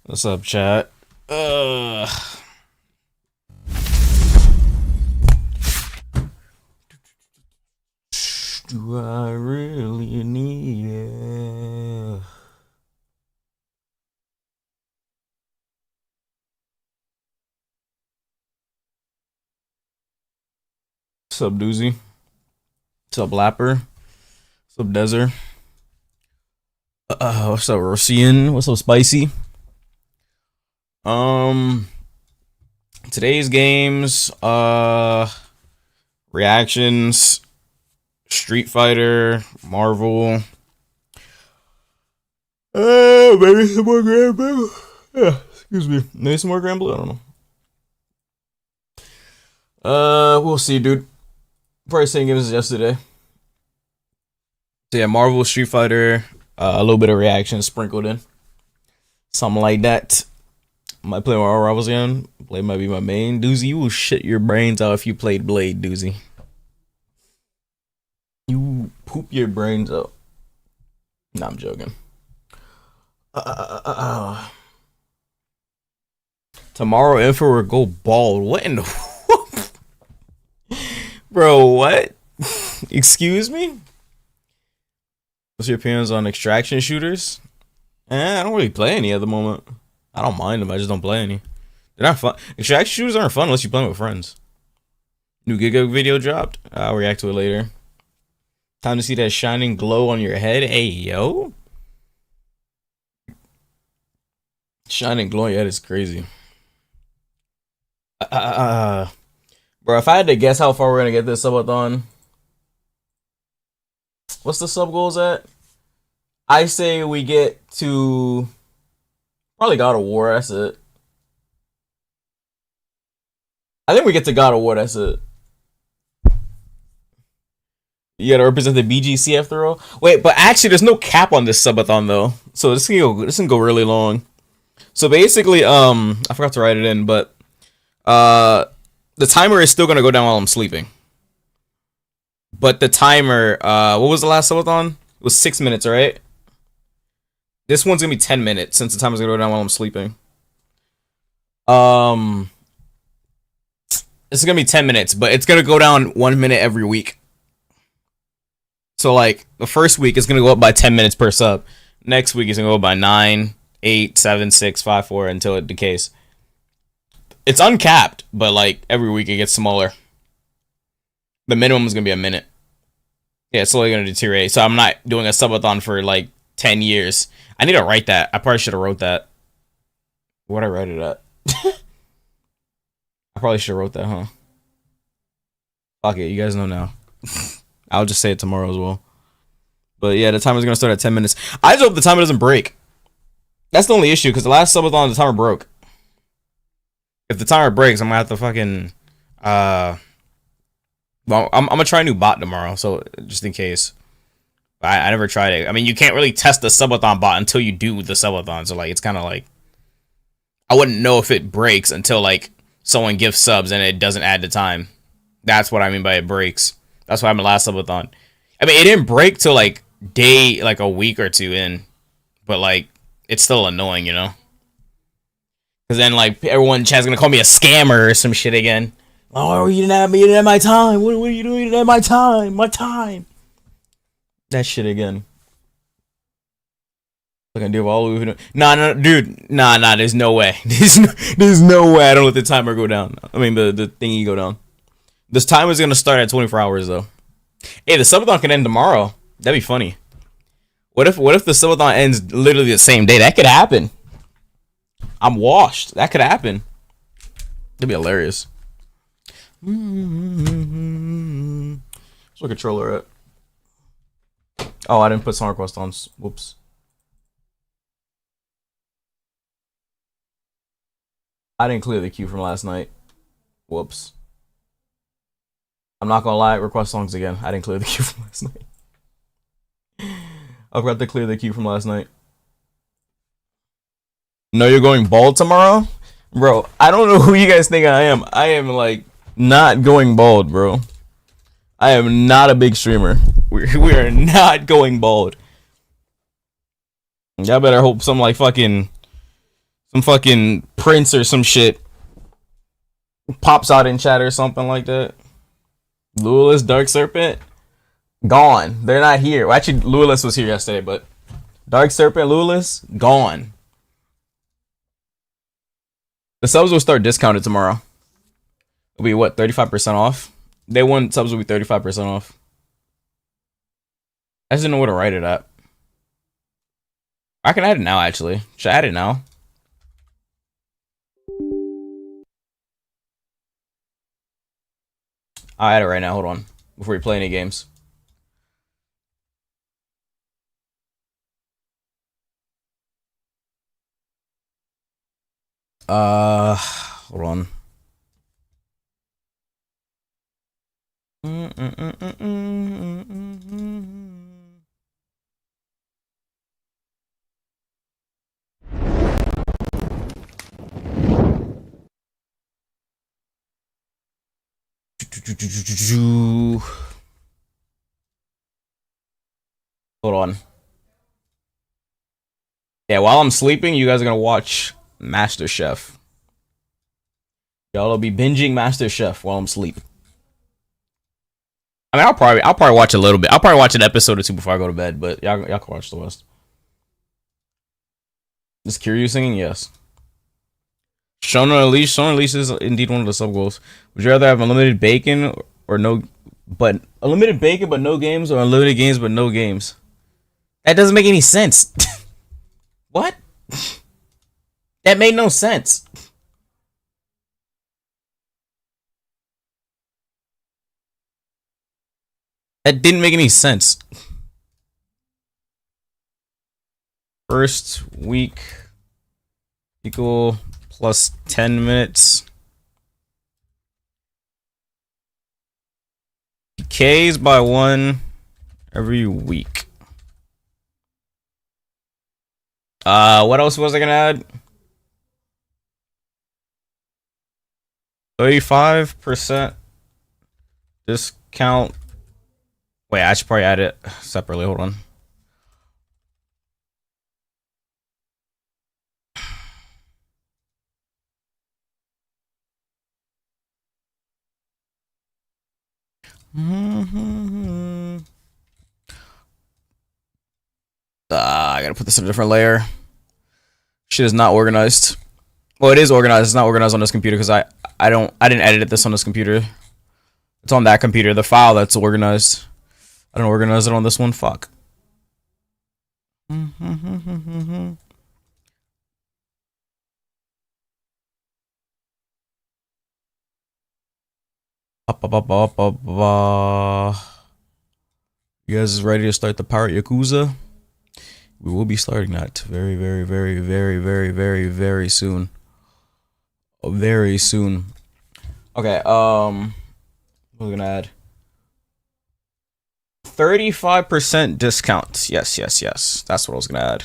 What's up, chat? Do I really need it? What's up, Doozy? What's up, Lapper? What's up, Desert? What's up, Rosian? What's up, Spicy? Today's games, reactions, Street Fighter, Marvel. Maybe some more Grand Blue. Yeah, excuse me. Maybe some more Grand Blue. I don't know. We'll see, dude. Probably same games as yesterday. So yeah, Marvel, Street Fighter, a little bit of reaction sprinkled in, something like that. Might play more Rivals again. Blade might be my main. Doozy, you will shit your brains out if you played Blade, Doozy. You poop your brains out. Nah, I'm joking. Tomorrow, Info will go bald. What in the... Bro, what? Excuse me? What's your opinions on extraction shooters? I don't really play any at the moment. I don't mind them, I just don't play any. They're not fun. Extraction shooters aren't fun unless you play them with friends. New Giga video dropped. I'll react to it later. Time to see that shining glow on your head. Hey, yo. Shining glow on your head is crazy. Bro, if I had to guess how far we're gonna get this subathon, what's the sub goals at? I say we get to probably God of War. That's it. I think we get to God of War. That's it. You gotta represent the BGC after all. Wait, but actually, there's no cap on this subathon though, so this can go really long. So basically, I forgot to write it in, but the timer is still gonna go down while I'm sleeping. But the timer, what was the last subathon? It was 6 minutes, right? This one's gonna be 10 minutes since the timer's gonna go down while I'm sleeping. It's gonna be 10 minutes, but it's gonna go down 1 minute every week. So like the first week is gonna go up by 10 minutes per sub. Next week is gonna go up by 9, 8, 7, 6, 5, 4 until it decays. It's uncapped, but like every week it gets smaller. The minimum is gonna be a minute. Yeah, it's slowly gonna deteriorate. So I'm not doing a subathon for like 10 years. I need to write that. I probably should have wrote that. What'd I write it at? I probably should have wrote that, huh? Fuck it, you guys know now. I'll just say it tomorrow as well. But yeah, the timer's gonna start at 10 minutes. I just hope the timer doesn't break. That's the only issue, because the last subathon, the timer broke. If the timer breaks, I'm gonna have to fucking... Well, I'm gonna try a new bot tomorrow, so just in case. I never tried it. I mean, you can't really test the subathon bot until you do the subathon, so like, it's kind of like... I wouldn't know if it breaks until like someone gives subs and it doesn't add the time. That's what I mean by it breaks. That's why I'm last subathon. I mean, it didn't break till like like a week or two in, but like it's still annoying, you know. Because then like everyone in chat's gonna call me a scammer or some shit again. Oh, you didn't have my time. What are you doing? You didn't have my time. My time. That shit again. Like I do all over. Nah, dude. Nah. There's no way. There's no way I don't let the timer go down. I mean the thingy go down. This time is gonna start at 24 hours though. Hey, the subathon can end tomorrow. That'd be funny. What if the subathon ends literally the same day? That could happen. I'm washed. That could happen. That'd be hilarious. Where's my controller at? Oh, I didn't put song request on. Whoops. I didn't clear the queue from last night. Whoops. I'm not gonna lie, request songs again. I didn't clear the queue from last night. I forgot to clear the queue from last night. No, you're going bald tomorrow? Bro, I don't know who you guys think I am. I am like not going bald, bro. I am not a big streamer. We are not going bald. Y'all better hope some some fucking Prince or some shit pops out in chat or something like that. Lewis, Dark Serpent, gone. They're not here. Well, actually, Lewis was here yesterday, but Dark Serpent, Lewis, gone. The subs will start discounted tomorrow. It'll be what, 35% off? Day one subs will be 35% off. I just didn't know where to write it at. I can add it now, actually. Should I add it now? I'll add it right now. Hold on. Before we play any games. Hold on. Hold on. Yeah, while I'm sleeping, you guys are gonna watch MasterChef. Y'all will be binging MasterChef while I'm asleep. I mean, I'll probably watch a little bit. I'll probably watch an episode or two before I go to bed, but y'all can watch the rest. Is Kiryu singing? Yes. Shona Elise is indeed one of the sub goals. Would you rather have unlimited bacon or no, but unlimited bacon but no games, or unlimited games but no games? That doesn't make any sense. What? That made no sense. That didn't make any sense. First week equal plus 10 minutes. Decays by 1 every week. What else was I gonna add? 35% discount. Wait, I should probably add it separately. Hold on. I gotta put this in a different layer. Shit is not organized. Well, it is organized. It's not organized on this computer because I didn't edit this on this computer. It's on that computer. The file that's organized. I don't organize it on this one. Fuck. You guys ready to start the Pirate Yakuza? We will be starting that very, very, very, very, very, very, very soon. Very soon. Okay, what are we gonna add? 35% discount. Yes, yes, yes. That's what I was gonna add.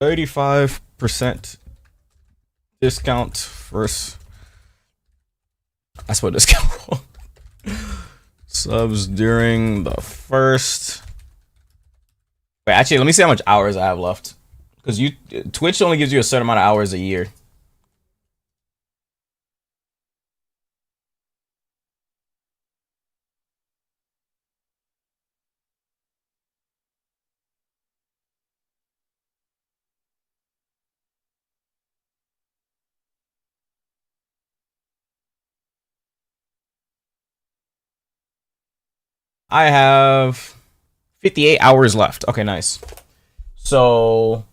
$35% discount first. That's what discount. Subs during the first. Wait, actually, let me see how much hours I have left. Because Twitch only gives you a certain amount of hours a year. I have 58 hours left. Okay, nice. So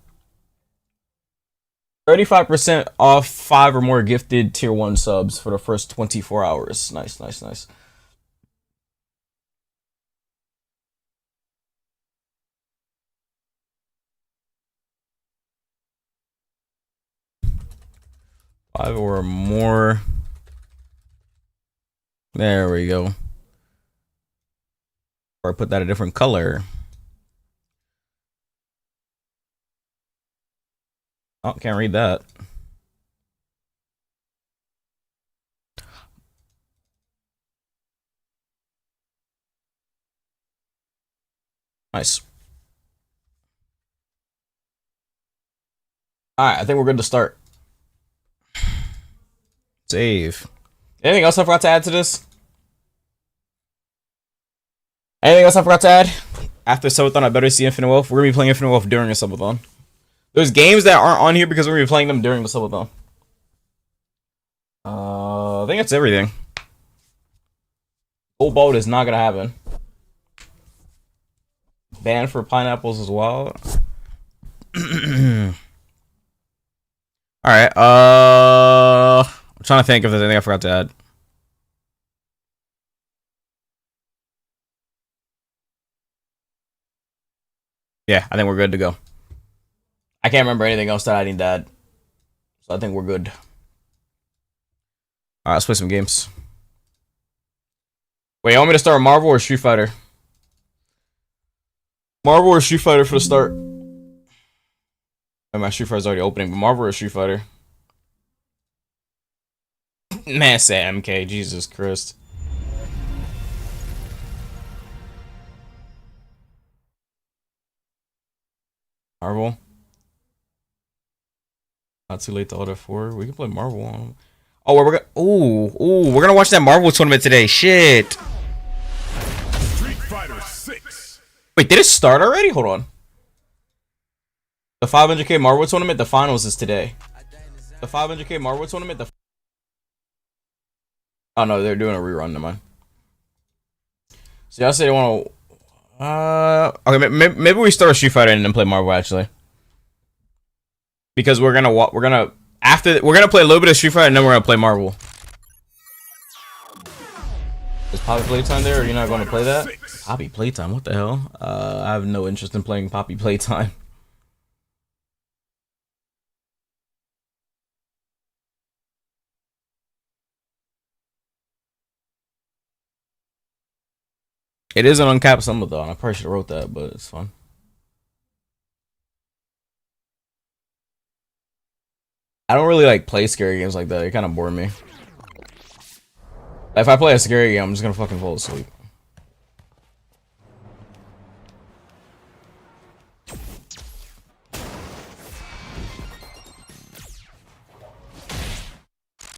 35% off 5 or more gifted tier 1 subs for the first 24 hours. Nice, nice, nice. Five or more. There we go. Or put that a different color. Oh, can't read that. Nice. Alright, I think we're good to start. Save. Anything else I forgot to add to this? Anything else I forgot to add? After Subathon, I better see Infinite Wealth. We're gonna be playing Infinite Wealth during a Subathon. There's games that aren't on here because we're gonna be playing them during the Subathon. I think that's everything. Gold boat is not gonna happen. Ban for pineapples as well. Alright, I'm trying to think if there's anything I forgot to add. Yeah, I think we're good to go. I can't remember anything else that I need to add. So I think we're good. Alright, let's play some games. Wait, you want me to start with Marvel or Street Fighter? Marvel or Street Fighter for the start? My Street Fighter's already opening, but Marvel or Street Fighter? Man, say MK, Jesus Christ. Marvel. Not too late to order 4. We can play Marvel. Oh, we're gonna. Ooh, we're gonna watch that Marvel tournament today. Shit. Street Fighter 6. Wait, did it start already? Hold on. The 500k Marvel tournament, the finals is today. The 500k Marvel tournament, oh no, they're doing a rerun. Never mind. So y'all say they want to. Okay, maybe we start with Street Fighter and then play Marvel actually. Because we're gonna play a little bit of Street Fighter and then we're gonna play Marvel. Is Poppy Playtime there? Or you're not going to play that? Poppy Playtime? What the hell? I have no interest in playing Poppy Playtime. It is an uncapped Subathon. I probably should have wrote that, but it's fun. I don't really like play scary games like that. They kind of bore me. If I play a scary game, I'm just gonna fucking fall asleep.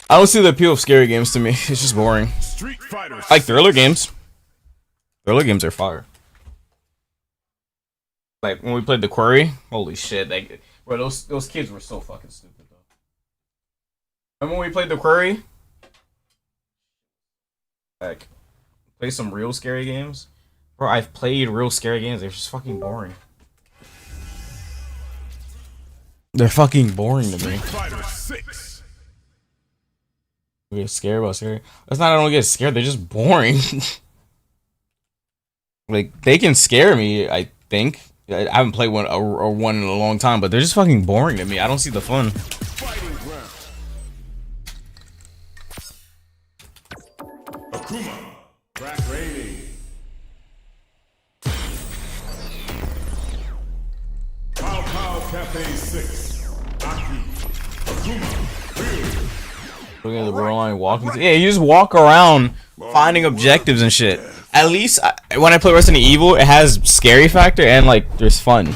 I don't see the appeal of scary games to me. It's just boring. Street Fighter. I like thriller games. Thriller games are fire. Like when we played The Quarry, holy shit! Like, bro, those kids were so fucking stupid though. Remember when we played The Quarry? Like, play some real scary games. Bro, I've played real scary games. They're just fucking boring. They're fucking boring to me. Street Fighter 6. I get scared about scary. That's not I don't get scared. They're just boring. Like they can scare me. I think I haven't played one or one in a long time, but they're just fucking boring to me. I don't see the fun. Fighting ground. Akuma. Crack raining. Pow Pow Cafe 6. Aki. Akuma. Ryu. Looking at the borderline walking. Yeah, you just walk around finding objectives and shit. At least when I play Resident Evil, it has scary factor and like there's fun.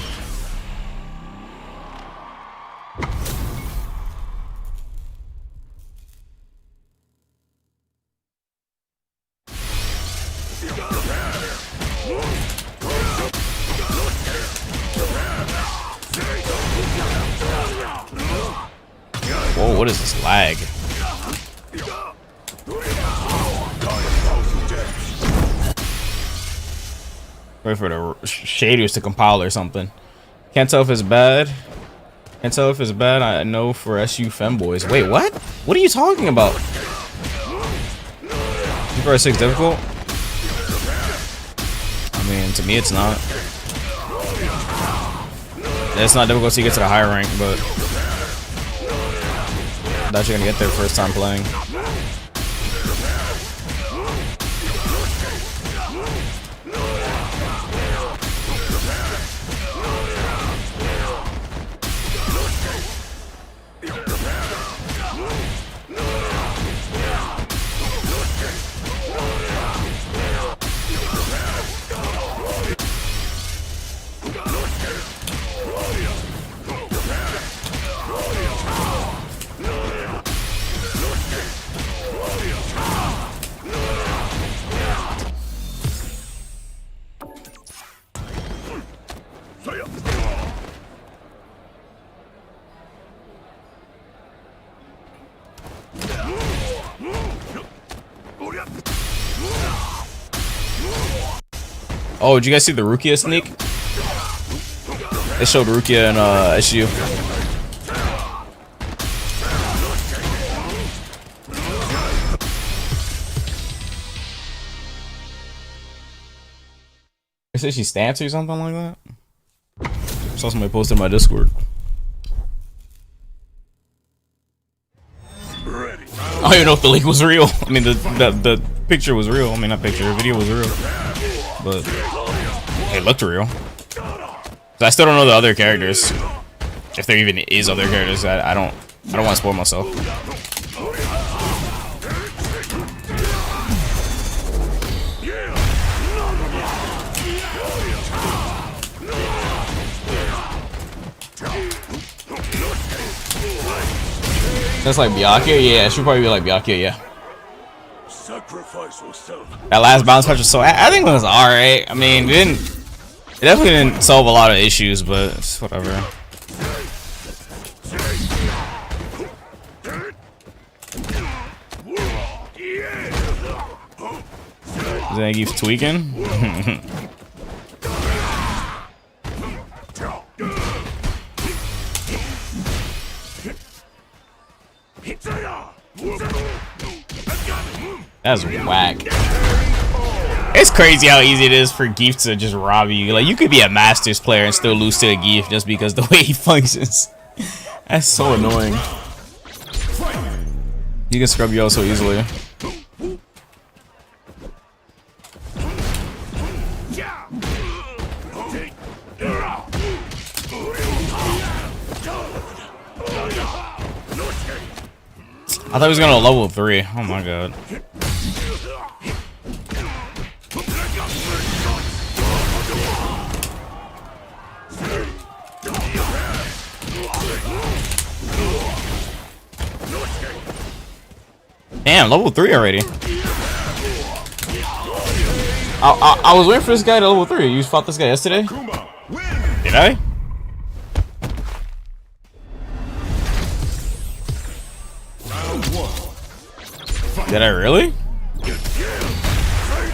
Whoa, what is this lag? Wait for the shaders to compile or something. Can't tell if it's bad. Can't tell if it's bad. I know for SU femboys. Wait, what? What are you talking about? Super 6 difficult? I mean, to me, it's not. It's not difficult to get to the higher rank, but I thought you're gonna get there first time playing. Oh, did you guys see the Rukia sneak? They showed Rukia and SU. They said she stats or something like that. I saw somebody posted in my Discord. I don't even know if the leak was real. I mean, the picture was real. I mean, not picture, the video was real. But it looked real. I still don't know the other characters. If there even is other characters, I don't want to spoil myself. That's like Byakuya? Yeah, it should probably be like Byakuya, yeah. That last bounce punch was so... I think it was alright. I mean, it definitely didn't solve a lot of issues, but it's whatever. Zangief's tweaking. That's whack. It's crazy how easy it is for Geef to just rob you. Like, you could be a Masters player and still lose to a Geef just because the way he functions. That's so annoying. He can scrub you out so easily. I thought he was gonna level 3. Oh my god. Damn, level 3 already. I was waiting for this guy to level 3. You fought this guy yesterday? Did I? Did I really?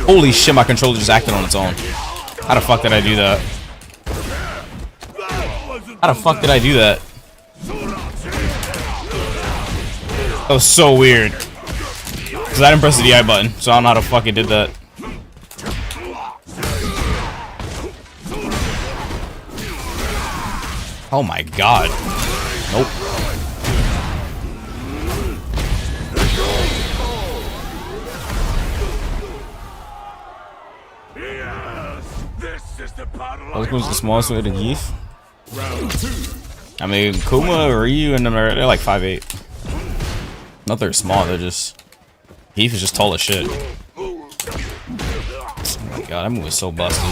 Holy shit, my controller just acted on its own. How the fuck did I do that? How the fuck did I do that? That was so weird. Because I didn't press the DI button, so I don't know how the fuck it did that. Oh my god. Nope. This was the smallest way to Geef. I mean, Kuma, Ryu, and them they're like 5'8". Not they're small, they're just... Geef is just tall as shit. Oh my god, that move is so busted.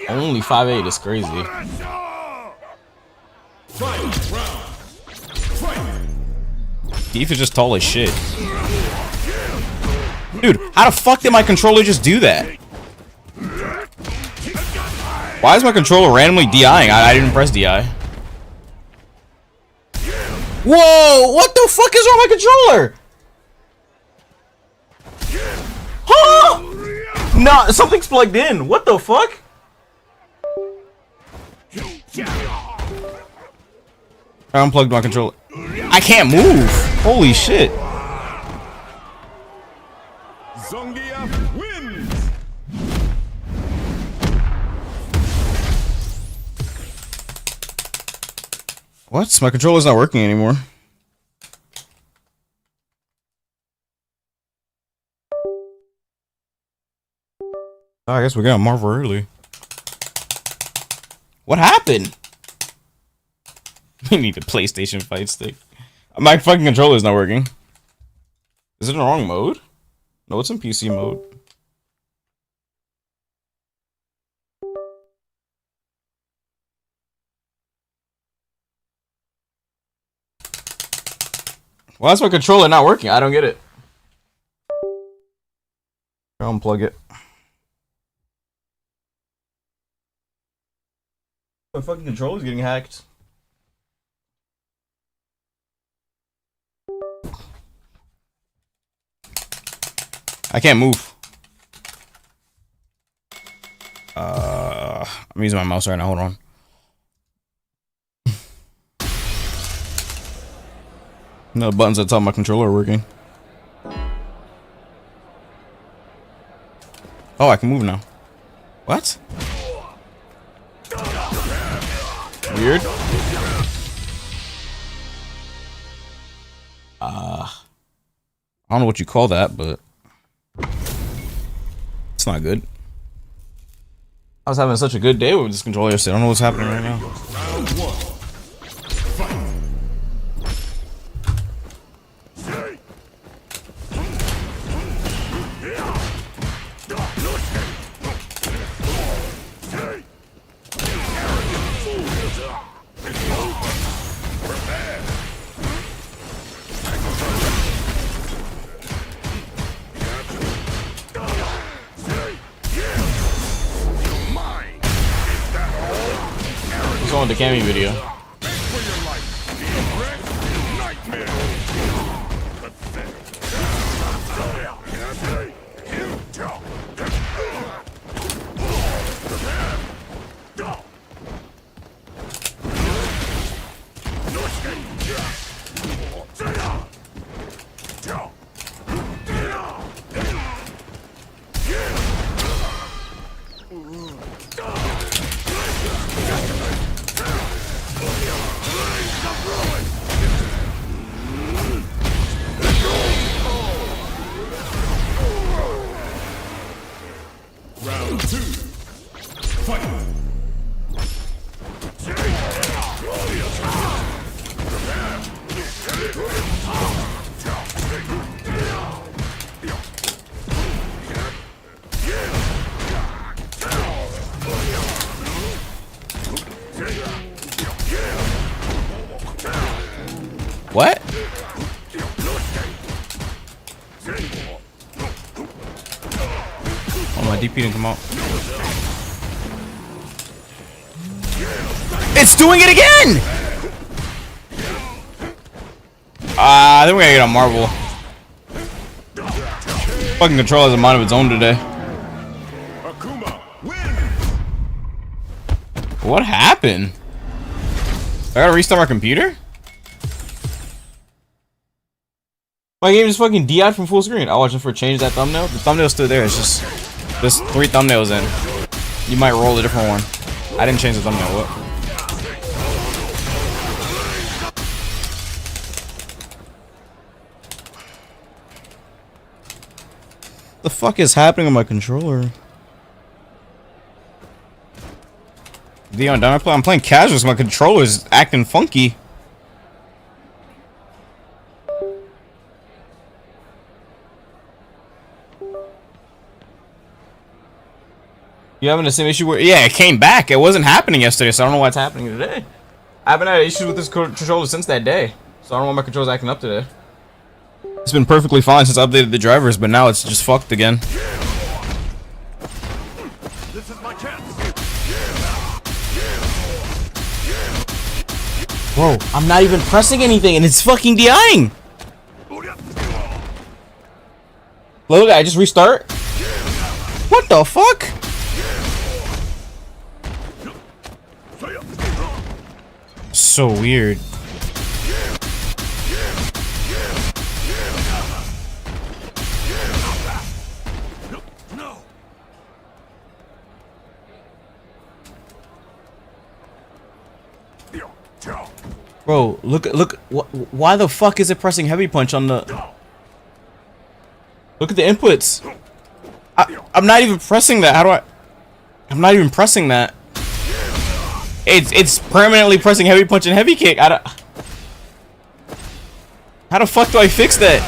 Only 5'8" is crazy. Geef is just tall as shit. Dude, how the fuck did my controller just do that? Why is my controller randomly DIing? I didn't press DI. Whoa! What the fuck is wrong with my controller? Huh? No, something's plugged in. What the fuck? I unplugged my controller. I can't move. Holy shit. Zangief wins. What? My controller's not working anymore. I guess we got Marvel early. What happened? We need a PlayStation fight stick. My fucking controller's not working. Is it in the wrong mode? No, it's in PC mode. Why is my controller not working? I don't get it. Unplug it. My fucking controller's getting hacked. I can't move. I'm using my mouse right now. Hold on. No buttons at the top of my controller are working. Oh, I can move now. What? Weird. I don't know what you call that, but it's not good. I was having such a good day with this controller yesterday. I don't know what's happening right now. Round one. Fight. It's on the Cammy video. Round two. Fight. What? Oh, my DP didn't come out. It's doing it again! I think we're gonna get a marble. Fucking control has a mind of its own today. Akuma wins. What happened? I gotta restart my computer? My game just fucking DI'd from full screen. I'll watch it for change that thumbnail. The thumbnail's still there. It's just there's 3 thumbnails in. You might roll a different one. I didn't change the thumbnail. What? The fuck is happening on my controller? Dion, I'm playing casual, so my controller's acting funky. You having the same issue where, yeah, it came back. It wasn't happening yesterday, so I don't know what's happening today. I haven't had issues with this controller since that day, so I don't know why my controller's acting up today. It's been perfectly fine since I updated the drivers, but now it's just fucked again. This is my chance. Bro, I'm not even pressing anything, and it's fucking DIing. Look, I just restart. What the fuck? So weird. Bro, look, why the fuck is it pressing heavy punch on the... Look at the inputs. I'm not even pressing that. How do I... I'm not even pressing that. It's permanently pressing heavy punch and heavy kick. How the fuck do I fix that?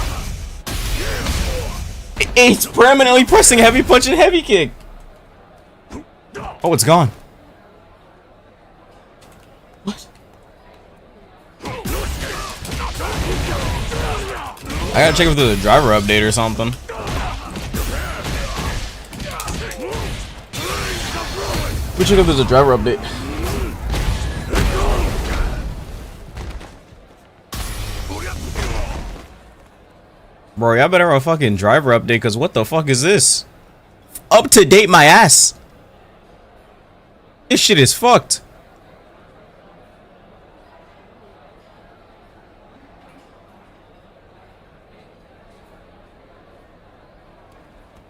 It's permanently pressing heavy punch and heavy kick. Oh, it's gone. What? I gotta check if there's a driver update or something. We check if there's a driver update. Bro, y'all better have a fucking driver update, because what the fuck is this? Up to date my ass. This shit is fucked.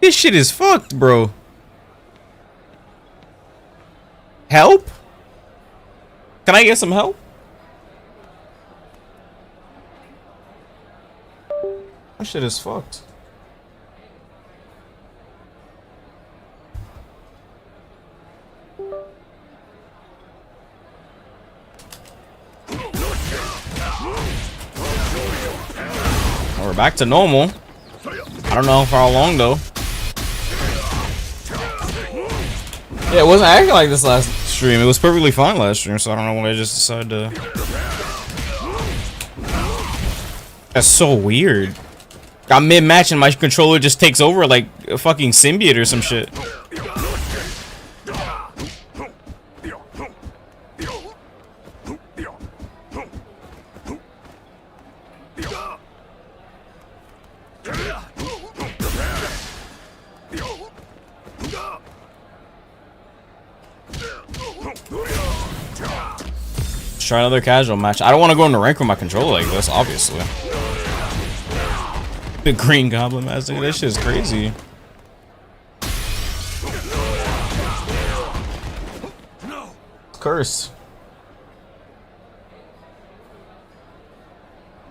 This shit is fucked, bro. Help? Can I get some help? That shit is fucked. We're back to normal. I don't know for how long though. Yeah, it wasn't acting like this last stream. It was perfectly fine last stream, so I don't know why I just decided to. That's so weird. Got mid-match and my controller just takes over like a fucking symbiote or some shit. Let's try another casual match. I don't want to go into rank with my controller like this, obviously. The green goblin master, that shit is crazy. Curse.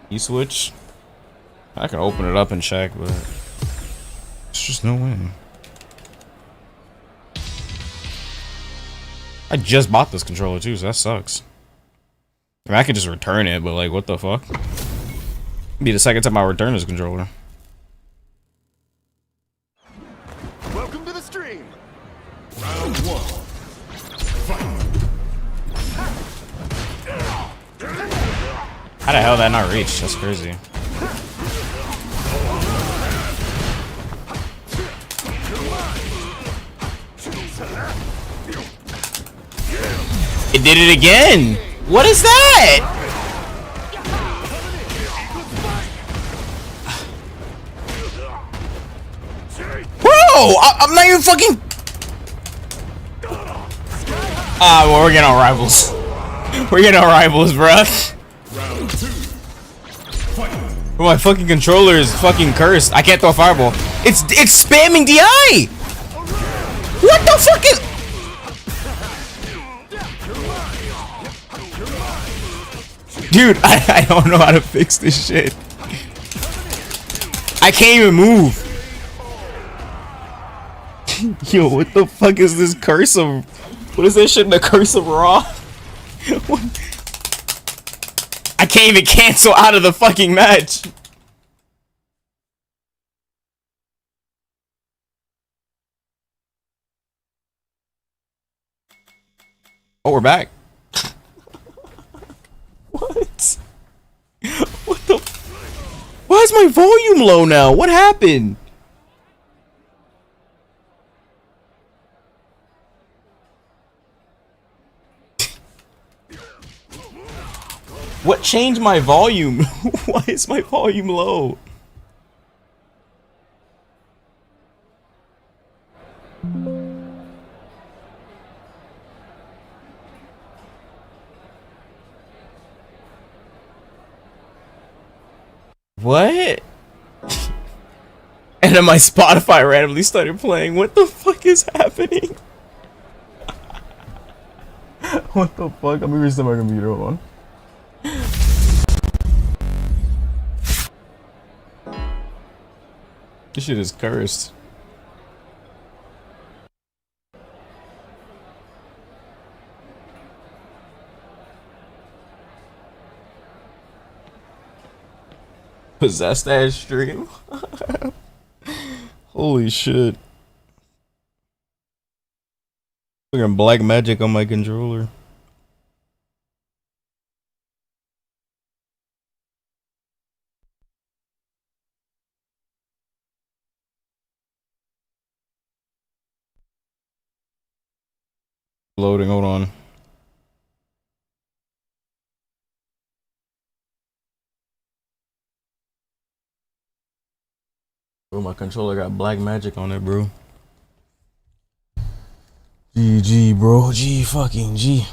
You switch. I can open it up and check, but it's just no way. I just bought this controller too, so that sucks. I mean, I could just return it, but like, what the fuck? It'd be the second time I return this controller. Welcome to the stream. Round one. Fight. How the hell did that not reach? That's crazy. It did it again! What is that? Bro! I'm not even fucking... Ah, well, we're getting our rivals. We're getting our rivals, bruh. Round two. Fight. Bro, my fucking controller is fucking cursed. I can't throw a fireball. It's spamming DI! What the fuck is... Dude, I don't know how to fix this shit. I can't even move. Yo, what the fuck is this curse of... What is that shit in the curse of Raw? What? I can't even cancel out of the fucking match. Oh, we're back. What? What the? Why is my volume low now? What happened? What changed my volume? Why is my volume low? What? And then my Spotify randomly started playing. What the fuck is happening? What the fuck? Let me restart my computer. Hold on. This shit is cursed. Possessed ass stream. Holy shit. Fucking black magic on my controller. Loading, hold on. Bro, my controller got black magic on it, bro. GG, bro. G fucking G.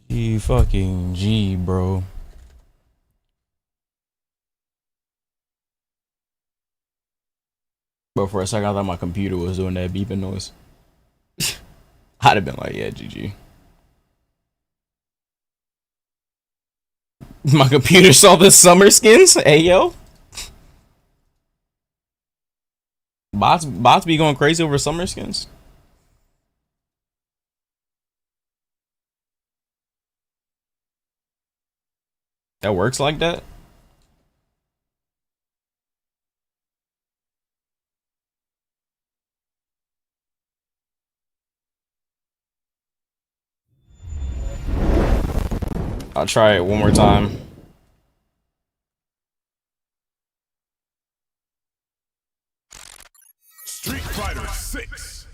G fucking G, bro. But for a second, I thought my computer was doing that beeping noise. I'd have been like, yeah, GG. My computer saw the summer skins? Hey, yo. Bots be going crazy over summer skins? That works like that? I'll try it one more time. Street Fighter 6.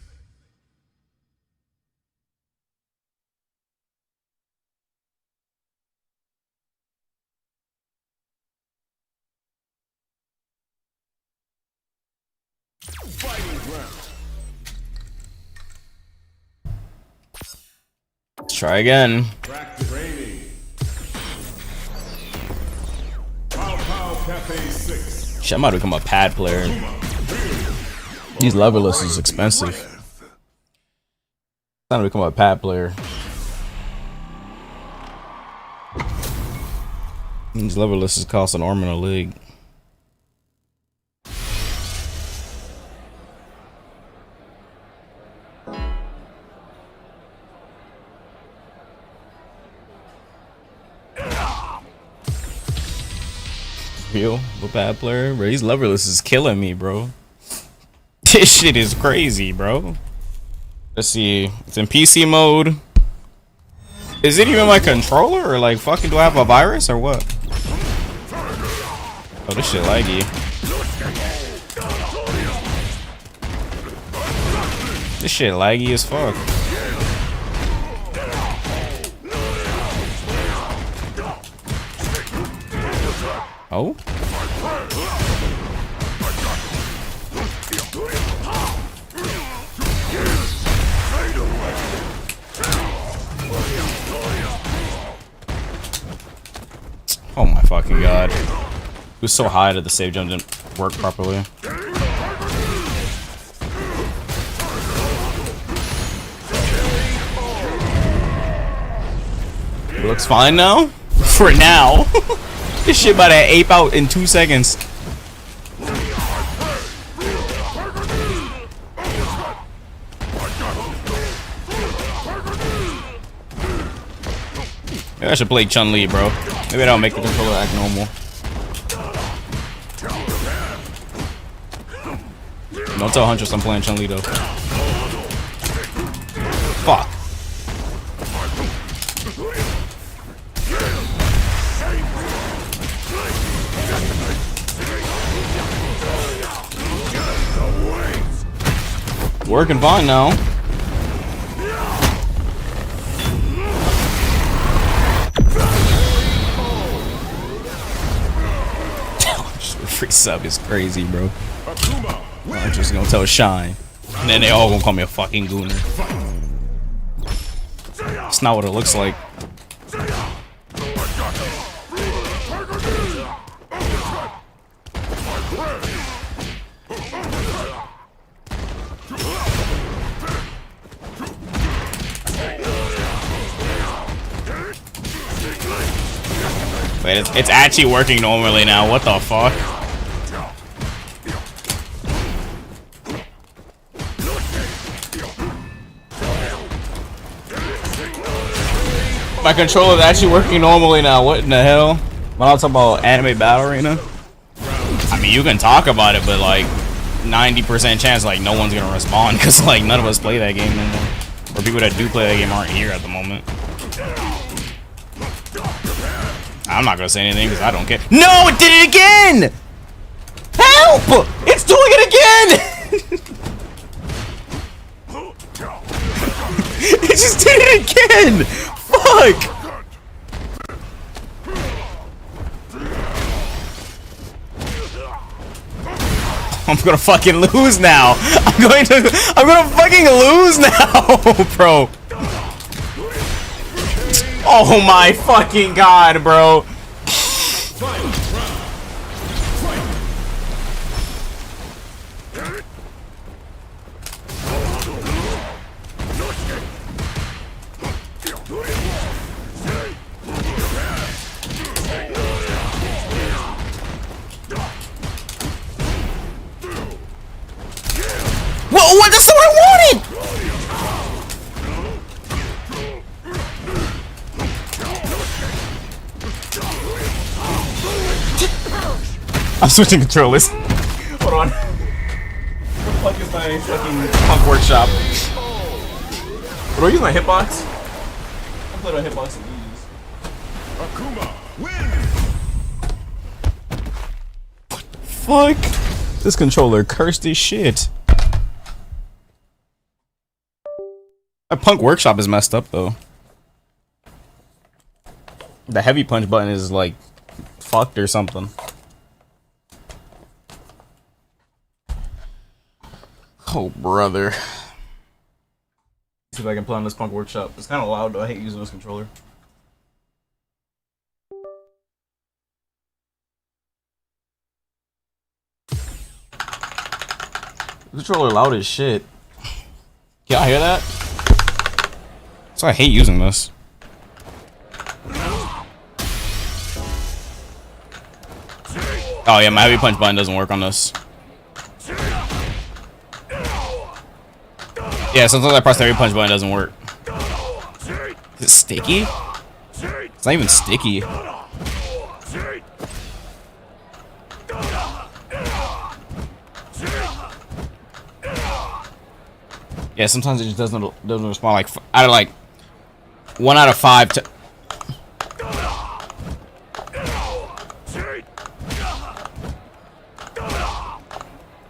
Fighting round. Let's try again. Practice training. Pow Pow Cafe 6. Shit, I might become a pad player. These levelers is expensive. Time to become a pad player. These levelers is cost an arm and a leg. Real, a bad player, bro. These levelers is killing me, bro. This shit is crazy, bro. Let's see. It's in PC mode. Is it even my controller or like fucking do I have a virus or what? Oh, this shit laggy. This shit laggy as fuck. Oh? Oh my fucking god. It was so high that the save jump didn't work properly. It looks fine now? For now. This shit about to ape out in 2 seconds. Maybe I should play Chun-Li, bro. Maybe that'll make the controller act normal. Don't tell Huntress I'm playing Chun-Li, though. Fuck. Working fine now. Free sub is crazy, bro. I'm just gonna tell Shine. And then they all gonna call me a fucking gooner. It's not what it looks like. Wait, it's actually working normally now. What the fuck? My controller is actually working normally now. What in the hell? When I talk about anime battle arena, I mean you can talk about it, but like 90% chance like no one's gonna respond because like none of us play that game anymore, or people that do play that game aren't here at the moment. I'm not gonna say anything because I don't care. No, it did it again! Help! It's doing it again! It just did it again! Fuck! I'm gonna fucking lose now. I'm gonna fucking lose now, bro. Oh my fucking god, bro. Whoa, what? That's what I wanted! I'm switching controllers. Hold on. What the fuck is my fucking punk workshop? Do I use my hitbox? I played on hitbox and ease. Akuma, win! Fuck. This controller cursed as shit. My punk workshop is messed up though. The heavy punch button is like fucked or something. Oh brother. See if I can play on this punk workshop. It's kind of loud though. I hate using this controller. The controller loud as shit. Can y'all hear that? So I hate using this. Oh yeah, my heavy punch button doesn't work on this. Yeah, sometimes I press the heavy punch button, it doesn't work. Is it sticky? It's not even sticky. Yeah, sometimes it just doesn't respond. Like out of like 1 out of 5 to.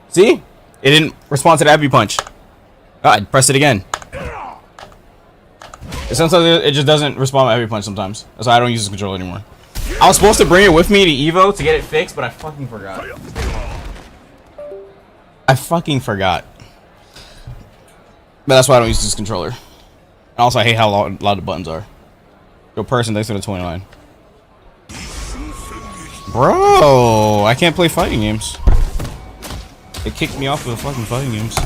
See? It didn't respond to the heavy punch. God, press it again. Sometimes it just doesn't respond to heavy punch sometimes. That's why I don't use this controller anymore. I was supposed to bring it with me to Evo to get it fixed, but I fucking forgot. I fucking forgot. But that's why I don't use this controller. And also, I hate how loud the buttons are. Yo, person, thanks for the 29. Bro, I can't play fighting games. It kicked me off of the fucking fighting games.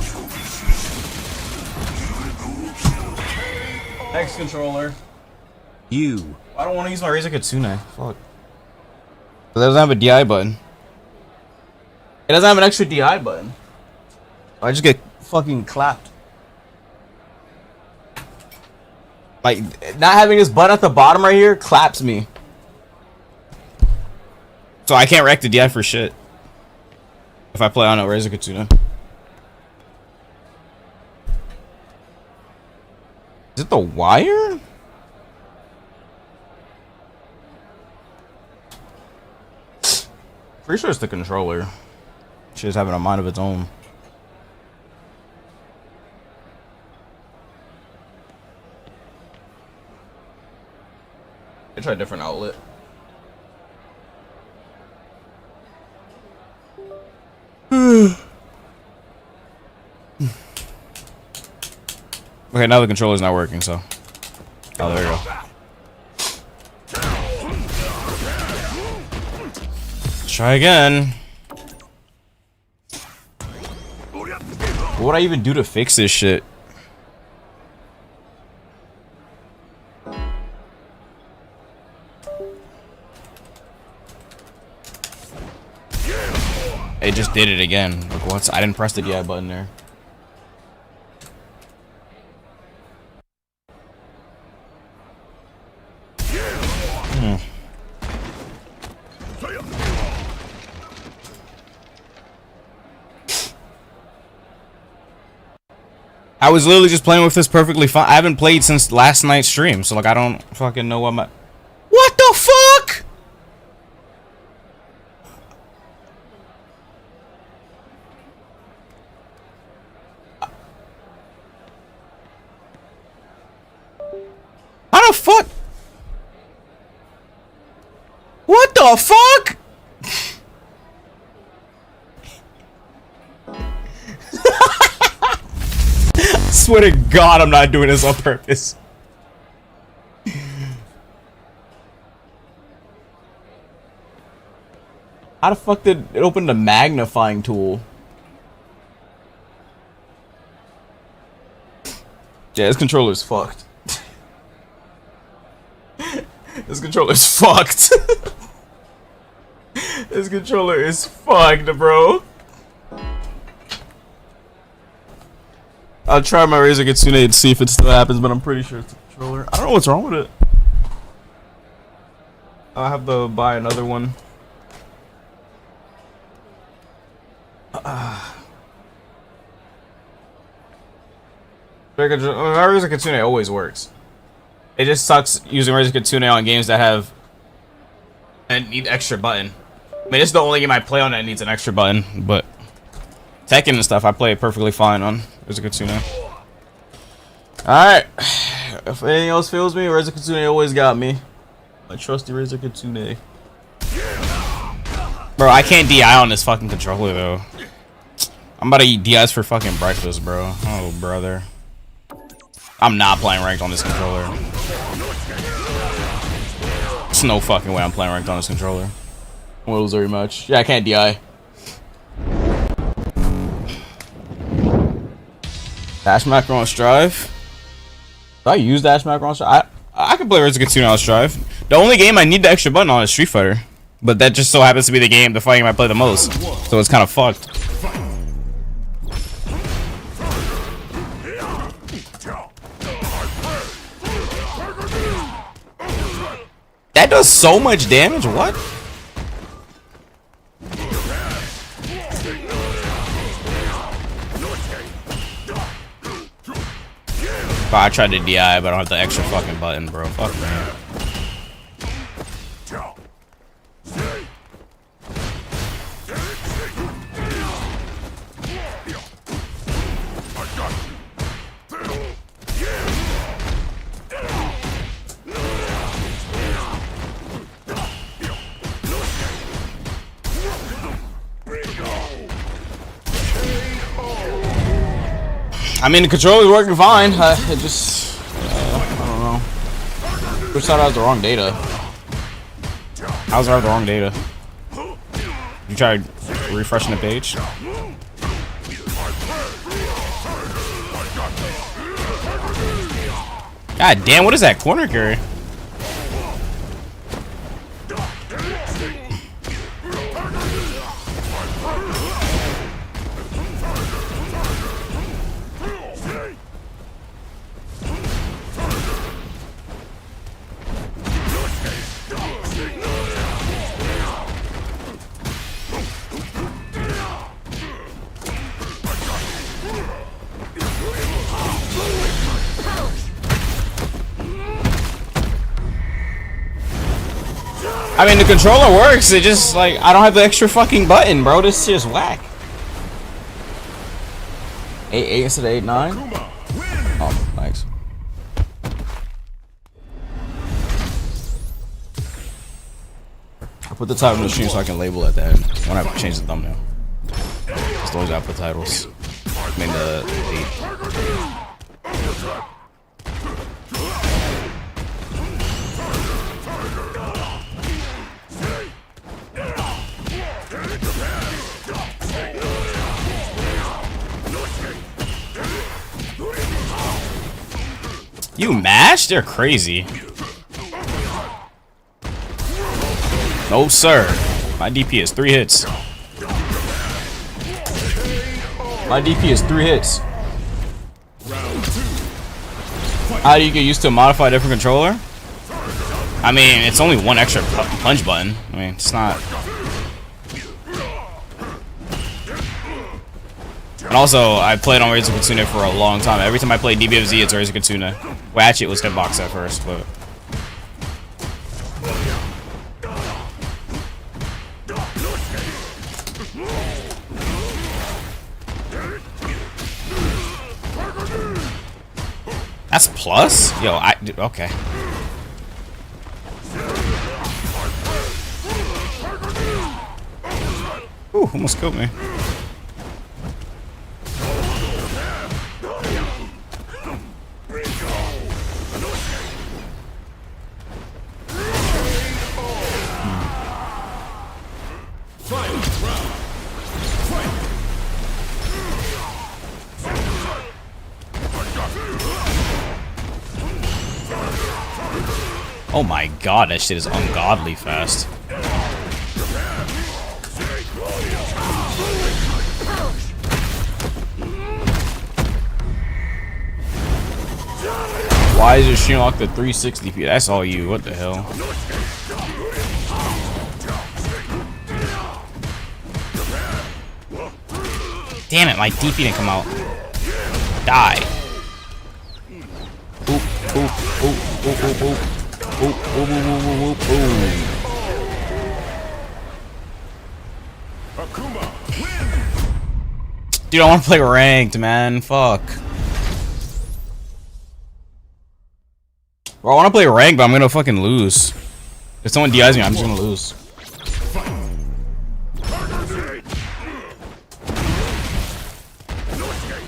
X controller. You. I don't want to use my Razer Kitsune. Fuck. But it doesn't have a DI button. It doesn't have an extra DI button. I just get fucking clapped. Like, not having this button at the bottom right here claps me. So I can't wreck the DI for shit. If I play on a Razer Kitsune. Is it the wire? Pretty sure it's the controller. Shit's having a mind of its own. I try a different outlet. Okay, now the controller's not working, so. Oh, there we go. Let's try again. What would I even do to fix this shit? It just did it again. Like, what? I didn't press the DI button there. I was literally just playing with this perfectly fine. I haven't played since last night's stream, so like I don't fucking know what my. What the fuck? the fuck? I swear to God, I'm not doing this on purpose. How the fuck did it open the magnifying tool? Yeah, this controller's fucked. This controller's fucked. This controller is fucked, bro. I'll try my Razer Kitsune to see if it still happens, but I'm pretty sure it's a controller. I don't know what's wrong with it. I'll have to buy another one. Razer Kitsune always works. It just sucks using Razer Kitsune on games that have and need extra button. I mean, it's the only game I play on that needs an extra button, but Tekken and stuff I play it perfectly fine on Razer Kitsune. Alright. If anything else fails me, Razer Kitsune always got me. My trusty Razer Kitsune. Bro, I can't DI on this fucking controller though. I'm about to eat DIs for fucking breakfast, bro. Oh, brother. I'm not playing ranked on this controller. There's no fucking way I'm playing ranked on this controller. I won't lose very much. Yeah, I can't DI. Dash macro on Strive? Do I use dash macro on Strive? I can play Razer Kitsune on Strive. The only game I need the extra button on is Street Fighter. But that just so happens to be the fighting game I play the most. So it's kind of fucked. That does so much damage? What? Oh, I tried to DI, but I don't have the extra fucking button, bro. Fuck man. I mean, the controller's working fine. It just, I don't know. Which side has the wrong data? How's I have the wrong data? You tried refreshing the page? God damn, what is that corner carry? I mean, the controller works, it just, like, I don't have the extra fucking button, bro. This shit's whack. 8-8 instead of 8-9? Oh, thanks. I put the title in the stream so I can label at the end when I change the thumbnail. Just those output titles. I mean, the 8. You mashed? They're crazy. No, sir. My DP is 3 hits. My DP is 3 hits. How do you get used to a modified different controller? I mean, it's only one extra punch button. I mean, it's not. And also, I played on Razer Kitsune for a long time. Every time I play DBFZ, it's Razer Kitsune. Well, actually, it was Hitbox at first, but. That's plus? Yo, okay. Whew, almost killed me. Oh my god, that shit is ungodly fast. Why is your stream locked at 360p? That's all you. What the hell? Damn it, my DP didn't come out. Die. Oop, oop, oop, oop, oop, oop. Oop, oop, oop, oop, oop, oop. Dude, I want to play ranked, man. Fuck. Bro, I want to play ranked, but I'm gonna fucking lose. If someone DIs me, I'm just gonna lose.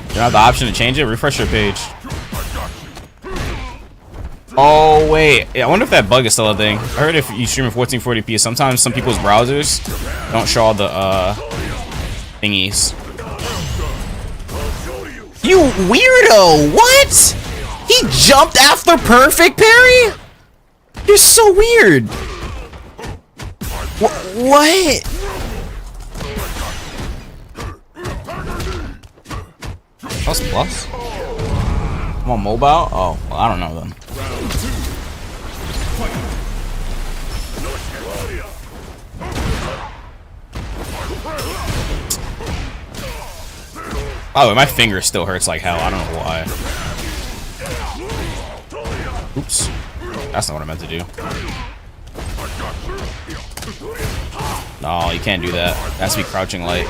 You don't have the option to change it? Refresh your page. Oh, wait. I wonder if that bug is still a thing. I heard if you stream at 1440p, sometimes some people's browsers don't show all the, thingies. You weirdo! What? He jumped after perfect parry? You're so weird. What? Plus? I'm on mobile? Oh, well, I don't know then. By the way, my finger still hurts like hell. I don't know why. Oops. That's not what I meant to do. No, you can't do that. It has to be crouching light.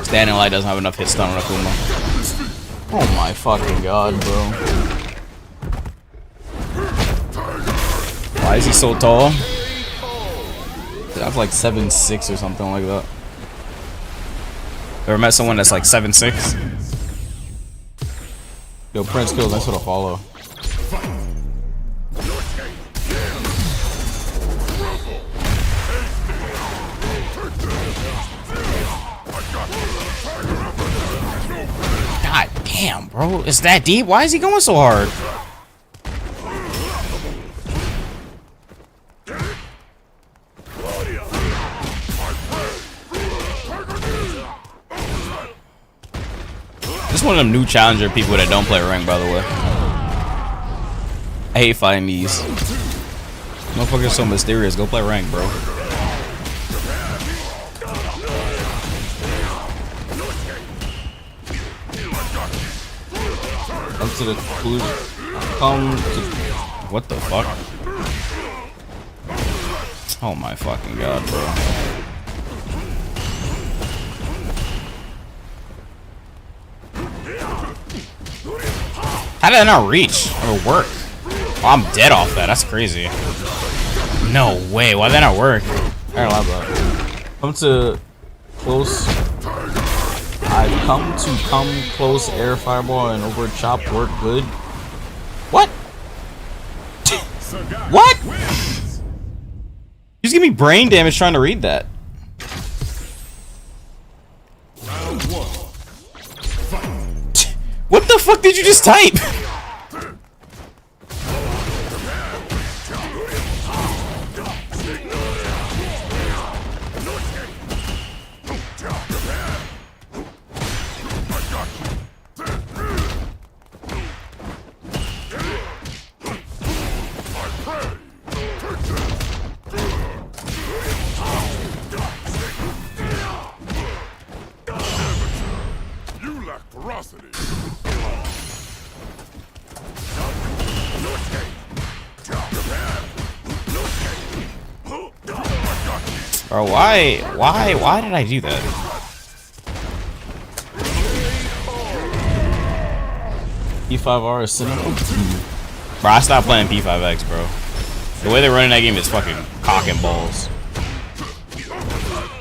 Standing light doesn't have enough hit stun on Akuma. Oh my fucking god, bro. Why is he so tall? Dude, I have like 7'6" or something like that. Ever met someone that's like 7'6"? Yo, Prince Kills, nice little follow. God damn, bro. Is that deep? Why is he going so hard? This is one of them new challenger people that don't play rank, by the way. I hate fighting these. Motherfuckers so mysterious. Go play rank, bro. Come to the conclusion. Come to. What the fuck? Oh my fucking god, bro. How did that not reach or work? Oh, I'm dead off that. That's crazy. No way. Why did that not work? I love that. Come to close. I've come to close air fireball and over chop work good. What? What? You just give me brain damage trying to read that. What the fuck did you just type? You lack ferocity. Bro, why did I do that? P5R is cynical. Bro, I stopped playing P5X, bro. The way they're running that game is fucking cock and balls.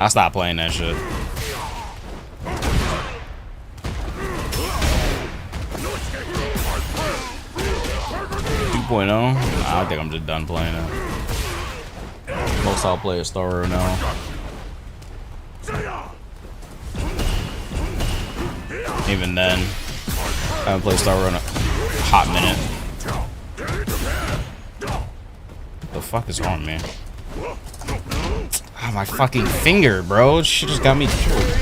I stopped playing that shit. 2.0? Nah, I think I'm just done playing it. Most I'll play is Star Row now. Even then, I haven't played Star Row in a hot minute. What the fuck is wrong with me? Ah, my fucking finger, bro. Shit just got me killed.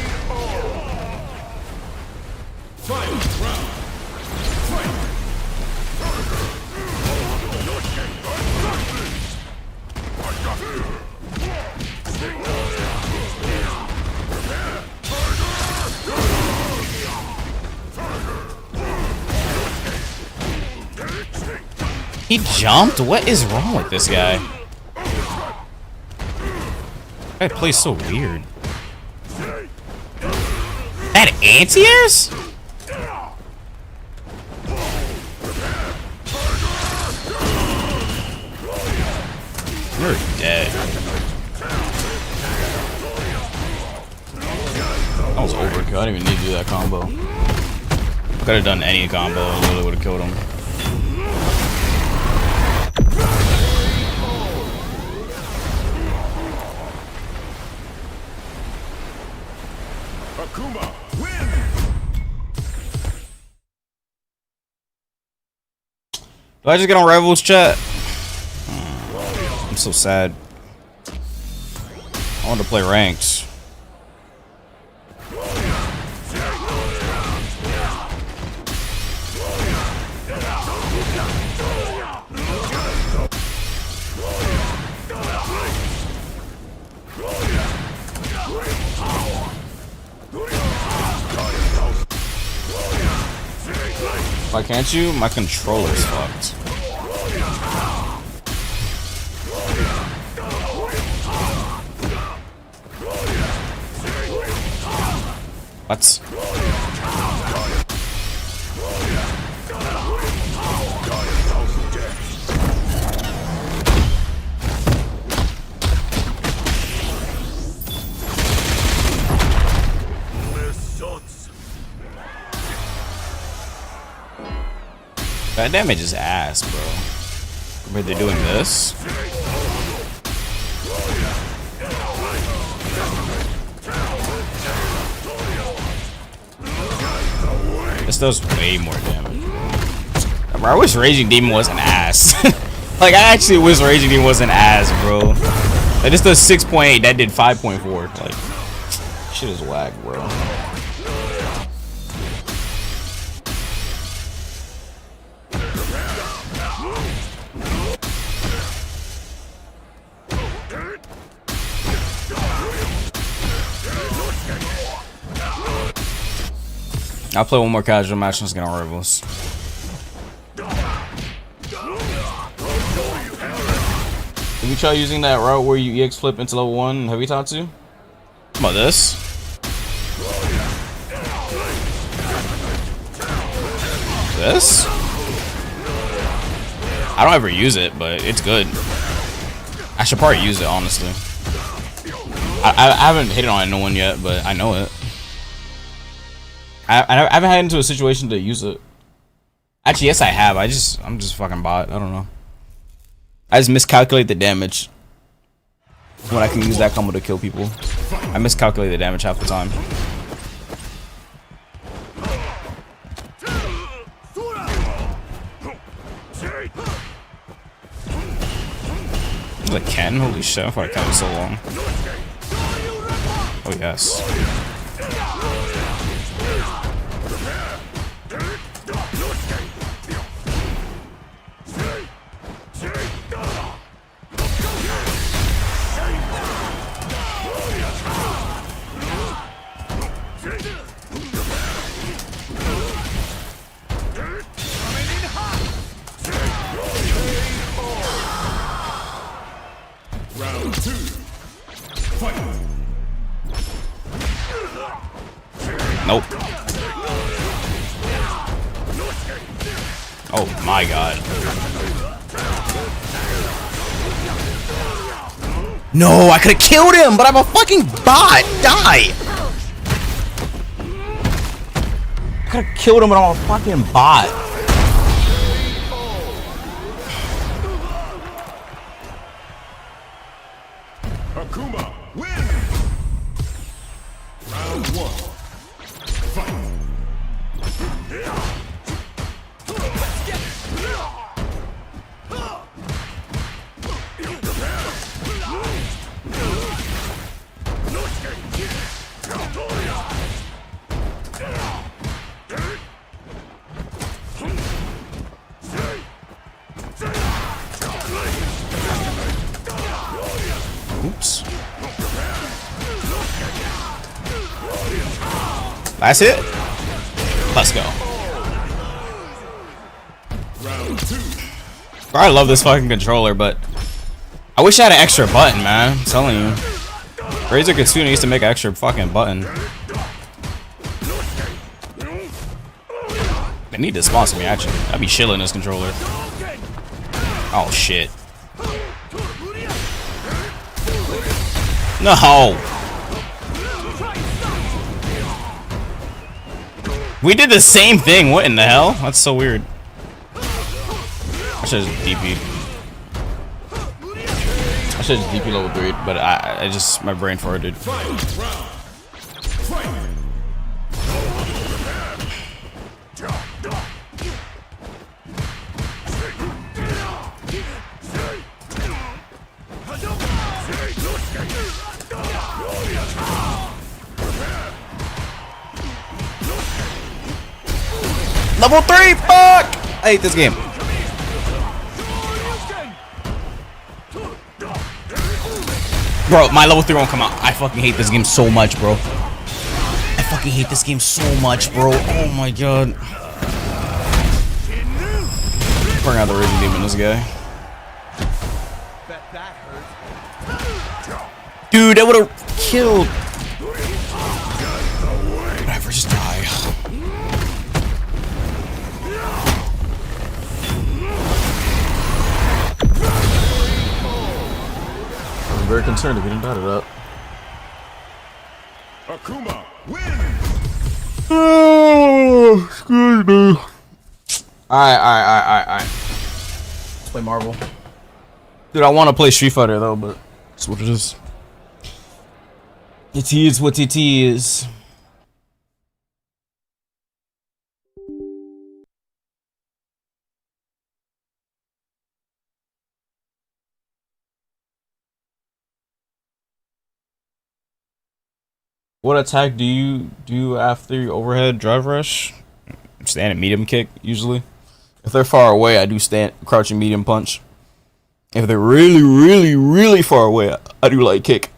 He jumped? What is wrong with this guy? That plays so weird. That anti-airs? You're dead. That was overkill. I didn't even need to do that combo. Could have done any combo and literally would have killed him. Do I just get on Rivals chat? I'm so sad. I want to play ranks. Why can't you? My controller's fucked. What? That damage is ass, bro. Compared to doing this. This does way more damage. Bro, I wish Raging Demon wasn't ass. Like, I actually wish Raging Demon wasn't ass, bro. Like, this does 6.8. That did 5.4. Like, shit is whack, bro. I'll play one more casual match and let's get on Rivals. Have you tried using that route where you EX flip into level 1 heavy Tatsu? How about this? This? I don't ever use it, but it's good. I should probably use it, honestly. I haven't hit it on no one yet, but I know it. I haven't had into a situation to use it. Actually, yes, I have. I'm just fucking bot. I don't know. I just miscalculate the damage when I can use that combo to kill people. I miscalculate the damage half the time. Like Ken? Holy shit! I thought I counted so long. Oh yes. Round 2. Fight. Nope. Oh my god. No, I could have killed him, but I'm a fucking bot. Die. I could have killed him, but I'm a fucking bot. Akuma, win! Round 1. Fight! Oops. That's it. Let's go. Round 2. I love this fucking controller, but I wish I had an extra button, man. I'm telling you. Razor Kitsune used to make an extra fucking button. They need to sponsor me, actually. I'd be chilling this controller. Oh, shit. No! We did the same thing. What in the hell? That's so weird. I should just DP. I should just DP level 3, but I just, my brain farted. Level 3, fuck! I hate this game. Bro, my level 3 won't come out. I fucking hate this game so much, bro. I fucking hate this game so much, bro. Oh my god. Bring out the Raging Demon, this guy. Dude, that would've killed. Whatever, just die. I'm very concerned if he didn't dot it up. Akuma, win! Oh, excuse me. Alright. Let's play Marvel. Dude, I want to play Street Fighter though, but that's what it is. It is what it is. What attack do you do after your overhead drive rush? Stand and medium kick, usually. If they're far away, I do stand crouching medium punch. If they're really far away, I do light kick.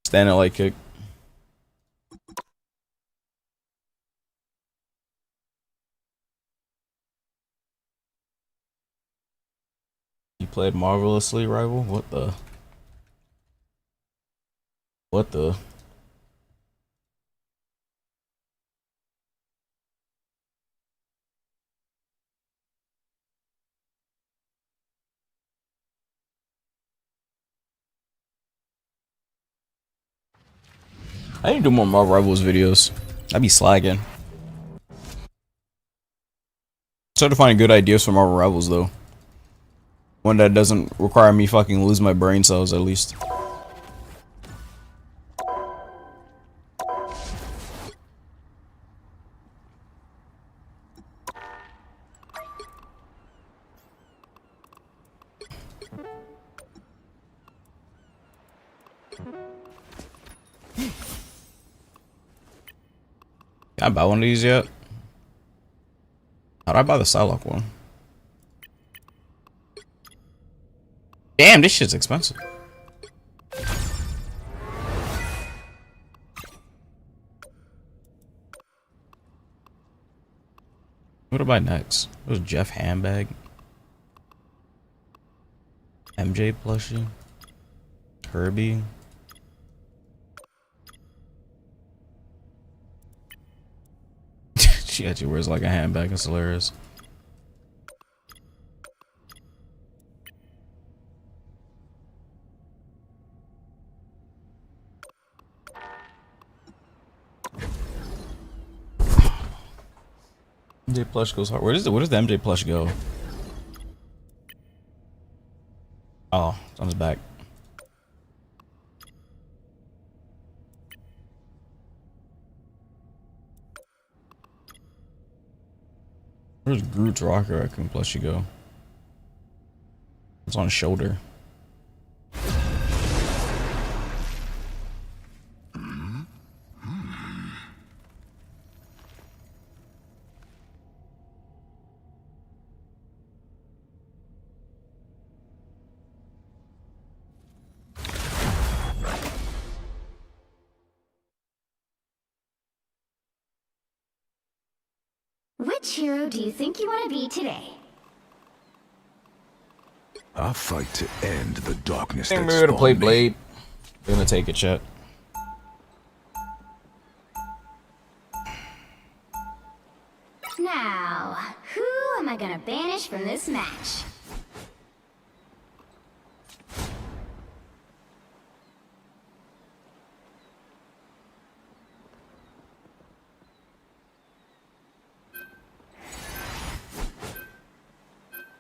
Stand and light kick. You played marvelously, rival? What the? What the? I need to do more Marvel Rivals videos. I'd be slagging. Started finding good ideas for Marvel Rivals though. One that doesn't require me fucking lose my brain cells at least. Can I buy one of these yet? How'd I buy the Psylocke one? Damn, this shit's expensive. What do I buy next? It was Jeff handbag. MJ plushie. Herbie. She actually wears like a handbag. It's hilarious. MJ plush goes hard. Where does the MJ plush go? Oh, John's back. Where's Groot's rocker? I can plus you go. It's on shoulder. Which hero do you think you want to be today? I fight to end the darkness I think that we're gonna play spawned me. Blade. We're gonna take it, chat. Now, who am I gonna banish from this match?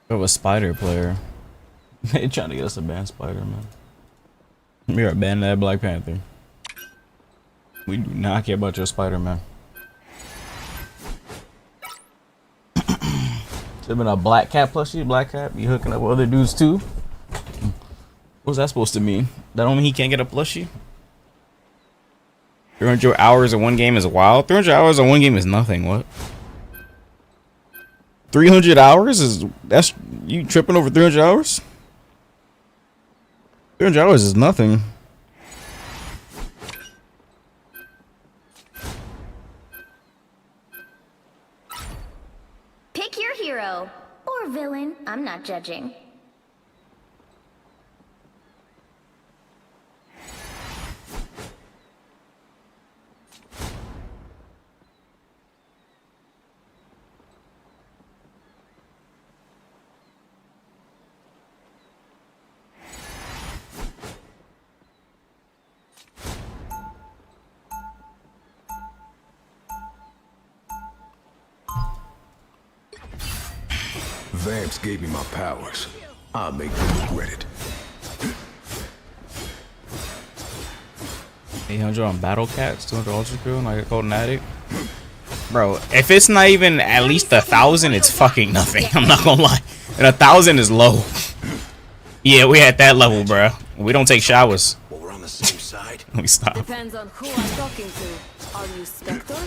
We have a spider player. They trying to get us to ban Spider, man. We are banning that Black Panther. We do not care about your Spider-Man. Should've been a Black Cat plushie. Black Cat be hooking up with other dudes too. What's that supposed to mean? That don't mean he can't get a plushie? 300 hours in one game is wild. 300 hours in one game is nothing. What? 300 hours is that's you tripping over 300 hours? 300 hours is nothing. Pick your hero. Or villain. I'm not judging. Vance gave me my powers. I'll make them regret it. 800 on Battle Cats, 200 Ultra Crew, and I get called an addict. Bro, if it's not even at least 1,000, it's fucking nothing. I'm not gonna lie. And 1,000 is low. Yeah, we at that level, bro. We don't take showers. Well, we're on the same side. We stop. Depends on who I'm talking to. Are you Spectre?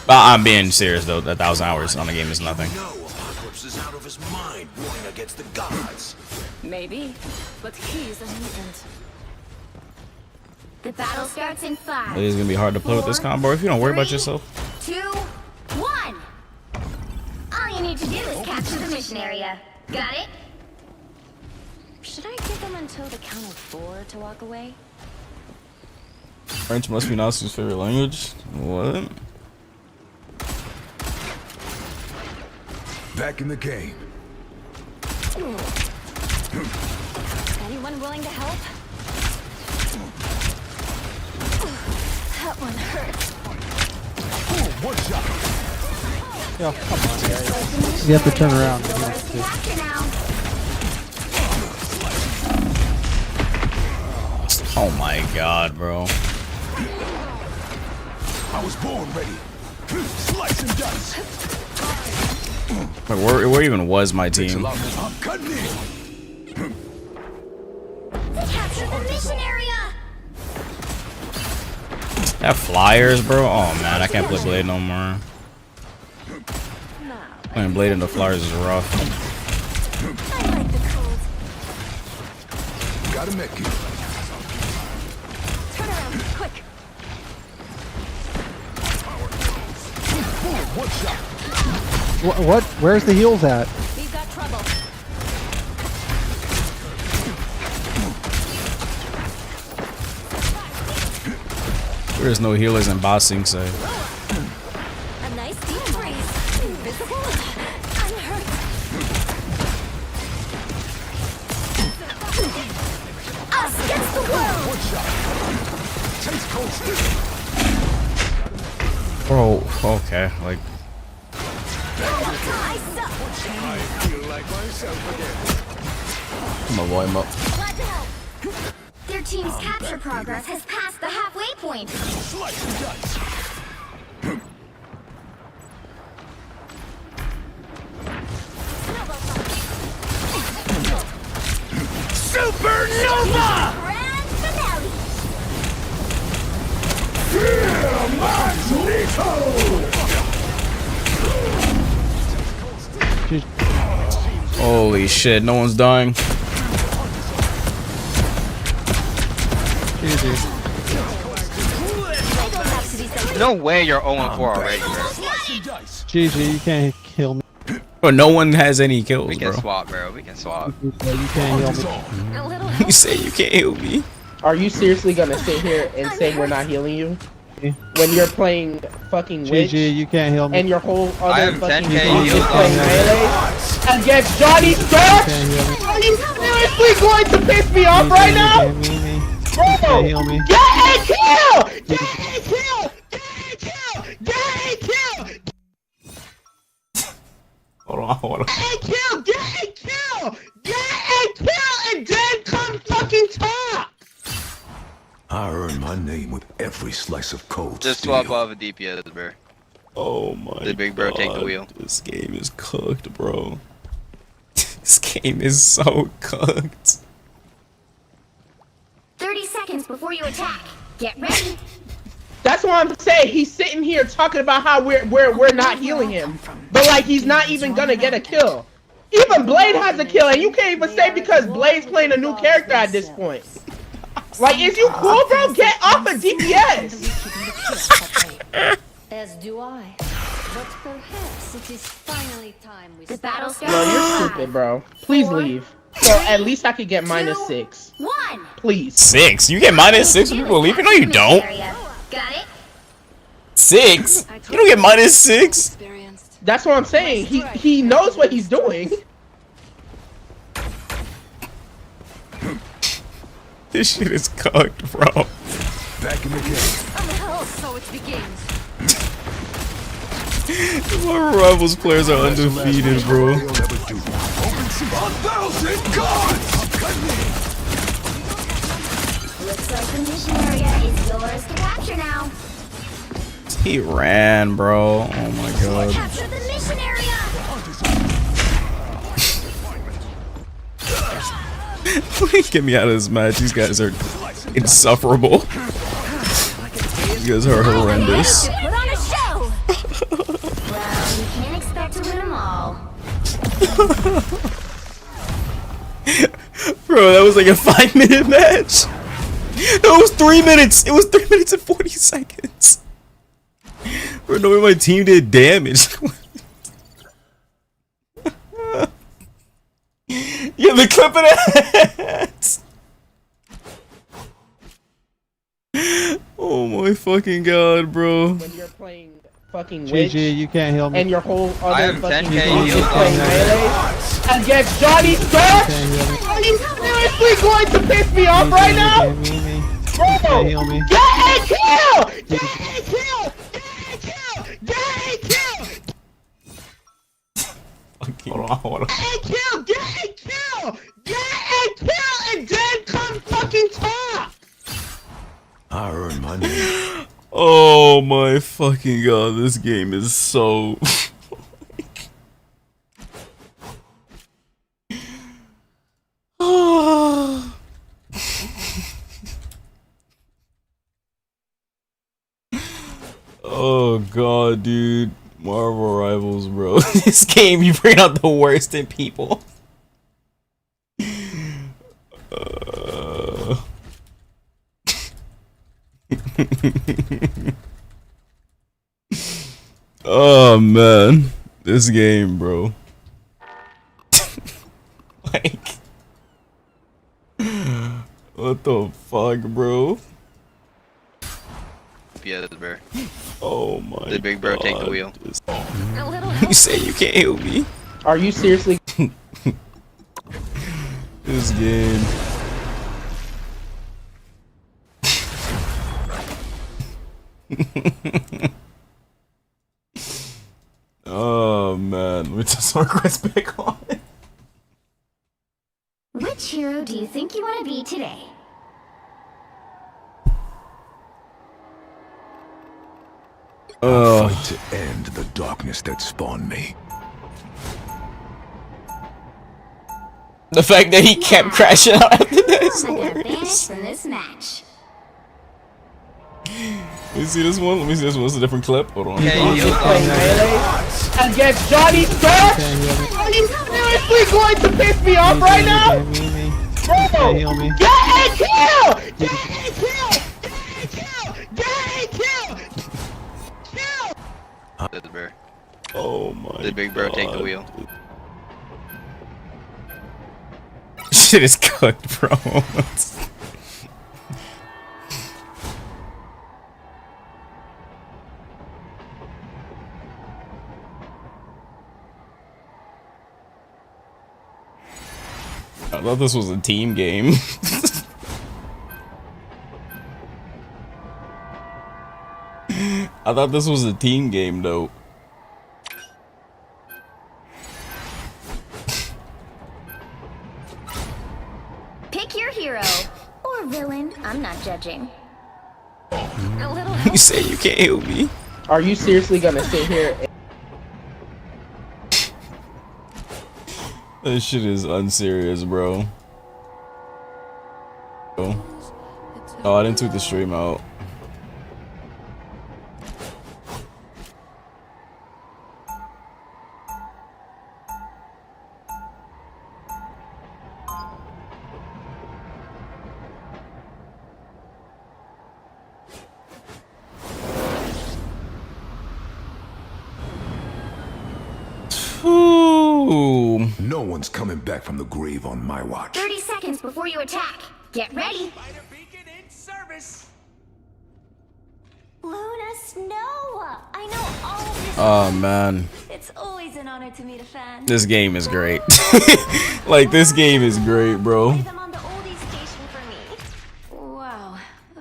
I'm being serious though. 1,000 hours on the game is nothing. No, Apocalypse is out of his mind, warring against the gods. Maybe, but he's a mutant. The battle starts in 5. It's gonna be hard to play with this combo if you don't worry about yourself. 2, 1. All you need to do is capture the mission area. Got it? Should I give them until the count of 4 to walk away? French must be Nasu's favorite language. What? Back in the game. Anyone willing to help? That one hurts. One shot. Yo, come on, guys. You have to turn around. Capture now. Oh my god, bro. I was born ready. Slice and dice. Like, where even was my team? I'm cutting in. Capture the mission area. That flyers, bro. Oh man, I can't play Blade no more. Playing Blade into flyers is rough. I like the cold. Gotta make it. Turn around, quick. One shot. What? Where's the heals at? We've got trouble. There's no healers in bossing, so A nice deep breeze. Invisible. I'm hurt. Us against the world. One shot. Taste cold stick. bro. Okay, like I feel like myself again. My volume up. Glad to help. Their team's capture progress has passed the halfway point. Slice and dice. Supernova! Grand finale. Holy shit, no one's dying. GG. No way you're 0-4 already, bro. GG, you can't kill me. Bro, no one has any kills, We can bro. swap, bro. We can swap. You can't heal me. A little You say you can't heal me. Are you seriously gonna sit here and say we're not healing you? When you're playing fucking Witch GG, you can't heal me. and your whole I other have fucking 10K team is healed playing up. melee against Johnny Stark? Can't heal me. Are you seriously going to piss me off right now? You can't heal me. Bro, You can't heal me. get a kill! Get a kill! Get a kill! Get a kill! Hold on. Get a kill! Get a kill! Get a kill and then come fucking talk! I earn my name with every slice of cold Just steel. swap off a DPS, bro. Oh my Did Big Bro take the God, wheel? This game is cooked, bro. This game is so cooked. 30 seconds before you attack. Get ready. That's what I'm saying. He's sitting here talking about how we're not healing him, but like he's not even gonna get a kill. Even Blade has a kill, and you can't even say because Blade's playing a new character at this point. Like, is you cool, bro? Get off of DPS. As do I. But perhaps it is finally time we The start. battle starts. No, you're stupid, bro. Please leave. So at least I could get -6. 1. Please. 6? You get -6 when people leaving? No, you don't. Got it? 6? You don't get -6. That's what I'm saying. He knows what he's doing. This shit is cooked, bro. Back in the game. So it begins. My Rivals players are undefeated, bro. They'll never do. 1,000 gods! Looks like the mission area is yours to capture now. He ran, bro. Oh my god. Capture the mission area. Please get me out of this match. These guys are insufferable. You guys are horrendous. Put on a show. Well, you can't expect to win them all. Bro, that was like a 5-minute match. That was 3 minutes. It was 3 minutes and 40 seconds. Bro, no way my team did damage. Yeah, the clip of that. Oh my fucking god, bro. When you're playing fucking Witch GG, you can't heal me. and your whole I other have fucking 10K team is healed playing up. melee against Johnny Stark? Can't heal me. Are you seriously going to piss me off right now? You can't heal me. Bro, You can't heal me. get a kill! Get a kill! Get a kill! Get a kill! Hold on. Get a kill! Get a kill! Get a kill and then come fucking talk! I earn my name. Oh my fucking god, this game is so... Oh god, dude. Marvel Rivals, bro. This game, you bring out the worst in people. Oh man, this game, bro. Like, what the fuck, bro? DPS, bro. Oh my. Did Big Bro take the God. wheel? A little You say you can't heal me. Are you seriously? This game. Oh man, let me just request back on. Which hero do you think you want to be today? Fight to end the darkness that spawned me. The fact that he kept crashing out after this. I'm gonna vanish from this match. Let me see this one. Let me see this one. It's a different clip. Hold on. Against Johnny Stark? Are you seriously going to piss me off right now? Bro, heal me. get a kill! Get a kill! Get a kill! The bear. Oh my. The big bro take the wheel. Shit is cooked, bro. I thought this was a team game. I thought this was a team game, though. Pick your hero or villain. I'm not judging. A little You say you can't heal me. Are you seriously gonna sit here? This shit is unserious, bro. Oh, I didn't tweet the stream out. Ooh. No one's coming back from the grave on my watch. 30 seconds before you attack. Get ready. Luna Snow. I know all of this. Oh man, It's always an honor to meet a fan. this game is great. Like, this game is great, bro. Play them on the oldies station for me. Wow,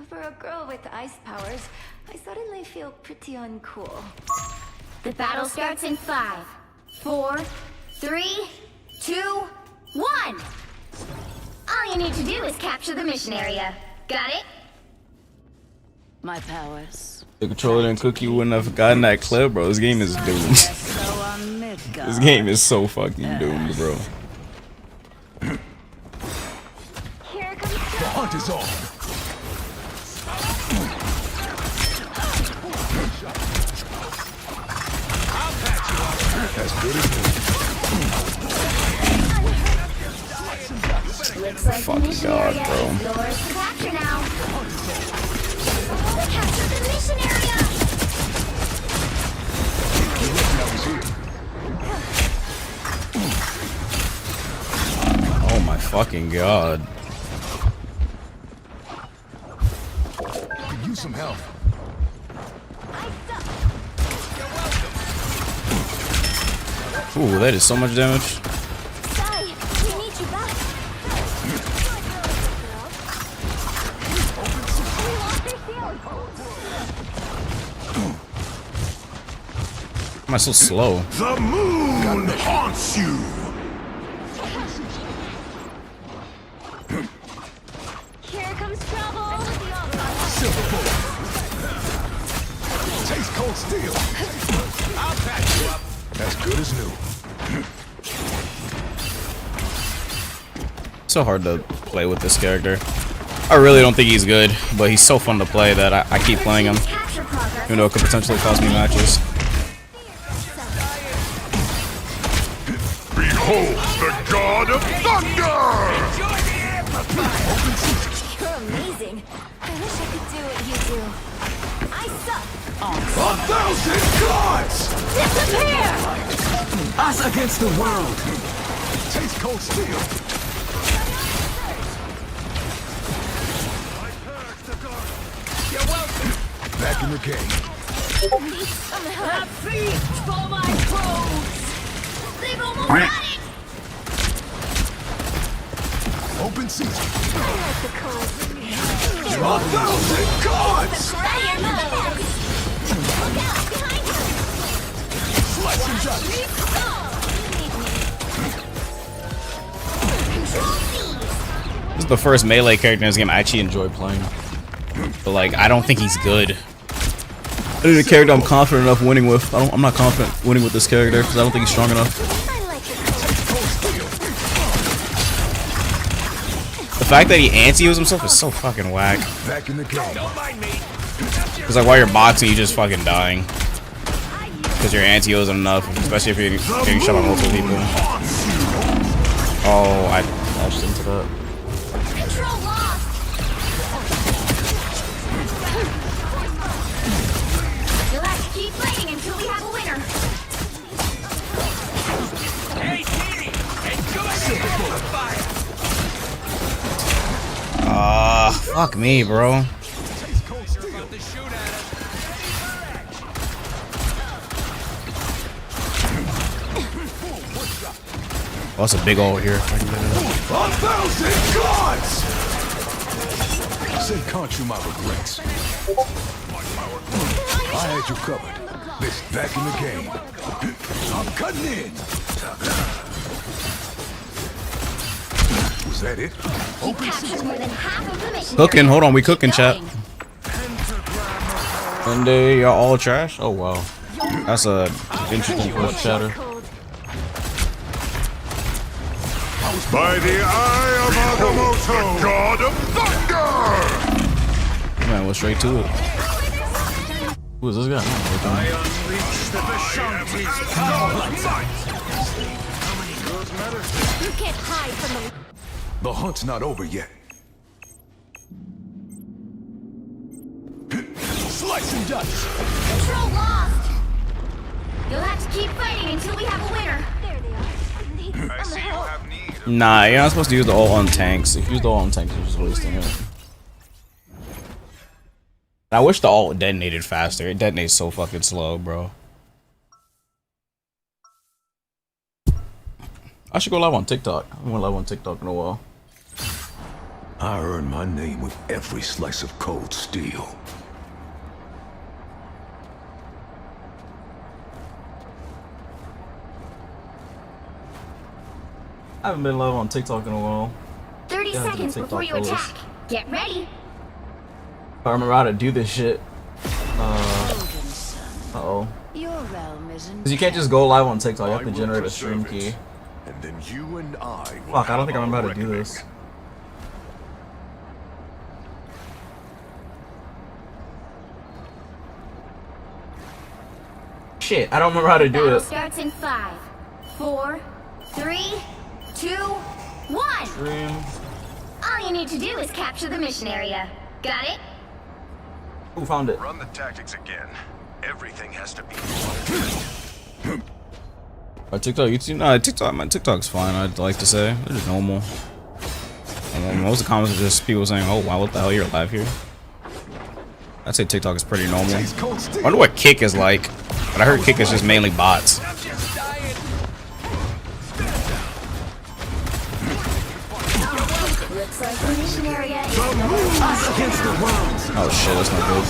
for a girl with ice powers, I suddenly feel pretty uncool. The battle starts in 5, 4, 3, 2, 1. All you need to do is capture the mission area. Got it? My powers. The controller and Cookie wouldn't have gotten that clip, bro. This game is doomed. This game is so fucking doomed, bro. Here comes The hunt is on. As good as new. Looks like the Fucking mission God, area bro. is yours to capture now. Capture the mission area! Oh my fucking God. Could use some help. Ooh, that is so much damage. Sai, we need you back. Am I so slow? The moon haunts you. Here comes trouble. Silver bullet. Taste cold steel. I'll patch you up. As good as new. So hard to play with this character. I really don't think he's good, but he's so fun to play that I keep playing him, Capture progress. even though it could potentially cost me matches. Behold the god of thunder! You're amazing. I wish I could do what you do. I suck. 1,000 gods! Disappear! Us against the world! Taste cold steel! Back in the game. Need some help. For my foes! They've almost got it! Open season. I like the cold. 1,000 gods! Look out! Behind you! Slice and dice. You need me. Control C! the first melee character in this game I actually enjoy playing. But like, I don't think he's good. I need a character I'm confident enough winning with. I'm not confident winning with this character because I don't think he's strong enough. The fact that he anti-heals himself is so fucking whack. Back in the game. It's like while you're boxing, you're just fucking dying. Because your anti-heal isn't enough, especially if you're getting shot by multiple people. Oh, I dashed into that. Control lost. You'll have to keep fighting until we have a winner. Hey, Katie! Enjoy the amplifier! Fuck me, bro. You're about to shoot at us. Oh, that's a big ult here. 1,000 gods! Say, can't you my regrets? I had you covered. This back in the game. I'm cutting in. Was that it? You captured more than half of the mission. Cooking, area. hold on, we cooking, Keep chat. going. One day, y'all all trash? Oh, wow. That's a interesting first chatter. By the eye of Agamotto, God of Thunder! Man, went straight to it. Who is this guy? I unleash the Vishanti's power! You can't hide from the... The hunt's not over yet. Slice and dice! Control lost. You'll have to keep fighting until we have a winner. There they are. I see you have need. Nah, you're not supposed to use the ult on tanks. If you use the ult on tanks, you're just wasting it. I wish the ult detonated faster. It detonates so fucking slow, bro. I should go live on TikTok. I haven't went live on TikTok in a while. I earn my name with every slice of cold steel. I haven't been live on TikTok in a while. 30 Yeah, seconds TikTok before you photos. attack. Get ready. If I remember how to do this shit. Uh-oh. Your realm isn't... Because you can't just go live on TikTok. You have to generate a stream key. And then you and I will Fuck, I don't have think I remember how our to do reckoning. this. Shit, I don't remember how to do Battle it. starts in 5, 4, 3, 2, 1. Stream. All you need to do is capture the mission area. Got it? Who found it? Run the tactics again. Everything has to be. My TikTok, YouTube? No, TikTok. My TikTok's fine. I'd like to say it's just normal. Most of the comments are just people saying, "Oh wow, what the hell? You're live here." I'd say TikTok is pretty normal. I wonder what Kick is like. But I heard Kick is just mainly bots. I'm just dying! Looks like the mission area is Oh shit, that's not good.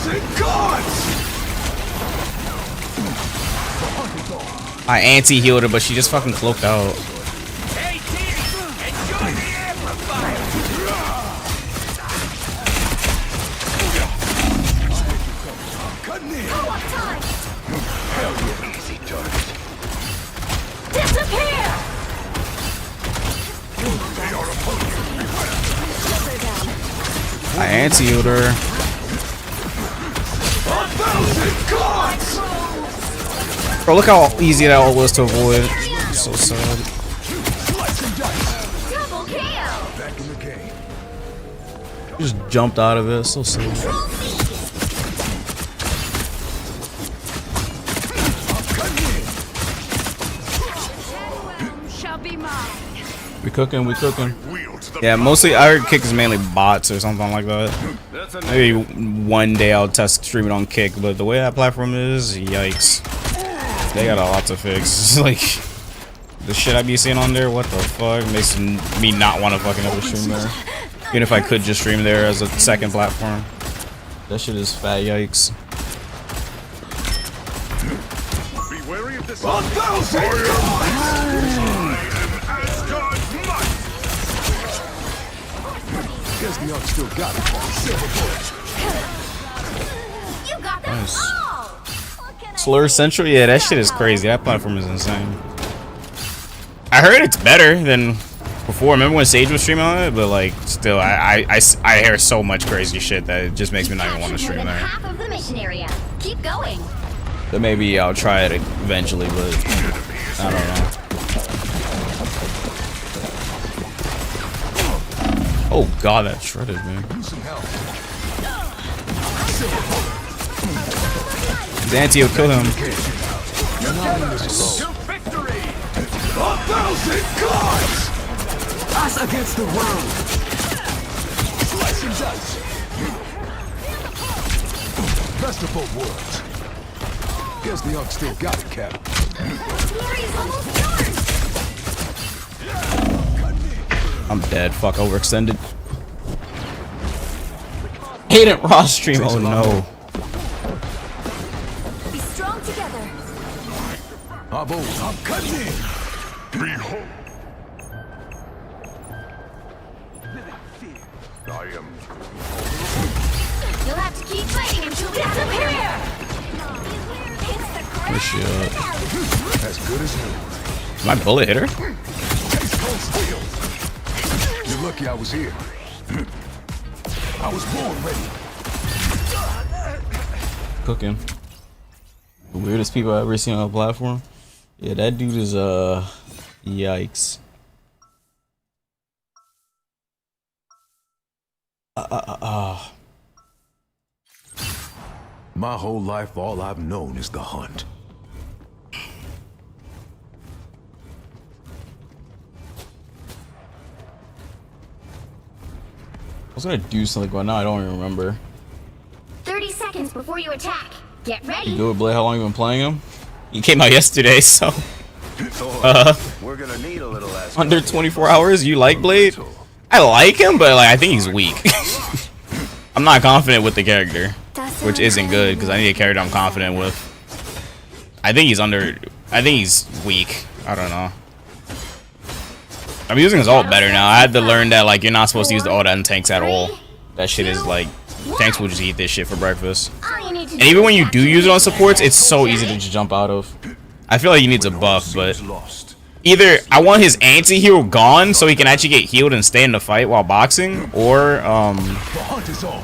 I anti-healed her, but she just fucking cloaked out. Hey, team! Enjoy the amplifier! Easy target. disappear! I anti-healed her. Bro, look how easy that all was to avoid. So sad. Double KO! Back in the game. Just jumped out of it. So sad. Shall be mine. We cooking, we cooking. Yeah, mostly I heard Kick is mainly bots or something like that. Maybe one day I'll test streaming on Kick, but the way that platform is, yikes. They got a lot to fix. Like, the shit I be seeing on there, what the fuck, makes me not want to fucking ever stream there. Even if I could just stream there as a second platform. That shit is fat, yikes. Be wary of this. 1,000! Young still got it. Silver bullet. You got them Nice. all! Slur Central, yeah, that shit is crazy. That platform is insane. I heard it's better than before. Remember when Sage was streaming on it? But like, still, I hear so much crazy shit that it just makes me not even want to stream More than there. half of the mission area. Keep going. But maybe I'll try it eventually, but I don't know. Oh god, that shredded, man. Some help. Zanti will kill him. You're not in this alone. To victory! 1,000 gods! Us against the world! Slice and dice! Best of both worlds. Guess the Young still got it, Cap. Glory's almost yours! I'm dead. Fuck, overextended. Hate it, raw stream. Oh no. Be strong together. I'm cutting in! Behold! I am... You'll have to keep fighting until we disappear! Oh shit. as good as new. My bullet hit her? Taste cold steel! You're lucky I was here. I was born ready. Cooking. The weirdest people I've ever seen on a platform. Yeah, that dude is yikes. My whole life, all I've known is the hunt. I was gonna do something, but now I don't even remember. 30 seconds before you attack. Get You ready. good with Blade? How long you been playing him? He came out yesterday, so We're gonna need a little less. under 24 hours. You like Blade? I like him, but like I think he's weak. I'm not confident with the character, which isn't good because I need a character I'm confident with. I think he's weak. I don't know. I'm using his ult better now. I had to learn that like you're not supposed to use the ult on tanks at all. That shit is like tanks will just eat this shit for breakfast. All you need to And do even is when you capture do use it the on supports, it's so area. easy to just jump out of. I feel like he needs a buff, but Lost. either I want his anti-heal gone so he can actually get healed and stay in the fight while boxing, or The hunt is on.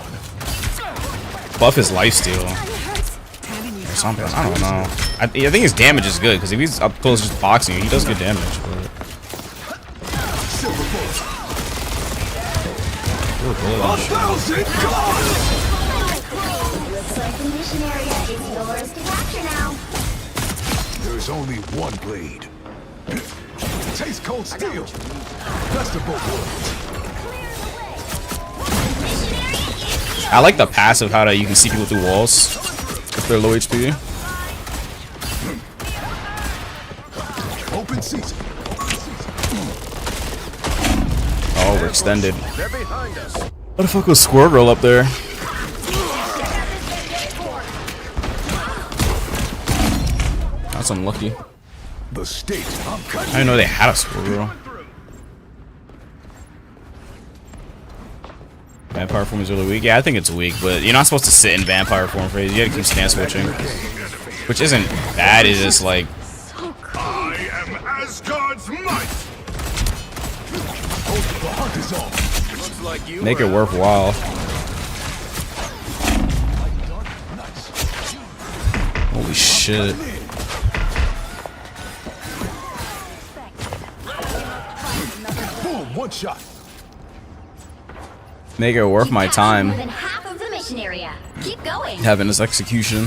buff his lifesteal or something. I don't know. I think his damage is good because if he's up close just boxing, he does good damage. But Silver bullet. Ooh, good. 1,000 gods! Looks like the mission area is yours to capture now. There's only one blade. Taste cold steel. Best of both worlds. Mission area is yours. I like the passive how that you can see people through walls if they're low HP. Open season. Oh, we're extended. They're behind us. What the fuck was Squirrel Girl up there? That's unlucky. The state. I'm I cutting. didn't know they had a Squirrel Girl. Vampire form is really weak. Yeah, I think it's weak, but you're not supposed to sit in vampire form phase. You gotta keep stance switching, which isn't bad. It's just like I am Asgard's might. The hunt is on. Looks like you make it were- worthwhile. Nice. Holy shit! Boom, one shot. Make it worth my More time than half of the mission area. Keep going. having this execution.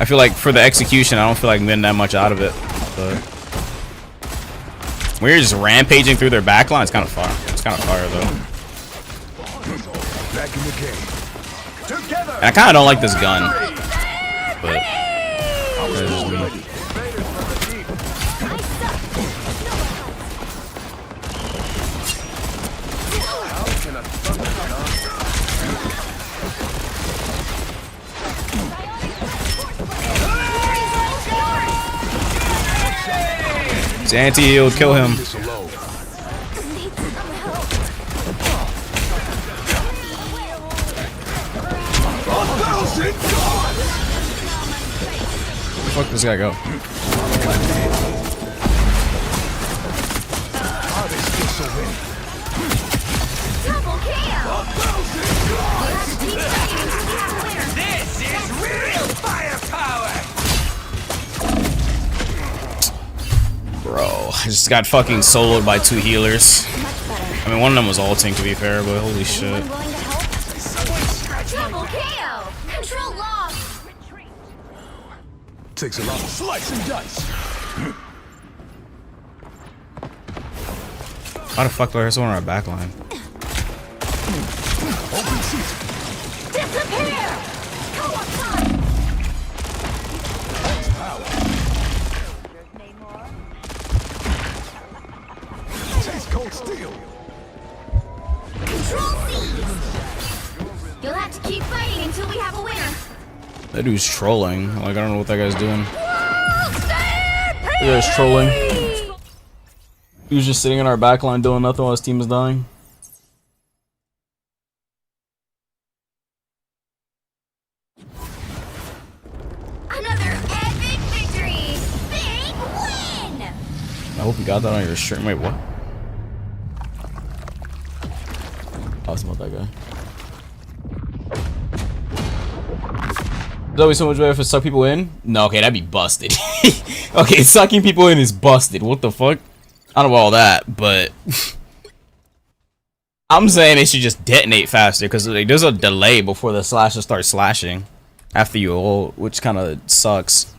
I feel like for the execution, I don't feel like I'm getting that much out of it. But when you're just rampaging through their backline, it's kind of fire. It's kind of fire though. Back in the game. Together. And I kind of don't like this gun, but that's just me. Invaders from the deep. How can a thunder Zanti will kill him. This alone. Need some help. fuck does this guy go? Double kill! This is real firepower! Bro, I just got fucking soloed by 2 healers. I mean, one of them was ulting to be fair, but holy shit. Double kill! Control lost! Takes a lot of slice and dice. How the fuck do I hear someone on our back line? Open season. Disappear! Taste cold steel. Control C! You'll have to keep fighting until we have a winner. That dude's trolling. Like, I don't know what that guy's doing. That That guy's trolling. He was just sitting in our back line doing nothing while his team is dying. Another epic victory! Big win! I hope you got that on your stream. Wait, what? Oh, it's about that guy. There's always so much better if it suck people in. No, okay, that'd be busted. Okay, sucking people in is busted. What the fuck? I don't know all that, but I'm saying it should just detonate faster because like, there's a delay before the slasher starts slashing after you ult, which kind of sucks.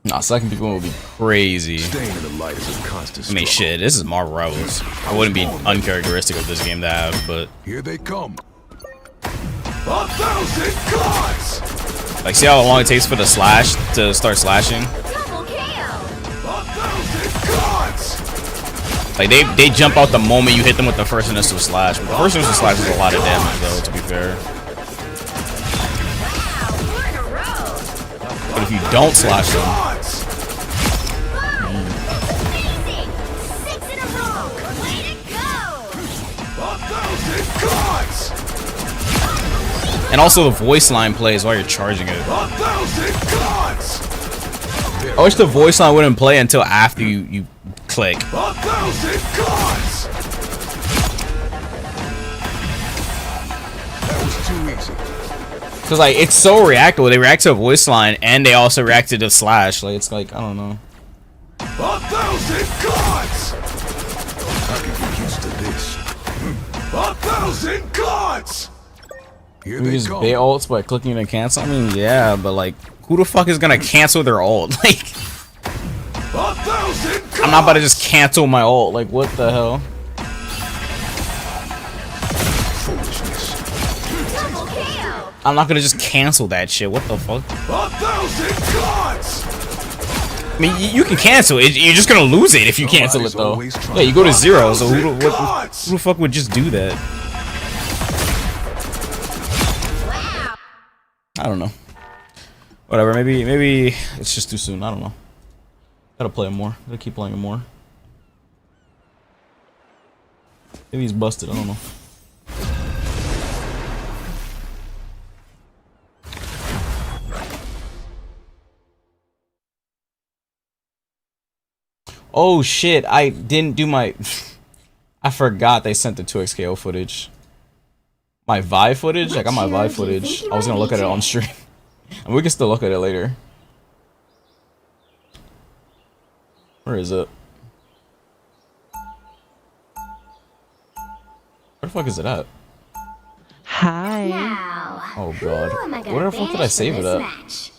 Nah, sucking people in would be crazy. Staying in the light is a constant I mean, struggle. shit, this is Marvel Rivals. It wouldn't be uncharacteristic of this game to have, but Here they come. 1,000 gods! like, see how long it takes for the slash to start slashing? Double kill! 1,000 gods! Like, they jump out the moment you hit them with the first initial slash. But the first initial slash is a lot of damage, though, to be fair. Wow, 4 in a row! But if you don't slash them, Gods! Amazing! 6 in a row! Way to go! 1,000 gods! and also the voice line plays while you're charging it. 1,000 gods! I wish the voice line wouldn't play until after you click. 1,000 gods! That was too easy. Cause like it's so reactable. They react to a voice line and they also react to the slash. Like it's like I don't know. 1,000 gods! I can get used to this. 1,000 gods! Here You they just come. bait ults by clicking and cancel. I mean, yeah, but like, who the fuck is gonna cancel their ult? Like, 1,000 gods! I'm not about to just cancel my ult. Like, what the hell? Foolishness. Double kill! I'm not gonna just cancel that shit. What the fuck? 1,000 gods! I mean, you can cancel it. You're just gonna lose it if you cancel it, though. Yeah, you go to 0. So who the fuck would just do that? Wow! I don't know. Whatever. Maybe it's just too soon. I don't know. Gotta play him more. Gotta keep playing him more. Maybe he's busted. I don't know. Oh shit! I didn't do my. I forgot they sent the 2xKO footage. My Vive footage? I got my Vive footage. I was gonna look at it on stream. And we can still look at it later. Where is it? Where the fuck is it at? Hi. Now, Oh god. who am I gonna Where the fuck did I banish save from it this at? match?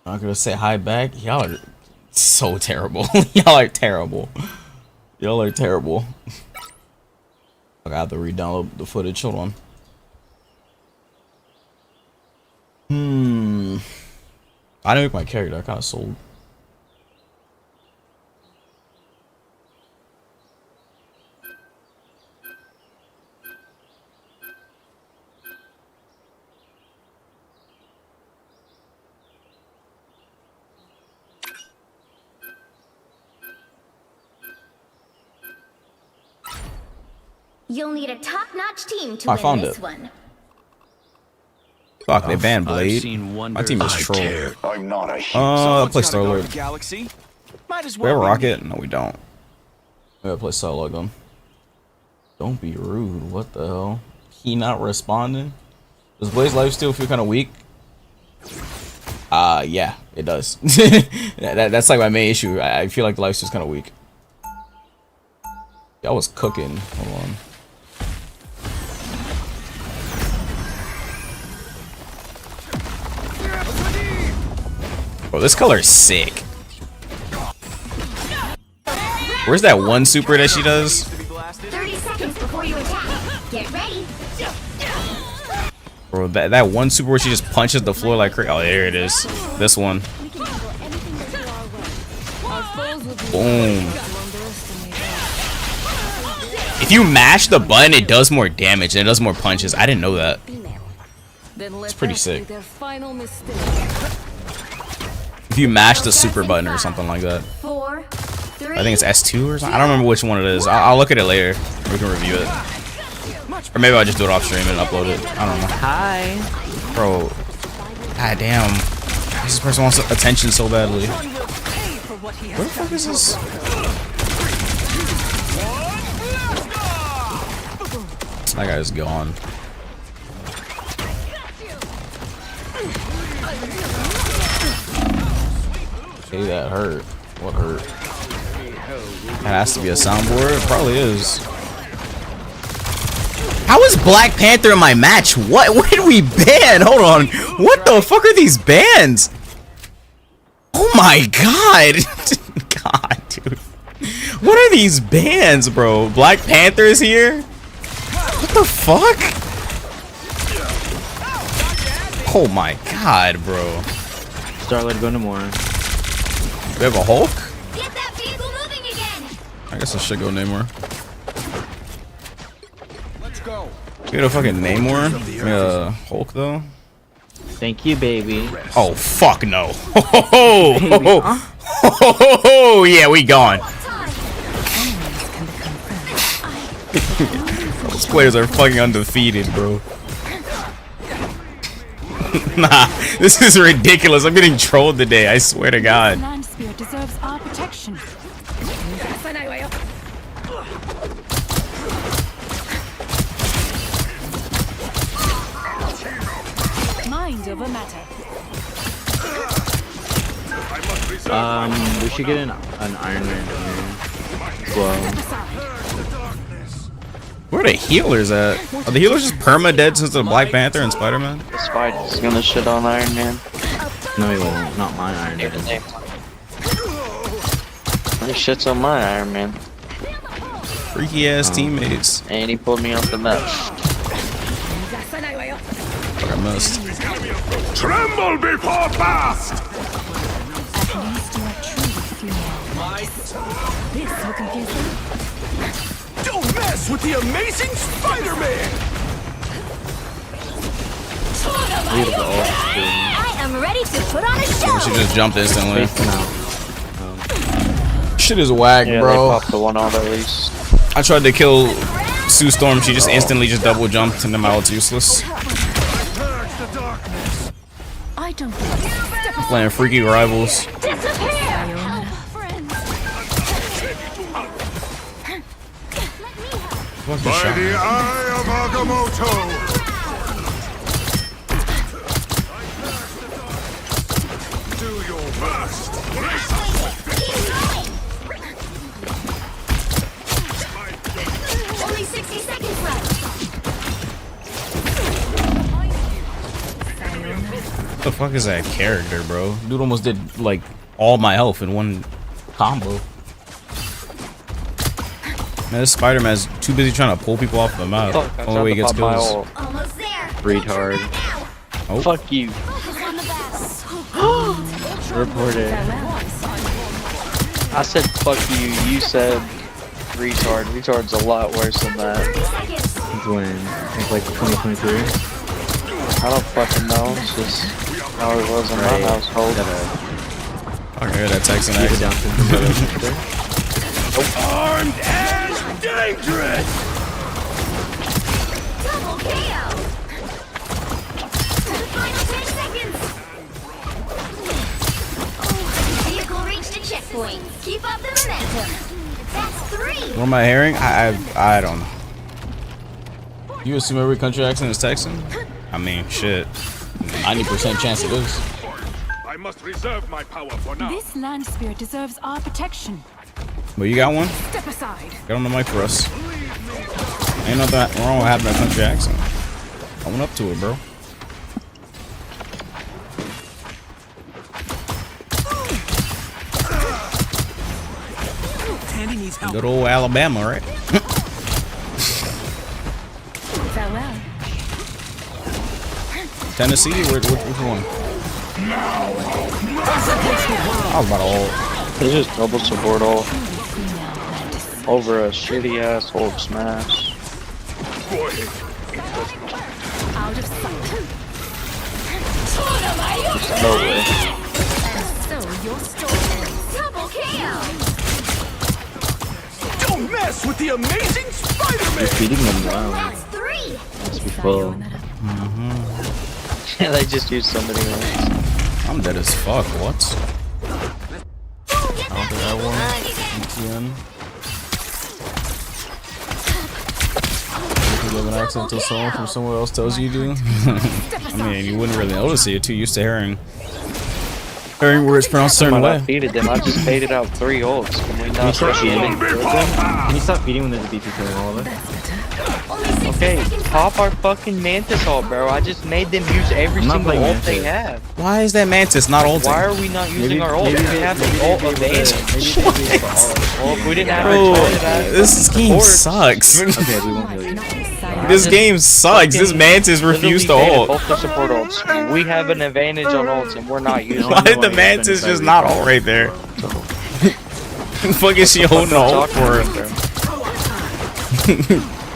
I'm not gonna say hi back. Y'all are so terrible. Y'all are terrible. Y'all are terrible. I have to re-download the footage. Hold on. I didn't make my character. I kind of sold. You'll need a top-notch team to I win found this it. one. Fuck, they banned I've Blade. seen My team is troll. I'm not a hero. Play Star Lord. Galaxy. Might as We have a well. rocket? No, we don't. We gotta play Star Lord then. Don't be rude. What the hell? He not responding? Does Blade's lifesteal feel kind of weak? Yeah, it does. That's like my main issue. I feel like the lifesteal's kind of weak. Y'all was cooking. Hold on. Bro, this color is sick. Where's that one super that she does? 30 seconds before you attack. Get ready. Bro, that one super where she just punches the floor like crazy. Oh, there it is. This one. Boom. If you mash the button, it does more damage and it does more punches. I didn't know that. It's pretty sick. If you mash the super button or something like that. 4, 3. I think it's S2 or something. I don't remember which one it is. I'll look at it later. We can review it. Or maybe I'll just do it off stream and upload it. I don't know. Hi. Bro. God damn. This person wants attention so badly. Where the fuck is this? That guy's gone. Okay, that hurt. What hurt? That has to be a soundboard. It probably is. How is Black Panther in my match? What did we ban? Hold on. What the fuck are these bans? Oh my god. God, dude. What are these bans, bro? Black Panther is here? What the fuck? Oh my god, bro. Starlight go to more. We have a Hulk? Get that vehicle moving again. I guess I should go Namor. Let's go. We had a fucking Namor? Hulk though? Thank you, baby. Oh fuck no. Oh, yeah, we gone. Those players are fucking undefeated, bro. Nah, this is ridiculous. I'm getting trolled today, I swear to God. Land spear deserves our protection. Mind over matter. We should get an Iron Man here. Well, Where are the healers at? Are the healers just perma-dead since the Black Panther and Spider-Man? The Spider's gonna shit on Iron Man. no, he won't. Not my Iron Man. He shits on my Iron Man. Freaky ass teammates. And he pulled me off the map. Fuck, I missed. Tremble before blast! At least you are truly female. This will confuse them. Don't mess with the amazing Spider-Man! I am ready to put on a show. She just jumped instantly. Face him out. Shit is whack, Yeah, bro. they popped the one out at least. I tried to kill Sue Storm. She just instantly just double jumped and now it's useless. I don't think Playing freaky rivals. Fuck this By shot. the eye of Agamotto! Do your best! Only 60 seconds left. What the fuck is that character, bro? Dude almost did like all my health in one combo. Man, this Spider-Man's too busy trying to pull people off the map. Fuck, I Only way he tried gets to pop my kills. ult. Almost there. Retard. Oh. Fuck you. Reported. I said fuck you. You said retard. Retard's a lot worse than that. When? I think like 2023. I don't fucking know. It's just how it was in my household. I hear that text and Keep it exit. down to the Armed and dangerous! points. Keep up the momentum. That's 3. What am I hearing? I don't know. You assume every country accent is Texan? I mean, shit. 90% chance it is. I must reserve my power for now. This land spirit deserves our protection. But you got one? Step aside. Get on the mic for us. Ain't nothing wrong with having that country accent. I went up to it, bro. Good old Alabama, right? Farewell. Tennessee? Which one? I was about to ult. They just double support all over a shitty ass ult smash. Out of sight. There's no way. And so your story. Double KO. Don't mess with the amazing Spider-Man! You're feeding them well. That's 3. Must be full. Yeah, they just used somebody else. I'm dead as fuck. What? I don't think I won. ETN. You have an accent until someone from somewhere else tells you to. I mean, you wouldn't really notice it. You're too used to hearing words pronounced a certain way. I feeded them. I just faded out 3 ults. Can we not start feeding? Can you stop feeding when there's a BP killing all of it? Okay, pop our fucking Mantis ult, bro. I just made them use every single ult they have. Why is that Mantis not ulting? Why are we not using our ult? We have the ult advantage. Well, if we didn't have Bro, it, this game sucks. Okay, we won't kill you. This game sucks. This Mantis refused to ult. Both the support ults. We have an advantage on ults and we're not using Why it. did the Mantis just not ult right there? Fuck is she holding the ult for?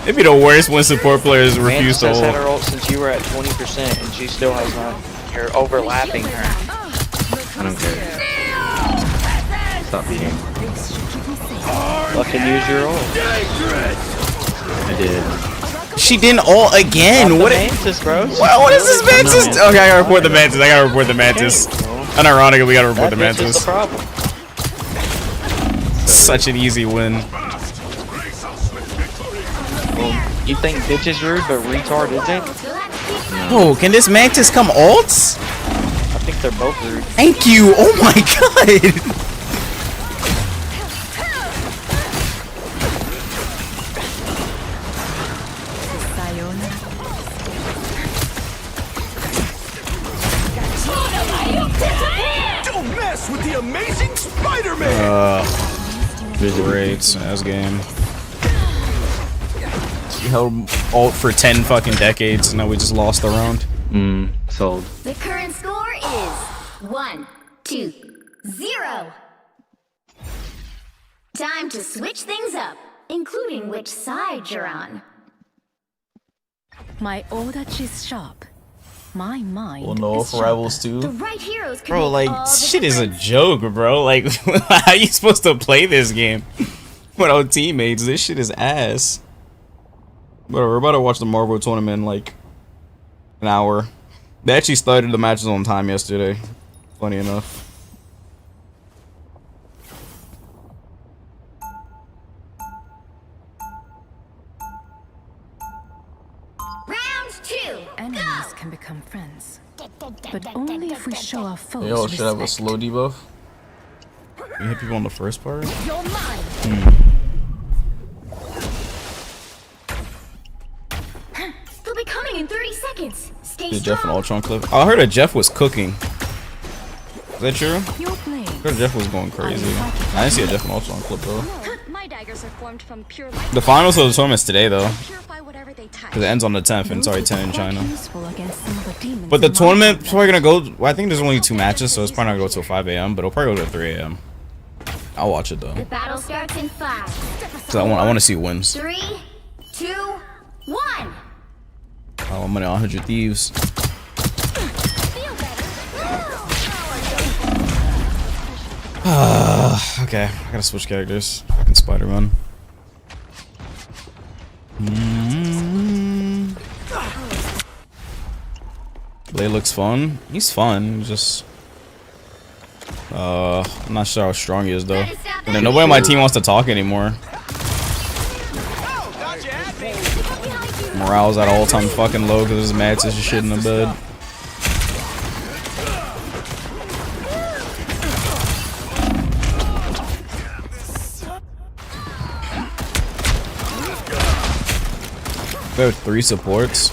It'd be the worst when support players refuse to Mantis has had her ult. ult since you were at 20% and she still has not. You're overlapping her. I don't care. Stop beating. Fucking use your ult. I did. She didn't ult again. What? Mantis, bro. What is this Mantis? Okay, I gotta report the Mantis. I gotta report the Mantis. Unironically, we gotta report the That's Mantis. the problem. Such an easy win. You think bitch is rude, but retard isn't? Oh, can this Mantis come ults? I think they're both rude. Thank you. Oh my god. Don't mess with the amazing Spider-Man! Great ass game. We held ult for 10 fucking decades, and now we just lost the round. Sold. The current score is 1-2-0. Time to switch things up, including which side you're on. My order is sharp. My mind Well, no, is for Rivals 2. The right heroes can Bro, make like, all the shit is a difference. joke, bro. Like, how you supposed to play this game without teammates? This shit is ass. But we're about to watch the Marvel tournament in like an hour. They actually started the matches on time yesterday. Funny enough. Round 2. Enemies can become friends, but only if we show our foes They all should have a respect. slow debuff. You hit people on the first part? You're mine. They'll be coming in 30 seconds. Stay The Jeff and strong. Ultron clip. Oh, I heard that Jeff was cooking. Is that true? Your blade. I heard Jeff was going crazy. I didn't see a Jeff and Ultron clip though. My daggers are formed from pure light. The finals of the tournament's today though. Purify whatever they touch. Because it ends on the 10th and it's already 10 in China. Useful against some of the demons But the in my tournament's probably gonna go. Well, I think there's only 2 matches, so it's probably not gonna go till 5 a.m. But it'll probably go to 3 a.m. I'll watch it though. The battle starts in 5, Cause I want to see who wins. 3, 2, 1. Oh, I'm gonna 100 Thieves. Okay, I gotta switch characters. Fucking Spider-Man. Blade looks fun. He's fun. Just I'm not sure how strong he is though. And then nobody on my team wants to talk anymore. Morale's at all time fucking low because his Mats is just shit in the bed. We have 3 supports.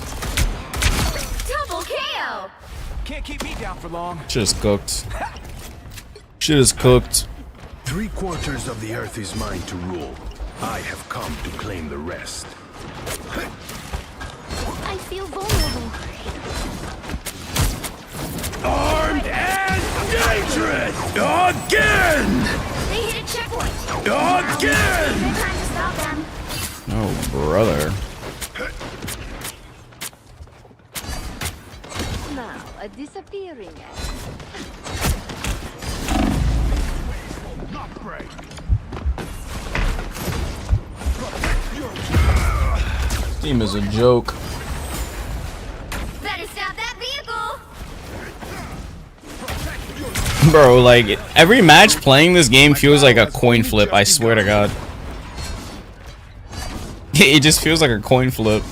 Double KO. Can't keep me down for long. Shit is cooked. Shit is cooked. 3/4 of the earth is mine to rule. I have come to claim the rest. I feel vulnerable. Armed and dangerous! Again! They hit a checkpoint. Again! Good time to stop them. Oh, brother. Now, a disappearing act. Not great. This team is a joke. Better stop that vehicle. Bro, like, every match playing this game feels like a coin flip, I swear to God. It just feels like a coin flip.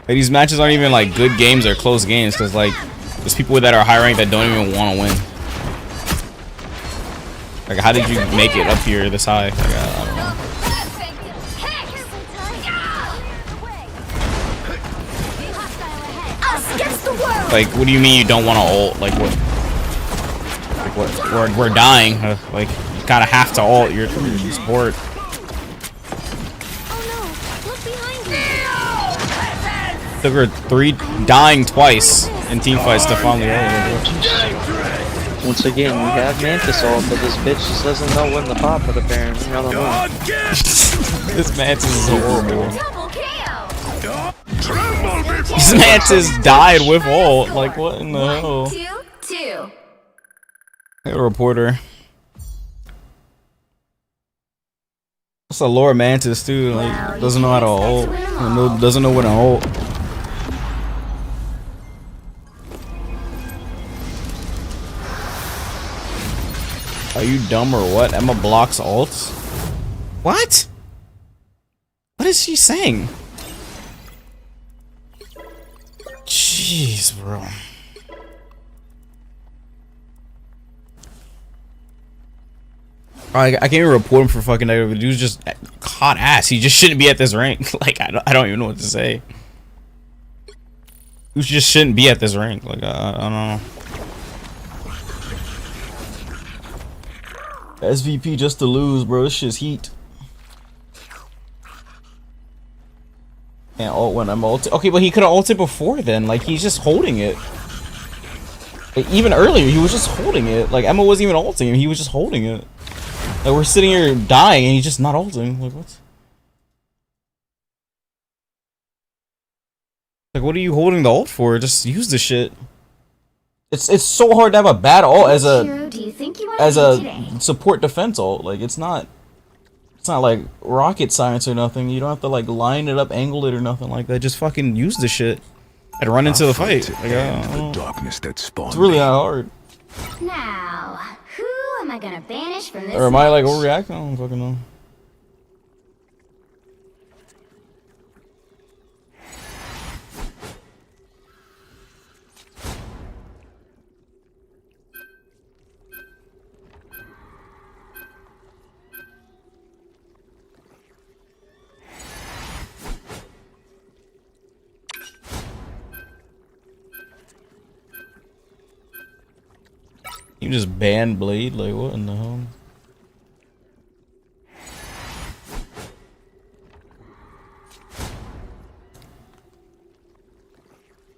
Like, these matches aren't even like good games or close games because like there's people that are high ranked that don't even want to win. Like, how did you make it up here this high? Like, I don't know. Us against the world. Like, what do you mean you don't want to ult? Like, what? Like, what? We're dying. Like, you kind of have to ult. You're sport. Oh no, look behind you. Took her 3 dying twice in team fights to finally ult. Once again, we have Mantis ult, but this bitch just doesn't know when to pop it apparently. I don't know. This Mantis is horrible. Double KO. This Mantis died with ult. Like, what in the hell? 1, 2, 2. Hey, reporter. That's a lower Mantis too. Like, doesn't know how to ult. Doesn't know when to ult. Are you dumb or what? Emma blocks ults? What? What is she saying? Jeez, bro. I can't even report him for fucking negative. The dude's just hot ass. He just shouldn't be at this rank. Like, I don't even know what to say. He just shouldn't be at this rank. Like, I don't know. SVP just to lose, bro. This shit's heat. Can't ult when I'm ulted. Okay, but he could have ulted before then. Like, he's just holding it. Like, even earlier, he was just holding it. Like, Emma wasn't even ulting him. He was just holding it. Like, we're sitting here dying and he's just not ulting. Like, what? Like, what are you holding the ult for? Just use the shit. It's so hard to have a bad ult as a support defense ult. Like, it's not like rocket science or nothing. You don't have to like line it up, angle it or nothing like that. Just fucking use the shit and run into the fight. Like, The darkness that spawned. it's really not hard. Now, who am I gonna banish from this? Or am I like match? overreacting? I don't fucking know. You just ban Blade? Like, what in the hell?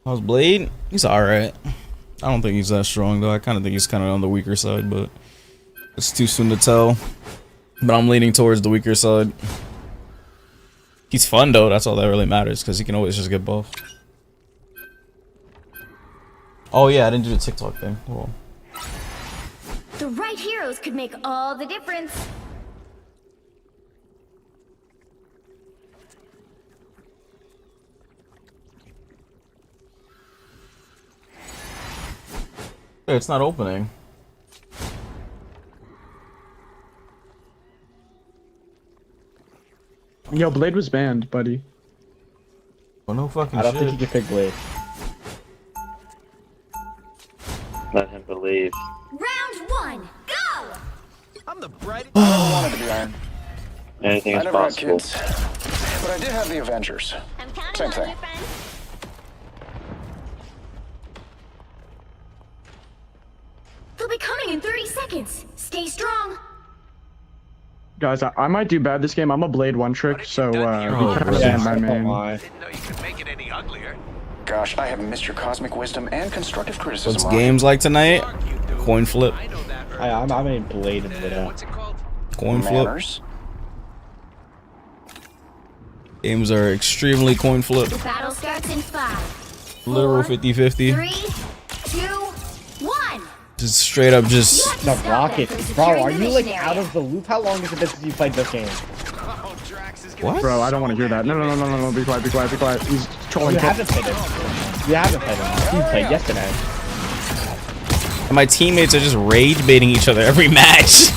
How's Blade? He's alright. I don't think he's that strong, though. I kind of think he's kind of on the weaker side, but it's too soon to tell. But I'm leaning towards the weaker side. He's fun, though. That's all that really matters, because he can always just get buffed. Oh, yeah, I didn't do the TikTok thing. Cool. The right heroes could make all the difference. It's not opening. Yo, Blade was banned, buddy. Well, no fucking I don't shit. think you can pick Blade. Let him believe. Round 1, go! I'm the brightest. I never wanted to be Iron. Anything I is never had possible. kids, but I did have the Avengers. I'm counting Same on thing. you, friend. They'll be coming in 30 seconds. Stay strong. Guys, I might do bad this game. I'm a Blade one trick, so be careful Yeah, my oh main. my. Didn't know you could make it any uglier. Gosh, I have missed your cosmic wisdom and constructive criticism. What's Ark. games like tonight? You do. Coin flip. I know that. I'm a Blade and Widow. What's it called? Coin flip. Manners? Games are extremely coin flip. The battle starts in 5, Literal 4, 50-50. 3, 2, 1. Just straight up just... You have to The stop that rocket. from Bro, securing are the you like mission out area. of the loop? How long has it been since you played this game? Oh, Drax is gonna What? Bro, I don't want to hear that. No. Be quiet. He's trolling. You haven't played it. You haven't played it. You played yesterday. And my teammates are just rage baiting each other every match.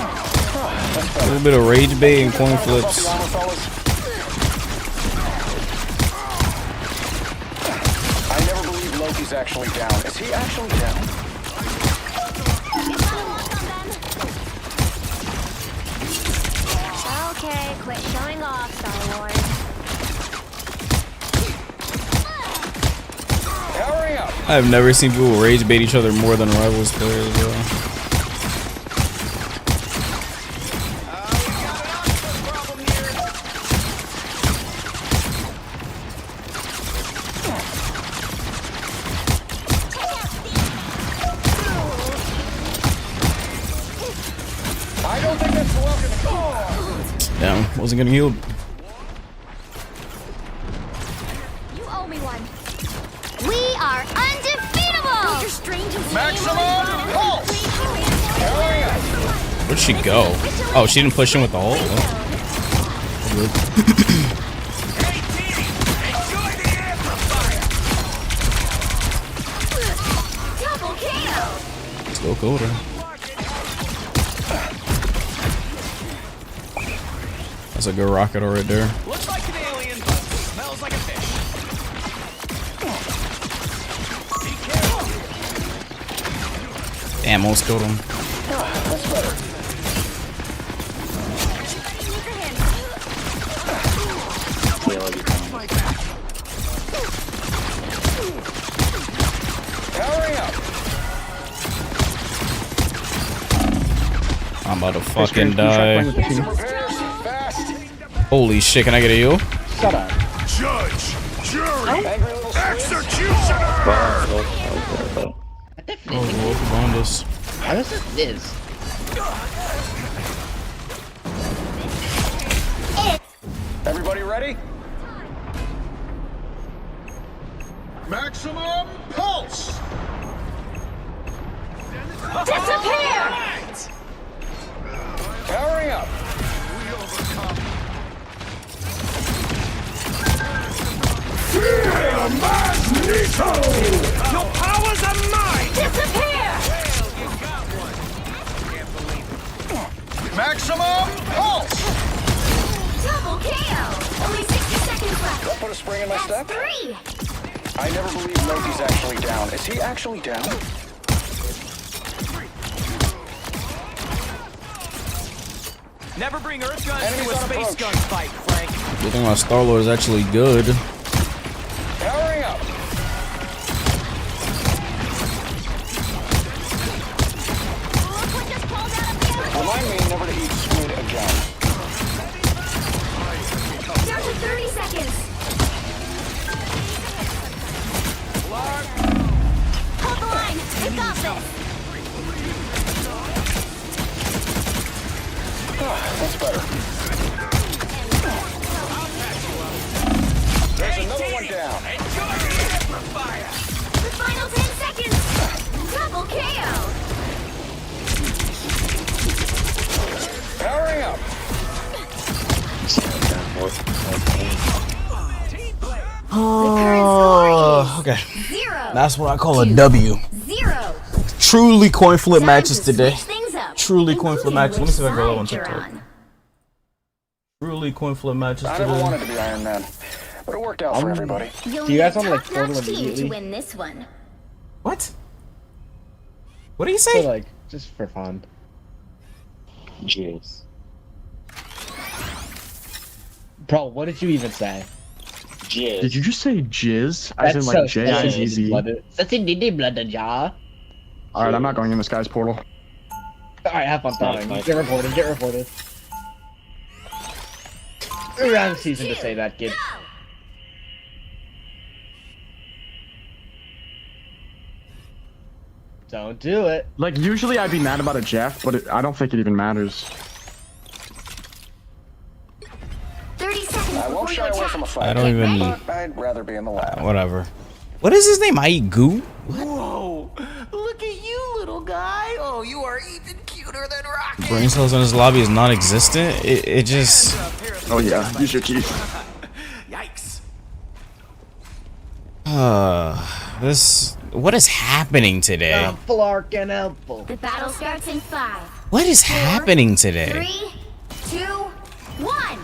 A little bit of rage bait and coin flips. Armor, fellas. I never believed Loki's actually down. Is he actually down? Okay, quit showing off, Star Wars. Hurry up! I have never seen people rage bait each other more than Rivals players, bro. I don't think that's welcome. Damn, wasn't getting healed. You owe me one. We are undefeatable! Dr. Strange's Maximum pulse! Hurry up! Where'd she go? Oh, she didn't push in with the hole? Hey, team! Enjoy the amplifier! double KO! Still colder. That's a good rocket right there. Looks like an alien, but smells like a fish. Be careful. Damn, almost killed him. That's better. Hurry up! I'm about to fucking die. Repairs, fast! Holy shit, can I get a heal? Shut up. Judge, jury, Angry little executioner! Oh, wolf behind us. How does it this? Everybody ready? Maximum pulse! Disappear! Hurry up! Your powers are mine! Disappear! Maximum pulse! Double KO! Only 60 seconds left. Don't put a spring in my That's step. 3! I never believed Loki's actually down. Is he actually down? Never bring Earth guns Enemies to a on space approach. gunfight, Frank. Good thing my Star-Lord is actually good. Hurry up! Look what just pulled out of the oven. Remind me never to eat squid again. Down to 30 seconds. Hold the line. We got this. That's better. There's another one down. Enjoy the amplifier! The final 10 seconds. Double KO. Hurry up! Oh, okay. 0. That's what I call a W. 0. Truly coin flip matches Time to today. switch things up, Truly coin flip including matches. Let me see if I which can go on side you're TikTok. on. Truly coin flip matches I never today. wanted to be Iron Man, but it worked out for everybody. You'll Do you guys need a want, like, top-notch Portal team to immediately? win this one. What? What do you So, say? like, just for fun. Jeez. Bro, what did you even say? Jizz. Did you just say jizz? As in like J-I-Z-Z? That's in the blood jar. Alright, I'm not going in this guy's portal. Alright, have fun throwing. Nice. Get reported, get reported. Around season to say that, kid. Don't do it. Like, usually I'd be mad about a Jeff, but I don't think it even matters. 30 seconds I won't before shy you away attack. from a fight. I don't even. But I'd rather be in the lab. Whatever. What is his name? I eat goo? Whoa! Look at you, little guy. Oh, you are even cuter than Rocket. Brain cells in his lobby is non-existent. It just. Oh yeah, use your teeth. Yikes. This. What is happening today? Flark and Apple. The battle starts in 5. What is happening today? 3, 2, 1.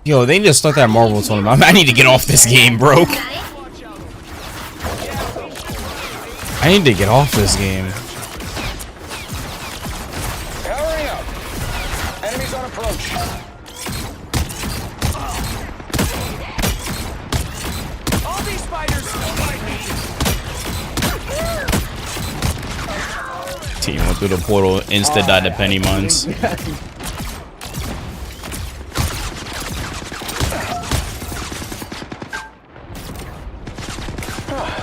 Yo, they need to start that Marvel tournament. I need to get off this game, bro. Got it? I need to get off this game. Powering up. Enemies on approach. All these spiders still bite me. Team went through the portal, insta died to penny mines.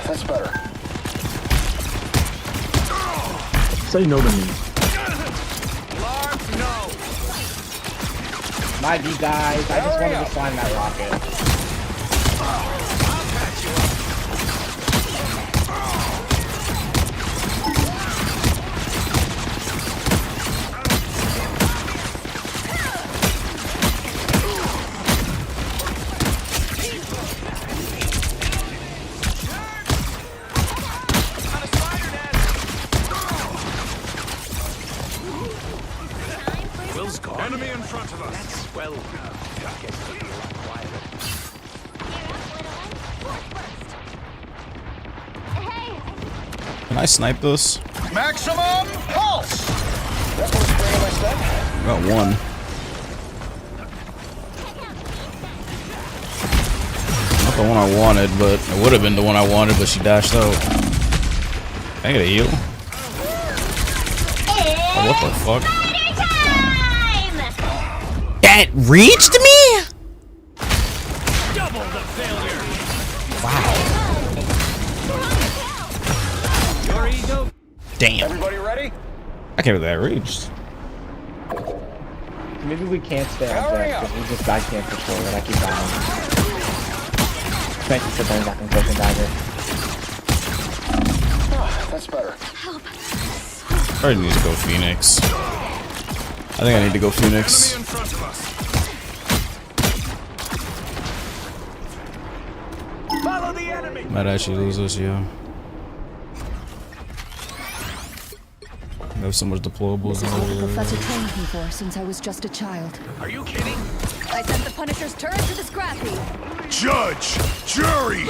That's better. Say no to me. Lark, no. Might be, guys. I just wanted to find that rocket. I'll patch you up. Enemy in front of us. That's well. Can I snipe this? Maximum pulse. That's what's bringing my step. Got one. Not the one I wanted, but it would have been the one I wanted, but she dashed out. Can I get a heal? Oh, what the fuck? That reached me? Double the failure. Wow. Your ego. Damn. Everybody ready? I can't believe that reached. Maybe we can't stay on deck, because we just die can't for sure, and I keep dying. Thank you for going back and forth and dagger. That's better. I already need to go Phoenix. I think I need to go Phoenix. Enemy in front of us. Follow the enemy. Might actually lose this, yeah. There's so much deplorables. This is what the professor trained me for since I was just a child. Are you kidding? I sent the Punisher's turret to the scrap heap. Judge, jury,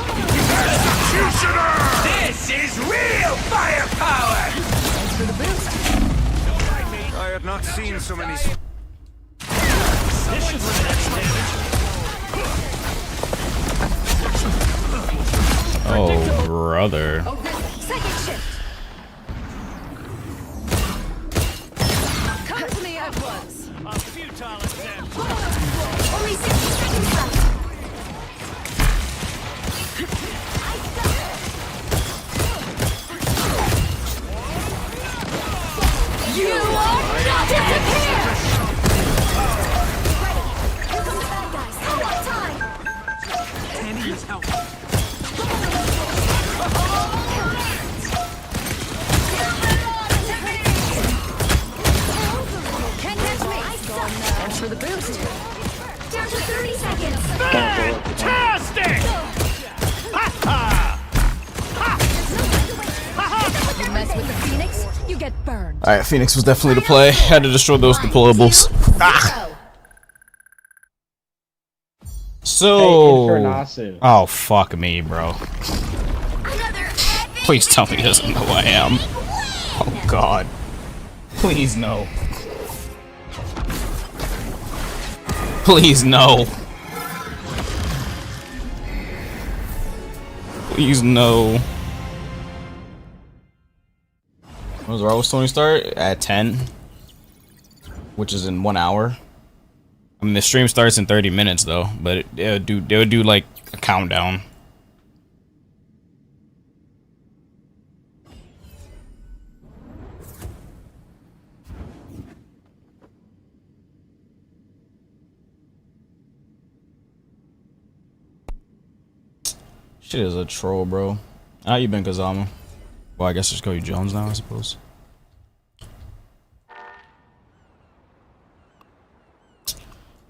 executioner! This is real firepower. Thanks for the boost. I had not seen so many. This should limit damage. Oh, brother. Second shift. Come to me at once. A futile attempt. Only 60 seconds left. You are not here. Here come the bad guys. One time. Annie needs help. Can't catch me. Thanks for the boost. Down to 30 seconds. Fantastic! You get burned. Alright, Phoenix was definitely the play. Had to destroy those deployables. So, oh fuck me, bro. Please tell me he doesn't know who I am. Oh god. Please no. Please no. Please no. When does Rolls Tony start? At 10. Which is in 1 hour. I mean, the stream starts in 30 minutes though, but they would do like a countdown. Shit is a troll, bro. How you been, Kazama? Well, I guess just call you Jones now, I suppose.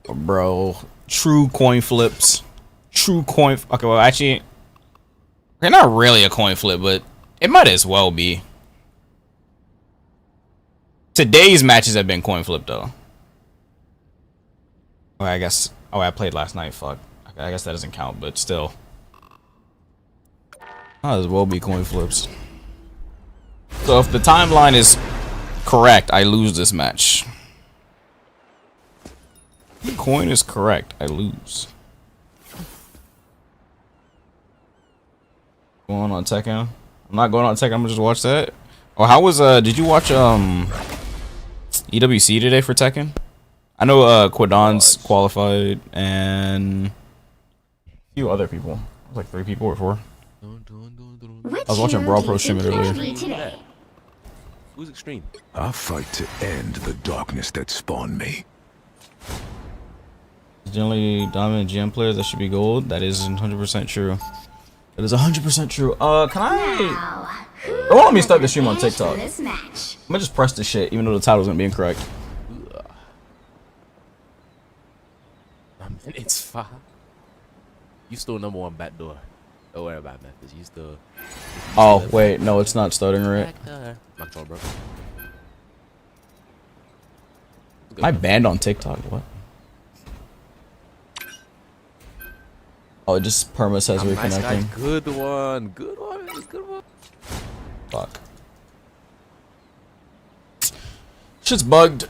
Bro, true coin flips. True coin. Okay, well, actually, they're not really a coin flip, but it might as well be. Today's matches have been coin flip, though. Well, I guess. Oh, I played last night. Fuck. Okay, I guess that doesn't count, but still. Might as well be coin flips. So if the timeline is correct, I lose this match. Coin is correct, I lose. Going on Tekken? I'm not going on Tekken, I'm gonna just watch that. Oh, how was did you watch EWC today for Tekken? I know Quadon's qualified and a few other people. It was like 3 people or 4. I was watching Brawl Pro stream it earlier. Who's extreme? I'll fight to end the darkness that spawned me. Generally, diamond GM players that should be gold. That is 100% true. That is 100% true. Can I? Don't want me to start the stream on TikTok. I'm gonna just press the shit, even though the title's gonna be incorrect. It's fine. You still #1 backdoor. Don't worry about Memphis. You still. Oh wait, no, it's not starting right. Bro. Am I banned on TikTok? What? Oh, it just perma says reconnecting. Nice guy. Good one. Good one. Good one. Fuck. Shit's bugged.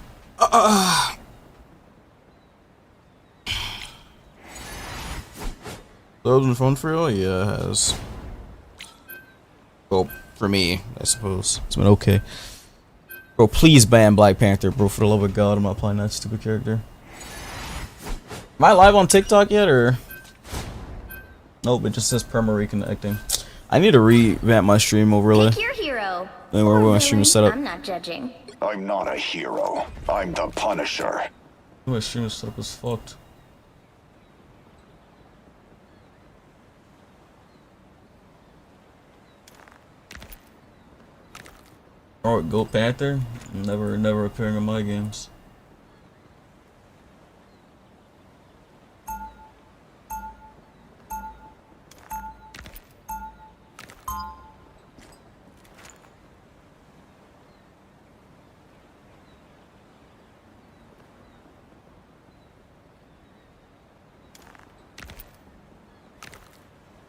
Those on phone for real? Yeah, it has. Well, for me, I suppose. It's been okay. Bro, please ban Black Panther, bro. For the love of God, I'm not playing that stupid character. Am I live on TikTok yet, or? Nope, it just says perma reconnecting. I need to revamp my stream overlay. Pick your hero. And where my stream is set up. I'm not judging. I'm not a hero. I'm the Punisher. My stream is set up as fucked. Oh, Goat Panther? Never appearing in my games.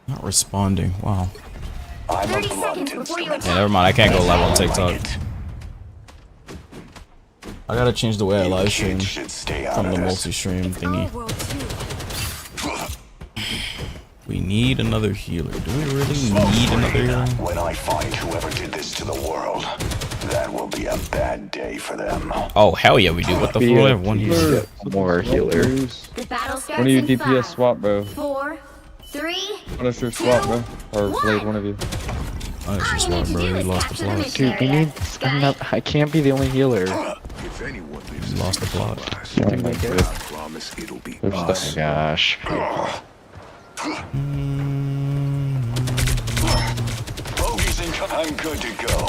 Not responding. Wow. 30 seconds before you Yeah, never mind. I can't go live on TikTok. I gotta change the way I live stream from the multi-stream thingy. We need another healer. Do we really need another healer? When I find whoever did this to the world, that will be a bad day for them. Oh hell yeah, we do. What the fuck? I have one healer. More healers. One of you DPS swap, bro. 4, 3. Punisher swap, bro. Or Blade, one of you. Punisher swap, bro. He lost the plot. Dude, we need. I can't be the only healer. If anyone leaves Lost the plot. Oh my god. I promise it'll be Oh my gosh. Bogies incoming. I'm good to go.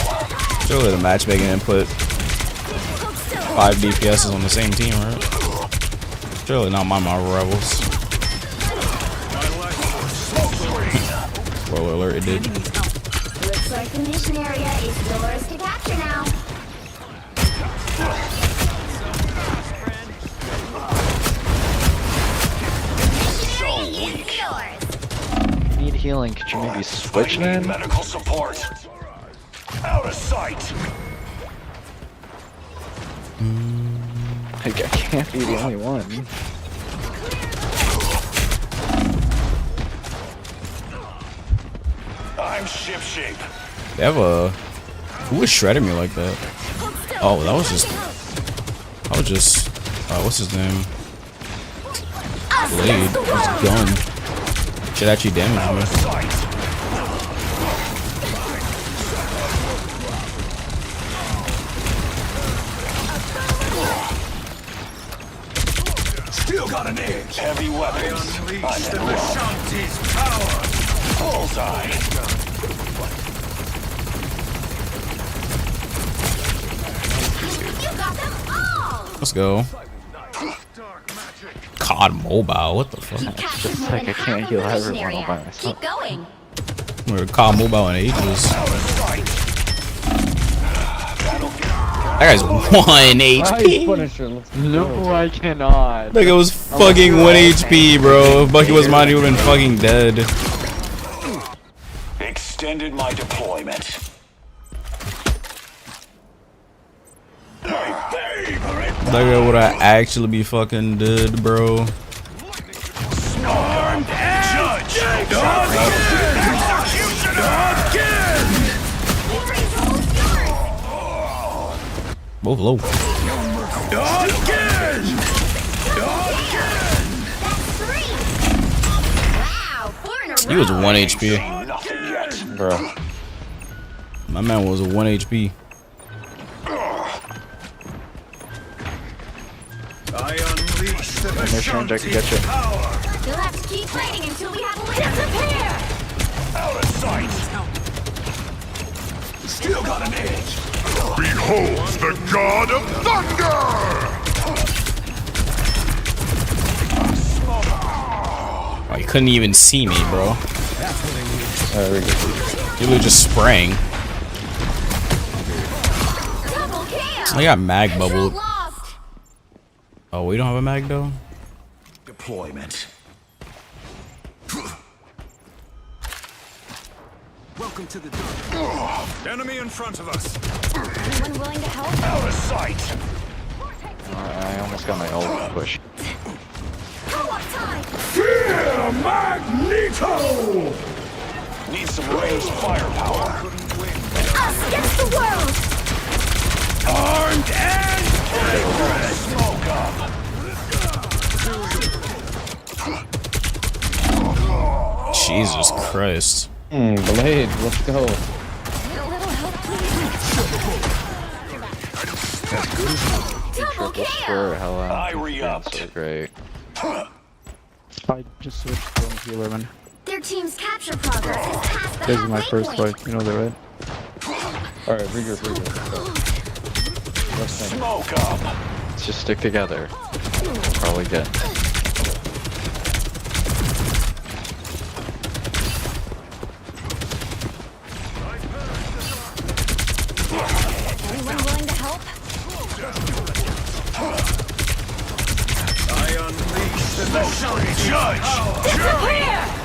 Surely the matchmaking input 5 DPS on the same team, right? Surely not my Marvel Rebels. Spoiler alert, it did. Looks like the mission area is yours to capture now. So weak. Need healing. Could you maybe switch then? Medical support. Out of sight. Like, I can't be the only one. I'm shipshape. They have a. Who was shredding me like that? Oh, that was just. What's his name? Blade. His gun. Should actually damage me. Still got an edge. Heavy weapons. Unleash the Shanti's power. Bullseye. You got them all! Let's go. COD Mobile. What the fuck? It's just like I can't heal everyone all by myself. Keep going. We're COD Mobile in ages. That guy's 1 HP. No, I cannot. Like it was fucking 1 HP, bro. If Bucky was mine, he would've been fucking dead. Extended my deployment. That guy would have actually be fucking dead, bro. Both low. He was 1 HP. Bro. My man was a 1 HP. I unleash the Shanti's power. You'll have to keep fighting until we have a way to prepare. Out of sight. Still got an edge. Behold the god of thunder! Oh, he couldn't even see me, bro. He was just spraying. I got mag bubbled. Oh, we don't have a mag though? Deployment. Welcome to the dark. Enemy in front of us. Anyone willing to help? Out of sight. I almost got my ult push. Fear Magneto! Need some ranged firepower. Us against the world! Armed and dangerous! Smoke up! Jesus Christ. Blade, let's go. Double Sure, hell I re-upped. So great. I just switched from healer, man. Their team's capture progress is past the This is my halfway first point. fight, you know that, right? Alright, regroup. Smoke up! Let's just stick together. Probably get. Anyone willing to help? I unleash the Shanti judge!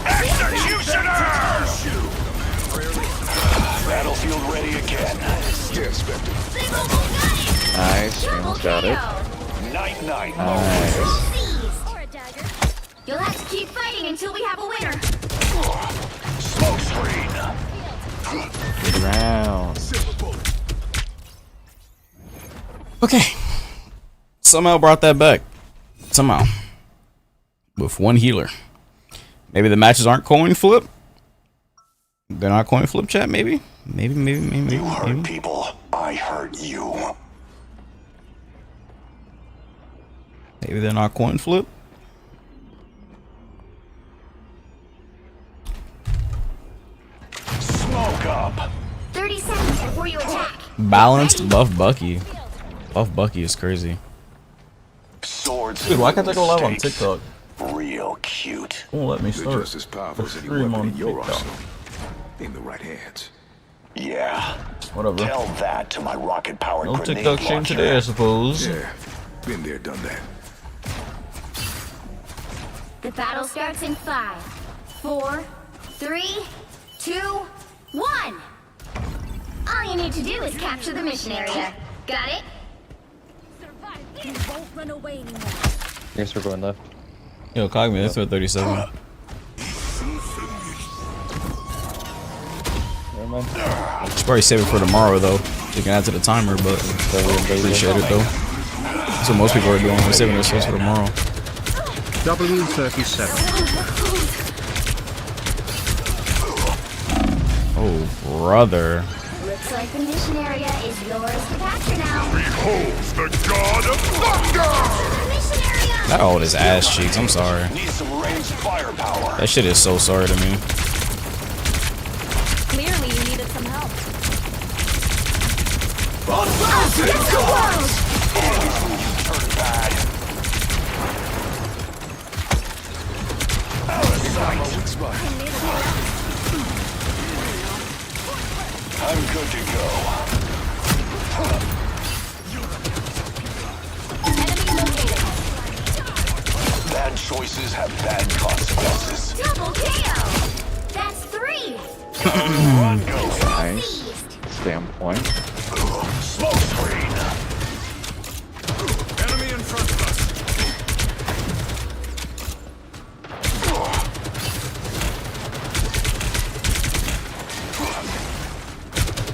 Executioner! Battlefield ready again. Yes, Spectre. Nice, we almost got it. Night. Nice. You'll have to keep fighting until we have a winner. Smoke screen. Good round. Okay. Somehow brought that back. Somehow. With 1 healer. Maybe the matches aren't coin flip? They're not coin flip, chat, maybe? Maybe. You hurt people. I hurt you. Maybe they're not coin flip? Smoke up. 30 seconds before you attack. Balanced buff Bucky. Buff Bucky is crazy. Swords. Dude, why can't I go live on mistakes. TikTok? Real cute. Won't let me start. Just as powerful as any Stream weapon on in your TikTok. arsenal. In the right hands. Yeah. Whatever. Tell that to my rocket-powered No grenade TikTok shame launcher. today, I suppose. Yeah. Been there, done that. The battle starts in 5, 4, 3, 2, 1. All you need to do is capture the mission area. Got it? You won't run away anymore. I guess we're going left. Yo, Cogman, that's at 37. Never mind. Should probably save it for tomorrow though. You can add to the timer, but appreciate it though. That's what most people are doing. We're saving their space for tomorrow. W37. Oh, brother. Looks like the mission area is yours to capture now. Behold the god of thunder! Mission area! That all his ass cheeks. I'm sorry. Need some ranged firepower. That shit is so sorry to me. Clearly you needed some help. Turn bad. Out of sight. I'm good to go. Enemy located. Bad choices have bad consequences. Double KO! That's 3! Run, go. Nice. Stay on point. Smoke screen. Enemy in front of us.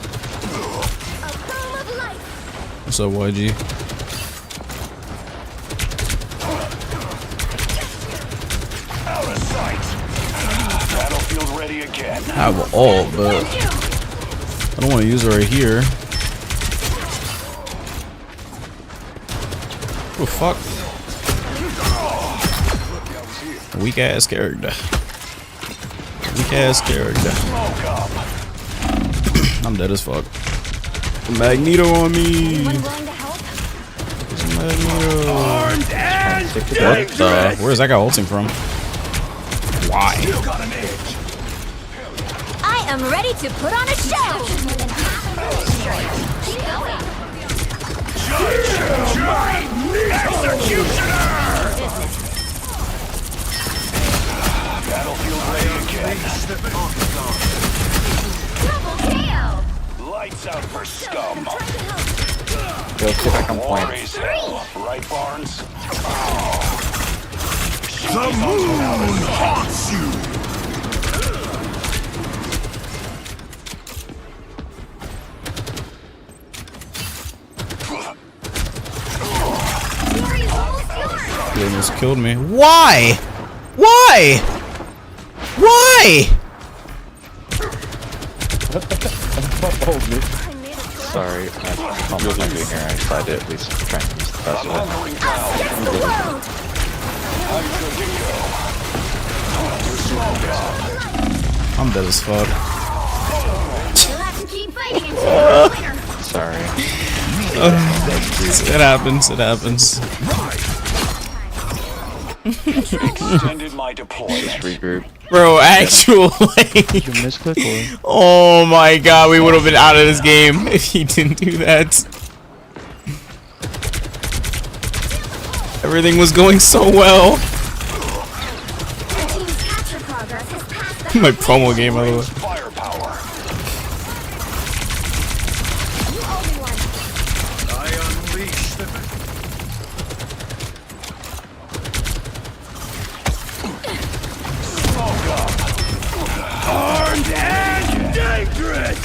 A beam of light. What's up, YG? Out of sight. Battlefield ready again. I have an ult, but I don't want to use it right here. Oh fuck! Weak ass character. Weak ass character. Smoke up. I'm dead as fuck. Magneto on me. Anyone willing to help? Magneto. Armed and What the? Where's that guy ulting from? Why? still got an edge. I am ready to put on a show. More than half of the mission area. Keep going. Executioner! Battlefield ready again. Double KO! Lights out for scum. Go sit back on point. Raise hell. Right, Barnes? The moon haunts you! They almost killed me. Why? Why? Why? Sorry, I'm looking good here. I decided at least try and use the best one. I'm dead as fuck. You'll have to keep fighting until you're a winner. Sorry. It happens. It happens. Extended my deployment. Just regroup. Bro, actually. You misclick or? Oh my god, we would have been out of this game if he didn't do that. Everything was going so well. The team's capture progress has passed the My promo game, by the way. Firepower. You owe me one. I unleash the... Smoke up. Armed and dangerous!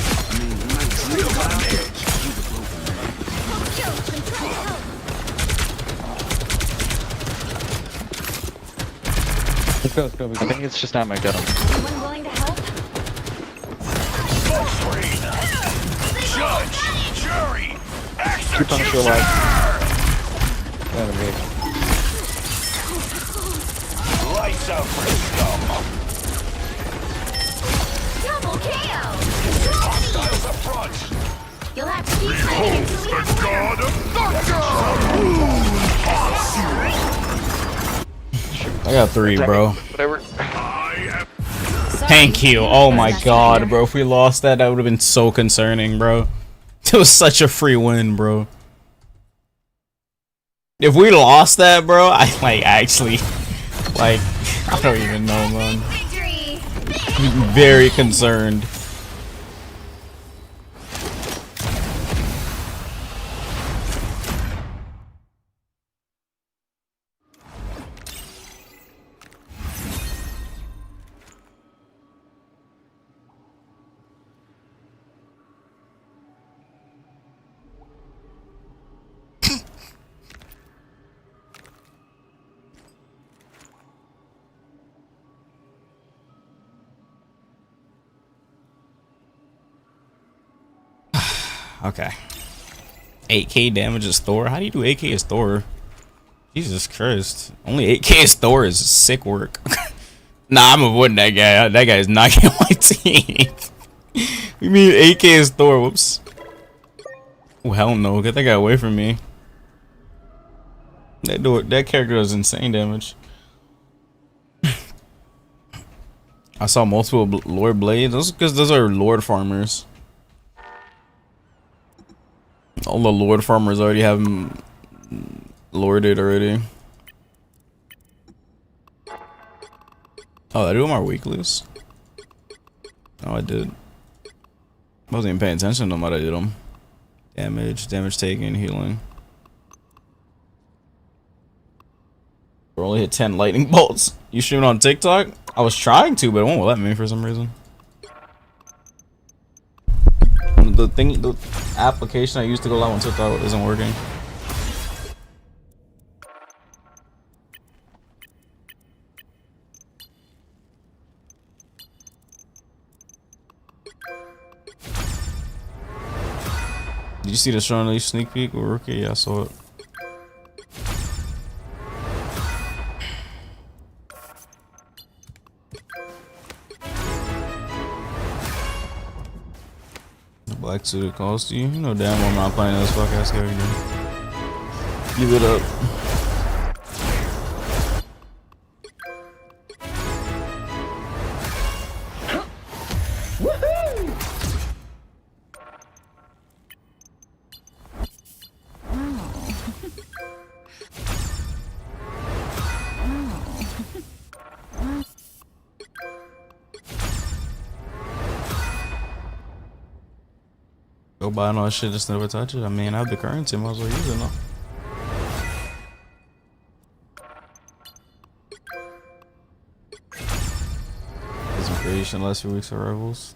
Still got an edge. Let's go, let's go. I think it's just not my gun. Anyone willing to help? Smoke screen. Judge, jury, Keep on the show alive. lights out for scum. double KO! Hostiles up front. You'll have to keep fighting until we have a winner. God of thunder! I got 3, bro. Whatever. I am So, Thank you. Oh my god, bro. If we lost that, that would have been so concerning, bro. It was such a free win, bro. If we lost that, bro, I like actually, like, I don't even know, man. Very concerned. Okay. 8k damage is Thor? How do you do 8k as Thor? Jesus Christ. Only 8k as Thor is sick work. Nah, I'm avoiding that guy. That guy is not getting my team. You mean 8k as Thor? Whoops. Oh, hell no. Get that guy away from me. That character does insane damage. I saw multiple Lord Blades. Those because those are Lord farmers. All the Lord farmers already have him lorded already. Oh, I do them our weeklies. Oh, I did. I wasn't even paying attention to them, but I did them. Damage taken, healing. We only hit 10 lightning bolts. You streaming on TikTok? I was trying to, but it won't let me for some reason. The application I used to go live on TikTok isn't working. Did you see the Sean Lee sneak peek with Rookie? Yeah, I saw it. Black suited calls to you. You know damn well I'm not playing this fuck ass character. Give it up. Go buy all shit, just never touch it. I mean, I have the currency, might as well use it now. Some creation last few weeks of rivals.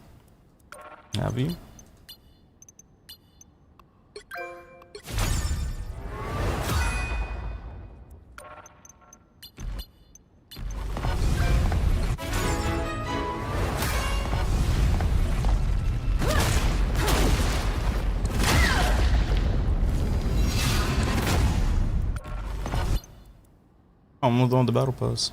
Have you? I'm almost on the battle pass.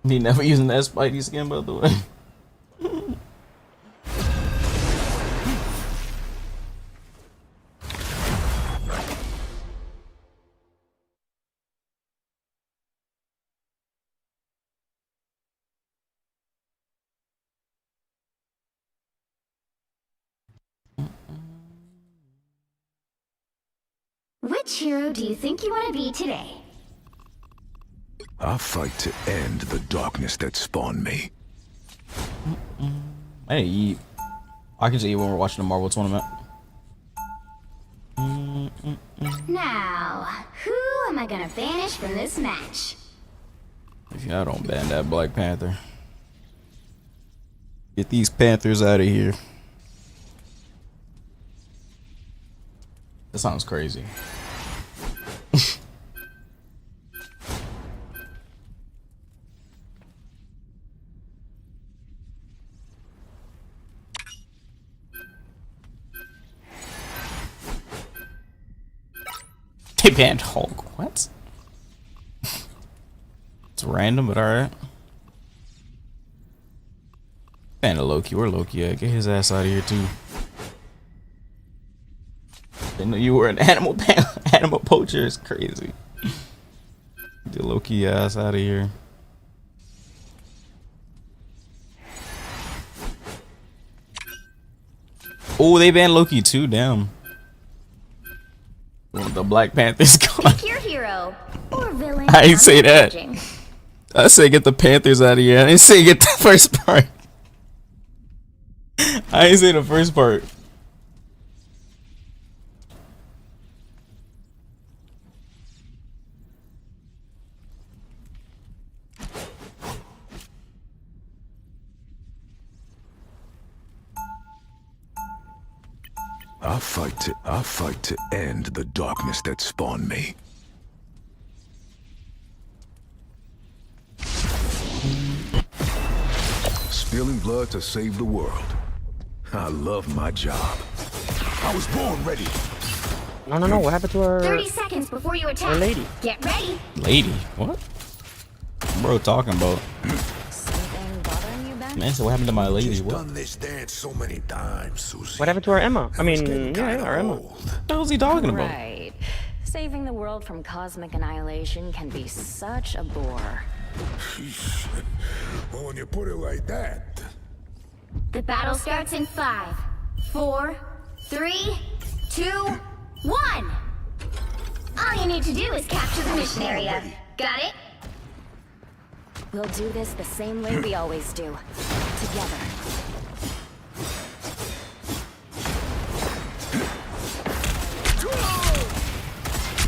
He never using that Spidey skin, by the way. Which hero do you think you want to be today? I fight to end the darkness that spawned me. I didn't eat. I can just eat when we're watching the Marvel tournament. Now, who am I gonna banish from this match? If y'all don't ban that Black Panther. Get these Panthers out of here. That sounds crazy. They banned Hulk. What? It's random, but alright. And Loki, where Loki at? Get his ass out of here too. Didn't know you were an animal animal poacher. It's crazy. Get Loki ass out of here. Oh, they banned Loki too. Damn. The Black Panthers gone. Pick your hero or villain. I didn't say that. I say get the Panthers out of here. I didn't say get the first part. I didn't say the first part. I fight to end the darkness that spawned me. Spilling blood to save the world. I love my job. I was born ready. No. What happened to our 30 seconds before you attack. our lady? Get ready. Lady? What? Bro, talking about? Something bothering you, Ben? Man, so what happened to my lady? What? Done this dance so many times, Susie. What happened to our Emma? I mean, yeah, our Emma. What the hell is he talking about? Right. Saving the world from cosmic annihilation can be such a bore. Well, when you put it like that. The battle starts in 5, 4, 3, 2, 1. All you need to do is capture the mission area. Got it? We'll do this the same way we always do. Together.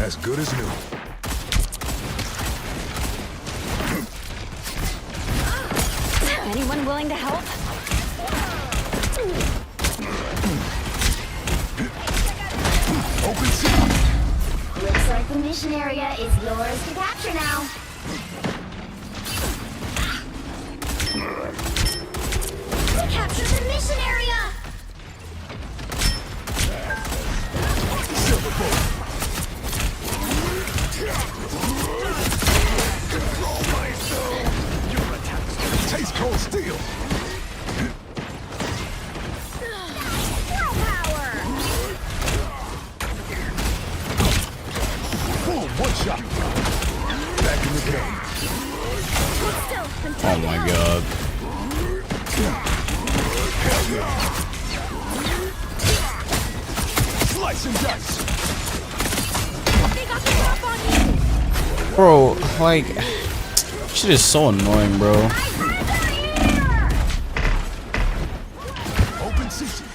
As good as new. Anyone willing to help? Open seat. Looks like the mission area is yours to capture now. Capture the mission area! Silver boat. Control myself. Your attacks taste cold steel. Boom, one shot. Back in the game. Oh my god. Slice and dice. Bro, like, shit is so annoying, bro. Open season.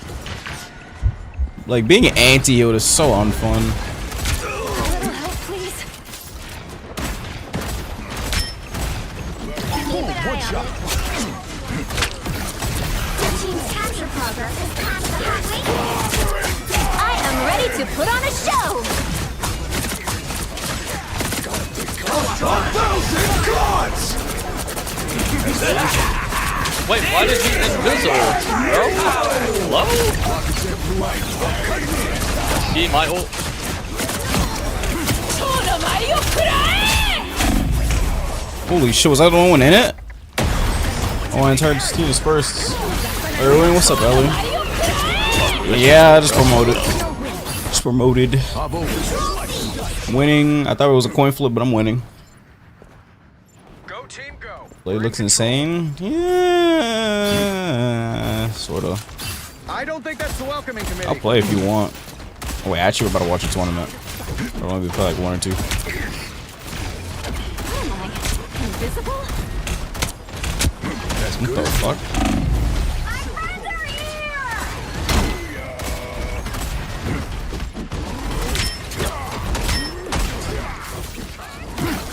Like, being an anti-Yoda is so unfun. A little help, please. Keep an One eye shot. out. The team's capture progress is past the halfway point. I am ready to put on a show! 1,000 gods! Wait, why did he invisible, bro? Hello? He my ult. Holy shit, was I the only one in it? Oh, my entire team dispersed. Erwin, what's up, Ellie? Yeah, I just promoted. Just promoted. Winning. I thought it was a coin flip, but I'm winning. Go team go. Play looks insane. Yeah, sorta. I don't think that's the welcoming committee. I'll play if you want. Oh, wait, actually, we're about to watch a tournament. I don't know if we play like 1 or 2. What am I? Invisible? That's What good. the fuck?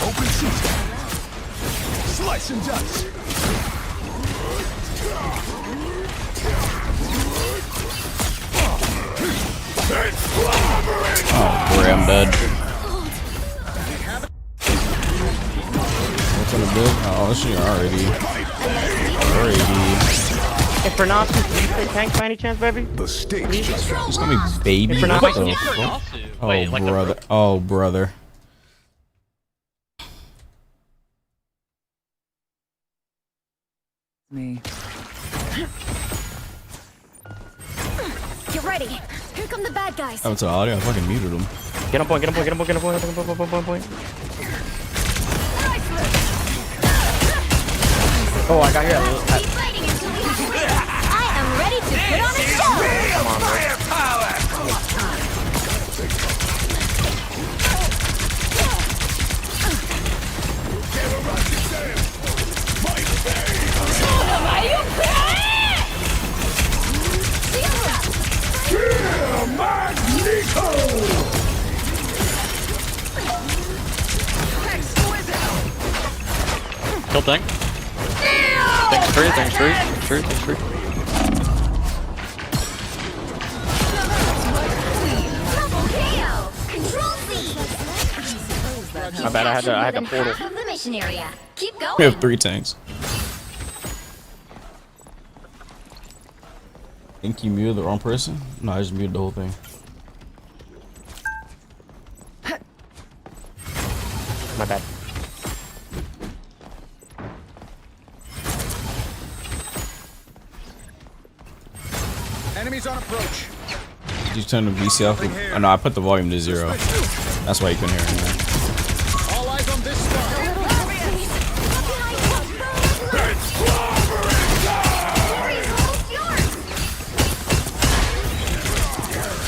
Open season. Slice and dice. Oh, boy, I'm dead. What's gonna do? Oh, she already. If we're not, can you play tank by any chance, baby? The stakes just got It's gonna be baby. If we're not- What the Wait, fuck? Oh, Wait, like the- brother. Oh, brother. Me. ready. Here come the bad guys. I'm to audio. I fucking muted him. Get on point, get on point, get on point, get on point, get on point. Oh, I got here. Keep fighting until we have a winner. I am ready to put on a show. Real firepower! Kill tank. Thanks free, thanks free, thanks free, thanks free. Double KO. Control C. My bad, I had to portal. Half of the mission area. Keep We going. have 3 tanks. Think you muted the wrong person? No, I just muted the whole thing. My bad. Enemies on approach. Did you turn the VC off? Oh no, I put the volume to 0. That's why you couldn't hear it. All eyes on this spot.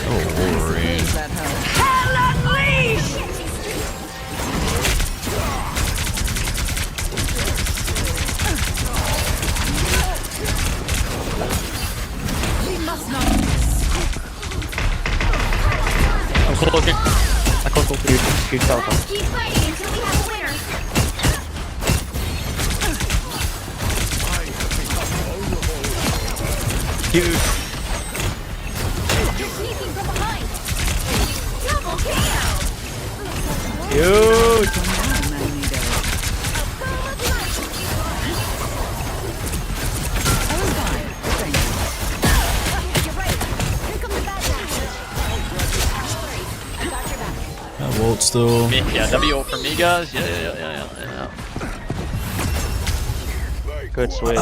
Oh, Wolverine. Hell unleashed! I'm close. I close to you. Keep fighting until we have a winner. Huge. You're sneaking from behind. Double KO. Huge. You're right. Here come the bad guys. I got your back. That Volt still. Yeah, W for me, guys. Yeah. Good switch.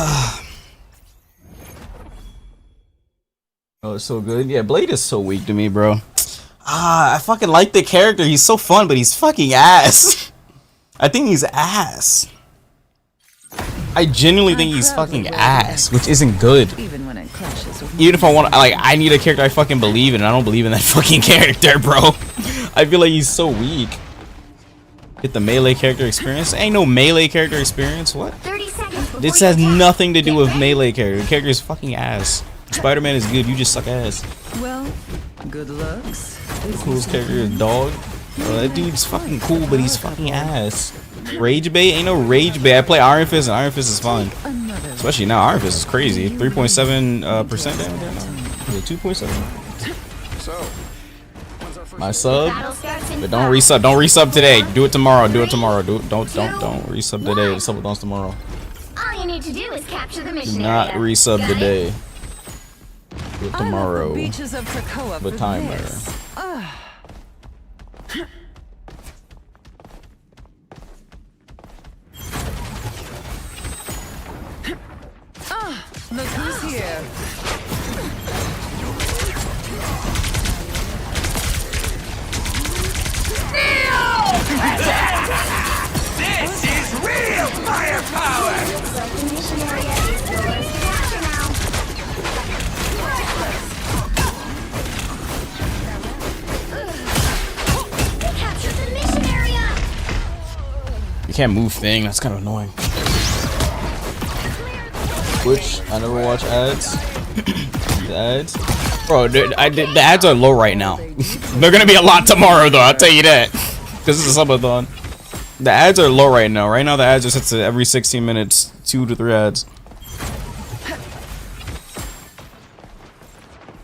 Oh, it's so good. Yeah, Blade is so weak to me, bro. I fucking like the character. He's so fun, but he's fucking ass. I think he's ass. I genuinely think he's fucking ass, which isn't good. Even when it clashes with Even if I want, like, I need a character I fucking believe in, and I don't believe in that fucking character, bro. I feel like he's so weak. Get the melee character experience? Ain't no melee character experience. What? 30 seconds before This you has attack. nothing to do with melee character. The character is fucking ass. Spider-Man is good. You just suck ass. well, good looks. The coolest character is Dog. Bro, that dude's fucking cool, but he's fucking ass. Rage bait? Ain't no rage bait. I play Iron Fist, and Iron Fist is fine. Especially now, Iron Fist is crazy. 3.7% damage right now. 2.7. So, My sub. Battle starts in But don't 5, resub. Don't resub today. Do it tomorrow. Do it tomorrow. Don't resub today. The Subathon's tomorrow. All you need to do is capture the Do mission not area. resub Got it? today. Do it I love tomorrow. the beaches of Krakoa The for timer. this. Look who's here. This is real firepower! The mission area is yours to capture now. We captured the mission area. You can't move thing. That's kind of annoying. Twitch. I never watch ads. These ads. Bro, the ads are low right now. They're gonna be a lot tomorrow, though. I'll tell you that. Because this is a subathon. The ads are low right now. Right now, the ads are set to every 16 minutes, 2 to 3 ads.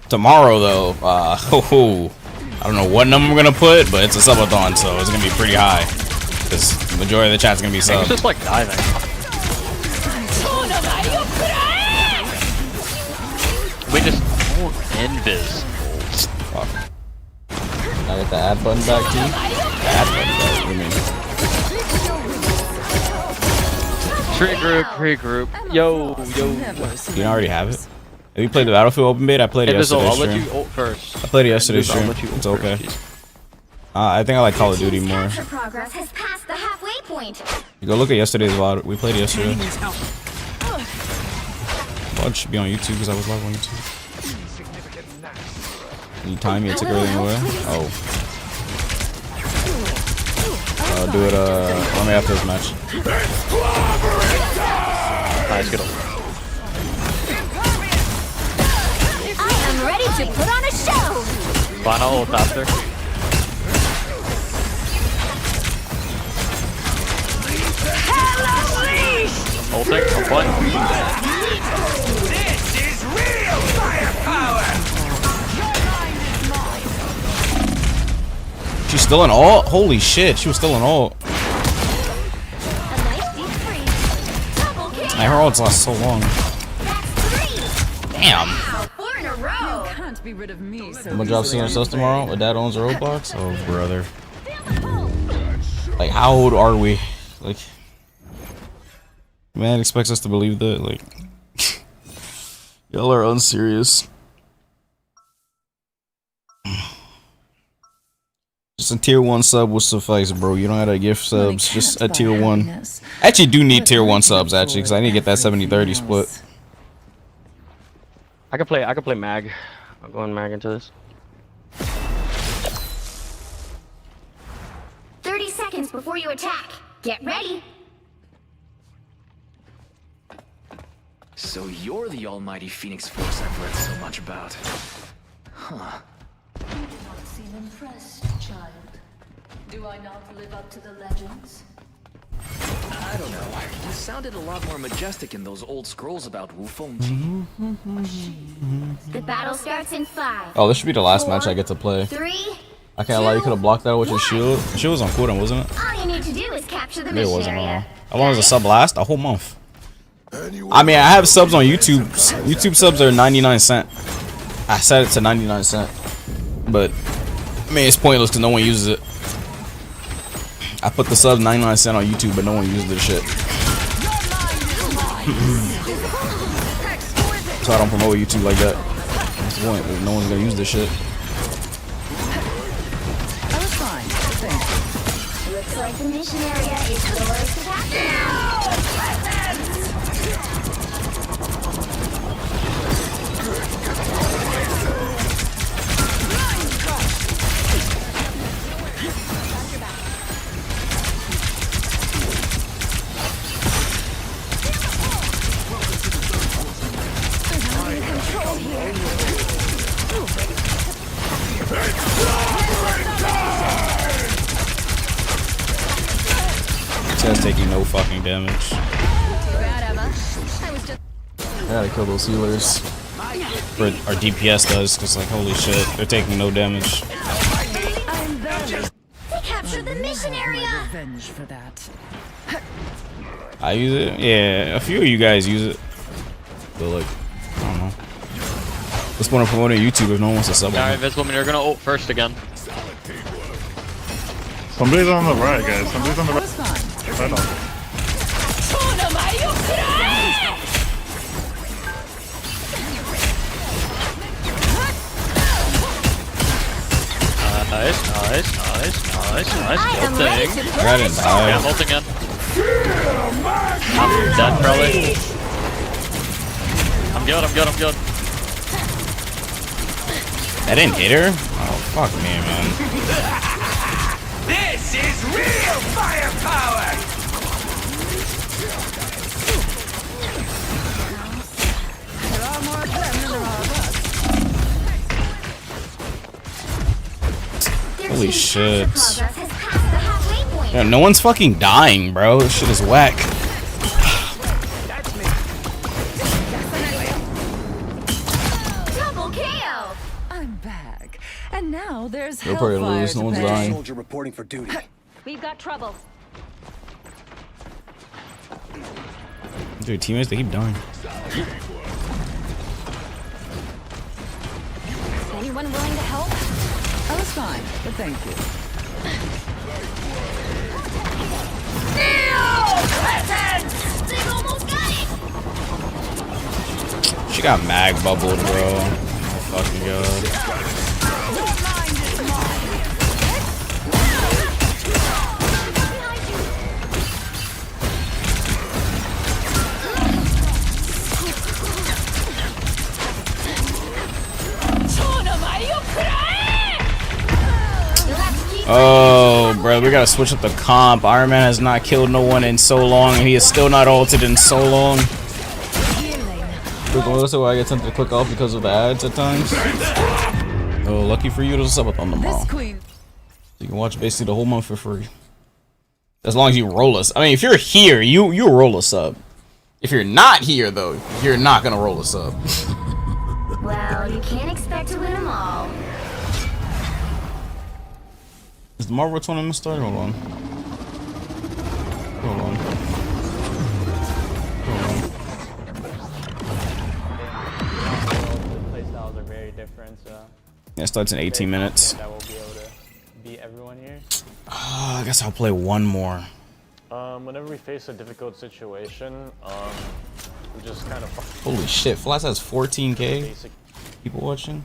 Tomorrow, though, I don't know what number I'm gonna put, but it's a subathon, so it's gonna be pretty high. Because the majority of the chat's gonna be It's subs. just like diving. We just invis. Fuck. I get the ad button back too. Ad button back. What do you mean? Tree group. Yo. You already have it. Have you played the Battlefield Open Beta? I played it yesterday. I'll let stream. you ult first. I played it yesterday. I'll Stream. let you ult It's first, okay. jeez. I think I like Call of Duty more. Capture progress has passed the halfway point. You go look at yesterday's VOD. We played it yesterday. VOD should be on YouTube because I was live on YouTube. Can you time me? It took everything away. Oh. I'll do it. Let me after this match. Nice, good ult. I'm ready to put on a show. Final ult after. Ulting, I'm playing. This is real firepower! She's still in ult? Holy shit, she was still in ult. Her ults last so long. Damn. Four in a row. Can't be rid of me. I'm gonna drop Senior Sus tomorrow. My dad owns a Roblox. Oh, brother. Like, how old are we? Like, man expects us to believe that. Like, y'all are unserious. Just a tier 1 sub will suffice, bro. You don't gotta gift subs. Just a tier 1. I actually do need tier 1 subs, actually, because I need to get that 70-30 split. I can play mag. I'll go in mag into this. 30 seconds before you attack. Get ready. So you're the almighty Phoenix Force I've read so much about. Huh. You do not seem impressed, child. Do I not live up to the legends? I don't know. You sounded a lot more majestic in those old scrolls about Wufeng. The battle starts in 5. Oh, this should be the last match I get to play. 3. I can't lie, you could have blocked that with your shield. The shield was on cooldown, wasn't it? All you need to do is capture the Maybe it mission wasn't. area. How long was the sub last? A whole month. I mean, I have subs on YouTube. YouTube subs are 99 cents. I set it to 99 cents. But, I mean, it's pointless because no one uses it. I put the sub 99 cents on YouTube, but no one uses this shit. So I don't promote YouTube like that. That's the point. No one's gonna use this shit. Looks like the mission area is yours to capture now. This guy's taking no fucking damage. I gotta kill those healers. Or our DPS does, because like holy shit, they're taking no damage. They captured the mission area. Revenge for that. I use it? Yeah, a few of you guys use it. But like, I don't know. Let's want to promote on YouTube if no one wants to sub on Alright, it. Invisible, you're gonna ult first again. Somebody's on the right, guys. Somebody's on the right. Right on. Nice. Kill thing. I didn't die. Yeah, I'm ulting in. I'm dead, probably. I'm good. I didn't hit her? Oh, fuck me, man. This is real firepower! There are more of them than there are of us. Holy shit. Yeah, no one's fucking dying, bro. This shit is whack. Double KO. I'm back. And now there's They'll probably hellfire lose. to No one's pay. dying. Soldier reporting for duty. We've got trouble. Dude, teammates, they keep dying. Anyone willing to help? I was fine, but thank you. They've almost got it. She got mag bubbled, bro. Oh, fucking god. Oh, bro, we gotta switch up the comp. Iron Man has not killed no one in so long, and he is still not ulted in so long. Also, I get tempted to click off because of the ads at times. Oh, lucky for you, there's a Subathon tomorrow. You can watch basically the whole month for free. As long as you roll us. I mean, if you're here, you roll a sub. If you're not here, though, you're not gonna roll a sub. Well, you can't expect to win them all. Is the Marvel tournament starting? Hold on. Hold on. Playstyles are very different, so Yeah, it starts in 18 minutes. I will be able to beat everyone here. I guess I'll play one more. Whenever we face a difficult situation, we just kind of. Holy shit, Flash has 14k people watching.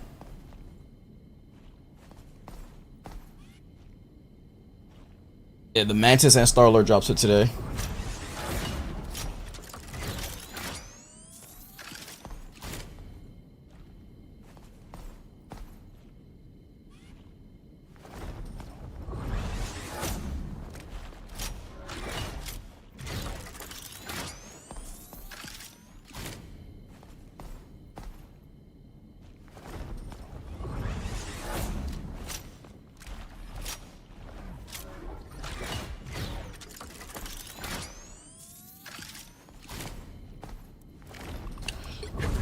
Yeah, the Mantis and Star-Lord drops it today.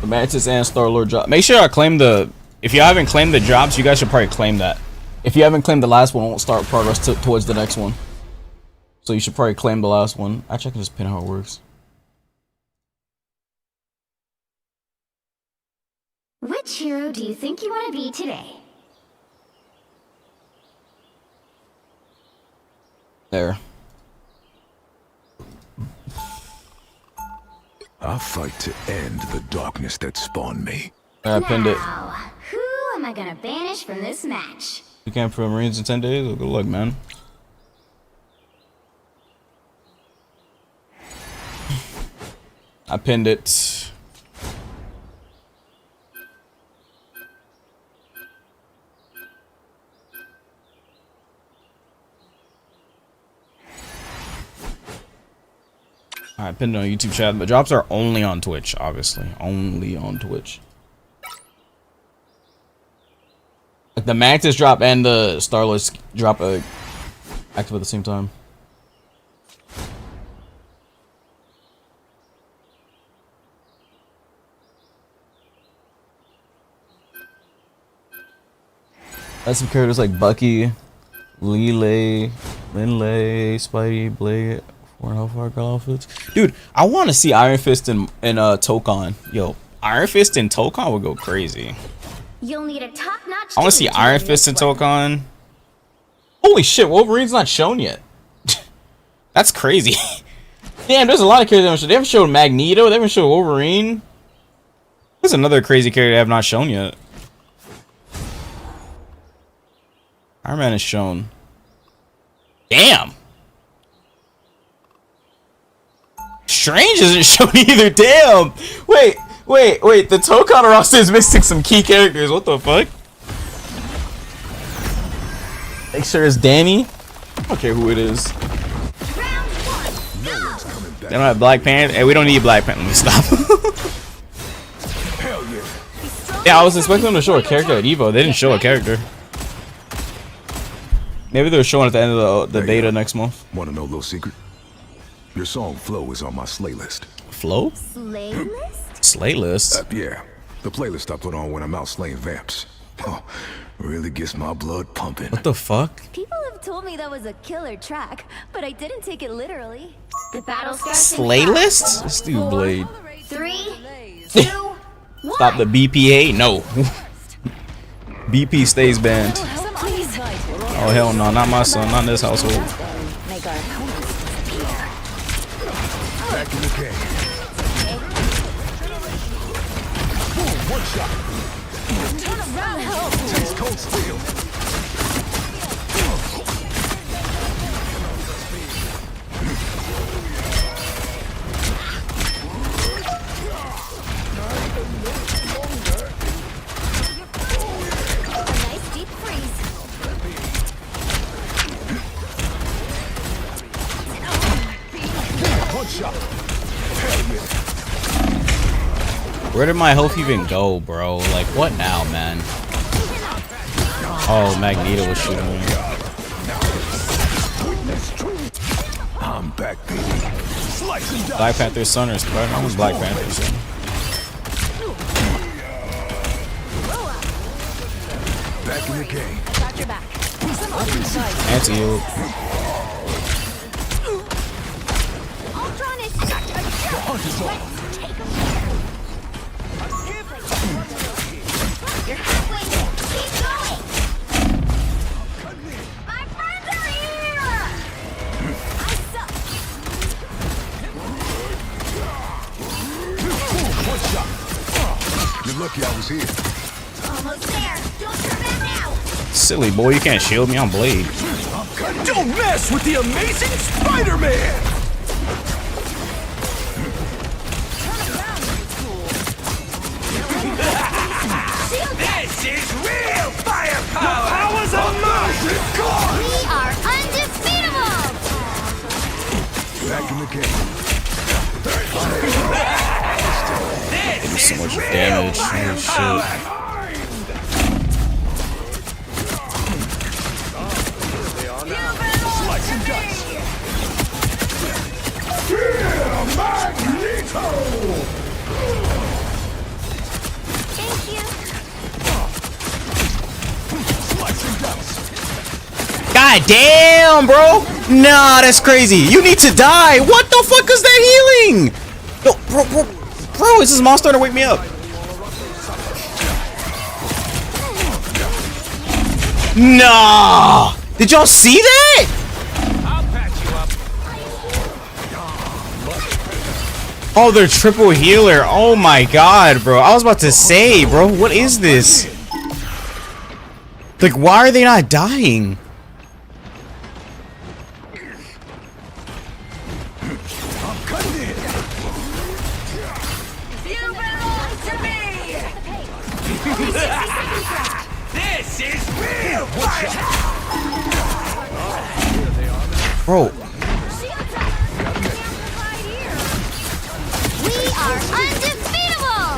The Mantis and Star-Lord drop. Make sure I claim the... If you haven't claimed the drops, you guys should probably claim that. If you haven't claimed the last one, it won't start progress towards the next one. So you should probably claim the last one. Actually, I can just pin how it works. Which hero do you think you want to be today? There. I'll fight to end the darkness that spawned me. I pinned it. Now, who am I gonna banish from this match? You can't for Marines in 10 days? Well, good luck, man. I pinned it. I pinned it on YouTube chat. The drops are only on Twitch, obviously. Only on Twitch. Like the Mantis drop and the Star-Lord drop active at the same time. That's some characters like Bucky, Lele, Spidey, Blade, Foreign Hellfire Girl outfits. Dude, I want to see Iron Fist in Tokon. Yo, Iron Fist in Tokon would go crazy. You'll need a top-notch. I want to see Iron Fist in Tokon. Holy shit, Wolverine's not shown yet. That's crazy. Damn, there's a lot of characters they haven't shown. Magneto, they haven't shown Wolverine. There's another crazy character they have not shown yet. Iron Man is shown. Damn. Strange isn't shown either. Damn. Wait. The Tokon roster is missing some key characters. What the fuck? Make sure it's Danny. I don't care who it is. They don't have Black Panther. Hey, we don't need Black Panther. Let me stop. Yeah, I was expecting them to show a character at Evo. They didn't show a character. Maybe they're showing at the end of the beta next month. Want to know a little secret? Your song Flow is on my slay list. Flow? Slay list? Slay list? Yeah. The playlist I put on when I'm out slaying vamps. Oh, really gets my blood pumping. What the fuck? People have told me that was a killer track, but I didn't take it literally. The battle starts. Slay list? Let's do Blade. 3, 2, 1. Stop the BPA? No. BP stays banned. Oh hell no, not my son, not in this household. Back in the game. One shot. Turn around, help! Takes cold steel. Where did my health even go, bro? Like, what now, man? Oh, Magneto was shooting me. I'm back, baby. Slice and dice. Black Panther's son or Spider-Man was Black Panther's son. Back in the game. Got your back. Anti-heal. Ultron is such a jerk. Let's take him. You're halfway there. Keep going. My friends are here. I suck. One shot. You're lucky I was here. Almost there. Don't turn back now. Silly boy, you can't shield me on Blade. Don't mess with the amazing Spider-Man! This is real firepower! The powers of massive God! We are undefeatable. Back in the game. Did so much damage. Holy shit. Slice and dice. Magneto! Thank you. Slice and dice. God damn, bro. Nah, that's crazy. You need to die. What the fuck is that healing? Yo, bro, is this monster starting to wake me up? Nah. Did y'all see that? I'll patch you up. Oh, they're triple healer. Oh my god, bro. I was about to say, bro, what is this? Like, why are they not dying? I'm cutting in. You belong to me! This is real fire! Bro, We are undefeatable.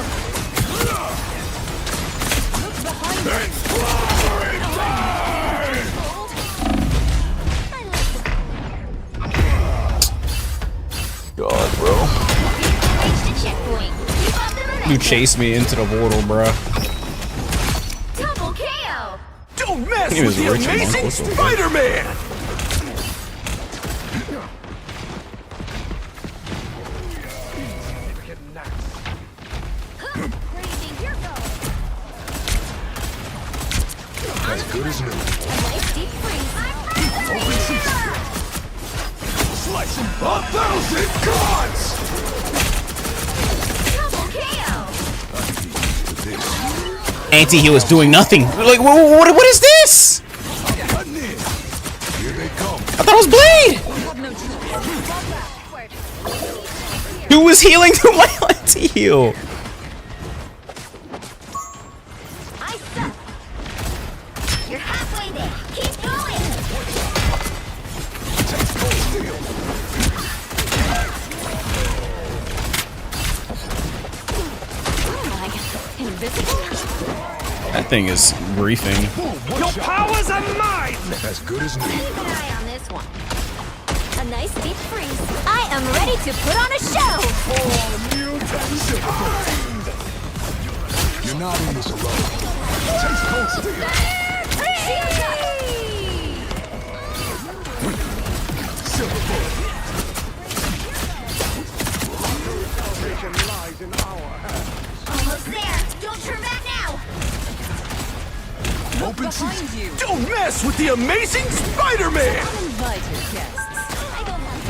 God, bro. Reach the checkpoint. Keep up the momentum. You chased me into the portal, bro. Double KO. Don't mess He with was the rich and amazing Uncle, so- Spider-Man! Crazy, here goes. As good as new. A nice deep freeze. Open season. Slice and 1,000 gods! Double KO. Anti-heal is doing nothing. Like, what is this? Cutting in. Here they come. I thought it was Blade. Who was healing through my anti-heal? I suck. You're halfway there. Keep going. Takes cold steel. Invisible? That thing is griefing. Your powers are mine! As good as new. Keep an eye on this one. A nice deep freeze. I am ready to put on a show. You're not in this alone. Takes cold steel. Silver bullet. Almost there. Don't turn back now. Open season. Don't mess with the amazing Spider-Man! Invite your guests.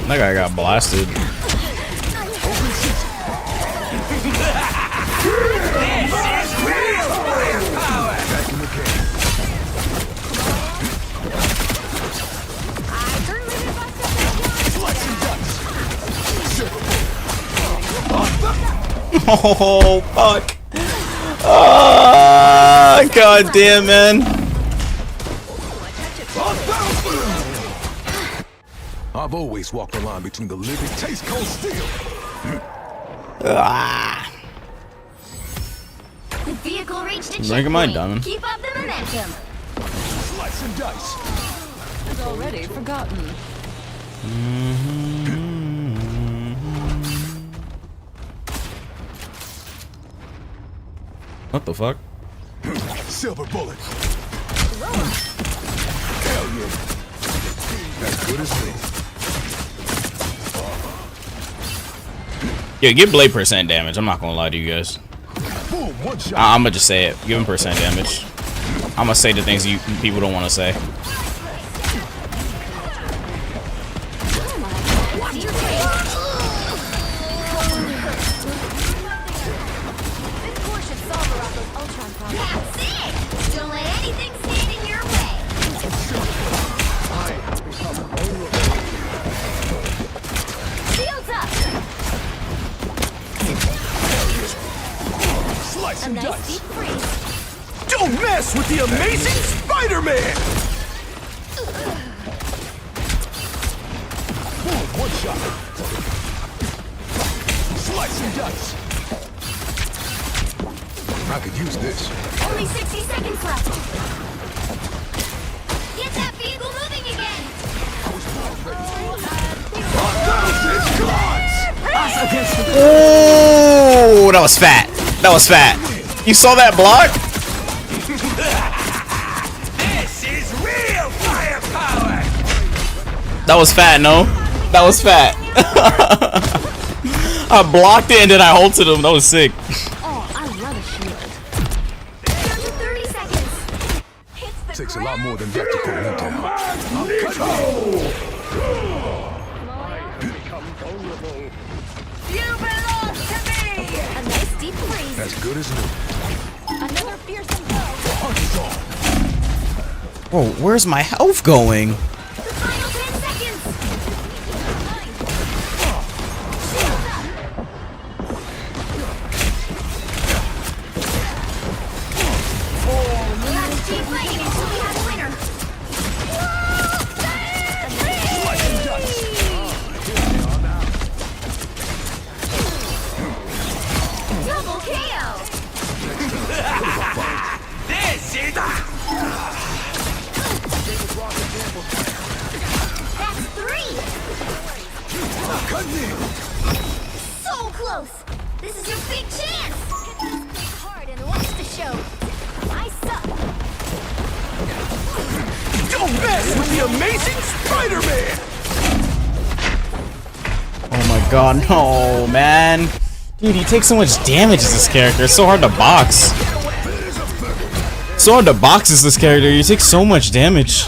That guy got blasted. Open season. This is Oh, fuck. Oh, god damn, man. I've always walked the line between the living taste cold steel. The vehicle reached a Look at my checkpoint. diamond. Keep up the momentum. Slice and dice. I'd already forgotten. What the fuck? Silver bullet. Hell yeah. As good as me. Yeah, give Blade percent damage. I'm not gonna lie to you guys. Boom, one shot. I'm gonna just say it. Give him percent damage. I'm gonna say the things you people don't want to say. That's it! Don't let anything stand in your way. Shields up! Slice A and nice dice. deep freeze. Don't mess with the amazing Spider-Man. Boom, one shot. Slice and dice. I could use this. Only 60 seconds left. Get that vehicle moving again. Oh, that was fat. That was fat. You saw that block? This is real firepower! That was fat, no? That was fat. I blocked it and then I halted him. That was sick. Oh, I love a shield. Down to 30 seconds. Takes a lot more than that to pull me down. You belong to me! A nice deep freeze. As good as new. Another fearsome blow. Whoa, where's my health going? The final 10 seconds. We'll have to keep fighting until we have a winner. Double KO! This is... That's 3! So close! This is your big chance! Think hard and watch the show. I suck. Don't mess with the amazing Spider-Man! Oh my god, no, man. Dude, he takes so much damage as this character. It's so hard to box. So hard to box as this character. You take so much damage.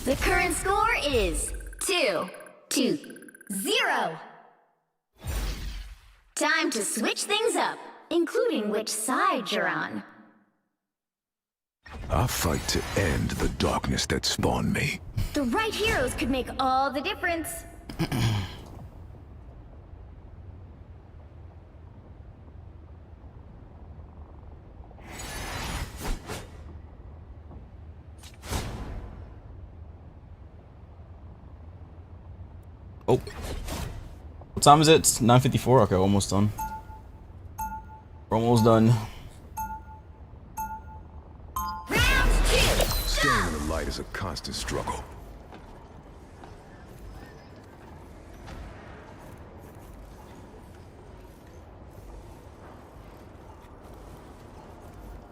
The current score is 2-0. Time to switch things up, including which side you're on. I fight to end the darkness that spawned me. The right heroes could make all the difference. Oh. What time is it? It's 9:54. Okay, almost done. We're almost done. Staying in the light is a constant struggle.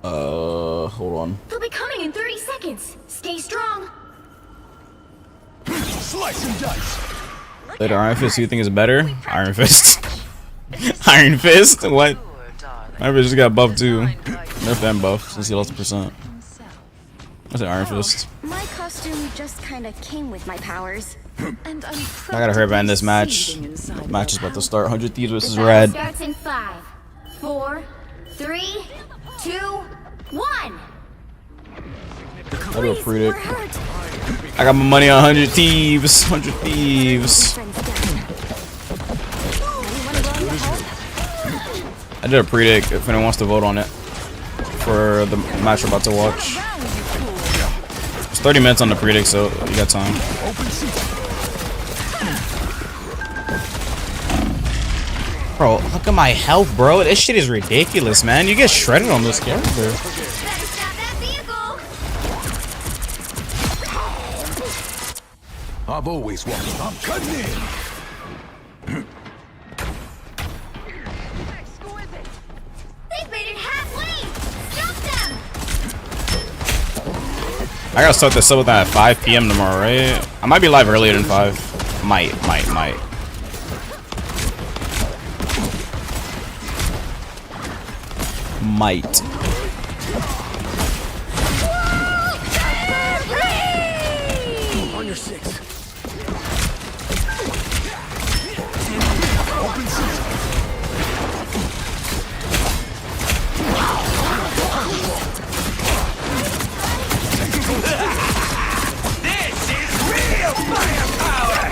Hold on. They'll be coming in 30 seconds. Stay strong. Slice and dice. Later, Iron Fist, who you think is better? Iron Fist. Iron Fist? What? Iron Fist just got buffed too. Nerf and buff since he lost the percent. I said Iron Fist. My costume just kind of came with my powers. And I'm I gotta hurry in this match. Match is about to start. 100 Thieves versus The Red. battle starts in 5, 4, 3, 2, 1. I do a predict. I got my money on 100 Thieves. 100 Thieves. I did a predict if anyone wants to vote on it for the match we're about to watch. It's 30 minutes on the predict, so you got time. Bro, look at my health, bro. This shit is ridiculous, man. You get shredded on this character. I've always wanted. I'm cutting in. They've made it halfway. Stop them. I gotta start this Subathon at 5 p.m. tomorrow, right? I might be live earlier than 5. Might. On your 6. This is real firepower!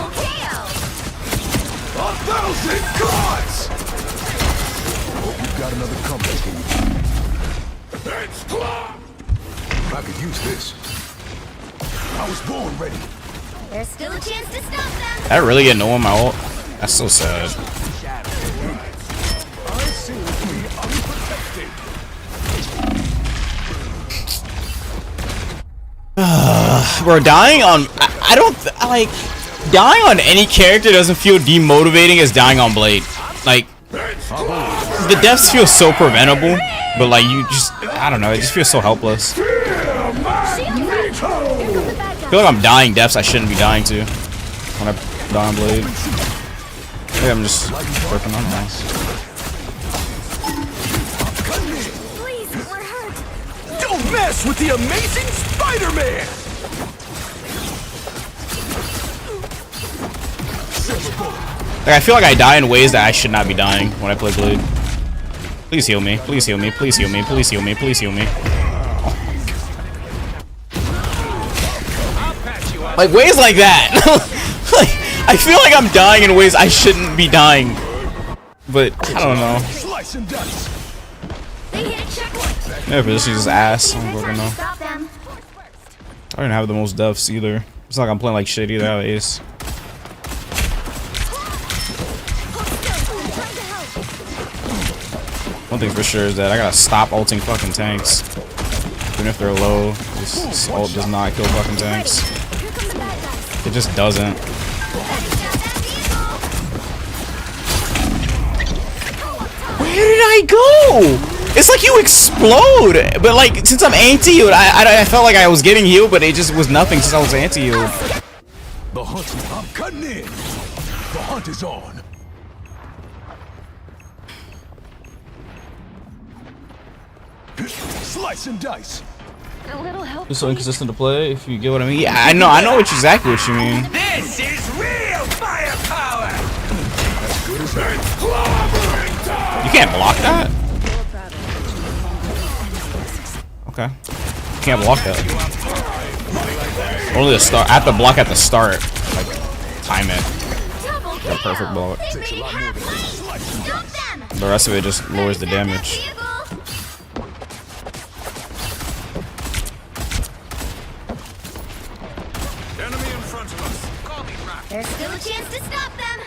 1,000 gods! Hope you've got another company. It's clock! I could use this. I was born ready. There's still a chance to stop them. I really get no on my ult. That's so sad. I seem to be unprotected. Bro, dying on I don't like dying on any character doesn't feel demotivating as dying on Blade. Like the deaths feel so preventable, but like you just I don't know, it just feels so helpless. I feel like I'm dying deaths I shouldn't be dying to when I die on Blade. Maybe I'm just working on that. Don't mess with the amazing Spider-Man! Like I feel like I die in ways that I should not be dying when I play Blade. Please heal me. Please heal me. Please heal me. Please heal me. Please heal me. Like ways like that. Like I feel like I'm dying in ways I shouldn't be dying. But I don't know. Slice and dice. Yeah, but this is ass. I don't fucking know. Stop them. I didn't have the most deaths either. It's not like I'm playing like shit either. I have ace. One thing for sure is that I gotta stop ulting fucking tanks. Even if they're low, this ult does not kill fucking tanks. It just doesn't. Where did I go? It's like you explode, but like since I'm anti-healed, I felt like I was getting healed, but it just was nothing since I was anti-healed. The hunt, I'm cutting in. The hunt is on. Slice and dice. A little help. It's so inconsistent to play, if you get what I mean. Yeah, I know exactly what you mean. This is real firepower! You can't block that? Okay. You can't block that. Only the start. I have to block at the start. Like, time it. Got a perfect block. The rest of it just lowers the damage. There's still a chance to stop them.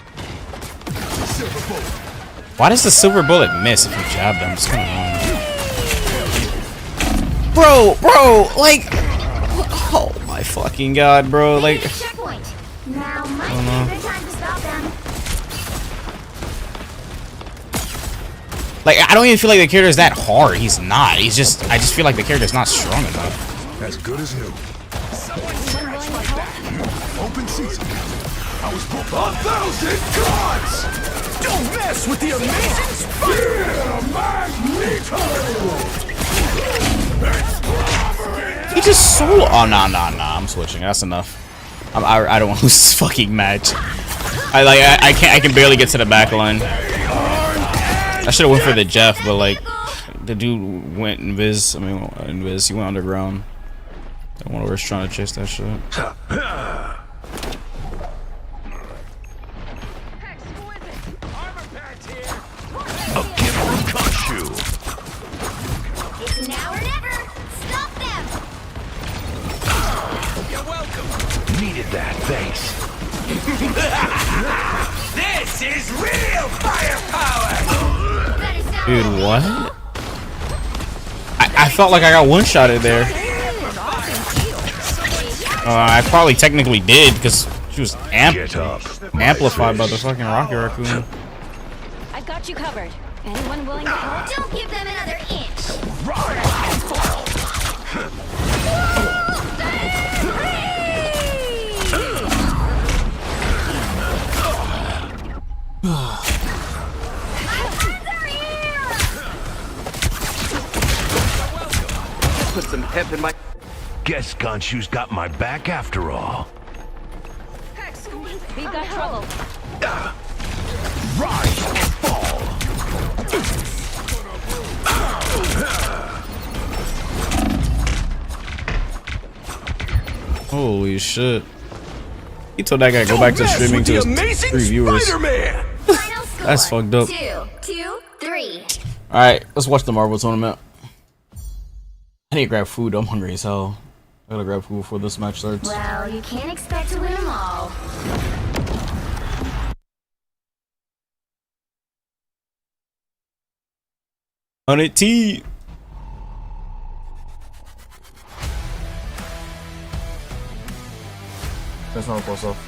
Why does the silver bullet miss if you jab them? It's kind of annoying. Bro, like, oh my fucking god, bro, like. Checkpoint. Now might I don't know. be a good time to stop them. Like, I don't even feel like the character is that hard. He's not. He's just. I just feel like the character's not strong enough. As good as new. Open season. I was born 1,000 gods! Don't mess with the amazing Spider-Man! He just solo. Oh nah. I'm switching. That's enough. I don't want to lose this fucking match. I can barely get to the back line. I should have went for the Jeff, but like the dude went invis. I mean invis. He went underground. I wonder where he's trying to chase that shit. Dude, what? I felt like I got one-shotted there. I probably technically did because she was amplified by the fucking Rocket Raccoon. I've got you covered. Anyone willing to help? Don't give them another inch. Put some pep in my. Guess Gonshu's got my back after all. We've got trouble. Rise and fall. Holy shit. He told that guy to go back to streaming to his 3 viewers. That's fucked up. 2, 3. Alright, let's watch the Marvel tournament. I need to grab food. I'm hungry as hell. I gotta grab food before this match starts. Well, you can't expect to win them all. On it, T. That's not close off.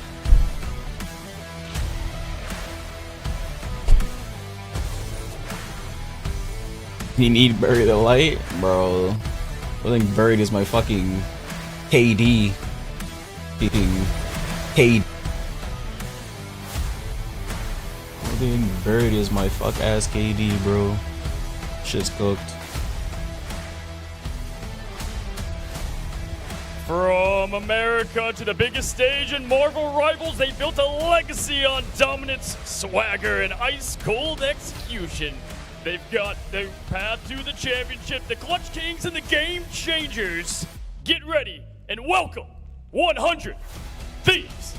You need Bury the Light? Bro. I think Buried is my fucking KD. Fucking KD. I think Buried is my fuck ass KD, bro. Shit's cooked. From America to the biggest stage in Marvel Rivals, they built a legacy on dominance, swagger, and ice-cold execution. They've got the path to the championship, the Clutch Kings, and the Game Changers. Get ready and welcome 100 Thieves.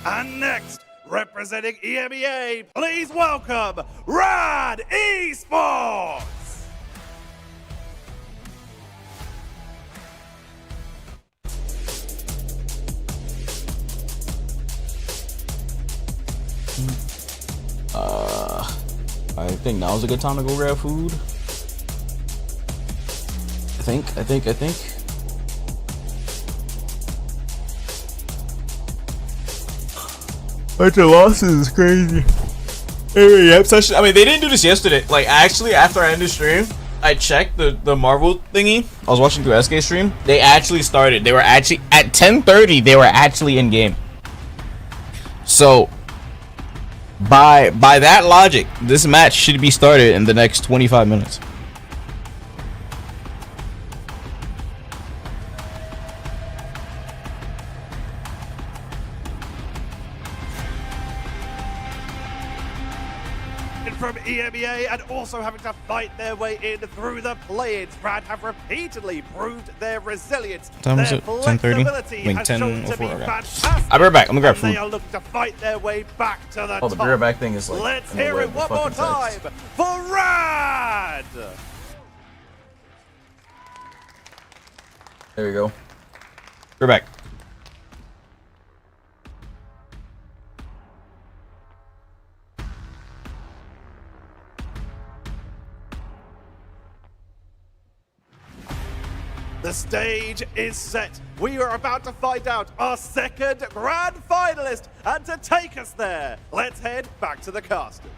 And next, representing EMEA, please welcome Rad Esports! I think now's a good time to go grab food. I think. Bunch of losses is crazy. Yep, I mean, they didn't do this yesterday. Like, actually, after I ended stream, I checked the Marvel thingy. I was watching through SK stream. They actually started. They were actually at 10:30. They were actually in game. So, by that logic, this match should be started in the next 25 minutes. From EMEA and also having to fight their way in through the play-ins, Rad have repeatedly proved their resilience. Time is their it? 10:30? flexibility Wait, has 10:04. shown to be Okay. fantastic. I'll be right back. I'm gonna grab And they food. are looking to fight their way back to the Oh, the top. be right back thing is like. Let's in the hear way it of the one more fucking time text. for Rad! There we go. We're back. The stage is set. We are about to find out our second grand finalist. And to take us there, let's head back to the casters.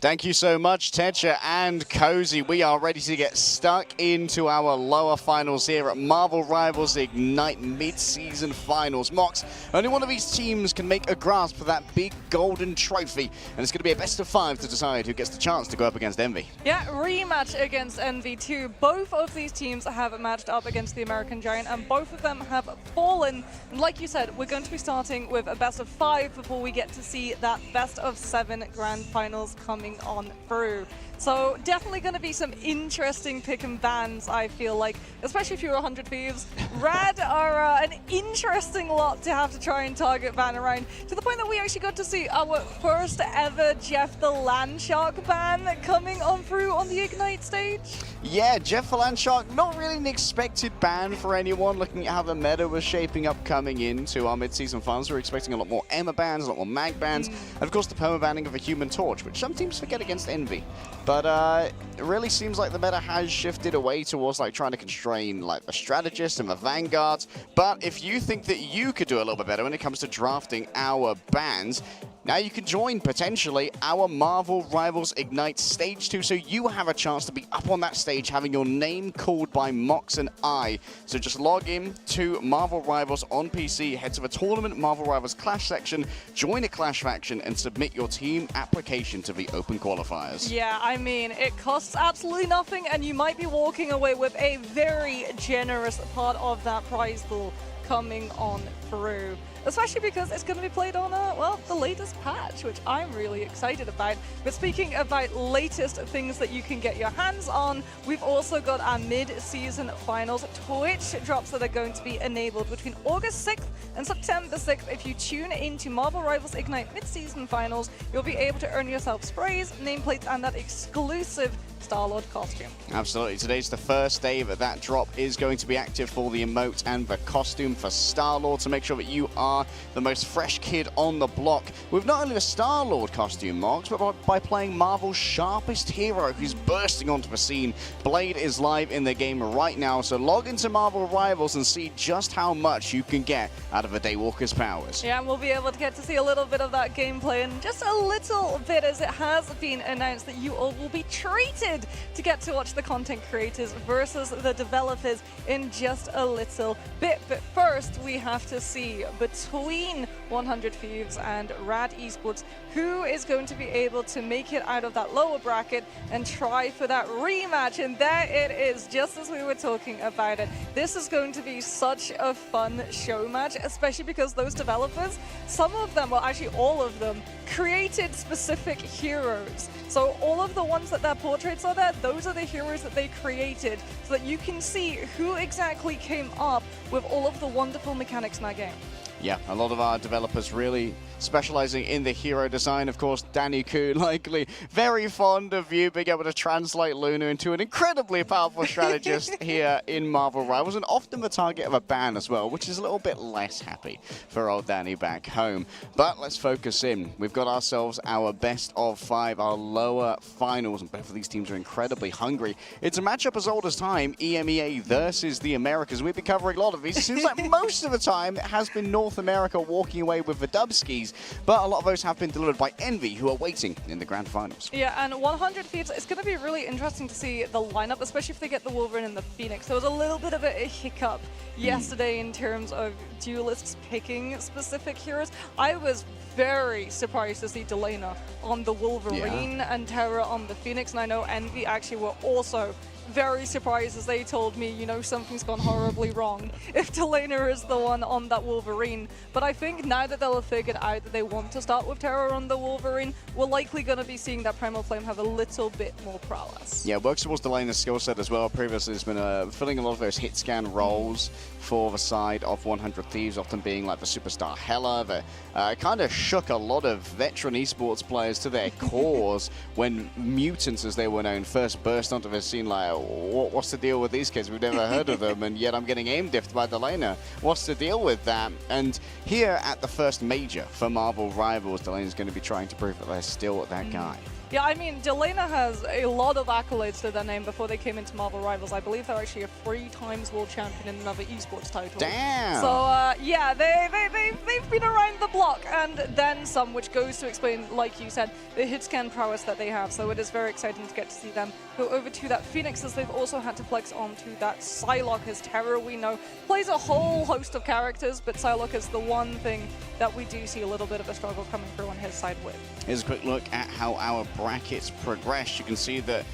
Thank you so much, Tetra and Cozy. We are ready to get stuck into our lower finals here at Marvel Rivals Ignite Mid-Season Finals. Mox, only one of these teams can make a grasp for that big golden trophy, and it's going to be a best of 5 to decide who gets the chance to go up against Envy. Yeah, rematch against Envy too. Both of these teams have matched up against the American Giant, and both of them have fallen. And like you said, we're going to be starting with a best of 5 before we get to see that best of 7 grand finals come coming on through. So definitely going to be some interesting pick and bans, I feel like, especially if you're 100 Thieves. Rad are an interesting lot to have to try and target ban around, to the point that we actually got to see our first ever Jeff the Landshark ban coming on through on the Ignite stage. Yeah, Jeff the Landshark, not really an expected ban for anyone, looking at how the meta was shaping up coming into our mid-season finals. We were expecting a lot more Emma bans, a lot more Mag bans, and of course the perma-banning of a Human Torch, which some teams forget against Envy. But it really seems like the meta has shifted away towards like trying to constrain like the strategists and the vanguards. But if you think that you could do a little bit better when it comes to drafting our bans, now you can join, potentially, our Marvel Rivals Ignite Stage 2, so you have a chance to be up on that stage having your name called by Mox and I. So just log in to Marvel Rivals on PC, head to the Tournament Marvel Rivals Clash section, join a Clash faction, and submit your team application to the open qualifiers. Yeah, I mean, it costs absolutely nothing, and you might be walking away with a very generous part of that prize pool coming on through. Especially because it's going to be played on, well, the latest patch, which I'm really excited about. But speaking about latest things that you can get your hands on, we've also got our mid-season finals Twitch drops that are going to be enabled between August 6th and September 6th. If you tune into Marvel Rivals Ignite mid-season finals, you'll be able to earn yourself sprays, nameplates, and that exclusive Star-Lord costume. Absolutely. Today's the first day that drop is going to be active for the emote and the costume for Star-Lord, to make sure that you are the most fresh kid on the block with not only the Star-Lord costume, Mox, but by playing Marvel's sharpest hero who's bursting onto the scene. Blade is live in the game right now, so log into Marvel Rivals and see just how much you can get out of a Daywalker's powers. Yeah, and we'll be able to get to see a little bit of that gameplay, and just a little bit, as it has been announced that you all will be treated to get to watch the content creators versus the developers in just a little bit. But first, we have to see between 100 Thieves and Rad Esports who is going to be able to make it out of that lower bracket and try for that rematch. And there it is, just as we were talking about it. This is going to be such a fun show match, especially because those developers, some of them, well actually all of them, created specific heroes. So all of the ones that their portraits are there, those are the heroes that they created, so that you can see who exactly came up with all of the wonderful mechanics in that game. Yeah, a lot of our developers really specializing in the hero design. Of course, Danny Koo, likely very fond of you being able to translate Luna into an incredibly powerful strategist here in Marvel Rivals, and often the target of a ban as well, which is a little bit less happy for old Danny back home. But let's focus in. We've got ourselves our best of 5, our lower finals, and both of these teams are incredibly hungry. It's a matchup as old as time, EMEA versus the Americas. We've been covering a lot of these. It seems like most of the time it has been North America walking away with the Dubskis, but a lot of those have been delivered by Envy, who are waiting in the grand finals. Yeah, and 100 Thieves, it's going to be really interesting to see the lineup, especially if they get the Wolverine and the Phoenix. There was a little bit of a hiccup yesterday in terms of duelists picking specific heroes. I was very surprised to see Delana on the Wolverine and Terra on the Phoenix, and I know Envy actually were also very surprised as they told me, you know, something's gone horribly wrong if Delana is the one on that Wolverine. But I think now that they'll have figured out that they want to start with Terror on the Wolverine, we're likely going to be seeing that Primal Flame have a little bit more prowess. Yeah, works towards Delana's skill set as well. Previously, has been filling a lot of those hit scan roles for the side of 100 Thieves, often being like the superstar Hela. That kind of shook a lot of veteran esports players to their cores when Mutants, as they were known, first burst onto the scene. Like, what's the deal with these kids? We've never heard of them, and yet I'm getting aim diffed by Delana. What's the deal with that? And here at the first major for Marvel Rivals, Delana's going to be trying to prove that they're still that guy. Yeah, I mean, Delana has a lot of accolades to their name before they came into Marvel Rivals. I believe they're actually a 3-times world champion in another esports title. Damn! So, yeah, they've been around the block, and then some, which goes to explain, like you said, the hit scan prowess that they have. So it is very exciting to get to see them go over to that Phoenix, as they've also had to flex onto that Psylocke, as Terror, we know, plays a whole host of characters, but Psylocke is the one thing that we do see a little bit of a struggle coming through on his side with. Here's a quick look at how our brackets progress. You can see that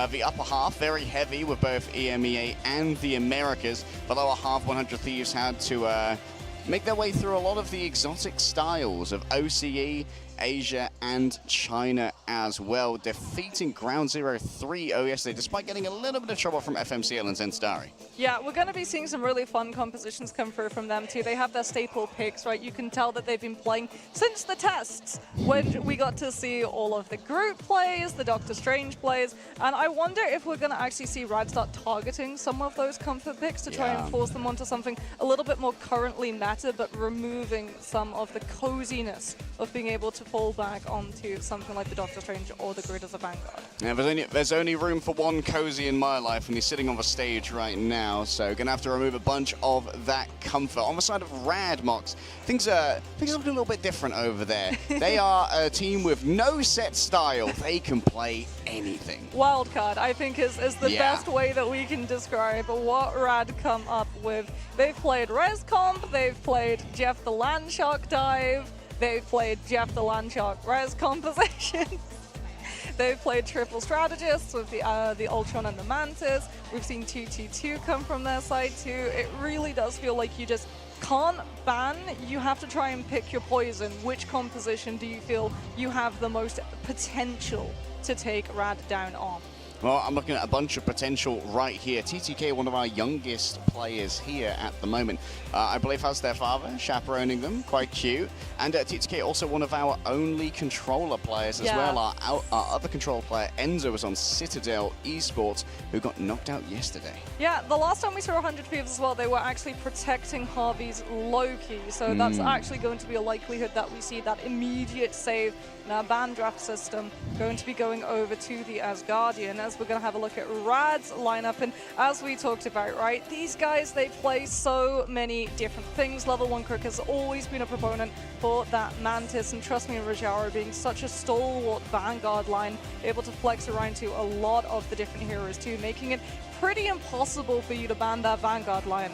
the upper half, very heavy with both EMEA and the Americas. The lower half, 100 Thieves had to make their way through a lot of the exotic styles of OCE, Asia and China as well, defeating Ground Zero 3-0 yesterday, despite getting a little bit of trouble from FMCL and Zendstari. Yeah, we're going to be seeing some really fun compositions come through from them too. They have their staple picks, right? You can tell that they've been playing since the tests, when we got to see all of the Groot plays, the Doctor Strange plays, and I wonder if we're going to actually see Rad start targeting some of those comfort picks to try and force them onto something a little bit more currently meta, but removing some of the coziness of being able to fall back onto something like the Doctor Strange or the Groot as a Vanguard. Yeah, there's only room for one cozy in my life, and he's sitting on the stage right now, so gonna have to remove a bunch of that comfort. On the side of Rad, Mox, things are looking a little bit different over there. They are a team with no set style. They can play anything. Wildcard, I think, is the best way that we can describe what Rad come up with. They've played Res Comp, they've played Jeff the Landshark Dive, they've played Jeff the Landshark Res Composition. They've played Triple Strategists with the Ultron and the Mantis. We've seen 2-2-2 come from their side too. It really does feel like you just can't ban. You have to try and pick your poison. Which composition do you feel you have the most potential to take Rad down on? Well, I'm looking at a bunch of potential right here. TTK, one of our youngest players here at the moment, I believe has their father chaperoning them, quite cute. And TTK also one of our only controller players as well. Our other controller player, Enzo, was on Citadel Esports, who got knocked out yesterday. Yeah, the last time we saw 100 Thieves as well, they were actually protecting Harvey's Loki. So that's actually going to be a likelihood that we see that immediate save in our ban draft system going to be going over to the Asgardian, as we're going to have a look at Rad's lineup. And as we talked about, right, these guys, they play so many different things. Level 1 Crook has always been a proponent for that Mantis, and trust me, Rajaro being such a stalwart Vanguard line, able to flex around to a lot of the different heroes too, making it pretty impossible for you to ban that Vanguard line.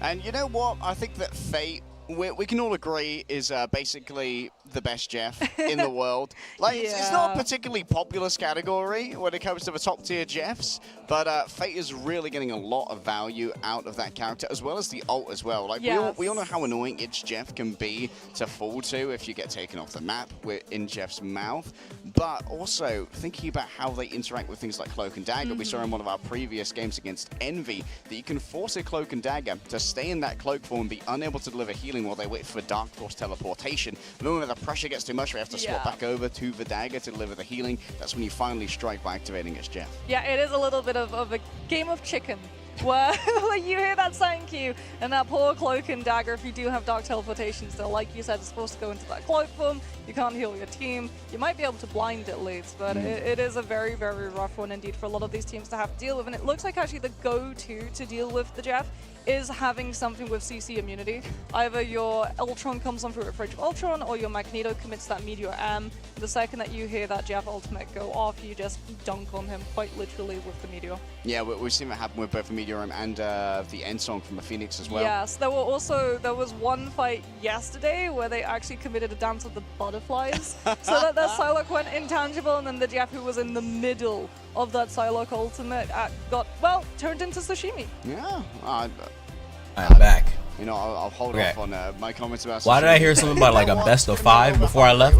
And you know what? I think that Fate, we can all agree, is basically the best Jeff in the world. Like, it's not a particularly populous category when it comes to the top tier Jeffs, but Fate is really getting a lot of value out of that character, as well as the ult as well. Like, we all know how annoying each Jeff can be to fall to if you get taken off the map in Jeff's mouth, but also thinking about how they interact with things like Cloak and Dagger. We saw in one of our previous games against Envy that you can force a Cloak and Dagger to stay in that cloak form and be unable to deliver healing while they wait for Dark Force teleportation. And when the pressure gets too much, we have to swap back over to the Dagger to deliver the healing. That's when you finally strike by activating as Jeff. Yeah, it is a little bit of a game of chicken, where you hear that sign cue and that poor Cloak and Dagger, if you do have Dark Teleportation still, like you said, it's supposed to go into that cloak form. You can't heal your team. You might be able to blind at least, but it is a very, very rough one indeed for a lot of these teams to have to deal with. And it looks like actually the go-to to deal with the Jeff is having something with CC immunity. Either your Ultron comes on through a Fridge of Ultron, or your Magneto commits that Meteor M. The second that you hear that Jeff ultimate go off, you just dunk on him quite literally with the Meteor. Yeah, we've seen that happen with both the Meteor M and the End Song from the Phoenix as well. Yes, there was one fight yesterday where they actually committed a dance with the butterflies, so that their Psylocke went intangible, and then the Jeff, who was in the middle of that Psylocke ultimate, turned into sashimi. Yeah. I'm back. You know, I'll hold off on my comments about. Why did I hear something about like a best of 5 before I left?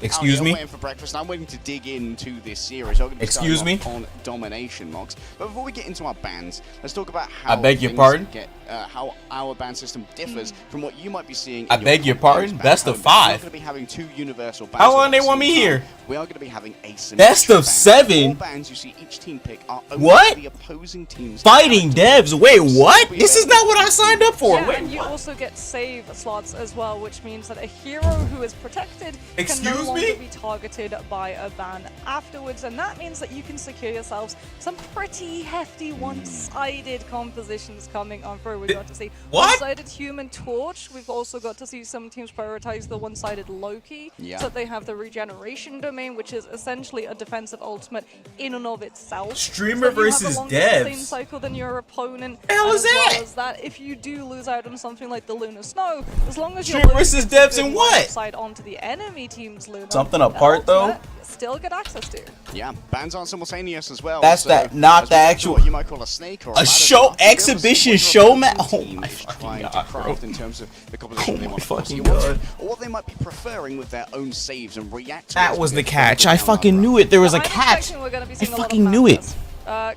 Excuse me? I'm waiting for breakfast. I'm waiting to dig into this series. Excuse me? On domination, Mox. But before we get into our bans, let's talk about how I beg your pardon? How our ban system differs from what you might be seeing. I beg your pardon? Best of 5. We're going to be having 2 universal bans. How long they want me here? We are going to be having a best of 7. 4 bans you see each team pick are what? The opposing teams. Fighting devs. Wait, what? This is not what I signed up for. Yeah, Wait, and you also get save slots as well, which means that a hero who is protected can no longer be targeted by a ban afterwards, and that means that you can secure yourselves some pretty hefty one-sided compositions coming on through. We got to see one-sided Human Torch. We've also got to see some teams prioritize the one-sided Loki, so that they have the regeneration domain, which is essentially a defensive ultimate in and of itself. Streamer so versus you have devs. the same cycle than your opponent. The hell is that? Well as that, if you do lose out on something like the Lunar Snow, as long as you're Stream versus devs and what? side onto the enemy team's Lunar, Something apart though. you still get access to. Yeah, bans aren't simultaneous as well. That's so that, not the actual. what you might call a snake or A show exhibition show match. Oh my fucking god, bro. in terms of the composition they want to fucking force you god. onto, or what they might be preferring with their own saves and react to That it was to the get catch. further I down fucking our knew road. it. There was a I'm catch. expecting we're gonna be I seeing a lot of fucking knew it. Mantis,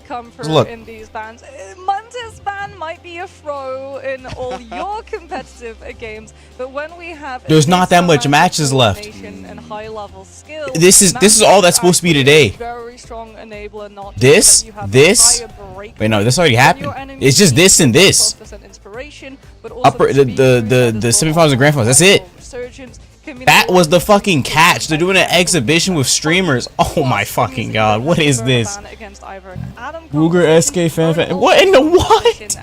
come through Look. in these bans. Mantis ban might be a throw in all your competitive games, but when we have There's not that much matches left. and high level skill, This is all that's supposed to be today. very strong enabler. Not This, wait, no, this already happened. It's just this and this. Upper, the semifinals and grand finals. That's it. That was the fucking catch. They're doing an exhibition with streamers. Oh my fucking god, what is this? Ruger SK fan. What in the what?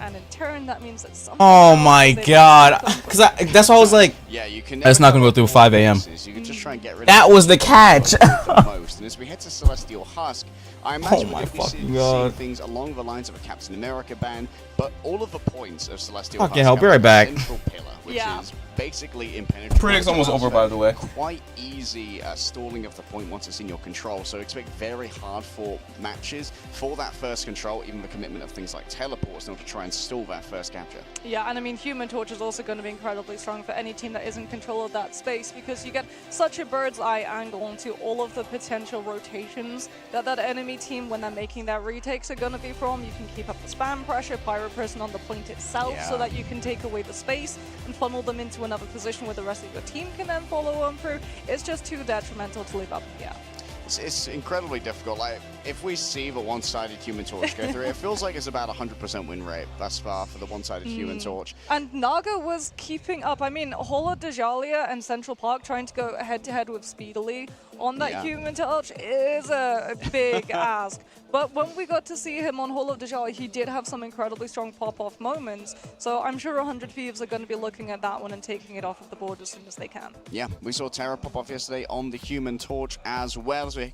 Oh my god. Cause that's why I was like, that's not gonna go through 5 a.m. That was the catch. And as we head to Celestial Husk, I imagine we're going to be seeing things along the lines of a Captain America ban, but all of the points of Celestial Fucking Husk hell, be right have a back. central pillar, which is basically impenetrable. Predict's almost over, by the way. Quite easy stalling of the point once it's in your control, so expect very hard fought matches for that first control, even the commitment of things like teleports in order to try and stall that first capture. Yeah, and I mean, Human Torch is also going to be incredibly strong for any team that is in control of that space, because you get such a bird's eye angle onto all of the potential rotations that enemy team, when they're making their retakes, are going to be from. You can keep up the spam pressure, Pyro Prison on the point itself, so that you can take away the space and funnel them into another position where the rest of your team can then follow on through. It's just too detrimental to leave up. Yeah. It's incredibly difficult. Like, if we see the one-sided Human Torch go through, it feels like it's about 100% win rate thus far for the one-sided Human Torch. And Naga was keeping up. I mean, Holo Dejalia and Central Park trying to go head-to-head with Speedily on that Human Torch is a big ask. But when we got to see him on Hall of Dejalia, he did have some incredibly strong pop-off moments. So I'm sure 100 Thieves are going to be looking at that one and taking it off of the board as soon as they can. Yeah, we saw Terra pop off yesterday on the Human Torch as well. As we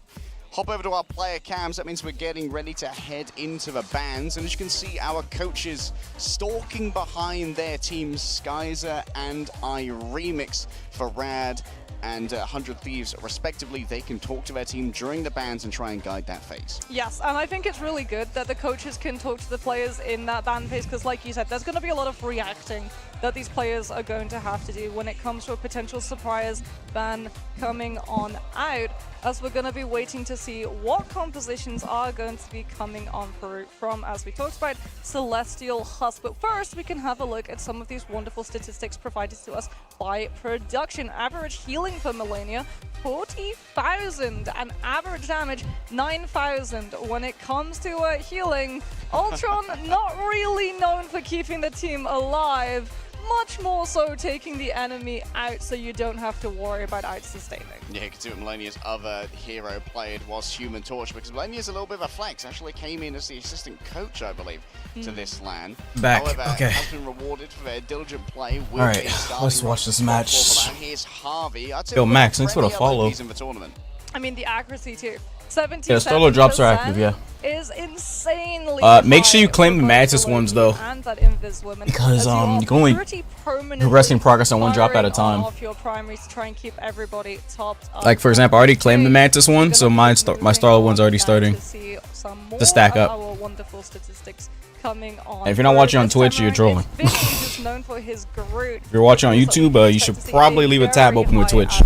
hop over to our player cams, that means we're getting ready to head into the bans. And as you can see, our coaches stalking behind their teams, Skyzer and iRemix for Rad and 100 Thieves, respectively. They can talk to their team during the bans and try and guide that phase. Yes, and I think it's really good that the coaches can talk to the players in that ban phase, because like you said, there's going to be a lot of reacting that these players are going to have to do when it comes to a potential surprise ban coming on out, as we're going to be waiting to see what compositions are going to be coming on through from, as we talked about, Celestial Husk. But first, we can have a look at some of these wonderful statistics provided to us by production. Average healing per Millennia, 40,000, and average damage, 9,000. When it comes to healing, Ultron not really known for keeping the team alive, much more so taking the enemy out so you don't have to worry about out-sustaining. Yeah, you can see what Millennia's other hero played was Human Torch, because Millennia's a little bit of a flex. Actually came in as the assistant coach, I believe, to this LAN. Back, However, okay. has been rewarded for their diligent play. Alright, let's watch this match. Here's Harvey. I'd say Yo, Max, thanks for the follow. in the tournament. I mean, the accuracy too. 77% Yeah, solo drops are active, yeah. is insanely make sure you high claim the for Mantis both ones though, and that Invis woman, because as you are you can only pretty permanently progress in progress on one drop at a firing time. off your primaries to try and keep everybody topped up. Like for example, I already claimed the Mantis one, so my Star one's already starting to stack up. Our wonderful statistics coming on. And if you're not watching on Twitch, you're trolling. Vinny, known for his Groot. If you're watching on YouTube, you should probably leave a tab open with Twitch,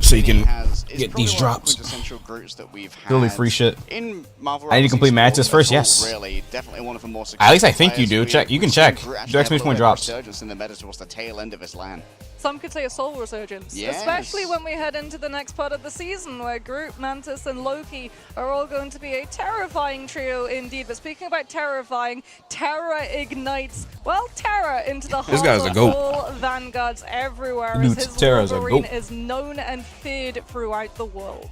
so you can get these drops. Really free shit. In Marvel I need to complete Mantis first. Yes. Really, definitely one of the more At least I think you do. Check. You can check. Do exclamation drops. In the meta towards the tail end of this LAN. Some could say a soul resurgence, especially when we head into the next part of the season where Groot, Mantis, and Loki are all going to be a terrifying trio indeed. But speaking about terrifying, Terra ignites, well, Terra into the This guy's a heart goat. of all vanguards everywhere, Dude, as his Terra's a Wolverine goat. is known and feared throughout the world.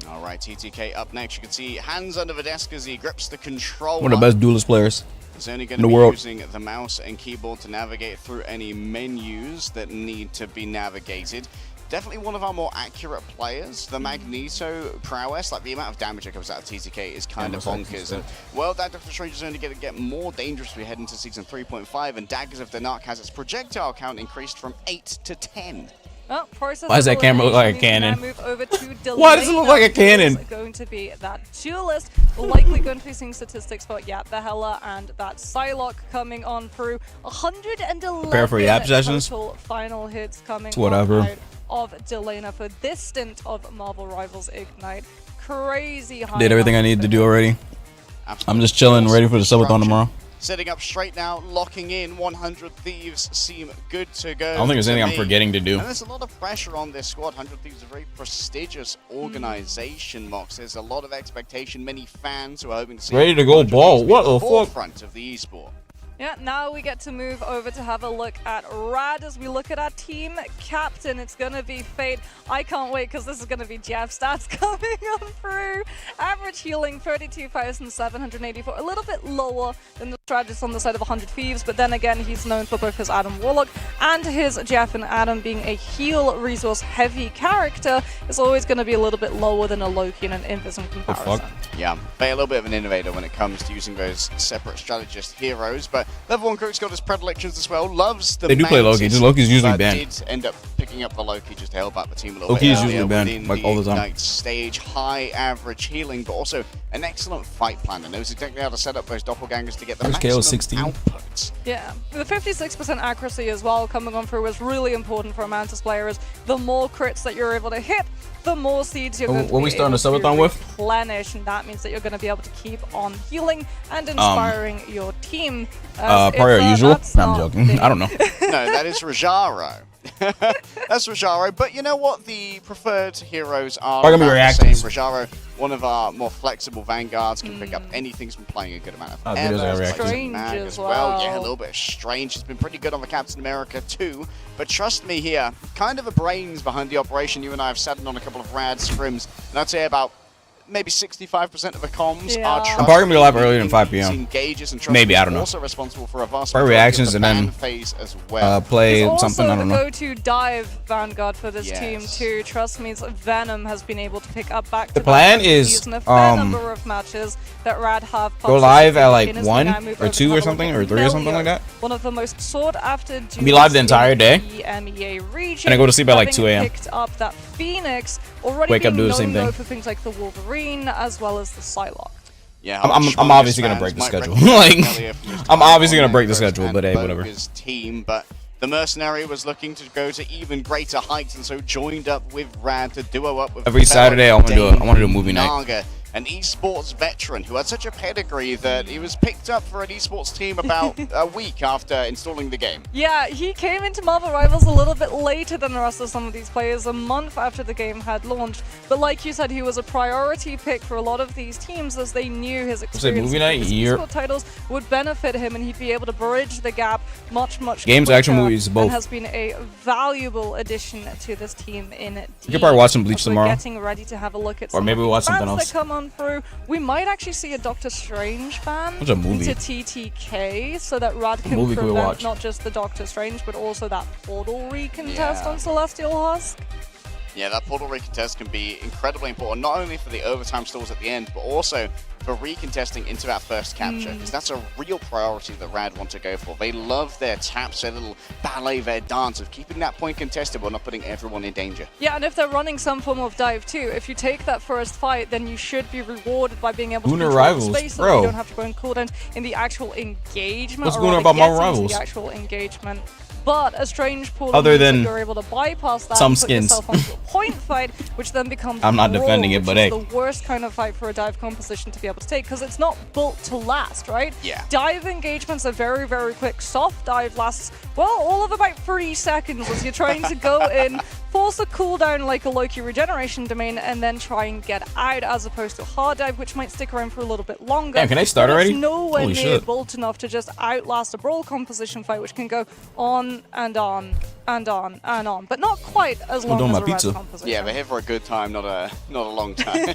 All right, TTK up next. You can see hands under the desk as he grips the controller. One of the best duelist players He's only going in to the be world. using the mouse and keyboard to navigate through any menus that need to be navigated. definitely one of our more accurate players. The Magneto prowess, like the amount of damage that comes out of TTK is kind of bonkers. And well, that Doctor Strange is only going to get more dangerous as we head into Season 3.5, and Daggers of the Narc has its projectile count increased from 8 to 10. Well, why does that camera look like a cannon? Move over to Why does it look like a cannon? Going to be that duelist, likely going to be seeing statistics for the Hela and that Psylocke coming on through. 111 Prepare for your sessions. total final hits coming Whatever. out of Delana for this stint of Marvel Rivals Ignite. Crazy high. Did everything I needed to do already. I'm just chilling, ready for the Subathon tomorrow. Setting up straight now, locking in. 100 Thieves seem good to go. I don't think there's anything I'm forgetting to do. And there's a lot of pressure on this squad. 100 Thieves is a very prestigious organization, Mox. There's a lot of expectation. Many fans who are hoping to see Ready to go ball. What the fuck? Forefront of the esport. Yeah, now we get to move over to have a look at Rad as we look at our team captain. It's going to be Fate. I can't wait because this is going to be Jeff stats coming on through. Average healing, 32,784. A little bit lower than the strategist on the side of 100 Thieves, but then again, he's known for both his Adam Warlock and his Jeff and Adam being a heal resource heavy character. It's always going to be a little bit lower than a Loki and an Invis in comparison. Yeah, Fate a little bit of an innovator when it comes to using those separate strategist heroes, but Level 1 Groot's got his predilections as well. Loves the They do play Loki. Just Loki's usually banned. Did end up picking up the Loki just to help out the team a little Loki bit. is usually banned, like all the time. Ignite stage, high average healing, but also an excellent fight plan and knows exactly how to set up those doppelgangers to get the maximum 16. output. Yeah, the 56% accuracy as well coming on through was really important for a Mantis player. Is the more crits that you're able to hit, the more seeds you're going to be able to replenish, and that means that you're going to be able to keep on healing and inspiring your team. Probably our usual. No, I'm joking. I don't know. No, that is Rajaro. That's Rajaro, but you know what? The preferred heroes are Probably gonna be about the reactors. same. Rajaro, one of our more flexible vanguards, can pick up anything. He's been playing a good amount of Strange as well. Yeah, a little bit of Strange. He's been pretty good on the Captain America too. But trust me here, kind of the brains behind the operation. You and I have sat in on a couple of rad scrims, and I'd say about maybe 65% of the comms are trust. I'm probably gonna be live earlier than 5 p.m. Engages and Maybe, I don't know. Also responsible for a vast Probably reactions of the and then ban phase as well. play He's something. I don't know. also the go-to dive vanguard for this team too. Trust me, Venom has been able to pick up back to The plan is, season a fair number of matches that Rad have go live at like in his 1 move or over 2 to or have a something, look or at 3 or something Melio, like that. One of the most sought after Be live the entire day. MEA region, And I go to sleep at like having 2 a.m. Picked up that Phoenix, already Wake up, being do the same known, though, thing. for things like the Wolverine as well as the Psylocke. Yeah, I'm obviously gonna break the schedule. Like, I'm obviously gonna break the schedule, but hey, whatever. His team, but the mercenary was looking to go to even greater heights, and so joined up with Rad to duo up with Every Saturday, I want to do a movie night. Naga, an esports veteran who had such a pedigree that he was picked up for an esports team about a week after installing the game. Yeah, he came into Marvel Rivals a little bit later than the rest of some of these players, a month after the game had launched. But like you said, he was a priority pick for a lot of these teams as they knew his experience movie night, with his esport titles would benefit him, and he'd be able to bridge the gap much Games, quicker, action movies, both. And has been a valuable addition to this team in You could probably watch some Bleach as tomorrow. We're getting ready to have a look at Or maybe we'll watch something bans else. that come on through. We might actually see a Doctor Strange ban What's a movie? into TTK so that Rad can movie could we prevent watch? not just the Doctor Strange but also that portal recontest Yeah. on Celestial Husk. Yeah, that portal recontest can be incredibly important, not only for the overtime stalls at the end, but also for recontesting into that first capture, because that's a real priority that Rad want to go for. They love their taps, their little ballet, their dance of keeping that point contested while not putting everyone in danger. Yeah, and if they're running some form of dive too, if you take that first fight, then you should be rewarded by being able to Lunar control Rivals, the space so that bro. you don't have to go in cooldowns in the actual engagement. What's or going on rather about Marvel get into Rivals? The actual engagement. But a strange pool Other means that than you're able to bypass that some and put skins. yourself onto a point fight, which then becomes I'm not brawl, defending it, which but is hey. the worst kind of fight for a dive composition to be able to take, because it's not built to last, right? Yeah. Dive engagements are very, very quick. Soft dive lasts, well, all of about 3 seconds as you're trying to go in, force a cooldown like a Loki regeneration domain, and then try and get out, as opposed to a hard dive, which might stick around for a little bit longer. Damn, can I start but already? It's nowhere Holy near shit. built enough to just outlast a brawl composition fight, which can go on and on and on and on, but not quite as long doing as my a res pizza. composition. Yeah, they're here for a good time, not a long time.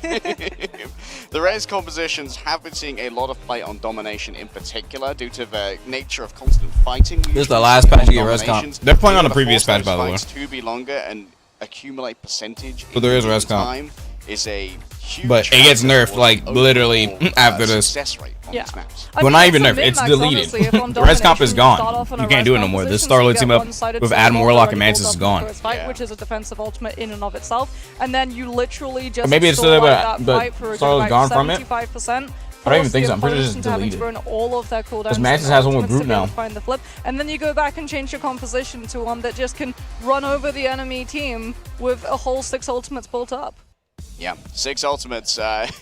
The res compositions have been seeing a lot of play on domination in particular due to the nature of constant fighting. This is the last patch to get res comp. They're playing on the previous patch, by the way. To be longer, and accumulate percentage But there is in res comp. time is a huge But it gets nerfed like literally after this. success rate on these maps. Well, not even nerfed. It's deleted. The res comp is gone. You can't do it no more. This Starlord team up with Adam Warlock and Mantis is gone. Which is a defensive ultimate in and of itself, and then you literally just Or maybe it's still there, that but fight for Starlord's gone from it. 75%. I don't even think so. I'm pretty sure it's just Having deleted. to burn all of their cooldowns. Because Mantis has one with Groot now. Find the flip, and then you go back and change your composition to one that just can run over the enemy team with a whole 6 ultimates built up. Yeah, 6 ultimates.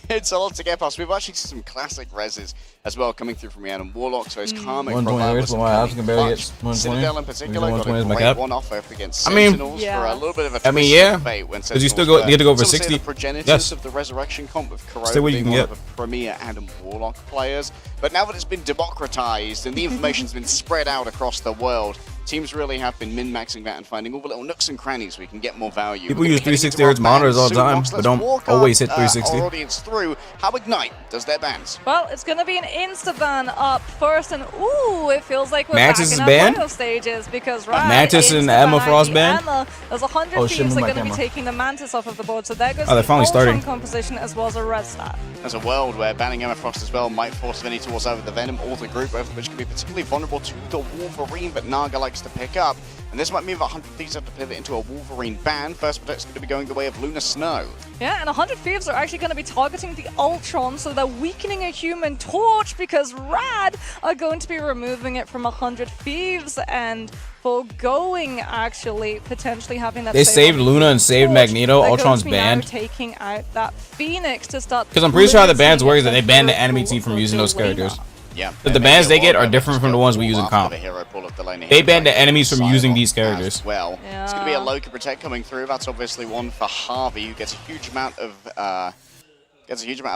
It's a lot to get past. We've actually seen some classic reses as well coming through from Adam Warlock, so his Karmic 120 was my house can barely get 120. Citadel in particular got a 120 is my great cap. one off up against I mean, Sentinels for a little bit of a I mean, twist yeah. of fate when Because you still Sentinels you get to go over were, some would say, 60. the progenitors Yes. of the Resurrection comp with Corona Still what you being can one get. of the premier Adam Warlock players. But now that it's been democratized and the information's been spread out across the world, teams really have been min-maxing that and finding all the little nooks and crannies we can get more value. People use 360 Hz monitors all the time, but don't always hit 360. Our audience through how Ignite does their bans. Well, it's going to be an insta-ban up first, and ooh, it feels like we're Mantis back is in banned? our playoff stages because right, Mantis and Emma Frost banned? There's 100 Oh, shit, thieves that my are going to be camera. taking the Mantis off of the board, so there goes Oh, they're the finally starting. Ultron composition as well as a red stat. There's a world where banning Emma Frost as well might force Vinny towards either the Venom or the group, both of which can be particularly vulnerable to the Wolverine that Naga likes to pick up. And this might mean that 100 Thieves have to pivot into a Wolverine ban. First Protect's going to be going the way of Lunar Snow. Yeah, and 100 Thieves are actually going to be targeting the Ultron, so they're weakening a Human Torch because Rad are going to be removing it from 100 Thieves and foregoing actually potentially having that. They save saved on Luna and saved Torch. Magneto. They're Ultron's going to be now banned. taking out that Phoenix to start. Because I'm pretty sure how the bans limiting work is that they ban the hero enemy pool team from for using those Delana. characters. Yeah. But the bans they get are different from the ones we use in comp. They ban the enemies from using these characters. Well, it's going to be a Loki Protect coming through. That's obviously one for Harvey, who gets a huge amount of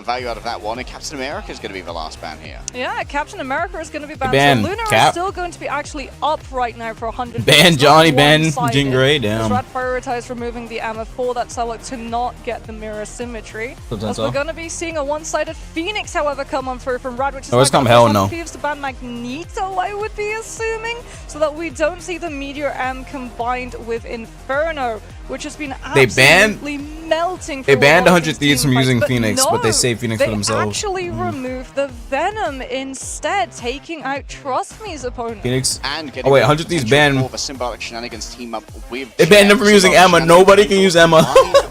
value out of that one. And Captain America is going to be the last ban here. Yeah, Captain America is going to be banned. Ban So Luna Cap. is still going to be actually up right now for 100. Ban Johnny, It's not ban one-sided. Jean Grey, damn. Red prioritized removing the ammo for that Select to not get the mirror symmetry. Sometimes As so. we're going to be seeing a one-sided Phoenix, however, come on through from Rad, which is Oh, it's like come hell one no. of the Thieves to ban Magneto, I would be assuming, so that we don't see the Meteor M combined with Inferno, which has been They banned- absolutely melting. They through banned a lot of 100 these Thieves from team using fights, Phoenix, but they no, saved Phoenix for themselves. They actually removed the Venom instead, taking out Trust Me's opponent. Phoenix. And Oh wait, 100 Thieves banned. More of a symbolic shenanigans team up with They banned them from using Emma. Nobody can use Emma.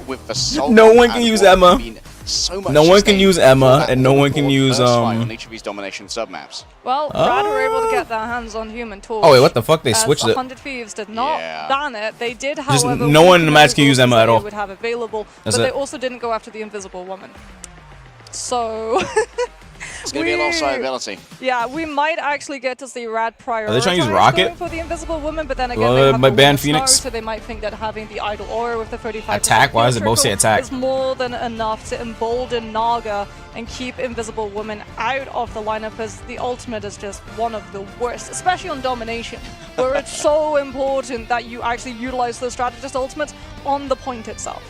with the Soul No one and can use what Emma. would mean so much No one can sustain use for Emma, that and no one all can board use first fight on each of these domination submaps. Well, Rad were able to get their hands on Human Torch. Oh wait, what the fuck? They as switched it. 100 Thieves did not ban it. They did, Just however, no one in the weaken match can use Emma at they all. would have available, That's but they it. also didn't go after the Invisible Woman. So It's going to be a lot of ability. Yeah, we might actually get to see Rad prioritize Are they trying to use Rocket? going for the Invisible Woman, but then again, Well, they have might the ban Lunar Snow, Phoenix. so they might think that having the Idol Aura with the 35% Attack? Why does it both say trickle attack? is more than enough to embolden Naga and keep Invisible Woman out of the lineup, as the ultimate is just one of the worst, especially on Domination, where it's so important that you actually utilize those strategist ultimates on the point itself.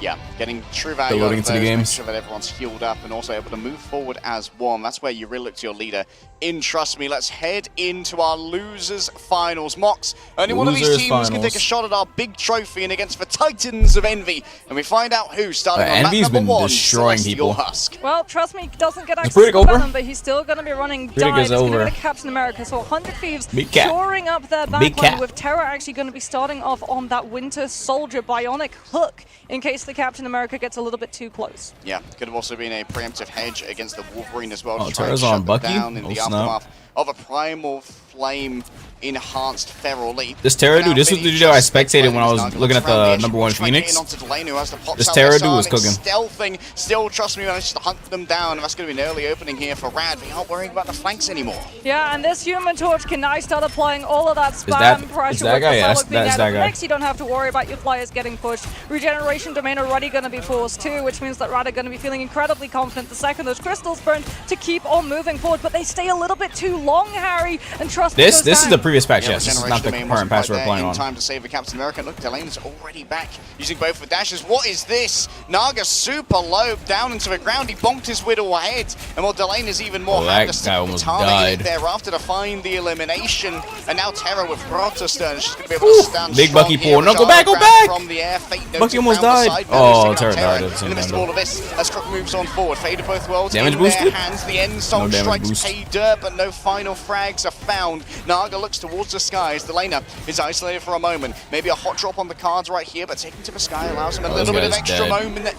Yeah, getting true value out loading of into the those, games. make sure that everyone's healed up and also able to move forward as one. That's where you really look to your leader in Trust Me. Let's head into our Losers Finals. Mox, only one of these Losers teams can take a Finals. shot at our big trophy and against the Titans of Envy. And we find out who, starting on map Envy's number been 1, destroying Celestial people. Husk. Well, Trust Me doesn't get access Critic to over? Venom, but he's still going to be running Critic Dive. is It's going to over. be the Captain America, so 100 Thieves Big Cap. shoring up their Big backline Cap. with Terra actually going to be starting off on that Winter Soldier bionic hook in case the Captain America gets a little bit too close. Yeah, could have also been a preemptive hedge against the Wolverine as well. Oh, to try and Terra's shut on them Bucky? down in Oh, the snap. aftermath of a Primal Flame enhanced Feral Leap. This Terra dude, this was the Vinny dude I just spectated when I was Naga looking at looks around the edge, number 1 trying to get Phoenix. in onto Delane, who has the pops This out Terra there, dude was starting cooking. Stealthing, still Trust Me manages to hunt them down, and that's going to be an early opening here for Rad. They aren't worrying about the flanks anymore. Yeah, and this Human Torch can now start applying all of that spam that- pressure is that with guy? the Yeah, Solid being that's out that of the guy. mix. You don't have to worry about your flyers getting pushed. Regeneration Domain already going to be forced too, which means that Rad are going to be feeling incredibly confident the second those crystals burn to keep on moving forward, but they stay a little bit too long, Harry, and Trust Me This goes is down. the previous patch, Yeah, yes. This is not regeneration the domain current wasn't patch quite we're there playing in on. time to save the Captain America. Look, Delane's already back using both the dashes. What is this? Naga super low down into the ground. He bonked his Whittle ahead. And while Delane is even more that had to guy stick the almost target died. thereafter to find the elimination. And now Terra with Protestant. She's going to be able to stand Big strong Bucky here. pull. No, go Rajara back, go grabbed back! From the air. Fate Bucky noted almost round the died. side, Oh, noticing Terra out died at the in the midst same of time. all of this, as Crook moves on forward. Fate of both worlds Damage in boosted? their hands. The end song No damage strikes boost. pay dirt, but no final frags are found. Naga looks towards the skies. The laner is isolated for a moment. Maybe a hot drop on the cards right here, but taking to the sky allows him a little bit of extra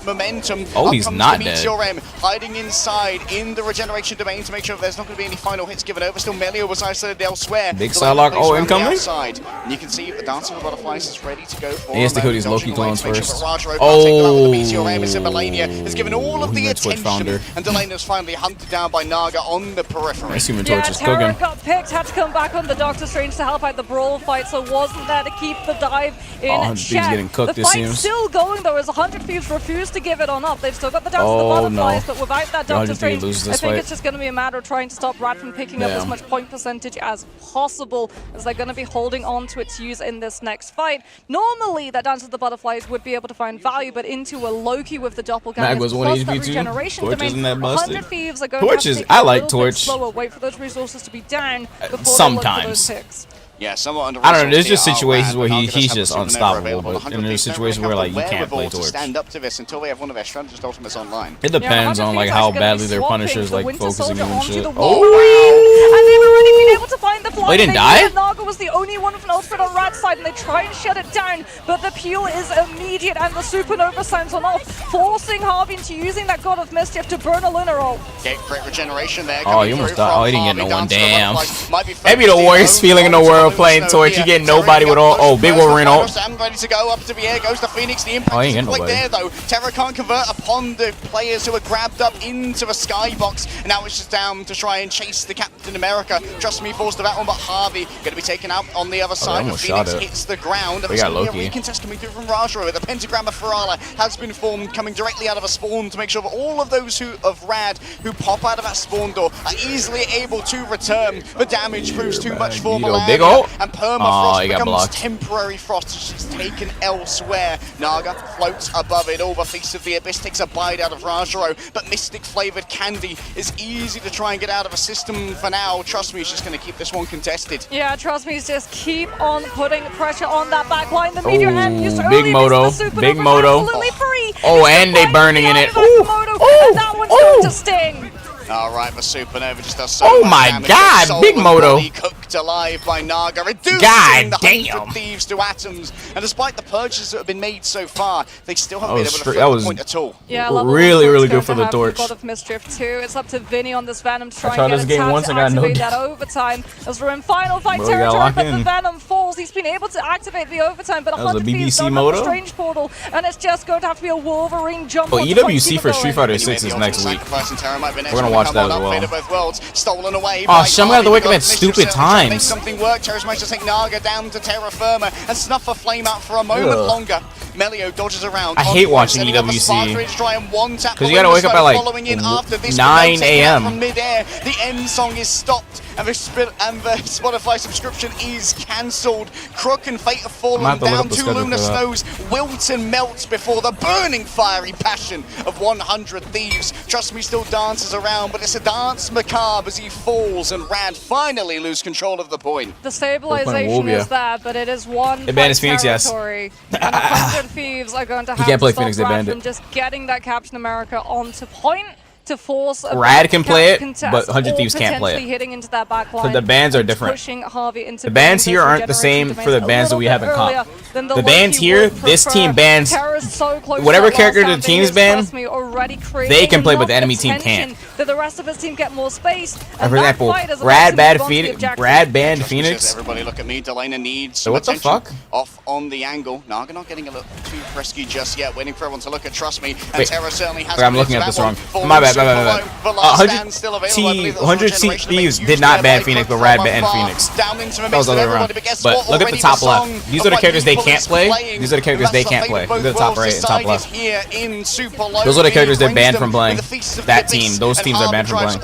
momentum. Oh, Up he's comes not the dead. Meteor M, hiding inside in the regeneration domain to make sure there's not going to be any final hits given over. Still, Melio was isolated elsewhere. Big The Psylocke, laner plays around the incoming? outside. And you can see the Dancing with Butterflies is ready to go for He has to him, kill these dodging Loki away clones to make sure first. that Rajaro can't take them out with the Meteor M. It's in Oh, Melania has given all of the he's a Twitch attention, founder. and Delane's finally hunted down by Naga on the periphery. Nice Human Yeah, Torch is Terra cooking. got picked, had to come back on the Doctor Strange to help out the brawl fight, so wasn't there to keep the dive in 100 Thieves check. getting cooked, The it fight's seems. still going though, as 100 Thieves refuse to give it on up. They've still got the Dance of the Oh, Butterflies, no. but without that 100 Doctor Thieves Strange, loses I this think fight. it's just going to be a matter of trying to stop Rad from picking up as much point percentage as possible, as they're going to be holding on to its use in this next fight. Normally, that Dance of the Butterflies would be able to find value, but into a Loki with the doppelganger Mag was one plus that HP too. regeneration Torch domain, isn't that 100 busted. Thieves are going Torch to have is- to take I it a like little bit Torch. slower, wait for those resources to be down before sometimes. they look for those picks. Yeah, somewhat under I don't know. There's just resourced here. situations where Naga he's does just have a supernova unstoppable, available. but 100 and there's Thieves don't situations really where have like the you can't play wherewithal to Torch. stand up to this until they have one of their strongest ultimates online. It depends on like how badly their Punishers like Winter focusing Soldier and onto shit. the wall. Oh, And they've already been able to find the fly. Oh, he didn't They die? knew that Naga was the only one with an ultimate on Rad's side, and they try and shut it down, but the peel is immediate, and the supernova sounds on off, forcing Harvey into using that God of Mischief to burn a lunar ult. Okay, great regeneration there. Oh, you almost died. Oh, he didn't get no one. Damn. Might That'd be the worst feeling in the world playing Torch. You get nobody with all. Oh, big Wolverine ult. I'm ready to go up to the air. Goes the Phoenix. The impact Oh, he ain't isn't getting quite nobody. there though. Terra can't convert upon the players who are grabbed up into the skybox. And now it's just down to try and chase the Captain America. Trust me, falls to that one, but Harvey going to be taken out on the other side. The almost shot Phoenix it. hits the ground. We There's got going to be a Loki. recontest coming through from Rajaro. The pentagram of Ferala has been formed, coming directly out of a spawn to make sure that all of those of Rad who pop out of that spawn door are easily able to return. The damage proves too much for Guido, Melania, big ult. and permafrost Oh, he got becomes blocked. temporary frost. She's taken elsewhere. Naga floats above it. All the Feast of the Abyss takes a bite out of Rajaro, but Mystic Flavored Candy is easy to try and get out of a system for now. Trust me, she's going to keep this one contested. Yeah, trust me, just keep on putting pressure on that back line. The Meteor M used to big early moto, miss the supernova, big moto. absolutely free. Oh, He's and they right burning in it. behind Ooh, that moto, and that one's going to sting. All right, the supernova just does so Oh much my damage. God, Soul big and moto. body cooked alive by Naga, reducing God the 100 damn. Thieves to atoms. And despite the purges that have been made so far, they still haven't That been was able to straight- flip that the was point at all. Yeah, level really, one really Torch's good for the going to have Torch. God of Mischief too. It's up to Vinny on this Venom to try tried and get this a game tap once to and got no activate damage. that overtime. As we're in final fight Bro, you gotta territory, lock but the in. Venom falls. He's been able to activate the overtime, but That was a 100 Thieves BBC don't have the moto? Strange Portal, and it's just going to have to be a Wolverine jump Oh, on to keep EWC it for going. Street Fighter 6 is next week. We're gonna watch that as well. Both worlds, stolen away Oh, by shit, I'm gonna have to wake up Harvey. at stupid Mischief certainly trying to make times. something work. Terra's managed to take Naga down to terra firma and snuff a flame out for a moment Ugh. longer. Melio dodges around. I on hate point, watching setting up a EWC. spark grid to try and one-tap 'Cause the you gotta wake up at, like, following in after this 9 remote takeout a.m. from mid-air. The end song is stopped and the Spotify subscription is cancelled. Crook and Fate have fallen I'm gonna have to look down. up the Two schedule lunar for that. snows wilt and melts before the burning fiery passion of 100 Thieves. Trust me, still dances around, but it's a dance macabre as he falls and Rad finally lose control of the point. The stabilization is there, but it is one They banned his Phoenix, yes. territory. And 100 Thieves are going to have can't play to stop Phoenix, they Rad banned from it. just getting that Captain America onto point to force a Rad can play it, contest, but 100 or Thieves can't play it. potentially hitting into that back So line the bans are and different. pushing Harvey into The bans burning here those aren't the same regeneration for the domains bans a that we little have in bit comp. earlier than The Loki bans here, would this prefer. team bans Terra's so close whatever to that character last the teams standing, ban, trust me, already they creating can play, but the enough enemy team attention that the rest of his team get more space. For And that example, fight is about Rad to bad move on to the Phoenix, objective. Rad banned Just because Phoenix. Everybody look at me. Delana needs So some what the attention. fuck? Off on the angle. Naga not getting a little too frisky just yet. Waiting for everyone to look at Trust Me. And Wait. Terra certainly has. Okay, I'm looking at this wrong. My bad. 100 Thieves did not ban Phoenix, but Rad banned Phoenix. That was the other way around. But look at the top left. These are the characters they can't play. These are the characters they can't play. Look at the top right and top left. Those are the characters they're banned from playing. That team. Those teams are banned from playing.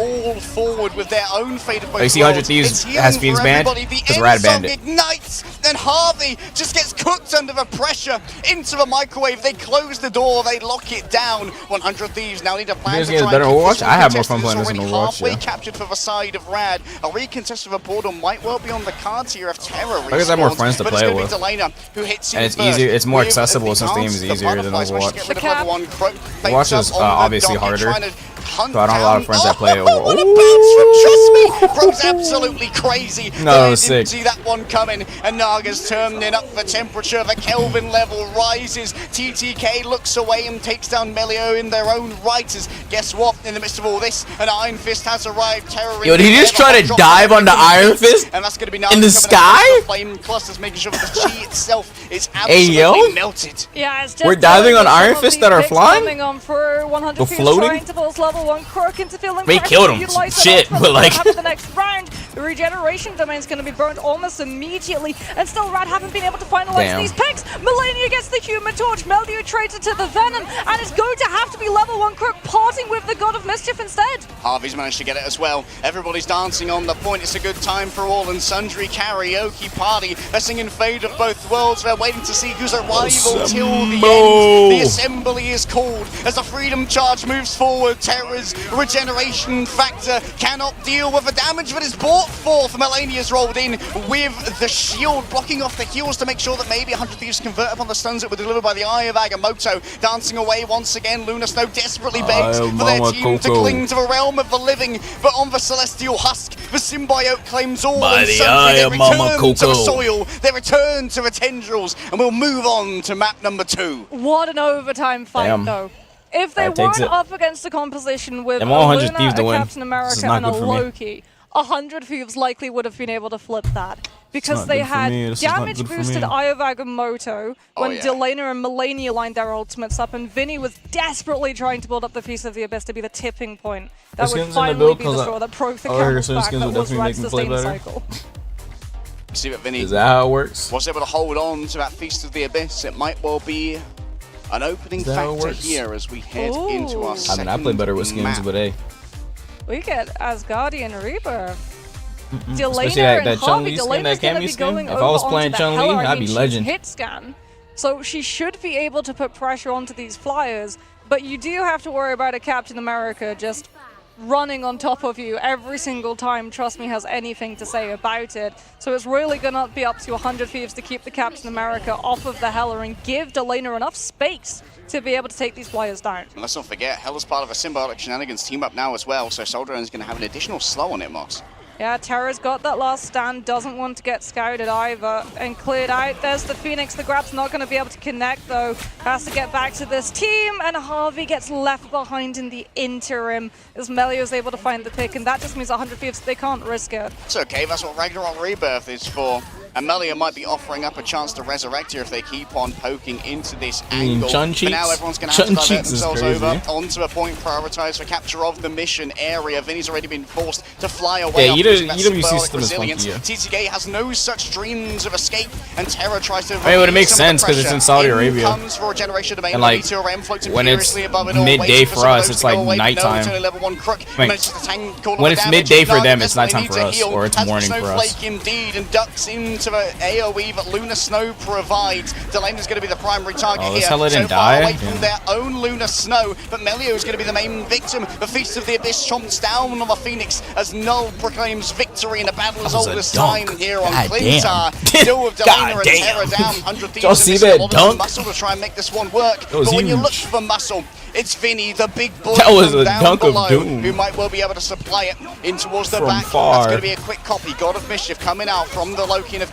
You see 100 Thieves has Phoenix banned because Rad banned it. Ignites, then Harvey just gets cooked under the pressure into the microwave. They close the door, they lock it down. 100 Thieves now need a plan This to game is try better and than keep Overwatch. this I have more contested. fun playing It's this than already Overwatch. halfway Yeah. captured for the side of Rad. A recontest of a portal might well be on the cards here if Terror I guess I have more respawns, friends to but play it's it gonna with. be Delana who hits And him it's first easier. It's more with accessible the since the game arms, is the easier than butterflies, managed to Overwatch. get rid of level one. Croak Overwatch fakes is up on the obviously donkey, harder. trying to hunt So I don't have a lot of friends that play it. down. What a bounce from Trust Me! Croak's absolutely crazy. No, They it was didn't sick. see that one coming, and Naga's turning up the temperature. The Kelvin level rises. TTK looks away and takes down Melio in their own right. As guess what? In the midst of all this, an Iron Fist has arrived. Terror. Yo, did he just try to dive on the Iron Fist? And that's going to be in the sky? Flame clusters, making sure that the chi itself is Hey, absolutely yo. melted. Yeah, it's just We're diving on Iron some of Fists the that are picks flying? coming on for 100 Go Thieves floating? trying to force level 1 Croak into feeling They pressure killed to him. utilize that Shit, ultimate but like- have the next round. The regeneration domain's going to be burned almost immediately, and still Rad haven't been able to finalize Damn. these picks. Melania gets the Human Torch, Meldio trades it to the Venom, and it's going to have to be level 1 Croak parting with the God of Mischief instead. Harvey's managed to get it as well. Everybody's dancing on the point. It's a good time for all and sundry. Karaoke party. They're singing Fate of Both Worlds. They're waiting to see who's a rival till the end. The assembly is called as the Freedom Charge moves forward. Terror's regeneration factor cannot deal with the damage that is brought forth. Melania's rolled in with the shield blocking off the heals to make sure that maybe 100 Thieves convert upon the stuns that were delivered by the Eye of Agamotto. Dancing away once again. Luna Snow desperately begs for their team to cling to the realm of the living, but on the Celestial Husk, the symbiote claims all By and the sundry. eye They of Mama return to the Coco. soil, they return to the tendrils, and we'll move on to map number 2. What an overtime fight, Damn. though. If they That takes weren't it. up against a composition with Them a all 100 Luna, Thieves a to win. Captain This is America, not and a good for me. Loki, 100 Thieves likely would have been able to flip that. Because not they good for had me. This is not damage good for boosted me. Eye of Agamotto when yeah. Delana and Melania lined their ultimates up, and Vinny was desperately trying to build up the Feast of the Abyss to be the tipping point that Skins in would the finally build, be the 'cause straw that broke the I heard camel's certain back skins that would was definitely Rad's make me play sustained better. cycle. See that Vinny Is that how it works? was able to hold on to that Feast of the Abyss. It might well be an opening Is that how it factor works? here as we head Ooh. into our I second I play better with skins, map. but hey. We get Asgardian Rebirth. Especially Delana that and Chun Harvey, Li skin, Delena's that going to Cammy be skin. going If I over was onto playing the Chun Li, Heller. I I'd be mean, she's legend. hit scan, so she should be able to put pressure onto these flyers, but you do have to worry about a Captain America just running on top of you every single time Trust Me has anything to say about it. So it's really going to be up to 100 Thieves to keep the Captain America off of the Heller and give Delana enough space to be able to take these flyers down. And let's not forget, Hella's part of a Symbiotic Shenanigans team up now as well, so Soldier is going to have an additional slow on it, Mox. Yeah, Terra's got that last stand, doesn't want to get scouted either, and cleared out. There's the Phoenix. The grab's not going to be able to connect, though. Has to get back to this team, and Harvey gets left behind in the interim as Melio's able to find the pick, and that just means 100 Thieves, they can't risk it. It's okay, that's what Ragnarok Rebirth is for. And Melia might be offering up a chance to resurrect here if they keep on poking into this angle. Chun For now, Cheeks? everyone's going to have to Chun divert Cheeks is themselves crazy. over onto a point prioritized for capture of the mission area. Vinny's already been forced to fly away. Yeah, after using that EWC symbiotic system is funky, resilience. yeah. TTK has no such dreams of escape, and Terra tries to. I mean, it would make relieve some of sense the 'cause it's in pressure. Saudi In Arabia. comes for regeneration domain. And, like, Meteor floats when it's imperiously above it all, midday waiting for some of us, those it's to go like away, but no, nighttime. it's only level 1 crook. Wait, Manages to tank all of when the it's damage. midday for Naga them, it's desperately nighttime for needs a us, heal. or it's Has morning for us. Snowflake indeed, and ducks into the AoE that Luna Snow provides. Delena's going to be the primary target Oh, this here. Hella So didn't far die? away from Yeah. their own Luna Snow, but Melio is going to be the main victim. The Feast of the Abyss chomps down on the Phoenix as Null proclaims victory in the battle's That was a oldest dunk. time here on God Clintar. damn. Still with God Delana and damn. Terra down. 100 Did y'all Thieves see missing that a lot dunk? of muscle to try and make this one work. That was But when you huge. look for muscle, it's Vinny, the big boy That was from a down dunk of below, doom. who might well be able to supply it in towards the From back. far. That's going to be a quick copy. God of Mischief coming out from the Loki, and of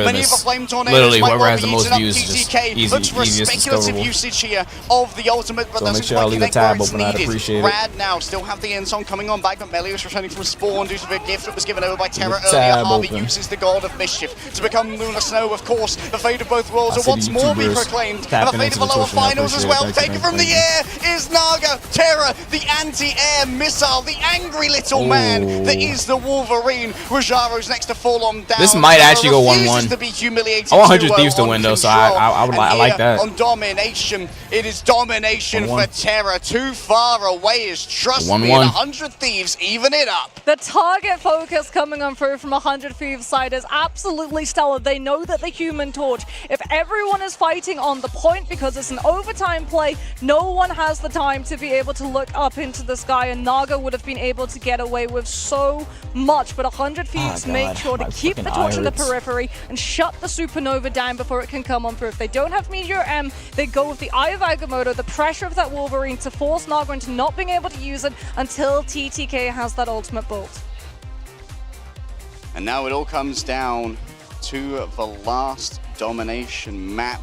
algorithms. Literally, whoever has the most views is just easy. much for a easiest speculative discoverable. usage here of the ultimate, but So make doesn't sure I quite leave the connect where tab it's open. I'd needed. appreciate it. Rad now still have the end song coming on back, but Melius returning from spawn due to the gift that was given over by Terra The earlier. tab Harvey open. uses the God of Mischief to become Lunar Snow, of course. The fate of both worlds I will see once the more be YouTubers proclaimed. And the tapping fate into of the the lower Twitch, and I finals as appreciate well. it. Taken from the air is Naga. Terra, the anti-air missile, the angry little man that is the Wolverine. Rajaro's next to fall on down. This might actually go 1-1. To be humiliated. I want 100 Thieves to win though, so I like that. On domination, it is domination for Terra. Too far away is Trust Me, 1-1. 100 Thieves even it up. The target focus coming on through from 100 Thieves side is absolutely stellar. They know that the Human Torch, if everyone is fighting on the point because it's an overtime play, no one has the time to be able to look up into the sky, and Naga would have been able to get away with so much. But 100 Thieves make sure to keep the torch in the periphery and shut the Supernova down before it can come on through. If they don't have Meteor M, they go with the Eye of Agamotto, the pressure of that Wolverine to force Naga into not being able to use it until TTK has that ultimate bolt. And now it all comes down to the last domination map.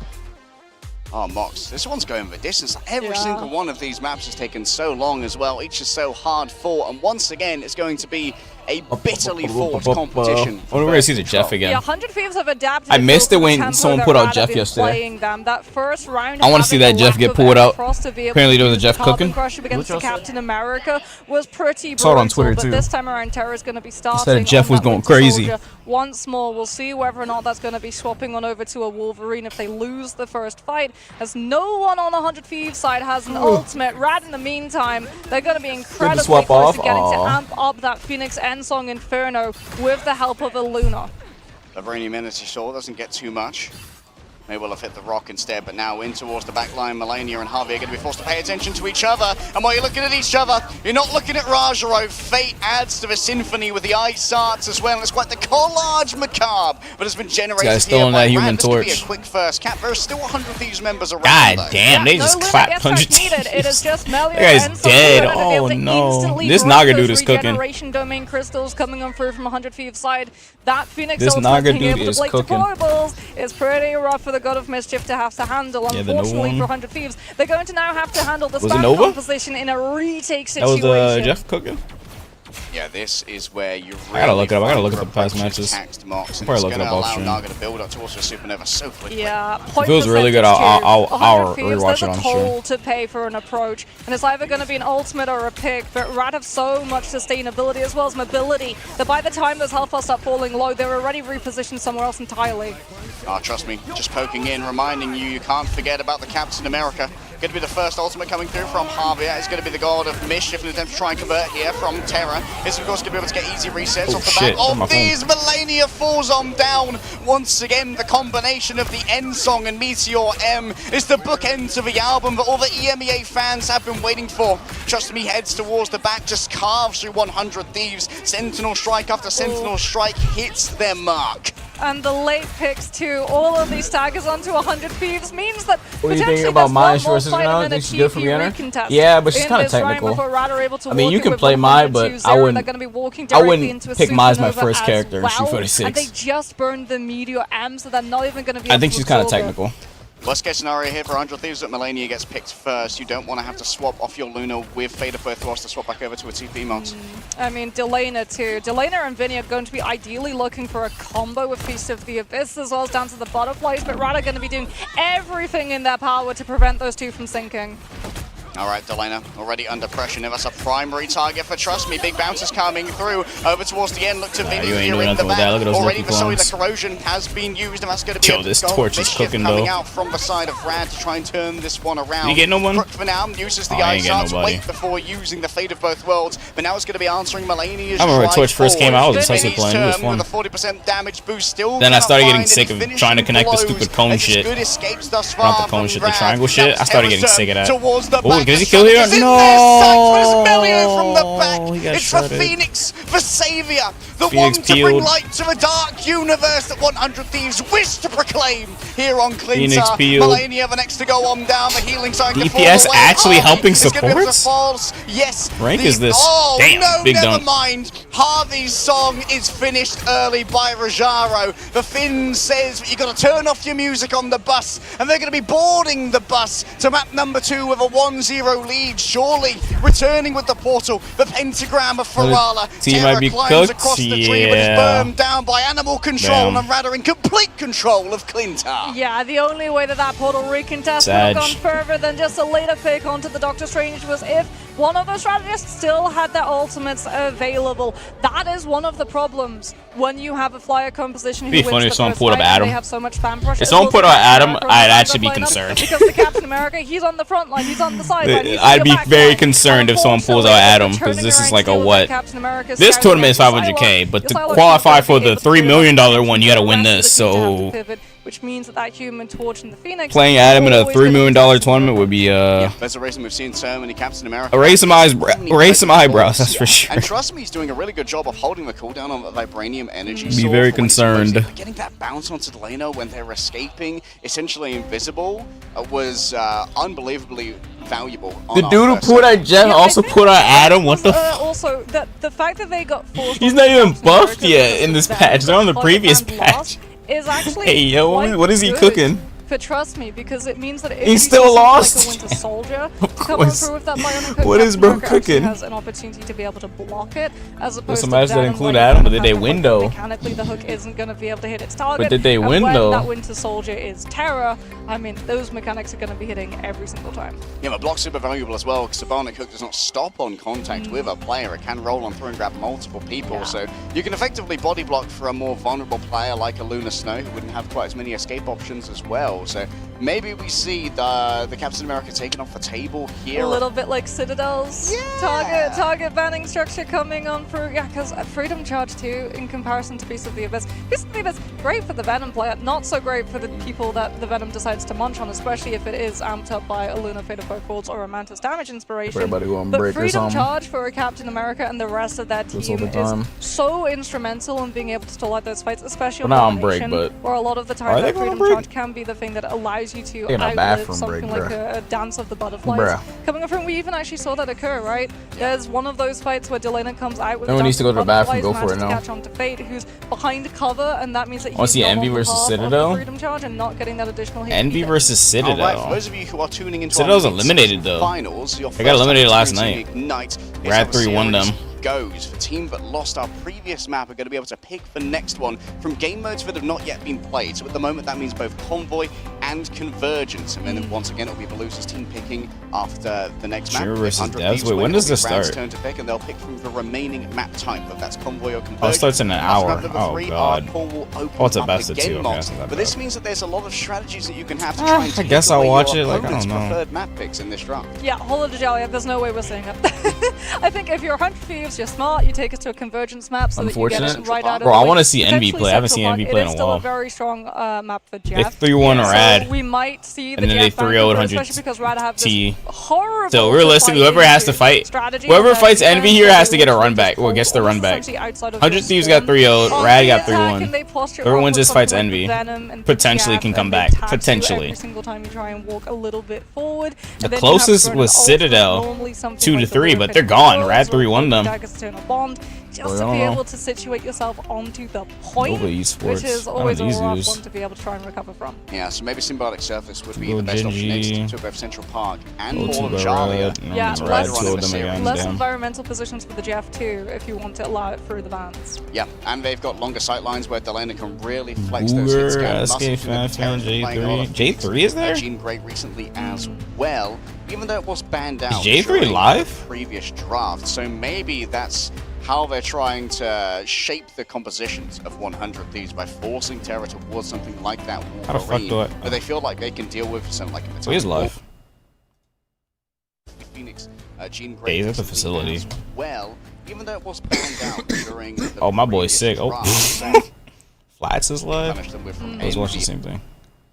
Oh, Mox, this one's going the distance. Every single one of these maps has taken so long as well. Each is so hard fought, and once again, it's going to be a bitterly fought competition. I want to see the Jeff again. Yeah, 100 Thieves have adapted. I missed it when someone put out Jeff yesterday. That first round I want to see that Jeff get pulled out. Apparently there was a Jeff cooking. Crush against the Captain America was pretty saw it on brutal, Twitter but too. this time around Terra's going to be starting. Instead of Jeff on was that going Winter crazy. Soldier once more. We'll see whether or not that's going to be swapping on over to a Wolverine if they lose the first fight, as no one on the 100 Thieves side has an ultimate. Rad, in the meantime, they're going to be incredibly swap close off. to getting to Aw. amp up that Phoenix Endsong Inferno with the help of a Luna. The Brainy Minity Sword doesn't get too much. May well have hit the rock instead, but now in towards the back line, Melania and Harvey are going to be forced to pay attention to each other. And while you're looking at each other, you're not looking at Rajaro. Fate adds to the symphony with the ice arts as well. And it's quite the collage macabre, but has been generated This guy's still on that Human Torch. This could be a quick first cap. There's still 100 Thieves members around. God damn, they just clapped 100 Thieves. It is just Melia That guy's and dead. Sophia to be able Oh to no. instantly This break Naga those dude is cooking. regeneration domain crystals coming on through from 100 Thieves side. That Phoenix This ultimate Naga being dude able to is blake cooking. deployables is pretty rough for the God of Mischief to have to handle. Yeah, the Unfortunately Nova for 100 Thieves, they're going to now have to handle the Was it spam Nova? composition in a retake That situation. was Jeff cooking. Yeah, this is where you really I gotta look it up. I gotta find look at your the past approaches matches. taxed Mox, and Probably it's look it gonna up off allow stream. Naga to build up towards the Supernova so quickly. Yeah, If it was really good, I'll 100 Thieves, rewatch there's it a on toll stream. to pay for an approach, and it's either going to be an ultimate or a pick, but Rad have so much sustainability as well as mobility that by the time those health bars start falling low, they're already repositioned somewhere else entirely. Ah, trust me, just poking in, reminding you, you can't forget about the Captain America. Going to be the first ultimate coming through from Harvey. It's going to be the God of Mischief, an attempt to try and convert here from Terra. Is of course going to be able to get easy resets off the back of these. Melania falls on down. Once again, the combination of the end song and Meteor M is the bookend to the album that all the EMEA fans have been waiting for. Trust Me heads towards the back, just carves through 100 Thieves. Sentinel strike after Sentinel strike hits their mark. And the late picks to all of these staggers onto 100 Thieves means that What do you potentially think about there's Maya one more versus fight now? and then Think a she's good for TP beginner? recontest Yeah, but she's in kind of this round technical. before Rad are able to I mean, walk you it can with play 100 Maya, but 2-0. I wouldn't. They're going to be walking I directly into wouldn't a pick Maya as my Supernova first as character in well, Street Fighter 6. and they just burned the Meteor M, so they're not even going to be I able think to she's kind of absorb it. technical. Worst case scenario here for 100 Thieves that Melania gets picked first. You don't want to have to swap off your Luna with Fate of Both Worlds to swap back over to a TP Mox. I mean, Delana too. Delana and Vinny are going to be ideally looking for a combo with Feast of the Abyss as well as down to the butterflies, but Rad are going to be doing everything in their power to prevent those two from sinking. All right, Delana already under pressure. Now that's a primary target for Trust Me. Big bounces coming through. Over towards the end. Look to Vinny you ain't here doing in the nothing with back. that. Look at those Already rookie the Cellular clones. Corrosion has been used, and that's going to be Yo, a this goal torch is Mischief cooking, coming though. out from the side of Rad to try and turn this one around. You get no one? Brook for now uses the Oh, I ain't ice getting arts. nobody. Wait before using the Fate of Both Worlds, but now it's going to be answering Melania's I remember when drive Torch first came out, I was forward. obsessed with playing. It was Vinny's fun. turn with a 40% damage boost still. Then I cannot started getting find sick any of trying to finishing connect the blows. stupid cone It's shit. good escapes thus Not far the cone from shit, the Rad. triangle Now shit. I started Terra's getting sick of that. turn towards the Ooh, him. Does he kill here? No. From the back. It's for shredded. Phoenix, for Savior, the Phoenix one to bring peeled. light to a dark universe that 100 Thieves wish to proclaim here on Phoenix Clintar. peeled. Melania the next to go on down, the healing side to fall DPS away. actually Harvey helping is gonna be able to supports? false. Yes. Rank is this? Oh, Damn, no, big never dunk. mind. Harvey's song is finished early by Rajaro. The Finn says you got to turn off your music on the bus, and they're going to be boarding the bus to map number 2 with a 1-0 lead. Surely returning with the portal, the pentagram of Ferrala. Team Terra might be climbs cooked. across the tree, but is Yeah. burned down by animal control, Damn. and Radar in complete control of Clintar. Yeah, the only way that that portal recontest would Sag. have gone further than just a later pick onto the Doctor Strange was if one of the strategists still had their ultimates available. That is one of the problems when you have a flyer composition who It'd be wins funny the if someone first pulled up fight and Adam. they have so much fan pressure. If someone It's also put out Captain Adam, America on I'd the actually be lineup concerned. Because the Captain America, he's on the front line, he's on the sideline. he's in I'd the be back very line. concerned if someone pulls out Adam, because this is like a what? This tournament is 500k, but to qualify for the $3 million one, you gotta win this. So which means that Human Torch and the Phoenix playing Adam in a $3 million tournament would be There's a reason we've seen so many Captain America. erase some eyebrows, that's for sure. And trust me, he's doing a really good job of holding the cooldown on the Vibranium energy. Be very concerned. Getting that bounce onto Delano when they're escaping, essentially invisible, was unbelievably valuable. The dude who put out Jeff also put out Adam. What the? Also, the fact that they got forced. He's not even buffed yet in this patch. They're on the previous patch. Is actually Hey yo, quite what is he good. cooking? But trust me, because it means that if He's you still see something lost. like a Winter Soldier Of come course. through with that bionic hook, What is Captain bro America actually cooking? has an opportunity to be able to block it, as opposed some to matches that Venom, include where you Adam, but kind did of they have the win hook, though? Mechanically, the hook isn't going to be able to hit its target. But did they and win when though? that Winter Soldier is Terra, I mean, those mechanics are going to be hitting every single time. Yeah, but block's super valuable as well, because the bionic hook does not stop on contact with a player. It can roll on through and grab multiple people, so you can effectively body block for a more vulnerable player like a Luna Snow, who wouldn't have quite as many escape options as well. So maybe we see the Captain America taken off the table here. A little bit like Citadel's target banning structure coming on through. Yeah, because Freedom Charge 2, in comparison to Beast of the Abyss, Beast of the Abyss, great for the Venom player, not so great for the people that the Venom decides to munch on, especially if it is amped up by a Luna Fate of Both Worlds or a Mantis Damage Inspiration. Everybody going But break or Freedom something. Charge for a Captain America and the rest of that Just team all the time. is so instrumental in being able to stall out those fights, especially Well, on not on break, Domination, but- where a lot of the Are time they that going on Freedom break? Charge can be the thing that allows you to They're in a outlive bathroom something break, like bruh. a Dance of the Butterflies. Bruh. Coming from, we even actually saw that occur, right? There's one of those fights where Delana comes out with Everyone a needs to go to the bathroom, go for it to now. catch on to Fate, who's behind cover, and that means that Wanna he's see not Envy on the versus path of the Citadel? Freedom Charge and not getting that additional hit. Envy versus Citadel. Alright, for those of you who are tuning into Citadel's our eliminated though. finals, your They got first eliminated time last experiencing night. Ignite is Rad how 3 the won them. series goes. The team that lost our previous map are going to be able to pick the next one from game modes that have not yet been played. So at the moment that means both Convoy and Convergence. And then once again it'll be the losers team picking after the next map. Shiro versus 100 Devs? Thieves Wait, win, when does it'll this be Rad's start? turn to pick, and they'll pick from the remaining map type, whether that's Convoy or Convergence. Oh, it starts in an After hour. map number Oh, 3, God. our pool will open Oh, it's a up best of again, two. Okay, Mox. that's not that But bad. this means that there's a lot of strategies that you can have to try and I take guess I'll away watch your it, like, I opponent's don't know. preferred map picks in this draft. Yeah, Holo de Jalia, there's no way we're saying it. I think if you're 100 Thieves, you're smart, you take us to a Convergence map so that you get it Unfortunate. right out of Bro, the I way. want to see Envy Potentially play. I haven't Central seen Envy Park, play it in is a still while. a very strong map for They Jeff. 3-1 So Rad. we might see the And then they Jeff back 3-0'd cover, 100 especially because Rad have this T. horrible So realistically, whoever has to fight, whoever fights Envy here has to get a run back, or gets the run back. 100 Thieves got 3-0'd, Rad got 3-1. Whoever wins this fights Envy potentially can come back. Potentially. Every single time you try and walk a little bit forward. The closest was Citadel, 2-3, but they're gone. Rad 3-1 them. Just to be able to situate yourself onto the point, Nova Esports. which is I always a don't rough use. one to be able to try and recover from. Yeah, so maybe Symbiotic Surface would be Go the best option Genji. next to both Central Park and Go to Ball of the Charlie. Rad. No, Yeah, it's less, Rad 2-0 them again. less Damn. environmental positions for the Jeff too, if you want to allow it through the vans. Yeah, and they've got longer sight lines where Delana can really flex those hits. Booger, SK Fan, J3. J3 is there? Jean Grey recently as well, even though it was banned out J3 during live? the previous draft. So maybe that's how they're trying to shape the compositions of 100 Thieves by forcing Terra towards something like that How the fuck Wolverine, do I- where they feel like they can deal with something like So he's live. Phoenix, Jean Grey Hey, he's at the recently facility. as well, even though it was banned out during the Oh, my boy's sick. Oh. draft. Flats is live? Punish them with I was watching the same thing.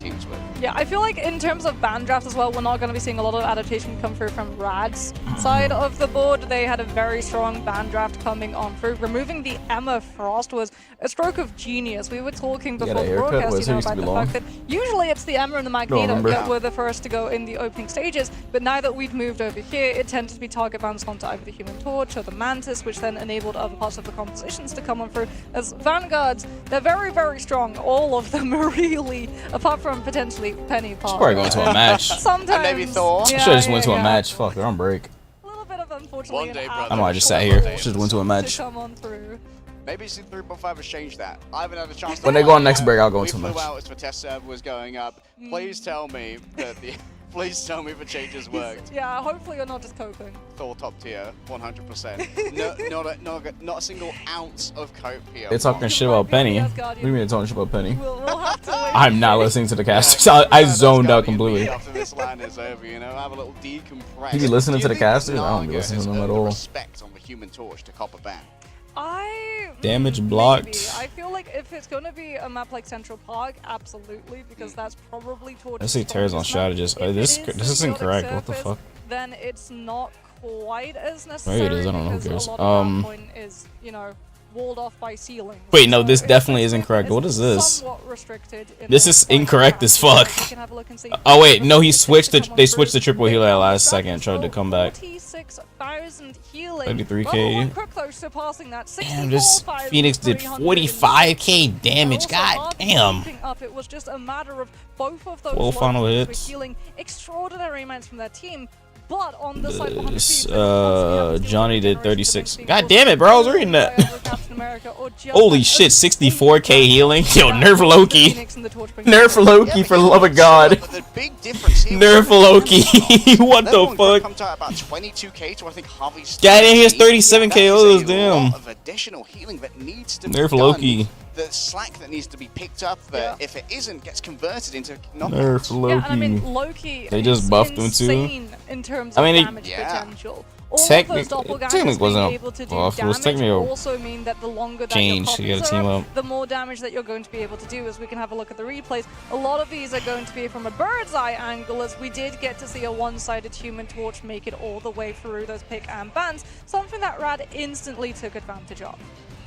teams with. Yeah, I feel like in terms of ban draft as well, we're not going to be seeing a lot of adaptation come through from Rad's side of the board. They had a very strong ban draft coming on through. Removing the Emma Frost was a stroke of genius. We were talking before the broadcast, about the fact that usually it's the Emma and the Magneto that were the first to go in the opening stages, but now that we've moved over here, it tended to be target bans onto either the Human Torch or the Mantis, which then enabled other parts of the compositions to come on through. As Vanguards, they're very, very strong. All of them are really, apart from potentially Penny Park. Probably going to a match. Sometimes. And maybe Thor. I should have just went to a match. Fuck, they're on break. A little bit of unfortunately. I might have just sat here. Should have went to a match. Come on through. Maybe C3.5 has changed that. I haven't had a chance to When they go on next break, I'll go into a match. We flew out as the test server was going up. Please tell me that the... Please tell me the changes worked. Yeah, hopefully you're not just coping. Thor top tier, 100%. Not a single ounce of cope here. They're talking shit about Penny. What do you mean they're talking shit about Penny? I'm not listening to the casters. I zoned out completely. After this line is over, you know, have a little decompress. You be listening to the casters? I don't be listening to them at all. Respect on the Human Torch to cop a ban. Damage blocked. Maybe. I feel like if it's going to be a map like Central Park, absolutely, because that's probably Torch's I see tears on strategist. This is incorrect. What the fuck? Then it's not quite as necessary. Maybe it is. I don't know. Who cares? A lot of that point is, you know, walled off by ceilings. Wait, no, this definitely is incorrect. What is this? This is incorrect as fuck. Oh wait, no, he switched the. They switched the triple healer at last second. Tried to come back. 33k. Damn, this Phoenix did 45k damage. God damn. It was just a matter of both of those 12 final hits. healing extraordinary amounts from their team. But on the side, Johnny did 36. God damn it, bro! I was reading that. Holy shit, 64k healing. Yo, nerf Loki. Nerf Loki, for the love of God. Nerf Loki. What the fuck? Come to about 22k to I think Harvey's. God damn, he has 37k. Oh, damn. Of additional healing that needs to be Nerf done. Loki. The slack that needs to be picked up that if it isn't gets converted into Nerf Loki. Yeah, and I mean, Loki they just buffed him too. In terms of damage potential. Technically wasn't buff. It was technically also mean that the longer that change. You gotta team up. The more damage that you're going to be able to do. As we can have a look at the replays, a lot of these are going to be from a bird's eye angle, as we did get to see a one-sided Human Torch make it all the way through those pick and bans, something that Rad instantly took advantage of.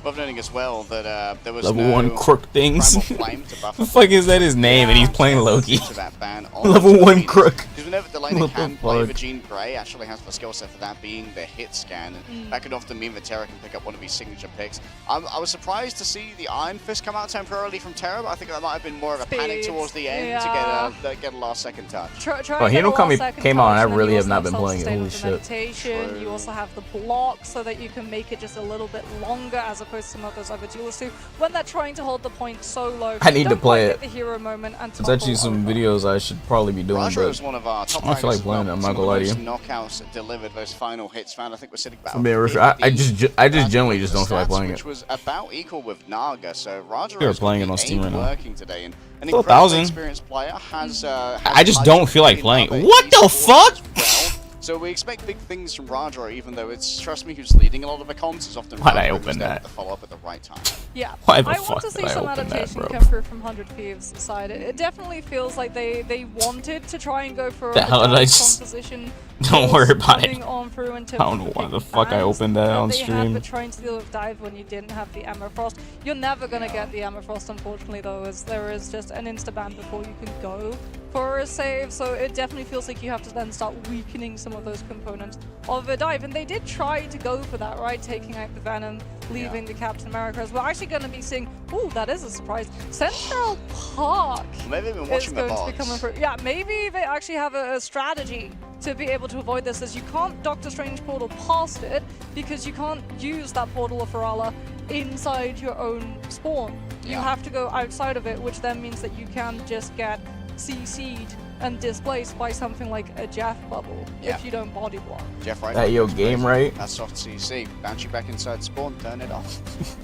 Worth noting as well that there was level no 1 crook things. flame to buff The fuck is that his name? And he's playing Loki. To that ban on Level 1 crook. Because whenever the laner can play the Jean Grey, actually has the skill set for that being the hit scan, and that could often mean that Terra can pick up one of his signature picks. I was surprised to see the Iron Fist come out temporarily from Terra, but I think that might have been more of a panic towards the end to get a last second touch. Well, Hinokami came out and I really have not been playing it. Holy shit. Meditation. You also have the block so that you can make it just a little bit longer as opposed to some of those other duelists who, when they're trying to hold the point so low, I need to play it. The hero moment and There's actually some videos I should probably be doing, but one of our top I don't feel like playing it. I'm not gonna lie to you. Knockouts delivered, those final hits found. I think we're sitting about. I just generally just don't feel like playing it. Which was about equal with Naga, so Roger You're playing it on Steam right now. Working today, and an Still incredibly experienced player has. I just don't feel like playing it. What the fuck? So we expect big things from Raja, even though it's Trust Me who's leading a lot of the comms. Is often why'd I open that? To follow up at the right time. Yeah, why the I fuck want to see did I some open adaptation that, bro? come through from 100 Thieves' side. It definitely feels like they wanted to try and go for The a hell did I just- composition. Don't worry about it. On through in terms I don't know why the fuck I opened that on They stream. had the trying to deal with dive when you didn't have the Emma Frost. You're never gonna get the Emma Frost, unfortunately, though, as there is just an insta ban before you can go for a save. So it definitely feels like you have to then start weakening some of those components of a dive. And they did try to go for that, right? Taking out the Venom, leaving the Captain Americas. We're actually going to be seeing, ooh, that is a surprise, Central Park. Maybe they've been watching the box. Yeah, maybe they actually have a strategy to be able to avoid this, as you can't Doctor Strange portal past it because you can't use that portal of Ferala inside your own spawn. You have to go outside of it, which then means that you can just get CC'd and displaced by something like a Jeff bubble if you don't body block. Jeff, right? That your game, right? That's soft CC. Bounce you back inside spawn, turn it off.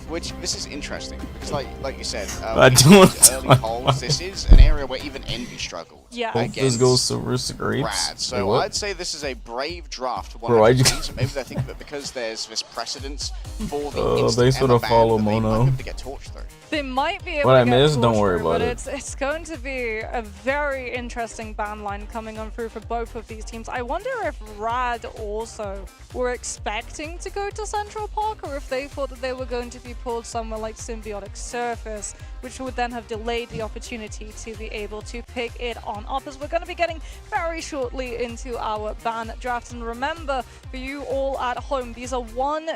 Which this is interesting because, like you said, I don't early holes. This is an area where even Envy struggled. Yeah. Hope this goes silver scrapes. Rad. So I'd say this is a brave draft for one Bro, of the teams. Maybe they think that because there's this precedence for the instant thanks for the Emma ban, follow, that they might Mono. be able to get torched through. They might be able What to I get missed, don't pulled worry through, about but it. it's going to be a very interesting ban line coming on through for both of these teams. I wonder if Rad also were expecting to go to Central Park, or if they thought that they were going to be pulled somewhere like Symbiotic Surface, which would then have delayed the opportunity to be able to pick it on up, as we're going to be getting very shortly into our ban draft. And remember, for you all at home, these are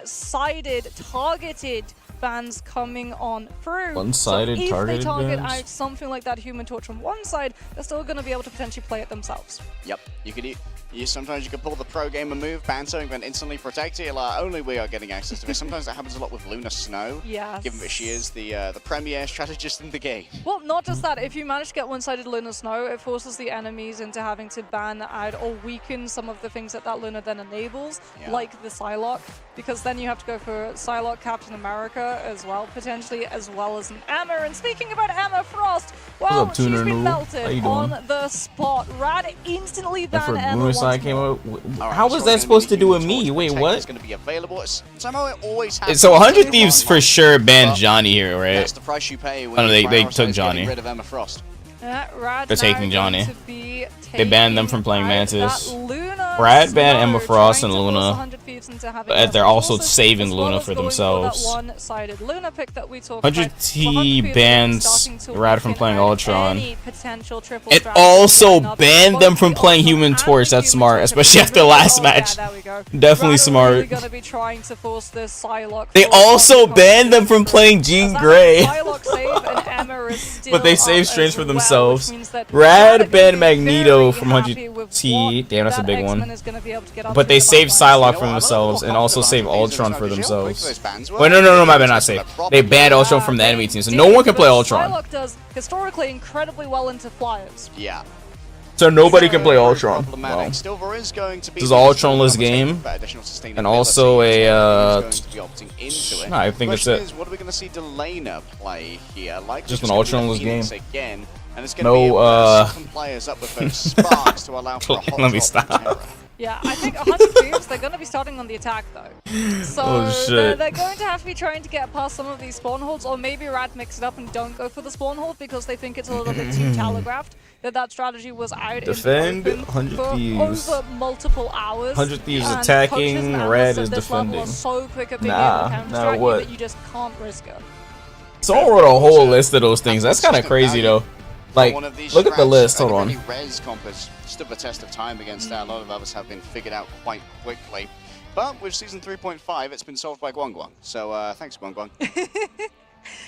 one-sided, targeted bans coming on through. One-sided so if targeted they target bans? out something like that Human Torch from one side, they're still going to be able to potentially play it themselves. Yep, you could. Sometimes you can pull the pro gamer move, ban something, then instantly protect it. Like, only we are getting access to this. Sometimes that happens a lot with Luna Snow. Yes. Given that she is the premier strategist in the game. Well, not just that. If you manage to get one-sided Luna Snow, it forces the enemies into having to ban out or weaken some of the things that Luna then enables, like the Psylocke, because then you have to go for Psylocke, Captain America as well, potentially, as well as an Emma. And speaking about Emma Frost, well, up, she's Tuner been Noodle? How melted you on doing? the spot. Rad instantly That for banned Emma Lunar once Side came more. out. Alright, How so was we're that gonna supposed be to do with Human me? Torch Wait, Protect what? is going to be available. Somehow it always happens. So 100 Thieves for sure banned Johnny here, right? That's the price you pay when Oh, no, they you took prioritize Johnny. getting rid of Emma Frost. Rad They're taking now going Johnny. to be They banned them from playing taking out Mantis. that Luna Brad banned Snow, Emma Frost trying and to force Luna. 100 Thieves into having But less they're also resources, saving as well Luna as for going themselves. that one-sided Luna pick that we talked 100 about. T bans Rad from playing Ultron. Any potential triple It strategy also lineup, banned them from playing Human Torch. That's smart, especially after last match. Definitely smart. Really gonna be trying to force this Psylocke They forward. also banned them from playing Jean Grey. Psylocke save and Emma is still But they up save Strange as for well, themselves. which means that Rad Rad banned gonna be Magneto very from happy 100 with T. what Damn, that's a that big X-Men one. is gonna be able to get up But to they the saved back line. Psylocke for themselves and also saved Ultron for themselves. Wait, no, my bad, not save. They banned Ultron from the enemy team, so no one can play Ultron. Psylocke does historically incredibly well into flyers. Yeah. So nobody can play Ultron. Wow. Still, there is going to be This is an Ultronless game, and also a no, I think that's it. What are we going to see Delana play here? Like Just an Ultronless game. Again, and it's going to No, be able to summon players up with those sparks to allow for a hot Let me drop stop. terror. Yeah, I think 100 Thieves, they're going to be starting on the attack though. So Oh, shit. They're going to have to be trying to get past some of these spawn holds, or maybe Rad mix it up and don't go for the spawn hold because they think it's a little bit too telegraphed that strategy was out Defend in the open 100 for Thieves. over multiple hours. 100 Thieves and attacking, coaches and Red analysts is at this level defending. are so quick at being Nah, able to counter nah, strike you what? that you just can't risk it. Someone wrote a whole list of those things. That's kind of crazy though. Like, One of these look at the strats, list. Hold only on. Res comp has stood the test of time against that. A lot of others have been figured out quite quickly. But with Season 3.5, it's been solved by Guang Guang. So thanks, Guang Guang.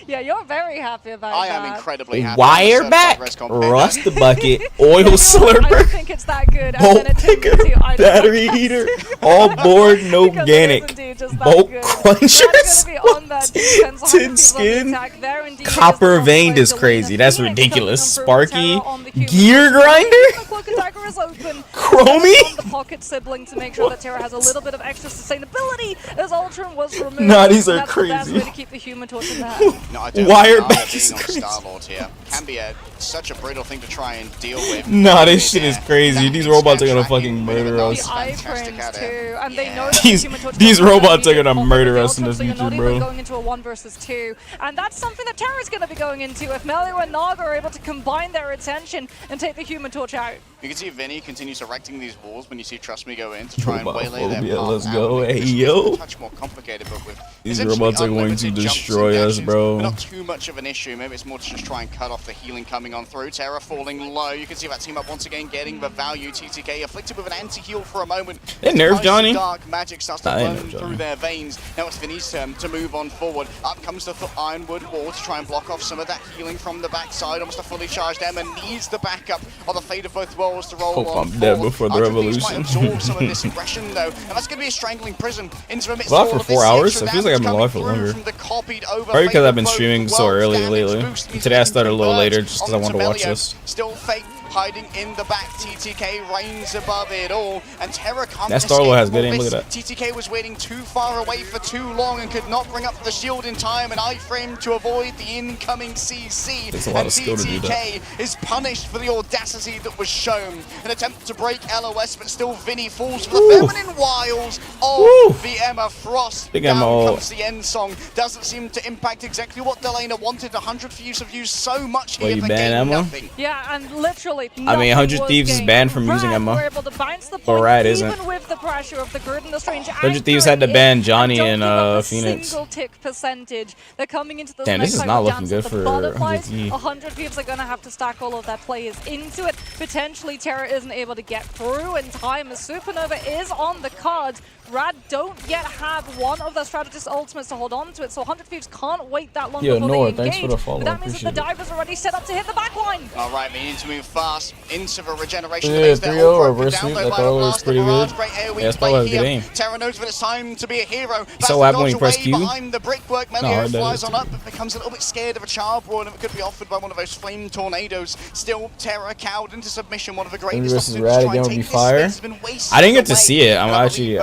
Yeah, you're very happy about I that. am incredibly happy. Wireback, Rust Bucket, Oil I don't Slurper, think it's that good. And Bolt then it turns Picker, into, I don't Battery know. Eater, All Board, No Because it is Organic, indeed just that Bolt good. Crunchers, That's gonna be on that defense, 100 Tin people on the Skin, attack. There indeed Copper is the Veined is Delana crazy. That's Phoenix ridiculous. coming from Sparky, Terra on the Human Gear Torch. Grinder, The Cloak Attacker is open. Chromie? On the pocket sibling to make sure that Terra has a little bit of extra sustainability as Ultron was removed. Nah, these are That's the best crazy. way to keep the Human Torch in there. No, I don't Wireback being is on crazy. Star-Lord here can be such a brutal thing to try and deal with. Nah, this shit is crazy. These robots are gonna fucking murder The us. iframes too, and they know that These- the Human Torch these doesn't have robots are immediate gonna combo murder with the us in the Ultron, so you're future, not bro. even going into a 1 versus 2, and that's something that Terra's going to be going into if Melio and Naga are able to combine their attention and take the Human Torch out. You can see Vinny continues erecting these walls when you see Trust Me go in to try and waylay their Robophobia, path let's out. go. Make Hey, this yo. a touch more complicated, but with These essentially robots are going to unlimited jumps destroy and us, dashes, bro. but not too much of an issue. Maybe it's more to just try and cut off the healing coming on through. Terra falling low. You can see that team up once again getting the value. TTK afflicted with an anti-heal for a moment. They nerfed Icy Johnny. Dark magic starts to Nah, they run nerfed through Johnny. their veins. Now it's Vinny's turn to move on forward. Up comes the Ironwood wall to try and block off some of that healing from the backside. Almost a fully charged Emma needs the backup of the Fate of both worlds to roll Hope on I'm dead forward. before the 100 Thieves might revolution. absorb some of this aggression though, and that's going to be a strangling prison into the midst Alive of for all of 4 this hours? extra It feels like I've been damage alive for coming through longer. from the copied over Probably because Fate I've of been both streaming so worlds. early Damage lately. boost means Today I that you can started a little convert later just because I onto wanted to watch Melio. this. Still Fate hiding in the back. TTK reigns above it all, and Terra can't That Star-Lord has good aim, this. look at that. TTK was waiting too far away for too long and could not bring up the shield in time, and iframe to avoid the incoming CC. Takes a lot And of skill to do that. TTK is punished for the audacity that was shown. An attempt to break LOS, but still Vinny falls for the feminine wiles of the Emma Frost. Big Down Emma comes the end song. Doesn't seem to impact exactly what Delana wanted. 100 Thieves have used so much Well, here you for ban gain Emma? nothing. Yeah, and literally I mean, 100 Thieves is banned from using Rad Emma. were able to bounce the But point Rad even isn't. with the pressure of the grid and the strange 100 Thieves had to ban Johnny and Phoenix. Single tick percentage. They're coming into the Damn, this is next not type of looking dance good with the for butterflies. 100 Thieves. 100 Thieves are going to have to stack all of their players into it. Potentially Terra isn't able to get through in time as Supernova is on the cards. Rad don't yet have one of their strategist ultimates to hold on to it, so 100 Thieves can't wait that long Yo, before Noah, they engage. thanks for the follow, But that means that the appreciate it. divers are already set up to hit the backline. All right, we need to move fast into the regeneration. Yeah, phase. They're 3-0 all broken reverse down, sweep, though, that by throw the was blast. pretty The barrage, good. great AoE Yeah, that's play probably a good here. aim. Terra knows that it's time to be a hero. So what happened when you press Away Q? behind the brickwork, No, Melio hard that flies is. on up, but becomes a little bit scared of a child born, and it could be offered by one of those flame tornadoes. Still, Terra cowed into submission. One of the greatest versus opportunities Rad to try again and would be take this fire. space has been wasted I didn't get to away. see it. I'm And I actually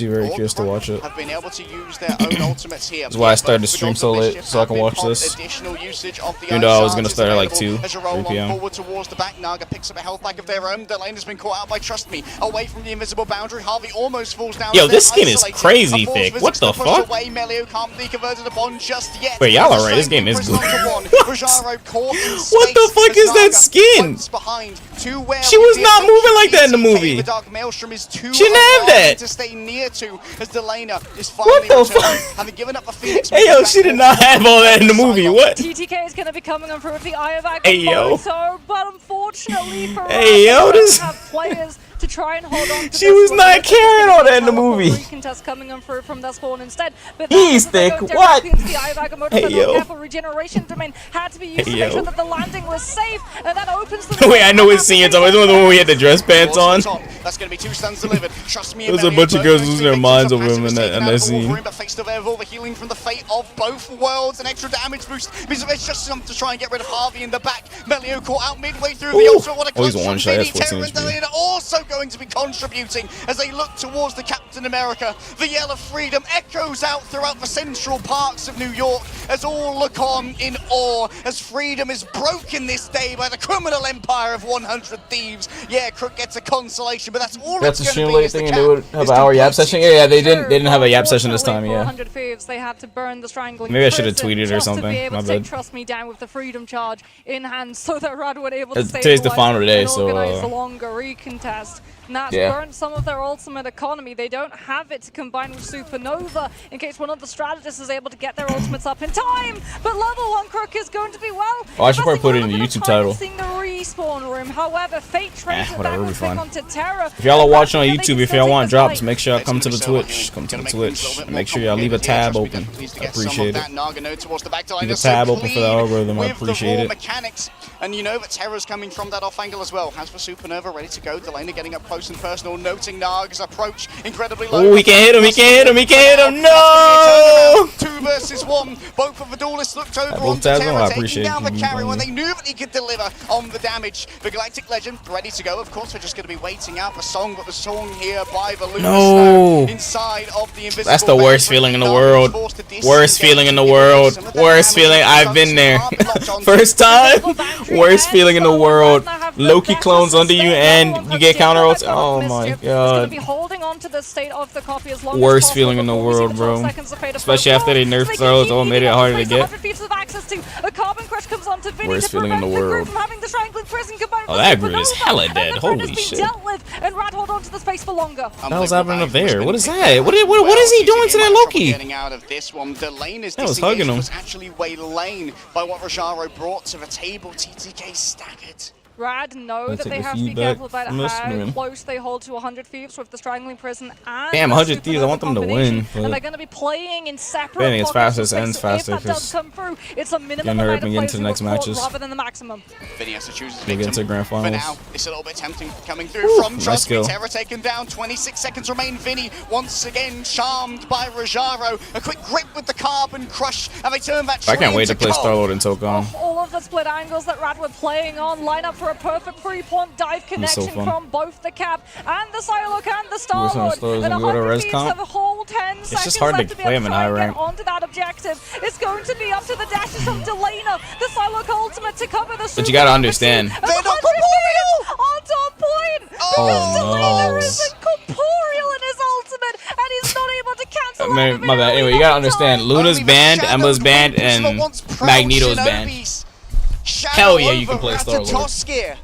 believe very Harvey curious to watch it. have been able to use their own ultimates here. That's why I started to Both stream the so late, Mischief so I can have watch been this. additional usage of the Even though I was ice gonna shards start at like available 2, as you roll 3 p.m. forward towards the back. Naga picks up a health pack of their own. The lane has been caught out by Trust Me. Away from the invisible boundary, Harvey almost falls down. Yo, They're this skin is isolated. crazy A force thick. physics What the to push fuck? Away. Melio can't be converted upon just yet. Wait, y'all alright? This game is good. What the fuck is that skin? She was not moving like that in the movie. The dark maelstrom is too She didn't have that. to stay near to as Delana is What finally the returned, fuck? having given up a Phoenix. Hey yo, she did not have all that in the movie. What? TTK is going to be coming on through with the Eye of Aghamoto, Hey, yo. but unfortunately for Hey, yo, us, this- they don't have players to try and hold on to She this was one. not They're just carrying gonna all be that in the teleport movie. recontest coming on through from their spawn instead. But He's that means that thick, they go what? directly into the Eye of Agamotto, Hey, but yo. not careful. Regeneration domain had to be used Hey, to make yo. sure that the landing was safe, and that opens the Wait, I know it's senior time. It's the one we had the dress pants on. That's going to be 2 stuns delivered. Trust me. There's a bunch of girls losing their minds over him in that scene. But faced away of all the healing from the fate of both worlds. An extra damage boost. It's just enough to try and get rid of Harvey in the back. Melio caught out midway through the Ooh. ultra. What a Oh, he's clutch one from shot. Vinny. That's 14 Terra and HP. Delana also going to be contributing as they look towards the Captain America. The yell of freedom echoes out throughout the central parts of New York as all look on in awe as freedom is broken this day by the criminal empire of 100 Thieves. Yeah, Crook gets a consolation, but that's all That's a it's stream going to be. late thing, and they would have an hour yap session. Yeah, they didn't have a yap session this time. Yeah. 100 Thieves, they had to burn the strangling Maybe I should have prison tweeted or just to something. be able My to take bad. Trust Me down with the freedom charge in hand, so that Rad were able to Today's the final day, and so, organize a longer recontest. And that's yeah. burnt some of their ultimate economy. They don't have it to combine with Supernova in case one of the strategists is able to get their ultimates up in time. But level 1 Crook is going to be well. Oh, I should probably put it in the YouTube title. Seeing the respawn room. However, Fate trades it whatever, back we'll be with pick fine. onto Terra. If y'all are watching on They can YouTube, if still y'all take want this drops, fight. make sure y'all come to the Twitch. Come to the Twitch. And make sure y'all leave a tab open. I appreciate it. Leave a tab open for the algorithm. I appreciate it. Mechanics. And you know that Terra's coming from that off angle as well. As for Supernova, ready to go. Delana getting up close and personal, noting Nag's approach incredibly low. Oh, he can't hit him. He can't hit him. He can't hit him. No! 2 versus 1. Both of the duelists looked over both onto tabs on, I Terra, taking appreciate down the you carry being when funny. they knew that he could deliver on the damage. The Galactic Legend ready to go. Of course, we're just going to be waiting out the song, but the song here by the Lunar No. Snow inside of the invisible. That's the worst feeling in the world. Worst feeling in the world. Worst feeling. I've been there. First time. Worst feeling in the world. Loki clones under you and you get counter ults. Oh my god. Holding on to the state of the copy as long Worst as feeling in the world, bro. Especially after they nerfed Starlord, oh, made it harder to get. Worst feeling in the world. Oh, that grid is hella dead. Holy shit. And Rad hold on to the space for longer. What the hell's happening up there? What is that? What is he doing to that Loki? Getting out of this one, Delane's That was hugging him. was actually waylaid by what Rajaro brought to the table. TTK staggered. Rad know that take they the have to be feedback careful about from this how one. close they hold to 100 Thieves with the Strangling Prison and Damn, the 100 Thieves, I Supernova want them to combination. win, but And they're going to be playing in separate I think it's pockets faster, of it ends space, so faster, if that does 'cause come through, it's a minimum getting hurry amount up of and get players into the who next report matches. Rather than the maximum. Vinny has to choose his We'll get victim. into grand For finals. now, it's a little bit tempting coming through Ooh, from nice Trust Me. kill. Terra taken down. 26 seconds remain. Vinny once again charmed by Rajaro. A quick grip with the carbon crush, and they turn that I can't tree wait to into play gold. Starlord and Tokon. all of the split angles that Rad were playing on. Line up for a perfect 3-point dive connection from both the Cap and the Psylocke and the Star-Lord. And 100 Thieves have a whole 10 seconds just hard left to to be play able him to in try high and rank. get onto that objective. It's going to be up to the dashes from Delana. The Psylocke ultimate to cover the But you gotta understand. They're not corporeal! On top point! Because Delana isn't corporeal in his ultimate, and he's not able to cancel out of it. My bad. Anyway, you gotta understand. Luna's banned, Emma's banned, and Magneto's banned. Hell yeah, you can play Star-Lord.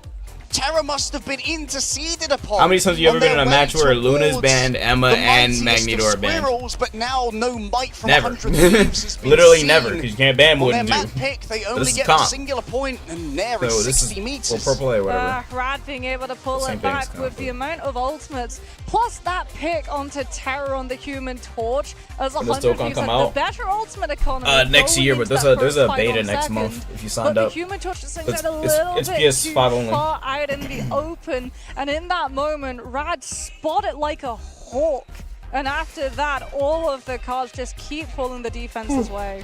Terra must have been interceded upon. How many times have you ever been in a match where Luna's banned, Emma and Magneto are banned? But now no might from Never. 100 Thieves has been Literally seen. never, because you can't ban more than On their 2. map pick, they only This is get comp. a singular point, and there So is this 60 is meters. for purple A, whatever. Rad being able to pull Same it thing, back it's kinda with the amount of ultimates, plus that pick onto Terror on the Human Torch as When the 100 Stokon Thieves come the out? better ultimate economy. Next going year, but into there's that a first fight beta on next second. month if you But signed the up. Human Torch just seems It's- a it's- little it's bit PS5 too only. far out in the open, and in that moment, Rad spot it like a hawk. And after that, all of the cards just keep pulling the defense's way.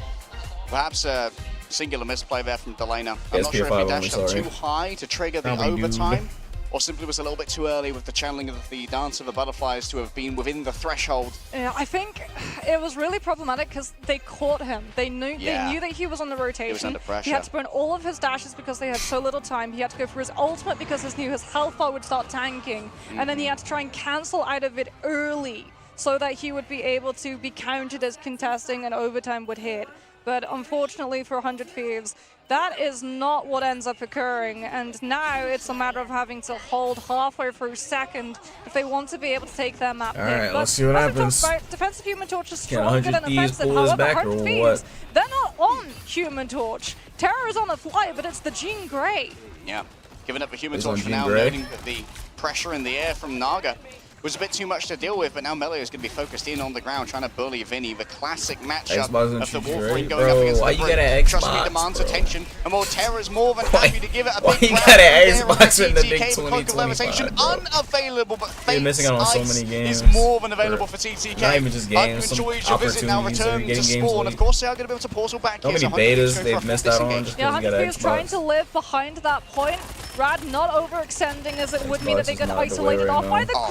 Perhaps a singular misplay there from Delana. I'm not sure if PS5 he dashed only, up sorry. too high to trigger the Probably do. overtime, or simply was a little bit too early with the channeling of the Dance of the Butterflies to have been within the threshold. Yeah, I think it was really problematic because they caught him. They knew that he was on the rotation. under pressure. He had to burn all of his dashes because they had so little time. He had to go for his ultimate because he knew his health bar would start tanking. And then he had to try and cancel out of it early so that he would be able to be counted as contesting and overtime would hit. But unfortunately for 100 Thieves, that is not what ends up occurring, and now it's a matter of having to hold halfway through second if they want to be able to take their map pick. Alright, But let's see what as we talked happens. about, defensive Human Torch is Can stronger 100 than Thieves offensive. pull this However, back 100 or Thieves, what? they're not on Human Torch. Terror is on a fly, but it's the Jean Grey. Yeah, giving up the Human He's Torch on for Jean now, Grey. noting that the pressure in the air from Naga was a bit too much to deal with, but now Melee is going to be focused in on the ground, trying to bully Vinny. The classic matchup Xbox and of the Jean Wolverine Grey? going up Bro, against why the you Brute. got an Trust me, Xbox, demands bro? attention, and while Terra's more than happy to give it a Why big you round got an there on Xbox the in the big TTK, the Cloak of 2025, Levitation bro? unavailable, but You're missing out on so Fate's many games. is more than available for TTK. Not even just games, some Enjoy your visit now, opportunities. They're return to getting games spawn. late. Of course, they are going to be able to portal back How here. many so 100 betas go they've for missed out on disengage. just Yeah, because you got 100 an Thieves trying Xbox? to live behind that point. Rad not overextending as it would mean that they Xbox get is not the way isolated right off by now. the Oh, wow.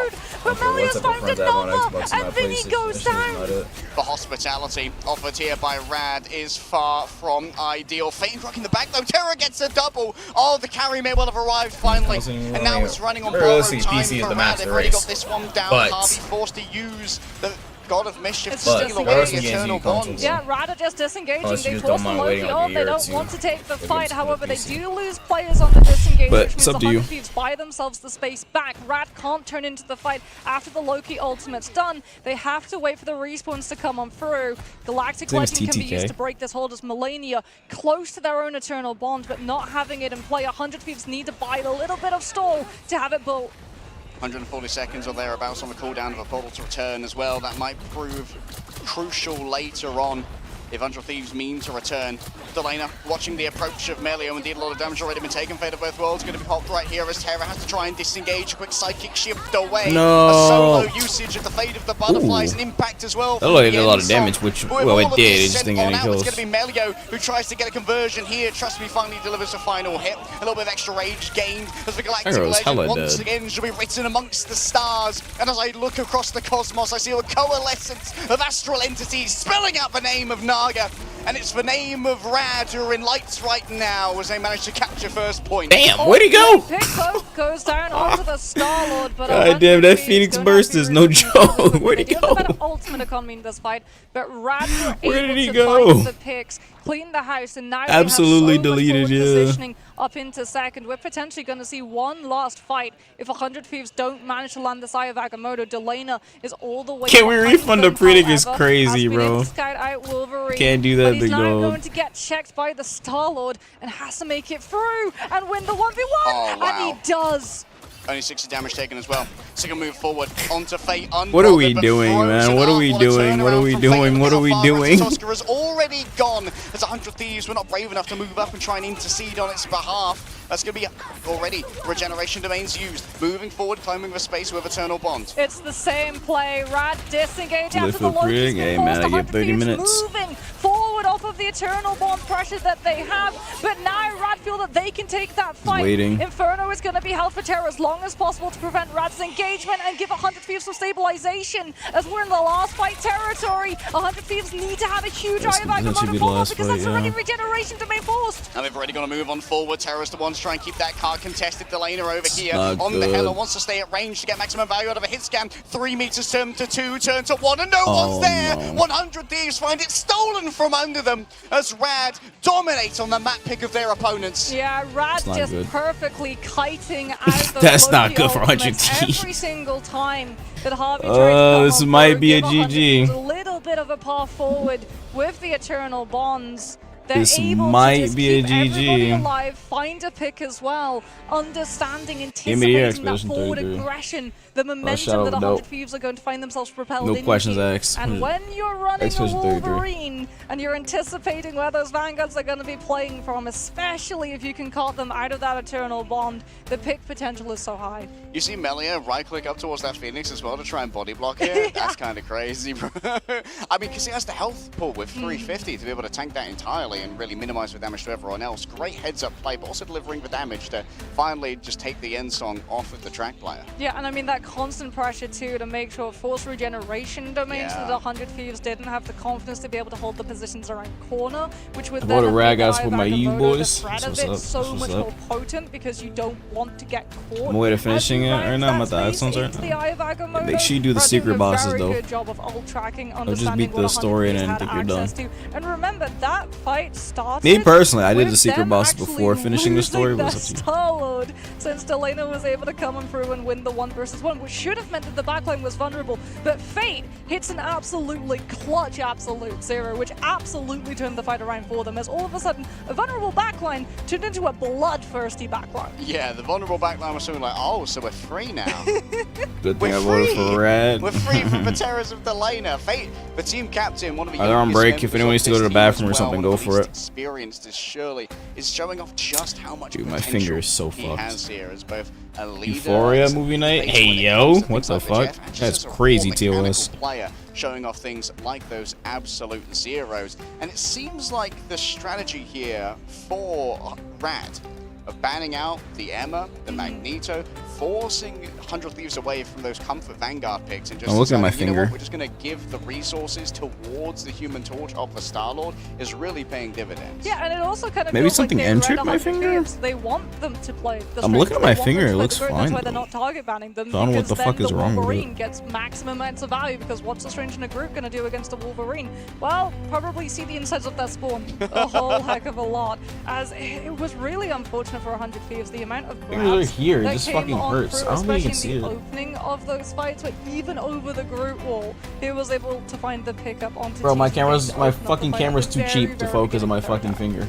Crude. But Okay, Melia's what's up with found friends I have on another, Xbox and and not Vinny PlayStation? goes That shit is down. not it. The hospitality offered here by Rad is far from ideal. Fate rocking the back though. Terror gets a double. Oh, the carry may well have arrived finally. And now it's running on borrowed Realistically, time PC is for the Rad. master They've already race. got this one down. But- Harvey forced to use the God of Mischief to It's steal just away Realistically, the games Eternal you consoles. Bond. Yeah, Rad are just disengaging. Unless you They just force don't the mind waiting Loki like a on. They year or don't two want to take the for fight. games to However, they PC. do lose players on the disengage, But which it's means up the to you. 100 Thieves buy themselves the space back. Rad can't turn into the fight after the Loki ultimate's done. They have to wait for the respawns to come on through. Galactic His name is Lightning can be TTK. used to break this hold as Melania close to their own Eternal Bond, but not having it in play. 100 Thieves need to buy a little bit of stall to have it built. 140 seconds or thereabouts on the cooldown of a portal to return as well. That might prove crucial later on if 100 Thieves mean to return. Delana watching the approach of Melio. Indeed, a lot of damage already been taken. Fate of Both Worlds going to be popped right here as Terra has to try and disengage. A quick sidekick shift away. No. A solo usage of the Fate of the Butterflies Ooh. and impact as well. That did from a lot the of end damage, song. which, But with well, all it of did. this It just sent didn't get on any out, kills. It's going to be Melio who tries to get a conversion here. Trust me, finally delivers a final hit. A little bit of extra rage gained as the Galactic That was Legend hella once dead. again shall be written amongst the stars. And as I look across the cosmos, I see a coalescence of astral entities spelling out the name of Naga. And it's the name of Rad who are in lights right now as they manage to capture first point. Damn, where'd he go? Pickpoke goes down onto the Star-Lord, but God damn, that Phoenix burst is no joke. Where'd he They do go? have a better ultimate economy in this fight, but Rad were Where able did he to go? find the picks, clean the house, and now Absolutely they have so much deleted, forward yeah. positioning up into second. We're potentially going to see one last fight if 100 Thieves don't manage to land this Eye of Agamotto. Delana is all the way Can we behind refund the them, Predic is however, crazy, has been able bro. to scout out Wolverine, Can't do that, but he's big now dog. going to get checked by the Star-Lord and has to make it through and win the 1v1, Oh, wow. and he does. Only 60 damage taken as well. Second move forward onto Fate. What are we unbothered, but doing, throws man? it What are up. we What a doing? What are turnaround we from doing? Fate. What are we How far doing? Tusker is already gone as 100 Thieves were not brave enough to move up and try and intercede on its behalf. That's going to be already regeneration domains used. Moving forward, climbing the space with Eternal Bond. It's the same play. Rad disengage Live after the for free. Loki's Hey, been man, forced. I get 30 100 Thieves minutes. moving forward off off of the Eternal Bond pressure that they have, but now Rad feel that they can take that fight. Waiting. Inferno is going to be held for terror as long as possible to prevent Rad's engagement and give 100 Thieves some stabilization. As we're in the last fight territory, 100 Thieves need to have a huge Eye of Agamotto follow because that's already regeneration to be forced. And they've already got to move on forward. Terror's the one to try and keep that card contested. Delana over here not on the good. Heller wants to stay at range to get maximum value out of a hit scan. 3 meters turn to 2, turn to 1, and no one's there. No. 100 Thieves find it stolen from under them as Rad dominates on the map pick of their opponents. Yeah, Rad not just good. perfectly kiting out those That's not Loki good for 100 ultimates Thieves. every single time that Harvey tries to come this on might through, be a give 100 GG. Thieves a little bit of a path forward with the Eternal Bonds. They're This able might to just be a keep everybody GG. alive, find a pick as well, understanding, Give me the anticipating that Expedition forward 33. aggression, the Shadow momentum of that a 100 Doubt. Thieves are going to find themselves propelled No into. questions asked. And when you're running a Expedition 33. Wolverine and you're anticipating where those Vanguards are going to be playing from, especially if you can caught them out of that Eternal Bond, the pick potential is so high. You see Melia right-click up towards that Phoenix as well to try and body block it? That's kind of crazy, bro. I mean, because he has the health pool with 350 to be able to tank that entirely and really minimize the damage to everyone else. Great heads-up play, but also delivering the damage to finally just take the end song off of the track player. Yeah, and I mean that constant pressure too to make sure force regeneration domains that the 100 Thieves didn't have the confidence to be able to hold the positions around corner, which would I then bought a have rag made the ass Eye with of my EU Agamotto, boys. the threat That's of what's it up. so That's much what's more up. potent because you don't want to get caught. I'm waiting As finishing you it round right now. I'm that at the space icons right into now. the Eye of Agamotto, Make sure you do the Brad secret doing a bosses, very though. good job of ult tracking, Or just understanding beat what the 100 story and Thieves then had think you're done. access to. And remember, that fight started Me personally, I did the with secret them boss actually before finishing the losing story, but their it's up to you. Star-Lord, since Delana was able to come on through and win the 1 versus 1, which should have meant that the backline was vulnerable. But Fate hits an absolutely clutch absolute zero, which absolutely turned the fight around for them, as all of a sudden a vulnerable backline turned into a bloodthirsty backline. Yeah, the vulnerable backline was something like, oh, so we're free now. Good thing We're I voted free. for Rad. We're free from the terrors of Delana. Fate, the team captain, one of the They're on youngest break. members If anyone of needs to go this to the team bathroom or as well, something, one go of the for least it. experienced is Shirley is showing off just how much Dude, my potential finger is so he fucked. has here as both a leader, Euphoria as a movie night? face Hey, when it yo. comes to What things the like fuck? Jeff, and just That's as a raw crazy, mechanical TOS. player showing off things like those absolute zeros. And it seems like the strategy here for Rad of banning out the Emma, the Magneto, forcing 100 Thieves away from those comfort Vanguard picks and just I'm looking at my deciding, you know what, finger. we're just going to give the resources towards the Human Torch of the Star-Lord is really paying dividends. Yeah, and it also kind of Maybe feels something like they entered read my 100 finger? Thieves. They want them to play the I'm looking at Strength, my they want finger, them to it play looks the Brute. fine, That's why they're though. not target banning them. So I don't know what because the then fuck is the wrong with Wolverine it. gets maximum amounts of value, because what's the Strange in a Group going to do against a Wolverine? Well, probably see the insides of that spawn a whole heck of a lot, as it was really unfortunate for 100 Thieves, the amount of Fingers are grabs here, it that just came fucking on hurts. through, I don't think you can especially in the see it. opening of those fights, but even over the group wall, he was able to find the pickup onto Bro, my TTV camera's to my open up the fucking fight camera's at too the cheap very, to very focus on my beginning. fucking finger.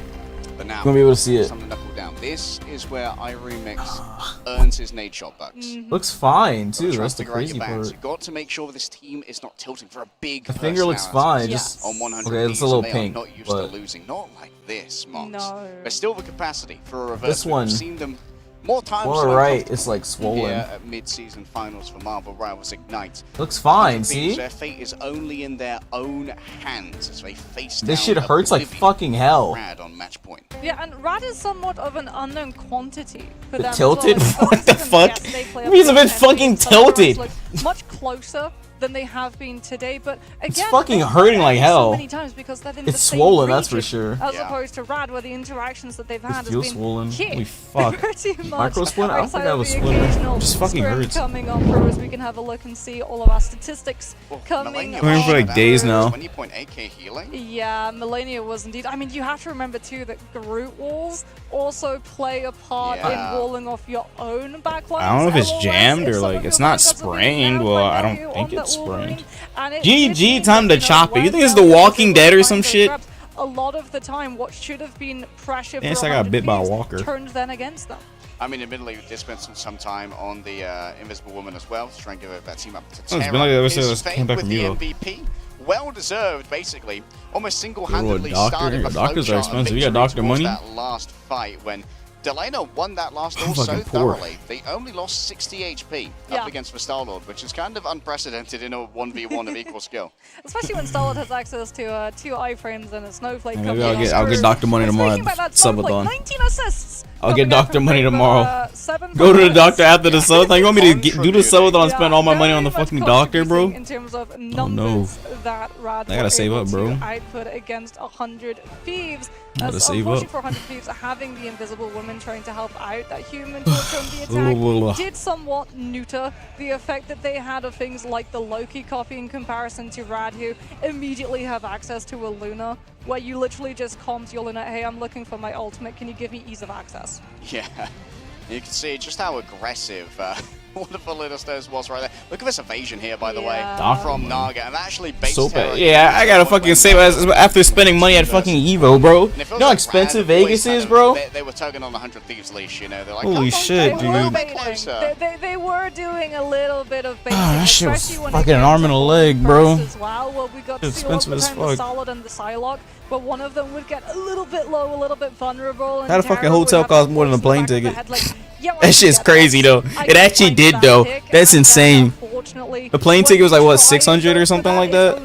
But now, You won't be able to see it. something to knuckle down. This is where iRemix earns his nade shot bucks. Looks fine too. Try That's to the figure out your crazy balance. part. You've got to make sure this team is not tilting for a big. The finger looks personality fine. Just on 100 okay. It's Thieves, a little and they are pink, not used but to losing. Not like this, Mox. No. There's still the capacity for a reverse. This one- We've seen them more times. Lower than right, uncomfortable it's like swollen. Here at mid-season finals for Marvel Rivals Ignite. Looks fine. It means See, their fate is only in their own hands as they face this down shit hurts like Oblivion fucking hell. Rad on match point. Yeah, and Rad is somewhat of an unknown quantity for The them as tilted? well. What the Yes, fuck? they play He's a bit enemies fucking sometimes tilted. look much closer than they have been today, but again, fucking they've hurting like so hell. many times because they're in the It's same swollen, that's for region, sure. As Yeah. opposed to Rad, where the interactions that they've had has feels been swollen. hit Holy fuck. pretty much. Micro splinter? I don't think I have a outside of the splinter. occasional It just fucking scrim hurts. coming on through, as we can have a look and see all of our statistics coming Melania Going for like was days now. 20.8k healing. Yeah, Melania was indeed. I mean, you have to remember too that Groot walls also play a part Yeah. in walling off your own backlines. I don't know if it's LOS, jammed if or some like of it's your not backups are being sprained. jammed Well, by I value don't on think that it's Wolverine, sprained. and it GG, means time that, to chop it. when You think it's Value The is Walking able Dead to or find some those shit? grabs, a lot of the time, what should have been pressure Yeah, it's for like I got 100 bit by a Thieves walker. turned then against them. I mean, admittedly, we did spend some time on the Invisible Woman as well to try and give that team up to Oh, it's Terra. been like that ever His since I fate came back with from the Evo. MVP. Well deserved, basically. Almost single-handedly Ooh, a doctor? started the Doctors are flowchart expensive. and You got victory doctor towards money? that last fight when Delano won that last duel so thoroughly. They only lost 60 HP up against the Star-Lord, which is kind of unprecedented in a 1v1 of equal skill. Especially when Star-Lord has access to 2 iframes and a Snowflake. Maybe I'll get Dr. Money tomorrow. Subathon. 19 assists. I'll get Dr. Money tomorrow. Go to the doctor after the Subathon. You want me to do the Subathon and spend all my money on the fucking doctor, bro? In terms of Oh numbers no. that Rad I gotta save up, bro. Output against 100 Thieves. Gotta As save unfortunately up. for 100 Thieves, having the invisible woman trying to help out that human to return the attack did somewhat neuter the effect that they had of things like the Loki copy in comparison to Rad, who immediately have access to a Luna, where you literally just comms your Luna, hey, I'm looking for my ultimate, can you give me ease of access? Yeah, you can see just how aggressive one of the Luna Stairs was right there. Look at this evasion here, by the way, from Naga, and actually base terror. Yeah, I gotta fucking save after spending money at fucking Evo, bro. You know how expensive Vegas is, bro? They were tugging on the 100 Thieves leash, you know. They're like, holy shit, dude. They were doing a little bit of baiting, that shit was especially when fucking an arm and a leg, bro. As well, well, we got to see expensive as between the fuck. Solid and the Psylocke, but one of them would get a little bit low, a little bit vulnerable. And That a fucking Tara would hotel have cost to more than a force plane the back ticket. of the head, like, yeah, That shit's crazy though. It actually did though. That's insane. The plane ticket was like what, 600 or something like that,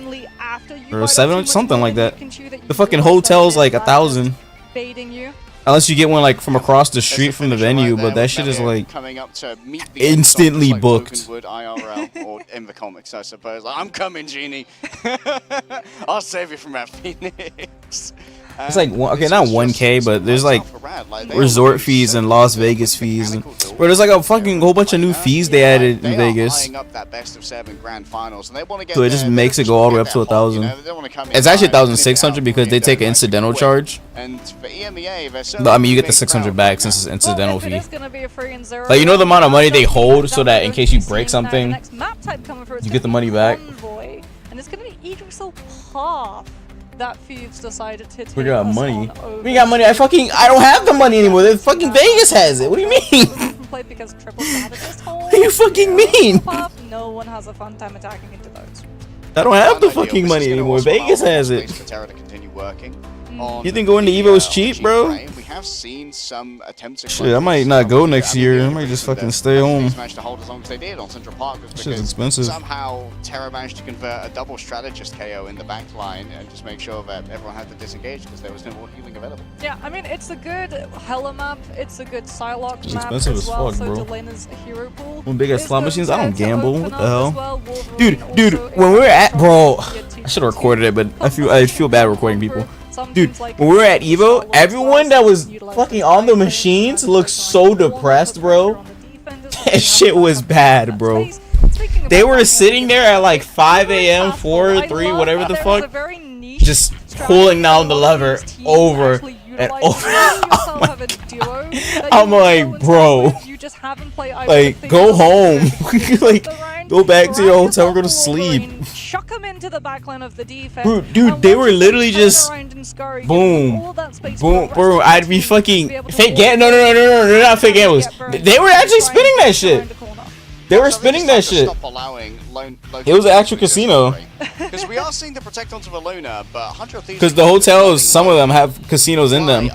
or 700, something like that. The fucking hotel's like 1,000. Baiting you. Unless you get one like from across the street from the venue, but that shit is like coming up to meet the instantly like booked. Would IRL or in the comics, I suppose. Like, I'm coming, Genie. I'll save you from that Phoenix. It's like okay, not 1K, but there's like resort fees and Las Vegas fees, and bro, there's like a fucking whole bunch of new fees they added in Vegas. Up that best of 7 grand finals, and they want to get So it just makes it go all the way up to 1,000. It's actually 1,600 because they take an incidental charge. And for EMEA, But I mean, you get the 600 back since it's an incidental fee. Like, Like, you know the amount of money they hold so that in case you break something, you get the money back. And it's gonna be Idrisel Path that Thieves decided to take. We got money. We got money. I don't have the money anymore. The fucking Vegas has it. What do you mean? Because triple strategist hold. What do you fucking mean? No one has a fun time attacking into those. I don't have the fucking money anymore. Vegas has it. You think going to Evo is cheap, bro? We have seen some attempts at Shit, I might not go next year. I might just fucking stay home. managed to hold as long as they did on Central Park was Shit's because expensive. somehow Terra managed to convert a double strategist KO in the back line and just make sure that everyone had to disengage because there was no more healing available. Yeah, I mean, it's a good Hella map, it's a good Psylocke It's map expensive as as well, fuck, so bro. Delena's hero pool. One big ass slot machines. I don't gamble. What the hell? Well. Dude, when we were at, bro, I should have recorded it, but I feel bad recording people. Dude, when we were at Evo, everyone that was fucking on the machines looked so depressed, bro. That shit was bad, bro. They were sitting there at like 5 a.m., 4, 3, whatever the fuck, just pulling down the lever over and over. I'm like, bro, like, go home. Like, go back to your hotel and go to sleep. Chuck them into the backline of the defense. Dude, they were literally just boom, boom, bro. I'd be fucking fake no, they're not fake gamblers. They were actually spinning that shit. They were spinning that shit. It was an actual casino. Because we are seeing the protect onto the Luna, but 100 Thieves. Because the hotels, some of them have casinos in them.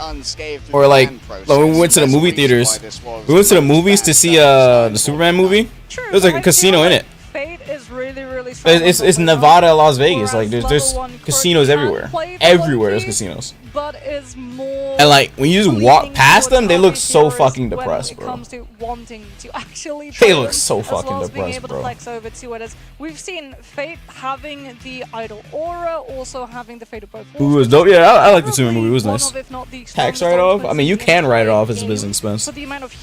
Or like when we went to the movie theaters, we went to the movies to see the Superman movie. There's like a casino in it. It's Nevada, Las Vegas. Like there's casinos everywhere. Everywhere there's casinos. But is more. And like when you just walk past them, they look so fucking depressed, bro. Comes to wanting to actually they look so fucking depressed, bro. Flex over to it as we've seen Fate having the idle aura, also having the Fate of both. It was dope. Yeah, I like the Superman movie. It was nice. Tax write off. I mean, you can write it off as a business expense.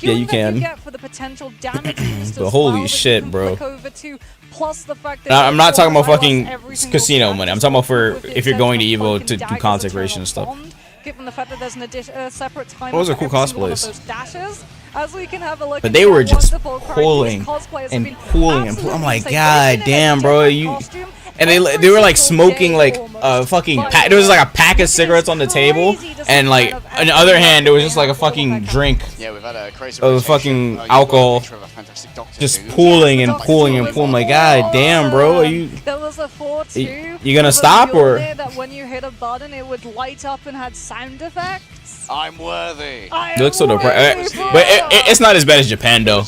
Yeah, you can. But holy shit, bro. Plus the fact that I'm not talking about fucking casino money. I'm talking about for if you're going to Evo to do content creation and stuff. Given the fact that there's a separate time. Those are cool cosplays. As we can have a look. But they were just pulling and pulling and pulling. I'm like, god damn, bro, you. And they were like smoking like a fucking pack. There was like a pack of cigarettes on the table, and like on the other hand, there was just like a fucking drink of fucking alcohol, just pulling and pulling and pulling. Like, god damn, bro, are you? There was a 4-2. You gonna stop or? That when you hit a button, it would light up and had sound effects. I'm worthy. It looks so depressed, but it's not as bad as Japan though.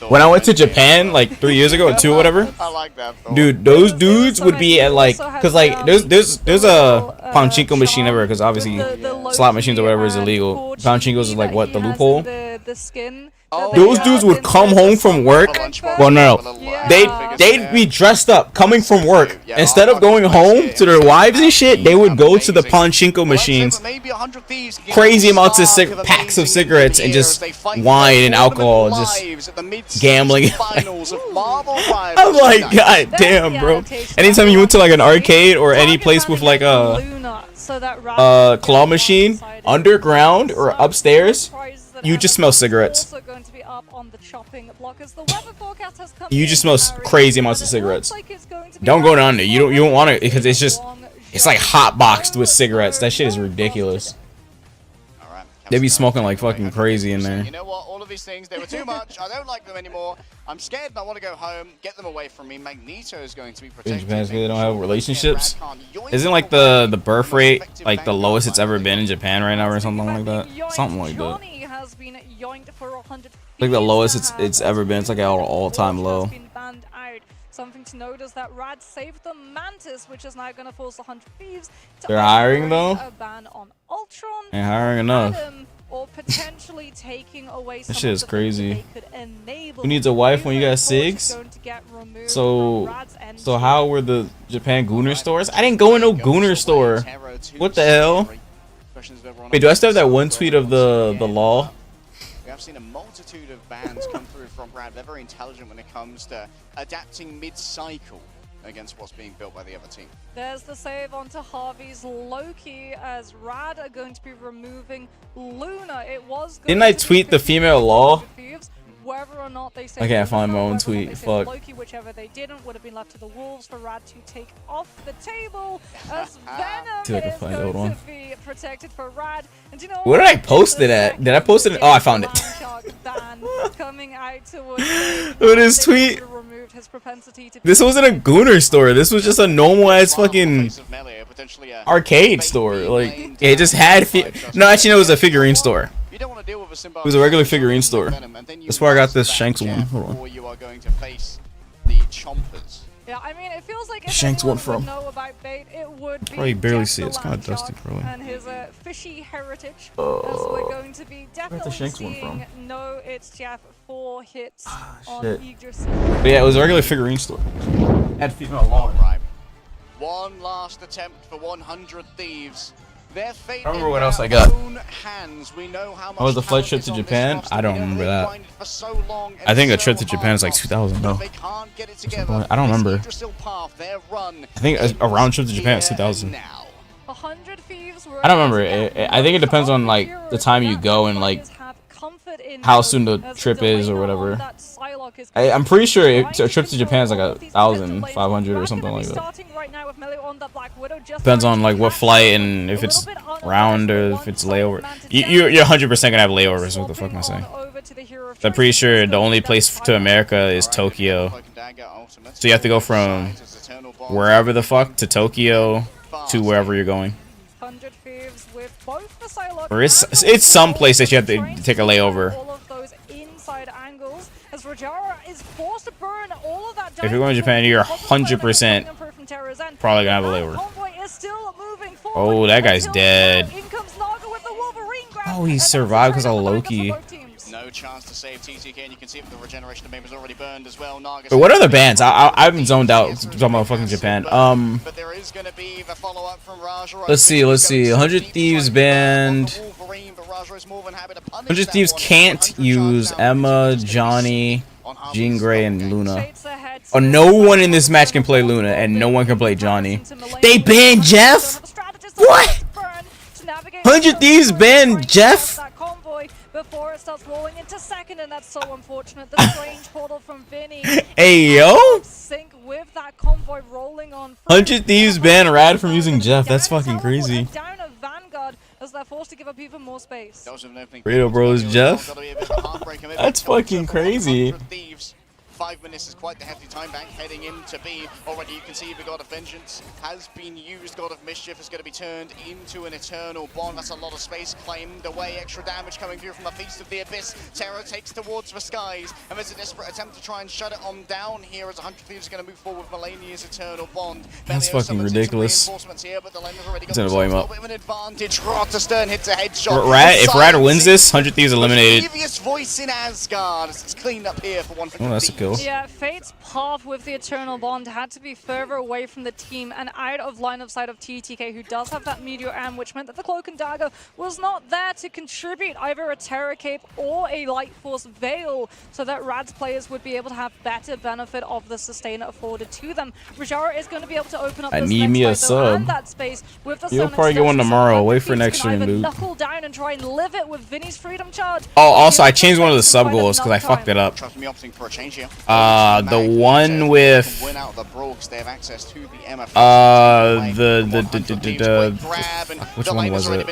When I went to Japan like 3 years ago or 2 or whatever, I like that thought. dude, those dudes would be at like, cause like there's a pachinko machine everywhere, cause obviously slot machines or whatever is illegal. Pachinkos is like what, the loophole? Those dudes would come home from work. Well, no, they'd be dressed up coming from work. Instead of going home to their wives and shit, they would go to the pachinko machines, crazy amounts of packs of cigarettes, and just wine and alcohol, just gambling. I'm like, god damn, bro. Anytime you went to like an arcade or any place with like a claw machine underground or upstairs, you just smell cigarettes. You just smell crazy amounts of cigarettes. Don't go down there. You don't want it because it's like hot boxed with cigarettes. That shit is ridiculous. They be smoking like fucking crazy in there. You know what? All of these things, they were too much. I don't like them anymore. I'm scared and I want to go home. Get them away from me. Magneto is going to be protected. Japan, they don't have relationships. Isn't like the birth rate like the lowest it's ever been in Japan right now or something like that? Something like that. Like the lowest it's ever been. It's like an all-time low. Something to note is that Rad saved the Mantis, which is now going to force 100 Thieves to They're hiring though. A ban on Ultron. Ain't hiring enough. Or potentially taking away That shit is crazy. Who Who needs a wife when you got SIGs? So how were the Japan Gooner stores? I didn't go in no Gooner store. What the hell? Wait, do I still have that one tweet of the law? We have seen a multitude of bans come through from Rad. They're very intelligent when it comes to adapting mid-cycle against what's being built by the other team. There's the save onto Harvey's Loki as Rad are going to be removing Luna. It was Didn't I tweet the female law? Whether or not they I can't find my own tweet. Fuck. Loki, whichever they didn't, would have been left to the wolves for Rad to take off the table as Venom is going to be protected for Rad. And you know where did I post it at? Did I post it? Oh, I found it. Coming out towards Look at his tweet. This wasn't a Gooner store. This was just a normal ass fucking arcade store. Like it just had. No, actually, no, it was a figurine store. It was a regular figurine store. That's where I got this Shanks one. Hold on. You are going to face the Chompers. Yeah, I mean, it feels like if Shanks one from. know about Bait, it would be Probably barely see it. It's kind of dusty, probably. And his fishy heritage, as we're going to be definitely Shanks one seeing. No, it's Jeff 4 hits on Shit. Yggdrasil. But yeah, it was a regular figurine store. Had female law. One last attempt for 100 Thieves. Their fate I remember what else I got. Hands. We know how much Oh, was the flight trip to Japan? I don't remember that. I think a trip to Japan is like 2,000 though. I don't remember. I think a round trip to Japan is 2,000. I don't remember. I think it depends on like the time you go and like how soon the trip is or whatever. I'm pretty sure a trip to Japan is like 1,500 or something like that. Depends on like what flight and if it's round or if it's layover. You're 100% gonna have layovers. What the fuck am I saying? I'm pretty sure the only place to America is Tokyo. So you have to go from wherever the fuck to Tokyo to wherever you're going. Or it's some place that you have to take a layover. If you're going to Japan, you're 100% probably gonna have a layover. Oh, that guy's dead. Oh, he survived because of Loki. No chance to save TTK, and you can see it, the regeneration of members already burned as well. But what other bands? I've been zoned out talking about fucking Japan. But there is going to be the follow-up from Raja. Let's see. 100 Thieves band. 100 Thieves can't use Emma, Johnny, Jean Grey, and Luna. Oh, no one in this match can play Luna, and no one can play Johnny. They banned Jeff? What? 100 Thieves banned Jeff? Before it starts rolling into second, and that's so unfortunate. The strange portal from Vinny. Hey, yo! Sync with that convoy rolling on. 100 Thieves banned Rad from using Jeff. That's fucking crazy. Down a Vanguard as they're forced to give up even more space. Burrito Bros Jeff? That's fucking crazy. 5 minutes is quite the hefty time bank heading into B. Already you can see the God of Vengeance has been used. God of Mischief is going to be turned into an Eternal Bond. That's a lot of space claimed away. Extra damage coming through from the Feast of the Abyss. Terror takes towards the skies, and there's a desperate attempt to try and shut it on down here as 100 Thieves is going to move forward with Melania's Eternal Bond. That's fucking ridiculous. Here, but It's gonna blow him up. an advantage. Stern hits a headshot. If Rad wins this, 100 Thieves eliminated. Previous voice in Asgard. It's cleaned up here for 150. Oh, that's a kill. Yeah, Fate's path with the Eternal Bond had to be further away from the team and out of line of sight of TTK, who does have that Meteor Arm, which meant that the Cloak and Dagger was not there to contribute either a Terror Cape or a Light Force Veil, so that Rad's players would be able to have better benefit of the Sustainer afforded to them. Rajara is going to be able to open up this need me a next fight, though, sub. and that space with the You'll Sonic probably get one Steps, tomorrow. so Wait for next can stream, either dude. knuckle down and try and live it with Vinny's Freedom Charge. Oh, also, I changed one of the sub goals because I fucked it up. Trust me, opting for a change here. The one with Win out the Brooks, they have access to the MF. which one was it? I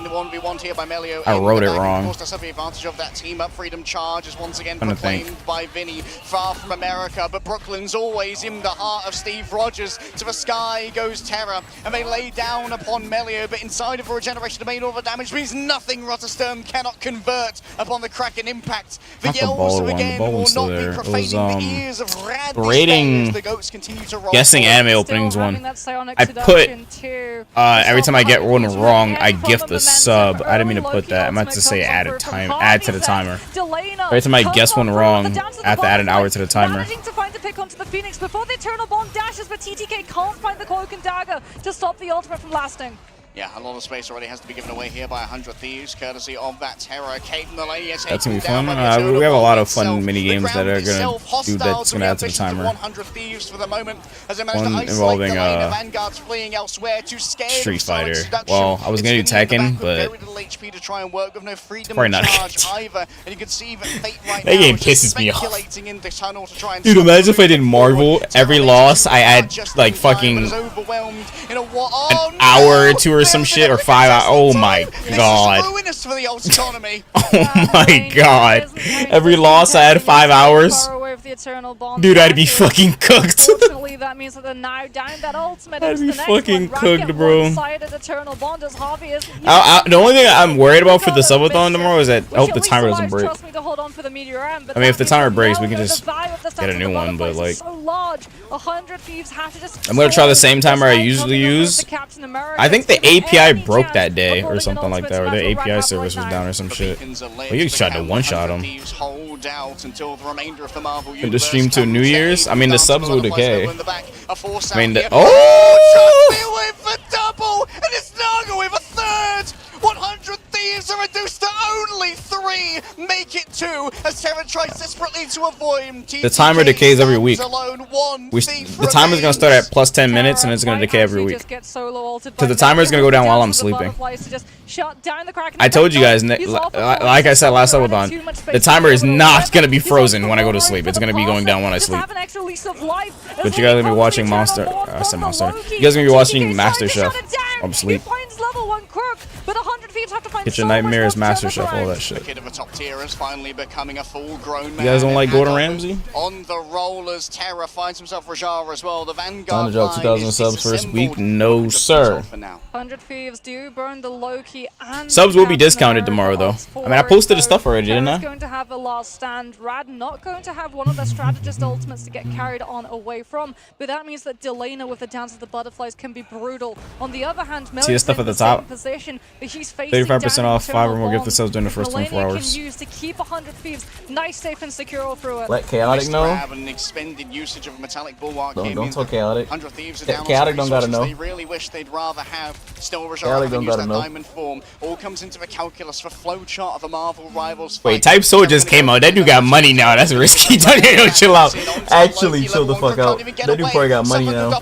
I wrote it wrong. Of course, the advantage of that team up. Freedom Charge is once again Trying to think. proclaimed by Vinny. Far from America, but Brooklyn's always in the heart of Steve Rogers. To the sky goes Terror, and they lay down upon Melio, but inside of a regeneration domain, all the damage means nothing. Rotterdam cannot convert upon the Kraken impact. The Not the yells ball one. again The ball will one's not still be there. It was, profaning the ears of Rad. rating The goats continue to roll guessing forward. anime openings one. I put every time I get one wrong, I gift the sub. I didn't mean to put that. I meant to say add to the timer. Every time I guess one wrong, I have to add an hour to the timer. Managing to find the pick onto the Phoenix before the Eternal Bond dashes, but TTK can't find the Cloak and Dagger to stop the ultimate from lasting. Yeah, a lot of space already has to be given away here by 100 Thieves, courtesy of that Terror. Kate Melania That's gonna be fun. We have a lot of fun mini games that are gonna do that's gonna add to the timer. 100 Thieves for the moment, as they One involving Street Fighter. Well, I was gonna do Tekken, but it's probably not either. And you can see that Fate right that now game is just pisses me off. speculating in the tunnel to try and Dude, imagine if I did Marvel. Every loss, I add like fucking an hour or two or some shit, or 5 hours. Oh my god. Oh my god. Every loss, I had 5 hours. Dude, I'd be fucking cooked. Unfortunately, that means that they're now down that ultimate. I'd into be the next fucking one. cooked, bro. Eternal Bond as Harvey is. The only thing I'm worried about for the subathon tomorrow is that I hope the timer doesn't break. Trust me to hold on for the Meteor Arm, but I mean, if the that timer means breaks, we no, can the just vibe of the get a new one, but like, so large. 100 Thieves have to just I'm gonna try the same timer I usually use. I think the API broke that day or something like that, or the API service was down or some shit. Well, you tried to one-shot him. Hold out until the remainder of the Marvel And the stream to New Year's? I mean, the subs will decay. I mean, the oh! With a double, and it's Naga with a third. 100 Thieves are reduced to only 3. Make it 2 as Terra tries desperately to avoid. The timer decays every week. The timer's gonna start at plus 10 minutes and it's gonna decay every week. Because the timer's gonna go down while I'm sleeping. I told you guys, like I said last subathon, the timer is not gonna be frozen when I go to sleep. It's gonna be going down when I sleep. But you guys are gonna be watching Monster. I said Monster. You guys are gonna be watching Master Chef. I'm asleep. But 100 Thieves have to find Get your nightmares, Master Chef, all that shit. The kid of a top tier is finally becoming a full-grown man. You guys don't like Gordon Ramsay? On the rollers, Terra finds himself Rajara as well. The Vanguard Time to drop 2,000 subs first week? No, sir. 100 Thieves do burn the Loki and subs will be discounted tomorrow, though. I mean, I posted the stuff already, didn't I? Going to have a last stand. Rad not going to have one of the strategist ultimates to get carried on away from, but that means that Delana with the Dance of the Butterflies can be brutal. On the other hand, see the stuff at the top? Position, but he's 35% off, 5 or more gift subs during the first 24 hours. Can use to keep 100 Thieves nice, safe, and secure through it. Let Chaotic know. An expended usage of a metallic bulwark. Don't tell Chaotic. 100 Thieves are down Chaotic don't gotta know. They really wish they'd rather have still Rajara use that diamond form. All comes into the calculus for flowchart of a Marvel Rivals. Wait, Type Soul just came out. That dude got money now. That's risky. Chill out. Actually, chill the fuck out. That dude probably got money now.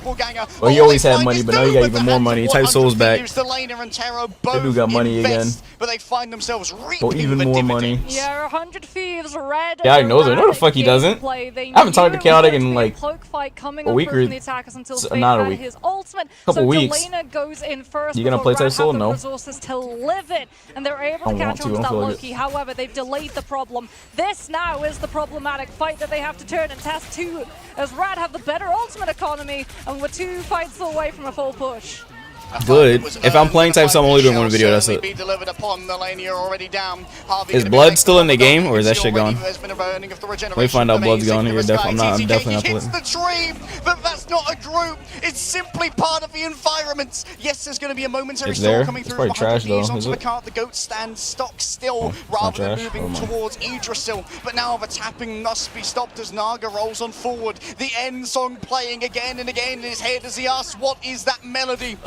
Well, he always had money, but now he got even more money. Type Soul's back. That dude got money money again. invest, but they find themselves reaping Or even the more dividends. money. Yeah, 100 Thieves, Red. Yeah, I know that. No, the fuck he doesn't. I haven't talked to Chaotic in like a week or not a week. His ultimate. Couple weeks. Delana goes in first. You gonna play type soul? No. Resources to live it, and they're able to catch on to that Loki. However, they've delayed the problem. This now is the problematic fight that they have to turn and test two, as Rad have the better ultimate economy, and we're 2 fights away from a full push. Good. If I'm playing types, I'm only doing one video. That's it. Is Blood still in the game, or is that shit gone? Let me find out Blood's gone here. I'm definitely not playing. The dream, but that's not a group. It's simply part of the environment. Yes, there's going to be a momentary storm coming through. It's probably trash though. Onto the cart, the goat stands stock still, rather than moving towards Yggdrasil. But now the tapping must be stopped as Naga rolls on forward. The end song playing again and again in his head as he asks, "What is that melody?"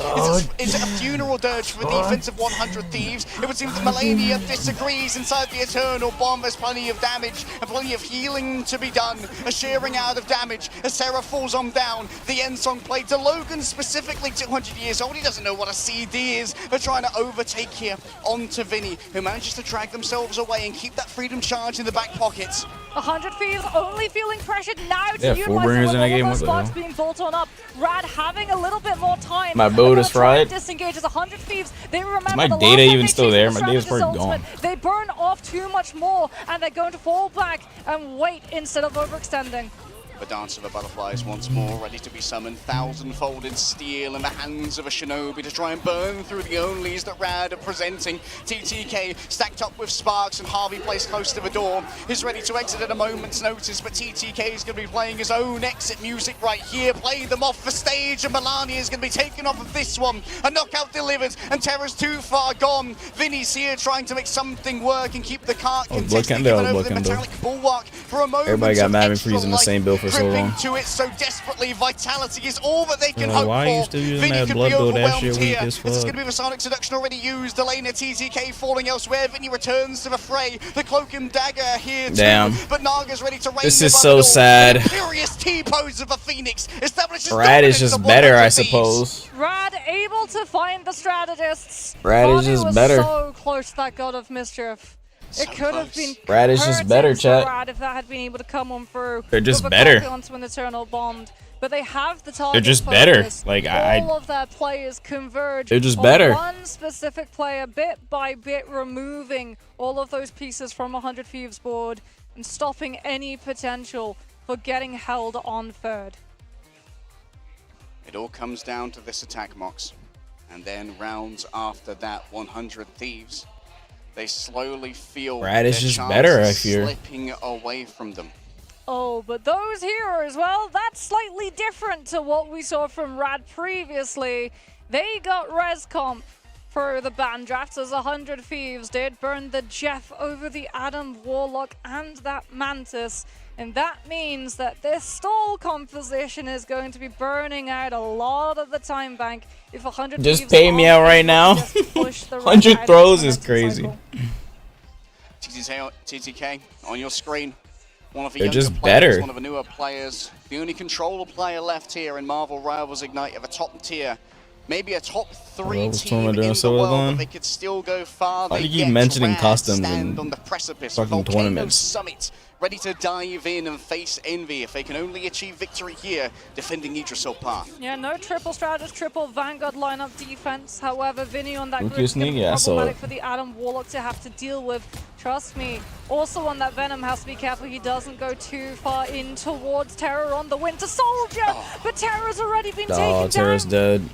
Is it a funeral dirge for the defensive 100 Thieves? It would seem that Melania disagrees. Inside the Eternal Bomb, there's plenty of damage and plenty of healing to be done. A sharing out of damage as Sarah falls on down. The end song played to Logan, specifically 200 years old. He doesn't know what a CD is. They're trying to overtake here onto Vinny, who manages to drag themselves away and keep that freedom charge in the back pockets. 100 Thieves only feeling pressured now to yeah, utilize the spots being built on up. Rad having a little bit more time. My boat is fried. Disengages 100 Thieves. They remember my data even still there? My data's probably gone. They burn off too much more, and they're going to fall back and wait instead of overextending. The Dance of the Butterflies once more, ready to be summoned, thousand-folded steel in the hands of a shinobi to try and burn through the onlys that Rad are presenting. TTK stacked up with sparks and Harvey placed close to the door. He's ready to exit at a moment's notice, but TTK is going to be playing his own exit music right here. Play them off the stage, and Melania is going to be taken off of this one. A knockout delivered, and Terra's too far gone. Vinny's here trying to make something work and keep the cart contested, given over the metallic bulwark for a moment. Everybody got mad at me for using the same build for so long. To it so desperately, vitality is all that they can hope why for. Are you still using that blood build? That shit weak as fuck. This is going to be the Sonic Seduction already used. Elena TTK falling elsewhere. Vinny returns to the fray. The cloak and dagger here too. Damn. But Naga's ready to rain. This is so sad. Imperious T-pose of a Phoenix establishes Rad is just better, I suppose. Rad able to find the strategists. Rad is just better. So close to that God of Mischief. It could have been Rad is just better, chat. Rad if that had been able to come on through. They're just better. Onto an eternal bond, but they have the target. They're just focus. better. Like all of their players converge. They're just better. One specific player, bit by bit, removing all of those pieces from 100 Thieves board and stopping any potential for getting held on third. It all comes down to this attack, Mox, and then rounds after that, 100 Thieves. They slowly feel Rad is just better, I fear. Slipping away from them. Oh, but those heroes, well, that's slightly different to what we saw from Rad previously. They got res comp for the ban drafts as 100 Thieves did. Burn the Jeff over the Adam Warlock and that Mantis. And that means that this stall composition is going to be burning out a lot of the time bank if 100 just pay me out right now. 100 throws is crazy. TTK on your screen. One of the They're younger just players, better. one of the newer players. The only controller player left here in Marvel Rivals Ignite of a top tier. Maybe a top 3 team in the world, but they could still go far. Why do you keep mentioning customs stand and on the precipice. fucking tournaments? Summit, ready to dive in and face Envy if they can only achieve victory here, defending Yggdrasil path. Yeah, no triple strategist, triple Vanguard lineup defense. However, Vinny on that group is sneak? be Yeah, problematic for the Adam Warlock to have to deal with. Trust me. Also on that Venom has to be careful he doesn't go too far in towards Terror on the Winter Soldier. But Terror's already been taken down. Terror's dead.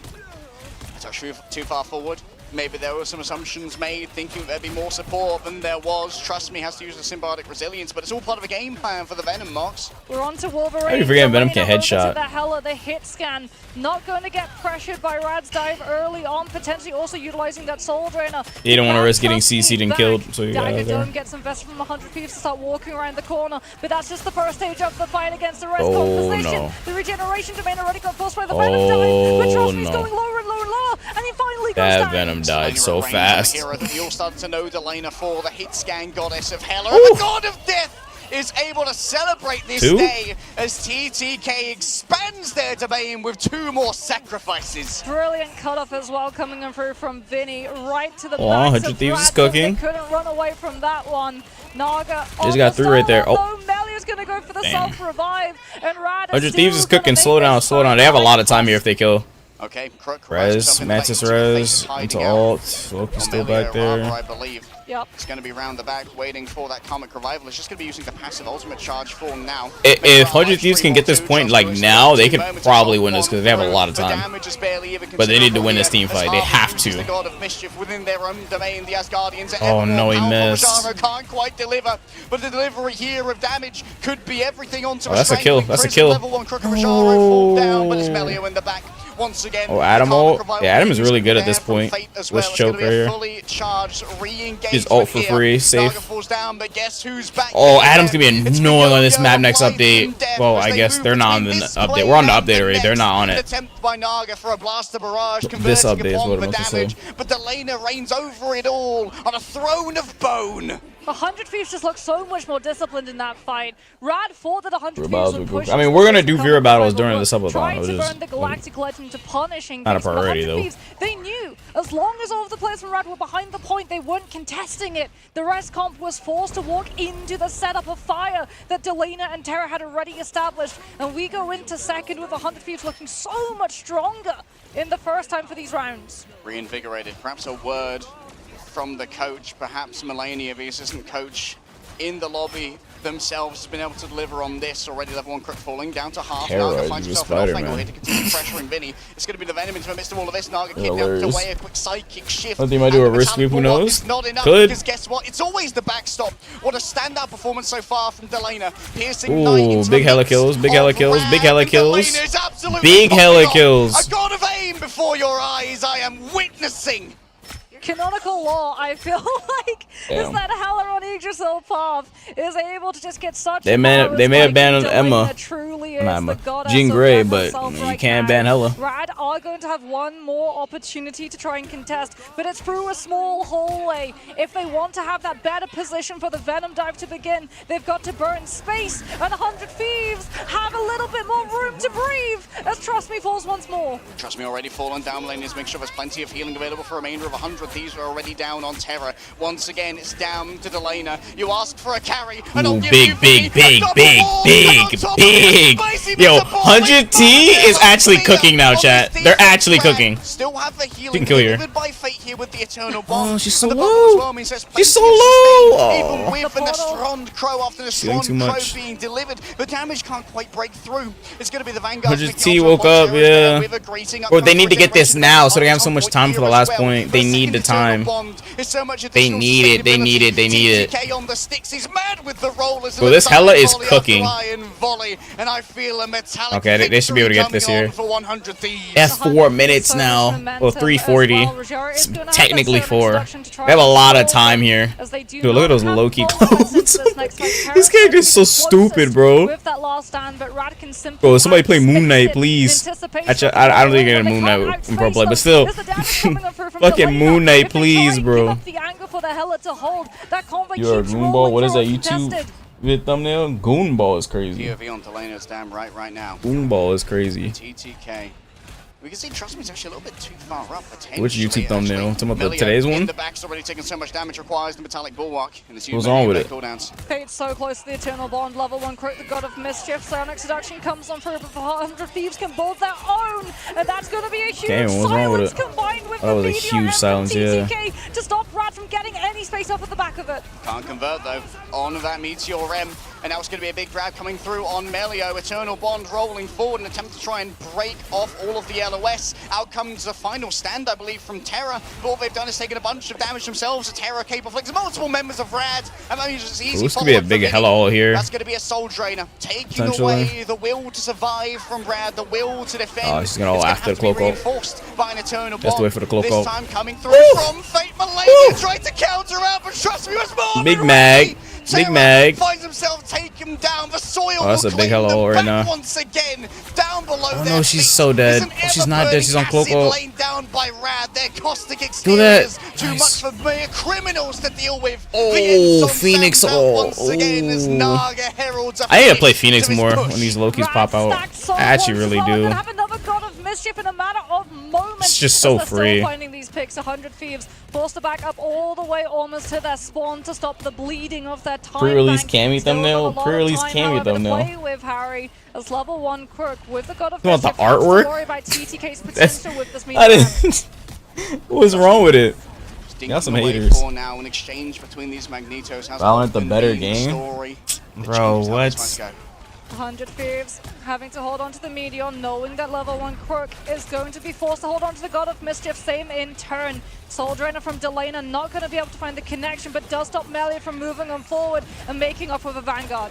So too far forward. Maybe there were some assumptions made, thinking there'd be more support than there was. Trust me, has to use the symbiotic resilience, but it's all part of a game plan for the Venom, Mox. We're on to Wolverine. How do you forget Venom can headshot? The Hella, the hit scan. Not going to get pressured by Rad's dive early on, potentially also utilizing that Soul Drainer. You don't want to risk getting CC'd and killed, so you got Dagger there. Dome gets invested from 100 Thieves to start walking around the corner, but that's just the first stage of the fight against the rest composition. No. The regeneration domain already got forced by the Venom dive, but trust me, he's going lower and lower and lower, and he finally goes down. That Venom died so fast. Hero that we all started to know Delana for, the hit scan goddess of hell, the god of death. is able to celebrate this 2? day as TTK expands their domain with 2 more sacrifices. Brilliant cutoff as well coming in through from Vinny right to the Oh, back. 100 Thieves is cooking. They couldn't run away from that one. Naga Just got 3 right there. Oh, Melia's gonna go for the damn. self-revive, and Rad 100 Thieves is cooking. Slow down, slow down. They have a lot of time here if they kill. Okay, Crook Res, Mantis Res, into ult. Loki's still back there. I believe. Yep. It's going to be round the back, waiting for that Karmic Revival. It's just going to be using the passive ultimate charge for now. If 100 Thieves can get this point like now, they could probably win this because they have a lot of time. But they need to win this team fight. They have to. Oh no, he missed. Can't quite deliver, but the delivery here of damage could be everything onto that's a kill. That's a kill. Once again, oh, Adam ult. Yeah, Adam is really good at this point. Let's choke right here. He's ult for free, safe. Oh, Adam's gonna be annoying on this map next update. Well, I guess they're not on the update. We're on the update already. They're not on it. This update is what I'm about to say. But Delana reigns over it all on a throne of bone. 100 Thieves just look so much more disciplined in that fight. Rad thought that 100 Thieves would push. I mean, we're gonna do Vera battles during the Subathon. Trying to burn the Galactic Legend to punishing not a things, priority though. Thieves, they knew as long as all of the players from Rad were behind the point, they weren't contesting it. The rest comp was forced to walk into the setup of fire that Delana and Terra had already established, and we go into second with 100 Thieves looking so much stronger in the first time for these rounds. Reinvigorated, perhaps a word from the coach, perhaps Melania, the assistant coach in the lobby themselves, has been able to deliver on this already. Level 1 Crook falling down to half. Naga finds himself an off angle here to continue pressuring Vinny. It's going to be the Venom into the midst of all of this. Naga kidnapped away, a quick psychic shift. I think he might do a wrist sweep, who knows? Not enough, Good. because guess what? It's always the backstop. What a standout performance so far from Delana. Piercing ooh, big hella kills, big hella kills, big hella kills. Big hella kills. A god of aim before your eyes, I am witnessing. Canonical Law, I feel like, is that Hella on Yggdrasil path is able to just get such. They may have banned Emma, Emma, Jean Grey, but you can't ban Hella. Rad are going to have one more opportunity to try and contest, but it's through a small hallway. If they want to have that better position for the Venom dive to begin, they've got to burn space, and 100 Thieves have a little bit more room to breathe as Trust Me falls once more. Trust Me already fallen down lane is make sure there's plenty of healing available for a remainder of 100. These are already down on Terra. Once again, it's down to Delana. You ask for a carry, and I'll give you big. Yo, 100T is actually cooking now, chat. They're actually cooking. Still have the healing can kill her. by fate here with the Eternal Bond. Oh, she's so low. She's so low. Even with the Strond Crow after the Strond Crow much. being delivered, the damage can't quite break through. It's going to be the Vanguard. 100T woke up, yeah. Or they need to get this now, so they have so much time for the last point. They need the time. They need it. They need it. They need it. Bro, this Hella is cooking. Okay, they should be able to get this here. That's 4 minutes now. Well, 340. It's technically 4. They have a lot of time here. Dude, look at those low-key clothes. This character is so stupid, bro. Bro, somebody play Moon Knight, please. Actually, I don't think you're gonna Moon Knight in pro play, but still. Fucking Moon Knight, please, bro. You're a Goonball? What is that, YouTube? With thumbnail? Goonball is crazy. POV on Delana's damn right now. Goonball is crazy. TTK. We can see Trust Me is actually a little bit too far up. Which YouTube thumbnail? Talking about today's one? The back's already taken so much damage, requires the metallic bulwark. What's wrong with it? Paid so close to the Eternal Bond. Level 1 Crook, the God of Mischief. Psionic Seduction comes on through, but 100 Thieves can build their own, and that's going to be a huge silence combined with that was a huge silence, yeah. To stop Rad from getting any space up at the back of it. Can't convert though on that Meteor M, and now it's going to be a big grab coming through on Melio. Eternal Bond rolling forward in an attempt to try and break off all of the LOS. Out comes the final stand, I believe, from Terra. But all they've done is taken a bunch of damage themselves. Terra capable flicks multiple members of Rad, and that means it's easy. This could be a big Hella all here. That's going to be a soul drainer, taking away the will to survive from Rad, the will to defend. Oh, she's gonna all after the cloak ult. By an Eternal Just wait for the cloak ult. This time coming through from Fate Melania, tried to counter out, but Trust Me was more Big Mag. Big Mag. Finds himself taken down. The soil Oh, that's a big hello right now. once again. Down below Oh no, she's so dead. Oh, she's not dead. She's on Cloco. Laid down by Rad. Their caustic Do that. exteriors. Too much for mere criminals to deal with. Oh, Phoenix. Once again as Naga heralds I need to play Phoenix more when these Lokis pop out. I actually really do. Have another God of Mischief in a matter of moments. It's just so free. Still finding these picks. 100 Thieves forced to back up all the way almost to their spawn to stop the bleeding of their time. Pre-release Cammy thumbnail. Pre-release Cammy thumbnail. Play with Harry as level 1 Crook with the God of You want the Mischief. artwork? Story about TTK's potential with this I didn't. What's wrong with it? Y'all some haters. Now in exchange between these Magnetos. Valorant the better game? Bro, what? 100 Thieves having to hold on to the Meteor, knowing that level 1 Crook is going to be forced to hold on to the God of Mischief. Same in turn. Soul Drainer from Delana not going to be able to find the connection, but does stop Melee from moving on forward and making off with a Vanguard.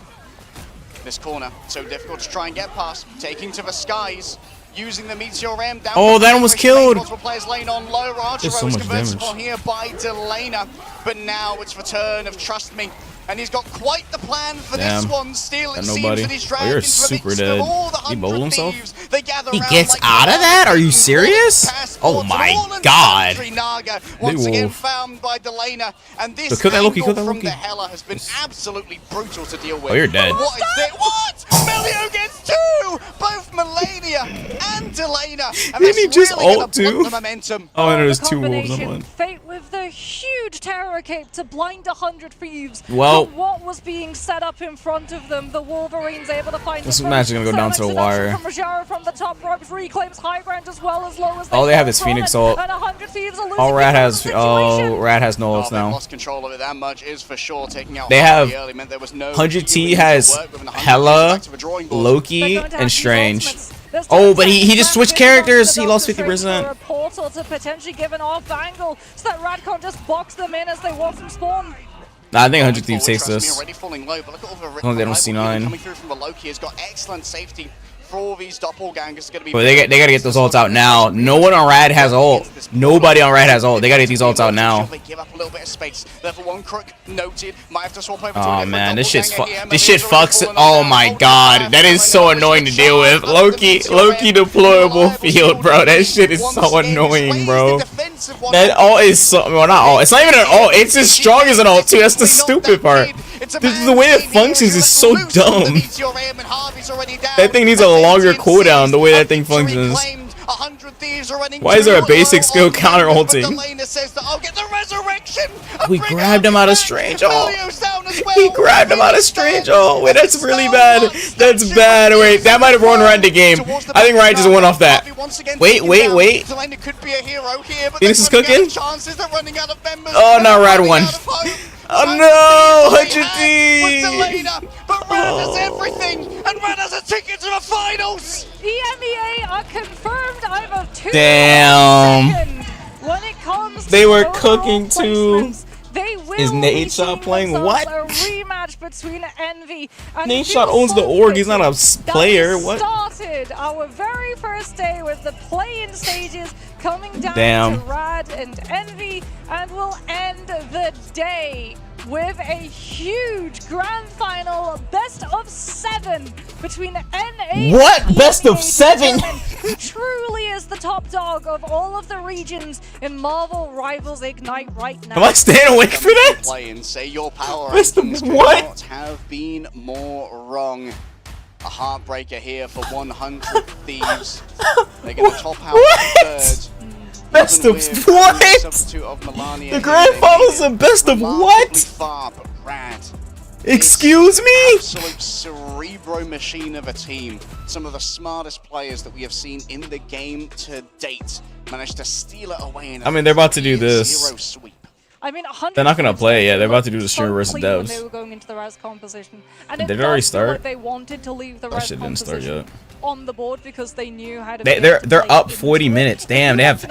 This corner, so difficult to try and get past. Taking to the skies. Using the Meteor Ram down. Oh, that one was killed. Multiple players lane on low. There's so much damage here by Delana, but now it's return of Trust Me, and he's got quite the plan for this one. Still, it seems that he's dragged you're into super the midst dead. of all the He bowled himself. They gather He around gets like out of that? Are you serious? passports Oh my and all in god. country. Naga once again found by Delana, and this Kill that Loki, angle kill that from Loki. the Hela has been absolutely brutal to deal with. Oh, you're dead. What is this? What? Melio gets two! Both Melania and Delana. And Didn't he just really ult too? the momentum. Oh, and there's The two wolves on combination, one. Fate with the huge terror cape to blind 100 Thieves. Well, from what was being set up in front of them, the Wolverines able to find this the match is gonna go down to the wire. From Rajara from the top ropes, reclaims high ground as well as low as Oh, they have this Phoenix ult. And 100 Thieves are losing Oh, Rad control of has the situation. Rad has no ults They now. lost control of it that much is for sure. Taking out They have early meant there was no 100T has Hella, Loki, and Strange. Oh, but he just switched characters. He lost 50%. A portal to potentially give an off angle so that Rad can't just box them in as they walk from spawn. Nah, I think 100 Thieves takes this. Already falling low, but look at all the As long as they don't C9. coming through from the Loki has got excellent safety for all these doppelgangers. Going to be. But they gotta get those ults out now. No one on Rad has ult. Nobody on Rad has ult. They gotta get these ults out now. They give up a little bit of space. Level 1 Crook noted. Might have to swap over to a Oh different man, this shit doppelganger fucks. Oh my god, that is so annoying to deal with. Loki deployable field, bro. That shit is so annoying, bro. That ult is so, well, not ult. It's not even an ult. It's as strong as an ult too. That's the stupid part. The way it functions is so dumb. That thing needs a longer cooldown. The way that thing functions. Why is there a basic skill counter ulting? We grabbed him out of Strange ult. He grabbed him out of Strange ult. Wait, that's really bad. That's bad. Wait, that might have won Ryan the game. I think Ryan just went off that. Wait. Phoenix is cooking. Oh, no, Rad won. Oh no, 100D! But Rad has everything, and Rad has a ticket to the finals! EMEA are confirmed either 2 Damn. when it comes They to were overall cooking too. placements. They will Is be Nate Shot seeing playing themselves what? A rematch between Envy and Nate Shot owns the org. He's not a player. What? Started our very first day with the play-in stages coming down to Rad and Envy, and we'll end the day with a huge grand final best of 7 between NA What? and Best of EMEA 7? who truly is the top dog of all of the regions in Marvel Rivals Ignite right now. Am I staying awake for that? Play and say your power Best of rankings could what? not have been more wrong. A heartbreaker here for 100 Thieves. They're going to top out third. Best of what? The grand finals are best of what? Far, but Rad. Excuse me? Absolute cerebro machine of a team. Some of the smartest players that we have seen in the game to date managed to steal it away in a I mean, they're about to do this. 0 sweep. I mean, 100 They're not gonna play it yet. They're about to do the streamer so versus clean when devs. They were going into the res composition, and Did it it already does feel like start? they wanted to leave the That res shit didn't start composition yet. on the board because they knew how to. They're up 40 minutes. Damn, they have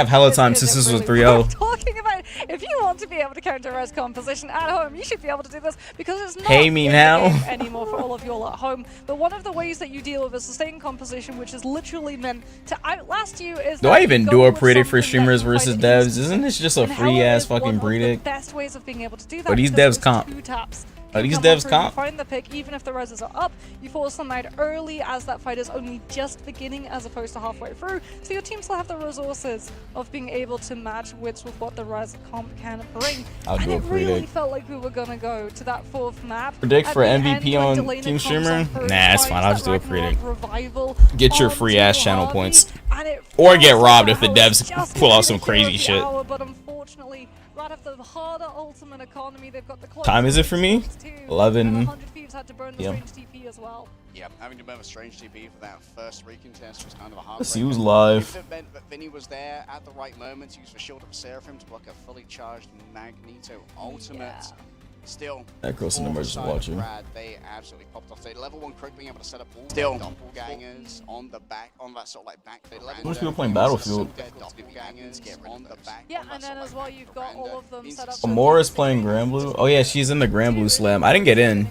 hella time since this was 3-0. Talking about if you want to be able to counter res composition at home, you should be able to do this because it's not Pay me in the now. game anymore for all of you all at home. But one of the ways that you deal with a sustained composition, which is literally meant to outlast you, is Do that I you even go do a with predict for something that streamers can versus find devs? ease. Isn't this just a And free Hella ass is one fucking of the predict? best ways of being able to do that. But these because devs comp. it's 2 taps Are these come devs through, comp? you find the pick, even if the reses are up, you force them out early as that fight is only just beginning as opposed to halfway through. So your team still have the resources of being able to match wits with what the res comp can bring. I'll and do a it really predict. felt like we were gonna go to that fourth map. Predict At for the MVP end, on when Delana Team comes Streamer? on first, Nah, it's fine. finds I'll just that do a Ragnarok predict. revival Get your onto free ass channel Harvey, points. and it Or get feels robbed like if the that devs just pull out made some the hero crazy of the shit. hour, but unfortunately, right after the harder ultimate economy, they've got the Time is it for me? 11 p.m. as well. Yeah, having to burn a strange TP for that first recontest was kind of a hard. Let's see who's live. If it meant that Vinny was there at the right moment, he used the Shield of Seraphim to block a fully charged Magneto ultimate. Still, That girl's in the emergency watching. Brad, they absolutely popped off. They level 1 quick being able to set up all still doppelgangers on the back, on that sort of like back. Most people playing Battlefield. Doppelgangers get on the back. Yeah, and then as well, you've got all of them set up. Amora is playing Grand Blue. Oh yeah, she's in the Grand Blue Slam. I didn't get in.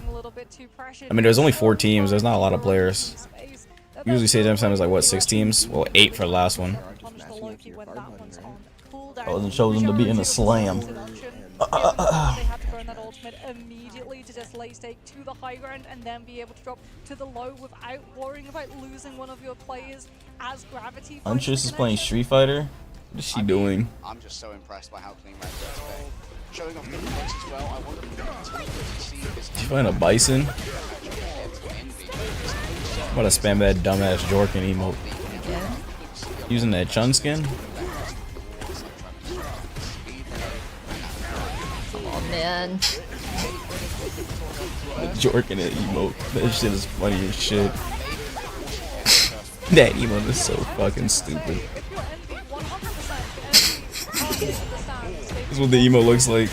I mean, there's only 4 teams. There's not a lot of players. Usually Sage M7 is like what, 6 teams? Well, 8 for the last one. I wasn't chosen to be in the slam. They had to burn that ultimate immediately to just lay stake to the high ground and then be able to drop to the low without worrying about losing one of your players as gravity. Uncharted is playing Street Fighter. What is she doing? I'm just so impressed by how clean Red is today. Showing off good looks as well. I wonder if we can continue to see this. She playing a Bison. I'm about to spam that dumbass Jorkin emote. Using that Chun skin. Oh man. Jorkin that emote. That shit is funny as shit. That emote is so fucking stupid. This is what the emote looks like.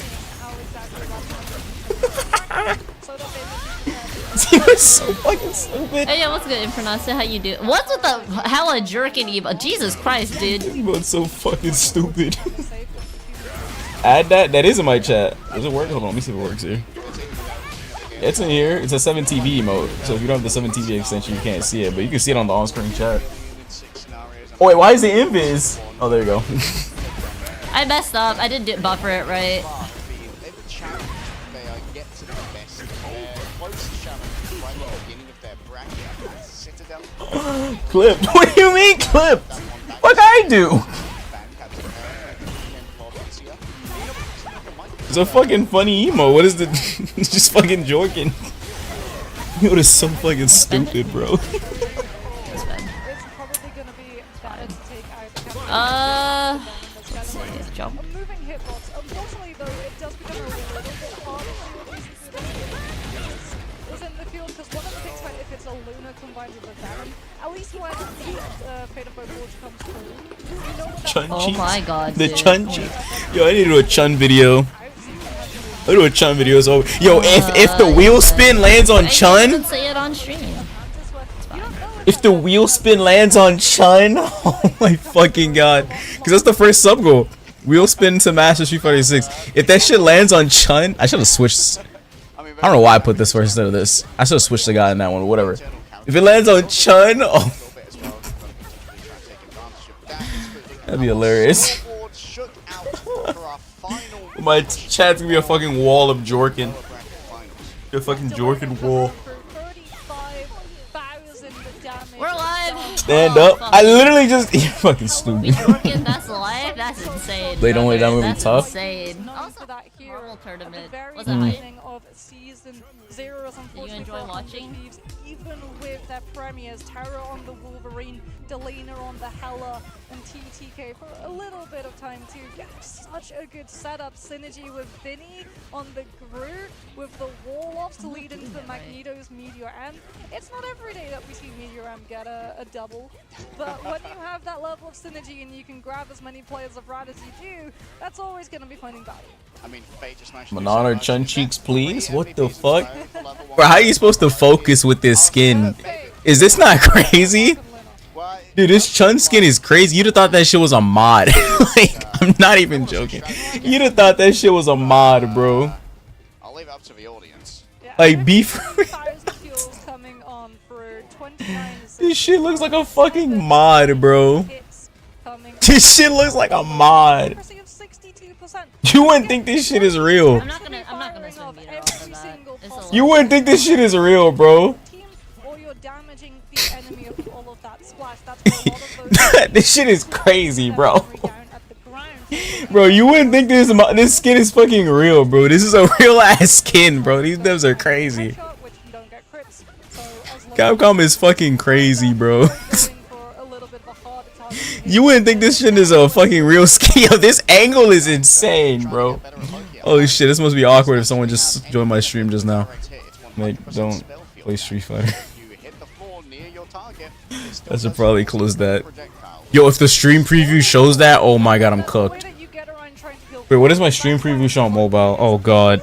It's so fucking stupid. Hey, yeah, what's good, Infernasa? How you do? What's with the hella jerking emote? Jesus Christ, dude. This emote's so fucking stupid. Add that. That is in my chat. Does it work? Hold on, let me see if it works here. It's in here. It's a 7TV emote. So if you don't have the 7TV extension, you can't see it, but you can see it on the on-screen chat. Oh wait, why is it invis? Oh, there you go. I messed up. I didn't buffer it right. Clipped? What do you mean clipped? What I do? It's a fucking funny emo. What is the? It's just fucking joking. Yo, this is so fucking stupid, bro. Let's see. Jump. A Luna combined with a Baron, at least when Fate of Forge comes through, you know what Chun Oh my god, The dude. Chun cheeks. Yo, I need to do a Chun video. I'll do a Chun video. So, yo, if the wheel spin lands on Chun, Don't say it on stream. if the wheel spin lands on Chun, oh my fucking god, because that's the first sub goal. Wheel spin to Master Street Fighter 6. If that shit lands on Chun, I should have switched. I don't know why I put this first instead of this. I should have switched the guy in that one, whatever. If it lands on Chun, oh. That'd be hilarious. My chat's gonna be a fucking wall of Jorkin. A fucking Jorkin wall. We're live. Stand up. I literally just. You're fucking stupid. Jorkin, that's live? That's insane. They don't let that movie That's tough. insane. Also, that Marvel tournament. Was it Mm. hype? Do you enjoy watching? Even with their premieres, Terror on the Wolverine, Delana on the Hella, and TTK for a little bit of time to get such a good setup. Synergy with Vinny on the Groot, with the wall-offs to lead into the Magneto's Meteor M. It's not every day that we see Meteor M get a double, but when you have that level of synergy and you can grab as many players of Rad as you do, that's always going to be finding value. I mean, Fate just managed Manon or Chun cheeks, please. What the fuck? Bro, how are you supposed to focus with this skin? Is this not crazy? Dude, this Chun skin is crazy. You'd have thought that shit was a mod. Like, I'm not even joking. You'd have thought that shit was a mod, bro. I'll leave it up to the audience. Like, beef. This shit looks like a fucking mod, bro. This shit looks like a mod. You wouldn't think this shit is real. I'm not gonna spend meter off of that. It's a You wouldn't think this shit is real, bro. Or you're damaging the enemy with all of that splash. That's where a lot of those This shit is crazy, bro. Bro, you wouldn't think this skin is fucking real, bro. This is a real ass skin, bro. These devs are crazy. Capcom is fucking crazy, bro. You wouldn't think this shit is a fucking real skin. Yo, this angle is insane, bro. Holy shit, this must be awkward if someone just joined my stream just now. Like, don't play Street Fighter. I should probably close that. Yo, if the stream preview shows that, oh my god, I'm cooked. Wait, what is my stream preview show on mobile? Oh god.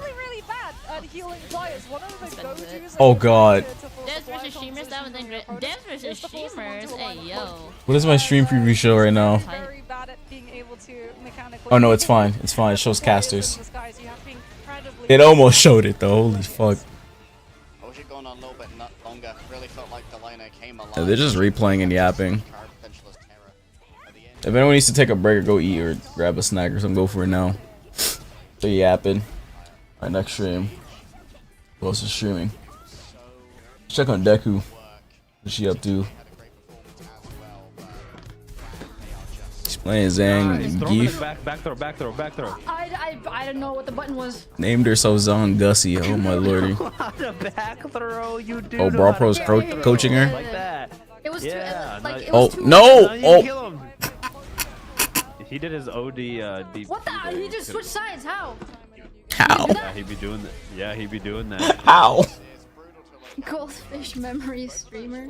Oh god. Devs versus streamers, that was great. Devs versus streamers, hey yo. What is my stream preview show right now? Oh no, it's fine. It's fine. It shows casters. It almost showed it though. Holy fuck. Yeah, they're just replaying and yapping. If anyone needs to take a break or go eat or grab a snack or something, go for it now. They're yapping. Alright, next stream. Who else is streaming? Check on Deku. What's she up to? She's playing Zhang and Geef. Back throw. I don't know what the button was. Named herself Zhang Gussie. Oh my lordy. Back throw, you do. Oh, Brawl Pro's coaching her? Like that. It was yeah, too, like, it oh, was too no! Oh. He did his OD deep. What the? He just switched sides. How? How? Yeah, he'd be doing that. Yeah, he'd be doing that. How? Goldfish memory streamer.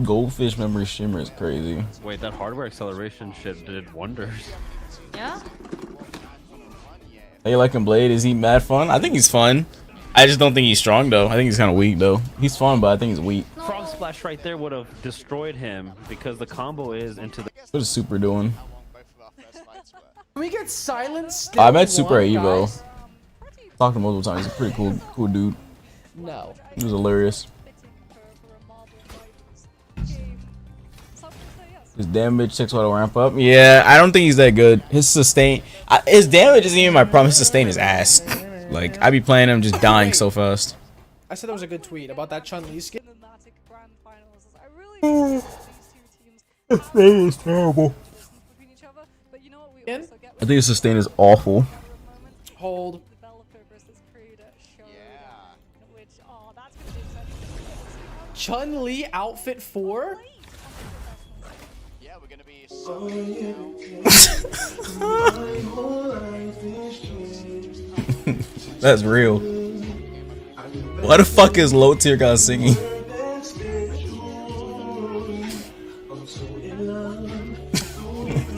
Goldfish memory streamer is crazy. Wait, that hardware acceleration shit did wonders. Yeah? How you liking Blade? Is he mad fun? I think he's fun. I just don't think he's strong though. I think he's kind of weak though. He's fun, but I think he's weak. Frog Splash right there would have destroyed him because the combo is into the. What is Super doing? Can we get silence? I met Super at Evo. Talked to him multiple times. He's a pretty cool dude. No. He was hilarious. His damage takes a while to ramp up. Yeah, I don't think he's that good. His sustain, his damage isn't even my problem. His sustain is ass. Like I be playing him just dying so fast. I said that was a good tweet about that Chun-Li skin. His sustain is terrible. I think his sustain is awful. Hold. Chun-Li outfit 4? Yeah, we're gonna be That's real. Why the fuck is low tier guy singing?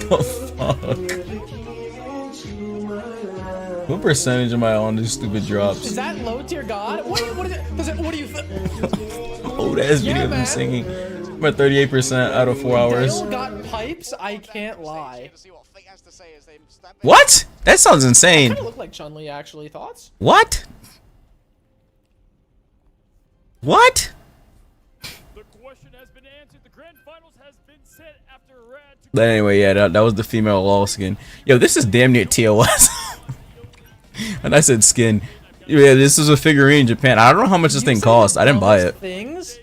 What the fuck? What percentage am I on these stupid drops? Is that low tier god? What do you Old ass video of him singing. I'm at 38% out of 4 hours. Dale got pipes? I can't lie. What? That sounds insane. Kinda look like Chun-Li actually. Thoughts? What? What? But anyway, yeah, that was the female LOL skin. Yo, this is damn near TOS. And I said skin. Yeah, this is a figurine in Japan. I don't know how much this thing cost. I didn't buy it. Things?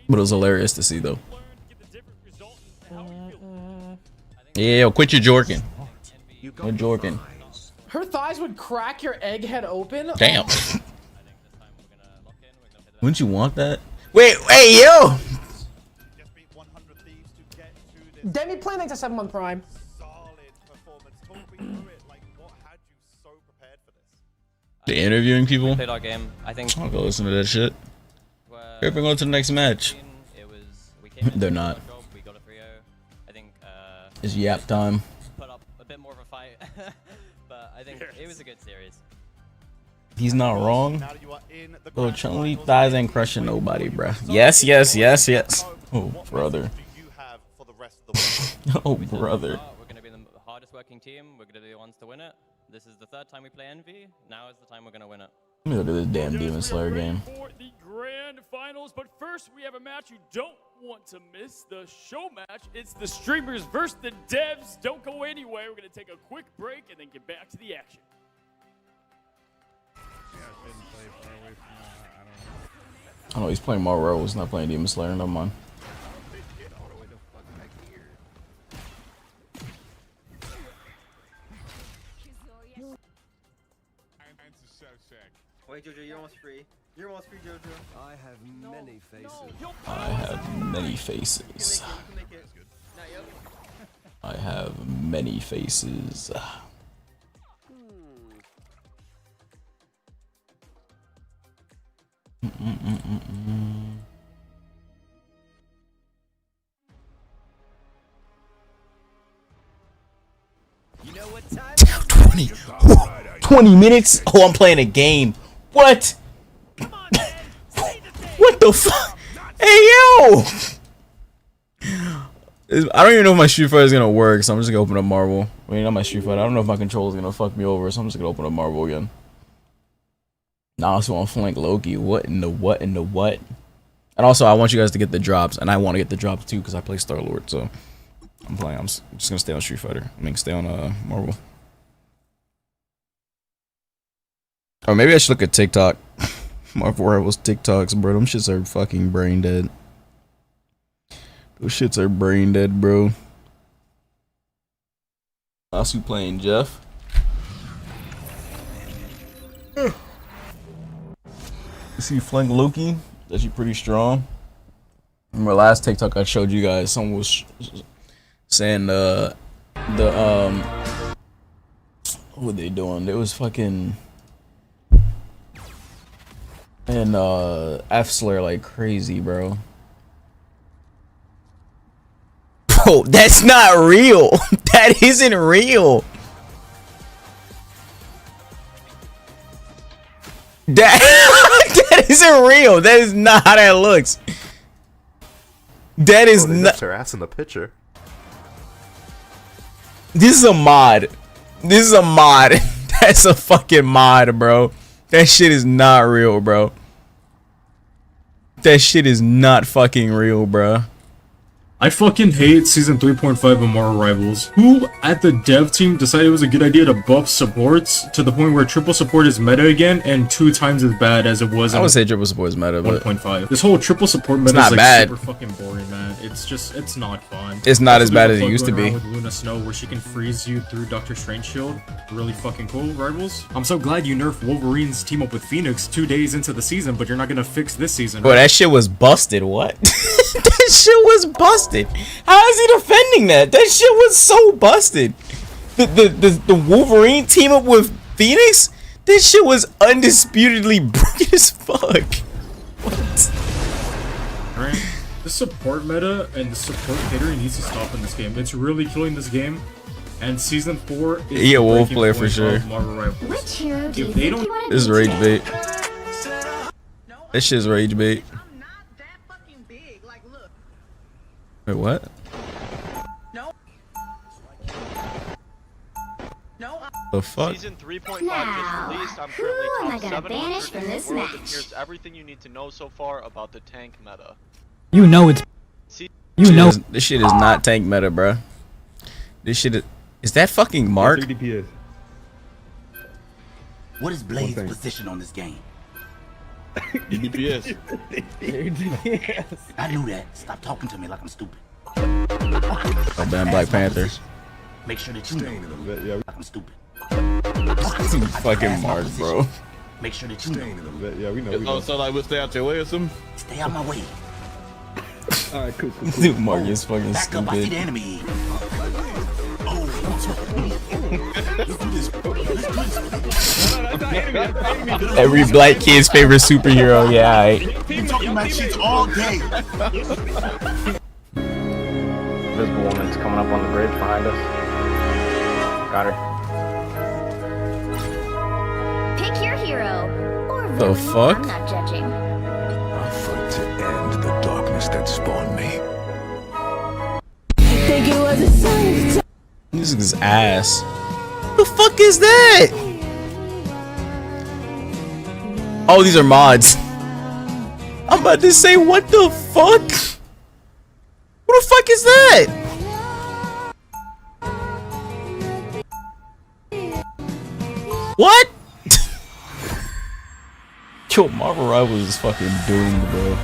But it was hilarious to see though. Yeah, yo, quit your jorking. Quit jorking. Her thighs would crack your egghead open? Damn. Wouldn't you want that? Wait, yo! Demi playing like a 7-month prime. The interviewing people? Played our game. I think I'll go listen to that shit. Here, we go to the next match. They're not. It's yap time. Put up a bit more of a fight, but I think it was a good series. He's not wrong. Oh, Chun-Li thighs ain't crushing nobody, bruh. Yes, yes, yes, yes. Oh, brother. Oh, brother. We're gonna be the hardest working team. We're gonna be the ones to win it. This is the 3rd time we play Envy. Now is the time we're gonna win it. Let me look at this damn Demon Slayer game. For the grand finals, but first we have a match you don't want to miss. The show match. It's the streamers versus the devs. Don't go anywhere. We're gonna take a quick break and then get back to the action. I know he's playing Marvel Rebels, not playing Demon Slayer. Never mind. Wait, Jojo, you're almost free. You're almost free, Jojo. I have many faces. I have many faces. I have many faces. You know what time? 20 minutes? Oh, I'm playing a game. What? What the fuck? Hey, yo! I don't even know if my Street Fighter is gonna work, so I'm just gonna open up Marvel. Wait, not my Street Fighter. I don't know if my controller is gonna fuck me over, so I'm just gonna open up Marvel again. Now I also want to flank Loki. What in the what in the what? And also, I want you guys to get the drops, and I want to get the drops too because I play Star Lord. So I'm just gonna stay on Street Fighter. I mean, stay on Marvel. Or maybe I should look at TikTok. Marvel Rivals TikToks, bro. Them shits are fucking brain dead. Those shits are brain dead, bro. Also playing Jeff. See flank Loki. That's pretty strong. Remember last TikTok I showed you guys, someone was saying what were they doing? They was fucking and F-Slayer like crazy, bro. Bro, that's not real. That isn't real. That isn't real. That is not how that looks. That is not her ass in the picture. This is a mod. This is a mod. That's a fucking mod, bro. That shit is not real, bro. That shit is not fucking real, bro. I fucking hate Season 3.5 of Marvel Rivals. Who at the dev team decided it was a good idea to buff supports to the point where triple support is meta again and 2 times as bad as it was in I would say triple support is meta, but 1.5. This whole triple support meta not is like bad. super fucking boring, man. It's not fun. It's not as bad as it There's a used to bug going be. around with Luna Snow where she can freeze you through Doctor Strange shield. Really fucking cool, Rivals. I'm so glad you nerfed Wolverine's team up with Phoenix 2 days into the season, but you're not gonna fix this season. Bro, that shit was busted. What? That shit was busted. How is he defending that? That shit was so busted. The Wolverine team up with Phoenix? This shit was undisputedly broken as fuck. What? Alright. The support meta and the support catering needs to stop in this game. It's really killing this game. And Season 4 is Yeah, the Wolf breaking player for point sure. of Marvel Rivals. Which hero do you If they think don't... you want This is rage bait. This shit's rage bait. Wait, what? The fuck? Season 3.5 Now, just released. I'm who currently am I top gonna 700 banish from in the this world, and match? here's everything you need to know so far about the tank meta. You know it's. You know. This shit is not tank meta, bro. This shit is that fucking Mark? DPS. What is Blade's position on this game? DPS. I knew that. Stop talking to me like I'm stupid. Oh, damn, Black Panther. Make sure that you know like I'm stupid. Fucking Mark, bro. Make sure that you know. Yeah, we know. So like we'll stay out your way or something? Stay out my way. Alright, cool. Dude, Mark is fucking Back up, I see the stupid. enemy. Every black kid's favorite superhero, yeah. Aight. Been talking about shit all day. Invisible woman's coming up on the bridge behind us. Got her. Pick your hero. Or The villain. fuck? I'm not judging. I fight to end the darkness that spawned me. Think it was a sign. This is ass. The fuck is that? Oh, these are mods. I'm about to say, what the fuck? Who the fuck is that? What? Yo, Marvel Rivals is fucking doomed, bro.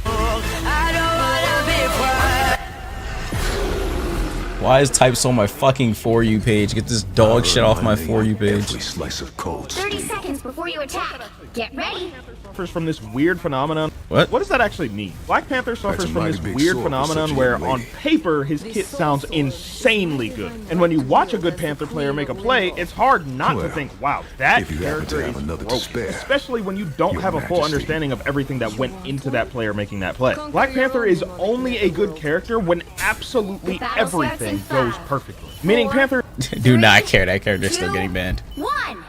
Why is types on my fucking For You page? Get this dog shit off my For You page. 30 seconds before you attack. Get ready. Suffers from this weird phenomenon. What does that actually mean? Black Panther suffers from this weird phenomenon where on paper his kit sounds insanely good. And when you watch a good Panther player make a play, it's hard not to think, wow, that character is broken. Especially when you don't have a full understanding of everything that went into that player making that play. Black Panther is only a good character when absolutely everything goes perfectly. Meaning Panther do not care, that character's still getting banned. 1.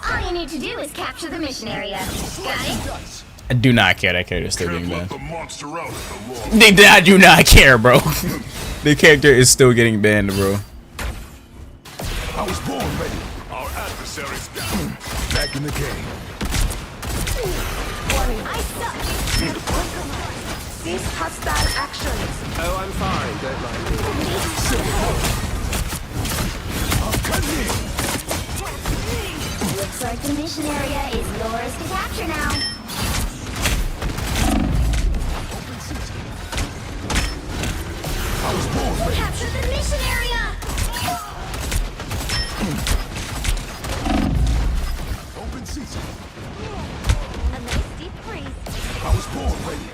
All you need to do is capture the mission area. Got it? I do not care, that character's still getting banned. I do not care, bro. The character is still getting banned, bro. I was born ready. Our adversaries back in the game. I suck. These hostile actions. Oh, I'm fine. Don't mind me. Looks like the mission area is yours to capture now. I was born ready. Capture the mission area. Open season. A nice deep freeze. I was born ready.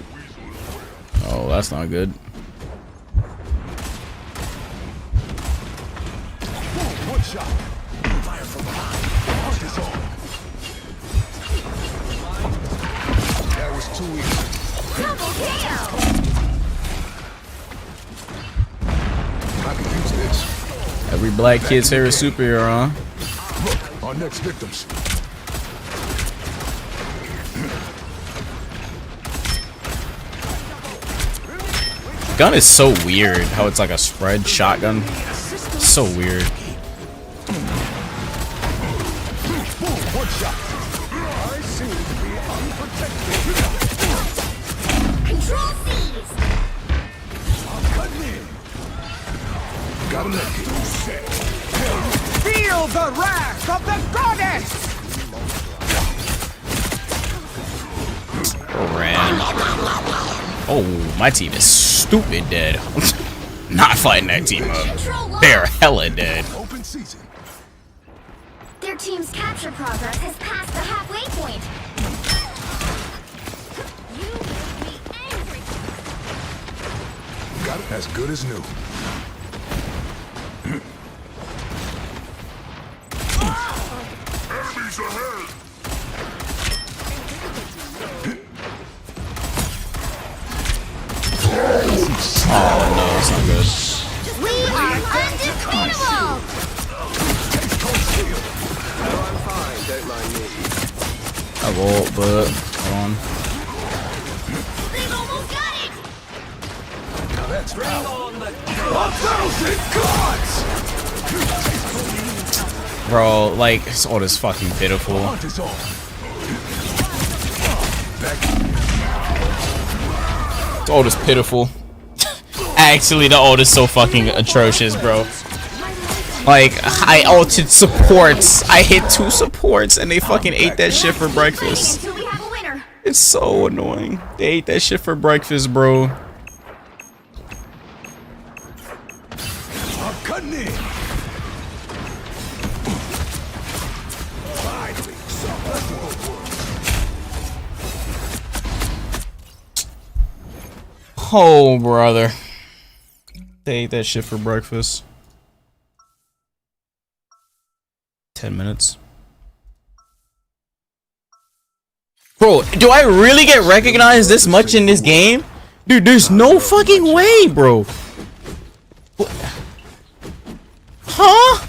Oh, that's not good. One shot. Fire from behind. Hunt is on. That was too easy. Double KO. I can use this. Every black kid's favorite superhero, huh? Look, our next victims. Gun is so weird, how it's like a spread shotgun. So weird. One shot. I seem to be unprotected. Control C's. I'm cutting in. Gotta make it. Feel the wrath of the goddess! Ran. Oh, my team is stupid dead. Not fighting that team up. They're hella dead. Open season. Their team's capture progress has passed the halfway point. You make me angry. Got it. As good as new. Enemies ahead. Oh no, it's not good. We are undefeatable. Oh, I'm fine. Don't mind me. I will, but hold on. They've almost got it. Now that's right. 1,000 gods. Bro, like, it's all this fucking pitiful. Hunt is on. It's all this pitiful. Actually, the ult is so fucking atrocious, bro. Like, I ulted supports. I hit 2 supports and they fucking ate that shit for breakfast. It's so annoying. They ate that shit for breakfast, bro. I'm cutting in. Oh, brother. They ate that shit for breakfast. 10 minutes. Bro, do I really get recognized this much in this game? Dude, there's no fucking way, bro. What? Huh?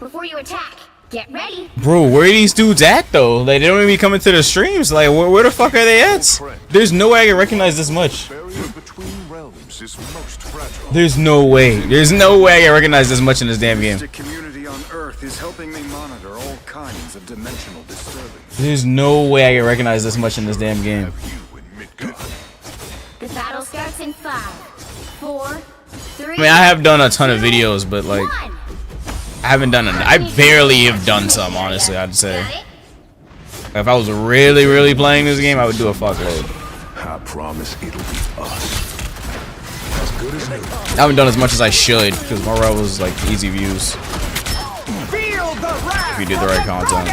before you attack. Get ready. Bro, where are these dudes at though? Like, they don't even be coming to the streams. Like, where the fuck are they at? There's no way I can recognize this much. There's no way. There's no way I can recognize this much in this damn game. The community on Earth is helping me monitor all kinds of dimensional disturbance. There's no way I can recognize this much in this damn game. The battle starts in 5, 4, 3. I mean, I have done a ton of videos, but like, I haven't done it. I barely have done some, honestly, I'd say. If I was really playing this game, I would do a fuckload. I promise it'll be us. As good as new. I haven't done as much as I should, because more Rivals is like easy views. If you do the right content.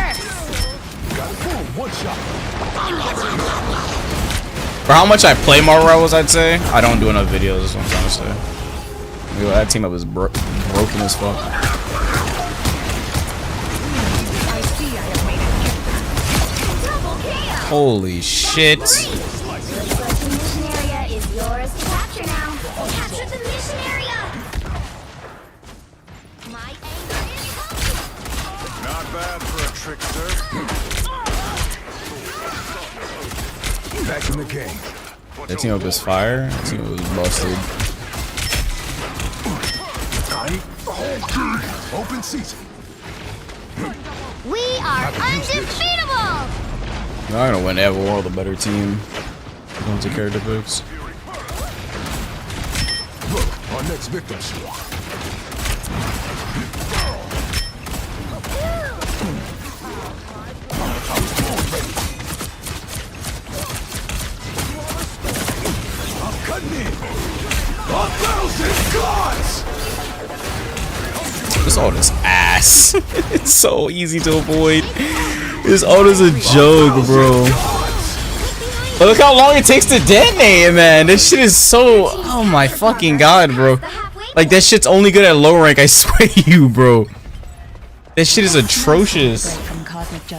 For how much I play Marvel Rivals, I'd say I don't do enough videos. Is what I'm trying to say. Yo, that team up is broken as fuck. Holy shit! Not bad for a trickster. Back in the game. That team up is fire. That team up is busted. Open season. We are undefeatable! I'm not gonna win ever. We're the better team. Going to character picks. Look, our next victim. I'm cutting in. 1,000 gods! This ult is ass. It's so easy to avoid. This ult is a joke, bro. But look how long it takes to detonate, man. This shit is so... Oh my fucking god, bro. Like, that shit's only good at low rank, I swear to you, bro. That shit is atrocious.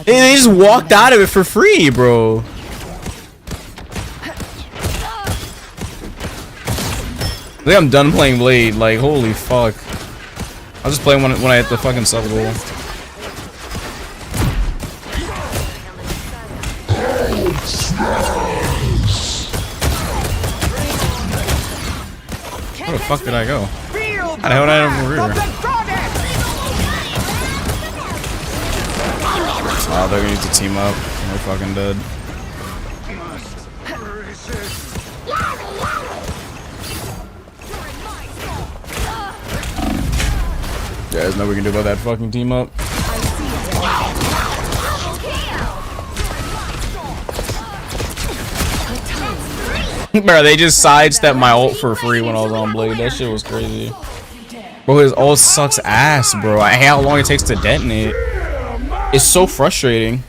They just walked out of it for free, bro. I think I'm done playing Blade. Like, holy fuck. I'll just play when I hit the fucking sub goal. Where the fuck did I go? How the hell did I end up over here? Oh, they're gonna need to team up. They're fucking dead. You guys know what we can do about that fucking team up? Bro, they just sidestepped my ult for free when I was on Blade. That shit was crazy. Bro, his ult sucks ass, bro. I hate how long it takes to detonate. It's so frustrating.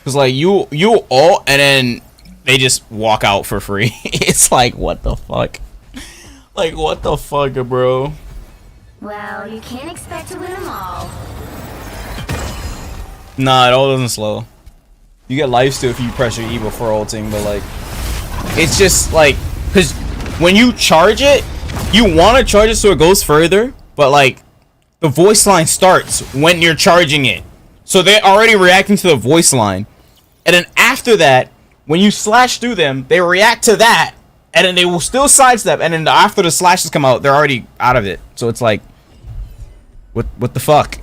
Cause like you ult and then they just walk out for free. It's like, what the fuck? Like, what the fuck, bro? Well, you can't expect to win them all. Nah, it all doesn't slow. You get lifesteal if you press your E before ulting, but like, it's just like, cause when you charge it, you want to charge it so it goes further, but like, the voice line starts when you're charging it. So they're already reacting to the voice line. And then after that, when you slash through them, they react to that. And then they will still sidestep. And then after the slashes come out, they're already out of it. So it's like, what the fuck?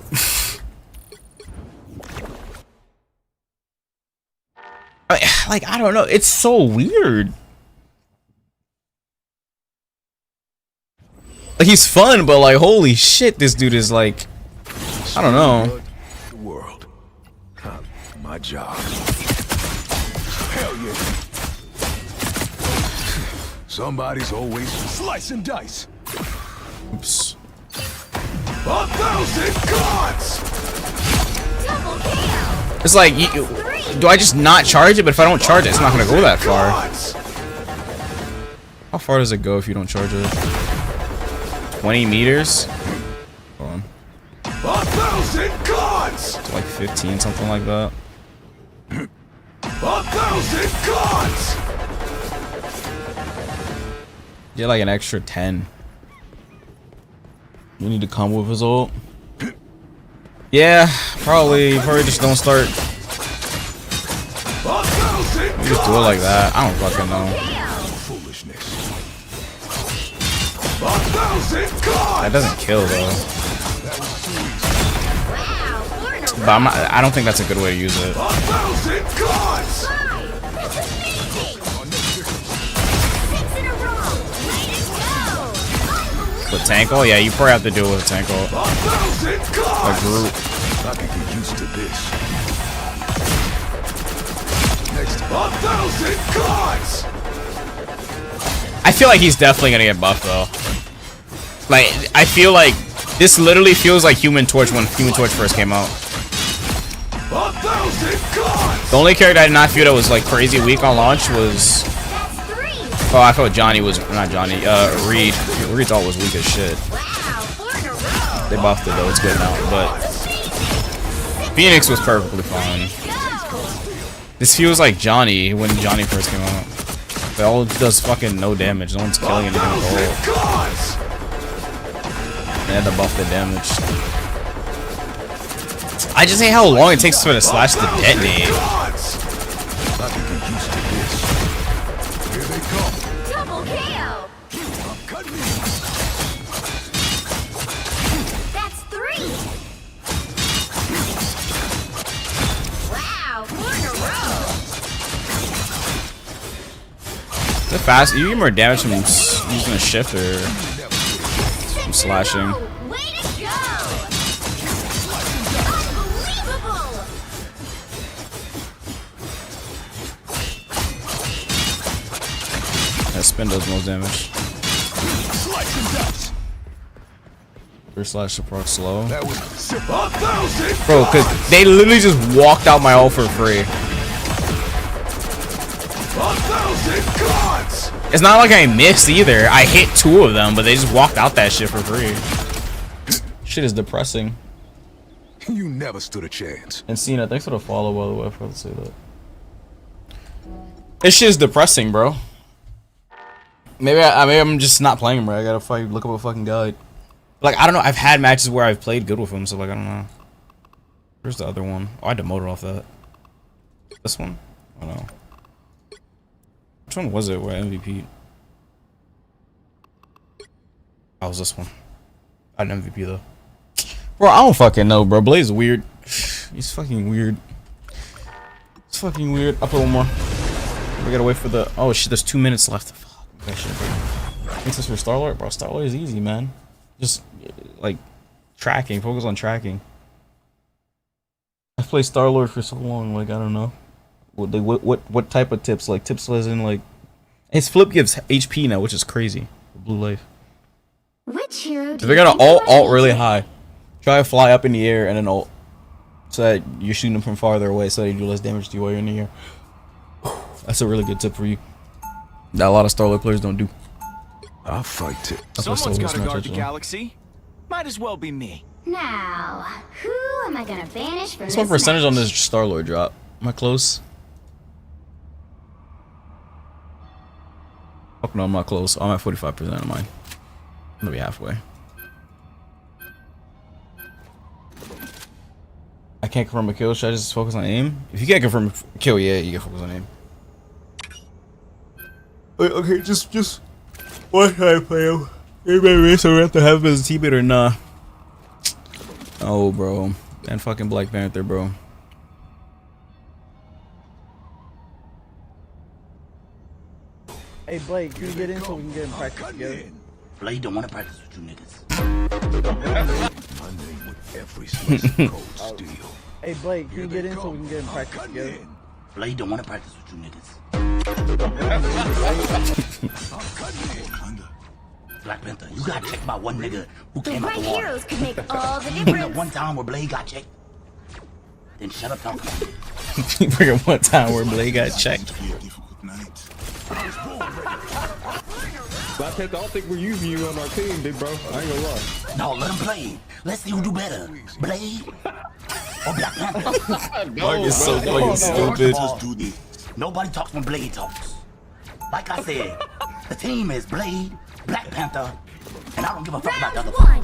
Like, I don't know. It's so weird. Like, he's fun, but like, holy shit, this dude is like, I don't know. The world. My job. Hell yeah. Somebody's always slice and dice. Oops. 1,000 gods! It's like, do I just not charge it? But if I don't charge it, it's not gonna go that far. How far does it go if you don't charge it? 20 meters? Hold on. 1,000 gods! It's like 15, something like that. 1,000 gods! Get like an extra 10. You need to combo with his ult. Yeah, probably just don't start. You just do it like that. I don't fucking know. That doesn't kill though. But I don't think that's a good way to use it. With Tanko? Yeah, you probably have to do it with Tanko. A group. I can get used to this. Next, 1,000 gods! I feel like he's definitely gonna get buffed though. Like, I feel like this literally feels like Human Torch when Human Torch first came out. 1,000 gods! The only character I did not feel that was like crazy weak on launch was. Oh, I thought Johnny was not Johnny. Reed. Reed's all was weak as shit. They buffed it though. It's good now, but Phoenix was perfectly fine. This feels like Johnny when Johnny first came out. It all does fucking no damage. No one's killing anything at all. They had to buff the damage. I just hate how long it takes for the slash to detonate. Double KO. That's 3. Wow, 4 in a row. Is it fast? You get more damage from using a shift or from slashing. Way to go. Unbelievable. That spin does most damage. First slash to proc slow. Bro, cause they literally just walked out my ult for free. 1,000 gods! It's not like I missed either. I hit 2 of them, but they just walked out that shit for free. Shit is depressing. You never stood a chance. And Cena, thanks for the follow, by the way. I forgot to say that. This shit is depressing, bro. Maybe I'm just not playing him right. I gotta look up a fucking guide. Like, I don't know. I've had matches where I've played good with him, so like, I don't know. Where's the other one? Oh, I demoted off that. This one? Oh no. Which one was it where I MVP'd? That was this one. I didn't MVP though. Bro, I don't fucking know, bro. Blaze is weird. He's fucking weird. It's fucking weird. I'll play one more. We gotta wait for the. Oh shit, there's 2 minutes left. Fuck. That shit, bro. Thanks for Star-Lord, bro. Star-Lord is easy, man. Just like tracking. Focus on tracking. I've played Star-Lord for so long. Like, I don't know. What type of tips? Like tips as in like his flip gives HP now, which is crazy. Blue life. Which hero So they're gonna alt really high. Try to fly up in the air and then ult. So that you're shooting them from farther away so they do less damage to you while you're in the air. That's a really good tip for you. That a lot of Star-Lord players don't do. I'll fight it. Someone's gotta guard the galaxy. Might as well be me. Now, who am I gonna banish from What's this my percentage match? on this Star-Lord drop? Am I close? Fuck no, I'm not close. I'm at 45% of mine. I'm gonna be halfway. I can't confirm a kill. Should I just focus on aim? If you can't confirm a kill, yeah, you can focus on aim. Wait, okay, just what should I play him? Maybe so we have to have him as a teammate or nah? Oh, bro, and fucking Black Panther, bro. Hey Blake, can you get in so we can get in practice together? Blade don't want to practice with you niggas. My name with every slice of cold steel. Hey Blake, can you get in so we can get in practice together? Blade don't want to practice with you niggas. Black Panther, you got checked by one nigga who The came out right the water. heroes could make all the You bring up difference. one time where Blade got checked. Then shut up talking. You bring up one time where Blade got checked. Black Panther, I don't think we're using you on our team, big bro. I ain't gonna lie. No, let him play. Let's see who do better. Blade or Black Panther. Mark is so fucking stupid. Just do this. Nobody talks when Blade talks. Like I said, the team is Blade, Black Panther, and I don't give a fuck about the other one.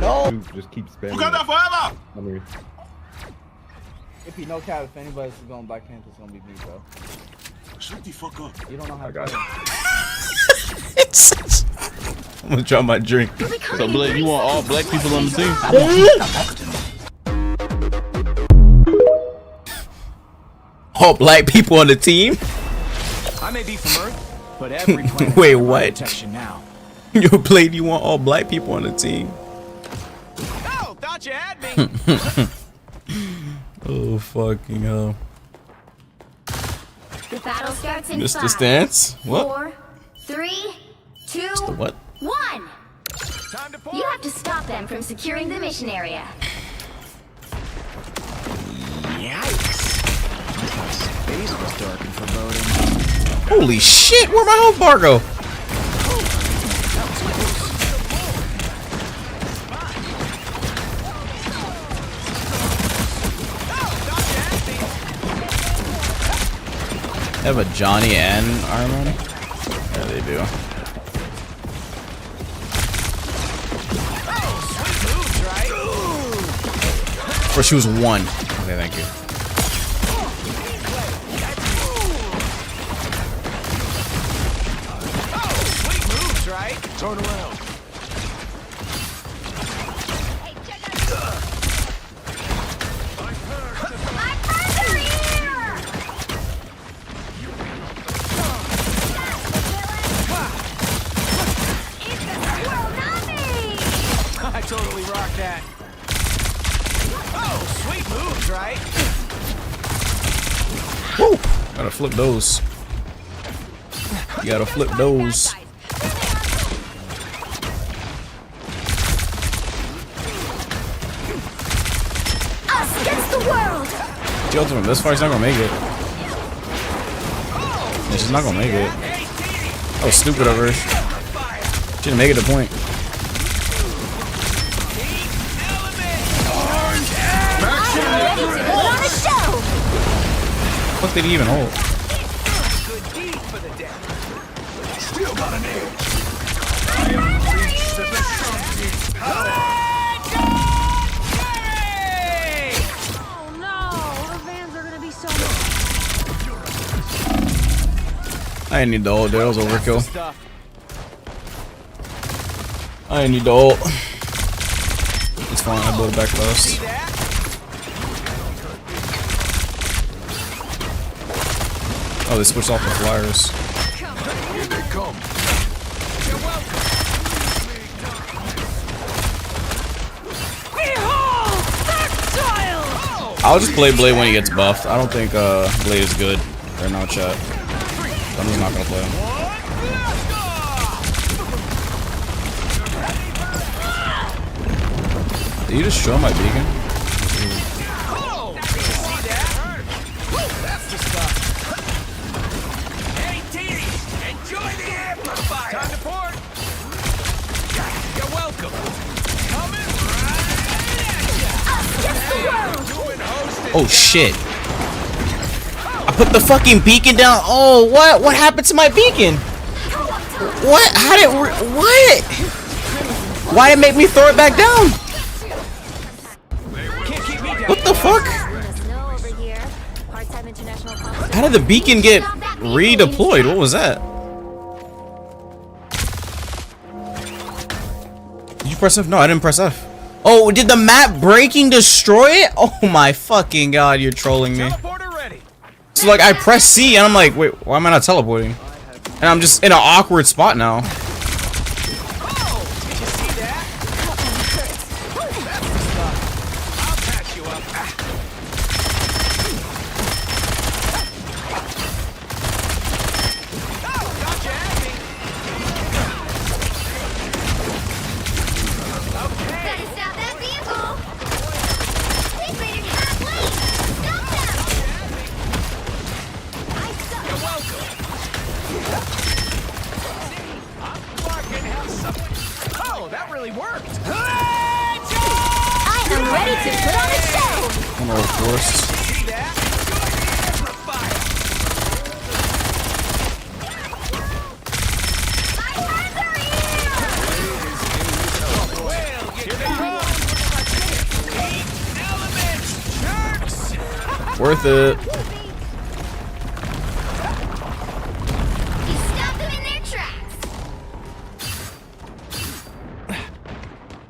No! Just keep spamming. You got that forever! I mean, If you know Cap, if anybody's going Black Panther, it's gonna be me, bro. Shut the fuck up. You don't know how to got play. I'm gonna drop my drink. so Blake, you want all black people on the team? All black people on the team? I may be from Earth, but every planet Wait, has what? protection now. Yo, Blade, you want all black people on the team? Oh, thought you had me. Oh, fucking hell. The battle starts in Mr. 5, Stance? What? 4, 3, 2, Mr. What? 1. You have to stop them from securing the mission area. Space was dark and foreboding. Holy shit, where'd my health bar go? They have a Johnny and Iron Man? Yeah, they do. Or she was 1. Okay, thank you. Turn around. I totally rock that. Oh, sweet moves, right? Woo! Gotta flip those. You gotta flip those. Us against the world. The ultimate, this fight's not gonna make it. Yeah, she's not gonna make it. That was stupid of her. She didn't make it to point. What did he even hold? Still got a nail. Oh no, the vans are gonna be so I didn't need the ult, dude. That was overkill. I didn't need the ult. It's fine, I blew it back last. Oh, they switched off the flyers. Here they come. Behold, tactile! I'll just play Blade when he gets buffed. I don't think Blade is good right now, chat. I'm just not gonna play him. Did you just show my beacon? Time to port. You're welcome. Coming right Oh shit. I put the fucking beacon down. Oh, what? What happened to my beacon? What? How did what? Why did it make me throw it back down? What the fuck? How did the beacon get redeployed? What was that? Did you press F? No, I didn't press F. Oh, did the map breaking destroy it? Oh my fucking god, you're trolling me. So like I press C and I'm like, wait, why am I not teleporting? And I'm just in an awkward spot now. Oh, that really worked. I am ready to put on a show. I'm of course. Worth it. You stop them in their tracks.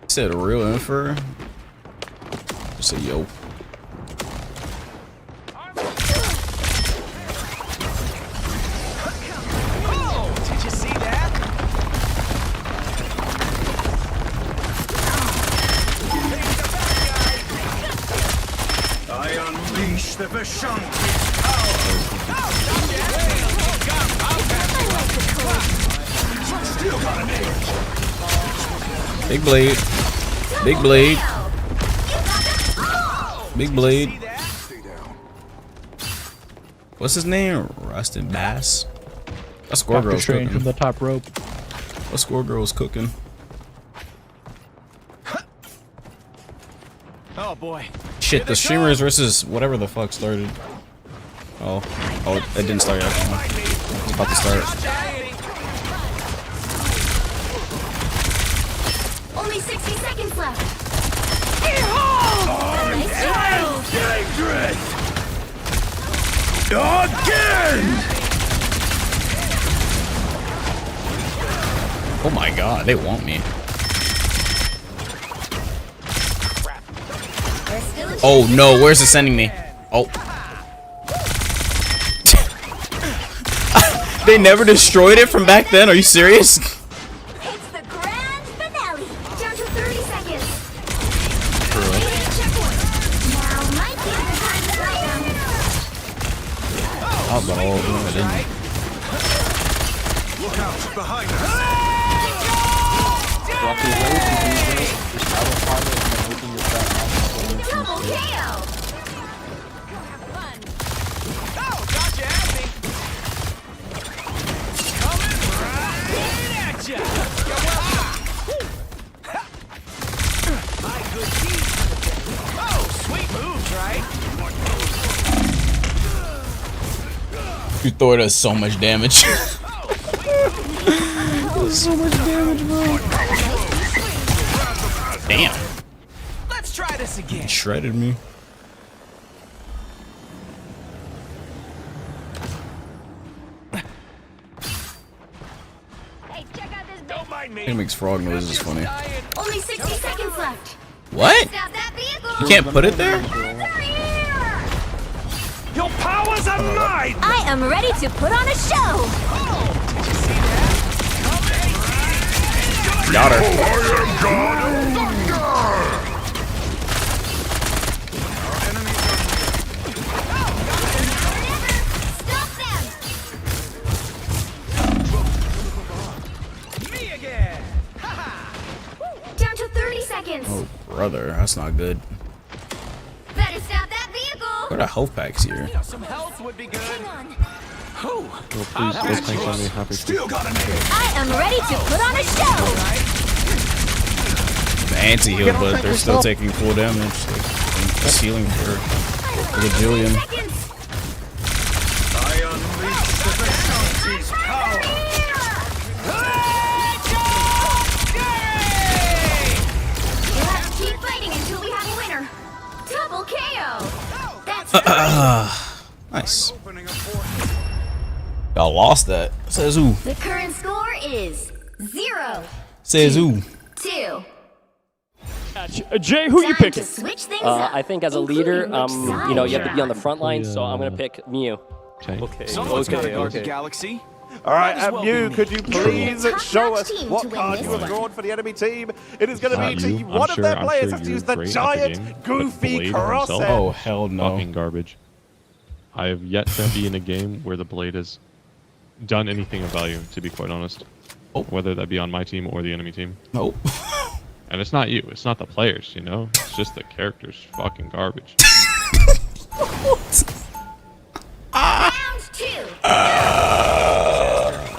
Said real info. Just say yo. Oh, did you see that? Unleash the Vishanti Big blade. Big blade. Big blade. What's his name? Rusted Bass. That score girl's cooking. From the top rope. What score girl's cooking? Oh boy. Shit, the streamers versus whatever the fuck started. Oh, it didn't start yet. It's about to start. Only 60 seconds left. Dangerous! Again! Oh my god, they want me. Oh no, where's it sending me? Oh. They never destroyed it from back then? Are you serious? It's the grand finale. Down to 30 seconds. Now might be the time to fight them. Oh, but all of them, I didn't. Look out behind us! Double KO. You throw it does so much damage. So much damage, bro. Damn. Let's try this again. It shredded me. Hey, check out this Don't mind me. It makes frog noises funny. Only 60 seconds left. What? Stop that vehicle. You can't put it there? Your powers are mine. I am ready to put on a show. Got her. Stop them. Me again. Down to 30 seconds. Oh, brother, that's not good. Better stop that vehicle. What are health packs here? Some health would be good. Hang on. Oh, please, don't tank on me. Happy. I am ready to put on a show. The anti-heal, but they're still taking full damage. Just healing for a bajillion. I unleash the Vishanti's power! We'll have to keep fighting until we have a winner. Double KO. That's Nice. Y'all lost that. Says who? the current score is 0. Says who? 2. Jay, who you Time picking? to switch things up. I think as a leader, you know, you have to be on the front line, so I'm gonna pick Mew. Okay. Someone's got to guard the galaxy. All right, Might as well Mew, be could you please show us team what to win card this you have one. drawn for the enemy team? It is going to be Not to you. one of their I'm players sure has to you're use the great at the giant, game, but goofy Blade cross himself, edge. Oh, hell no. Fucking garbage. I have yet to be in a game where the Blade has done anything of value, to be quite honest. Oh. Whether that be on my team or the enemy team. Nope. And it's not you, it's not the players, you know? It's just the characters. Fucking garbage. Round 2.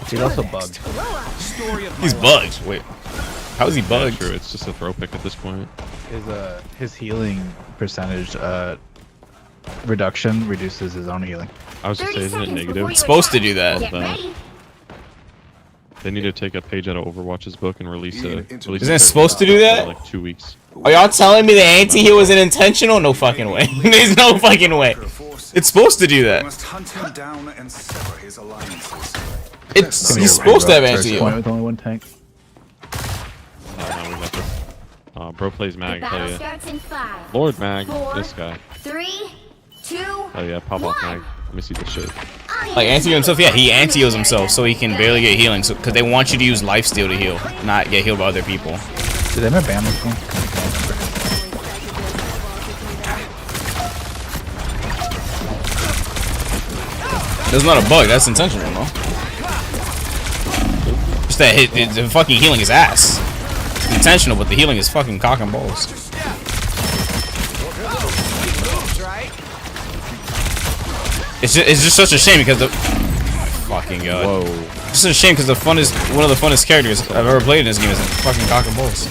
He's also bugged. He's bugged. Wait. How is he Yeah, bugged? true, it's just a throw pick at this point. His healing percentage reduction reduces his own healing. I was just saying, isn't it negative? It's supposed to do that. Get ready. They need to take a page out of Overwatch's book and release a. Isn't it supposed to do that? For like 2 weeks. Are y'all telling me the anti-heal was intentional? No fucking way. There's no fucking way. It's supposed to do that. Must hunt him down and sever his alliances. He's supposed to have anti-heal. With only one tank. No, we have to. Bro plays Mag, The hell battle yeah. starts in 5. Lord Mag, 4, this guy. 3, 2, Hell yeah, pop off Mag. Let me see this shit. Like anti-heal himself, yeah, he anti-heals himself so he can barely get healing. So because they want you to use lifesteal to heal, not get healed by other people. Did they ever ban this one? That's not a bug. That's intentional, no? Just that the fucking healing is ass. It's intentional, but the healing is fucking cock and balls. It's just such a shame because the fucking god. Whoa. It's just a shame because one of the funnest characters I've ever played in this game is fucking cock and balls.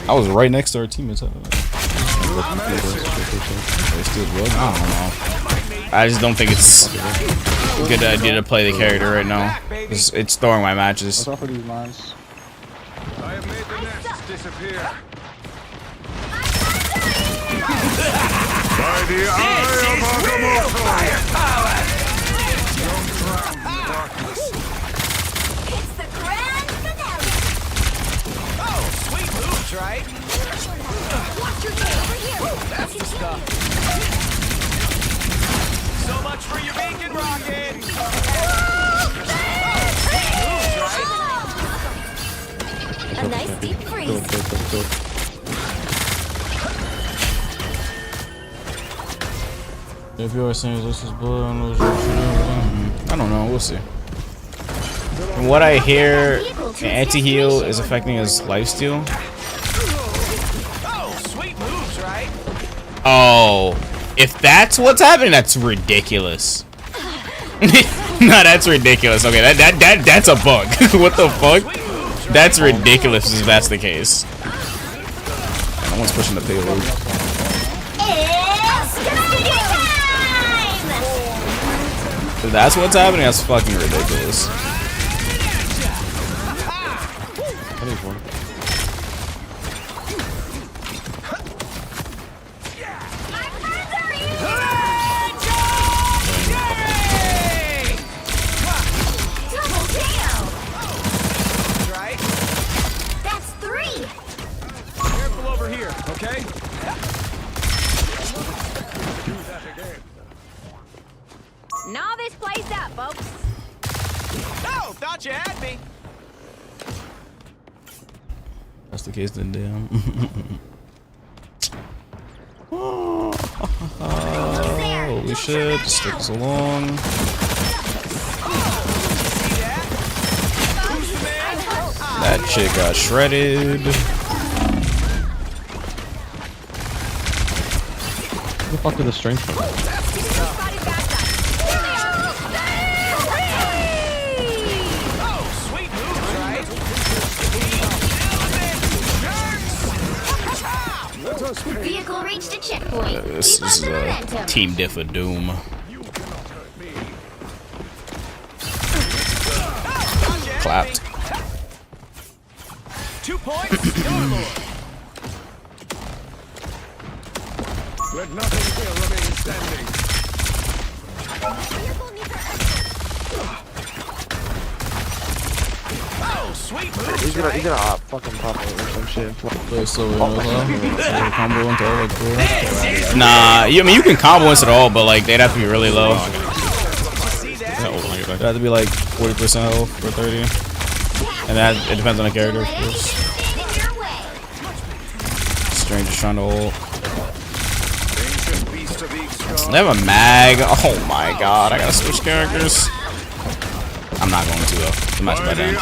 I was right next to our teammates. I don't know. I just don't think it's a good idea to play the character right now. It's throwing my matches. I have made the nests disappear. By the eye of Agamotto! Firepower! Don't drown in darkness. It's the grand finale. Oh, sweet moves, right? Watch your tail over here. That's the stuff. So much for your bacon rocket. A nice deep freeze. If you are saying this is blood, I don't know. We'll see. From what I hear, anti-heal is affecting his lifesteal. Oh, sweet moves, right? Oh, if that's what's happening, that's ridiculous. No, that's ridiculous. Okay, that's a bug. What the fuck? That's ridiculous if that's the case. No one's pushing the payload. If that's what's happening, that's fucking ridiculous. I need one. That's 3. Careful over here, okay? Novice plays up, folks. No, thought you had me. That's the case, then damn. Holy shit, just take us along. That chick got shredded. Where the fuck did the strength come from? Vehicle reached a checkpoint. This is a team diff of doom. Clapped. 2 points. Let nothing here remain standing. Oh, sweet moves, He's gonna fucking pop it or some shit. Play slow combo into all like cool. Nah, I mean you can combo into it all, but like they'd have to be really low. It'd have to be like 40% health for 30, and that it depends on the character. Of course. Stranger's trying to ult. They have a mag. Oh my god, I gotta switch characters. I'm not going to though. The match by then.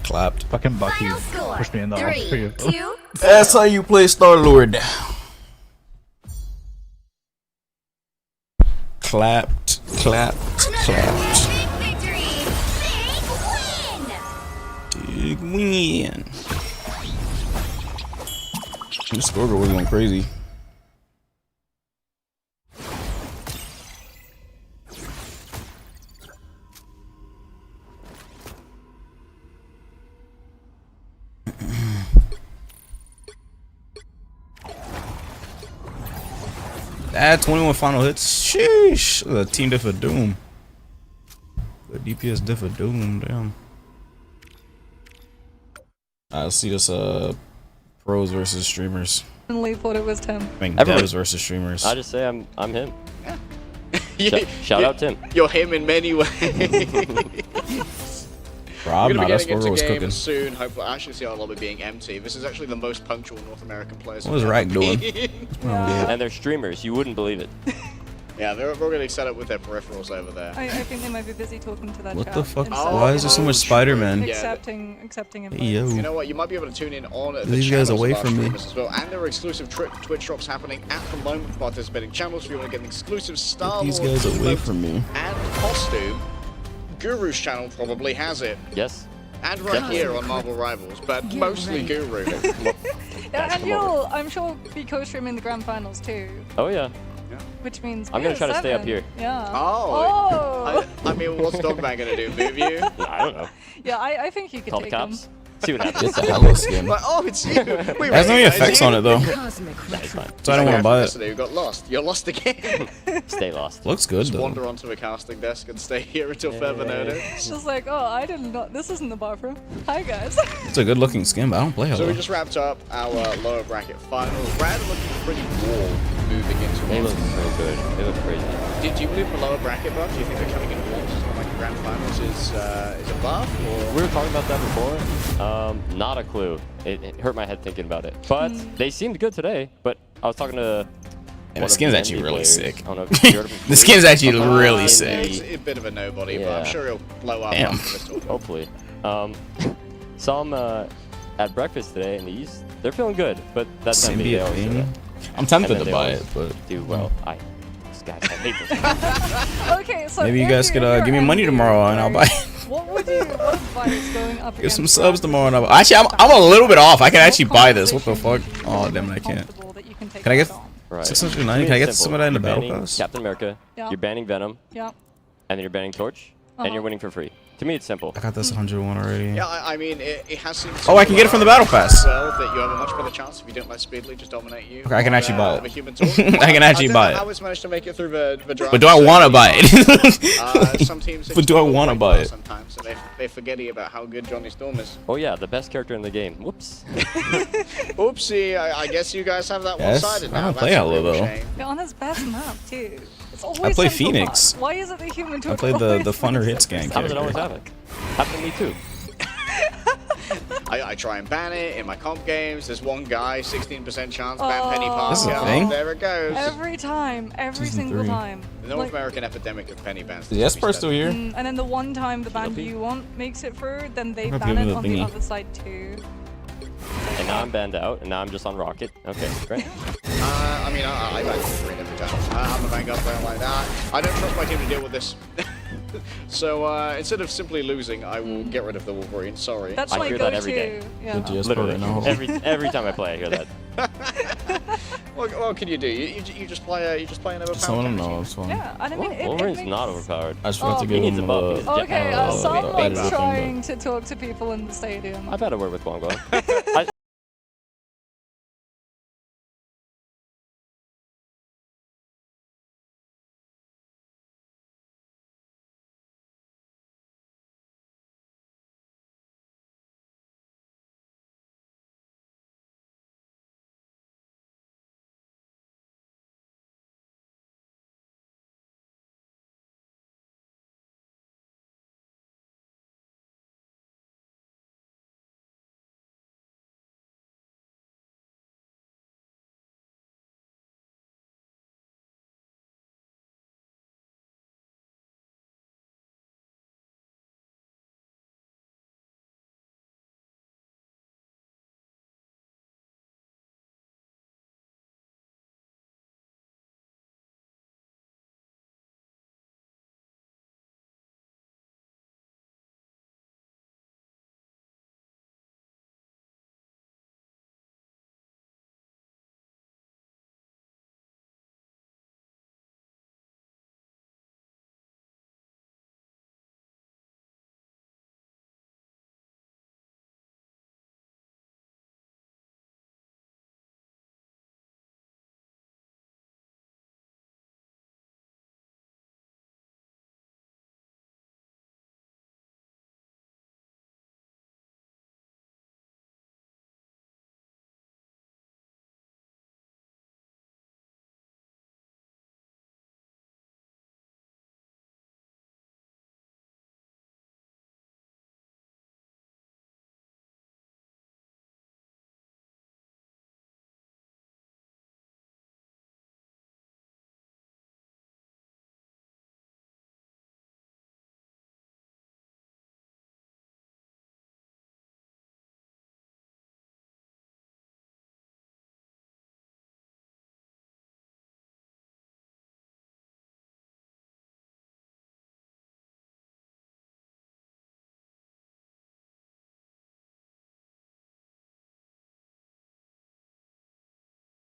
Clapped. Fucking Bucky pushed me in the 3, 2. That's how you play Star-Lord. Clapped, clapped, clapped. Big win. This scoreboard was going crazy. Add 21 final hits. Sheesh. The team diff of doom. The DPS diff of doom. Damn. Let's see this pros versus streamers. Definitely thought it was Tim. I mean, devs versus streamers. I just say I'm him. Shout out Tim. You're him in many ways. Rob, We're not going us. to be getting What was into games cooking? soon. Hopefully, I actually see our lobby being empty. This is actually the most punctual North American players. What was Rack doing? And they're streamers. You wouldn't believe it. Yeah, they're already set up with their peripherals over there. I think they might be busy talking to that What chat. the fuck? instead Why of is there so much Spider-Man? Accepting invites. Yo. You know what? You might be able to tune in on the These guys channels away of our from me. streamers as well. And there are exclusive Twitch drops happening at the moment for participating channels. If you want to get an exclusive Star These Wars guys away emote from me. and costume, Guru's channel probably has it. Yes. And right here on Marvel Rivals, but mostly Guru. Yeah, and I'm sure, be co-streaming the grand finals too. Oh yeah. Which means I'm gonna try to stay up here. Yeah. Oh. I mean, what's Dogman gonna do? Move you? I don't know. Yeah, I think you could Call the take them. cops. See what happens. Get the hell skin. Like, oh, it's you. We It has no effects on it though. That's fine. So I don't want to buy it. You got lost. You're lost again. Stay lost. Looks good Just though. wander onto a casting desk and stay here until further notice. It's just like, oh, I didn't know. This isn't the bathroom. Hi guys. It's a good looking skin, but I don't play So we Halo. just wrapped up our lower bracket finals. Brad looking pretty warm moving into They it. look so good. They look crazy. Did you believe the lower bracket, Bob? Do you think they're coming in warm? Like the grand finals is a buff? Or? We were talking about that before. Not a clue. It hurt my head thinking about it. But they seemed good today. But I was talking to. And the skin's actually really players. sick. I don't know if you heard of him. The skin's actually really sick. He's a bit of a nobody, but I'm Yeah. sure he'll blow up Damn. after this tournament. Hopefully. Saw him at breakfast today in the East. They're feeling good, but that's not me. They Symbiote always do beanie? that. I'm tempted And then to they buy always it, but do well. This guy, I hate this. Okay, so maybe you if guys could if give me you're money angry, tomorrow and I'll buy it. What would you advise going up Get some against subs tomorrow and I'll actually I'm a little bit off. I can actually buy this. What the fuck? Oh damn it, I can't. Can I get Right. 690? Can I get It's some of that in the You're battle banning pass? Captain America. Yeah. You're banning Venom. Yeah. And then you're banning Torch. And you're winning for free. To me, it's simple. I got this 101 already. Yeah, I mean, it has seemed. Oh, I can get it from the battle pass. Well, that you have a much better chance if you don't let Speedly just dominate you. Okay, I can actually buy it. Of a Human Torch. I can actually buy I it. always managed to make it through the draft. But do I want to buy it? Some teams. But do I want to buy it? Sometimes so they forgetting about how good Johnny Storm is. Oh yeah, the best character in the game. Whoops. Oopsie, I guess you guys have that Yes, one-sided I now. don't play That's a Halo real though. shame. You're on his best map too. It's always I play Central Phoenix. Park. Why is it the human I torch? played the funner hit scan How does it always character. happen? Happened to me too. I try and ban it in my comp games. There's one guy, 16% chance, ban Penny Parker. This is a thing? There it goes. Every time, every Season single 3. The time. North Like, American epidemic of penny bans. Is Jesper still here? and then the one time the band you want makes it through, then they I'm ban gonna it give it on a the thingy. other side too. And now I'm banned out, and now I'm just on Rocket. Okay, great. I mean, I ban Wolverine every time. I'm a Vanguard player like that. I don't trust my team to deal with this. So instead of simply losing, I will get rid of the Wolverine. Sorry. That's I my hear go-to. that every day. Yeah. Literally, every time I play, I hear that. What can you do? You just play another. Someone knows. It's fine. Yeah, and I mean, it Wolverine's makes... not overpowered. I just forgot to He give needs him a buff. He's a Okay, jet- someone's better trying to talk to people in the stadium. I've had a word with Bongo.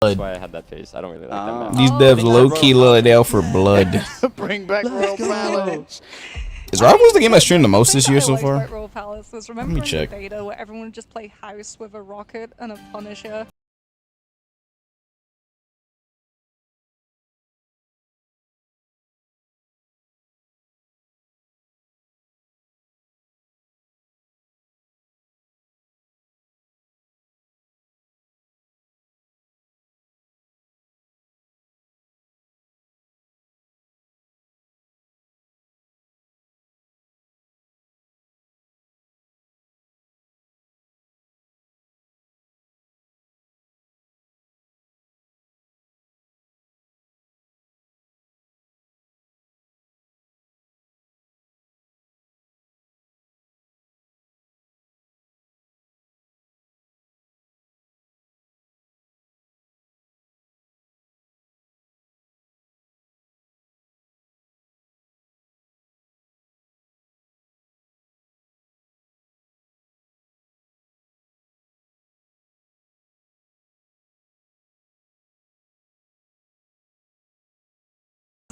That's why I had that face. I don't really like that map. These devs low-key love it out for blood. Bring back Royal Palace. Is Rivals the game I streamed the most this year so Royal far? Palace was, Let remember me in check. the beta where everyone would just play house with a rocket and a Punisher?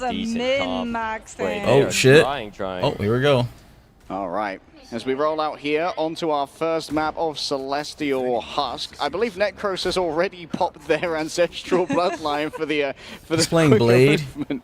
Min-max thing. Oh shit. Trying. Oh, here we go. All right. As we roll out here onto our first map of Celestial Husk, I believe Necros has already popped their ancestral bloodline for the He's playing quicker Blade. movement.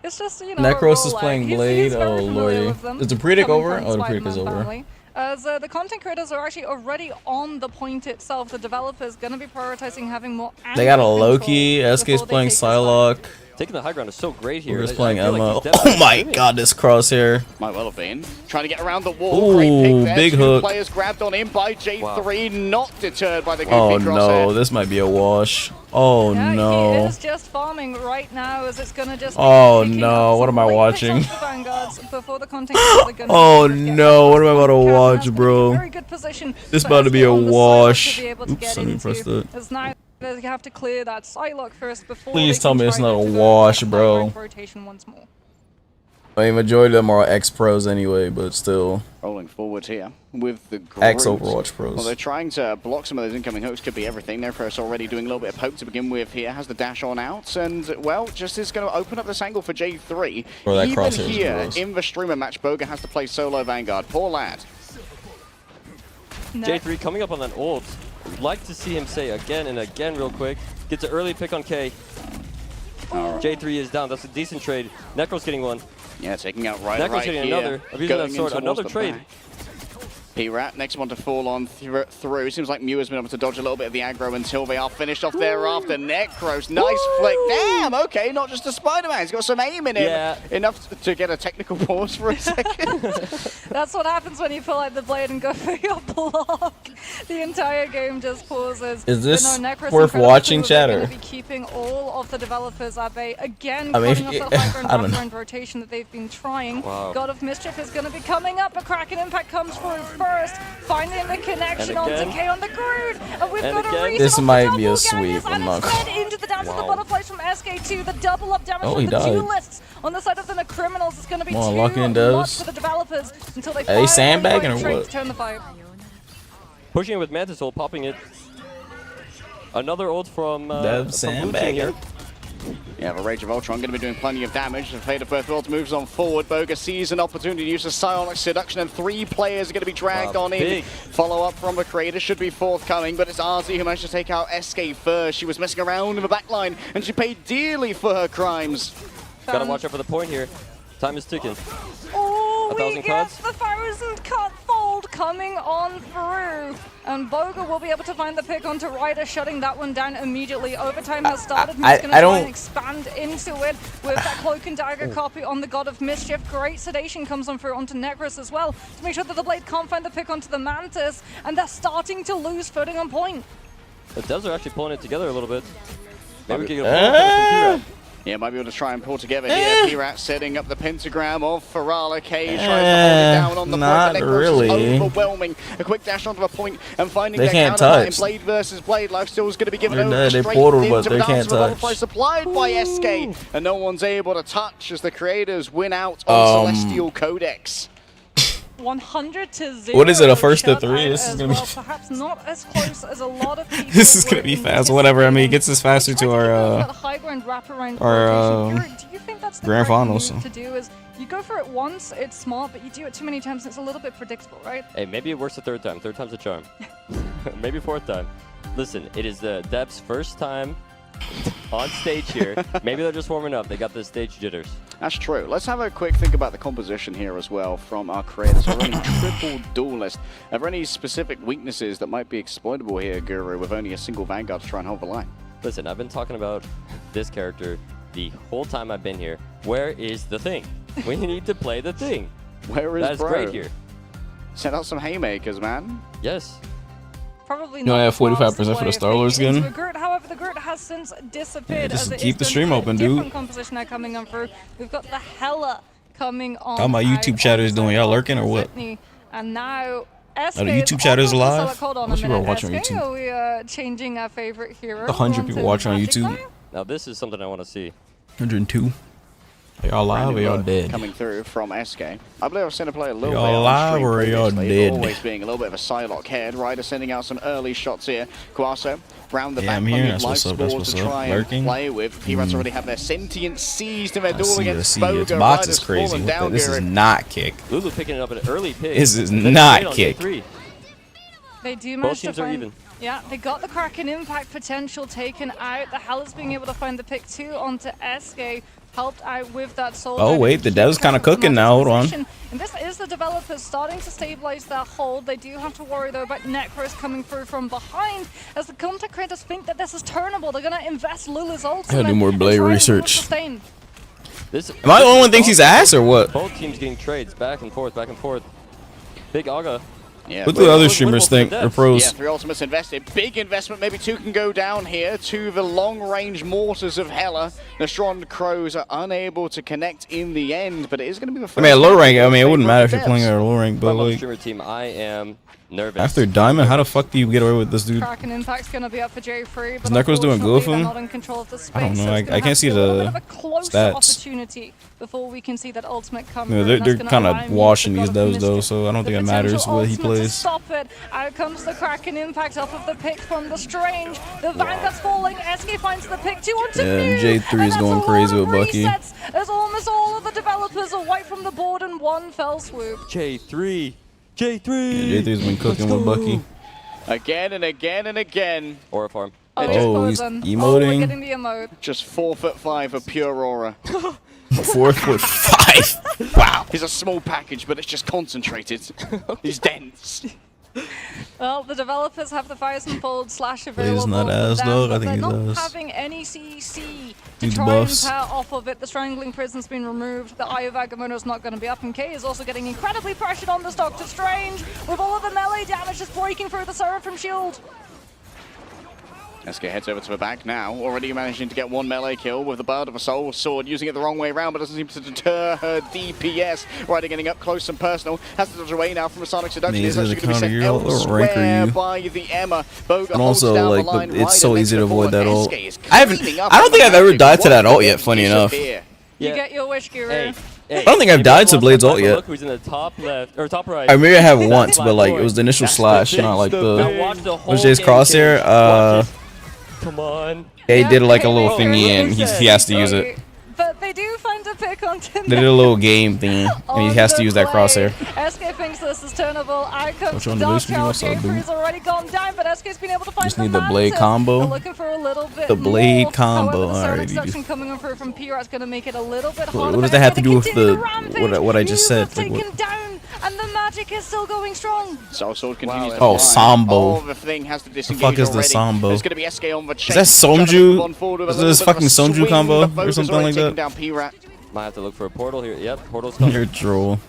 It's just, you know, Necros is a playing roguelike. Blade. He's very Oh familiar lordy. with them, Is the predict coming over? from Oh, the predict is Spider-Man over. family. As the content creators are actually already on the point itself, the developers going to be prioritizing having more. They got a angle Loki. control SK's before they playing take this Psylocke. Taking the high ground is so great here. We're just I playing feel like Emma. these devs Oh my are winning. god, this crosshair. Might well have been. Trying to get around the wall. Ooh, Great pick there. big Two hook. players grabbed on in by J3. Not deterred by the goofy Oh crosshair. no, this might be a wash. Oh Yeah, he no. is just farming right now as it's going to just. Oh be picking no, up what some am I late watching? picks off the vanguards before the content creators are gonna Oh be able to get no, what am I about to Cam, and watch, that's gonna be a bro? very good position This for about to be SK a on the Psylocke wash. to be able to Oops, get let me press into. that. As now they have to clear that Psylocke first before. Please they tell can me it's try not a to go wash, for the bro. high-rank rotation once more. I mean, majority of them are ex-pros anyway, but still. Rolling forward here with the group. Ex-Overwatch pros. Well, they're trying to block some of those incoming hooks. Could be everything. Necros already doing a little bit of poke to begin with here. Has the dash on out. And, well, just is going to open up this angle for J3. Bro, that Even crosshair is here, gross. in the streamer match, Boga has to play solo Vanguard. Poor lad. J3 coming up on that ult. Would like to see him say again and again real quick. Gets an early pick on K. J3 is down. That's a decent trade. Necro's getting one. Yeah, taking out right Necro's right hitting here. another. Abusing that Going sword. in Another towards the trade. back. P-Rat, next one to fall on through. Seems like Mew has been able to dodge a little bit of the aggro until they are finished off thereafter. Necros, nice flick. Damn, okay, not just a Spider-Man. He's got some aim in him. Yeah. Enough to get a technical pause for a second. That's what happens when you pull out the blade and go for your block. The entire game just pauses. Is this But no, Necros worth incredible watching, too, they're chatter? gonna be keeping all of the developers at bay. Again, I mean, cutting off that high ground I don't know. background rotation that they've been trying. Wow. God of Mischief is going to be coming up. A Kraken Impact comes through first. Finding the connection And onto again. K on the Groot. And we've And got a again. reason This off the might be a double sweep, gangers, I'm and not instead into the dance of the Wow. butterflies from SK2. The double up damage Oh, from he the died. duelists on the side of the criminals is going to be Well, too Lucky and much Devs. for the developers until they Are they finally sandbagging find a or trick what? to turn the fight. Pushing it with Mantis ult, popping it. Another ult from Dev Blue Team sandbagging. here. Yeah, the Rage of Ultron going to be doing plenty of damage. The Fate of Birth Worlds moves on forward. Boga sees an opportunity to use a Psionic Seduction, and 3 players are going to be dragged on in. Big. Follow up from the creator should be forthcoming, but it's RZ who managed to take out SK first. She was messing around in the back line, and she paid dearly for her crimes. Gotta watch out for the point here. Time is ticking. Oh, 1,000 we get cards. the 1,000 cut fold coming on through. And Boga will be able to find the pick onto Ryder, shutting that one down immediately. Overtime has started. He's going to try and expand into it with that Cloak and Dagger copy on the God of Mischief. Great sedation comes on through onto Necros as well to make sure that the Blade can't find the pick onto the Mantis. And they're starting to lose footing on point. The Devs are actually pulling it together a little bit. Maybe we can get a follow-up from P-Rat. Yeah, might be able to try and pull together here. P-Rat setting up the pentagram of Ferrala. K tries to hold it down on the not point. really. Overwhelming. A quick dash onto the point and finding They their can't counter in touch. Blade versus Blade. Lifesteal is going to be given They're over dead. They straight portal, into but they the dance can't of the butterfly touch. supplied by SK. And no one's able to touch as the creators win out on Celestial Codex. 100 to 0. What is it, a first to 3? shutout This is as gonna be well. Perhaps not as close as a lot of people. this is gonna be fast. Whatever. I mean, it gets us faster to our do you think that's the grand right finals. move to do? Is you go for it once, it's smart, but you do it too many times, it's a little bit predictable, right? Hey, maybe it works the third time. Third time's a charm. Maybe fourth time. Listen, it is the Devs' first time on stage here. Maybe they're just warming up. They got the stage jitters. That's true. Let's have a quick think about the composition here as well from our creators. We're running triple duelist. Are there any specific weaknesses that might be exploitable here, Guru, with only a single Vanguard to try and hold the line? Listen, I've been talking about this character the whole time I've been here. Where is the thing? We need to play the thing. Where is That's bro? great here. Send out some haymakers, man. Yes. Probably You know, I have 45% for the Star-Lords again. However, the Gurt has since disappeared. Yeah, just as it keep is the going stream to be a open, dude. different composition now coming on through. We've got the Hella coming on. How my YouTube chatters doing? Y'all lurking or what? And now SK the YouTube chatters is alive? Hold on Most a people are minute. watching on SK, YouTube. are we changing our favorite hero? 100 people watching on YouTube. Now this is something I want to see. 102. Are y'all alive or y'all dead? Coming through from SK. I believe I've seen her play a little bit Y'all on alive stream or y'all previously, dead? always being a little bit of a Psylocke head. Ryder sending out some early shots here. Quaso round the Yeah, back. I'm here. plenty of That's life what's up, that's spores what's to up. try Lurking. and play with. Pirates already have their sentient seized in their duel against This Boga. box Ryder's is crazy. fallen What the- down, this is Guru. not kick. Lulu picking it up at an early pick. This is And then not straight on kick. J3. They do Both manage to teams are find. even. Yeah, they got the Kraken impact potential taken out. The Hellas being able to find the pick 2 onto SK. Helped out with that soul. Oh, wait, the dev's kind of cooking now. Hold on. And this is the developers starting to stabilize their hold. They do have to worry though about Necros coming through from behind, as the content creators think that this is turnable. They're gonna invest Lulu's ultimate. I gotta do more Blade research. Sustain. This, Am I the only one thinks he's ass or what? Both teams getting trades back and forth, back and forth. Big Aga. Yeah, What do the other streamers think? Or pros? Yeah, 3 ultimates invested. Big investment. Maybe 2 can go down here to the long-range mortars of Hela. The Strong Crows are unable to connect in the end, but it is going to be the first. I mean, at low rank, I mean, it wouldn't matter if you're playing at a low rank, but From the like streamer team, I am nervous. after Diamond, how the fuck do you get away with this dude? Kraken impact's gonna be up for J3, but Is Necros doing good with unfortunately, they're him? not in control of the space, I don't know. so I it's gonna can't have see to be a little bit the of a closer stats. opportunity before we can see that ultimate come Yeah, through, they're and that's they're gonna kind allow of me washing to these go devs though, so I don't think it matters what he ultimate to plays. Stop it. Out comes the Kraken impact off of the pick from the Strange. The Vanguard's falling. SK finds the pick 2 onto Yeah, and Mew, J3 is and going that's a crazy lot with of Bucky. resets, as almost all of the developers are wiped from the board in one fell swoop. J3. Yeah, J3's been cooking with Bucky. Again and again and again. Aura farm. Oh, he's We're emoting. getting the emote. Just 4'5" of pure aura. 4'5". Wow. He's a small package, but it's just concentrated. He's dense. Well, the developers have the Firefold slash He's available. not for ass, them, dog. I but think they're he's not ass. having any CC to Needs try buffs. and pair off of it. The Strangling Prison's been removed. The Eye of Agamotto's not going to be up, and K is also getting incredibly pressured on this Doctor Strange, with all of the melee damage just breaking through the Seraphim shield. SK heads over to the back now, already managing to get 1 melee kill with the Bird of a Soul Sword, using it the wrong way around, but doesn't seem to deter her DPS. Ryder getting up close and personal, has to dodge away now from a Sonic Seduction. Man, It's he's actually gonna going to be counter sent you, or rank elsewhere you. by the Emma. Boga And holds also, down like, the line. it's so Ryder easy to makes the avoid that forward. ult. SK is I don't cleaning up think on the I've ever magic. died to that What ult yet, funny enough. disappear. You get your wish, Guru. I don't think I've died to Blade's ult yet. Look who's in the top left or top right. I maybe I have once, but like it was the initial slash, not like the. Was Jay's crosshair? Come on. Yeah, he did like a little thingy and he has to use it. But they do find a pick on Tinder. They did a little game thingy and he has to use that crosshair. SK thinks this is turnable. Out comes Which one the of Dark those Child. videos I saw, J3 dude? has already gone down, but SK's been able to find Just need the blade Mantis. combo. They're looking for a little bit The blade more. combo, However, the alright, Sonic you section coming on through from P-Rat's going to make it a little bit harder. What does that have to do with the what I just said? Like, Taken what? down, and the magic is still going strong. Soul Sword continues to Oh, fly. Sambo. Oh, the thing has to The disengage fuck is the already. Sambo? There's going to be SK on the Is chase. that Trying to move on Sonju? forward with a Is little this bit of a fucking Sonju swing, combo but or Boga's something already like taken that? down P-Rat. Might have to look for a portal here. Yep, portal's coming. You're a troll.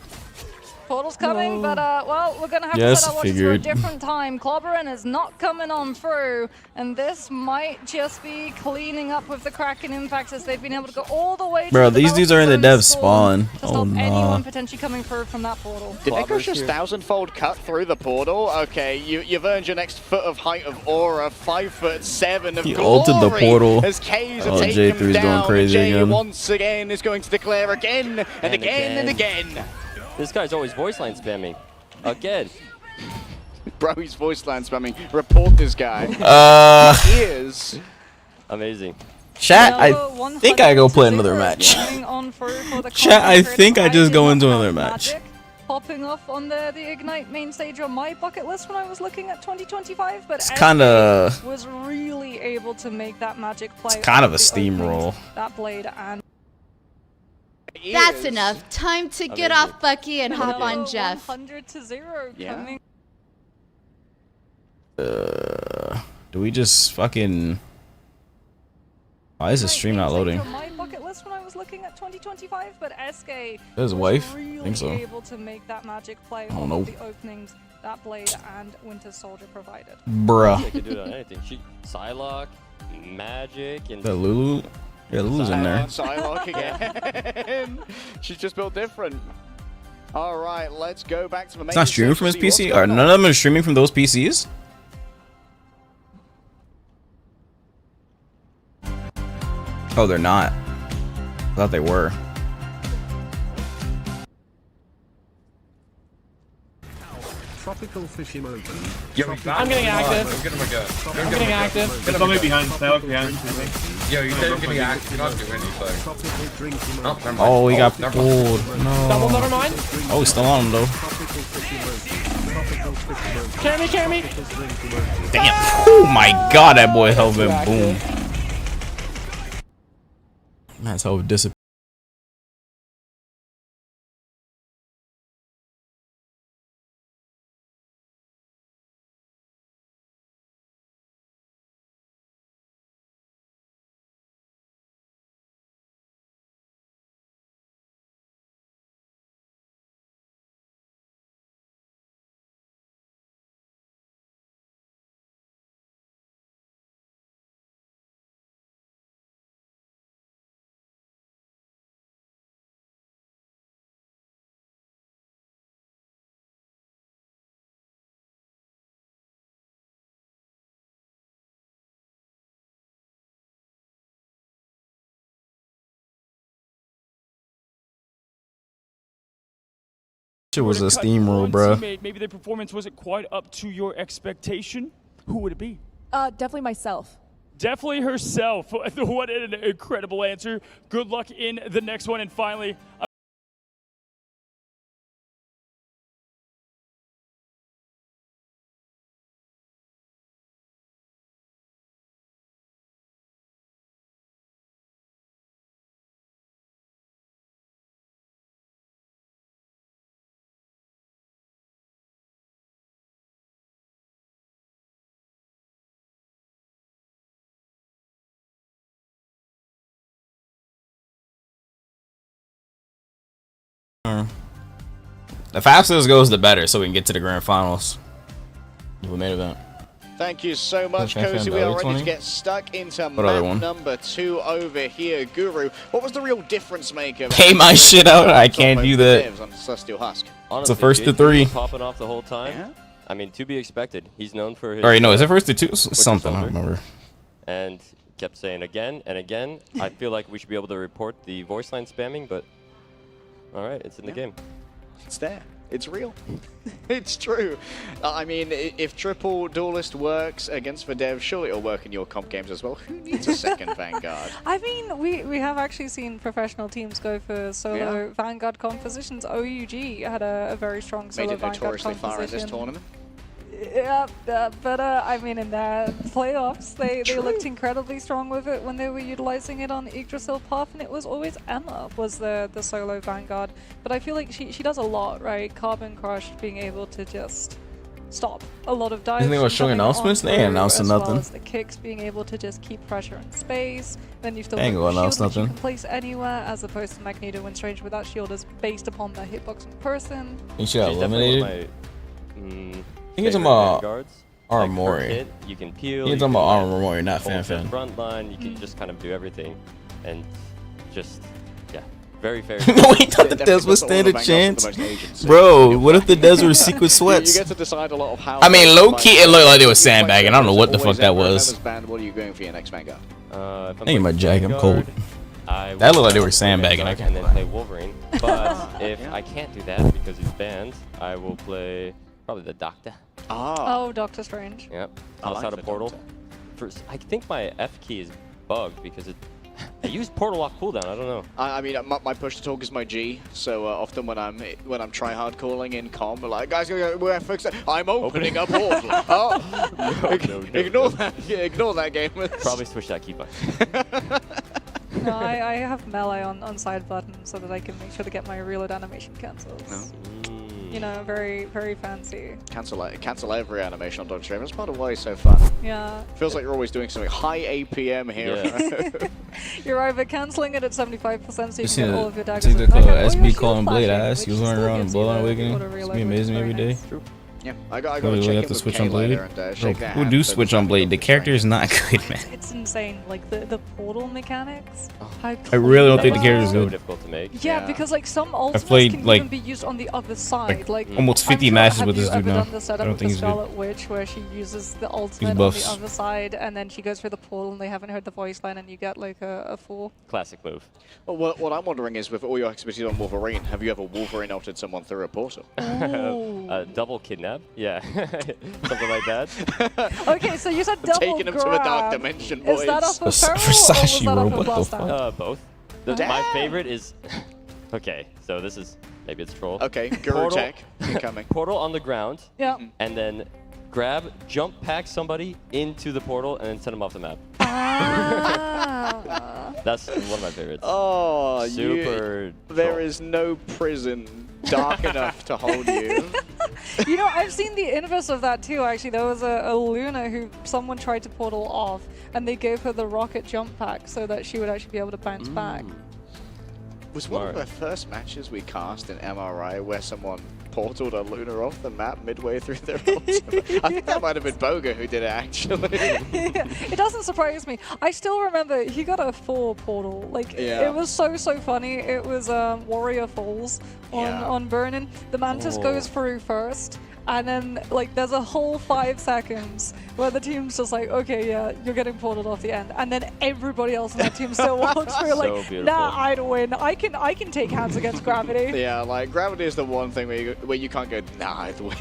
Portal's coming, but well, we're gonna have Yes, to set our watches for a figured. different time. Clobberin is not coming on through, and this might just be cleaning up with the Kraken impact as they've been able to go all the way. Bro, to the these dudes are in the dev development spawn. to Oh stop nah. anyone potentially coming through from that portal. Did Echo's just 1,000-fold cut through the portal? Okay, you've earned your next foot of height of aura, 5'7" of He glory. ulted the portal. As K's Oh, are taken J3's down. going crazy Jay again. once again is going to declare again and again and again. This guy's always voice line spamming. Again. Bro, he's voice line spamming. Report this guy. He is amazing. Chat, I think I go play another match. Chat, I think I just go into another match. Popping off on the Ignite main stage on my bucket list when I was looking at 2025, but it's kind of was really able to make that magic play. It's kind of a steamroll. That blade and that's enough. Time to get off Bucky and hop on Jeff. 100 to 0 coming. Do we just fucking? Why is the stream not loading? My bucket list when I was looking at 2025, but SK His wife? really I think so. able to make that magic play. I don't know. The openings that Blade and Winter Soldier provided. Bruh. They could do it on anything. Psylocke, magic, and The Lulu? Yeah, Lulu's in there. Psylocke again. She's just built different. All right, let's go back to the main. It's not streaming from his PC? Or none of them are streaming from those PCs? Oh, they're not. I thought they were. Tropical fish emoji. Yo, I'm getting active. Give him a go. I'm getting active. Get somebody behind. Psylocke behind. Yo, you said you're getting active. You're not doing anything. Oh, never mind. Oh, he got pulled. No. Double, never mind. Oh, he's still on him though. Carry me. Damn. Oh my god, that boy held him. Boom. That's how it disappeared. It was a steamroll, bro. Maybe their performance wasn't quite up to your expectation. Who would it be? Definitely myself. Definitely herself. What an incredible answer. Good luck in the next one. And finally, the faster this goes, the better, so we can get to the grand finals. The main event. Thank you so much, Okay, Cozy. We are ready 20? to get stuck into What other map one? number 2 over here. Guru, what was the real difference maker? Pay my shit out. I can't do that. On Celestial Husk. Honestly, It's the first to J3 three. popping off the whole time. I mean, to be expected. He's known for his. Alright, no, is it first to two? Winter Something, I don't Soldier. remember. And kept saying again and again. I feel like we should be able to report the voice line spamming, but all right, it's in the game. It's there. It's real. It's true. I mean, if triple duelist works against the dev, surely it'll work in your comp games as well. Who needs a second Vanguard? I mean, we have actually seen professional teams go for solo Vanguard compositions. OUG had a very strong solo Made it Vanguard notoriously composition. far in this tournament. Yeah, but I mean, in their playoffs, they looked incredibly strong with it when they were utilizing it on Yggdrasil Path, and it was always Emma was the solo Vanguard. But I feel like she does a lot, right? Carbon Crush being able to just stop a lot of dives. Isn't they were showing announcements? They ain't announcing nothing. The kicks being able to just keep pressure in space. Then you've still They ain't got gonna the announce shield, which you nothing. can place anywhere, as opposed to Magneto when Strange with that shield is based upon the hitbox in person. You should got She's definitely eliminated. one of my, I think it's favorite about Vanguards. Like, her Armory. hit, you can peel. You're you talking can about Armory, not hold Fan the Fan. front line. You can just kind of do everything, and just very fair. No, he thought the Des would stand a chance. Bro, what if the Des were secret sweats? You get to decide a lot of how. I mean, low key, it looked like they were sandbagging. I don't know what the fuck that was. What are you going for your next Vanguard? If I'm Ain't my playing jack, I'm cold. Vanguard, I That would looked like they play were sandbagging, I Vanguard can't and then lie. play Wolverine. But if I can't do that because he's banned, I will play probably the Doctor. Oh, Doctor Strange. Yep. I like Outside the of Portal. Doctor. First, I think my F key is bugged because I used Portal off cooldown. I don't know. I mean, my push to talk is my G. So often when I'm try hard calling in com, we're like, guys, we're fixing. I'm opening a portal. Oh, ignore that. Ignore that game. Probably switch that key button. No, I have melee on side button so that I can make sure to get my reload animation cancels. You know, very, very fancy. Cancel every animation on Dodge Stream. That's part of why it's so fun. Yeah. Feels like you're always doing something. High APM here. Yeah. You're either cancelling it at 75% so you See can get all of your daggers. the SB calling Blade flashing, ass. He was which running still around gives Blood you on the Awakening. auto-reload, It's me amazing which every is day. very nice. Yeah, I got Really to check have in to with switch Kay on Blade. later and shake their Who hand do for switch on Blade? The character is not good, man. It's insane, like the portal mechanics. How I really don't think the clever. character is So good. difficult to make. Yeah, because like some ultimates played, can like- even be used on the other side. Like almost I'm 50 sure, matches have with you this dude ever now. done the I setup don't with think the he's good. Scarlet Witch where she uses the ultimate on the buffs. other side and then she goes through the portal and they haven't heard the voice line and you get like a fool. Classic move. Well, what I'm wondering is, with all your expertise on Wolverine, have you ever Wolverine outed someone through a portal? Double kidnap? Yeah. Something like that. Okay, so you said double Taking him to a dark dimension, boys. Is that off of Feral or was Versace that robe, off of what the Blast fuck? Out? Both. My favorite is... Okay, so this is... Maybe it's troll. Okay, Guru Portal- Tech, incoming. Portal on the ground. Yeah. And then grab, jump pack somebody into the portal and then send them off the map. That's one of my favorites. Oh, Super there troll. is no prison dark enough to hold you. You know, I've seen the inverse of that too, actually. There was a Luna who someone tried to portal off, and they gave her the rocket jump pack so that she would actually be able to bounce back. Was one of the first matches we cast in MRI where someone portaled a Luna off the map midway through their ultimate? I think that might have been Boga who did it, actually. It doesn't surprise me. I still remember he got a 4 portal. Like, Yeah. it was so funny. It was Warrior Falls on Burnin. The Mantis goes through first. And then, like, there's a whole 5 seconds where the team's just like, okay, yeah, you're getting portaled off the end. And then everybody else in that team still walks through, like, beautiful. nah, I'd win. I can take hands against gravity. Yeah, like, gravity is the one thing where you can't go, nah, I'd win.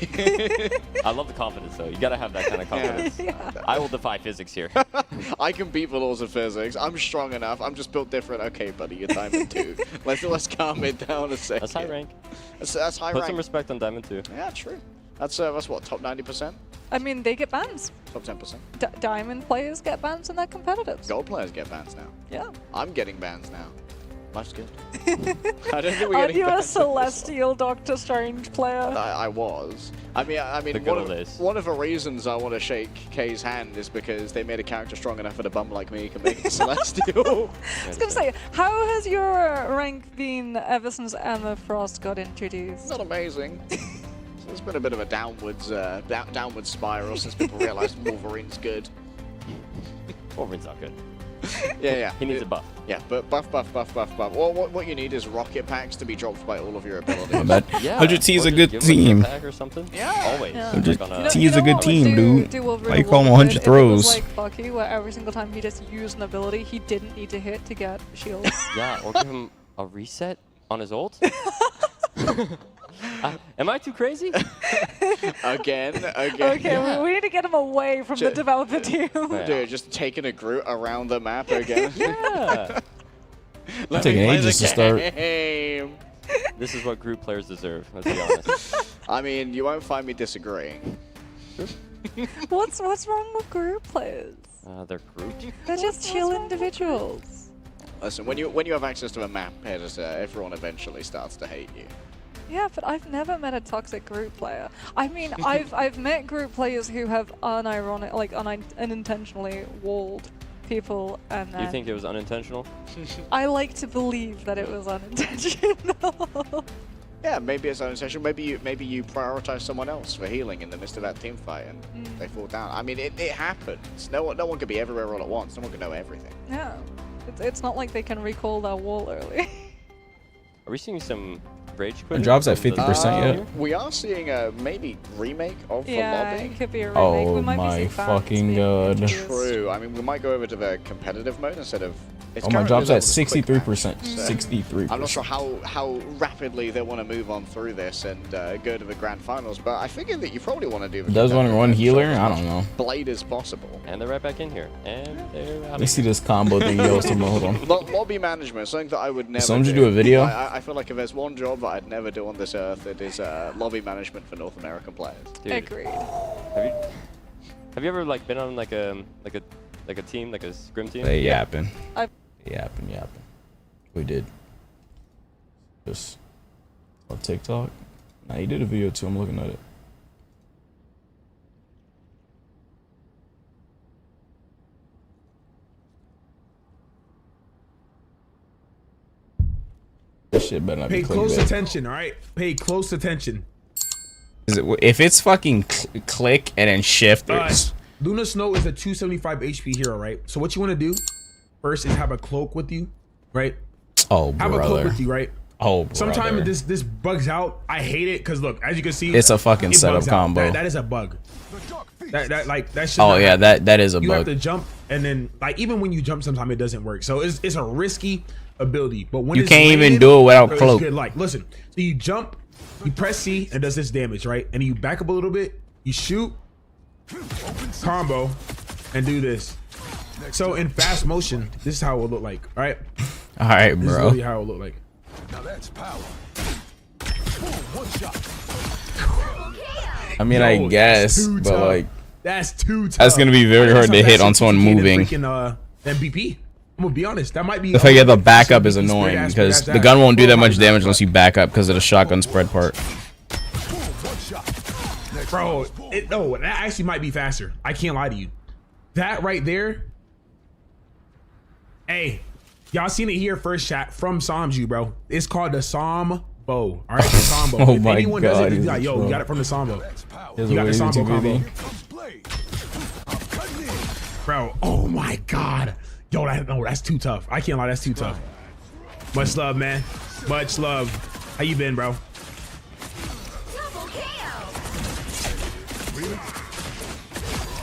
I love the confidence, though. You gotta have that kind of confidence. I will defy physics here. I can beat the laws of physics. I'm strong enough. I'm just built different. Okay, buddy, you're Diamond 2. Let's calm it down a second. That's high rank. That's high Put rank. some respect on Diamond 2. Yeah, true. That's what, top 90%? I mean, they get bans. Top 10%? Diamond players get bans and they're competitors. Gold players get bans now. Yeah. I'm getting bans now. Life's good. I don't think we're Are getting you a bans. Celestial Doctor Strange player? I was. I mean, The good old days. one of the reasons I want to shake Kay's hand is because they made a character strong enough that a bum like me can make it Celestial. I was gonna say, how has your rank been ever since Emma Frost got introduced? Not amazing. There's been a bit of a downward spiral since people realized Wolverine's good. Wolverine's not good. Yeah. He needs a buff. Yeah, but buff. Well, what you need is rocket packs to be dropped by all of your abilities. Not bad. Yeah. 100T is Or a just good give him a team. pack or something. Yeah. Always. Yeah. 100T is a good what team, would dude. Wolverine Why you call him would 100 if it throws? was like Bucky, where every single time he just used an ability, he didn't need to hit to get shields. Yeah, or give him a reset on his ult. Am I too crazy? Again. Okay, we need to get him away from the developer team. Dude, just taking a Groot around the map again. Yeah. I'm taking ages to start. Game. This is what group players deserve, let's be honest. I mean, you won't find me disagreeing. What's wrong with group players? They're Groot. They're just chill individuals. Listen, when you have access to a map editor, everyone eventually starts to hate you. Yeah, but I've never met a toxic group player. I mean, I've met group players who have unintentionally walled people, and then You think it was unintentional? I like to believe that it was unintentional. Yeah, maybe it's unintentional. Maybe you prioritize someone else for healing in the midst of that team fight, and they fall down. I mean, it happens. No one can be everywhere all at once. No one can know everything. Yeah, it's not like they can recall their wall early. Are we seeing some Rage It quit. drops at 50% yet. We are seeing a maybe remake of the lobby. It could be a remake. Oh we might my be seeing fans fucking being god. introduced. True. I mean, we might go over to the competitive mode instead of. It's Oh my, currently drops at labeled as quick 63%. match, so 63%. I'm not sure how rapidly they want to move on through this and go to the grand finals, but I figure that you probably want to do. Does one healer? I don't know. Blade is possible. And they're right back in here. And they're out. Let me see this combo thing. Hold on. Lobby management, something that I would never. Someone should do a video. I feel like if there's one job that I'd never do on this earth, it is lobby management for North American players. Dude, Agreed. Have you ever like been on like a team, like a scrim team? They yapping. I've Yapping. We did. Just on TikTok. Nah, he did a video too. I'm looking at it. This shit better not be Pay close clickbait. attention, all right? Pay close attention. Is it, if it's fucking click and then shift, Luna Snow is a 275 HP hero, right? So what you want to do first is have a cloak with you, right? Oh, have a cloak brother. with you, right? Oh, brother. Sometimes this bugs out. I hate it because look, as you can see, It's a fucking it setup bugs out. combo. That is a bug. That should Oh not yeah, happen. that is a You bug. have to jump, and then like even when you jump, sometimes it doesn't work. So it's a risky ability. But when You it's can't even landed, do it without it's cloak. good. Like listen, so you jump, you press C, and it does this damage, right? And you back up a little bit, you shoot, combo, and do this. So in fast motion, this is how it will look like. All right. All right, This is bro. really how it will look like. Now that's power. One shot. I mean, Yo, I that's guess, too but tough. like, That's too tough. that's gonna be very hard to hit on someone moving. Freaking, MVP. I'm gonna be honest. That might be. The fact you have to back up is annoying because the gun won't do that much damage unless you back up because of the shotgun spread part. Bro, no, that actually might be faster. I can't lie to you. That right there. Hey, y'all seen it here first, chat from Samju, bro. It's called the Sambo. All right, the Sambo. Oh if my anyone God, does it, he's like, yo, slow. you got it from the Sambo. Here's You a got the way Sambo to combo. be. Bro, oh my God. Yo, that's too tough. I can't lie, that's too tough. Much love, man. Much love. How you been, bro?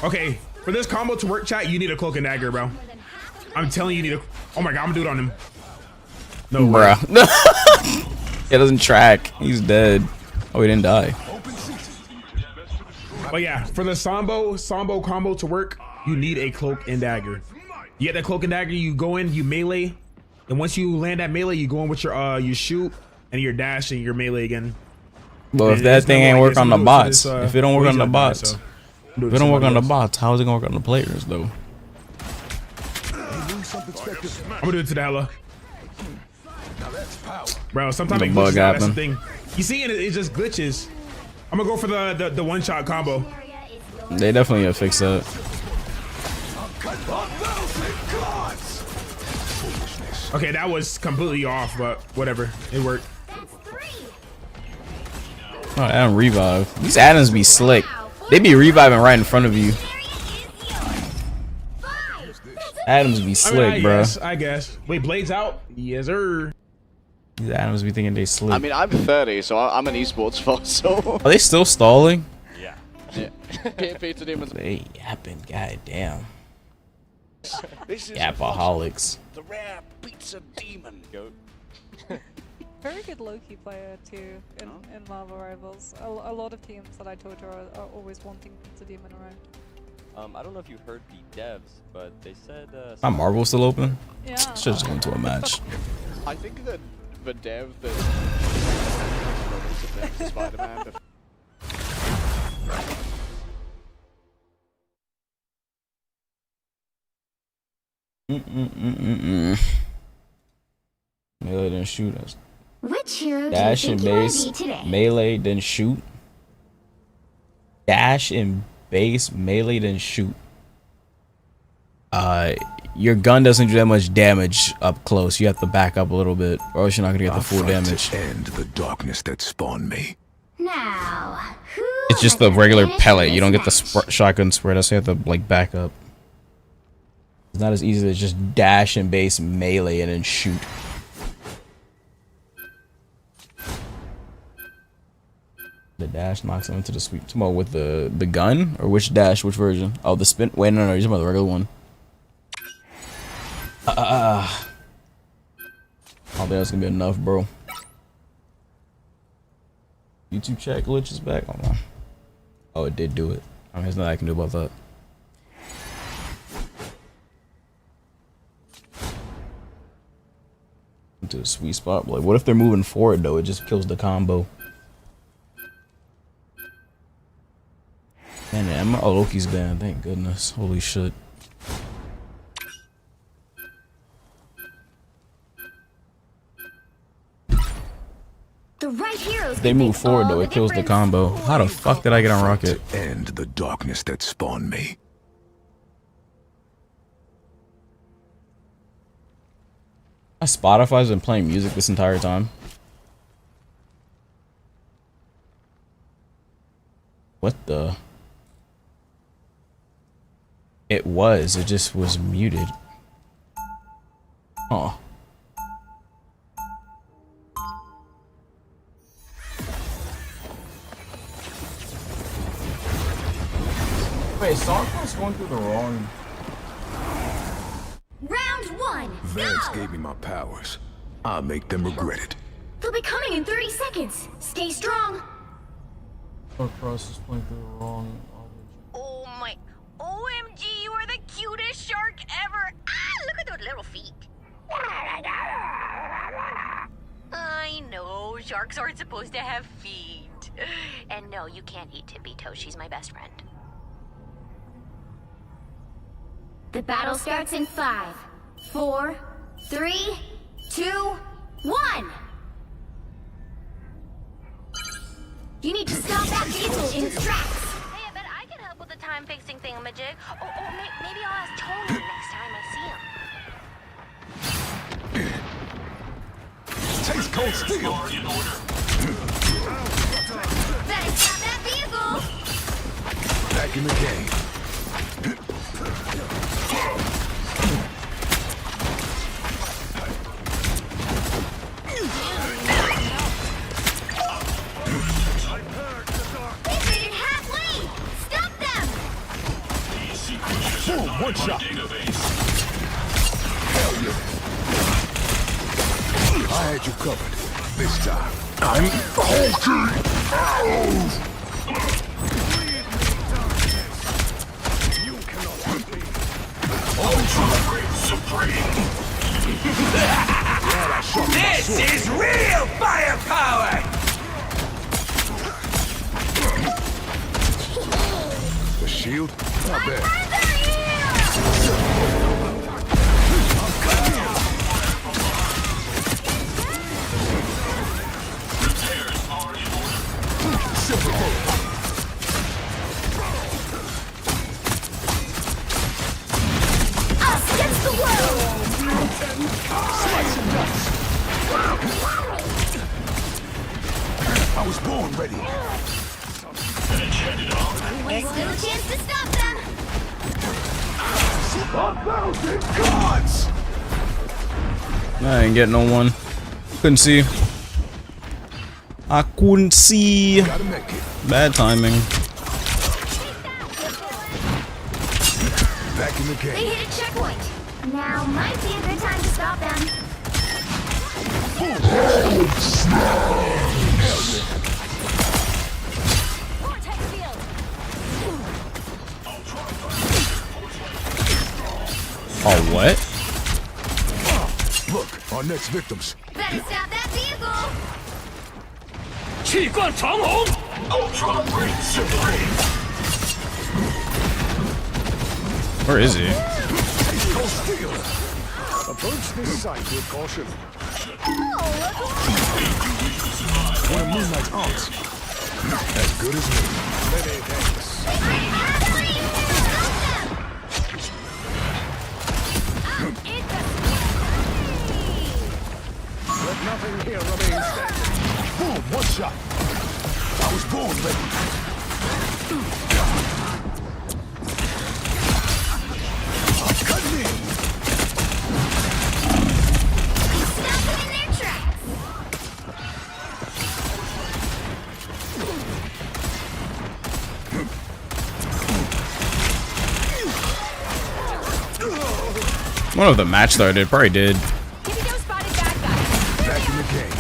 Okay, for this combo to work, chat, you need a cloak and dagger, bro. I'm telling you, you need a. Oh my God, I'm gonna do it on him. No way. Bruh. It doesn't track. He's dead. Oh, he didn't die. But yeah, for the Sambo combo to work, you need a cloak and dagger. You get that cloak and dagger, you go in, you melee, and once you land that melee, you go in with your shoot and your dash and your melee again. But if that thing ain't work on the bots, if it don't work on the bots, if it don't work on the bots, how is it gonna work on the players though? I'm gonna do it to the hella. Bro, sometimes The it bug glitches out, that's the happen. thing. You see, it just glitches. I'm gonna go for the one-shot combo. They definitely gotta fix that. Okay, that was completely off, but whatever. It worked. Oh, Adam revive. These Adams be slick. They be reviving right in front of you. Adams be slick, bro. I guess. Wait, Blade's out? Yes, sir. These Adams be thinking they slick. I mean, I'm 30, so I'm an esports fan, so. Are they still stalling? Yeah. Pizza Demons. They yapping, goddamn. This is Yapaholics. the rare pizza demon. Goat. Very good Loki player too in Marvel Rivals. A lot of teams that I talk to are always wanting Pizza Demon around. I don't know if you heard the devs, but they said. My Marvel still open? Yeah. Should just go into a match. I think that the dev that Spider-Man. Melee didn't shoot us. Which hero do you Dash think and you will base. be today? Melee didn't shoot. Dash and base. Melee didn't shoot. Your gun doesn't do that much damage up close. You have to back up a little bit, or else you're not gonna get the full damage. To end the darkness that spawned me. Now, who It's just the regular pellet. You don't get the shotgun spread. That's why you have to like back up. It's not as easy as just dash and base melee and then shoot. The dash knocks him into the sweep. Tomorrow with the gun or which dash? Which version? Oh, the spin. Wait, no, you're talking about the regular one. I don't think that's gonna be enough, bro. YouTube chat glitch is back. Hold on. Oh, it did do it. I mean, there's nothing I can do about that. Into the sweet spot. Like, what if they're moving forward though? It just kills the combo. Man, Emma. Oh, Loki's banned. Thank goodness. Holy shit. The right heroes. If they move forward though, it kills the combo. How the fuck did I get on Rocket? End the darkness that spawned me. My Spotify's been playing music this entire time. What the? It just was muted. Huh. Wait, Songful's going through the wrong... Round 1. Vance gave me my powers. I'll make them regret it. They'll be coming in 30 seconds. Stay strong. Cross is playing through the wrong... Oh my... OMG, you are the cutest shark ever! Ah, look at those little feet. I know, sharks aren't supposed to have feet. And no, you can't eat Tippy Toe, she's my best friend. The battle starts in 5, 4, 3, 2, 1. You need to stop that vehicle in its tracks. Hey, I bet I can help with the time-fixing thingamajig. Maybe I'll ask Tony next time I see him. Taste cold steel. Better stop that vehicle. Back in the game. One shot. Hell yeah. I had you covered. This time, I'm hulking out. You cannot be. Ultra Supreme. This is real firepower. The shield? Not bad. Us against the world! Slice and nuts. I was born ready. There's still a chance to stop them! 1,000 gods! I ain't getting no one. Couldn't see. I couldn't see. Bad timing. Back in the game. They hit a checkpoint. Now might be a good time to stop them. Oh, what? Look, our next victims. Better stop that vehicle! Ultra Supreme. Where is he? Approach this site with caution. Oh, One of Moonlight's aunts. As good as me. Many thanks. Let nothing here remain standing. Boom, one shot. I was born ready. Cut me. Stop them in their tracks! don't know if the match started. Probably did. Back in the game.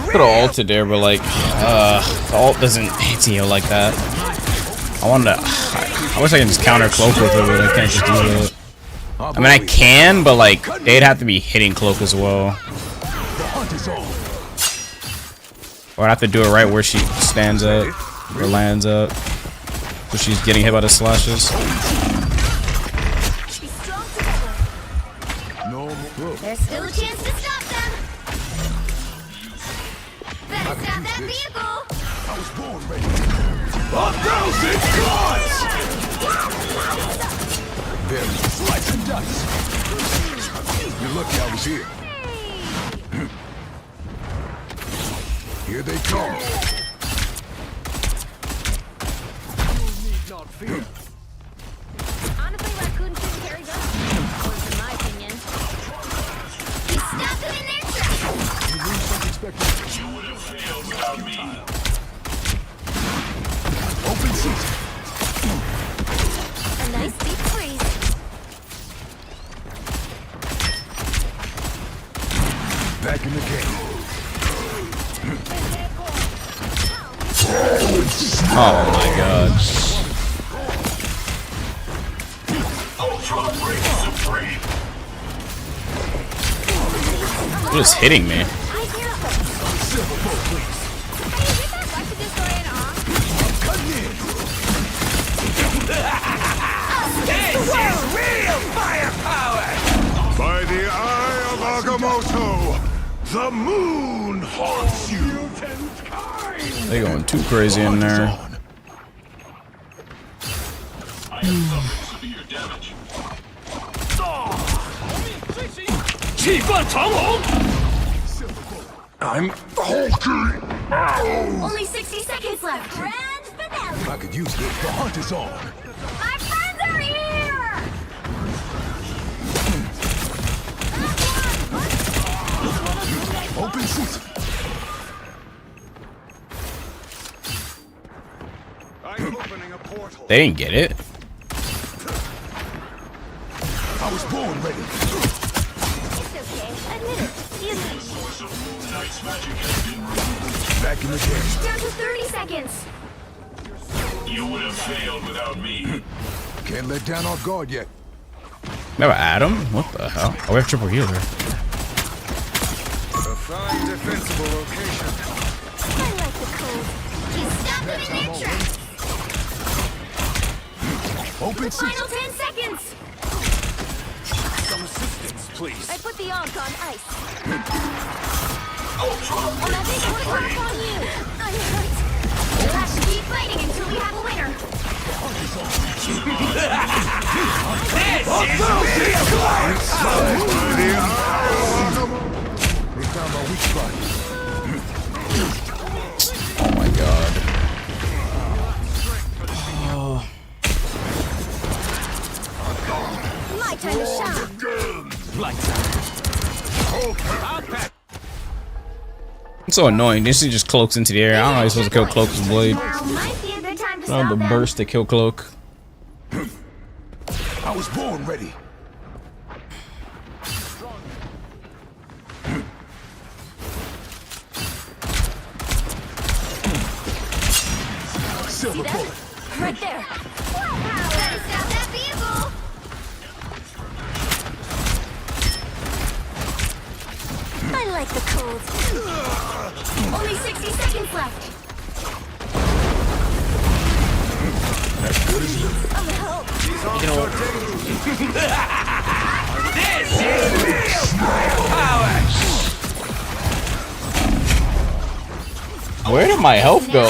Could have ulted there, but like, the ult doesn't hit you like that. I wish I could just counter cloak with it, but I can't just do that. I mean, I can, but like, they'd have to be hitting cloak as well. Or I'd have to do it right where she stands up or lands up, so she's getting hit by the slashes. There's still a chance to stop them. Better stop that vehicle. I was born ready. 1,000 gods! There, slice and dice. You're lucky I was here. Here they come. You need not fear. Honestly, Raccoon shouldn't carry guns. In my opinion. You stopped them in their tracks. You lose unexpected. You would have failed without me. Open season. A nice deep freeze. Back in the game. Oh my god. What is hitting me? By the eye of Agamotto, the moon haunts you. They going too crazy in there. I'm hulking. Only 60 seconds left. Grand finale. I could use this. The hunt is on. My friends are here. Open season. I'm opening a portal. They didn't get it. I was born ready. It's okay. Admit it. Back in the game. Down to 30 seconds. You would have failed without me. Can't let down our guard yet. Never Adam? What the hell? Oh, we have triple healer. A fine defensible location. I like the code. You stopped them in their tracks. Open Final 10 seconds. Some assistance, please. I put the Ankh on ice. And I think I put Ankh on you. I'm hurt. We'll have to keep fighting until we have a winner. They found our weak spot. Oh my god. My time to shine. Lights out. It's so annoying. This thing just cloaks into the air. I don't know how you're supposed to kill Cloak's blade. Now might be a good time to I don't stop have the them. burst to kill Cloak. I was born ready. Silver bullet. Right there. Better stop that vehicle. I like the cold. Only 60 seconds left. I'm help. This is real firepower. Where did my health go?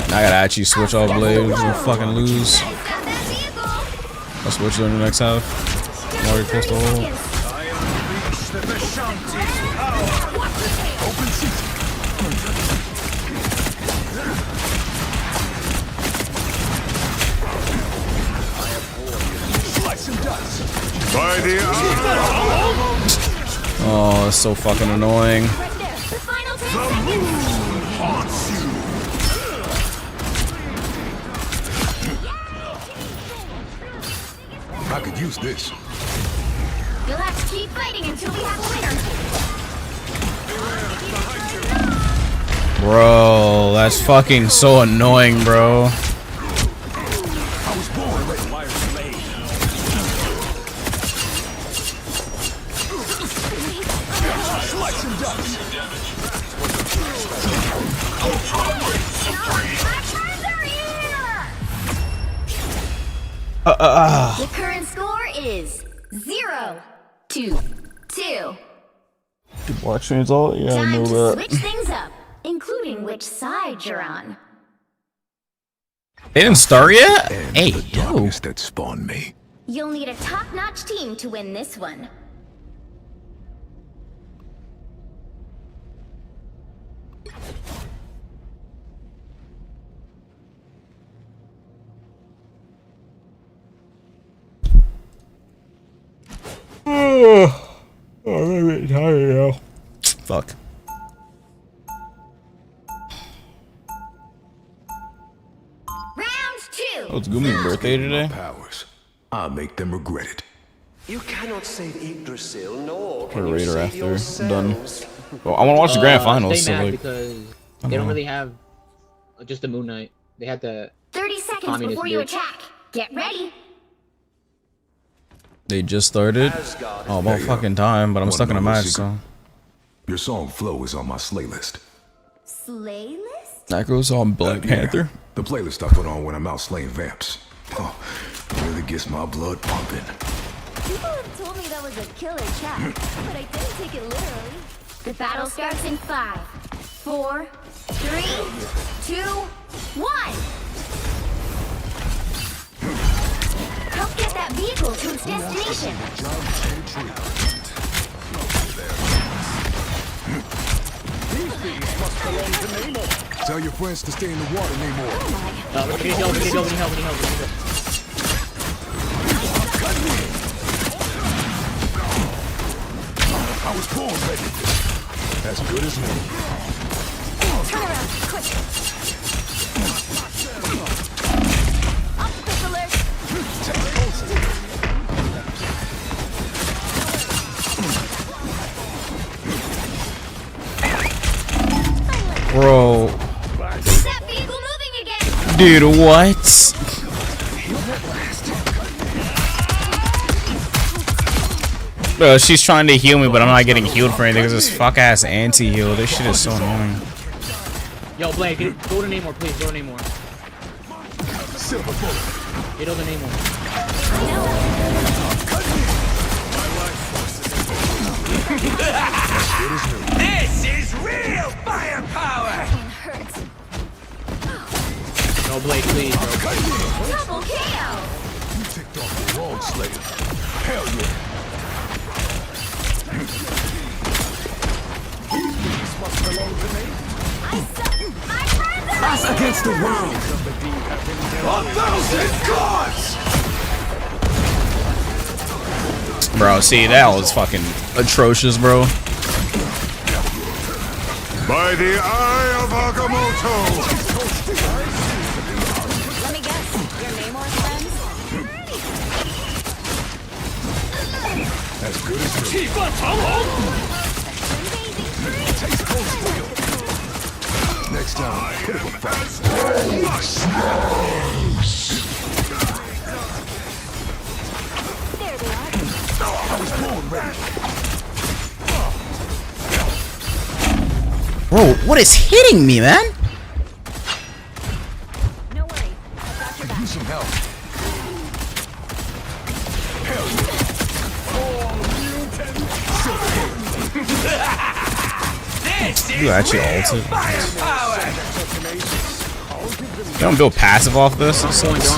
I gotta actually switch off blades and fucking lose. I'll switch to the next half. I'm already close to hold. Open season. Oh, it's so fucking annoying. I could use this. You'll have to keep fighting until we have a winner. Bro, that's fucking so annoying, bro. The current score is 0-2. Watch me, all. Yeah, I know Time to that. switch things up, including which side you're on. They didn't start yet? And Hey, the darkness that spawned me. You'll need a top-notch team to win this one. Oh, I'm getting tired now. Fuck. Round 2. Oh, it's Gumi's birthday today? Powers. I'll make them regret it. You cannot save Yggdrasil, nor Put can a you Raider save after yourselves. done. Well, I want to watch the grand finals. Stay So mad like, because they don't really have just the Moon Knight. They had the 30 seconds communist before you bitch. attack. Get ready. they just started. Oh, about fucking time, but I'm stuck in a match, so. Your song Flow is on my slay list. Slay list? That goes on Black Panther. The playlist I put on when I'm out slaying vamps. Oh, really gets my blood pumping. People have told me that was a killer track, but I didn't take it literally. The battle starts in 5, 4, 3, 2, 1. Help get that vehicle to its destination. Tell your friends to stay in the water, Namor. We need help. I was born ready. As good as new. Turn around, quick. Quick alert. Bro. That vehicle moving again. Dude, what? Bro, she's trying to heal me, but I'm not getting healed for anything because this fuck ass anti-heal. This shit is so annoying. Yo, Blake, go to Namor, please. Go to Namor. Get over Namor. This is real firepower! No, Blake, please, bro. Double KO. You ticked off the wrong Slayer. Hell yeah. These must belong to me. Us against the world! 1,000 gods! Bro, see, that was fucking atrocious, bro. By the eye of Agamotto! Let me guess, your Namor's friends? As good as new. Next time, hit it with fast. There they are. I was born ready. Bro, what is hitting me, man? No worries, I've got your back. Use some help. Hell yeah. You actually ulted. You don't build passive off this? This sucks.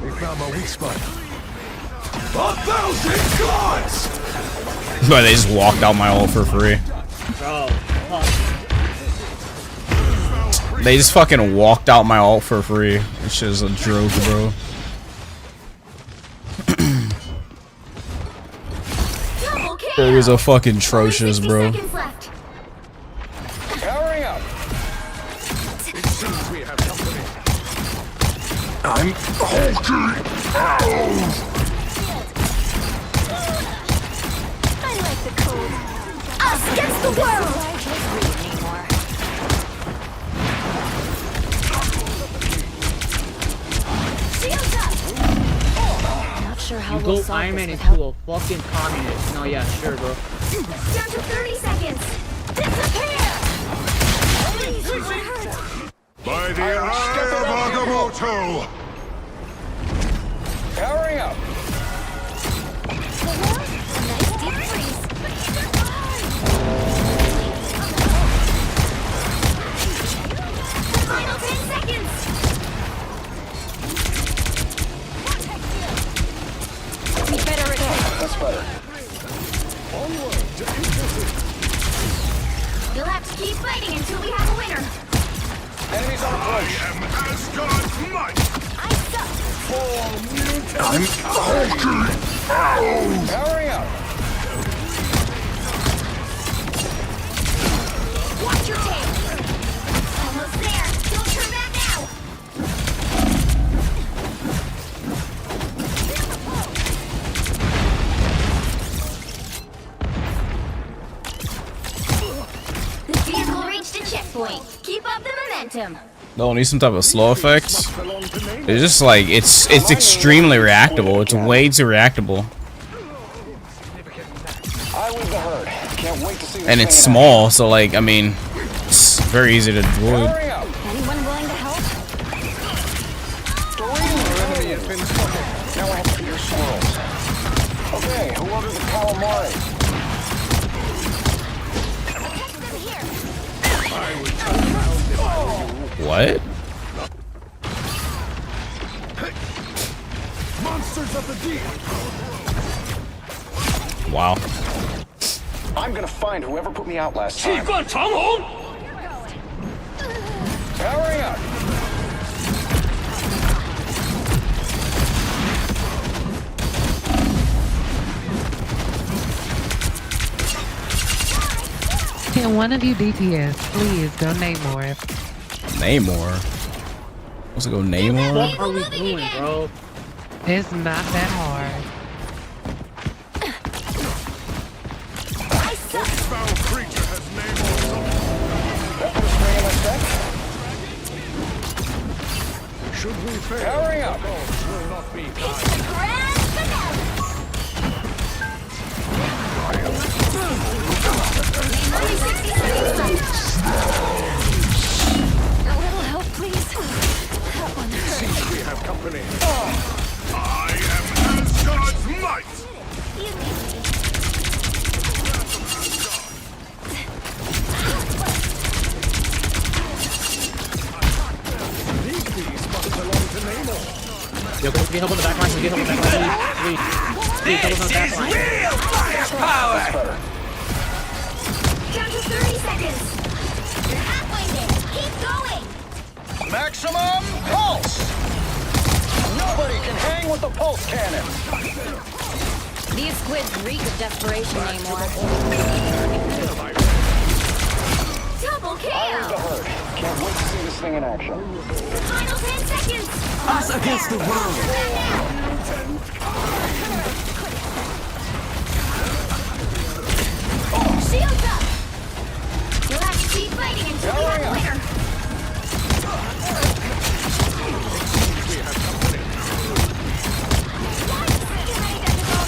They found my weak spot. 1,000 gods! But they just walked out my ult for free. Bro. They just fucking walked out my ult for free. This shit is a joke, bro. It was a fucking atrocious, bro. Powering up. It seems we have company. I'm hulking. I like the code. Us against the world! Shields up! Not sure how You we'll go solve Iron this Man without... into a fucking communist. No, yeah, sure, bro. Down to 30 seconds! Disappear! Please, it hurts! By the eye of Agamotto! Powering up. Nice deep freeze. Final 10 seconds! We better retreat. That's better. You'll have to keep fighting until we have a winner. Enemies on approach. I am Asgard's might! I suck. I'm hulking! Powering up. Watch your tail. Almost there. Don't turn back now. The vehicle reached a checkpoint. Keep up the momentum. No, need some type of slow effect. It's just like it's extremely reactable. It's way too reactable, I lead the herd. Can't wait to see this and it's thing in small. So like, I mean, it's very easy to avoid. Powering up. Anyone willing to help? Your enemy has been spotted. Now I have to beat your swirls. Okay, who ordered the calamari? What? Monsters of the deep. Wow. I'm gonna find whoever put me out last time. Powering up. Can one of you DPS please go Namor? Namor? What's it go Namor? What are we doing, bro? It's not that hard. What foul creature has named That put a spring in my step? Should we fail? Powering up. The gods will not be kind. Grand finale. Only 60 seconds left. A little help, please. That one hurt. Seems we have company. I am Asgard's might! These bees must belong to Namor. Yo, can we help on the back line? Can we help on the back line? Please, please help on the back line. Real firepower! Down to 30 seconds. You're halfway there. Keep going. Maximum pulse! Nobody can hang with the pulse cannon! These squids reek of desperation anymore. Double I lead the kill. herd. Can't wait to see this thing in action. Final 10 seconds. Us against the world. Shields up. You'll have to keep fighting until we have a winner.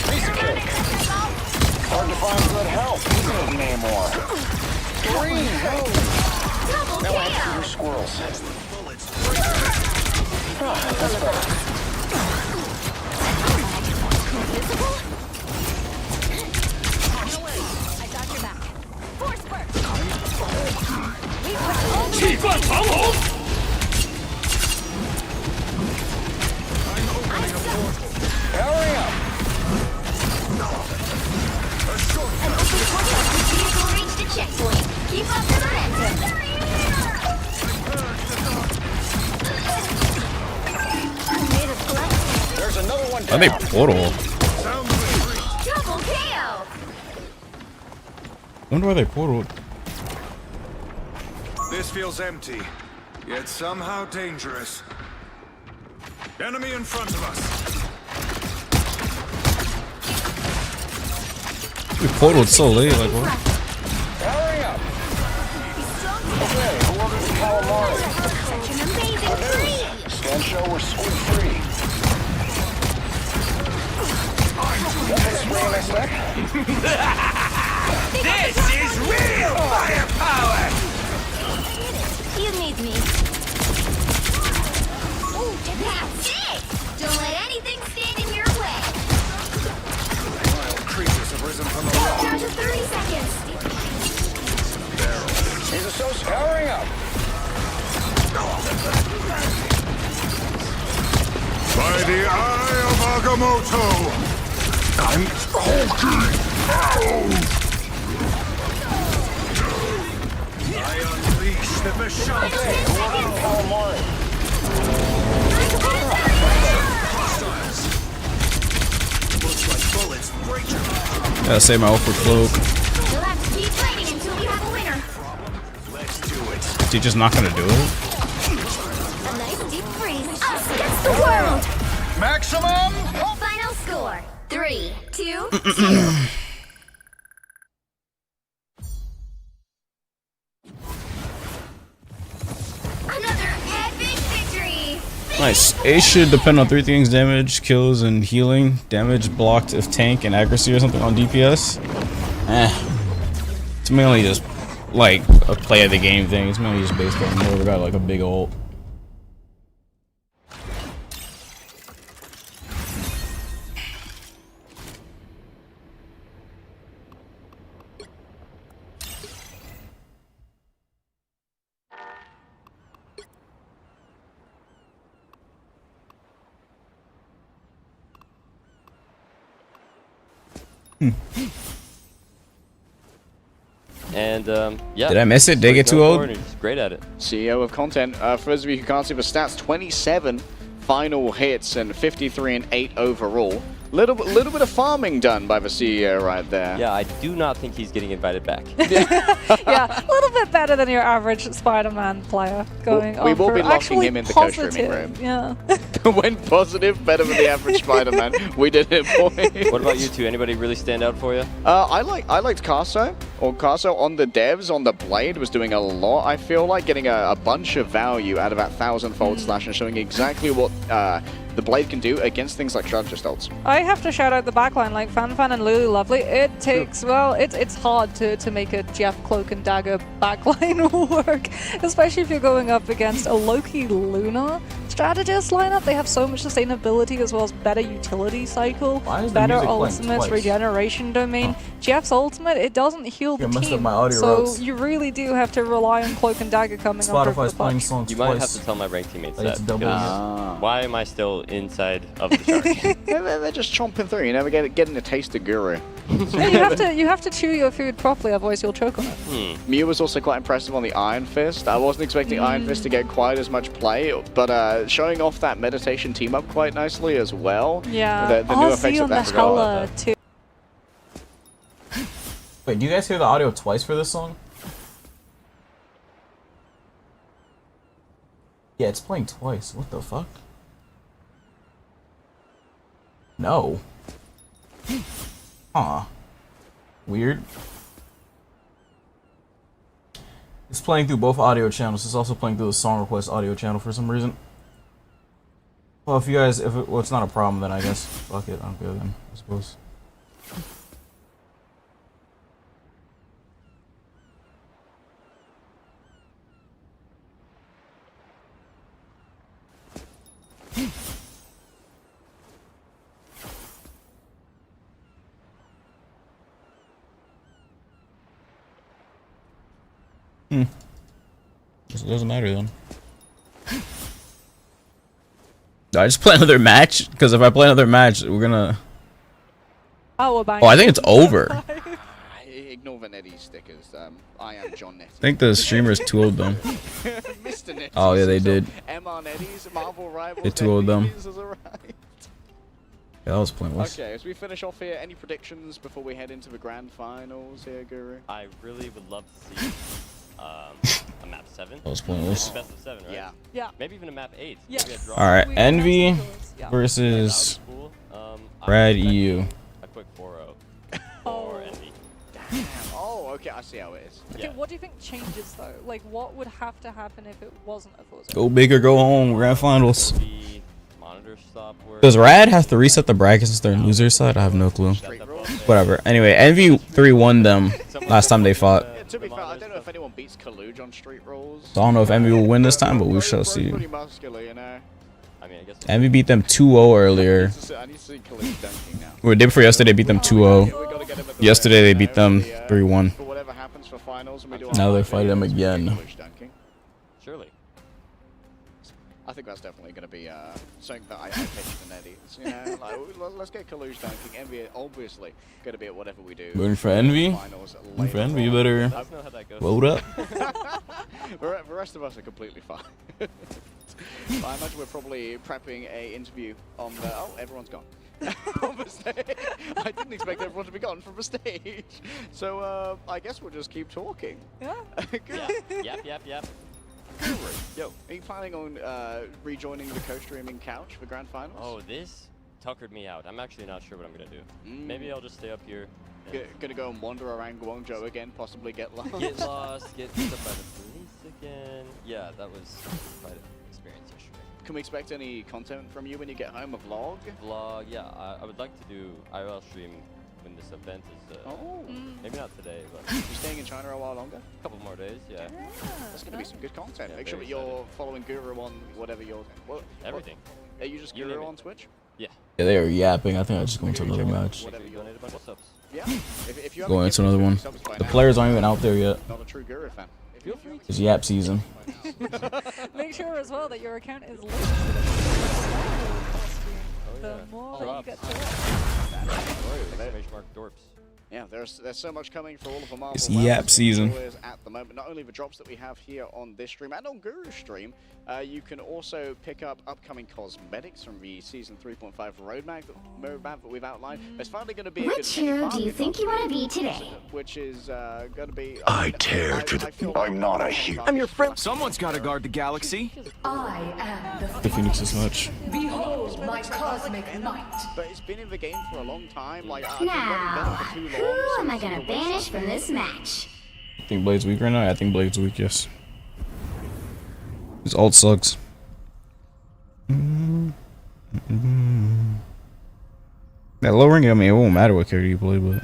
Piece of cake. Hard to find good help, isn't it, Namor? Green, no. Double Now I have to kill. your squirrels. That's better. I got your back. Force burst. Powering up. An open vehicle reached a checkpoint. Keep up the momentum. Are they portal? Double KO. Wonder why they portal. This feels empty, yet somehow dangerous. Enemy in front of us. We portaled so late, like what? Hurry up! Okay, who orders calamari? Such an amazing free. Scan show we're squid free. This is real firepower! You need me. Oh, that's it! Don't let anything stand in your way. Wild creatures have risen from the rock. Down to 30 seconds. He's a so hurry up! By the eye of Agamotto! I'm hulking! I unleash the machine! Looks like bullets break your... Gotta save my ult for cloak. You'll have to keep fighting until we have a winner. Let's do it. Is he just not gonna do it? A nice deep freeze. Us against the world. Maximum! Final score. 3, 2, 2. Another epic victory. Nice. Ace should depend on 3 things: damage, kills, and healing. Damage blocked if tank and accuracy or something on DPS. It's mainly just like a play of the game thing. It's mainly just based on whoever got like a big ult. And yeah. Did I miss it? Did I get too old? He's great at it. CEO of content. For those of you who can't see the stats, 27 final hits and 53 and 8 overall. Little bit of farming done by the CEO right there. Yeah, I do not think he's getting invited back. Yeah, a little bit better than your average Spider-Man player going We will for be locking actually him in the positive, co-streaming room. Yeah. When positive, better than the average Spider-Man. We did it, boy. What about you two? Anybody really stand out for you? I liked Carso. Or Carso on the devs, on the blade, was doing a lot, I feel like, getting a bunch of value out of that 1000-fold slash and showing exactly what the blade can do against things like Charger Stolts. I have to shout out the backline, like FanFan and Lulu Lovely. It takes, well, it's hard to make a Jeff Cloak and Dagger backline work, especially if you're going up against a Loki Luna strategist lineup. They have so much sustainability as well as better utility cycle, better ultimates, regeneration domain. Jeff's ultimate, it doesn't heal the team, so you really do have to rely on Cloak and Dagger coming up. Spotify's playing songs You might have to tell my ranked teammates that. Because why am I still inside of the shark? They're just chomping through. You never getting a taste of Guru. Yeah, you have to chew your food properly, otherwise you'll choke on it. Mew was also quite impressive on the Iron Fist. I wasn't expecting Iron Fist to get quite as much play, but showing off that meditation team up quite nicely as well. Yeah, the new effects of that. Hella too. Wait, do you guys hear the audio twice for this song? Yeah, it's playing twice. What the fuck? No. Huh. Weird. It's playing through both audio channels. It's also playing through the song request audio channel for some reason. Well, if you guys, well, it's not a problem, then I guess fuck it. I'm good then, I suppose. Guess it doesn't matter then. Do I just play another match? Because if I play another match, we're gonna... Oh, I think it's over. Ignore the Netty stickers. I am John Netty. I think the streamers tooled them. Mr. Netty. Oh yeah, they did. MR Netties, Marvel Rivals. They tooled them. Yeah, that was pointless. Okay, as we finish off here, any predictions before we head into the grand finals here, Guru? I really would love to see a map 7. That was pointless. Best of 7, right? Yeah. Yeah. Maybe even a map 8. Yeah. Alright, Envy versus Rad EU. A quick 4-0 Oh. for Envy. Oh, okay, I see how it is. Okay, what do you think changes though? Like, what would have to happen if it wasn't a 4-0? Go big or go home. Grand finals. Monitor stop work. Does Rad have to reset the brackets since they're in loser side? I have no clue. Whatever. Anyway, Envy 3-1 them last time they fought. Yeah, to be fair, I don't know if anyone beats Kaluj on street rolls. So I don't know if Envy will win this time, but we shall see. Pretty muscular, you know. I mean, I guess Envy beat them 2-0 earlier. I need to see Kaluj dunking now. Or the day before yesterday, beat them 2-0. Yesterday they beat them 3-1. For whatever happens for finals, and we do Now they're fighting them again. Surely. I think that's definitely going to be something that I pitched to Neddy. You know, like, let's get Kaluj dunking. Envy obviously going to be at whatever we do. Rooting for Envy? Rooting for Envy, you better load up. The rest of us are completely fine. I imagine we're probably prepping a interview on the... Oh, everyone's gone. On the stage. I didn't expect everyone to be gone from the stage. So I guess we'll just keep talking. Yeah. Yep. Yo, are you planning on rejoining the co-streaming couch for grand finals? Oh, this tuckered me out. I'm actually not sure what I'm gonna do. Maybe I'll just stay up here. Gonna go and wander around Guangzhou again, possibly get lost. Get lost, get picked up by the police again. Yeah, that was quite an experience yesterday. Can we expect any content from you when you get home? A vlog? Vlog, yeah. I would like to do IRL stream when this event is. Maybe not today, but. You staying in China a while longer? A couple more days, yeah. That's gonna be some good content. Yeah, Make sure that you're following Guru on whatever you're. Well, everything. Are you just Guru on Twitch? Yeah. Yeah, they are yapping. I think I just go into another match. Yeah. If you Go into another one. The players aren't even out there yet. Not a true Guru fan. It's yap season. Make sure as well that your account is linked to the costume. The more that you get to Dorps. Yeah, there's so much coming for all of the Marvel. It's yap season. At the moment, not only the drops that we have here on this stream and on Guru's stream, you can also pick up upcoming cosmetics from the season 3.5 roadmap that we've outlined. There's finally going to be a Which hero do you think you want to be today? Which is going to be. I tear to the. I'm not a hero. I'm your friend. Someone's got to guard the galaxy. I am The Phoenix is much. Behold my cosmic might. But it's been in the game for a long time. Like Now, who am I gonna banish from this match? I think Blade's weak right now. I think Blade's weak. Yes. His ult sucks. That low rank, I mean, it won't matter what character you play, but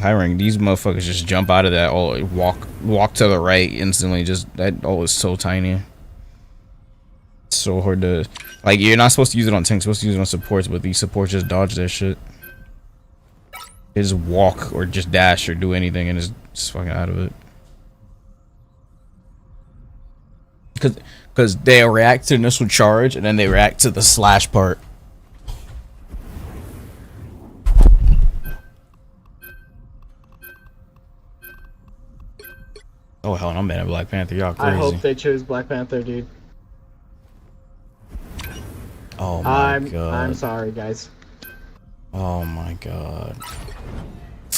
high rank, these motherfuckers just jump out of that ult, walk to the right instantly. Just that ult is so tiny. It's so hard to, like, you're not supposed to use it on tanks, you're supposed to use it on supports, but these supports just dodge that shit. They just walk or just dash or do anything and just fucking out of it. Because they react to initial charge and then they react to the slash part. Oh hell, I'm banning Black Panther. Y'all crazy. I hope they choose Black Panther, dude. Oh my god. I'm sorry, guys. Oh my god.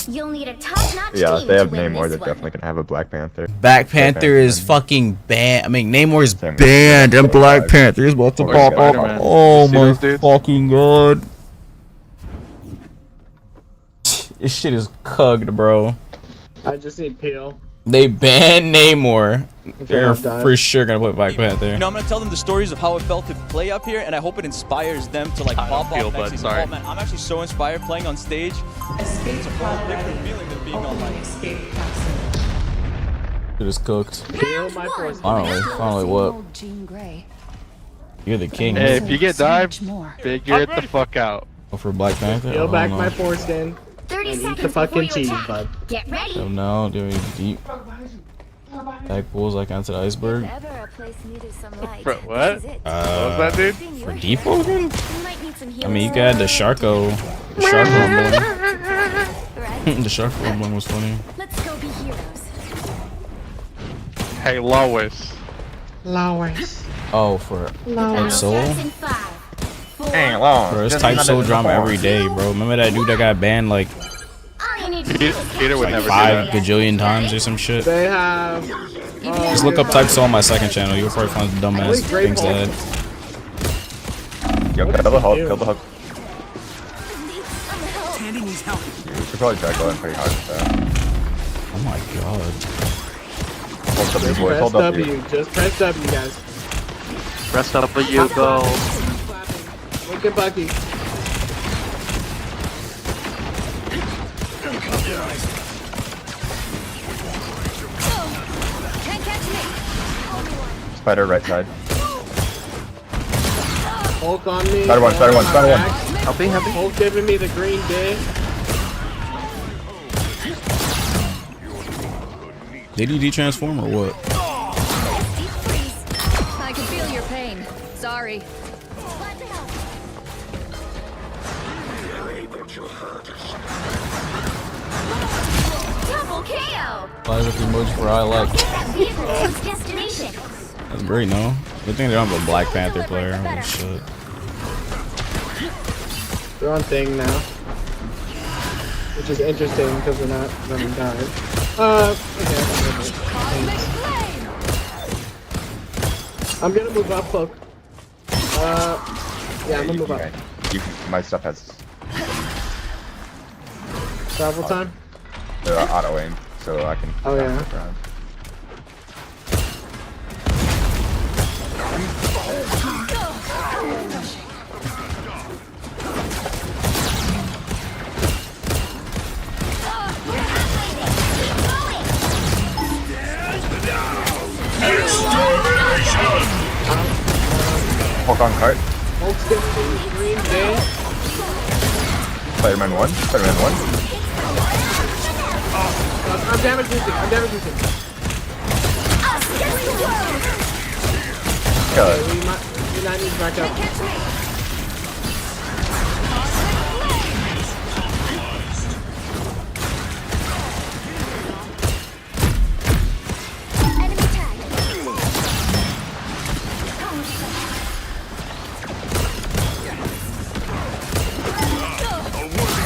You'll need a top-notch Yeah, team if they have to win Namor, this they're one. definitely gonna have a Black Panther. Black Panther is fucking banned. I mean, Namor is banned, and Black Panther is about to pop up. Oh my fucking god. This shit is cugged, bro. I just need Peel. They banned Namor. They're I'm done. for sure gonna put Black Panther. You know, I'm gonna tell them the stories of how it felt to play up here, and I hope it inspires them to like pop off next season. Oh man, I'm actually so inspired playing on stage. It's a whole different feeling than being online. It is cooked. Peel my force. Finally, what? You're the king. Hey, if you get dived, figure it the fuck out. Go for Black Panther. Peel back my force. foreskin. 30 and eat seconds the fucking before you cheese, attack. bud. Get ready. So now, doing deep. Back pulls like onto the iceberg. Bro, what? What was that, dude? For defaulting? I mean, you got the Sharko. The Sharko emblem. The Sharko emblem was funny. Let's go be heroes. Hey, Lois. Lois. Oh, for Battle Soul? starts in 5, 4, Hang long. Bro, it's type soul drama every day, bro. Remember that dude that got banned like Peter would never 5 gajillion times or some shit? They have. Just look up type soul on my second channel. You'll probably find some dumbass things to add. Yo, kill the hook, kill the hook. Tandy needs help. You should probably try going pretty hard with that. Oh my god. Hold W, boys. Press Hold W. Just press W, guys. Press W, go. Look at Bucky. Spider right side. Hulk on me. Spider one, spider one, spider one. Helping. Hulk giving me the green dick. Did he de-transform or what? I can feel your pain. Sorry. Double KO. Flies with the emoji for I like. Vehicle to its destination. That's great, no? Good thing they don't have a Black Panther player. Holy shit. They're on thing now. Which is interesting because we're not running dive. Okay. I'm gonna move up, Hook. Yeah, I'm gonna move up. My stuff has Travel time? auto aim, so I can. Oh, yeah. Around. Hulk on cart. Hulk's giving me green day. Spider-Man 1. Spider-Man 1. I'm damage boosting. Kill Okay, it. we might need to back up.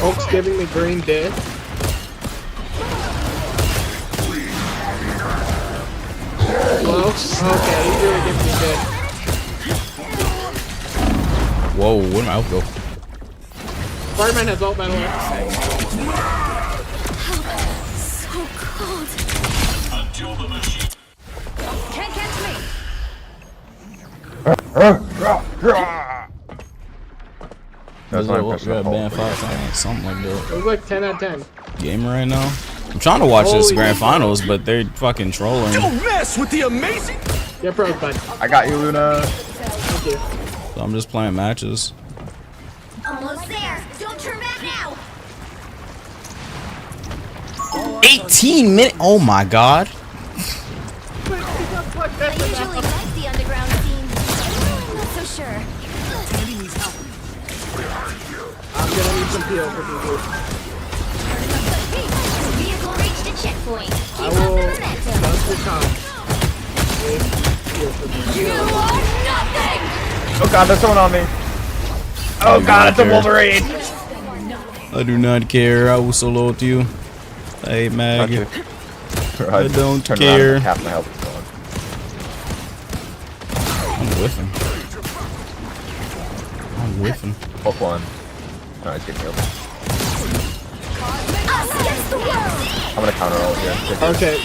Hulk's giving me green death. Hello? Okay, he's really giving me death. Whoa, where'd my health go? Spider-Man has ult, by the way. So cold. Until the machine. Can't catch me. That's my impression of Hulk. band 5 times, something like that. It was like 10 out of 10. Game right now. I'm trying to watch this grand finals, but they're fucking trolling. Don't mess with the amazing. Get pros, bud. I got you, Luna. Thank you. So I'm just playing matches. Almost there. Don't turn back now. 18 minutes. Oh my god. I usually like the underground scene. I'm not so sure. Tandy needs help. I'm gonna need some peel for people. Vehicle reached a checkpoint. I Keep up will the momentum. just the time. You are nothing. Oh god, there's someone on me. Oh god, it's a Wolverine. I do not care. I will solo with you. Hey, Mag. I don't Turn care. around, half my health is gone. I'm whiffing. I'm whiffing. Hulk 1. No, he's getting healed. Us against the world. I'm gonna counter ult here. Okay.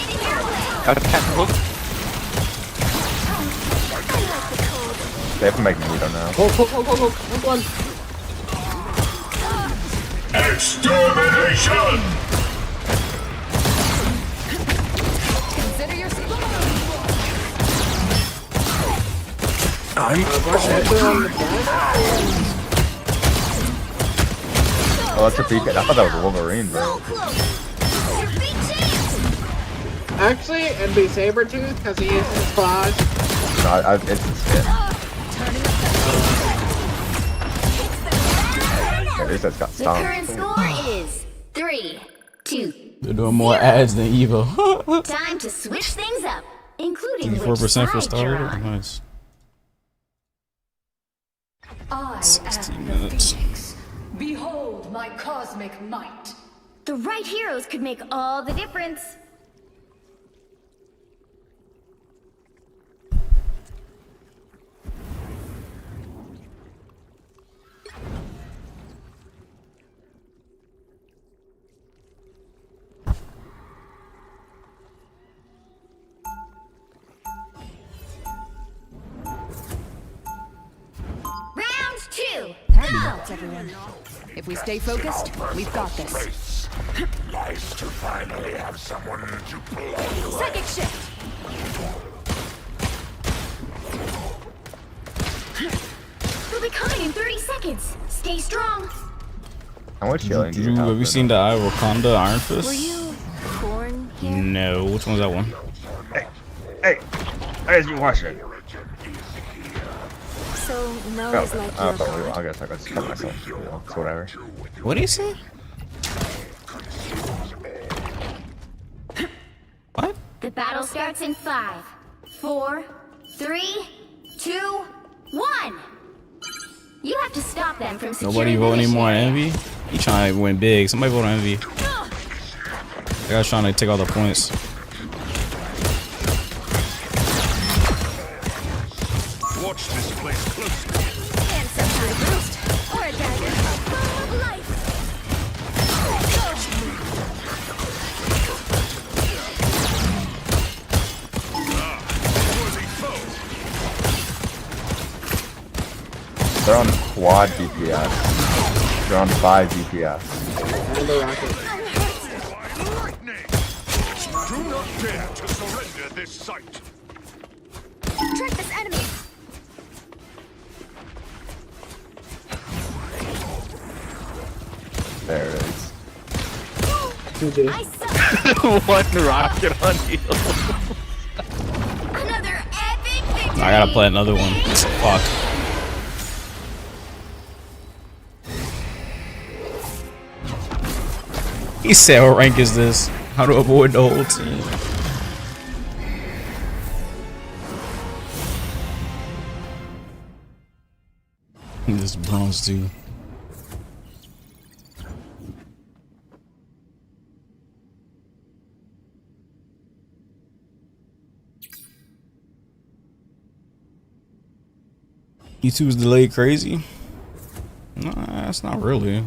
They have to make Nito now. Hook one. Extermination. Consider your seat. I'm Oh, that's a beacon. I thought that was a Wolverine, bro. Actually, it'd be Sabretooth because he is his claws. No, it's his At least that's got The current stomp. score is 3-2. They're doing more ads than Evo. Time to switch things up, including 54% for which side starter. you're on. Nice. I 16 am minutes. the Phoenix. Behold my cosmic might. The right heroes could make all the difference. Round 2. Happy hearts, everyone. If we stay focused, we've got this. Nice to finally have someone to play. Psychic shift. They'll be coming in 30 seconds. Stay strong. How much healing do you have? Have you seen the Wakanda Iron Were Fist? you born here? No. Which one's that one? Hey, I just been watching. So no Oh, is like I your thought we were. god. I guess I got to cut myself. So whatever. What did he say? What? The battle starts in 5, 4, 3, 2, 1. You have to stop them from securing Nobody the vote anymore on mission. Envy? He trying to win big. Somebody vote on Envy. That guy's trying to take all the points. Watch this place closely. And sometimes boost. Or a dagger. A ball of life. They're on quad DPS. They're on 5 DPS. And the rocket. Do not dare to surrender this site. Track this enemy. There it is. I suck. One rocket on you. Another epic victory. I gotta play another one. Fuck. He said, what rank is this? How to avoid the whole team. This bronze too. YouTube's delayed crazy? Nah, that's not really.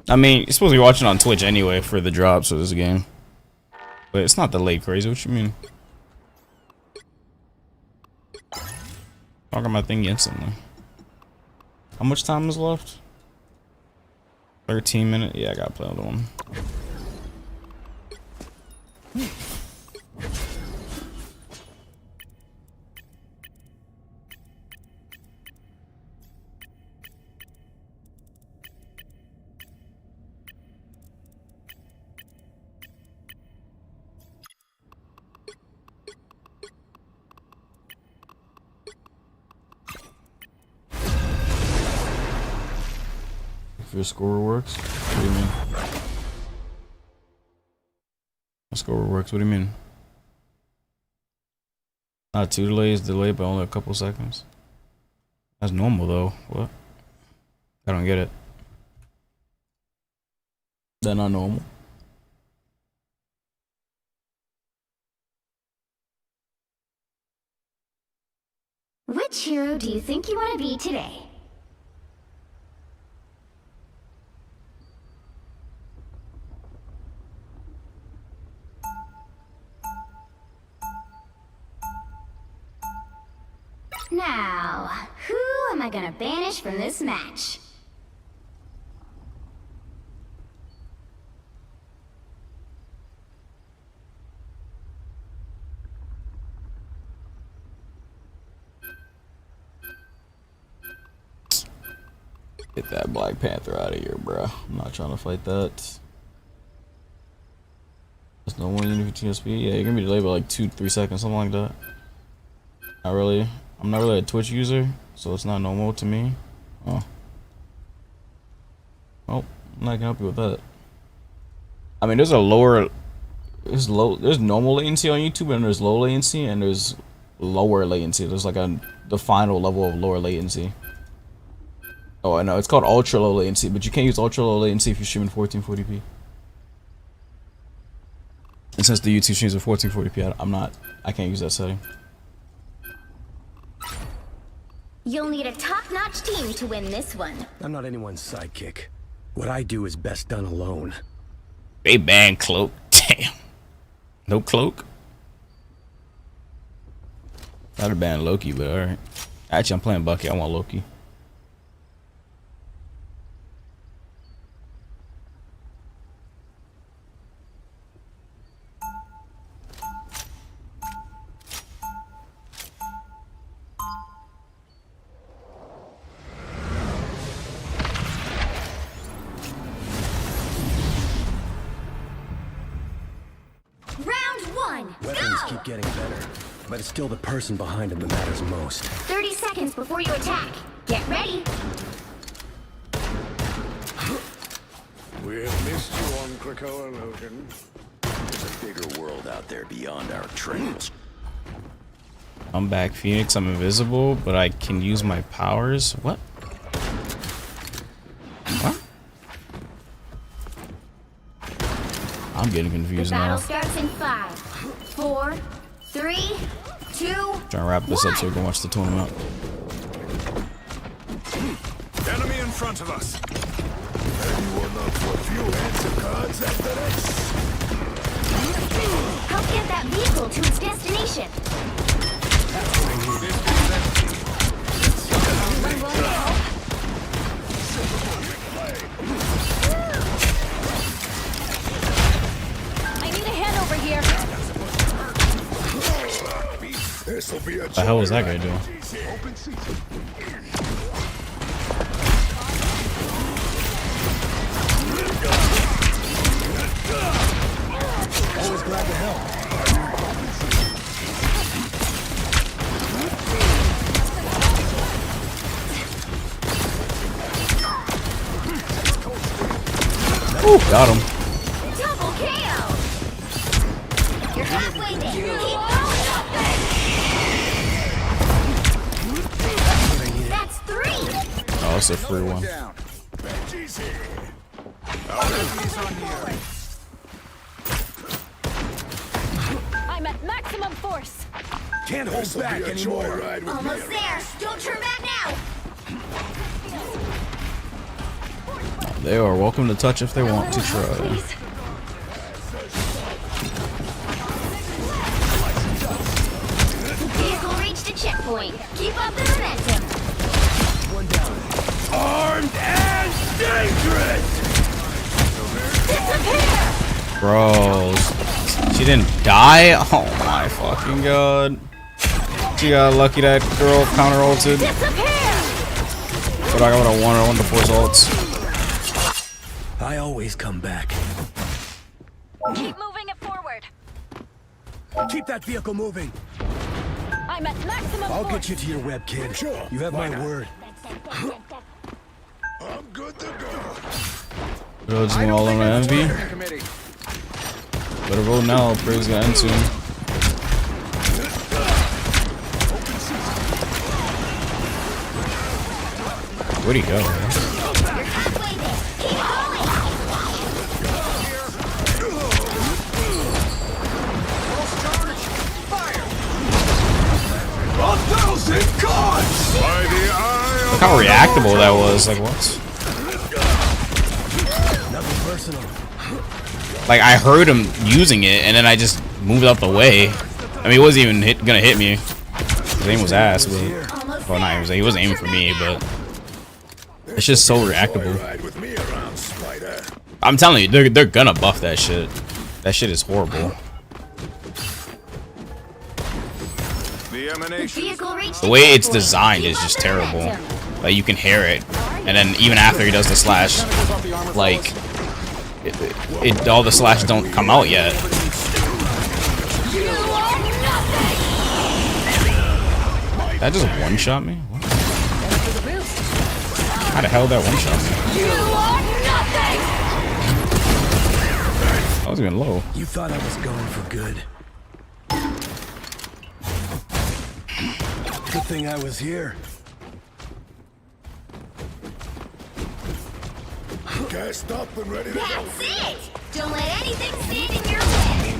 I mean, you're supposed to be watching on Twitch anyway for the drops of this game. But it's not delayed crazy, what you mean? Talking my thing instantly. How much time is left? 13 minutes? Yeah, I gotta play another one. If your score works? What do you mean? My score works, what do you mean? Not 2 delays, delayed by only a couple seconds. That's normal though. What? I don't get it. That's not normal. Which hero do you think you want to be today? Now, who am I gonna banish from this match? Get that Black Panther out of here, bro. I'm not trying to fight that. There's no one in TSP. Yeah, you're gonna be delayed by like 2-3 seconds, something like that. Not really. I'm not really a Twitch user, so it's not normal to me. Oh. Well, I'm not gonna help you with that. I mean, there's normal latency on YouTube, and there's low latency, and there's lower latency. There's like the final level of lower latency. Oh, I know. It's called ultra low latency, but you can't use ultra low latency if you're streaming 1440p. And since the YouTube streams are 1440p, I can't use that setting. You'll need a top-notch team to win this one. I'm not anyone's sidekick. What I do is best done alone. They banned Cloak. Damn. No Cloak? I'd have banned Loki, but alright. Actually, I'm playing Bucky. I want Loki. Round 1, Weapons go! keep getting better, but it's still the person behind them that matters most. 30 seconds before you attack. Get ready. We have missed you on Krakoa, Logan. There's a bigger world out there beyond our trails. I'm back, Phoenix. I'm invisible, but I can use my powers. What? What? I'm getting confused The now. battle starts in 5, 4, 3, 2, Trying to wrap this up so we can watch the tournament. Enemy in front of us. Anyone up for a few hands of cards after this? help get that vehicle to its destination. I need a hand over here. This'll be a What the hell was that guy doing? open season. Always glad to help. Ooh, got him. Double KO! You're halfway there. Keep going. That's 3. Oh, it's a free one. I'm at maximum force. Can't hold back anymore. Almost there. Don't turn back now. They are welcome to touch if they want to try. Vehicle reached a checkpoint. Keep up the momentum. One down. Armed and dangerous! Disappear! Bro, she didn't die? Oh my fucking god. She got lucky that girl counter ulted. But I would have won her on the force ults. I always come back. Keep moving it forward. Keep that vehicle moving. I'm at maximum I'll force. get you to your web, kid. Sure. You have my word. I'm good to go. Roads me all on my envy. Better vote now, praise gonna end soon. Where'd he go? Look how reactable that was. Like what? Nothing personal. Like I heard him using it, and then I just moved out the way. I mean, he wasn't even gonna hit me. His aim was ass, but well, not he wasn't aiming for me, but it's just so reactable. I'm telling you, they're gonna buff that shit. That shit is horrible. The way it's designed is just terrible. Like you can hear it, and then even after he does the slash, like all the slashes don't come out yet. That just one-shot me? What? How the hell did that one-shot me? I was even low. You thought I was going for good. Good thing I was here. Gassed up and ready to go. That's it! Don't let anything stand in your way!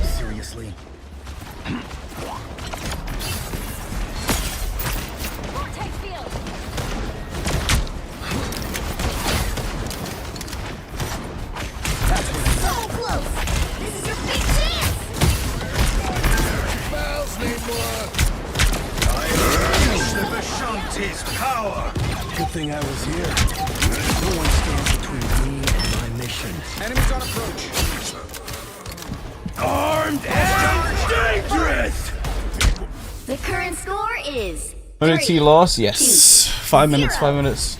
Seriously? Vortex field! So close! This is your big chance! Bells need more. I unleash the Vishanti's power. Good thing I was here. No one stands between me and my mission. Enemies on approach. Armed and dangerous. The current score is How did he lost? Yes. 5 minutes, 5 minutes.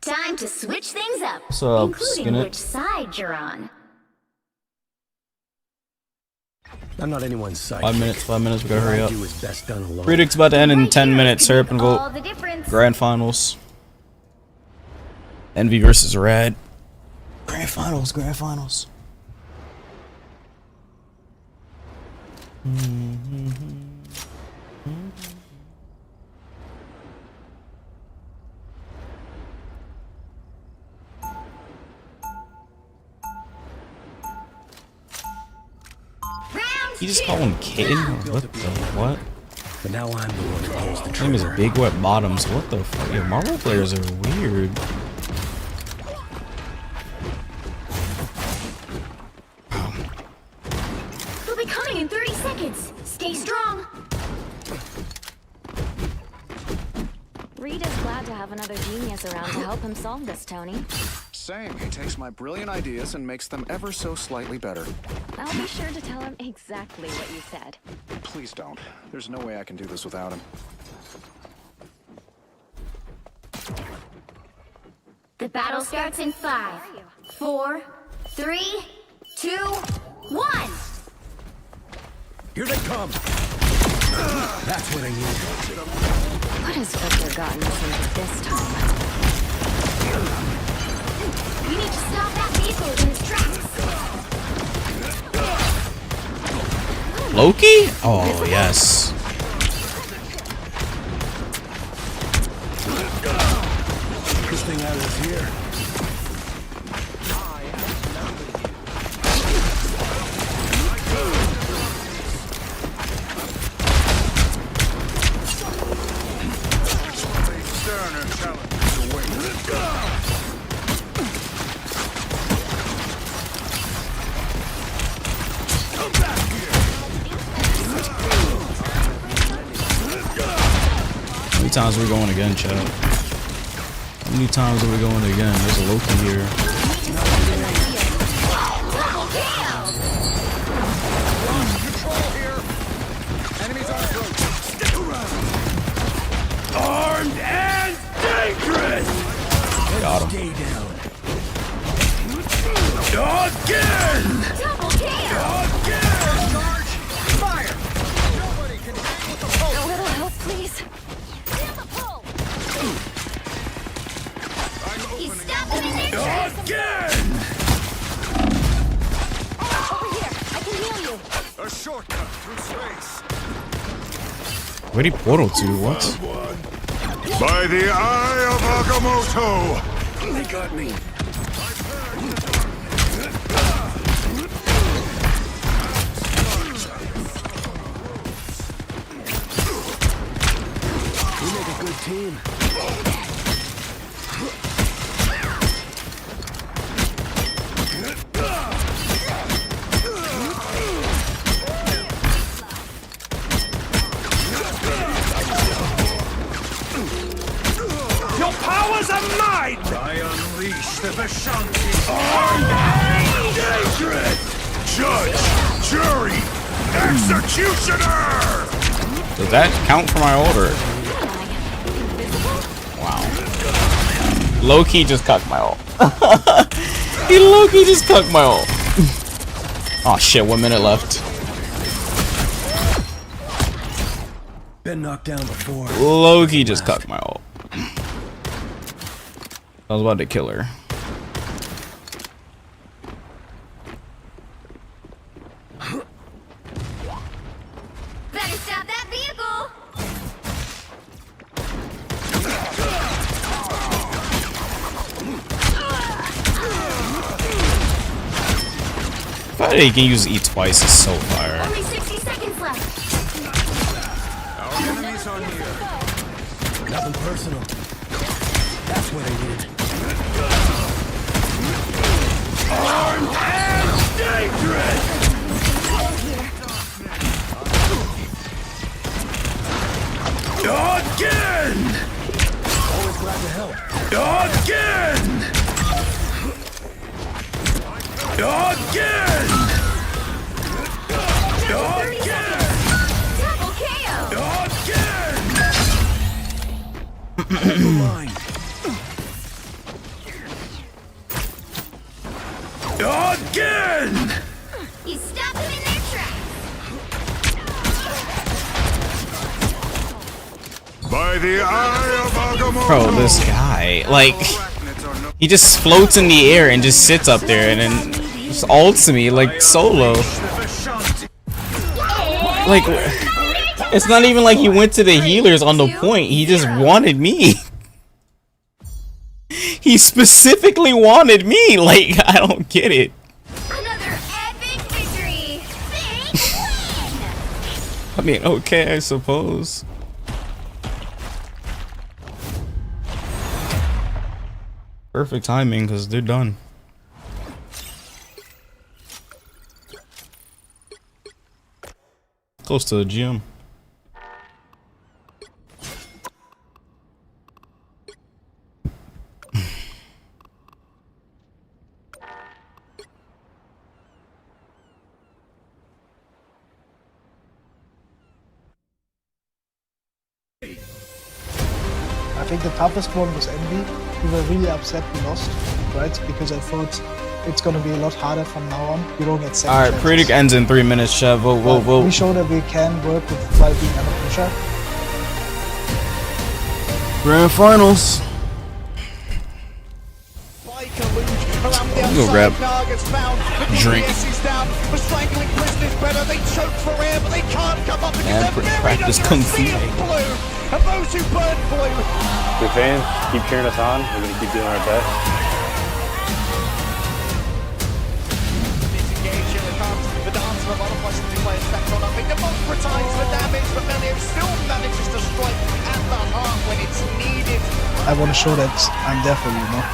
time to switch things up, What's up, including Skinner? which side you're on. I'm not anyone's sidekick. 5 minutes, 5 minutes. We gotta hurry What I up. do is best done alone. Predict's about to end in 10 minutes. Hurry up and All vote. the difference. Grand finals. Envy versus Rad. Grand finals, grand finals. You just call him Kitten? What the what? But now I'm the one who pulls the His name is trigger. Big Wet Bottoms. What the fuck? Yo, Marvel players are weird. They'll be coming in 30 seconds. Stay strong. Reed is glad to have another genius around to help him solve this, Tony. Same. He takes my brilliant ideas and makes them ever so slightly better. I'll be sure to tell him exactly what you said. Please don't. There's no way I can do this without him. The battle starts in 5, 4, 3, 2, 1. Here they come. That's what I need. What has Victor gotten us into this time? We need to stop that vehicle in its tracks. Loki? Oh, yes. Good thing I was here. Sterner challenges await. Come back here. How many times are we going again, chat? How many times are we going again? There's a Loki here. Enemies on approach. Stick around. Armed and dangerous. Got him. Stay down. Again. Double kill. Again. Charge. Fire. Nobody can hang with the A post. little help, please. You stop them in their tracks. Again. Over here. I can heal you. A shortcut through space. Where'd he portal to? What? By the eye of Agamotto. They got me. We make a good team. Your powers are mine. I unleash the Vishanti. Armed and dangerous. Judge, jury, executioner. Does that count for my order? Wow. Low-key just cucked my ult. He low-key just cucked my ult. Oh shit, 1 minute left. Been knocked down before. Loki just cucked my ult. I was about to kill her. Better stop that vehicle. fact that you can use E twice is so fire. Only 60 seconds left. Our enemies are near. Nothing personal. That's what I need. Armed and dangerous! Again! Always glad to help. Again! Again! Again! Double KO. Again! Again! You stopped them in their tracks. By the eye of Agamotto. Bro, this guy, like, he just floats in the air and just sits up there and then just ults me like solo. Like, it's not even like he went to the healers on the point. He just wanted me. He specifically wanted me. Like, I don't get it. Another epic victory. I mean, okay, I suppose. Perfect timing because they're done. Close to the gym. I think the toughest one was Envy. We were really upset we lost, right? Because I thought it's gonna be a lot harder from now on. You don't get second Alright, chances. predict ends in 3 minutes, Chev. Whoa. We show that we can work with while being under pressure. Grand finals. Go grab drink. Man, practice kung fu. Good fans, keep cheering us on. We're gonna keep doing our best. The dance of a lot of Western players back on. I think democratizes the damage, but then it still manages to strike at the heart when it's needed. I want to show that I'm there for you, you know?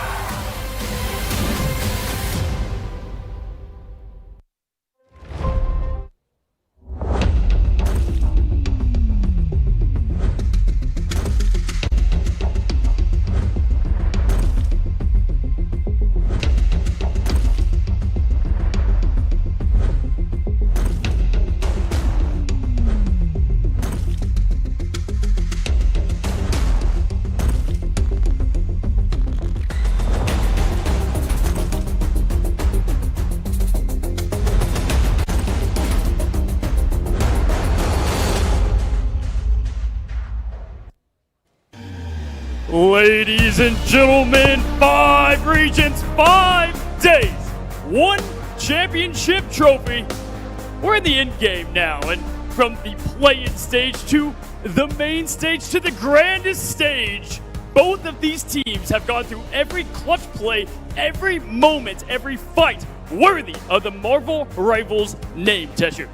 Ladies and gentlemen, 5 regions, 5 days, 1 championship trophy. We're in the end game now, and from the play-in stage to the main stage to the grandest stage, both of these teams have gone through every clutch play, every moment, every fight worthy of the Marvel Rivals name, Teshu.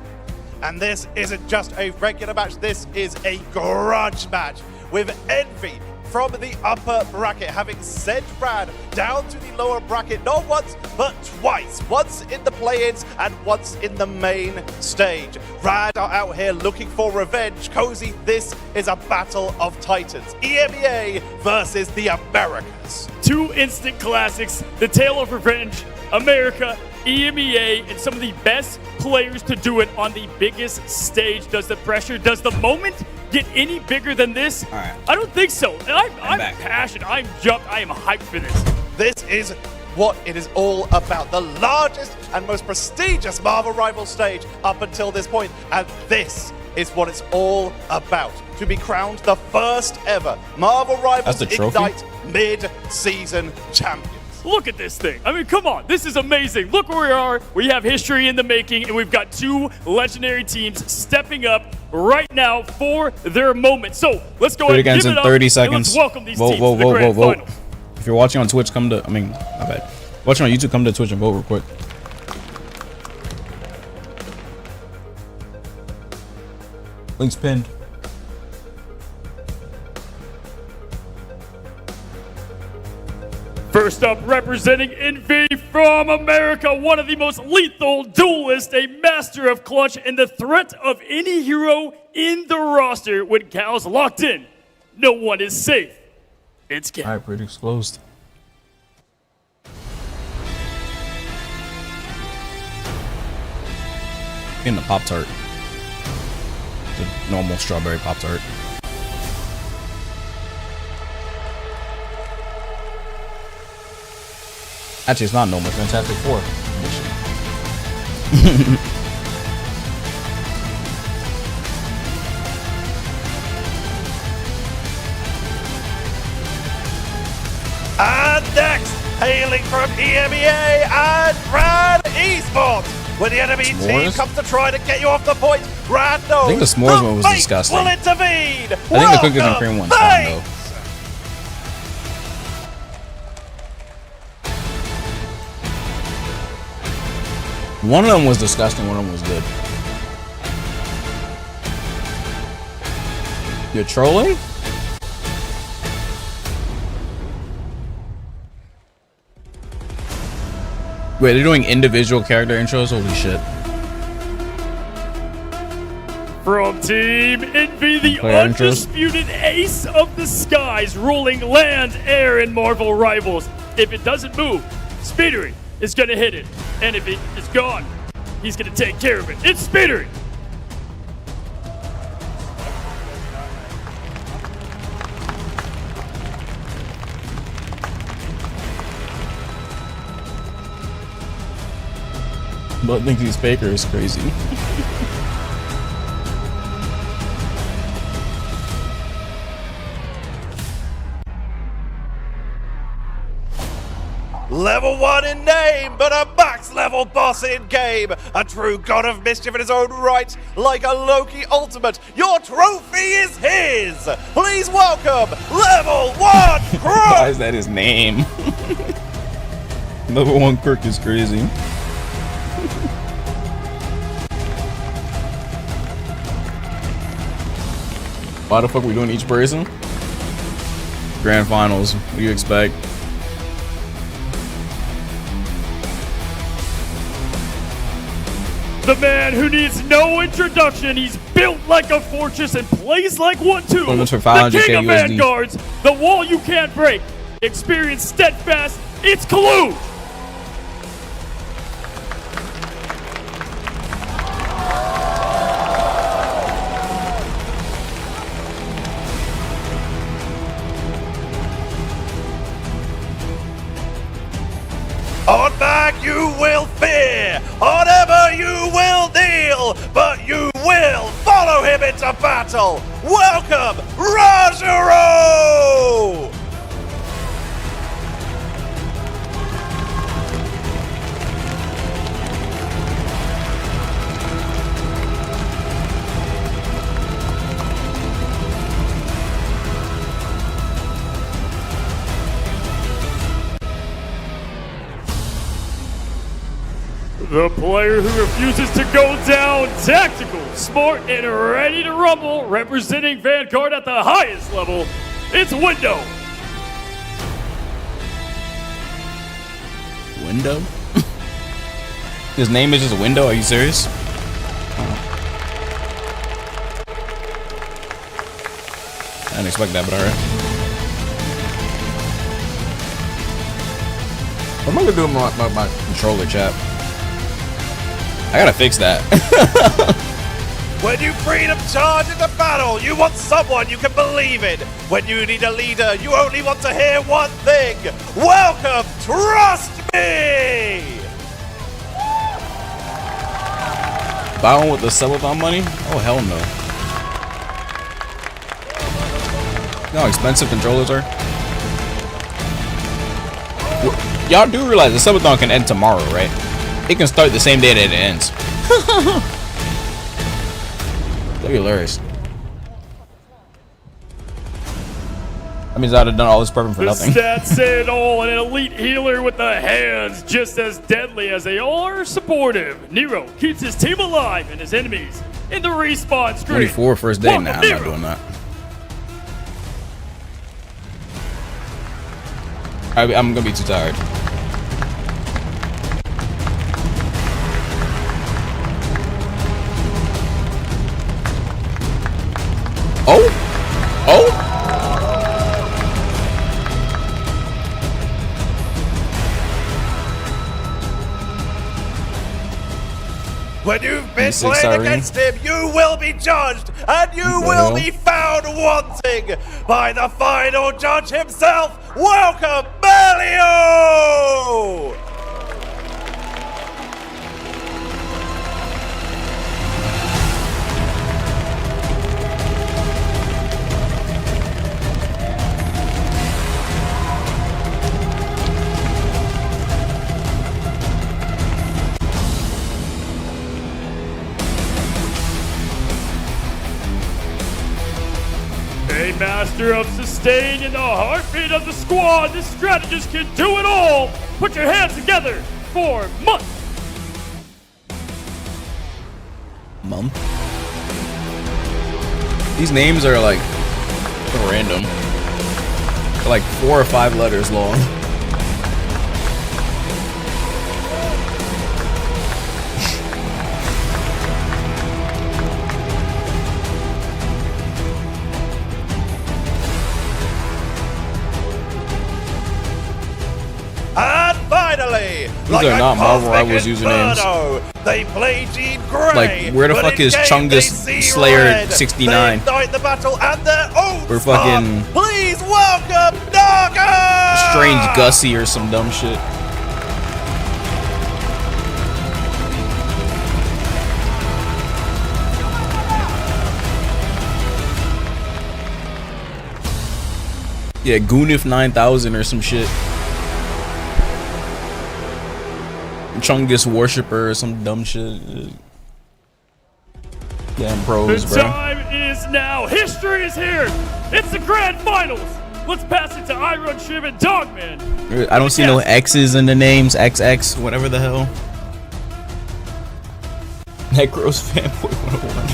And this isn't just a regular match, this is a grudge match with Envy from the upper bracket, having sent Rad down to the lower bracket not once, but twice. Once in the play-ins and once in the main stage. Rad are out here looking for revenge. Cozy, this is a battle of titans. EMEA versus the Americas. 2 instant classics, the tale of revenge, America, EMEA, and some of the best players to do it on the biggest stage. Does the pressure, does the moment get any bigger than this? All right. I don't think so. I'm passionate. I'm jumped. I am hyped for this. This is what it is all about. The largest and most prestigious Marvel Rival stage up until this point. And this is what it's all about. To be crowned the first ever Marvel Rivals Ignite mid-season champion. Look at this thing. I mean, come on. This is amazing. Look where we are. We have history in the making, and we've got 2 legendary teams stepping up right now for their moment. So let's go ahead and give it up. 30 seconds. And let's welcome these teams to the grand final. If you're watching on Twitch, come to, my bad. Watching on YouTube, come to Twitch and vote real quick. Link's pinned. First up, representing Envy from America, one of the most lethal duelists, a master of clutch, and the threat of any hero in the roster. When Cal's locked in, no one is safe. It's Cal. Alright, predicts closed. Getting the Pop-Tart. The normal strawberry Pop-Tart. Actually, it's not normal. Fantastic Four edition. And next, hailing from EMEA and Rad Esports. When the enemy team comes to try to get you off the point, Rad knows I think the s'mores one was disgusting. will intervene. I think the cookies and cream one's fine though. One of them was disgusting, one of them was good. You're trolling? Wait, they're doing individual character intros? Holy shit. From Team Envy, the Player undisputed ace of the skies, ruling land, air, and Marvel rivals. If it doesn't move, Speedery is gonna hit it. And if it is gone, he's gonna take care of it. It's Speedery! But thinks he's faker is crazy. Level 1 in name, but a max level boss in game. A true god of mischief in his own right, like a Loki ultimate. Your trophy is his. Please welcome Level 1 Crook. Why is that his name? Level 1 Crook is crazy. Why the fuck are we doing each person? Grand finals. What do you expect? The man who needs no introduction. He's built like a fortress and plays like one too. For The 500K king of USD. vanguards, the wall you can't break. Experience steadfast. It's Kalu. On back you will fear, on ever you will kneel, but you will follow him into battle. Welcome, Rajaro! The player who refuses to go down, tactical, smart, and ready to rumble, representing Vanguard at the highest level, it's Window. Window? His name is just Window? Are you serious? I didn't expect that, but alright. What am I gonna do with my controller, chat? I gotta fix that. When you freedom charge into battle, you want someone you can believe in. When you need a leader, you only want to hear one thing. Welcome, trust me! Buy one with the Subathon money? Oh, hell no. You know how expensive controllers are? Y'all do realize the Subathon can end tomorrow, right? It can start the same day that it ends. That'd be hilarious. That means I'd have done all this prepping for The nothing. stats say it all, and an elite healer with the hands just as deadly as they all are supportive. Nero keeps his team alive and his enemies in the respawn screen. 24 first day. Nah, I'm not doing that. I'm gonna be too tired. Oh! Oh! When you've been playing siren. against him, you will be judged, and you will be found wanting by the final judge himself. Welcome, Melio! A master of sustain in the heartbeat of the squad, this strategist can do it all. Put your hands together for Month. Month? These names are like random. They're like 4 or 5 letters long. And finally, These are not Marvel Rivals usernames. They play Jean Grey. Like, where the fuck is Chungus Slayer 69? The battle and their own We're fucking Please welcome Naga! Strange Gussie or some dumb shit. Yeah, Goonif 9000 or some shit. Chungus Worshipper or some dumb shit. Damn pros, The bro. time is now. History is here. It's the grand finals. Let's pass it to Iron Shib and Dogman. I don't see no X's in the names. XX, whatever the hell. Necros Fanboy 101.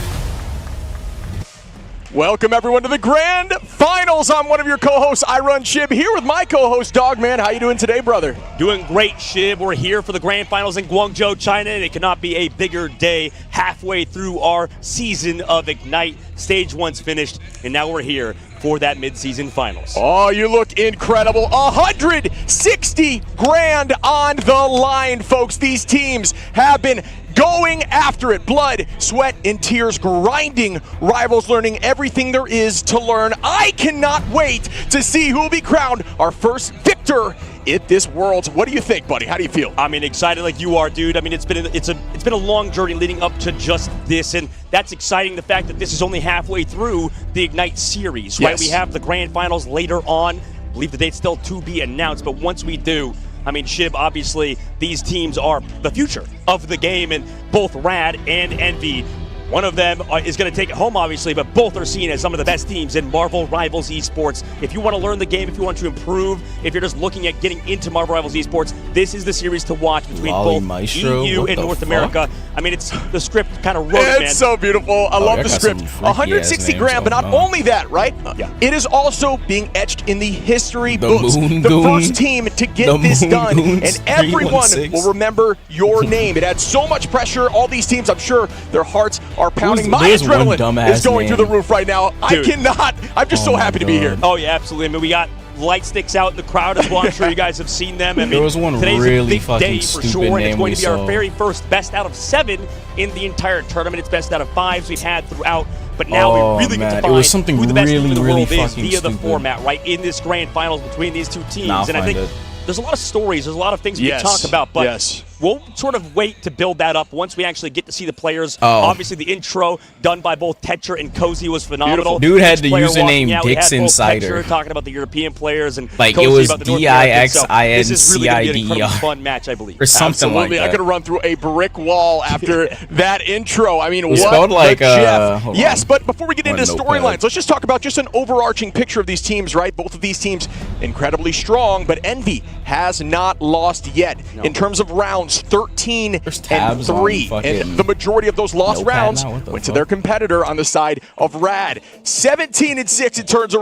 Welcome everyone to the grand finals. I'm one of your co-hosts, Iron Shib, here with my co-host Dogman. How you doing today, brother? Doing great, Shib. We're here for the grand finals in Guangzhou, China, and it cannot be a bigger day halfway through our season of Ignite. Stage 1's finished, and now we're here for that mid-season finals. Oh, you look incredible. 160 grand on the line, folks. These teams have been going after it. Blood, sweat, and tears, grinding rivals, learning everything there is to learn. I cannot wait to see who will be crowned our first victor in this world. What do you think, buddy? How do you feel? I mean, excited like you are, dude. I mean, it's been a long journey leading up to just this, and that's exciting. The fact that this is only halfway through the Ignite series, right? Yes. We have the grand finals later on. I believe the date's still to be announced, but once we do, I mean, Shib, obviously, these teams are the future of the game, and both Rad and Envy, one of them is going to take it home, obviously, but both are seen as some of the best teams in Marvel Rivals Esports. If you want to learn the game, if you want to improve, if you're just looking at getting into Marvel Rivals Esports, this is the series to watch between both Maestro? EU What and the North fuck? America. I mean, it's the script kind of wrote it, man. It's so beautiful. I love the script. 160 grand, but not only that, right? It is also being etched in the history books. The first team to get this done, and everyone will remember your name. It adds so much pressure. All these teams, I'm sure their hearts are pounding. My adrenaline is going through the roof right now. Dude. I cannot. I'm just so happy to be here. Oh, yeah, absolutely. I mean, we got light sticks out in the crowd as well. I'm sure you guys have seen them. I mean, There was one today's really a big fucking day for stupid sure, and it's name going we to be our saw. very first best out of 7 in the entire tournament. It's best out of 5s we've had throughout. But now we really get to man. find It was something who the best team in the really world is fucking via the stupid. format, right, in this grand finals between these two teams. Nah, I'll and I find think it. there's a lot of stories, there's a lot of things we can talk about, but we'll sort of wait to build that up once we actually get to see the players. Oh. Obviously, the intro done by both Tetra and Cozy was phenomenal. Beautiful. Dude had the Each player username walking out, we had Dixon both Cider. Tetra talking about the European players and Like, Cozy it was about the North Americans. So this is really going to be an DIXIDER. incredibly fun match, I believe. Or something Absolutely. like that. I could have run through a brick wall after that intro. I mean, It what spelled like, the Jeff. hold Yes, on. but before we get into Notepad. storylines, let's just talk about just an overarching picture of these teams, right? Both of these teams incredibly strong, but Envy has not lost yet. In terms of rounds, 13 and 3. And the majority of those lost rounds went to their competitor on the side of Rad. 17 and 6 in terms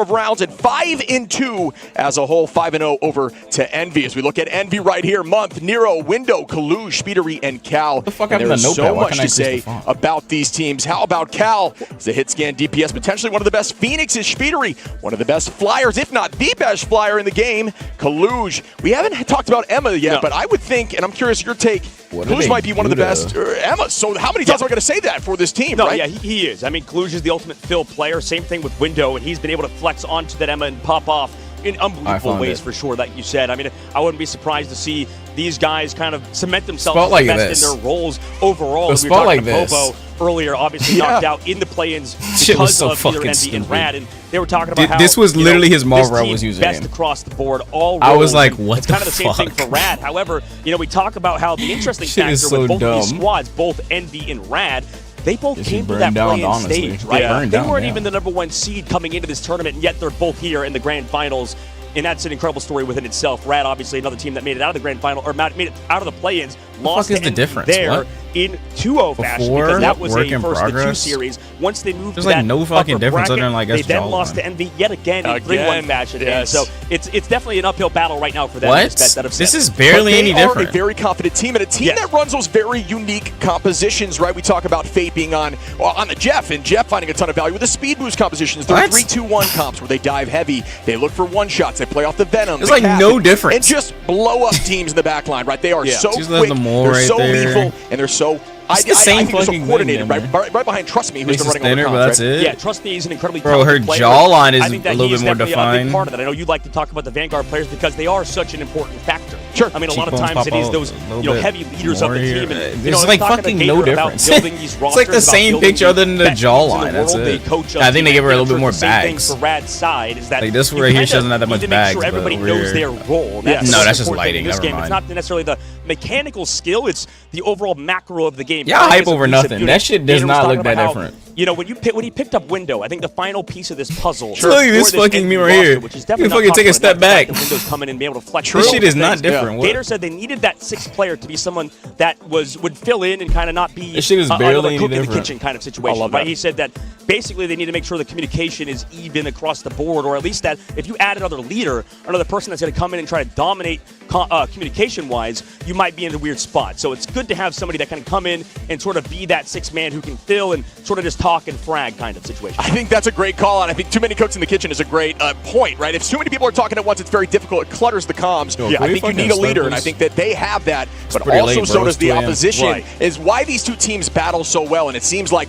of rounds, and 5 and 2 as a whole. 5 and 0 over to Envy. As we look at Envy right here, Month, Nero, Window, Kalush, Speedery, and Cal. happened to There's Notepad? so Why much can't I to increase say the font? about these teams. How about Cal? He's a hit scan DPS, potentially one of the best. Phoenix is Speedery, one of the best flyers, if not the best flyer in the game. Kalush. We haven't talked about Emma yet, but I would think, and I'm curious your take, Kalush might be one of the best. Emma, so how many times am I going to say that for this team, No, right? yeah, he is. I mean, Kalush is the ultimate fill player. Same thing with Window, and he's been able to flex onto that Emma and pop off in unbelievable ways for sure, like you said. I mean, I wouldn't be surprised to see these guys kind of cement themselves as the best in their roles overall. We were talking to Bobo earlier, obviously knocked out in the play-ins because of either Envy and Rad, and they were talking about how this was literally his Marvel this was team using. Best across the board, all I was roles, like, and what it's the kind of the same thing fuck? for Rad. However, we talk about how the interesting Shit factor is so with both of these dumb. squads, both Envy and Rad, they both came to burned that down, play-in honestly. stage, right? Yeah. Burned They down, weren't yeah. even the #1 seed coming into this tournament, and yet they're both here in the grand finals. And that's an incredible story within itself. Rad, obviously, another team that made it out of the grand final, or made it out of the play-ins, lost is to the Envy difference? there What? in 2-0 fashion Before because that was work a in first of 2 progress? series. Once they moved There's to like that no fucking upper difference other bracket, than, like, they us then Jawline. lost to Envy yet again in 3-1 fashion. And yes. so it's definitely an uphill battle right now for them. What? This is barely any They are different. a very confident team, and a team that runs those very unique compositions, right? We talk about Fate being on the Jeff, and Jeff finding a ton of value with the speed boost compositions. They're 3-2-1 comps where they dive heavy, they look for one-shots, they play off the Venom. There's the like Cap, no difference. And just blow up teams in the back line, right? They are so Just quick, the mole they're right so there. lethal, and they're so... I It's the same think they're so fucking coordinated, thing, right behind Trust Me, who's Makes been us running thinner, over but comps, that's right? it. Yeah, Trust Me is an incredibly Bro, her talented player. jawline is I think that a little he's bit more definitely a defined. big part of that. I know you'd like to talk about the Vanguard players because they are such an important factor. Sure. I mean, a lot of Cheekbones times it pop is out those a little bit heavy leaders of the more team. here. And, There's like talking to fucking Gator no about difference. building these It's like rosters, the about same building picture other than the best teams in jawline. That's world. They it. coach I think they give her a little bit more the same thing bags. for Rad's side is that Like this you right here, kinda she doesn't have that need much to make bags. sure but everybody over knows here- their role. No, the that's just important thing lighting. in this Never game. It's mind. not necessarily the mechanical skill; it's the overall macro of the game. Yeah, Playing hype as a over cohesive nothing. unit. That shit does Gator was not talking look that about how, different. when he picked up Window, I think the final piece of this puzzle. Look at this for fucking NB me right roster, here. which is You definitely fucking not take a tough, step and that's the back. fact that Window's coming in and be able to flex. This shit is things. not different. What? Gator said they needed that sixth player to be someone that would fill in and kind of not be This shit is another barely any cook in the different. kitchen kind of situation. Right? that. He said that basically they need to make sure the communication is even across the board, or at least that if you add another leader, another person that's going to come in and try to dominate communication-wise, you might be in a weird spot. So it's good to have somebody that can come in and sort of be that sixth man who can fill and sort of just talk and frag kind of situation. I think that's a great call, and I think too many cooks in the kitchen is a great point, right? If too many people are talking at once, it's very difficult. It clutters the comms. Yo, I think you need a leader, and I think that they have that, but pretty also late, so bro. does the 2 a.m. opposition, Right. is why these two teams battle so well, and it seems like,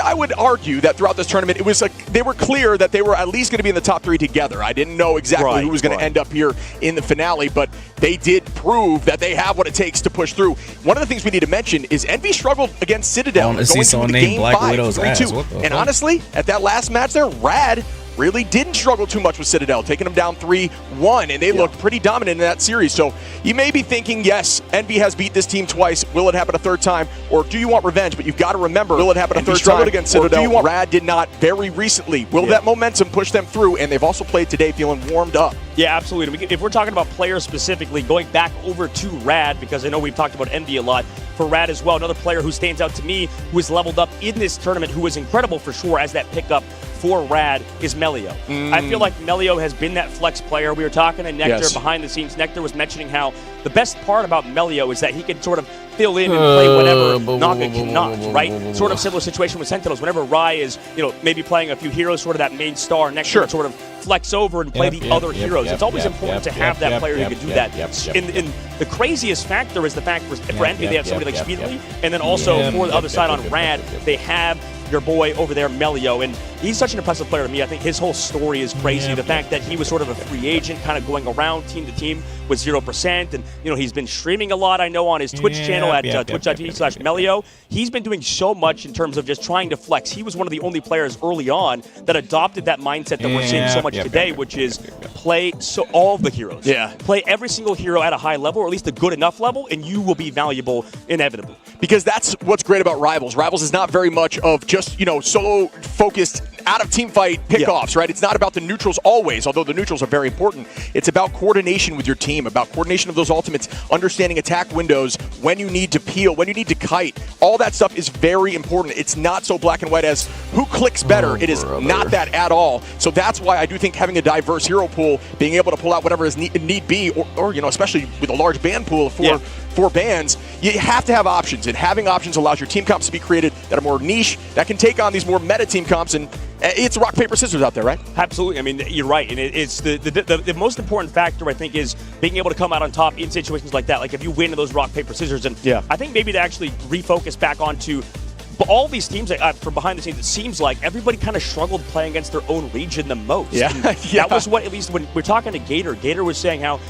I would argue that throughout this tournament, it was they were clear that they were at least going to be in the top 3 together. I didn't know exactly who was going to end up here in the finale, but they did prove that they have what it takes to push through. One of the things we need to mention is Envy struggled against Citadel wanna see going someone into named game Black 5, Widow's 3-2. ass. What the And fuck? honestly, at that last match there, Rad really didn't struggle too much with Citadel, taking them down 3-1, and they looked pretty dominant in that series. So you may be thinking, yes, Envy has beat this team twice. Will it happen a third time? Or do you want revenge? But you've got to remember, will it happen a third time? Against Citadel. Or do you want Rad did not very recently. Will that momentum push them through? And they've also played today feeling warmed up. Yeah, absolutely. If we're talking about players specifically, going back over to Rad, because I know we've talked about Envy a lot, for Rad as well, another player who stands out to me, who has leveled up in this tournament, who was incredible for sure as that pickup for Rad, is Melio. I feel like Melio has been that flex player. We were talking to Nectar behind the scenes. Nectar was mentioning how the best part about Melio is that he can sort of fill in and play whatever Naga cannot, right? Sort of similar situation with Sentinels. Whenever Rai is, maybe playing a few heroes, sort of that main star, Nectar can sort of flex over and play the other heroes. It's always important to have that player who can do that. And the craziest factor is the fact for Envy, they have somebody like Speedly, and then also for the other side on Rad, they have your boy over there, Melio. And he's such an impressive player to me. I think his whole story is crazy. The fact that he was sort of a free agent, kind of going around team to team with 0%, and he's been streaming a lot. I know on his Twitch channel at twitch.tv/Melio. He's been doing so much in terms of just trying to flex. He was one of the only players early on that adopted that mindset that we're seeing so much today, which is play all of the heroes. Play every single hero at a high level, or at least a good enough level, and you will be valuable inevitably. Because that's what's great about Rivals. Rivals is not very much of just, solo-focused out-of-team fight pickoffs, right? It's not about the neutrals always, although the neutrals are very important. It's about coordination with your team, about coordination of those ultimates, understanding attack windows, when you need to peel, when you need to kite. All that stuff is very important. It's not so black and white as who clicks better. It is not that at all. So that's why I do think having a diverse hero pool, being able to pull out whatever is need be, or especially with a large ban pool of four bans, you have to have options, and having options allows your team comps to be created that are more niche, that can take on these more meta team comps, and it's rock, paper, scissors out there, right? Absolutely. I mean, you're right, and it's the most important factor, I think, is being able to come out on top in situations like that. Like if you win those rock, paper, scissors, and I think maybe to actually refocus back onto all these teams from behind the scenes, it seems like everybody kind of struggled playing against their own region the most. That was what, at least when we're talking to Gator was saying how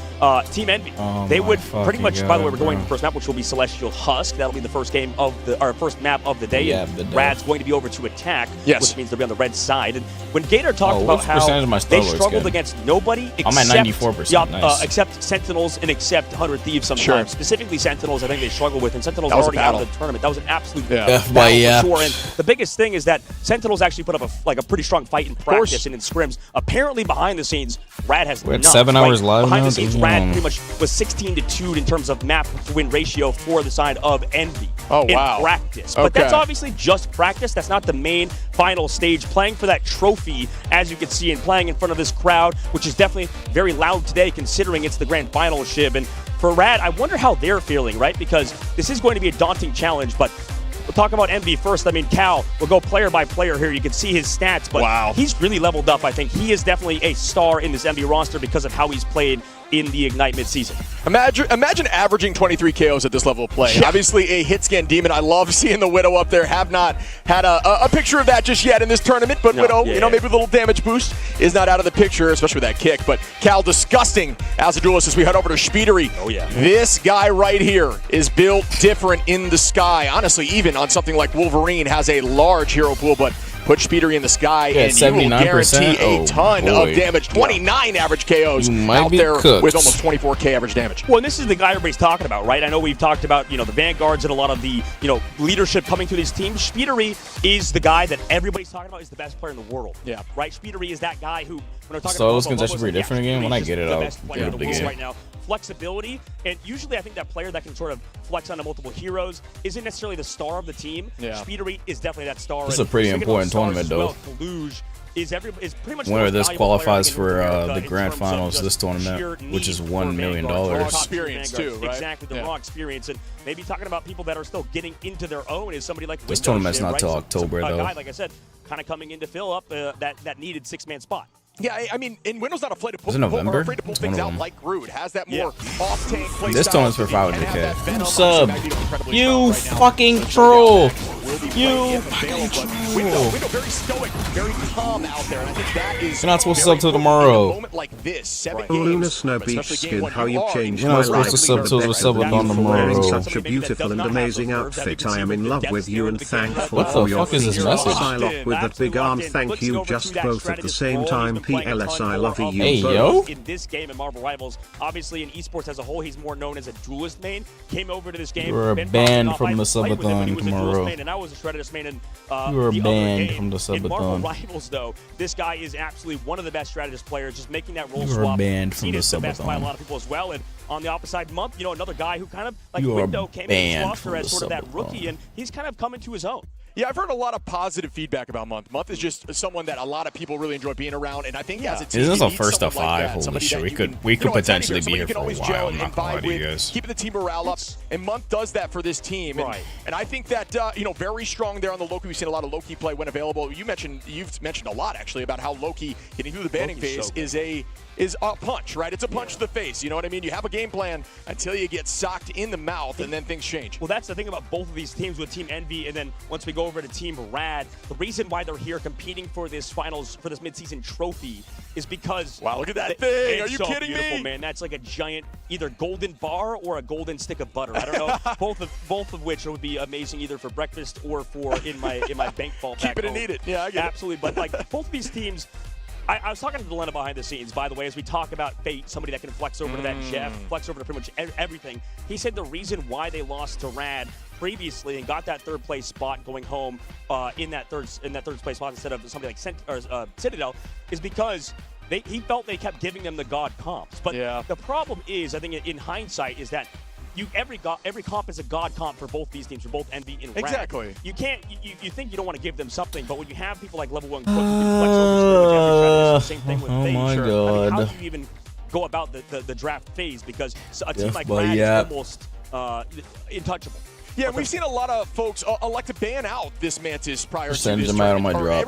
Team Envy, they would pretty much, by the way, we're going to the first map, which will be Celestial Husk. That'll be the first game of our first map of the day. And Rad's going to be over to attack, which means they'll be on the red side. And when Gator talked about how they struggled against nobody except, I'm at 94%. Nice. Except Sentinels and except 100 Thieves sometimes. Specifically Sentinels, I think they struggle with, and Sentinels already out of the tournament. That was an absolute battle. Sure. And the biggest thing is that Sentinels actually put up a pretty strong fight in practice and in scrims. Apparently, behind the scenes, Rad has not. 7 hours live behind now? the scenes, Rad pretty much was 16-2 in terms of map to win ratio for the side of Envy in practice. But that's obviously just practice. That's not the main final stage. Playing for that trophy, as you can see, and playing in front of this crowd, which is definitely very loud today, considering it's the grand final, Shib. And for Rad, I wonder how they're feeling, right? Because this is going to be a daunting challenge, but we'll talk about Envy first. I mean, Cal, we'll go player by player here. You can see his stats, but he's really leveled up. I think he is definitely a star in this Envy roster because of how he's played in the Ignite midseason. Imagine averaging 23 KOs at this level of play. Obviously a hit scan demon. I love seeing the Widow up there. Have not had a picture of that just yet in this tournament, but Widow, maybe a little damage boost is not out of the picture, especially with that kick. But Cal, disgusting as a duelist as we head over to Speedery. This guy right here is built different in the sky. Honestly, even on something like Wolverine has a large hero pool, but put Speedery in the sky and you will guarantee a ton of damage. 29 average KOs out there with almost 24K average damage. Well, and this is the guy everybody's talking about, right? I know we've talked about, the Vanguards and a lot of the, leadership coming through these teams. Speedery is the guy that everybody's talking about is the best player in the world. Right? Speedery is that guy who, when we're talking about skins actually pretty different again. When I get it, I'll get the game right now. Flexibility, and usually I think that player that can sort of flex onto multiple heroes isn't necessarily the star of the team. Speedery is definitely that star. This is a pretty important tournament, though. Is pretty much winner of this qualifies for the grand finals of this tournament, which is $1 million. Experience too, right? Exactly, the raw experience, and maybe talking about people that are still getting into their own is somebody like this tournament's not till October, though. A guy, like I said, kind of coming in to fill up that needed 6-man spot. Yeah, I mean, and Window's not afraid to pull, things out like Groot. Has that more off-tank play. This tournament's for 500K. Sub. You fucking troll. You fucking troll. Window very stoic, very calm out there, and I think that is. You're not supposed to sub till tomorrow. Moment like this, Luna Snow Beach Skin, how you changed my life. You're not supposed to sub till the Subathon tomorrow. Wearing such a beautiful and amazing outfit. I am in love with you and thankful for your fuck is this message? Psylocke with that big arm. Thank you. Just both at the same time. PLS, I love you. Hey, yo. In this game in Marvel Rivals, obviously in esports as a whole, he's more known as a duelist main. Came over to this game. You were banned from the Subathon tomorrow. And I was a Shredder's main in you were banned from the Subathon. In Marvel Rivals, though, this guy is absolutely one of the best strategist players, just making that role swap. You were banned from the Subathon. Best by a lot of people as well. And on the opposite month, another guy who kind of like Window came in his roster as sort of that rookie, and he's kind of coming to his own. Yeah, I've heard a lot of positive feedback about Month. Month is just someone that a lot of people really enjoy being around, and I think as a team, this is our first of 5. Holy shit, we could potentially be here for a while. I'm not gonna lie to you guys. Keeping the team morale up, and Month does that for this team. And I think that very strong there on the Loki. We've seen a lot of Loki play when available. You've mentioned a lot actually about how Loki getting through the banning phase is is a punch, right? It's a punch to the face. You know what I mean? You have a game plan until you get socked in the mouth, and then things change. Well, that's the thing about both of these teams with Team Envy, and then once we go over to Team Rad, the reason why they're here competing for this finals, for this midseason trophy, is because wow, look at that thing! Are you kidding me? Man, that's like a giant either golden bar or a golden stick of butter. I don't know, both of which would be amazing either for breakfast or for in my bank vault. Keep it and eat it. Yeah, I get absolutely. But like both of these teams. I was talking to Delena behind the scenes, by the way, as we talk about Fate, somebody that can flex over to that Jeff, flex over to pretty much everything. He said the reason why they lost to Rad previously and got that third place spot going home in that third place spot instead of somebody like Citadel is because he felt they kept giving them the god comps. But the problem is, I think in hindsight, is that every comp is a god comp for both these teams, for both Envy and Rad. Exactly. You can't. You think you don't want to give them something, but when you have people like Level 1 Cook who can flex over the same thing with Fate. My God. I mean, how do you even go about the draft phase? Because a team like Rad is almost untouchable. Yeah, we've seen a lot of folks elect to ban out this Mantis prior to this every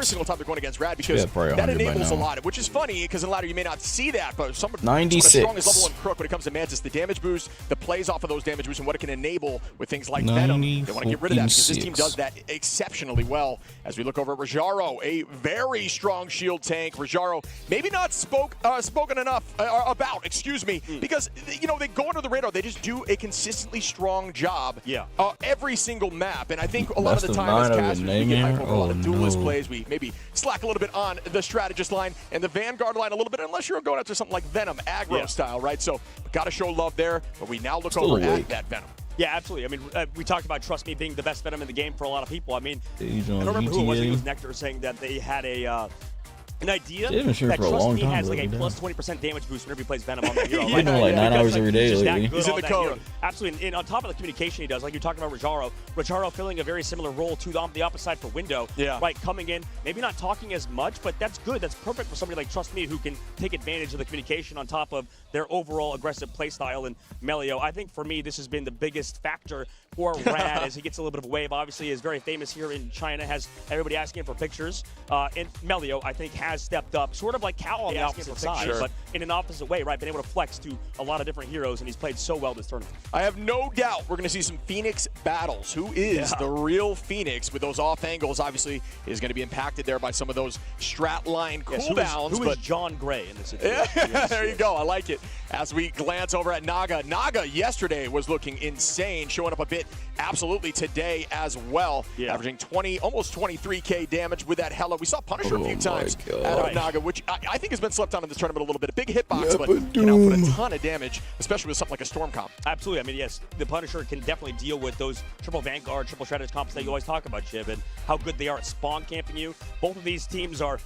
single time they're going against Rad because that enables a lot, which is funny because in ladder you may not see that, but someone as strong as Level 1 Crook when it comes to Mantis, the damage boost, the plays off of those damage boosts, and what it can enable with things like Venom. They want to get rid of that because this team does that exceptionally well. As we look over at Rajaro, a very strong shield tank. Rajaro maybe not spoken enough about, because they go under the radar. They just do a consistently strong job. Yeah. Every single map, and I think a lot of the time as casters we get hyped over a lot of duelist plays. We maybe slack a little bit on the strategist line and the Vanguard line a little bit, unless you're going after something like Venom, aggro style, right? So got to show love there, but we now look over at that Venom. Yeah, absolutely. I mean, we talked about Trust Me being the best Venom in the game for a lot of people. I mean, I don't remember who it was. I think it was Nectar saying that they had an idea that Trust Me has like a plus 20% damage boost whenever he plays Venom on the hero. Like 9 hours every day. He's in the code. Absolutely. And on top of the communication he does, like you're talking about Rajaro filling a very similar role to the opposite side for Window. Yeah. Right, coming in, maybe not talking as much, but that's good. That's perfect for somebody like Trust Me who can take advantage of the communication on top of their overall aggressive playstyle. And Melio, I think for me, this has been the biggest factor for Rad as he gets a little bit of a wave. Obviously, is very famous here in China, has everybody asking him for pictures. And Melio, I think, has stepped up, sort of like Cal on the opposite side, but in an opposite way, right? Been able to flex to a lot of different heroes, and he's played so well this tournament. I have no doubt we're going to see some Phoenix battles. Who is the real Phoenix with those off angles? Obviously, is going to be impacted there by some of those strat line cooldowns. Who is John Gray in this situation? There you go. I like it. As we glance over at Naga. Naga yesterday was looking insane, showing up a bit absolutely today as well. Averaging almost 23K damage with that Hella. We saw Punisher a few times out of Naga, which I think has been slept on in this tournament a little bit. A big hitbox, but can output a ton of damage, especially with something like a Storm comp. Absolutely. I mean, yes, the Punisher can definitely deal with those triple Vanguard, triple strategist comps that you always talk about, Chib, and how good they are at spawn camping you. Both of these teams are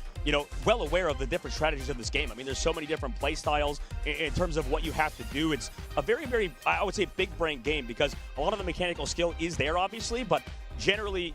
well aware of the different strategies of this game. I mean, there's so many different play styles in terms of what you have to do. It's a very, very, I would say, big brain game because a lot of the mechanical skill is there, obviously, but generally,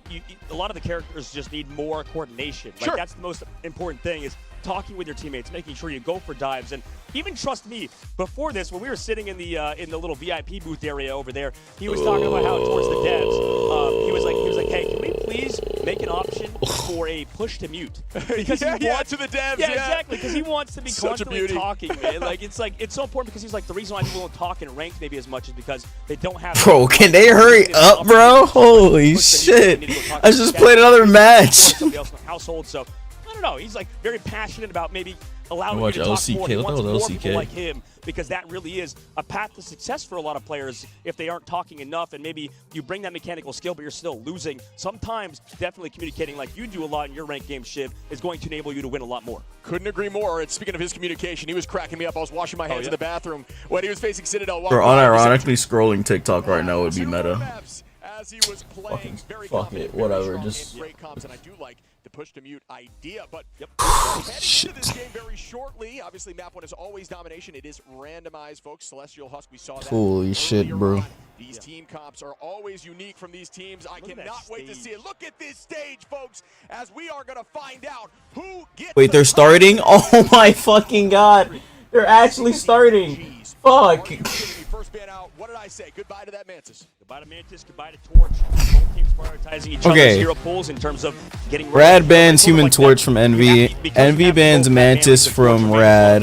a lot of the characters just need more coordination. Like, that's the most important thing is talking with your teammates, making sure you go for dives, and even Trust Me. Before this, when we were sitting in the little VIP booth area over there, he was talking about how towards the devs, he was like, hey, can we please make an option for a push to mute? Because to the devs. Yeah, exactly. Because he wants to be constantly talking, man. It's so important because he's like the reason why people don't talk in ranked maybe as much is because they don't have. Bro, can they hurry up, bro? Holy shit! I just played another match. Somebody else in the household, so. I don't know. He's like very passionate about maybe allowing you to talk more. He wants more people like him because that really is a path to success for a lot of players if they aren't talking enough and maybe you bring that mechanical skill but you're still losing. Sometimes definitely communicating like you do a lot in your ranked game, Shiv, is going to enable you to win a lot more. Couldn't agree more. And speaking of his communication, he was cracking me up. I was washing my hands in the bathroom when he was facing Citadel. For unironically scrolling TikTok right now would be meta. As he was playing very fuck it, whatever. Just great comps, and I do like the push to mute idea. But heading into this game very shortly. Obviously, map 1 is always domination. It is randomized, folks. Celestial Husk, we saw that. Holy shit, bro. These team comps are always unique from these teams. I cannot wait to see it. Look at this stage, folks, as we are going to find out who gets. Wait, they're starting? Oh my fucking god. They're actually starting. Fuck. First ban out. What did I say? Goodbye to that Mantis. Goodbye to Mantis. Goodbye to Torch. Both teams prioritizing each other's hero pools in terms of getting. Rad bans Human Torch from Envy. Envy bans Mantis from Rad.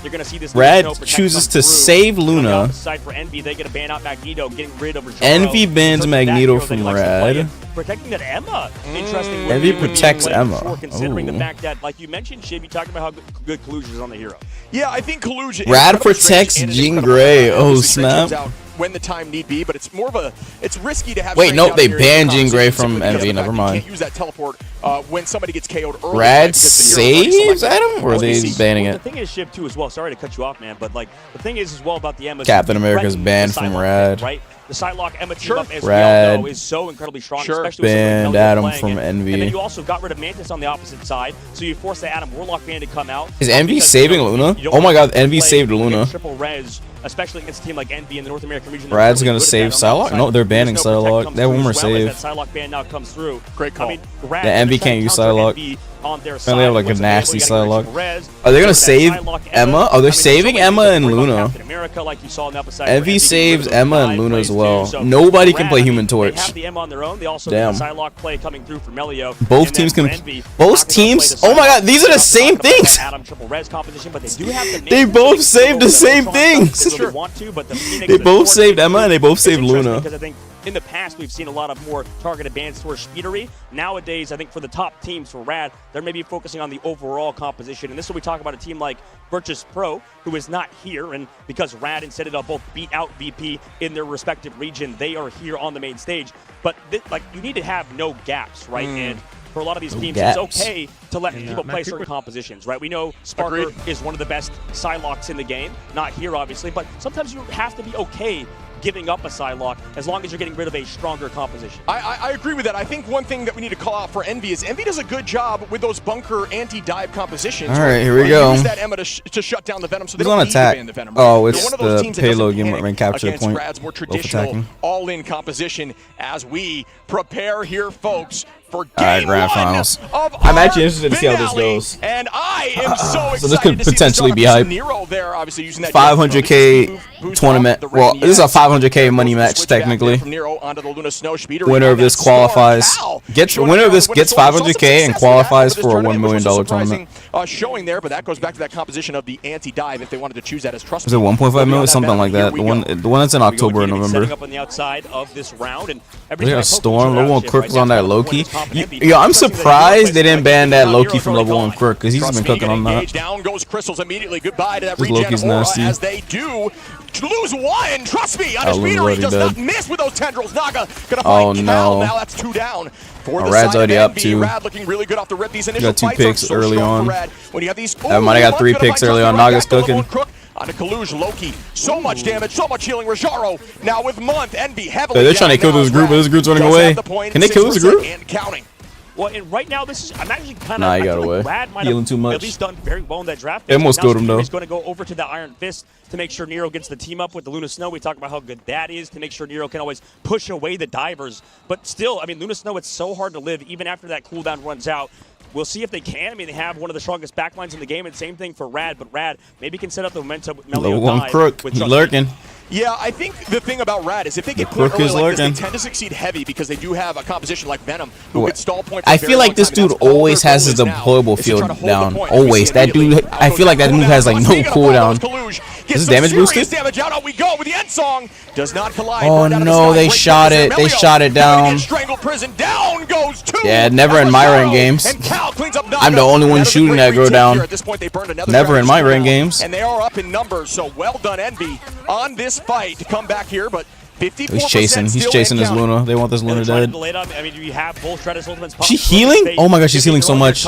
You're going to see this. Rad chooses to save Luna. Side for Envy, they get to ban out Magneto, getting rid of Rajaro. Envy bans Magneto from Rad. Protecting that Emma. Interesting. Envy protects Emma. Considering the fact that, like you mentioned, Shib, you talked about how good Collusion is on the hero. Yeah, I think Collusion. Rad protects Jean Grey. Oh, snap. When the time need be, but it's more of a, it's risky to have. Wait, no, they banned Jean Grey from Envy. Never mind. You can't use that teleport when somebody gets KO'd early. Rad saves Adam, or are they banning it? The thing is, Shib, too, as well. Sorry to cut you off, man, but like the thing is as well about the Emma. Captain America's banned from Rad. Right. The Psylocke Emma team up, as we all know, is so incredibly strong, especially with banned Adam from Envy. And then you also got rid of Mantis on the opposite side, so you forced the Adam Warlock ban to come out. Is Envy saving Luna? Oh my God, Envy saved Luna. Triple res, especially against a team like Envy in the North American region. Rad's gonna save Psylocke? No, they're banning Psylocke. They have one more save. That Psylocke ban now comes through. Great call. Yeah, Envy can't use Psylocke. They have like a nasty Psylocke. Are they gonna save Emma? Oh, they're saving Emma and Luna. Envy saves Emma and Luna as well. Nobody can play Human Torch. Damn. Both teams can. Both teams. Oh my God, these are the same things. They both saved the same things. They both saved Emma and they both saved Luna. In the past, we've seen a lot of more targeted bans towards speedery. Nowadays, I think for the top teams for Rad, they're maybe focusing on the overall composition. And this is when we talk about a team like Virtus Pro, who is not here. And because Rad instead of both beat out VP in their respective region, they are here on the main stage. But like you need to have no gaps, right? And for a lot of these teams, it's okay to let people play certain compositions, right? We know Sparker is one of the best Psylocks in the game. Not here, obviously, but sometimes you have to be okay giving up a Psylocke as long as you're getting rid of a stronger composition. I agree with that. I think one thing that we need to call out for Envy is Envy does a good job with those bunker anti-dive compositions. All right, here we go. Use that Emma to shut down the Venom, so they Who's don't on need attack? to ban the Venom. Oh, it's the payload game main capture point. Rad's more traditional all-in composition as we prepare here, folks, for game grand finals. I'm actually interested to see how this goes. And I am so excited. So this could potentially be hype. Nero there, obviously using that 500K tournament. Well, this is a 500K money match technically. Winner of this qualifies. Winner of this gets 500K and qualifies for a $1 million tournament. Showing there, but that goes back to that composition of the anti-dive if they wanted to choose that as trust. Is it 1.5 million? Something like that. The one that's in October and November. Up on the outside of this round, and we got Storm. Level 1 Crook on that Loki. Yo, I'm surprised they didn't ban that Loki from level 1 Crook because he's been cooking on that. Down goes Crystals immediately. Goodbye to that regen Loki's nasty. As they do lose one. Trust me, on his speeder, he does not miss with those tendrils. Naga gonna find Cal. Now that's 2 down. Rad's already up 2. Rad looking really good off the rip. These initial got 2 picks early on. When you have these, I got 3 picks early on. Naga's cooking. On a Collusion, Loki, so much damage, so much healing. Rajaro now with Month, Envy heavily. They're trying to kill this group, but this group's running away. Can they kill this group? And counting. Well, and right now, this is I'm actually kind of. Nah, he got away. Rad might Healing too much. At least done very well in that draft. They almost killed him though. He's going to go over to the Iron Fist to make sure Nero gets the team up with the Luna Snow. We talk about how good that is to make sure Nero can always push away the divers. But still, I mean, Luna Snow, it's so hard to live even after that cooldown runs out. We'll see if they can. I mean, they have one of the strongest backlines in the game, and same thing for Rad. But Rad maybe can set up the momentum. Level 1 Crook, he's lurking. Yeah, I think the thing about Rad is if they get point early like this, they tend to succeed heavy because they do have a composition like Venom who could stall point for I feel like this dude always has his deployable field down. Always. That dude, I feel like that move has like no cooldown. Is this damage boosted? Damage out we go with the end song. Does not collide. Oh no, they shot it. They shot it down. Down goes 2. Yeah, never in my rank games. I'm the only one shooting that girl down. Never in my rank games. And they are up in numbers, so well done, Envy, on this fight to come back here, but 54%. He's chasing. He's chasing his Luna. They want this Luna dead. I mean, you have both Stratus Ultimates. She healing? Oh my gosh, she's healing so much.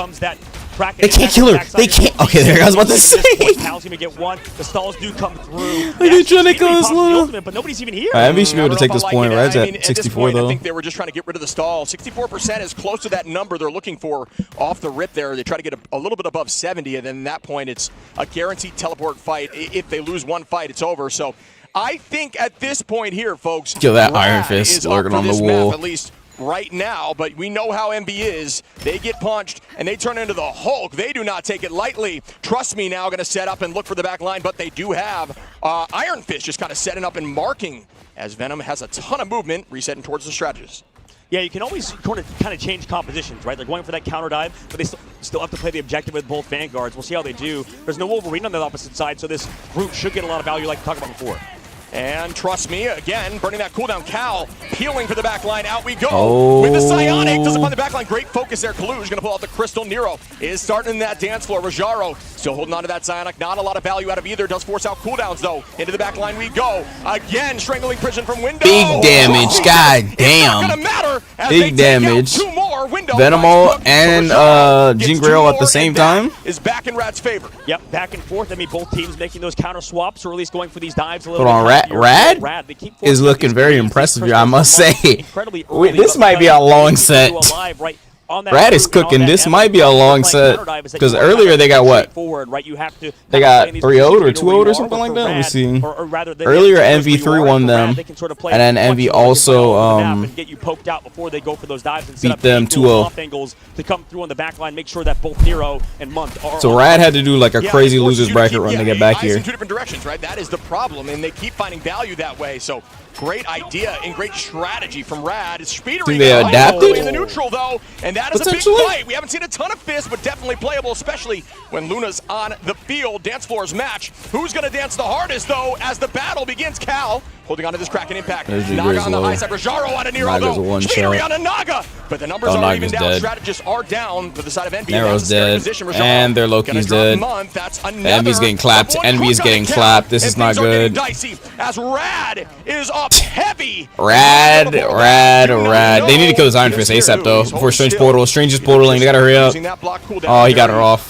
They can't kill her. They can't. Okay, there I was about to say. Pal's gonna get one. The stalls do come through. They're trying to kill his Luna. But nobody's even here. Envy should be able to take this point. Rad's at 64 though. I think they were just trying to get rid of the stall. 64% is close to that number they're looking for off the rip there. They try to get a little bit above 70, and then at that point it's a guaranteed teleport fight. If they lose one fight, it's over. So I think at this point here, folks, kill that Iron Fist lurking on the wall. At least right now, but we know how MB is. They get punched and they turn into the Hulk. They do not take it lightly. Trust me, now going to set up and look for the back line, but they do have Iron Fist just kind of setting up and marking as Venom has a ton of movement, resetting towards the strategist. Yeah, you can always kind of change compositions, right? They're going for that counter dive, but they still have to play the objective with both Vanguards. We'll see how they do. There's no Wolverine on the opposite side, so this group should get a lot of value like we talked about before. And trust me, again, burning that cooldown. Cal peeling for the back line. Out we go with the Psionic. Doesn't find the back line. Great focus there. Kaluj going to pull out the Crystal. Nero is starting in that dance floor. Rajaro still holding on to that Psionic. Not a lot of value out of either. Does force out cooldowns, though. Into the back line we go. Again, strangling prison from Window. Big damage. God damn. Big damage. Venimo and Jean Grail at the same time. Is back in Rad's favor. Yep, back and forth. I mean, both teams making those counter swaps, or at least going for these dives a little bit. Hold on, Rad is looking very impressive here, I must say. Wait, this might be a long set. Rad is cooking. This might be a long set because earlier they got what? They got 3-0 or 2-0 or something like that. Let me see. Earlier MV3 won them, and then MV also beat them 2-0. To come through on the back line, make sure that both Nero and Month are. So Rad had to do like a crazy losers bracket run to get back here. In two different directions, right? That is the problem, and they keep finding value that way. So great idea and great strategy from Rad. Speedery they adapted in the neutral though, and that is a big fight. We haven't seen a ton of fists, but definitely playable, especially when Luna's on the field. Dance floor's match. Who's gonna dance the hardest though as the battle begins? Cal holding on to this Kraken impact. Naga on the high side. Rajaro on a Nero though. Speedery on a Naga, but the numbers are even down. Strategists are down for the side of Envy. Nero's dead, and their Loki's dead. Envy's getting clapped. Envy's getting clapped. This is not good. As Rad is up heavy. Rad. They need to kill this Iron Fist ASAP though before Strange Portal. Strange is portaling. They gotta hurry up. Oh, he got her off.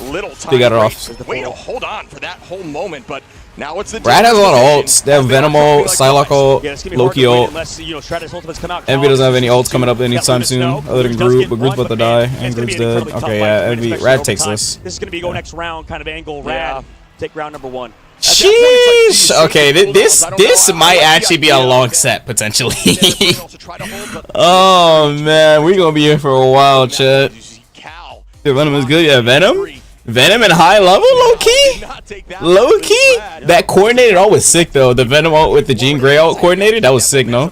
They got her off. Way to hold on for that whole moment, but now it's the Rad has a lot of ults. They have Venimo, Psylocke ult, Loki ult. Envy doesn't have any ults coming up anytime soon, other than Groot, but Groot's about to die, and Groot's dead. Okay, yeah, Envy. Rad takes this. This is gonna be go next round kind of angle. Rad take round number 1. Sheesh. Okay, this might actually be a long set potentially. Oh man, we're gonna be here for a while, chat. Venom is good. Yeah, Venom and high level, low key. That coordinated ult was sick though. The Venom ult with the Jean Grey ult coordinated, that was sick, no?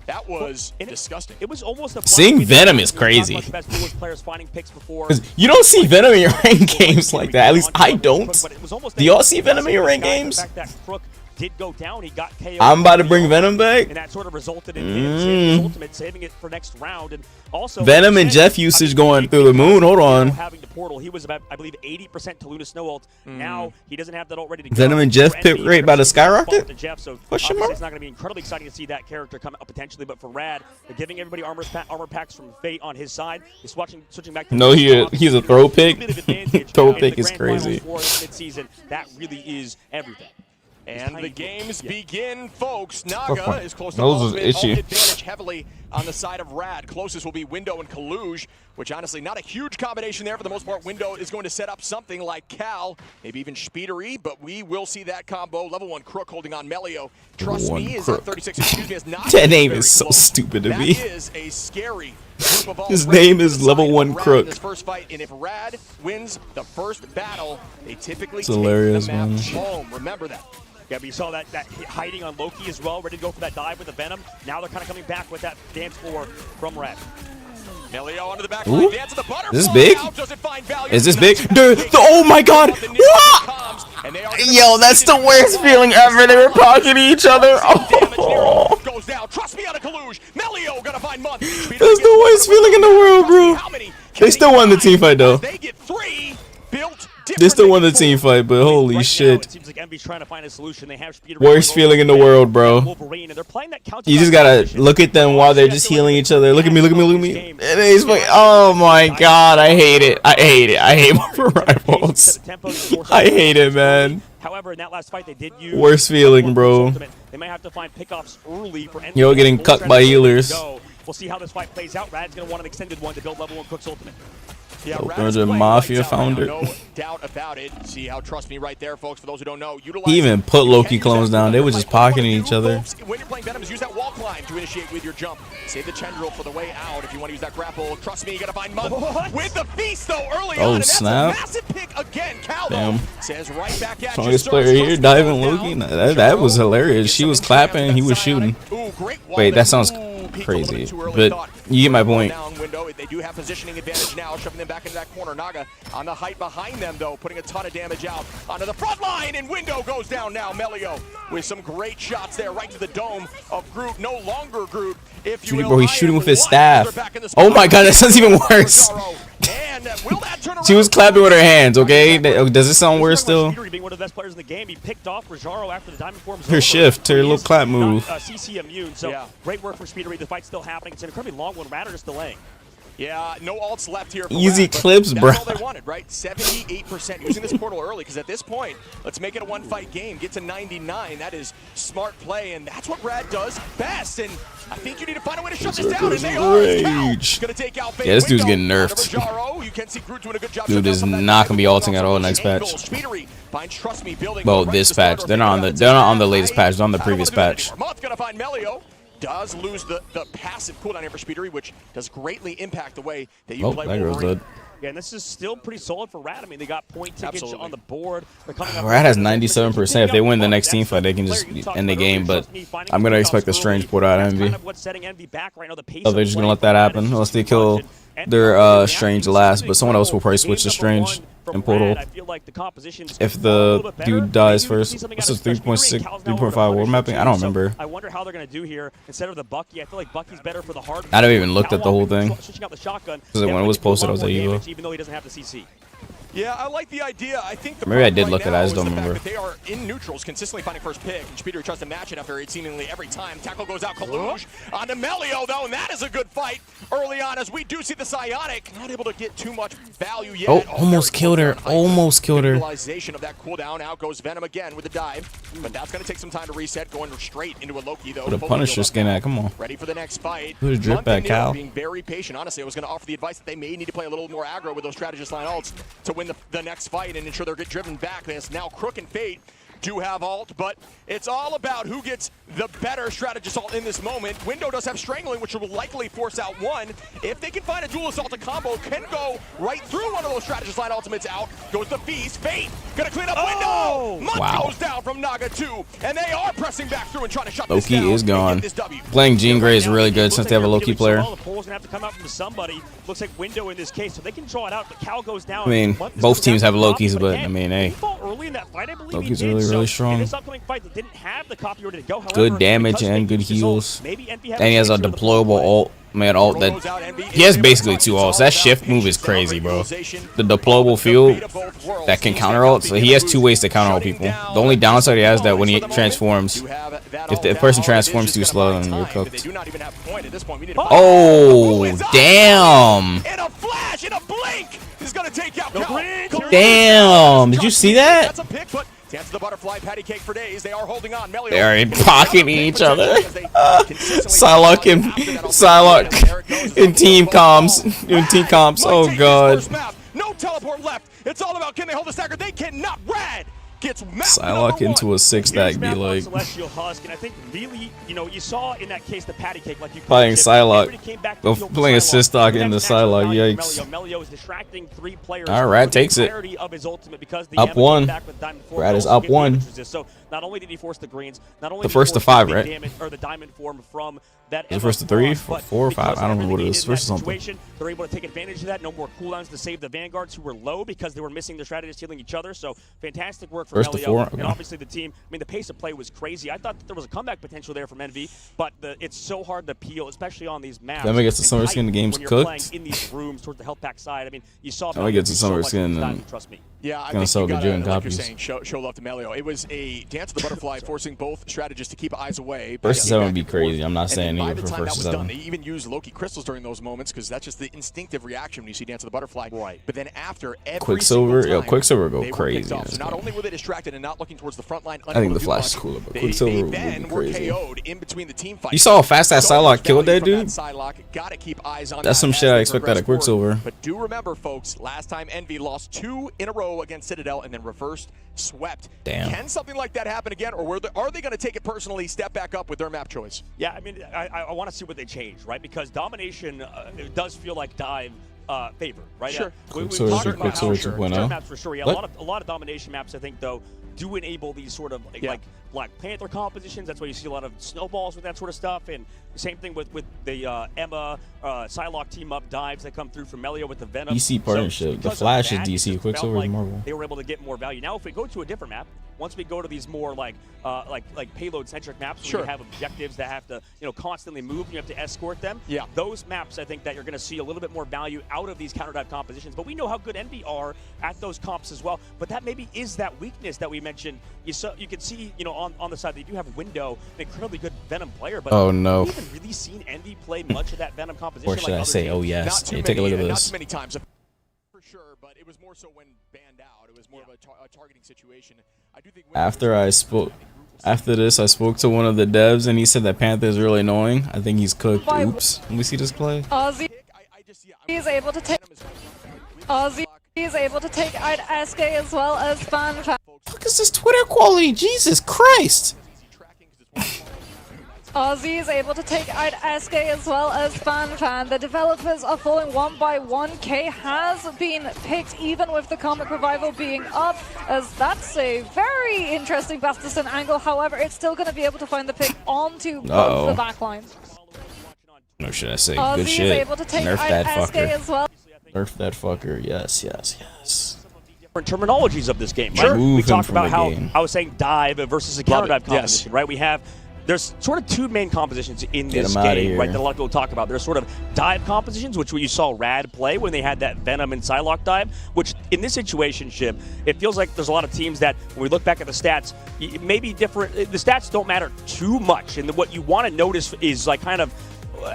That was disgusting. It was almost seeing Venom is crazy. You don't see Venom in your ranked games like that. At least I don't. Do y'all see Venom in your ranked games? Did go down. He got KO. I'm about to bring Venom back. And that sort of resulted in his ultimate, saving it for next round. And also Venom and Jeff usage going through the moon. Hold on. Having the portal, he was about, I believe, 80% to Luna Snow ult. Now he doesn't have that ult ready to go. Venom and Jeff pick rate about to skyrocket. So question mark? It's not going to be incredibly exciting to see that character come up potentially, but for Rad, they're giving everybody armor packs from Fate on his side. He's switching back to he's a throw pick. Throw pick is crazy. Mid-season, that really is everything. And the games begin, folks. Naga is close to ultimate advantage heavily on the side of Rad. Closest will be Window and Kaluj, which honestly not a huge combination there. For the most part, Window is going to set up something like Cal, maybe even Speedery, but we will see that combo. Level 1 Crook holding on Melio. Trust me, is at 36. Excuse me, is not. That name is so stupid to me. That is a scary group of all. His name is Level 1 Crook. This first fight, and if Rad wins the first battle, they typically take the match home. Remember that. Yeah, but you saw that hiding on Loki as well, ready to go for that dive with the Venom. Now they're kind of coming back with that dance floor from Rad. Melio onto the back line, dance of the butterfly. This is big? Is this big? Dude, oh my god! What? Yo, that's the worst feeling ever. They were pocketing each other. Oh. Goes down. Trust me, out of Kaluj. Melio gonna find Month. That's the worst feeling in the world, bro. They still won the team fight though. They get 3 built. They still won the team fight, but holy shit. It seems like MV's trying to find a solution. They have worst feeling in the world, bro. You just gotta look at them while they're just healing each other. Look at me, look at me, look at me. And he's like, oh my god, I hate it. I hate my rivals. I hate it, man. However, in that last fight, they did use worst feeling, bro. They might have to find pickoffs early for MV. Yo, getting cucked by healers. We'll see how this fight plays out. Rad's gonna want an extended one to build level 1 Cook's ultimate. Yeah, the Mafia founder. No doubt about it. See how Trust Me right there, folks. For those who don't know, he even put Loki clones down. They were just pocketing each other. When you're playing Venom, use that wall climb to initiate with your jump. Save the Chendril for the way out if you want to use that grapple. Trust me, you gotta find Month with the feast though early on. And snap! That's a massive pick again. Cal says right back at strongest player here, diving Loki. That was hilarious. She was clapping, he was shooting. Wait, that sounds crazy. But you get my point. They do have positioning advantage now, shoving them back into that corner. Naga on the height behind them, though, putting a ton of damage out onto the front line, and Window goes down now. Melio with some great shots there, right to the dome of Groot. No longer Groot. If you Bro, he's shooting with his staff. Oh my god, that sounds even worse. She was clapping with her hands, okay? Does it sound worse still? Being one of the best players in the game, he picked off Rajaro after the diamond forms. Her shift, her little clap move. CC immune, so great work from Speedery. The fight's still happening. It's an incredibly long one. Rad are just delaying. Yeah, no ults left here. For Easy Rad, clips, bro. That's all they wanted, right? 78% using this portal early, because at this point, let's make it a one-fight game. Get to 99. That is smart play, and that's what Rad does best. And I think you need to find a way to shut this down. And they are. Gonna take out yeah, this dude's getting nerfed. You can see Groot doing a good job. Dude is not gonna be ulting at all next patch. Well, this patch. They're not on the latest patch. They're on the previous patch. Gonna find Melio. Does lose the passive cooldown here for Speedery, which does greatly impact the way that you play Wolverine. Yeah, and this is still pretty solid for Rad. I mean, they got point tickets on the board. Rad has 97%. If they win the next team fight, they can just end the game. But I'm gonna expect a strange port out of Envy. Oh, they're just gonna let that happen unless they kill their Strange last. But someone else will probably switch to Strange and Portal if the dude dies first. What's the 3.6, 3.5 war mapping? I don't remember. I wonder how they're gonna do here instead of the Bucky. I feel like Bucky's better for the hard. I haven't even looked at the whole thing. Because when it was posted, I was like, Evo. Even though he doesn't have the CC. Yeah, I like the idea. I think the maybe I did look at it. I just don't remember. They are in neutrals, consistently finding first pick, and Speedery tries to match it after it seemingly every time. Tackle goes out, Kalush onto Melio, though, and that is a good fight early on as we do see the Psionic not able to get too much value yet. Oh, almost killed her. Almost killed her. Utilization of that cooldown. Out goes Venom again with the dive, but that's going to take some time to reset. Going straight into a Loki, though. Put a Punisher skin at. Come on. Ready for the next fight. Who's drip back, Cal? Being very patient. Honestly, I was going to offer the advice that they may need to play a little more aggro with those strategist line ults to win the next fight and ensure they're get driven back. There's now Crook and Fate do have ult, but it's all about who gets the better strategist ult in this moment. Window does have Strangling, which will likely force out one. If they can find a dual assault combo, can go right through one of those strategist line ultimates out. Goes the Feast. Fate gonna clean up Window. Mutt goes down from Naga 2, and they are pressing back through and trying to shut this down. Loki is gone. Playing Jean Grey is really good since they have a Loki player. The pole's gonna have to come out from somebody. Looks like Window in this case, so they can draw it out. But Cal goes down. I mean, both teams have Lokis, but I mean, hey, Loki's really strong. Fight that didn't have the copy ready to go. However, good damage and good heals. And he has a deployable ult. Man, ult that he has basically two ults. That shift move is crazy, bro. The deployable field that can counter ult. So he has two ways to counter ult people. The only downside he has is that when he transforms, if the person transforms too slow, then you're cooked. Oh, damn! In a flash, in a blink, he's gonna take out Damn! Did you see that? That's a pick, but dance the butterfly patty cake for days. They are holding on. They are pocketing each other. Psylocke in team comms. In team comms. Oh god. No teleport left. It's all about can they hold the stagger. They cannot. Rad gets Psylocke into a 6-stack be like. Celestial Husk, and I think really, you know, you saw in that case the patty cake like you playing Psylocke. Playing assist stock into Psylocke. Yikes. Melio is distracting 3 players. All right, takes it. Up 1. Rad is up 1. So not only did he force the greens, not only the first to 5, right? Or the diamond form from that. The first to 3, 4 or 5. I don't know what it is. First something. They're able to take advantage of that. No more cooldowns to save the Vanguards who were low because they were missing their strategists healing each other. So fantastic work from First to 4. And obviously the team. I mean, the pace of play was crazy. I thought that there was a comeback potential there from Envy, but it's so hard to peel, especially on these maps. Then we get to summer skin. The game's cooked. In these rooms towards the health pack side. I mean, you saw. Then we get to summer skin. And trust me. Yeah, I think you gotta, like you're saying, show love to Melio. It was a dance of the butterfly, forcing both strategists to keep eyes away. First to 7 would be crazy. I'm not saying either for first to 7. They even used Loki crystals during those moments because that's just the instinctive reaction when you see Dance of the Butterfly. Right. But then after every Quicksilver, Quicksilver go crazy. So not only were they distracted and not looking towards the front line, I think the Flash is cooler, but Quicksilver would be crazy. KO'd in between the team fights. You saw how fast that Psylocke killed that dude? Gotta keep eyes on that's some shit I expect out of Quicksilver. But do remember, folks, last time Envy lost 2 in a row against Citadel and then reversed swept. Damn. Can something like that happen again, or are they going to take it personally, step back up with their map choice? Yeah, I mean, I want to see what they change, right? Because domination it does feel like dive favor, right? Sure. Quicksilver 2.0. Maps for sure. Yeah, a lot of domination maps, I think, though, do enable these sort of like Black Panther compositions. That's why you see a lot of snowballs with that sort of stuff. And same thing with the Emma Psylocke team up dives that come through from Melio with the Venom. DC partnership. The Flash is DC. Quicksilver is Marvel. They were able to get more value. Now, if we go to a different map, once we go to these more like payload-centric maps where you have objectives that have to constantly move, and you have to escort them. Yeah. Those maps, I think that you're going to see a little bit more value out of these counter dive compositions. But we know how good Envy are at those comps as well. But that maybe is that weakness that we mentioned. You can see on the side they do have a window, an incredibly good Venom player. But oh no. Have we even really seen Envy play much of that Venom composition? Or should I say, oh yes? Hey, take a look at this. Not too many times. For sure, but it was more so when banned out. It was more of a targeting situation. I do think after this, I spoke to one of the devs, and he said that Panther is really annoying. I think he's cooked. Oops. Let me see this play. Ozzy is able to take. Ozzy is able to take out SK as well as FanFan. Look at this Twitter quality. Jesus Christ. Ozzy is able to take out SK as well as FanFan. The developers are falling one by one. K has been picked even with the Comic Revival being up, as that's a very interesting Bastison angle. However, it's still going to be able to find the pick onto both the backlines. No, should I say Ozzy good shit? Is able to take Nerf out that SK fucker. as well. Nerf that fucker. Yes, yes, yes. Different terminologies of this game, right? We talked about how I was saying dive versus a counter dive composition, right? There's sort of two main compositions in this game, right, that a lot of people talk about. There's sort of dive compositions, which you saw Rad play when they had that Venom and Psylocke dive, which in this situation, Shib, it feels like there's a lot of teams that, when we look back at the stats, maybe different. The stats don't matter too much, and what you want to notice is like kind of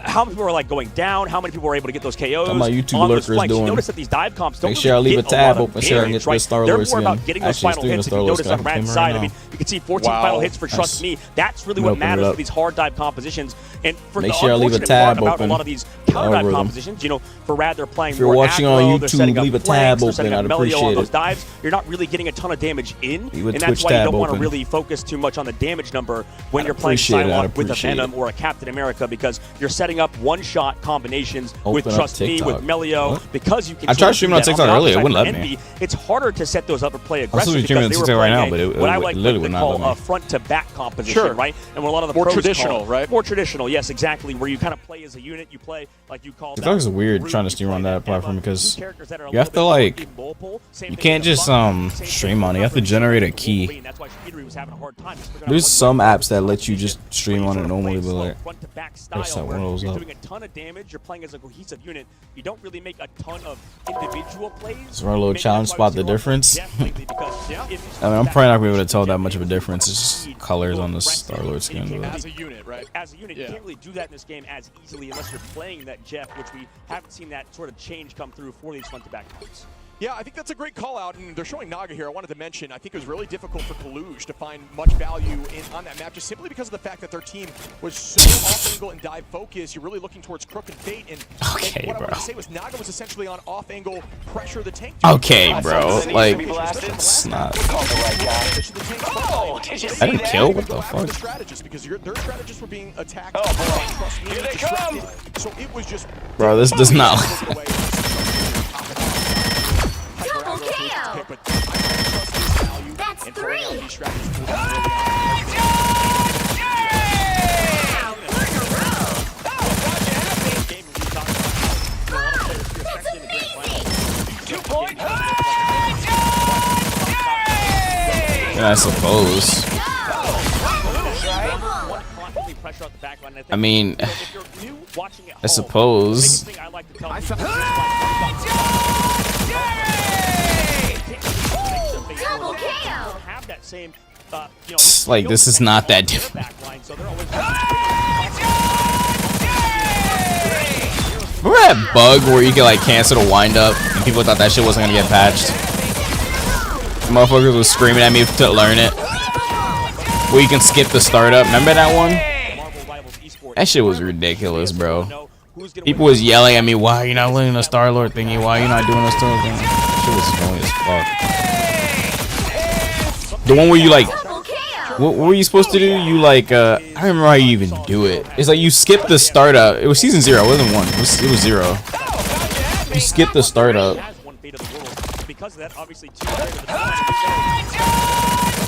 how many people are like going down, how many people are able to get those KOs my YouTube on those lurkers flanks. doing. You notice that these dive comps don't Make sure I leave a tab open so I can get the Star-Lord skin. They're more about getting those final hits. If you notice on Rad's side, I mean, you can see 14 final hits for Trust Me. That's really what matters for these hard dive compositions. And for Make the sure I leave a tab about open. a lot of these counter dive compositions, for Rad, they're playing if you're more watching aggro, on they're setting YouTube, up leave a flanks, tab they're open. setting up I'd Melio appreciate on those it. dives. You're not really getting a ton of damage in, Leave a and Twitch that's why you tab don't want to open. really focus too much on the damage number when you're playing appreciate it. Psylocke with a Venom or a Captain America, because you're setting up one-shot combinations with Open up Trust Me, with TikTok. Melio, What? because you can. I tried streaming on TikTok earlier. It wouldn't let me. It's harder to set those up or play I'm aggressive supposed to be streaming on because they TikTok were right now, playing but it what I like literally to would not call let a me. front-to-back composition, right? And what a lot of the more pros traditional, call, right? More traditional, yes, exactly. Where you kind of play as a unit, you play like you call. TikTok is weird trying to stream on that platform because you have to like, you can't just stream on it. You have to generate a key. There's some apps that let you just stream on it normally, but like, there's that one of those You're up. doing a ton of damage. You're playing as a cohesive unit. You don't really make a ton of individual plays. So our little challenge spot the difference. I mean, I'm probably not gonna be able to tell that much of a difference. It's just colors on the Star-Lord skin. As a unit, right? As a unit, you can't really do that in this game as easily unless you're playing that Jeff, which we haven't seen that sort of change come through for these front-to-back cards. Yeah, I think that's a great call out, and they're showing Naga here. I wanted to mention, I think it was really difficult for Kaluj to find much value on that map, just simply because of the fact that their team was so off-angle and dive focused. You're really looking towards Crook and Fate, and what I wanted to say was Naga was essentially on off-angle pressure the tank. Okay, bro. Like, it's not. Oh, I didn't kill? What the fuck? Strategists, because their strategists were being attacked. Here they come! So it was just. Bro, this does not. Double kill! That's 3! That's amazing! 2-point! And I suppose. I mean, I suppose. Double kill! Like, this is not that different. Remember that bug where you could like cancel the wind up and people thought that shit wasn't gonna get patched? Motherfuckers was screaming at me to learn it. Where you can skip the startup. Remember that one? That shit was ridiculous, bro. People was yelling at me, why are you not learning the Star-Lord thingy? Why are you not doing the Star-Lord thing? That shit was annoying as fuck. The one where you like, what were you supposed to do? You like, I don't remember how you even do it. It's like you skip the startup. It was season 0, it wasn't 1. It was 0. You skip the startup. Because of that, obviously,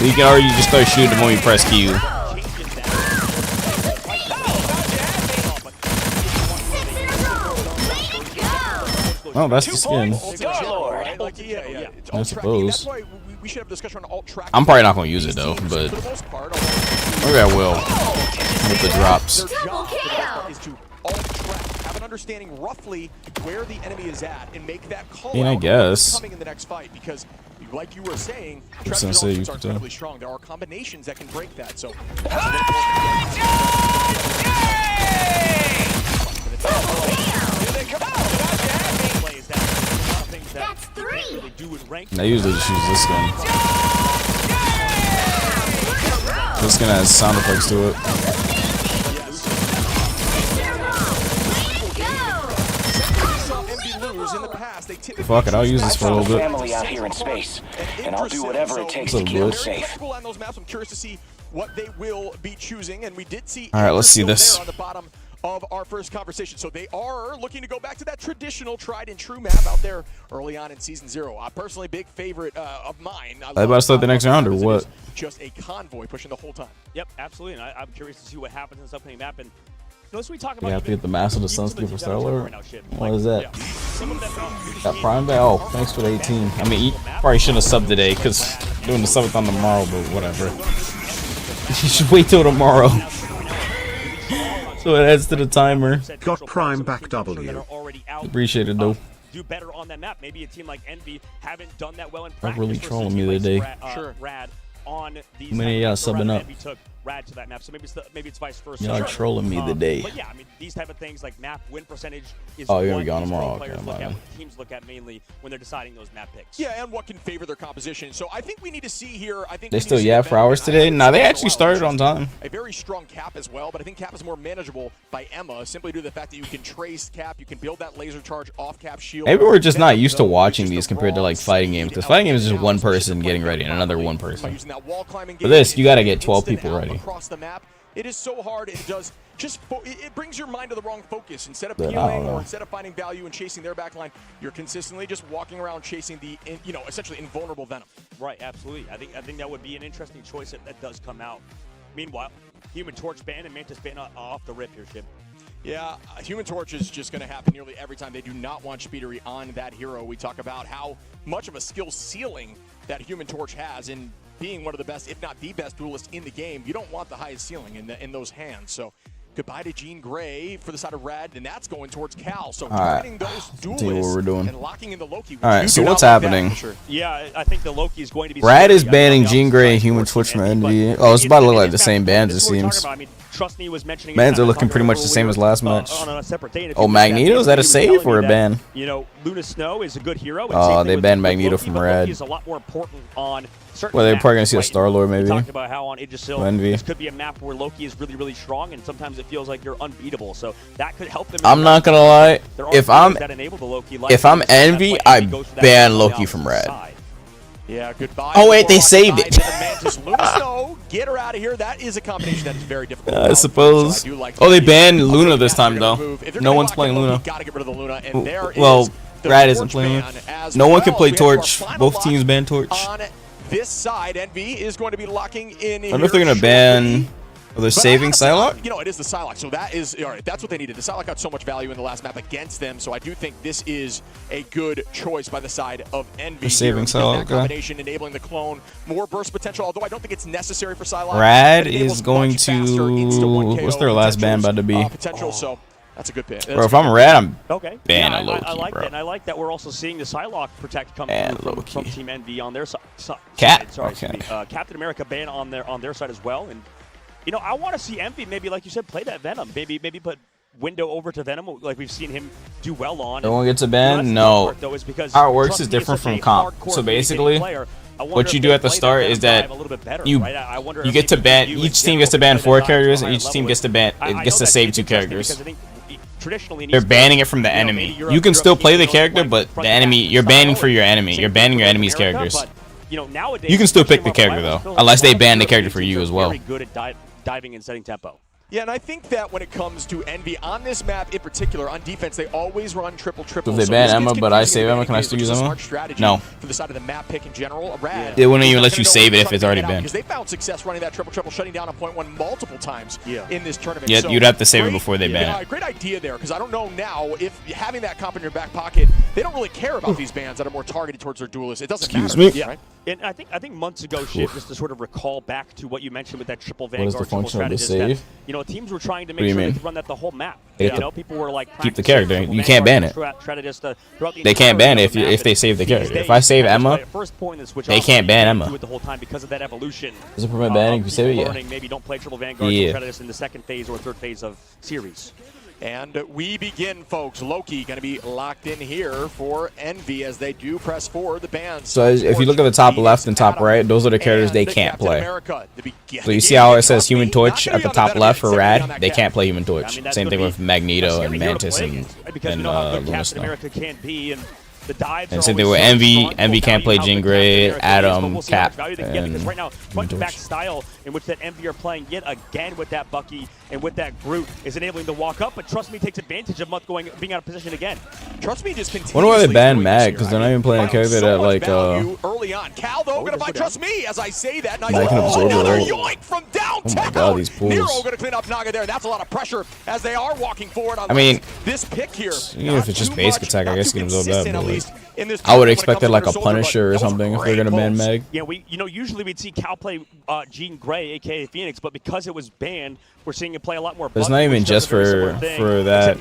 You can already just start shooting when we press Q. Oh, that's the skin. I suppose. I'm probably not gonna use it though, but maybe I will with the drops. Is to have an understanding roughly where the enemy is at and make that call. I guess. Coming in the next fight, because like you were saying, Trevor's options are incredibly strong. There are combinations that can break that. So. That's 3. I usually just use this gun. This gun has sound effects to it. Fuck it, I'll use this for a little bit. Family out here in space, and I'll do whatever it takes to keep them safe. On those maps, I'm curious to see what they will be choosing, and we did see. All right, let's see this. On the bottom of our first conversation, so they are looking to go back to that traditional, tried and true map out there early on in season 0. Personally, big favorite of mine. Are they about to start the next round or what? Just a convoy pushing the whole time. Yep, absolutely, and I'm curious to see what happens in this upcoming map. And as we talk about, you have to get the Master of the Sunspeed for Star-Lord. What is that? Got Prime Bay. Oh, thanks for the 18. I mean, you probably shouldn't have subbed today because doing the subathon tomorrow, but whatever. You should wait till tomorrow. So it adds to the timer. Got Prime back W. Appreciate it though. Do better on that map. Maybe a team like Envy haven't done that well in They're practice. really trolling me today. Sure. Rad on these. How many of y'all subbing up? Envy took Rad to that map, so maybe it's vice versa. Y'all trolling me today. But yeah, I mean, these type of things like map win percentage is oh, you're one gonna these tomorrow. players Okay, look at, what teams look at mainly when they're deciding those map picks. Yeah, and what can favor their composition. So I think we need to see here. I think they still yap for hours today. Nah, they actually started on time. A very strong Cap as well, but I think Cap is more manageable by Emma simply due to the fact that you can trace Cap, you can build that laser charge off Cap shield. Maybe we're just not used to watching these compared to like fighting games, because fighting games is just one person getting ready and another one person. For this, you gotta get 12 people ready. Across the map, it is so hard. It does just it brings your mind to the wrong focus. Instead of peeling or instead of finding value and chasing their backline, you're consistently just walking around chasing the essentially invulnerable Venom. Right, absolutely. I think that would be an interesting choice that does come out. Meanwhile, Human Torch ban and Mantis ban off the rip here, Shib. Yeah, Human Torch is just going to happen nearly every time. They do not want Speedery on that hero. We talk about how much of a skill ceiling that Human Torch has in being one of the best, if not the best duelist in the game. You don't want the highest ceiling in those hands. So goodbye to Jean Grey for the side of Rad, and that's going towards Cal. So turning those duelists and locking in the Loki. All right, so what's happening? Yeah, I think the Loki is going to be. Rad is banning Jean Grey and Human Torch from Envy. Oh, it's about to look like the same bands, it seems. Bands are looking pretty much the same as last match. Oh, Magneto? Is that a save or a ban? You know, Luna Snow is a good hero. Oh, they banned Magneto from Rad. Is a lot more important on certain well, they're probably going to see a Star-Lord maybe. We talked about how on Yggdrasil, this could be a map where Loki is really, really strong, and sometimes it feels like you're unbeatable. So that could help them. I'm not going to lie. If I'm Envy, I ban Loki from Rad. Yeah, goodbye. Oh wait, they saved it. Get her out of here. That is a combination that is very difficult. I suppose. Oh, they banned Luna this time though. No one's playing Luna. Gotta get rid of the Luna, and there well, Rad isn't playing Luna. No one can play Torch. Both teams ban Torch. On this side, Envy is going to be locking in. I wonder if they're gonna ban. Are they saving Psylocke? You know, it is the Psylocke, so that is all right. That's what they needed. The Psylocke got so much value in the last map against them, so I do think this is a good choice by the side of Envy. They're saving Psylocke. Combination enabling the clone, more burst potential. Although I don't think it's necessary for Psylocke. Rad is going to. What's their last ban about to be? Potential. So that's a good pick. Bro, if I'm Rad, I'm yeah, banning Loki, I like bro. that, and I like that we're also seeing the Psylocke protect come through from Team Envy on their side. Cap. Sorry, okay. Captain America ban on their side as well, and. You know, I want to see Envy maybe, like you said, play that Venom. Maybe put Window over to Venom, like we've seen him do well on. No one gets a ban? No. How it works is different from comp. So basically, what you do at the start is that you get to ban. Each team gets to ban 4 characters, and each team gets to save 2 characters. They're banning it from the enemy. You can still play the character, but the enemy, you're banning for your enemy. You're banning your enemy's characters. You can still pick the character though, unless they ban the character for you as well. Very good at diving and setting tempo. Yeah, and I think that when it comes to Envy on this map in particular, on defense, they always run triple. So if they ban Emma, but I save Emma, can I still use Emma? No. For the side of the map pick in general, Rad. They wouldn't even let you save it if it's already banned. Because they found success running that triple, shutting down on point one multiple times in this tournament. Yeah, so you'd have to save it before they ban it. it. Great idea there, because I don't know now if having that comp in your back pocket, they don't really care about these bans that are more targeted towards their duelists. It doesn't matter. Excuse me. Yeah. Right? And I think months ago, Shiv, just to sort of recall back to what you mentioned with that triple Vanguard, what is the function of the strategist, save? that, you know, teams were trying to make sure they could run that the whole map. You know, people were like keep the character. You can't ban it. They can't ban it if they save the character. If I save Emma, they can't ban Emma. The whole time because of that evolution. Does it prevent banning if you save it? Yeah. Maybe don't play triple Vanguard strategist in the second phase or third phase of series. And we begin, folks. Loki going to be locked in here for Envy as they do press forward the bans. So if you look at the top left and top right, those are the characters they can't play. So you see how it says Human Torch at the top left for Rad? They can't play Human Torch. Same thing with Magneto and Mantis and Lumina. And same thing with Envy. Envy can't play Jean Grey, Adam, Cap, and right now, front and back style in which that Envy are playing yet again with that Bucky and with that Groot is enabling to walk up, but Trust Me takes advantage of Mutt being out of position again. Trust Me just continues. Wonder why they banned Mag, because they're not even playing a character that like early on. Cal though gonna find Trust Me as I say that. Nice. Can absorb another it. yoink from downtown. Oh my god, these pools. Nero gonna clean up Naga there. That's a lot of pressure as they are walking forward on this pick here. Even if it's just basic attack, I guess you can absorb that. But like, I would expect it like a Punisher or something if they're gonna ban Meg. Yeah, usually we'd see Cal play Jean Grey, aka Phoenix, but because it was banned, we're seeing it play a lot more. But it's not even just for that.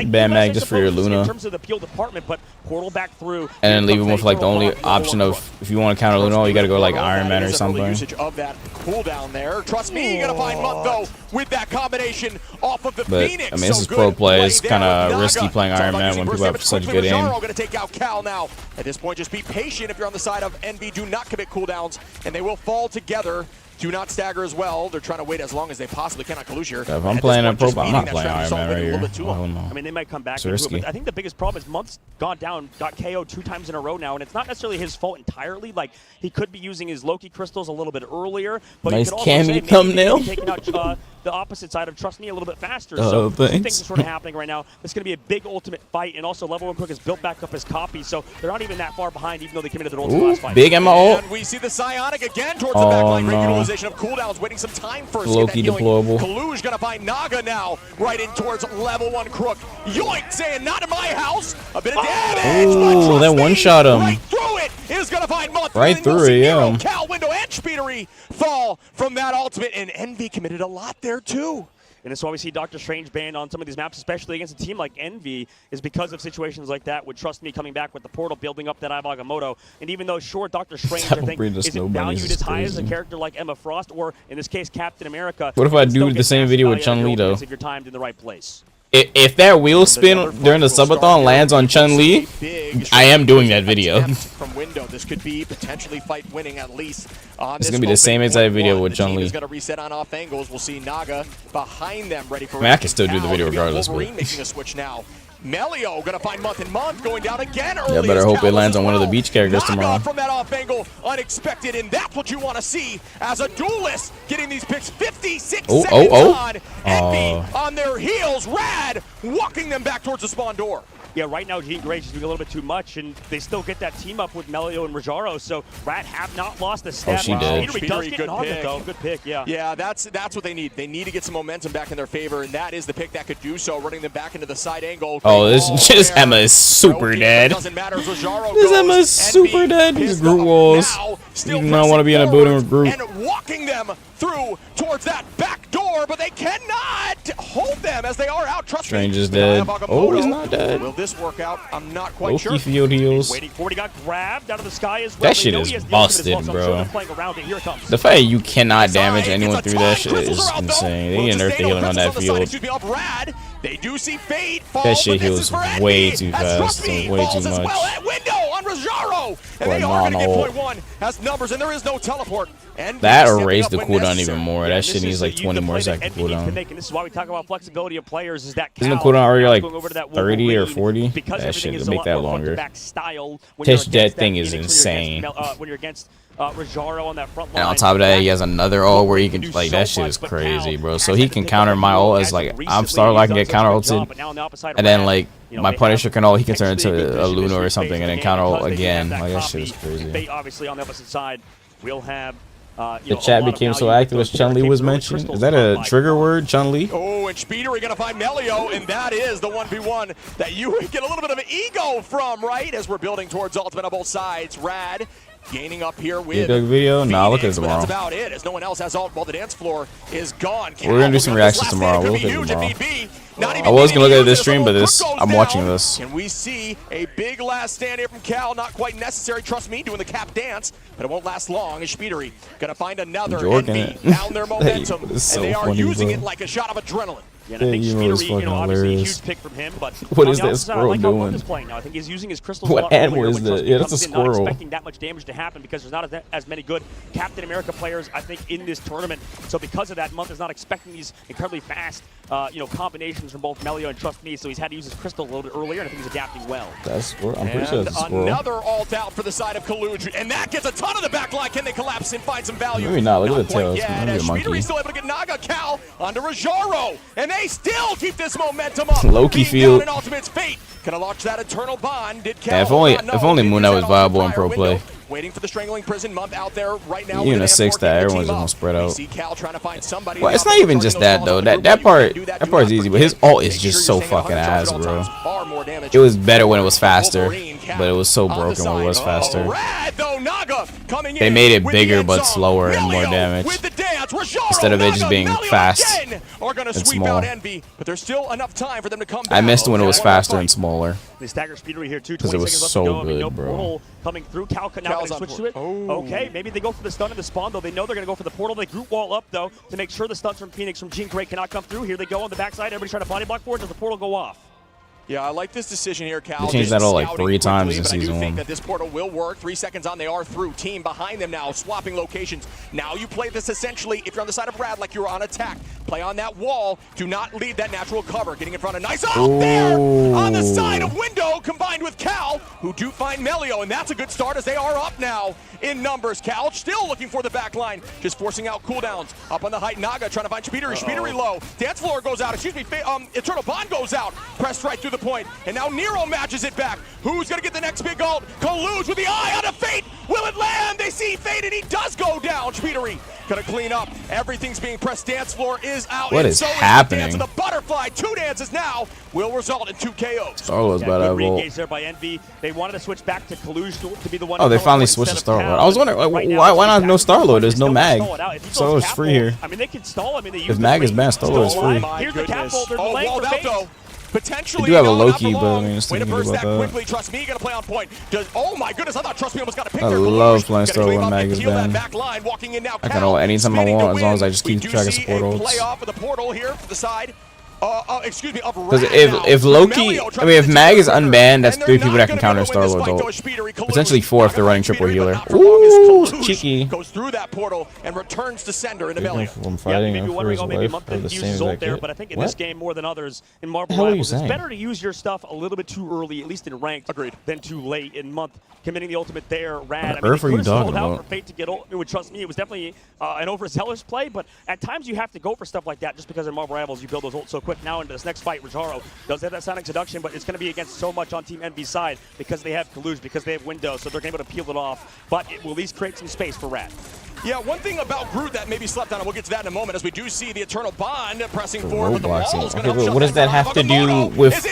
Ban Mag just for your Luna. In terms of the peel department, but portal back through. And then leave him with like the only option of if you want to counter Luna, you got to go like Iron Man or something. Usage of that cooldown there. Trust Me, you're gonna find Mutt though with that combination off of the Phoenix. I mean, this is pro play. It's kind of risky playing Iron Man when people have such good aim. Gonna take out Cal now. At this point, just be patient if you're on the side of Envy. Do not commit cooldowns, and they will fall together. Do not stagger as well. They're trying to wait as long as they possibly can on Kalushir. If I'm playing a pro, I'm not playing Iron Man right here. I mean, they might come back. But I think the biggest problem is Munt's gone down, got KO'd 2 times in a row now, and it's not necessarily his fault entirely. Like, he could be using his Loki crystals a little bit earlier. But nice cameo thumbnail. Taking out the opposite side of Trust Me a little bit faster. So things are sort of happening right now. It's going to be a big ultimate fight, and also Level 1 Quick has built back up his copy, so they're not even that far behind, even though they committed their ultimate last fight. Big Emma ult. And we see the Psionic again towards the backline. Great utilization of cooldowns, waiting some time first. Loki deployable. Kalush gonna find Naga now, right in towards Level 1 Crook. Yoink, saying not in my house. A bit of damage. Ooh, that one-shot him. Right through it is gonna find Mutt. Right through it, yeah. Cal, window, and Speedery fall from that ultimate, and Envy committed a lot there too. And that's why we see Doctor Strange banned on some of these maps, especially against a team like Envy, is because of situations like that with Trust Me coming back with the portal, building up that Agamotto. And even though, sure, Doctor Strange, I think, isn't valued as high as a character like Emma Frost, or in this case, Captain America. What if I do the same video with Chun-Li, though? If you're timed in the right place. If that wheel spin during the Subathon lands on Chun-Li, I am doing that video. From window, this could be potentially fight winning at least. It's gonna be the same exact video with Chun-Li. Is gonna reset on off angles. We'll see Naga behind them, ready for. I mean, I can still do the video regardless. Wolverine making a switch now. Melio gonna find Month and Month going down again early. Yeah, better hope it lands on one of the beach characters tomorrow. From that off angle, unexpected, and that's what you want to see as a duelist getting these picks 56 seconds on. Envy on their heels, Rad walking them back towards the spawn door. Yeah, right now Jean Grey is doing a little bit too much, and they still get that team up with Melio and Rajaro, so Rat have not lost a step. She did. Speedery, good pick, yeah. Yeah, that's what they need. They need to get some momentum back in their favor, and that is the pick that could do so, running them back into the side angle. Oh, this Emma is super dead. Doesn't matter. This Emma is super dead. These Groot walls. You do not want to be in a building with Groot. And walking them through towards that back door, but they cannot hold them as they are out. Trust Strange is dead. Oh, he's not dead. Will this work out? I'm not quite sure. Loki field heals. Waiting for it. He got grabbed out of the sky as well. That shit is busted, bro. The fact you cannot damage anyone through that shit is insane. They didn't nerf the healing on that field. They do see Fade. That shit heals way too fast and way too much. Window on Rajaro, and they are going to get point one. Has numbers, and there is no teleport. That or raise the cooldown even more. That shit needs like 20 more seconds cooldown. This is why we talk about flexibility of players. Is that isn't the cooldown already like 30 or 40? That shit to make that longer. That thing is insane. When you're against Rajaro on that front line. And on top of that, he has another ult where he can, like, that shit is crazy, bro. So he can counter my ult as, like, I'm Starlight, I can get counter ulted. And then, like, my Punisher can ult, he can turn into a Luna or something and then counter ult again. Like, that shit is crazy. Fate, obviously, on the opposite side, we'll have. The chat became so active as Chun-Li was mentioned. Is that a trigger word, Chun-Li? Oh, and Speedery gonna find Melio, and that is the 1v1 that you get a little bit of an ego from, right? As we're building towards ultimate on both sides. Rad gaining up here with video. Nah, look at it tomorrow. That's about it, as no one else has ult while the dance floor is gone. We're gonna do some reactions tomorrow. We'll look at it tomorrow. I was gonna look at this stream, but I'm watching this. And we see a big last stand here from Cal. Not quite necessary, trust me, doing the cap dance, but it won't last long. As Speedery gonna find another Envy down their momentum, and they are using it like a shot of adrenaline. Yeah, and I think Speedery, obviously a huge pick from him, but what is that squirrel doing? Now. I think he's using his crystals. What animal is that? Yeah, that's a squirrel. Not expecting that much damage to happen because there's not as many good Captain America players, I think, in this tournament. So because of that, Month is not expecting these incredibly fast, combinations from both Melio and Trust Me. So he's had to use his crystal a little bit earlier, and I think he's adapting well. That's squirrel. I'm pretty sure that's a squirrel. Another ult out for the side of Kaluj, and that gets a ton of the backline. Can they collapse and find some value? Maybe not. Look at the tails. Maybe a monkey. Speedery's still able to get Naga Cal onto Rajaro, and they still keep this momentum up. Loki field. Ultimate's Fate gonna launch that eternal bond. Did yeah, if only Moon was viable in pro play. Waiting for the strangling prison. Month out there right now. Even a 6 that everyone's just gonna spread out. See Cal trying to find somebody. Well, it's not even just that though. That part's easy, but his ult is just so fucking ass, bro. It was better when it was faster, but it was so broken when it was faster. They made it bigger but slower and more damage instead of it just being fast and small. But there's still enough time for them to come back. I missed when it was faster and smaller. They stagger Speedery here too. Because it was so good, bro. Coming through, Cal now going to switch to it. Okay, maybe they go for the stun and the spawn, though. They know they're going to go for the portal. They group wall up, though, to make sure the stuns from Phoenix, from Jean Grey cannot come through. Here they go on the backside. Everybody's trying to body block for it. Does the portal go off? Yeah, I like this decision here, Cal. They changed that all like 3 times in season 1. I do think that this portal will work. 3 seconds on, they are through. Team behind them now, swapping locations. Now you play this essentially, if you're on the side of Brad, like you're on attack. Play on that wall. Do not lead that natural cover. Getting in front of nice out there on the side of Window, combined with Cal, who do find Melio, and that's a good start as they are up now in numbers. Cal still looking for the back line, just forcing out cooldowns. Up on the height, Naga trying to find Speedery. Speedery low. Dance floor goes out. Excuse me. Eternal Bond goes out. Pressed right through the point, and now Nero matches it back. Who's going to get the next big ult? Kaluj with the eye on a Fate. Will it land? They see Fate, and he does go down. Speedery going to clean up. Everything's being pressed. Dance floor is out. What is happening? The butterfly. 2 dances now will result in 2 KOs. Starlord's about to good engage there by Envy. They wanted to switch back to Kaluj to be the one. Oh, they finally switched to Starlord. I was wondering, like, why not no Starlord? There's no mag. Starlord's free here. I mean, they can stall. I mean, they use if mag is banned, Starlord's free. Here's the catapult. They're delaying for Fate. Potentially, they do have a Loki, but I mean, way to burst that quickly. Trust Me gonna play on point. Oh my goodness, I thought Trust Me almost got a pick. I love playing Starlord when mag is banned. I can ult anytime I want as long as I just keep track of support ults. Play off with the portal here for the side. Excuse me, because if Loki, I mean, if mag is unbanned, that's 3 people that can counter Starlord's ult. Potentially 4 if they're running triple healer. Ooh, cheeky. Goes through that portal and returns to sender into Melio. From fighting maybe wondering, maybe Month uses ult there, but I think in this game more than others in Marvel Rivals, it's better to use your stuff a little bit too early, at least in ranked, than too late in Month. Committing the ultimate there, Rad. I mean, they could have sold out for Fate to get ult. It would Trust Me. It was definitely an overzealous play, but at times you have to go for stuff like that just because in Marvel Rivals you build those ults so quick. Now into this next fight, Rajaro does have that Sonic Seduction, but it's going to be against so much on Team Envy's side because they have Kaluj, because they have Window, so they're going to be able to peel it off, but it will at least create some space for Rad. Yeah, one thing about Groot that maybe slept on, and we'll get to that in a moment, as we do see the Eternal Bond pressing forward with the wall. Okay, what does that have to do with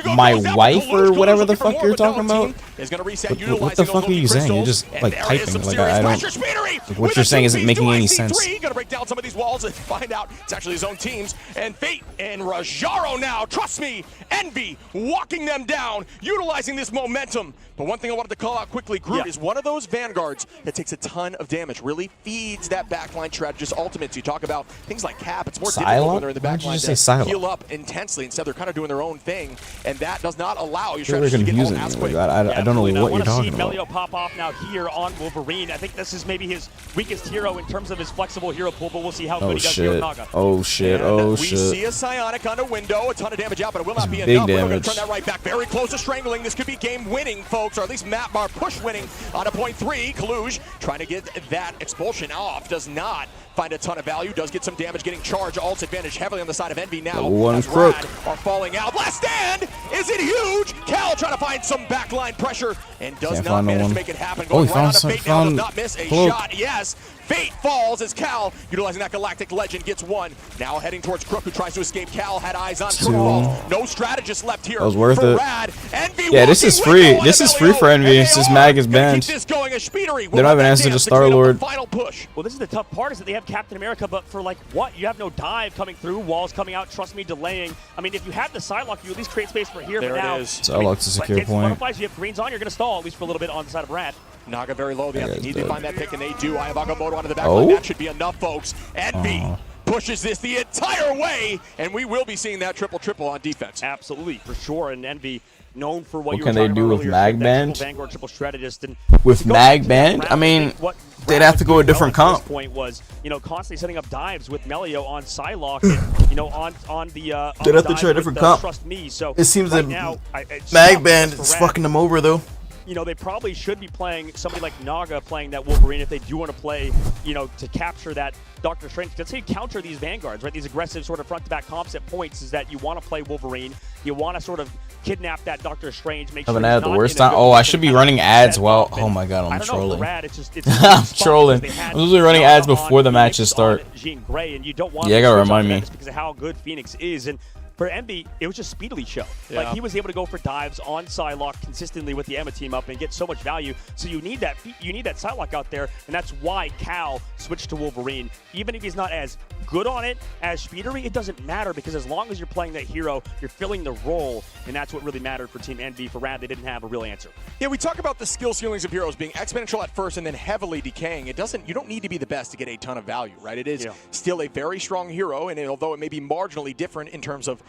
my wife or whatever the fuck you're talking about? What the fuck are you saying? You're just like typing. Like I don't. Like, what you're saying isn't making any sense. Gonna break down some of these walls and find out it's actually his own teams. And Fate and Rajaro now, Trust Me, Envy walking them down, utilizing this momentum. But one thing I wanted to call out quickly, Groot is one of those vanguards that takes a ton of of damage, really feeds that backline strategist ultimates. You talk about things like Cap, it's more difficult when they're in the backline to heal up intensely. Instead, they're kind of doing their own thing, and that does not allow your strategist to get all as quick. I don't know what you're talking about. Melio pop off now here on Wolverine. I think this is maybe his weakest hero in terms of his flexible hero pool, but we'll see how good he does here with Naga. Oh shit, oh shit. We see a Psionic on a window, a ton of damage out, but it will not be enough. We're going to turn that right back. Very close to strangling. This could be game winning, folks, or at least map bar push winning on a .3. Kaluj trying to get that expulsion off. Does not find a ton of value. Does get some damage getting charged. Ult's advantage heavily on the side of Envy now. One crook. Are falling out. Last stand! Is it huge? Cal trying to find some backline pressure and does not manage to make it happen. Going right on to Fate now, does not miss a shot. Yes. Fate falls as Cal, utilizing that Galactic Legend, gets one. Now heading towards Crook, who tries to escape. Cal had eyes on Crook. No strategist left here. That was worth it. Rad. Envy, yeah, this is free. This is free for Envy. It's just Mag is banned. They don't have an answer to Star-Lord. Final push. Well, this is the tough part, is that they have Captain America, but for like what? You have no dive coming through, walls coming out, trust me, delaying. I mean, if you have the Psylocke, you at least create space for here. There but now, it is. Psylocke's a secure point. Butterflies, you have greens on, you're going to stall, at least for a little bit on the side of Rad. Naga very low. They need to find that pick, and they do. I have Agamotto onto the back line. That should be enough, folks. Envy pushes this the entire way, and we will be seeing that triple on defense. Absolutely, for sure. And Envy, known for what you can were they talking do about with earlier, Mag Band? Vanguard triple strategist, and with Mag Band, I mean, they'd have to go a different comp. Point was, you know, constantly setting up dives with Melio on Psylocke, and, you know, on the. They'd have to try a different comp. Trust me. So it seems right that now, Mag Band is fucking them over though. You know, they probably should be playing somebody like Naga playing that Wolverine if they do want to play, you know, to capture that Doctor Strange. That's how you counter these Vanguards, right? These aggressive sort of front-to-back comps at points is that you want to play Wolverine. You want to sort of kidnap that Doctor Strange. Make sure haven't had the worst time. Oh, I should be running ads while. Oh my god, I'm trolling. I'm trolling. I'm usually running ads before the matches start. Yeah, I gotta remind me. Because of how good Phoenix is. And for Envy, it was just speedily show. Yeah. Like, he was able to go for dives on Psylocke consistently with the Emma team up and get so much value. So you need that Psylocke out there, and that's why Cal switched to Wolverine. Even if he's not as good on it as Speedery, it doesn't matter, because as long as you're playing that hero, you're filling the role, and that's what really mattered for Team Envy. For Rad, they didn't have a real answer. Yeah, we talk about the skill ceilings of heroes being exponential at first and then heavily decaying. You don't need to be the best to get a ton of value, right? It is still a very strong hero, and although it may be marginally different in terms of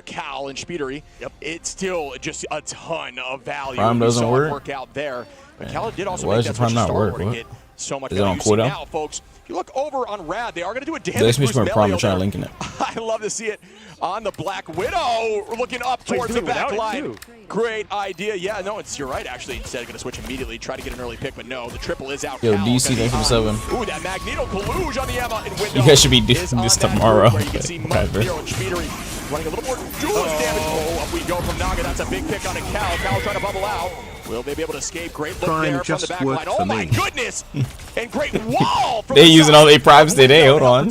Cal and Speedery, it's still just a ton of value. Prime doesn't work out there. But Cal did also make that switch to Star-Lord to get so much value. Now, folks, if you look over on Rad, they are going to do a damage boost. I love to see it on the Black Widow, looking up towards the back line. Great idea. Yeah, no, you're right, actually. Instead, going to switch immediately, try to get an early pick, but no, the triple is out. Yo, DC, thanks for the 7. Ooh, that Magneto Kaluj on the Emma and window. You guys should be doing this tomorrow. Where you can see Magneto and Speedery running a little more duelist damage. Oh, up we go from Naga. That's a big pick on a Cal. Cal trying to bubble out. Will they be able to escape? Great look there from the back line. Oh my goodness! And great wall! They're using all 8 primes today. Hold on.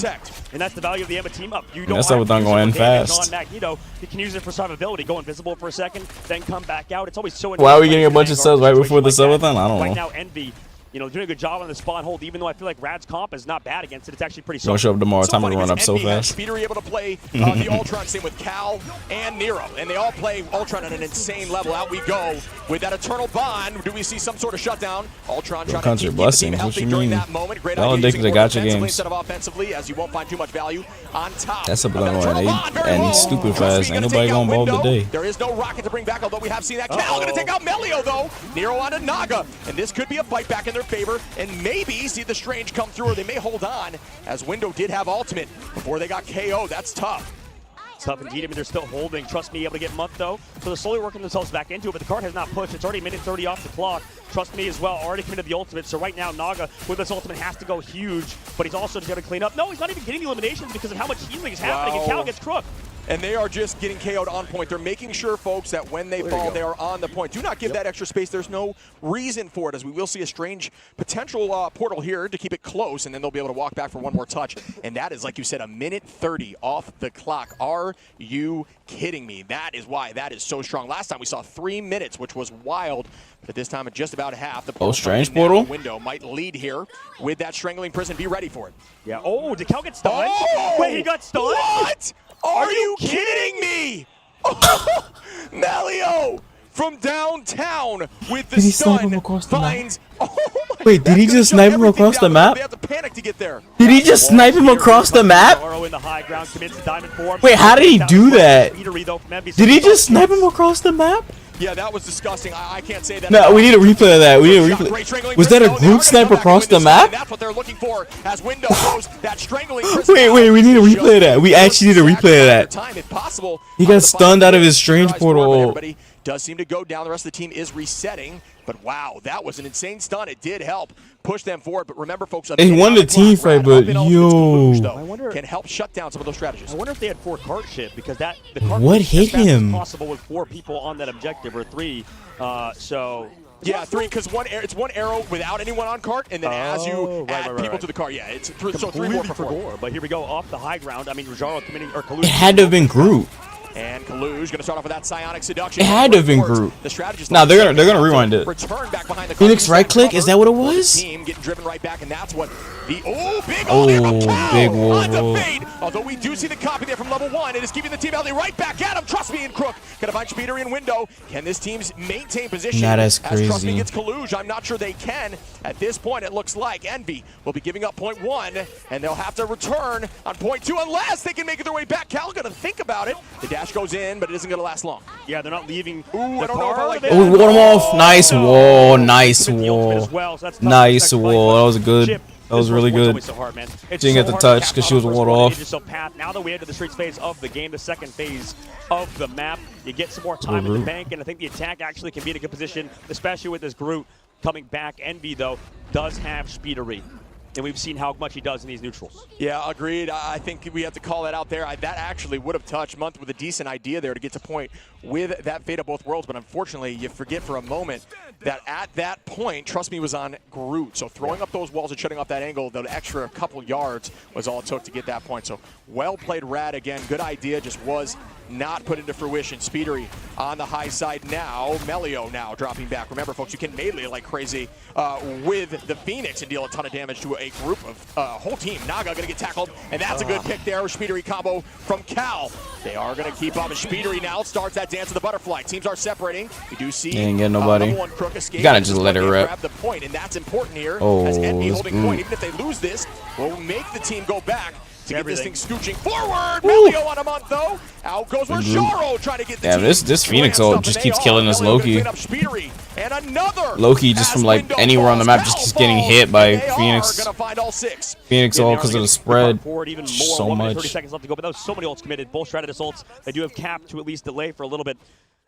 And that's the value of the Emma team up. You don't have Subathon going fast. On Magneto, you can use it for survivability. Go invisible for a second, then come back out. It's always so. Why are we getting a bunch of subs right before the Subathon? I don't know. Right now, Envy, you know, doing a good job on the spawn hold. Even though I feel like Rad's comp is not bad against it, it's actually pretty. Don't show up tomorrow. Time to run up so fast. Speedery able to play the Ultron, same with Cal and Nero, and they all play Ultron at an insane level. Out we go with that eternal bond. Do we see some sort of shutdown? Ultron trying to keep the team healthy during that moment. Great idea using more defensively instead of offensively, as you won't find too much value on top. That's a Subathon and stupid fast. Ain't nobody going ball today. There is no rocket to bring back, although we have seen that. Cal going to take out Melio though. Nero onto Naga, and this could be a fight back in their favor. And maybe see the Strange come through, or they may hold on, as Window did have ultimate before they got KO. That's tough. It's tough indeed. I mean, they're still holding. Trust me, able to get Month, though. So they're slowly working themselves back into it, but the card has not pushed. It's already minute 30 off the clock. Trust me as well, already committed the ultimate. So right now, Naga, with this ultimate, has to go huge, but he's also just got to clean up. No, he's not even getting the eliminations because of how much healing is happening, and Cal gets Crook. And they are just getting KO'd on point. They're making sure, folks, that when they fall, they are on the point. Do not give that extra space. There's no reason for it, as we will see a Strange potential portal here to keep it close, and then they'll be able to walk back for one more touch. And that is, like you said, a minute 30 off the clock. Are you kidding me? That is why that is so strong. Last time we saw 3 minutes, which was wild. But this time at just about half. The Strange portal window might lead here with that strangling prison. Be ready for it. Yeah. Oh, did Cal get stunned? Oh! Wait, he got stunned? What? Are you kidding me? Melio from downtown with the stun finds. Oh Wait, did he just snipe him across the map? They have to panic to get there. Did he just snipe him across the map? Wait, how did he do that? Did he just snipe him across the map? Yeah, that was disgusting. I can't say that. No, we need a replay of that. We need a replay. Was that a group snipe across the map? That's what they're looking for. As window goes, that strangling. Wait, we need a replay of that. We actually need a replay of that. Time if possible. He got stunned out of his strange portal. Everybody does seem to go down. The rest of the team is resetting. But wow, that was an insane stun. It did help push them forward. But remember, folks, he won the team fight, but yo, can help shut down some of those strategies. I wonder if they had 4 cart ship because that the cart what hit him? Possible with 4 people on that objective or 3. So. Yeah, 3 because it's 1 arrow without anyone on cart, and then as you add people to the cart, yeah, it's 3 more for 4. But here we go off the high ground. I mean, Rajaro committing or Kalush. It had to have been Groot. And Kalush going to start off with that psionic seduction. It had to have been Groot. The strategist. No, they're gonna rewind it. Return back behind the Phoenix right click. Is that what it was? Team getting driven right back, and that's what the big whoa. Although we do see the copy there from level 1, it is keeping the team healthy right back at him. Trust me, in Crook gonna find Speedery in window. Can this team's maintain position? That is crazy. As Trust me gets Kalush, I'm not sure they can. At this point, it looks like Envy will be giving up point 1, and they'll have to return on point 2 unless they can make their way back. Cal gonna think about it. The dash goes in, but it isn't gonna last long. Yeah, they're not leaving. Ooh, I don't know if I like that. Oh, we won him off. Nice wall. Nice wall. Nice wall. That was good. That was really good. Didn't get the touch because she was walled off. Now that we enter the streets phase of the game, the second phase of the map, you get some more time in the bank, and I think the attack actually can be in a good position, especially with this Groot coming back. Envy, though, does have Speedery. And we've seen how much he does in these neutrals. Yeah, agreed. I think we have to call that out there. That actually would have touched Month with a decent idea there to get to point with that Fate of Both Worlds, but unfortunately, you forget for a moment that at that point, Trust Me was on Groot. So throwing up those walls and shutting off that angle, the extra couple yards was all it took to get that point. So well played, Rad. Again, good idea, just was not put into fruition. Speedery on the high side now. Melio now dropping back. Remember, folks, you can melee like crazy with the Phoenix and deal a ton of damage to a group of whole team. Naga going to get tackled, and that's a good pick there. Speedery combo from Cal. They are going to keep up, and Speedery now starts that dance of the butterfly. Teams are separating. We do see ain't get nobody. You gotta just let it rip. Grab the point, and that's important here. Oh, as Envy holding point, even if they lose this, will make the team go back to get this thing scooching forward. Melio on a month though. Out goes Rajaro trying to get the team. This Phoenix ult just keeps killing us Loki. And another Loki just from like anywhere on the map just keeps getting hit by Phoenix. Phoenix ult because of the spread. So much. 30 seconds left to go, but that was so many ults committed. Both Stratus ults. They do have cap to at least delay for a little bit.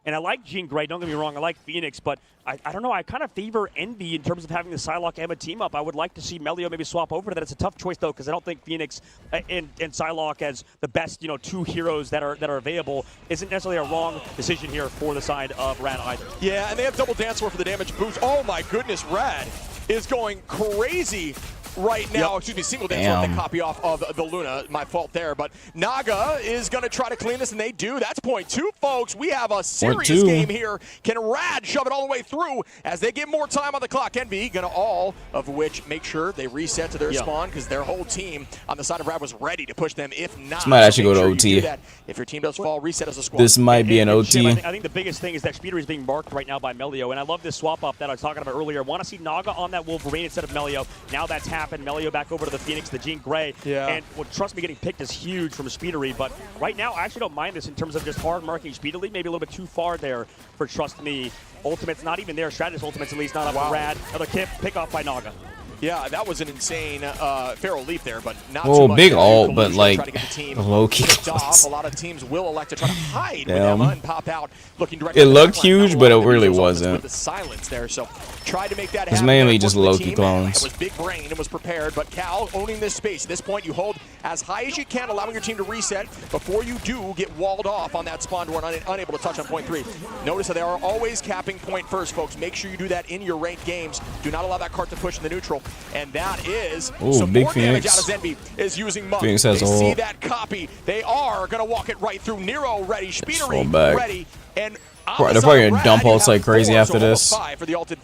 And I like Jean Grey, don't get me wrong, I like Phoenix, but I don't know, I kind of favor Envy in terms of having the Psylocke Emma team up. I would like to see Melio maybe swap over to that. It's a tough choice, though, because I don't think Phoenix and Psylocke as the best, 2 heroes that are available isn't necessarily a wrong decision here for the side of Rad either. Yeah, and they have double dance for the damage boost. Oh my goodness, Rad is going crazy right now. Excuse me, single dance off the copy off of the Luna. My fault there, but Naga is going to try to clean this, and they do. That's point 2, folks. We have a serious game here. Can Rad shove it all the way through as they get more time on the clock? Envy going to all of which make sure they reset to their spawn because their whole team on the side of Rad was ready to push them. If not, this might actually go to OT. If your team does fall, reset as a squad. This might be an OT. I think the biggest thing is that Speedery is being marked right now by Melio, and I love this swap up that I was talking about earlier. Want to see Naga on that Wolverine instead of Melio. Now that's happened. Melio back over to the Phoenix, the Jean Grey. And Trust Me getting picked is huge from Speedery, but right now I actually don't mind this in terms of just hard marking Speedery. Maybe a little bit too far there for Trust Me. Ultimate's not even there. Stratus Ultimate's at least not up for Rad. Another pick off by Naga. Yeah, that was an insane Feral Leap there, but not too much. Big ult, but like low-key. A lot of teams will elect to try to hide with Emma and pop out, looking directly. It looked huge, but it really wasn't. With the silence there, so tried to make that happen. It's mainly just low-key clones. It was big brain and was prepared, but Cal owning this space. At this point, you hold as high as you can, allowing your team to reset before you do get walled off on that spawn door and unable to touch on point 3. Notice that they are always capping point first, folks. Make sure you do that in your ranked games. Do not allow that cart to push in the neutral. And that is some big more Phoenix. damage out of Zenby is using Monk. Phoenix has they see that copy. They are going to walk it right through. Nero ready. Speedery ready. And they're probably going to dump ults like crazy after this.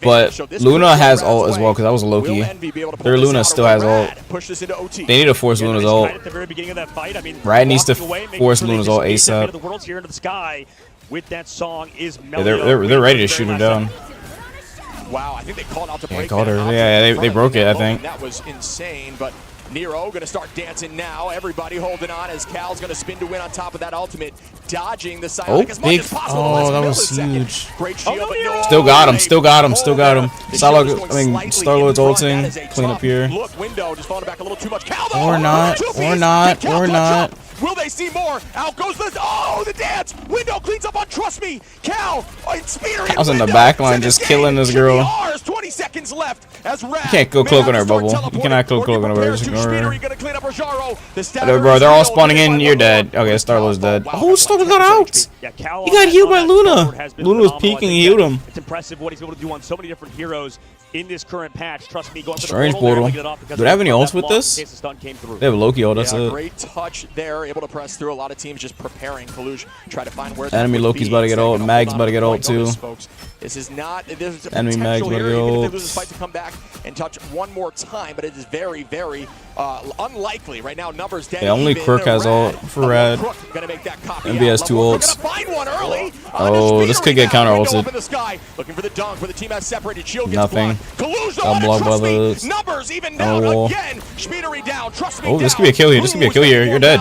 But Luna has ult as well because that was Loki. Their Luna still has ult. They need to force Luna's ult. Rad needs to force Luna's ult ASAP. With that song is they're ready to shoot her down. Wow, I think they called out to break. Called her. Yeah, they broke it, I think. That was insane, but Nero going to start dancing now. Everybody holding on as Cal's going to spin to win on top of that ultimate, dodging the side as much as possible. Oh, that was huge. Great shield, but no. Still got him. Psylocke, I mean, Star-Lord's ulting. Clean up here. Look, Window just falling back a little too much. Cal, or not. Will they see more? Out goes the... Oh, the dance! Window cleans up on Trust Me. Cal, I was in the back line just killing this girl. 20 seconds left as Rad. You can't go cloak on her, Bubble. You cannot go cloak on her. Bro, they're all spawning in. You're dead. Okay, Star-Lord's dead. Oh, Star-Lord got out. He got healed by Luna. Luna was peeking and healed him. It's impressive what he's able to do on so many different heroes in this current patch. Trust me, going for Strange portal. Do they have any ults with this? They have Loki ult. That's it. Great touch there. Able to press through. A lot of teams just preparing. Kalush try to find where. Enemy Loki's about to get ult. Mag's about to get ult too. This is not. There's a enemy Mag's about to get ult. If they lose this fight to come back and touch one more time, but it is very, very unlikely right now. Numbers dead. Yeah, only Crook has ult for Rad. MB has 2 ults. Oh, this could get counter ulted. Looking for the dunk where the team has separated. Shield nothing. Got blocked by the numbers even down again. Speedery down. Trust me. Oh, this could be a kill here. This could be a kill here. You're dead.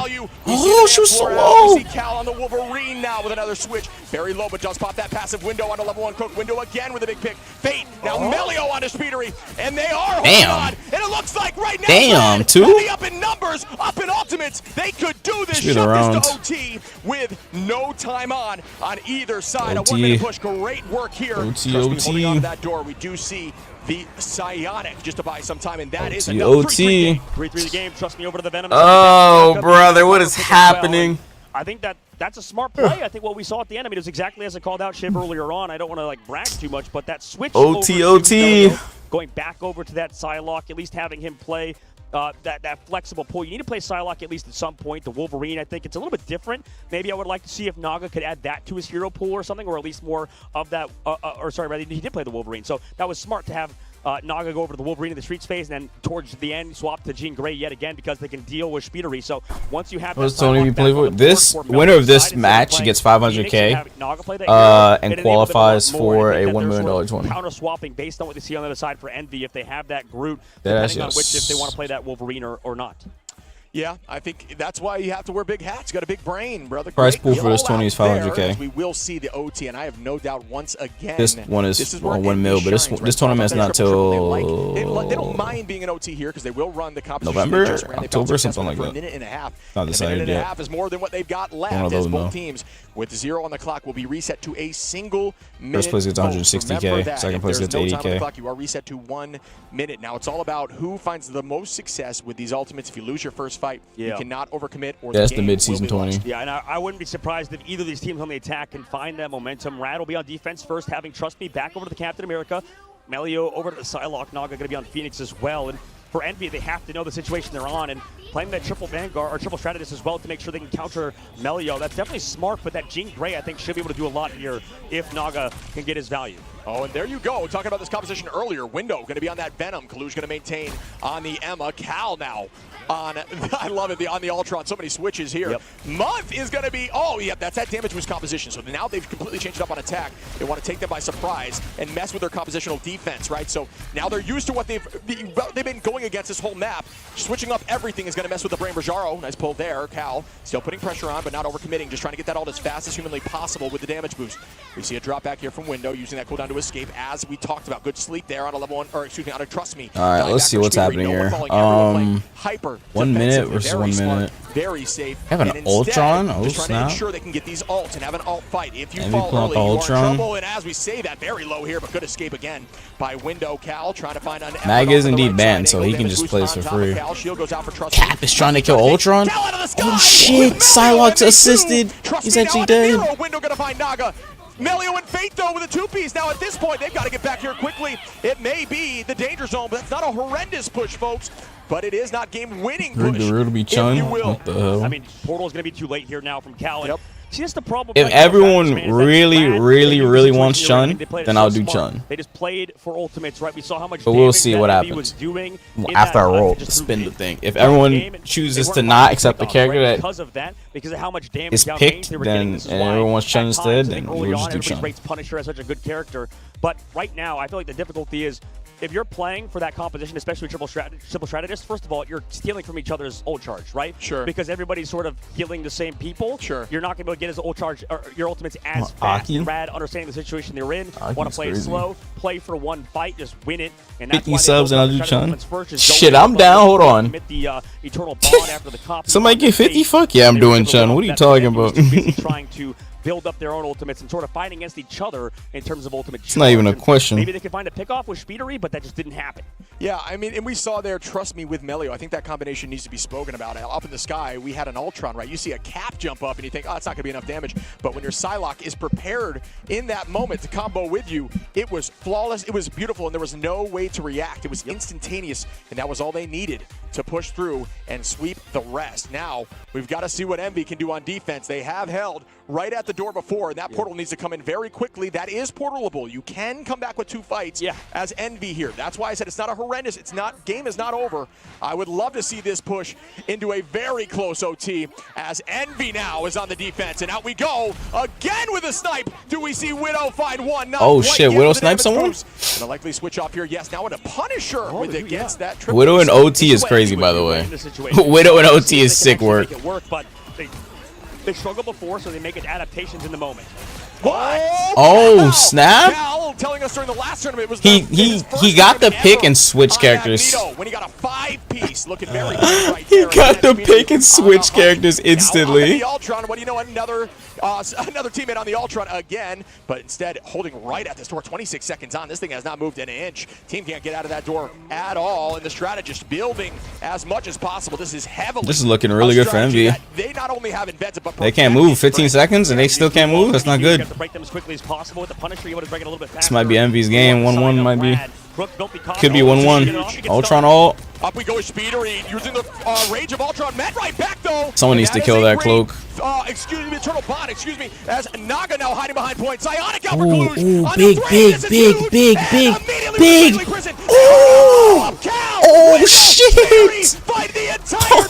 Oh, she was so low. We see Cal on the Wolverine now with another switch. Very low, but does pop that passive Window on a level 1 Crook. Window again with a big pick. Fate now Melio on to Speedery, and they are damn. And it looks like right now. Damn, 2. Up in numbers, up in ultimates. They could do this. Shut this to OT with no time on either side. OT. A 1 minute push. Great work here. OT. Holding on to that door. We do see the Psionic just to buy some time, and that is OT. 3-3 the game. Trust me over to the Venom. Oh, brother, what is happening? I think that's a smart play. I think what we saw at the end, I mean, it was exactly as I called out Shiv earlier on. I don't want to like brag too much, but that switch OT. Going back over to that Psylocke, at least having him play that flexible pull. You need to play Psylocke at least at some point. The Wolverine, I think it's a little bit different. Maybe I would like to see if Naga could add that to his hero pool or something, or at least more of that. Or sorry, rather, he did play the Wolverine, so that was smart to have Naga go over to the Wolverine in the street space, and then towards the end swap to Jean Grey yet again because they can deal with Speedery. So once you have this winner of this match gets 500K and qualifies for a $1 million tournament. Counter swapping based on what they see on the other side for Envy if they have that Groot, depending on which if they want to play that Wolverine or not. Yeah, I think that's why you have to wear big hats. You got a big brain, brother. Price pool for this 20 is 500K. We will see the OT, and I have no doubt once again. This one is 1 mil, but this tournament is not till they don't mind being an OT here because they will run the competition. November, October, something like that. A minute and a half. Not decided yet. A minute and a half is more than what they've got left. As both teams with 0 on the clock will be reset to a single minute. First place gets 160K. Second place gets 80K. You are reset to 1 minute. Now it's all about who finds the most success with these ultimates. If you lose your first fight, you cannot overcommit. Or that's the mid-season 20. Yeah, and I wouldn't be surprised if either of these teams on the attack can find that momentum. Rad will be on defense first, having Trust Me back over to the Captain America. Melio over to the Psylocke. Naga going to be on Phoenix as well. And for Envy, they have to know the situation they're on and playing that triple Vanguard or triple Strategist as well to make sure they can counter Melio. That's definitely smart, but that Jean Grey I think should be able to do a lot here if Naga can get his value. Oh, and there you go. Talking about this composition earlier. Window going to be on that Venom. Kalush going to maintain on the Emma. Cal now on, I love it, on the Ultron. So many switches here. Month is going to be, that's that damage boost composition. So now they've completely changed it up on attack. They want to take them by surprise and mess with their compositional defense, right? So now they're used to what they've been going against this whole map. Switching up everything is going to mess with the Brain Berjaro. Nice pull there. Cal still putting pressure on, but not overcommitting. Just trying to get that ult as fast as humanly possible with the damage boost. We see a drop back here from Window using that cooldown to escape, as we talked about. Good sleep there on a level 1, or excuse me, on a Trust Me. All right, let's see what's happening here. 1 minute versus 1 minute. Very safe. Have an Ultron? Oh, just trying to snap. ensure they can get these ults and have an ult fight. If you Envy fall early, you are in trouble. And as we say that, very low here, but good escape again by Window. Cal trying to find an Mag is indeed banned, so he can just play this for free. Cap is trying to kill Ultron. Oh shit! Psylocke's assisted. He's actually dead. Window gonna find Naga. Melio and Fate, though, with a 2-piece. Now, at this point, they've got to get back here quickly. It may be the danger zone, but that's not a horrendous push, folks. But it is not game-winning push, if you will. What the hell? I mean, Portal's going to be too late here now from Cal. See, that's the problem. If right everyone now, really wants Chun, then I'll do Chun. They just played for ultimates, right? We saw how much But we'll damage see that what Envy happens was doing after I roll, just spin the through thing. If everyone chooses to not accept the character that because of how much damage is picked, then and everyone wants Chun instead, then we'll just do Chun. Rates Punisher as such a good character, but right now I feel like the difficulty is if you're playing for that composition, especially triple strategist, first of all, you're stealing from each other's ult charge, right? Sure. Because everybody's sort of healing the same people. Sure. You're not going to be able to get his ult charge or your ultimates as fast. Rad, understanding the situation they're in, want to play it slow, play for one fight, just win it. And that's 50 why subs and I'll do Chun. First, Shit, I'm down. Hold on. The, eternal bond after the Somebody get 50? Fuck yeah, I'm doing Chun. What are you talking about? Trying to build up their own ultimates and sort of fighting against each other in terms of ultimate. It's not even a question. Maybe they could find a pickoff with Speedery, but that just didn't happen. Yeah, I mean, and we saw there, trust me, with Melio, I think that combination needs to be spoken about. Up in the sky, we had an Ultron, right? You see a cap jump up and you think, oh, it's not going to be enough damage. But when your Psylocke is prepared in that moment to combo with you, it was flawless, it was beautiful, and there was no way to react. It was instantaneous, and that was all they needed to push through and sweep the rest. Now, we've got to see what Envy can do on defense. They have held right at the door before, and that portal needs to come in very quickly. That is portalable. You can come back with 2 fights as Envy here. That's why I said it's not a horrendous, game is not over. I would love to see this push into a very close OT as Envy now is on the defense, and out we go again with a snipe. Do we see Widow find one? Not oh shit, Widow sniped someone? Gonna likely switch off here. Yes, now with a Punisher with against that triple. Widow and OT is crazy, by the way. Widow and OT is sick work. But they struggled before, so they make it adaptations in the moment. What? Oh, snap! Cal telling us during the last tournament was he got the pick and switch characters. When he got a 5-piece, looking very good right he got the pick and switch characters instantly. The Ultron, what do you know? Another teammate on the Ultron again, but instead holding right at this door. 26 seconds on. This thing has not moved an inch. Team can't get out of that door at all, and the strategist building as much as possible. This is heavily. This is looking really good for Envy. They not only have invented, but they can't move 15 seconds and they still can't move. That's not good. To break them as quickly as possible with the Punisher, you want to break it a little bit faster. This might be Envy's game. 1-1 might be. Could be 1-1. Ultron ult. Up we go with Speedery using the rage of Ultron. Met right back though. Someone needs to kill that cloak. Excuse me, Eternal Bond. Excuse me. As Naga now hiding behind point. Psionic out for Ooh, Kalush. big. Oh shit! Fight the entire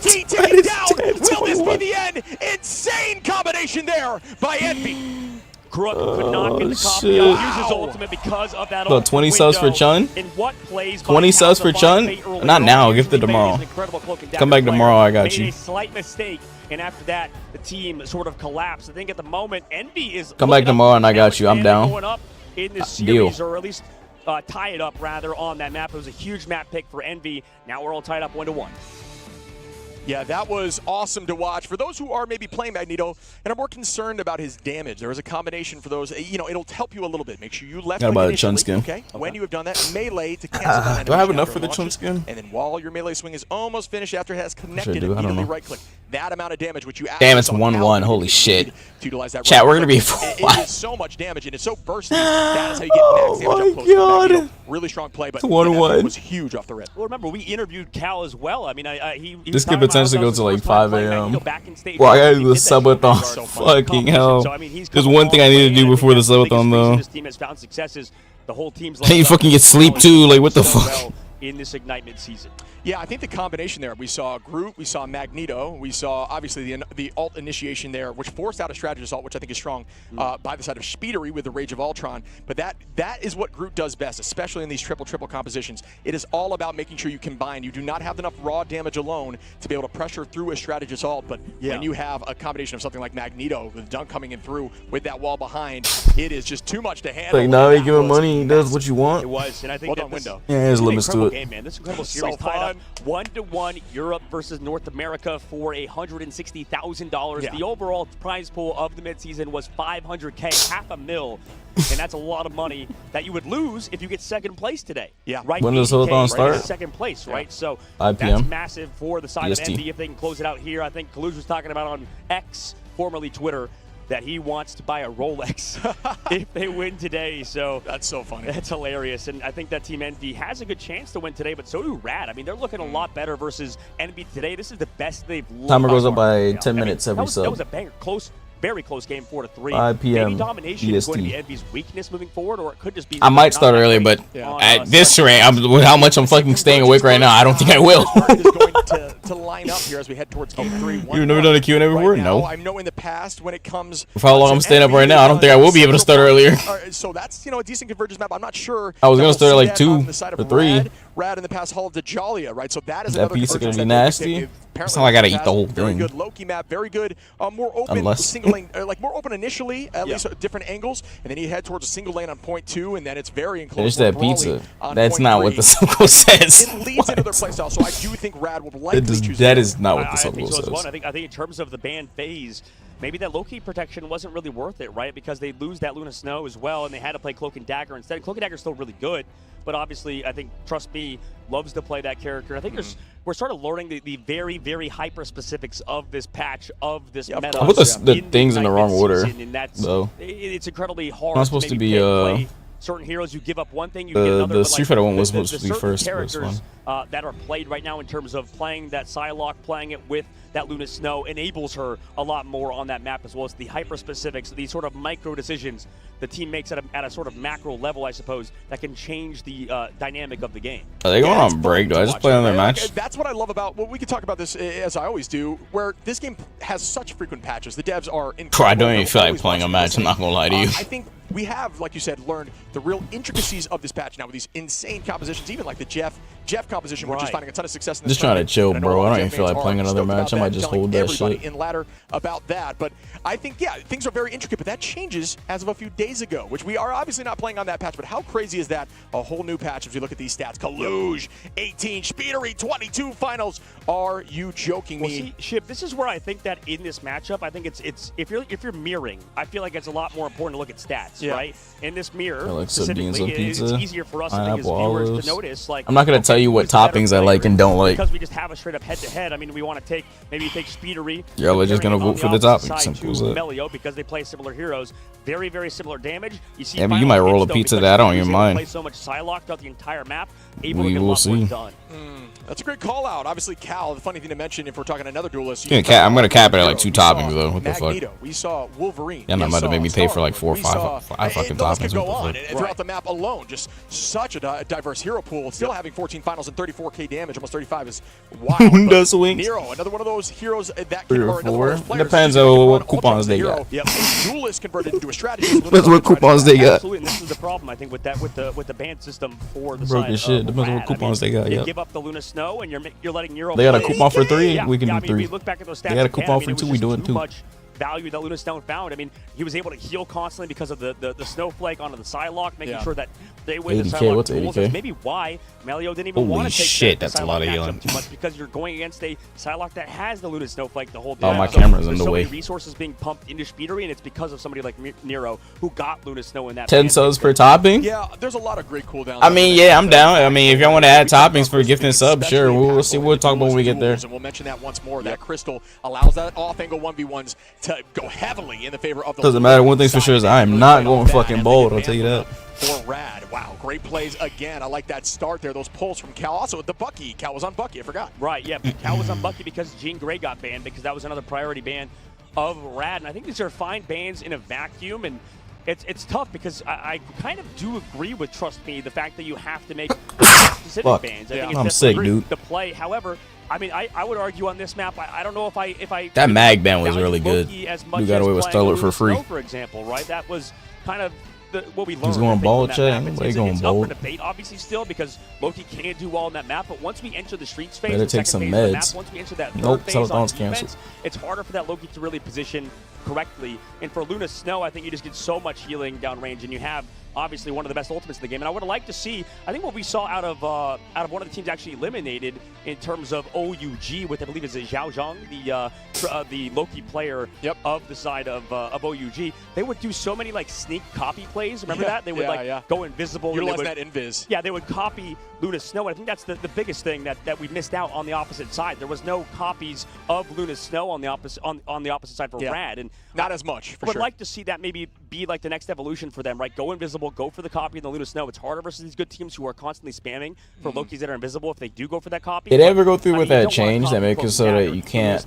team. Taking down. Will this be the end? Insane combination there by Envy. Crook could not get the copy up, use his ultimate because of that ultimate 20 subs for Chun? 20 subs for Chun? Not now, gift it tomorrow. Come back tomorrow, I got you. Made a slight mistake, and after that, the team sort of collapsed. I think at the moment, Envy is come back tomorrow and I got you. I'm down. Going up in this series, or at least tie it up rather on that map. It was a huge map pick for Envy. Now we're all tied up 1-1. Yeah, that was awesome to watch. For those who are maybe playing Magneto and are more concerned about his damage, there is a combination for those. You know, it'll help you a little bit. Make sure you left click initially, Chun skin. Okay? When you have done that, melee to cancel that. Do I have enough for the Chun skin? And then while your melee swing is almost finished after it has connected, immediately right click. That amount of damage, which you damn, it's 1-1. Holy shit. Chat, we're gonna be it is so much damage and it's so bursty. That is how you get max damage up close. Oh my god. Really strong play, but 1-1 was huge off the rip. Well, remember, we interviewed Cal as well. I mean, he this could potentially go to like 5 a.m. Well, I gotta do the Subathon. Fucking hell. There's one thing I need to do before the Subathon, though. This team has found successes. The whole team's can you fucking get sleep too? Like, what the fuck? In this Ignite mid-season. Yeah, I think the combination there, we saw Groot, we saw Magneto, we saw obviously the ult initiation there, which forced out a strategist ult, which I think is strong by the side of Speedery with the Rage of Ultron. But that is what Groot does best, especially in these triple compositions. It is all about making sure you combine. You do not have enough raw damage alone to be able to pressure through a strategist ult, but when you have a combination of something like Magneto with Dunk coming in through with that wall behind, it is just too much to handle. Like, now you give him money, he does what you want. It was, and I think window. Yeah, there's limits to it. Game, man. This incredible series tied up 1-1 Europe versus North America for $160,000. The overall prize pool of the midseason was $500K, $500,000, and that's a lot of money that you would lose if you get second place today. Yeah. Right. When does Subathon start? Second place, right? So 5 p.m. that's massive for the side of Envy if they can close it out here. I think Kalush was talking about on X, formerly Twitter. that he wants to buy a Rolex if they win today. So that's so funny. That's hilarious. And I think that Team Envy has a good chance to win today, but so do Rad. I mean, they're looking a lot better versus Envy today. This is the best they've looked. Timer goes up by 10 minutes every That sub. was a banger. Close. Very close game, 4-3. 5 p.m. Maybe domination is going to be EST. Envy's weakness moving forward, or it could just be. I might start earlier, but at this rate, with how much I'm fucking staying awake right now, I don't think I will. to line up here as we head towards game 3. You've never done a Q&A before? No. I know in the past when it comes. For how long I'm staying up right now, I don't think I will be able to start earlier. So that's a decent convergence map. I'm not sure. I was gonna start at like 2 or 3. Rad in the past Hall of Dajalia, right? So that is that pizza gonna be nasty. It's not like I gotta eat the whole Very thing. good Loki map, very good. More open, single lane, like more open initially, at least different angles, and then you head towards a single lane on point 2, and then it's very enclosed. Finish that pizza. That's not what the subgo says. It leads into their playstyle, so I do think Rad will likely choose. That is not what the subgo think so says. as well. I think in terms of the ban phase, maybe that Loki protection wasn't really worth it, right? Because they lose that Luna Snow as well, and they had to play Cloak and Dagger instead. Cloak and Dagger is still really good, but obviously I think Trust Me loves to play that character. I think we're sort of learning the very, very hyper specifics of this patch, of this meta. I put the things in the wrong order, though. It's incredibly hard. Not supposed to be play certain heroes. You give up one thing, you get another. The Street Fighter one was supposed to be first. Characters that are played right now in terms of playing that Psylocke, playing it with that Luna Snow enables her a lot more on that map, as well as the hyper specifics, these sort of micro decisions the team makes at a sort of macro level, I suppose, that can change the dynamic of the game. Are they going on break? Do I just play on their match? That's what I love about. Well, we can talk about this as I always do, where this game has such frequent patches. The devs are incredible. I don't even feel like playing a match. I'm not gonna lie to you. I think we have, like you said, learned the real intricacies of this patch now with these insane compositions, even like the Jeff composition, which is finding a ton of success in this. Just trying to chill, bro. I don't even feel like playing another match. I might just hold that shit. In ladder about that, but I think things are very intricate, but that changes as of a few days ago, which we are obviously not playing on that patch. But how crazy is that? A whole new patch as we look at these stats. Kaluge 18, Speedery 22 finals. Are you joking me? See, Shib, this is where I think that in this matchup, I think it's if you're mirroring, I feel like it's a lot more important to look at stats, right? In this mirror, like specifically, it's easier for us as viewers to notice. Like, I'm not gonna tell you what toppings I like and don't like, because we just have a straight up head-to-head. I mean, we want to take Speedery. Y'all are just gonna vote for the toppings. Simple as that. Melio, because they play similar heroes, very, very similar damage. You see, yeah, but you might roll a pizza that I don't even mind. Play so much Psylocke throughout the entire map. We will see. That's a great call out. Obviously, Cal, the funny thing to mention, if we're talking another duelist, I'm gonna cap it at like 2 toppings though. What the Magneto. fuck? We saw Wolverine. Yeah, that might have made me pay for like 4 or 5 fucking toppings. Go on. And throughout the map alone, just such a diverse hero pool. Still having 14 finals and 34k damage, almost 35 is wild. Does wings. Nero, another one of those heroes that can, 3 or or another one of 4. those players. Depends on what coupons they got. Yep. Duelist converted into a strategy. Depends what coupons they got. Absolutely, and this is the problem I think with the ban system for the broken shit. Depends on what coupons they got. You give up the Luna Snow and you're letting Nero. They got a coupon for 3. Yeah, we can do 3. We look back at those stats. They got a coupon for 2. We do it too. Value that Luna Stone found. I mean, he was able to heal constantly because of the snowflake onto the Psylocke, making sure that they win the Psylocke what's duels. 80K? That's maybe why Melio didn't even want to take shit, the that's a lot of healing. too much, because you're going against a Psylocke that has the Luna Snowflake the whole day. Oh, my camera's in the way. There's so many resources being pumped into Speedery, and it's because of somebody like Nero who got Luna Snow in that. 10 subs per topping? Yeah, there's a lot of great cooldowns. I mean, yeah, I'm down. I mean, if y'all want to add toppings for gifting subs, sure. We'll see. We'll talk about when we get there. And we'll mention that once more. That crystal allows that off-angle 1v1s to go heavily in the favor of the. Doesn't matter. One thing's for sure is I am not going fucking bold. I'll tell you that. For Rad. Wow, great plays again. I like that start there. Those pulls from Cal. Also, the Bucky. Cal was on Bucky. I forgot. Right, yeah. Cal was on Bucky because Jean Grey got banned, because that was another priority ban of Rad. And I think these are fine bans in a vacuum. And it's tough because I kind of do agree with Trust Me, the fact that you have to make specific bans. I think I'm sick, dude. The play. However, I mean, I would argue on this map, I don't know if I that mag ban was really good. You got away with Stellar for free. For example, right? That was kind of what we learned. He's going bold, Chad. He's going bold. Up for debate, obviously, still, because Loki can't do well on that map. But once we enter the streets phase, better take some meds. Once we enter that nope, phase on Subathon's defense, it's harder for that Loki to really position correctly. And for Luna Snow, I think you just get so much healing downrange, and you have obviously one of the best ultimates in the game. And I would like to see, I think what we saw out of one of the teams actually eliminated in terms of OUG with, I believe is Zhao Zhang, the Loki player of the side of OUG. They would do so many like sneak copy plays. Remember that? They would go invisible. Utilize that invis. Yeah, they would copy Luna Snow. And I think that's the biggest thing that we missed out on the opposite side. There was no copies of Luna Snow on the opposite side for Rad. And not as much. For would sure. like to see that maybe be like the next evolution for them, right? Go invisible, go for the copy in the Luna Snow. It's harder versus these good teams who are constantly spamming for Lokis that are invisible if they do go for that copy. Did they ever go through with that change that make it so that you can't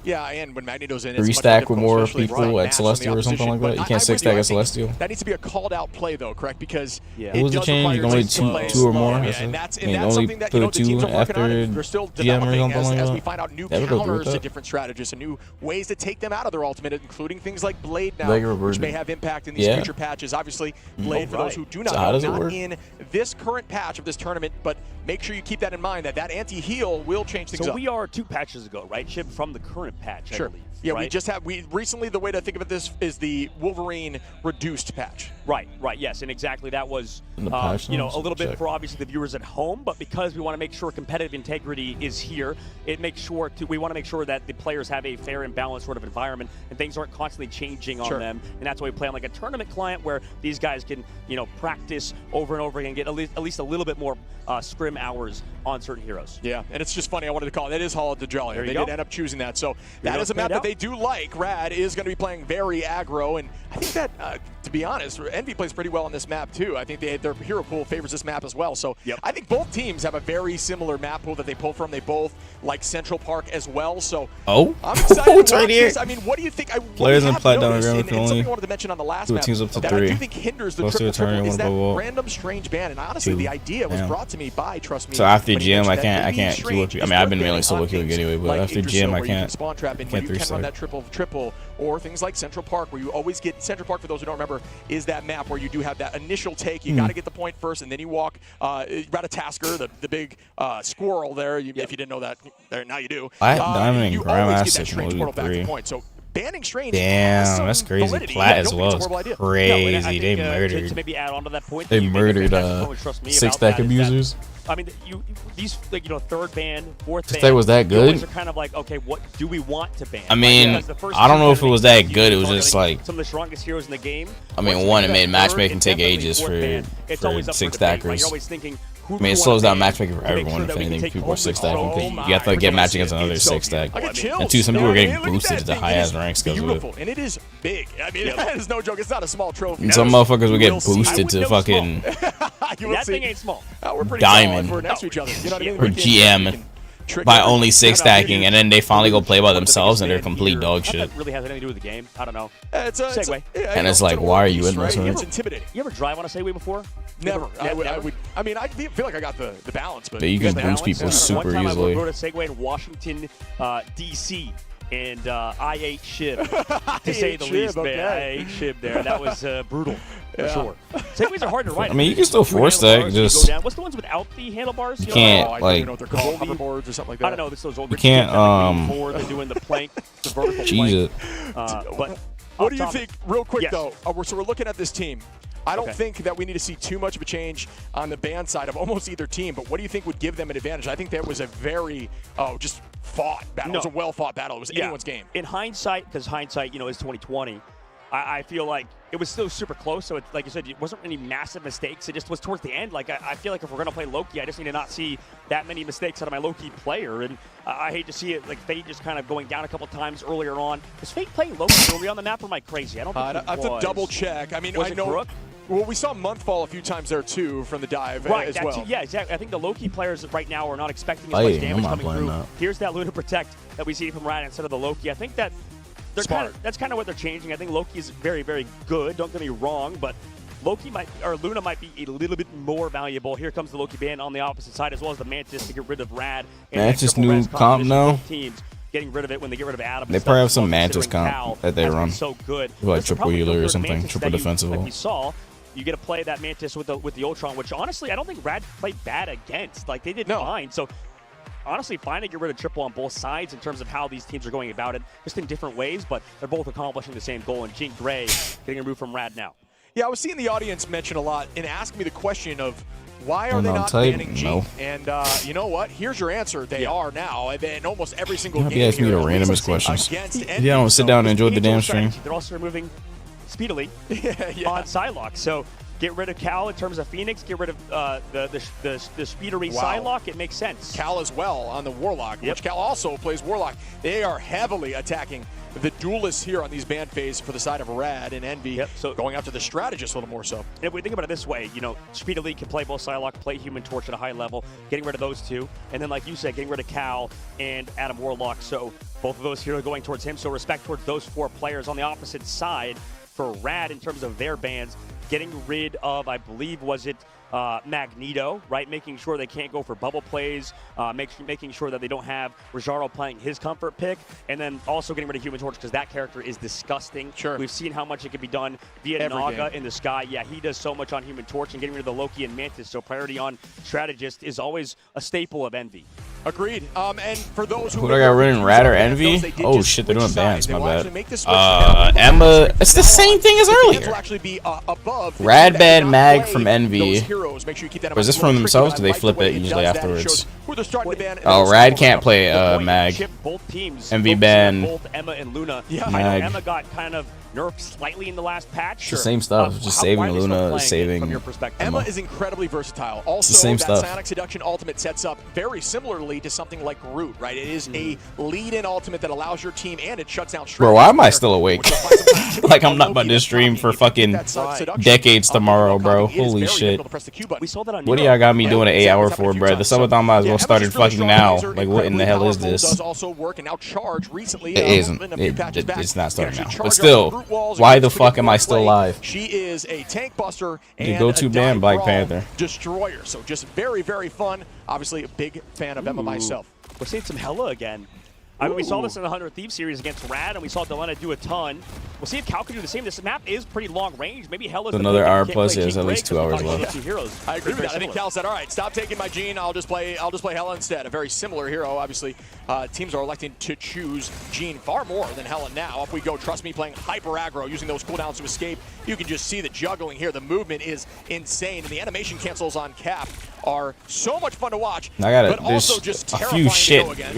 yeah, and when Magneto's in, 3-stack with more people at Celestial or something like that? You can't 6-stack at Celestial. That needs to be a called out play though, correct? Because what was the change? You can only two or more. And that's only something that put the teams two are working on. after They're still GM or developing something like as that. we find out new They ever go through with counters to that? different strategies and new ways to take them out of their ultimate, including things like Blade now, Like which may have impact in these future patches. Obviously, Blade, for those who do not know, not in this current patch of this tournament, but make sure you keep that in mind that anti-heal will change things up. So we are 2 patches ago, right, Chip, from the current patch, I believe. Yeah, right? we recently, the way to think of this is the Wolverine reduced patch. Right, yes, and exactly that was, In the patch a notes? little bit Check. for obviously the viewers at home, but because we want to make sure competitive integrity is here, we want to make sure that the players have a fair and balanced sort of environment and things aren't constantly changing on them, and that's why we play on like a tournament client where these guys can, practice over and over again, get at least a little bit more scrim hours on certain heroes. Yeah, and it's just funny, I wanted to call it. That is Hall of Dajali. They did end up choosing that, so that is a map that they do like. Rad is going to be playing very aggro, and I think that, to be honest, Envy plays pretty well on this map too. I think their hero pool favors this map as well, so I think both teams have a very similar map pool that they pull from. They both like Central Park as well, so I'm excited to watch this. I mean, what do you think? Players in Platinum and can only something I wanted to mention on the last map teams up to that 3. I do think hinders the Close to triple returning is that one above random strange ban, and honestly, the idea was brought to me by Trust Me. So after when he GM, I mentioned that can't maybe solo queue. I mean, I've been mainly solo queuing anyway, but after GM, I can't. Spawn trap in where you can run that triple, or things like Central Park, where you always get Central Park. For those who don't remember, is that map where you do have that initial take. You got to get the point first, and then you walk. Ratatasker, the big squirrel there. If you didn't know that, there now you do. Diamond you and always get that Grandmaster strange can portal back to 3. point. So banning strange. Damn, that's crazy. Validity. Plat I as don't well think it's a is horrible idea. crazy. They murdered. To maybe add on to that point, They murdered 6-stack abusers. I mean, these third ban, fourth ban. That was that good? Are kind of like, okay, what do we want to ban? I mean, I don't know if it was that good. It was just like some of the strongest heroes in the game. I mean, one, it made matchmaking take ages for 6-stackers. You're always thinking, I mean, it slows down matchmaking for everyone. If anything, people are 6-stacking. You have to get match against another 6-stack. And 2, some people are getting boosted to high-ass ranks because of it. And it is big. I mean, that is no joke. It's not a small trophy. And some motherfuckers will get boosted to fucking that thing ain't small. Diamond or GM by only 6-stacking, and then they finally go play by themselves and they're complete dog shit. That really has anything to do with the game. I don't know. It's a Segway. And it's like, why are you in this? It's intimidating. You ever drive on a Segway before? Never. I would. I mean, I feel like I got the balance, but you can boost people super one time easily. I rode a Segway in Washington, D.C. And I ate shib, to say the least, man. I ate shib there. That was brutal, for sure. Segways are hard to ride. I mean, you can still 4-stack. Just what's the ones without the handlebars? You can't I don't know what they're called, hoverboards or something like that. I don't know. This those old. You can't They're doing the plank, the vertical Jesus. plank. But what do you think, real quick though? So we're looking at this team. I don't think that we need to see too much of a change on the ban side of almost either team, but what do you think would give them an advantage? I think that was a very just fought battle. It was a well-fought battle. It was anyone's game. In hindsight, because hindsight, is 2020, I feel like it was still super close. So, like you said, it wasn't any massive mistakes. It just was towards the end. Like, I feel like if we're going to play Loki, I just need to not see that many mistakes out of my Loki player. And I hate to see it, like, Fate just kind of going down a couple times earlier on. Was Fate playing Loki early on the map, or am I crazy? I don't think I have to double check. I mean, I know. Crook? Well, we saw Monthfall a few times there, too, from the dive as well. Yeah, exactly. I think the Loki players right now are not expecting as much damage coming through. Here's that Luna Protect that we see from Rad instead of the Loki. I think that that's kind of what they're changing. I think Loki is very, very good. Don't get me wrong, but Luna might be a little bit more valuable. Here comes the Loki ban on the opposite side, as well as the Mantis to get rid of Rad. Mantis new comp now. Teams getting rid of it when they get rid of Adam. They probably have some Mantis comp that they run. So good. Like triple healer or something, triple defensive. Like we saw. You get to play that Mantis with the Ultron, which honestly I don't think Rad played bad against. Like they did fine. So honestly, fine to get rid of triple on both sides in terms of how these teams are going about it, just in different ways. But they're both accomplishing the same goal. And Jean Grey getting removed from Rad now. Yeah, I was seeing the audience mention a lot and ask me the question of why are they not banning Jean? No. And you know what? Here's your answer. They are now. And in almost every single game. You ask me the randomest questions. Yeah, I want to sit down and enjoy the damn stream. They're also removing speedily on Psylocke. So Get rid of Cal in terms of Phoenix. Get rid of the Speedery Psylocke. It makes sense. Cal as well on the Warlock, which Cal also plays Warlock. They are heavily attacking the duelists here on these band phase for the side of Rad and Envy. So going after the strategist a little more so. And if we think about it this way, you know, Speedery can play both Psylocke, play Human Torch at a high level, getting rid of those two. And then, like you said, getting rid of Cal and Adam Warlock. So both of those heroes going towards him. So respect towards those 4 players. On the opposite side, for Rad, in terms of their bans, getting rid of, I believe, was it Magneto, right? Making sure they can't go for bubble plays, making sure that they don't have Rajaro playing his comfort pick, and then also getting rid of Human Torch because that character is disgusting. Sure. We've seen how much it can be done via Naga in the sky. Yeah, he does so much on Human Torch, and getting rid of the Loki and Mantis, so priority on strategist is always a staple of Envy. Agreed. And for those who do I got rid Rad or Envy? Oh shit, they're doing bans. My bad. Emma. It's the same thing as earlier. Rad, Bad, Mag from Envy. Or is this from themselves? Do they flip it usually afterwards? Oh, Rad can't play Mag. Envy ban Emma and Luna. Mag. Emma got kind of nerfed slightly in the last patch. It's the same stuff. Just saving Luna, saving Emma is incredibly versatile. Also, same that stuff. Psionic Seduction ultimate sets up very similarly to something like Groot, right? It is a lead-in ultimate that allows your team, and it shuts down. Bro, why am I still awake? Like I'm not about to stream for fucking decades tomorrow, bro. Holy shit. What do y'all got me doing an 8-hour for, bro? The Subathon might as well started fucking now. Like what in the hell is this? It isn't. It's not starting now. But still, why the fuck am I still alive? She is a tank buster and go to ban Black Panther destroyer. So just very, very fun. Obviously a big fan of Emma myself. We're seeing some Hella again. I mean, we saw this in the 100 Thieves series against Rad, and we saw Delena do a ton. We'll see if Cal can do the same. This map is pretty long range. Maybe Hella's another hour plus. Is at least 2 hours left. I agree with that. I think Cal said, "All right, stop taking my Jean. I'll just play Hella instead." A very similar hero, obviously. Teams are electing to choose Jean far more than Hella now. Up we go. Trust me, playing hyper aggro, using those cooldowns to escape. You can just see the juggling here. The movement is insane, and the animation cancels on Cap are so much fun to watch. I gotta. There's a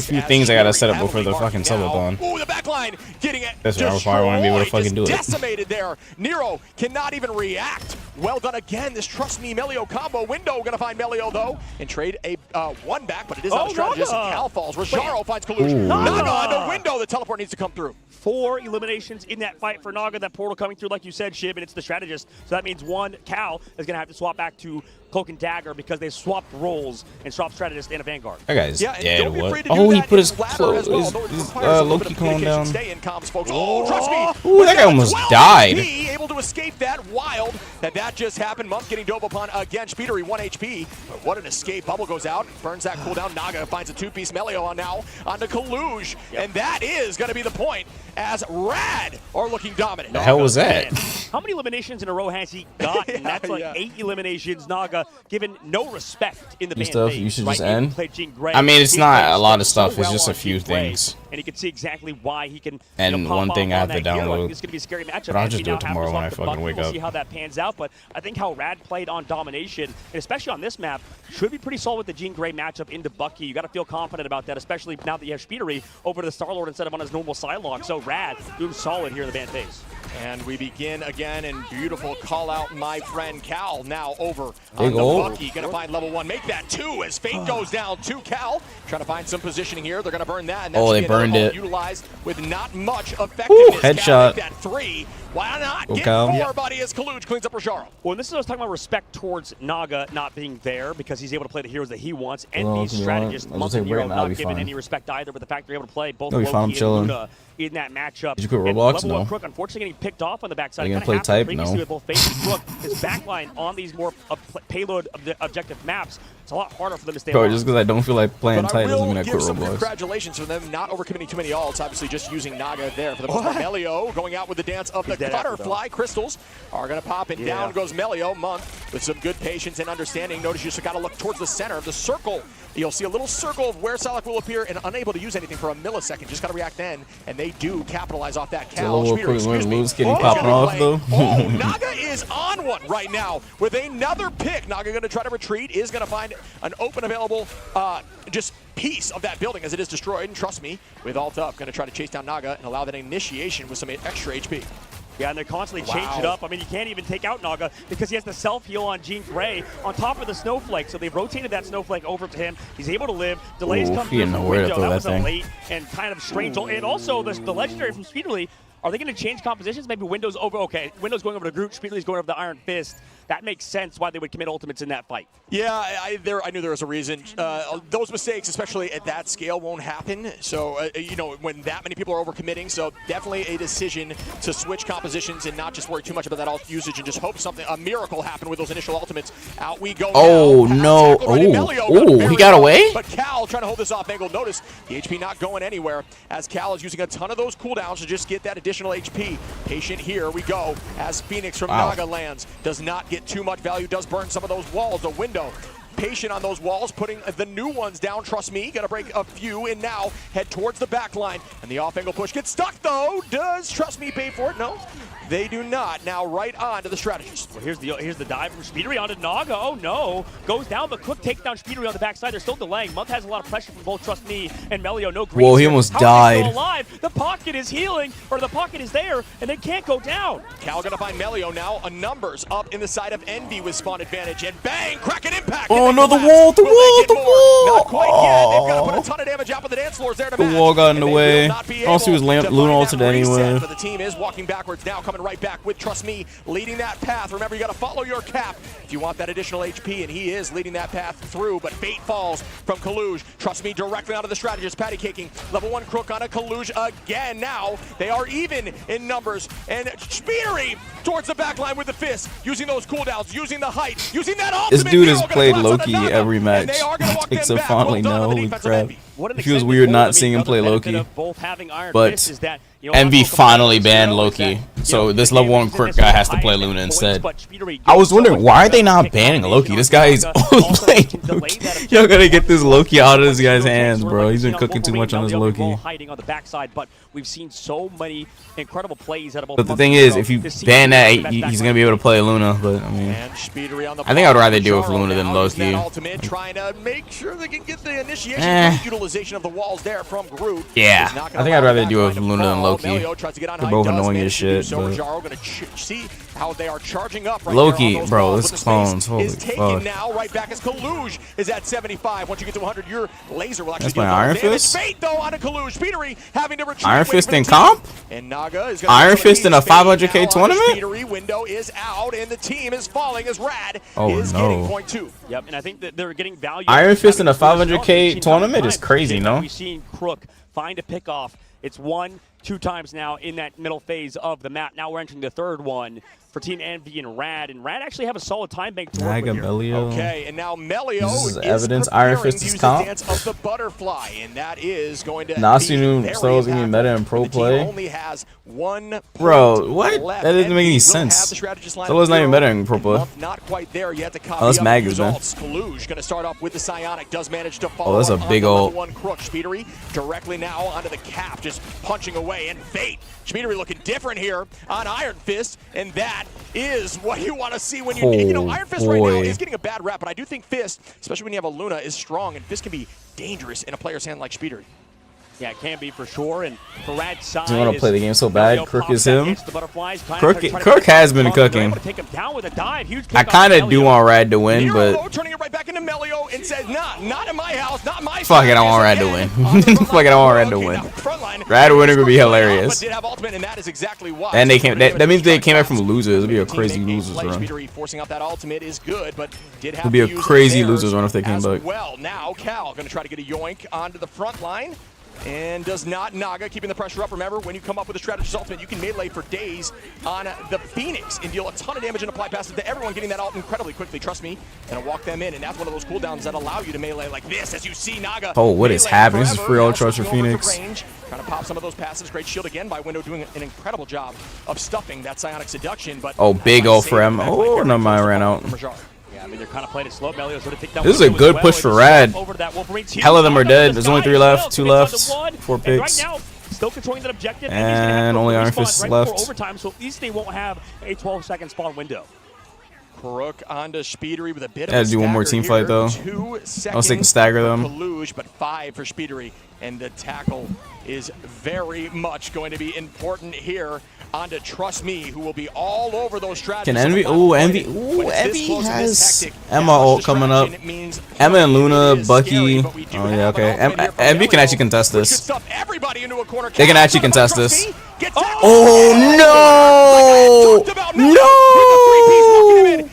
few things I gotta set up before the fucking Subathon. Ooh, the backline getting it. That's why I probably want to be able to fucking do it. Decimated there. Nero cannot even react. Well done again. This Trust Me Melio combo window. Gonna find Melio though and trade a one back, but it is not a strategist. Cal falls. Rajaro finds Kalush. Naga on the window. The teleport needs to come through. 4 eliminations in that fight for Naga. That portal coming through, like you said, Shib, and it's the strategist. So that means one Cal is gonna have to swap back to Cloak and Dagger because they swapped roles and swapped strategist and a Vanguard. That guy's dead. What? Oh, he put his Loki clone down. Oh, trust me. Ooh, that guy almost died. Able to escape that. Wild that just happened. Month getting dove upon again. Speedery 1 HP. But what an escape. Bubble goes out. Burns that cooldown. Naga finds a 2-piece Melio on now onto Kaluj. And that is going to be the point as Rad are looking dominant. The hell was that? How many eliminations in a row has he gotten? That's like 8 eliminations. Naga given no respect in the band stuff. phase, You should right? just end. Gray, I mean, it's not a lot of stuff. It's just a few things. And you can see exactly why he can. And one thing I have to download. It's going to be a scary matchup. But I'll just do it tomorrow when I fucking wake up. We'll see how that pans out. But I think how Rad played on domination, and especially on this map, should be pretty solid with the Jean Grey matchup into Bucky. You got to feel confident about that, especially now that you have Speedery over to the Star-Lord instead of on his normal Psylocke. So Rad doing solid here in the band phase. And we begin again in beautiful call out, my friend Cal now over on the Bucky. Gonna find level 1, make that 2 as Fate goes down to Cal. Trying to find some positioning here. They're gonna burn that. And they burned it. Utilized with not much effectiveness. Headshot. That 3. Why not get Cal. 4, buddy, as Kaluj cleans up Rajaro. Well, and this is what I was talking about, respect towards Naga not being there because he's able to play the heroes that he wants. Envy's strategist, Monk and Nero, not given any respect either, but the fact they're able to play both Loki and Luna in that matchup. Did you quit Roblox? Level no. 1 Crook, unfortunately, getting picked off on the backside. Are you gonna play type? Previously No. with both Face and Crook, his backline on these more payload objective maps, it's a lot harder for them to stay Bro, alive. just because I don't feel like playing tight doesn't mean I quit some Roblox. Congratulations for them not overcommitting too many ults. Obviously, just using Naga there for the most part. Melio going out with the dance of the Cutterfly. Crystals are going to pop, and down goes Melio. Monk with some good patience and understanding. Notice you just got to look towards the center of the circle. You'll see a little circle of where Psylocke will appear, and unable to use anything for a millisecond. Just got to react then, and they do capitalize off that. Cal, Loose getting popping off though. Oh, Naga is on one right now with another pick. Naga going to try to retreat. Is going to find an open available just piece of that building as it is destroyed. And trust me, with ult up, going to try to chase down Naga and allow that initiation with some extra HP. Yeah, and they're constantly changing it up. I mean, you can't even take out Naga because he has the self-heal on Jean Grey on top of the Snowflake. So they've rotated that Snowflake over to him. He's able to live. Delays come through from the window. That was a late and kind of strange. And also, the legendary from Speederly, are they going to change compositions? Maybe Window's over. Okay, Window's going over to Groot. Speederly's going over to Iron Fist. That makes sense why they would commit ultimates in that fight. Yeah, I knew there was a reason. Those mistakes, especially at that scale, won't happen. So, you know, when that many people are overcommitting, so definitely a decision to switch compositions and not just worry too much about that ult usage and just hope a miracle happened with those initial ultimates. Out we go. Oh, no. Oh, he got away? But Cal trying to hold this off angle. Notice the HP not going anywhere as Cal is using a ton of those cooldowns to just get that additional HP. Patient here we go as Phoenix from Naga lands. Does not get too much value, does burn some of those walls. A window patient on those walls, putting the new ones down. Trust me, gonna break a few and now head towards the back line. And the off angle push gets stuck though. Does Trust Me pay for it? No, they do not. Now right on to the strategist. Well, here's the dive from Speedery onto Naga. Oh no, goes down, but Cook takes down Speedery on the backside. They're still delaying. Month has a lot of pressure from both Trust Me and Melio. No green. Whoa, he almost died. Still alive. The pocket is healing, or the pocket is there, and they can't go down. Cal gonna find Melio now. A numbers up in the side of Envy with spawn advantage, and bang, crack an impact. Oh no, the wall, the wall. Not quite yet. They've got to put a ton of damage out, but the dance floor is there to match. The wall got in the way. I don't see his Luna ulted anyway. But the team is walking backwards now, coming right back with Trust Me leading that path. Remember, you got to follow your cap if you want that additional HP, and he is leading that path through. But Fate falls from Kaluge. Trust Me directly onto the strategist, patty caking. Level 1 Crook on a Kaluge again. Now they are even in numbers, and Speedery towards the back line with the fist, using those cooldowns, using the height, using that ultimate. This dude has played Loki every match. Takes a finally now. Holy crap. It feels weird not seeing him play Loki. But Envy finally banned Loki, so this level 1 Quirk guy has to play Luna instead. I was wondering, why are they not banning Loki? This guy is only playing Loki. Y'all gotta get this Loki out of this guy's hands, bro. He's been cooking too much on this Loki. But we've seen so many incredible plays out of both. But the thing is, if you ban that, he's gonna be able to play Luna. But I mean, I think I'd rather do it with Luna than Loki. Trying to make sure they can get the initiation utilization of the walls there from Groot. Yeah, I think I'd rather do it with Luna than Loki. They're both annoying as shit. But see how they are charging up right Loki, bro, this clones, holy fuck. Now right back as Kaluge is at 75. Once you get to 100, your laser will actually That's my Iron Fist. Fate though on a Kaluge. Speedery having to retreat. Iron Fist in comp? And Naga is Iron Fist in a 500k tournament? Speedery window is out and the team is falling as Rad is getting point 2. Yep, and I think that they're getting value. Iron Fist in a 500k tournament is crazy, no? We've seen Crook find a pick off. It's 1-2 times now in that middle phase of the map. Now we're entering the third one for Team Envy and Rad actually have a solid time bank to work with here. Okay, and now Melio this is evidence Iron Fist is comp. Dance of the butterfly, and that is going to Nasu Soul's gonna be meta in pro play. Only has 1 bro, what? That doesn't make any sense. Solo's not even better in pro play. Not quite there yet to copy unless Mag is man. Kaluge gonna start off with the Psionic, does manage to follow. Oh, that's a big ult. 1 Crook. Speedery directly now onto the cap, just punching away, and Fate. Speedery looking different here on Iron Fist, and that is what you want to see when you know, Iron Fist right now is getting a bad rap, but I do think Fist, especially when you have a Luna, is strong, and Fist can be dangerous in a player's hand like Speedery. Yeah, it can be for sure. And for Rad's side, do you want to play the game so bad? Crook is him. Crook has been cooking. I kind of do want Rad to win, but turning it right back into Melio and says, not in my house, not my. Fuck it, I want Rad to win. Fuck it, I want Rad to win. Rad winning would be hilarious. And they came. That means they came back from losers. It'd be a crazy losers run. Forcing out that ultimate is good, but did have it'd be a crazy losers run if they came back. Well, now Cal gonna try to get a yoink onto the front line. And does not. Naga keeping the pressure up. Remember, when you come up with a strategist ultimate, you can melee for days on the Phoenix and deal a ton of damage and apply passes to everyone getting that ult incredibly quickly. Trust me, and walk them in. And that's one of those cooldowns that allow you to melee like this, as you see Naga. Oh, what is happening? This is free ultra for Phoenix. Trying to pop some of those passes. Great shield again by Window, doing an incredible job of stuffing that Psionic Seduction. But oh, big ult for him. Oh, no, mine ran out. I mean, they're kind of playing it slow. Melio's going to take down. This is a good push for Rad. Hell of them are dead. There's only 3 left, 2 left, 4 picks. Right now, still controlling that objective, and only Iron Fist is left. Overtime, so at least they won't have a 12-second spawn window. Crook onto Speedery with a bit of Gotta do one more team fight though. 2 I was thinking stagger them. Kalush, but 5 for Speedery, and the tackle is very much going to be important here. Onto Trust Me, who will be all over those strategies. Can Envy? Ooh, Envy. Ooh, Envy has Emma ult coming up. Emma and Luna, Bucky. Oh yeah, okay. Envy can actually contest this. They can actually contest this. Oh no! No!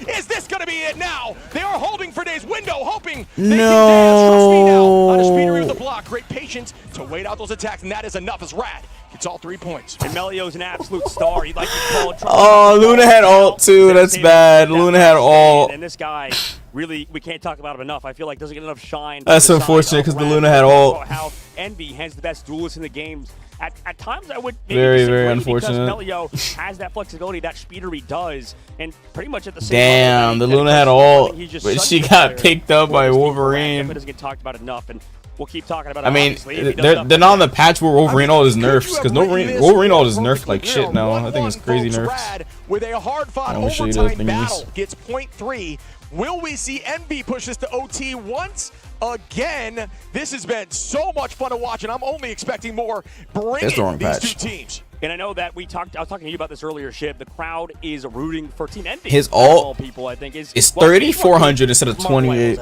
Is this going to be it now? They are holding for Days Window, hoping they No. can dance. Trust Me now on a Speedery with the block. Great patience to wait out those attacks, and that is enough as Rad. It's all 3 points. And Melio's an absolute star. He'd like to call it. Oh, Luna had ult too. That's bad. Luna had ult. And this guy, really, we can't talk about him enough. I feel like doesn't get enough shine. That's unfortunate because the Luna had ult. How Envy has the best duelist in the game. At times, I would very disagree unfortunate. Because Melio has that flexibility that Speedery does, and pretty much at the same Damn, the Luna had ult, but she got picked up by Wolverine. Doesn't get talked about enough, and we'll keep talking about it. I mean, they're not on the patch where Wolverine ult is nerfed, because Wolverine ult is nerfed like shit now. I think it's crazy nerfs. With a hard-fought overtime battle, gets 0.3. Will we see Envy push this to OT once again? This has been so much fun to watch, and I'm only expecting more. Bring these two teams. And I know that I was talking to you about this earlier, Shib. The crowd is rooting for Team Envy. His ult people, I think, is 3,400 instead of 28.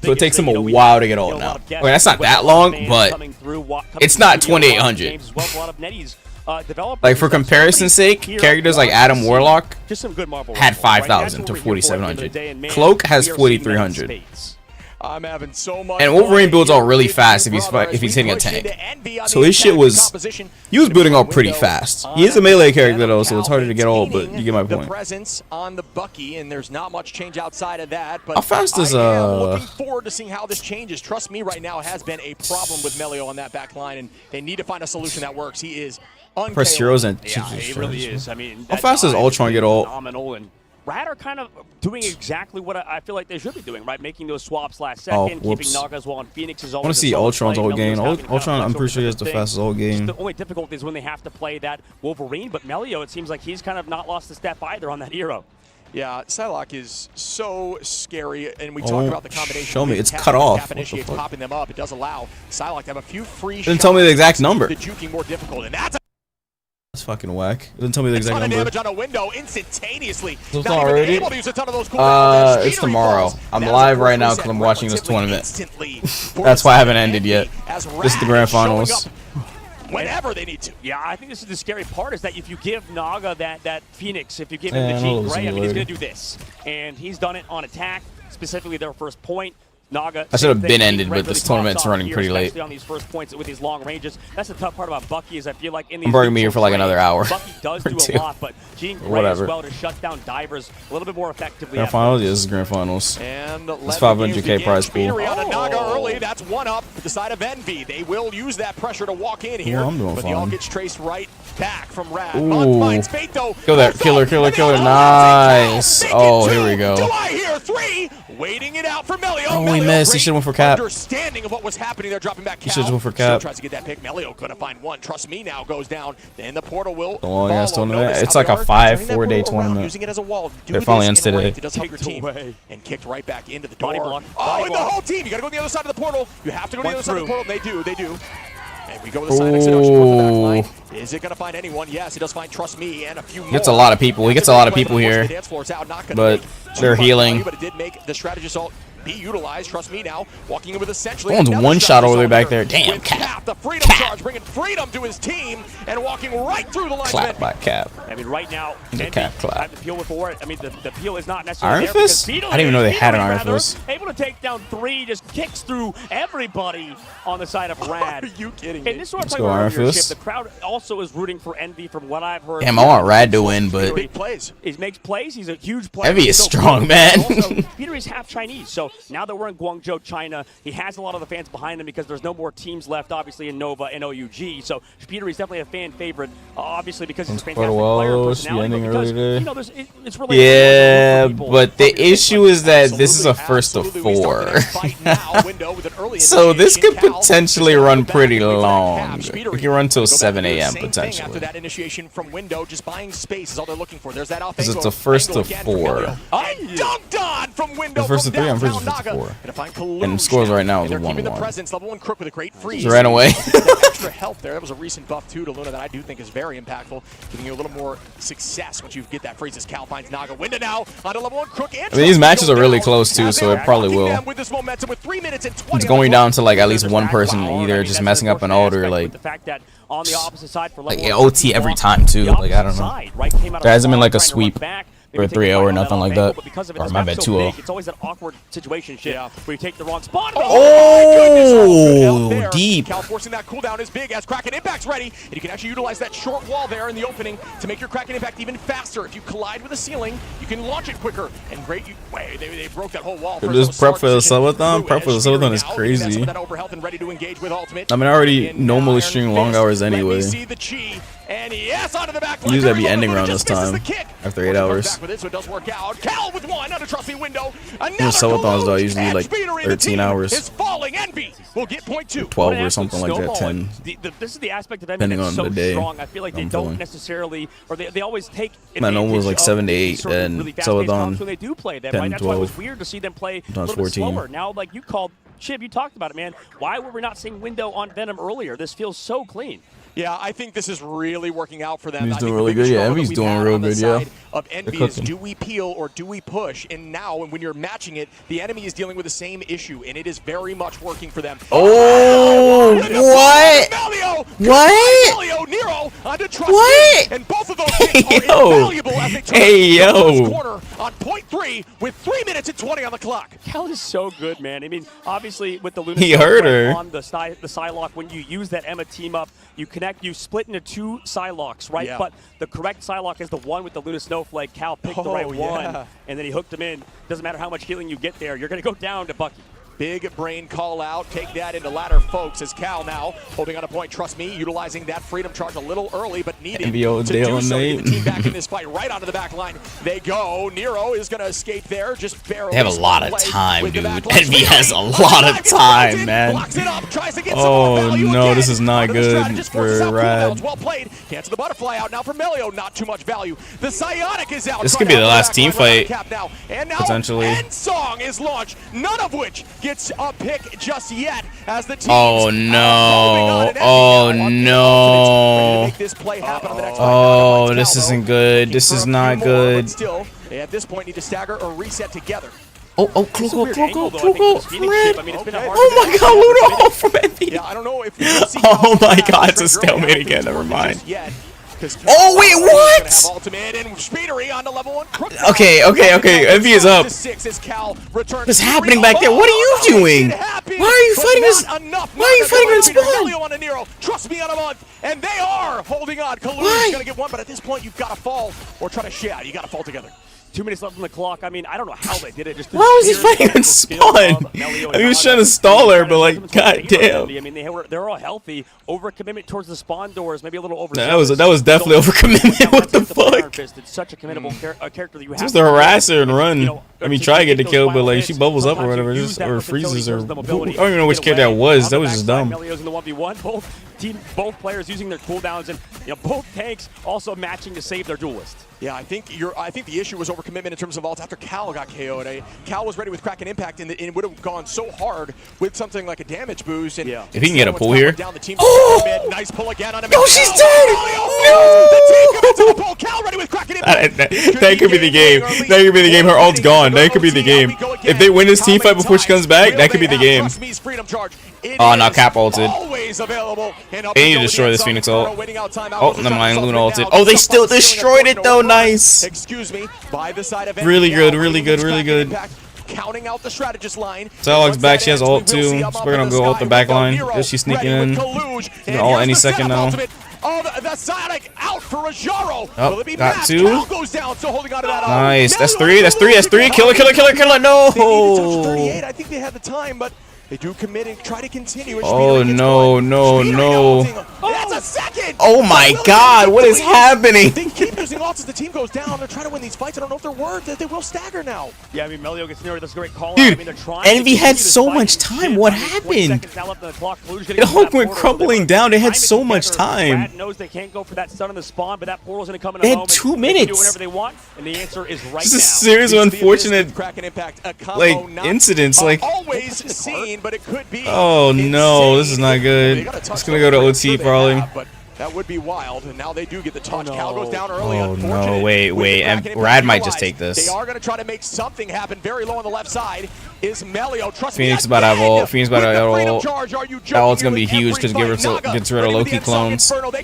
So it takes him a while to get ult now. Okay, that's not that long, but it's not 2,800. Like for comparison's sake, characters like Adam Warlock had 5,000 to 4,700. Cloak has 4,300. I'm having so much. And Wolverine builds all really fast if he's hitting a tank. So his shit was, he was building all pretty fast. He is a melee character though, so it's harder to get ult, but you get my point. The presence on the Bucky, and there's not much change outside of that. But how fast is I am looking forward to seeing how this changes. Trust Me right now has been a problem with Melio on that back line, and they need to find a solution that works. He is press heroes and it really is. I mean, how fast does Ultron get ult? Phenomenal, and Rad are kind of doing exactly what I feel like they should be doing, right? Making those swaps last second, keeping Naga as well, and Phoenix is always. I want to see Ultron's ult gain. Ultron, I'm pretty sure he has the fastest ult gain. The only difficulty is when they have to play that Wolverine, but Melio, it seems like he's kind of not lost a step either on that hero. Yeah, Psylocke is so scary, and we talked about the combination. Show me, it's cut off. What the fuck? Popping them up, it does allow Psylocke to have a few free. Didn't tell me the exact number. The juking more difficult, and that's. That's fucking whack. It doesn't tell me the exact number. Damage on a window instantaneously. It's not already. It's tomorrow. I'm live right now because I'm watching this tournament. That's why I haven't ended yet. This is the grand finals. Whenever they need to. Yeah, I think this is the scary part, is that if you give Naga that Phoenix, if you give him the Jean Grey, I mean, he's going to do this. And he's done it on attack, specifically their first point. Naga, I should have been ended, but this tournament's running pretty late. On these first points with these long ranges. That's the tough part about Bucky, is I feel like in these I'm bringing me here for like another hour. Bucky does do a lot, but Jean Grey as well to shut down divers a little bit more effectively. Grand finals? Yeah, this is grand finals. And it's 500K prize pool. Naga early, that's one up the side of Envy. They will use that pressure to walk in here, but the all gets traced right back from Rad. Ooh. Kill that, killer. Nice. Oh, here we go. Do I hear 3? Waiting it out for Melio. Oh, he missed. He should have went for cap. Understanding of what was happening there, dropping back. He should have went for cap. Tries to get that pick. Melio couldn't find one. Trust Me now goes down. Then the portal will. Oh, yeah, it's like a 5-4 day tournament. Using it as a wall. It finally ends today. It does help your team. And kicked right back into the door. Oh, and the whole team. You got to go to the other side of the portal. You have to go to the other side of the portal. They do. And we go with the side execution towards the back line. Is it going to find anyone? Yes, it does find Trust Me and a few more. He gets a lot of people. He gets a lot of people here. But they're healing. But it did make the strategist ult be utilized. Trust Me now, walking in with essentially. One's one shot over there back there. Damn, Cap. The freedom charge, bringing freedom to his team and walking right through the line. Clap by Cap. I mean, right now, Cap clap. The peel before it. I mean, the peel is not necessarily Iron Fist? I didn't even know they had an Iron Fist. Able to take down 3, just kicks through everybody on the side of Rad. Are you kidding me? And this is what I'm talking about Iron Fist. The crowd also is rooting for Envy, from what I've heard. Damn, I want Rad to win, but he plays. He makes plays. He's a huge player. Envy is strong, man. Peter is half Chinese, so So now that we're in Guangzhou, China, he has a lot of the fans behind him because there's no more teams left, obviously, in Nova and OUG. So Peter is definitely a fan favorite, obviously because he's a fantastic player and personality, but because, you know, it's really yeah, but the issue is that this is a first of 4. So this could potentially run pretty long. We can run till 7 a.m. potentially. After that initiation from Window, just buying space is all they're looking for. There's that Because it's a first of 4. Dunked on from Window. The first of 3, I'm first of 4. And scores right now is a 1-1. Level 1 Crook with a great freeze. She ran away. Extra help there. That was a recent buff too to Luna that I do think is very impactful, giving you a little more success once you get that freeze. As Cal finds Naga. Window now onto level 1 Crook. I mean, these matches are really close too, so it probably will. With this momentum with 3 minutes and 20 It's going down to like at least one person either just messing up an ult or like OT every time too. Like I don't know. There hasn't been like a sweep or 3-0 or nothing like that. Or my bad, 2-0. It's always an awkward situation where you take the wrong spot. Oh, deep. Cal forcing that cooldown is big as Kraken Impact's ready, and you can actually utilize that short wall there in the opening to make your Kraken Impact even faster. If you collide with the ceiling, you can launch it quicker. And great, they broke that whole wall. This prep for the Subathon. Prep for the Subathon is crazy. I mean, I already normally stream long hours anyway. And yes, onto the back. Usually that'd be ending around this time after 8 hours. So it does work out. Cal with one on a trusty Window. Subathons though usually like 13 hours. Is falling. Envy will get point 2. 12 or something like that. 10. This is the aspect of Envy that's so strong. I feel like they don't necessarily, or they always take. Man, almost like 7 to 8, and Subathon when they do play them, 10, right? That's 12. why it was weird to see them play a little bit slower. Now, like you called, Chib, you talked about it, man. Why were we not seeing Window on Venom earlier? This feels so clean. Yeah, I think this is really working out for them. He's doing really good. Yeah, Envy's doing real good. Yeah. Of Envy is, do we peel or do we push? And now, when you're matching it, the enemy is dealing with the same issue, and it is very much working for them. Oh, what? What? Nero onto Trusty, what? And both of those hits are invaluable as they turn the corner on point 3 with 3 minutes and 20 on the clock. Cal is so good, man. I mean, obviously with the Luna he hurt her on the Psylocke, when you use that Emma team up, you split into 2 Psylocks, right? Yeah. But the correct Psylocke is the one with the Luna Snowflake. Cal picked the right one, and then he hooked him in. Doesn't matter how much healing you get there, you're going to go down to Bucky. Big brain call out. Take that into ladder, folks, as Cal now holding on a point. Trust me, utilizing that freedom charge a little early, but needing to do so to get the team back in this fight. Right onto the back line they go. Nero is going to escape there, just barely. They have a lot of time, dude. Envy has a lot of time, man. Oh, no, this is not good for Rad. Well played. Cancel the butterfly out now for Melio. Not too much value. The Psionic is out. This could be the last team fight, potentially. End song is launched, none of which gets a pick just yet as the team. Oh no! Oh no! Oh, this isn't good. This is not good. Still, they at this point need to stagger or reset together. Oh, Klugo from Red. Oh my God, Ludo from Envy. Yeah, I don't know if oh my God, it's a stalemate again. Never mind. Oh wait, what? Okay, Envy is up. What's happening back there? What are you doing? Why are you fighting us? Why are you fighting in spawn? Trust me on a month, and they are holding on. Kalu's is gonna get one, but at this point you've got to fall or try to shit. You got to fall together. 2 minutes left on the clock. I mean, I don't know how they did it. Just why was he fighting in spawn? He was trying to stall her, but like, goddamn. I mean, they're all healthy. Overcommitment towards the spawn doors, maybe a little over. That was definitely overcommitment. What the fuck? It's such a committable character that you have. Just to harass her and run. I mean, try to get the kill, but like she bubbles up or whatever, or freezes or I don't even know which character that was. That was just dumb. Melio's in the 1v1. Both players using their cooldowns, and both tanks also matching to save their duelist. Yeah, I think the issue was overcommitment in terms of ults after Cal got KO'd. Cal was ready with Kraken Impact, and it would have gone so hard with something like a damage boost. And if he can get a pull here. Oh! Nice pull again on him. No, she's dead! No! The team commits to the pull. Cal ready with Kraken Impact. That could be the game. That could be the game. Her ult's gone. That could be the game. If they win this team fight before she comes back, that could be the game. Oh, now Cap ulted. They need to destroy this Phoenix ult. Oh, never mind. Luna ulted. Oh, they still destroyed it though. Nice. By the side of really good. Really good. Really good. Counting out the strategist line. Psylocke's back. She has ult too. So we're gonna go ult the back line. Is she sneaking in? She's gonna ult any second now. of the Sonic out for Rajaro. Oh, Will it be got Matt? two. Cal goes down, still holding on to that. Nice. That's three. That's three. That's three. Kill it. Kill it. Kill it. Kill it. No. They needed to touch 38. I think they had the time, but they do commit and try to continue. Oh no. That's a second. Oh my God! What is happening? They keep using ults as the team goes down. They're trying to win these fights. I don't know if they're worth it. They will stagger now. Yeah, I mean, Melio gets near. That's a great call. Dude, I mean, they're trying Envy had so much time. What happened? It all went crumbling down. They had so much time. Brad knows they can't go for that stun on the spawn, but that portal's going to come in a They had moment. 2 They can do minutes. whatever they want, and the answer is right This now. is a series of unfortunate, like, incidents. Like, always seen, but it could be. oh no, this is not good. It's gonna go to OT probably. But that would be wild, and now they do get the touch. Cal goes down early. Oh no, wait, and Rad might just take this. They are going to try to make something happen. Very low on the left side is Melio. Trust Phoenix me, about to have ult. Phoenix about to have ult. That That ult's gonna be huge because it gets rid of Loki clones. And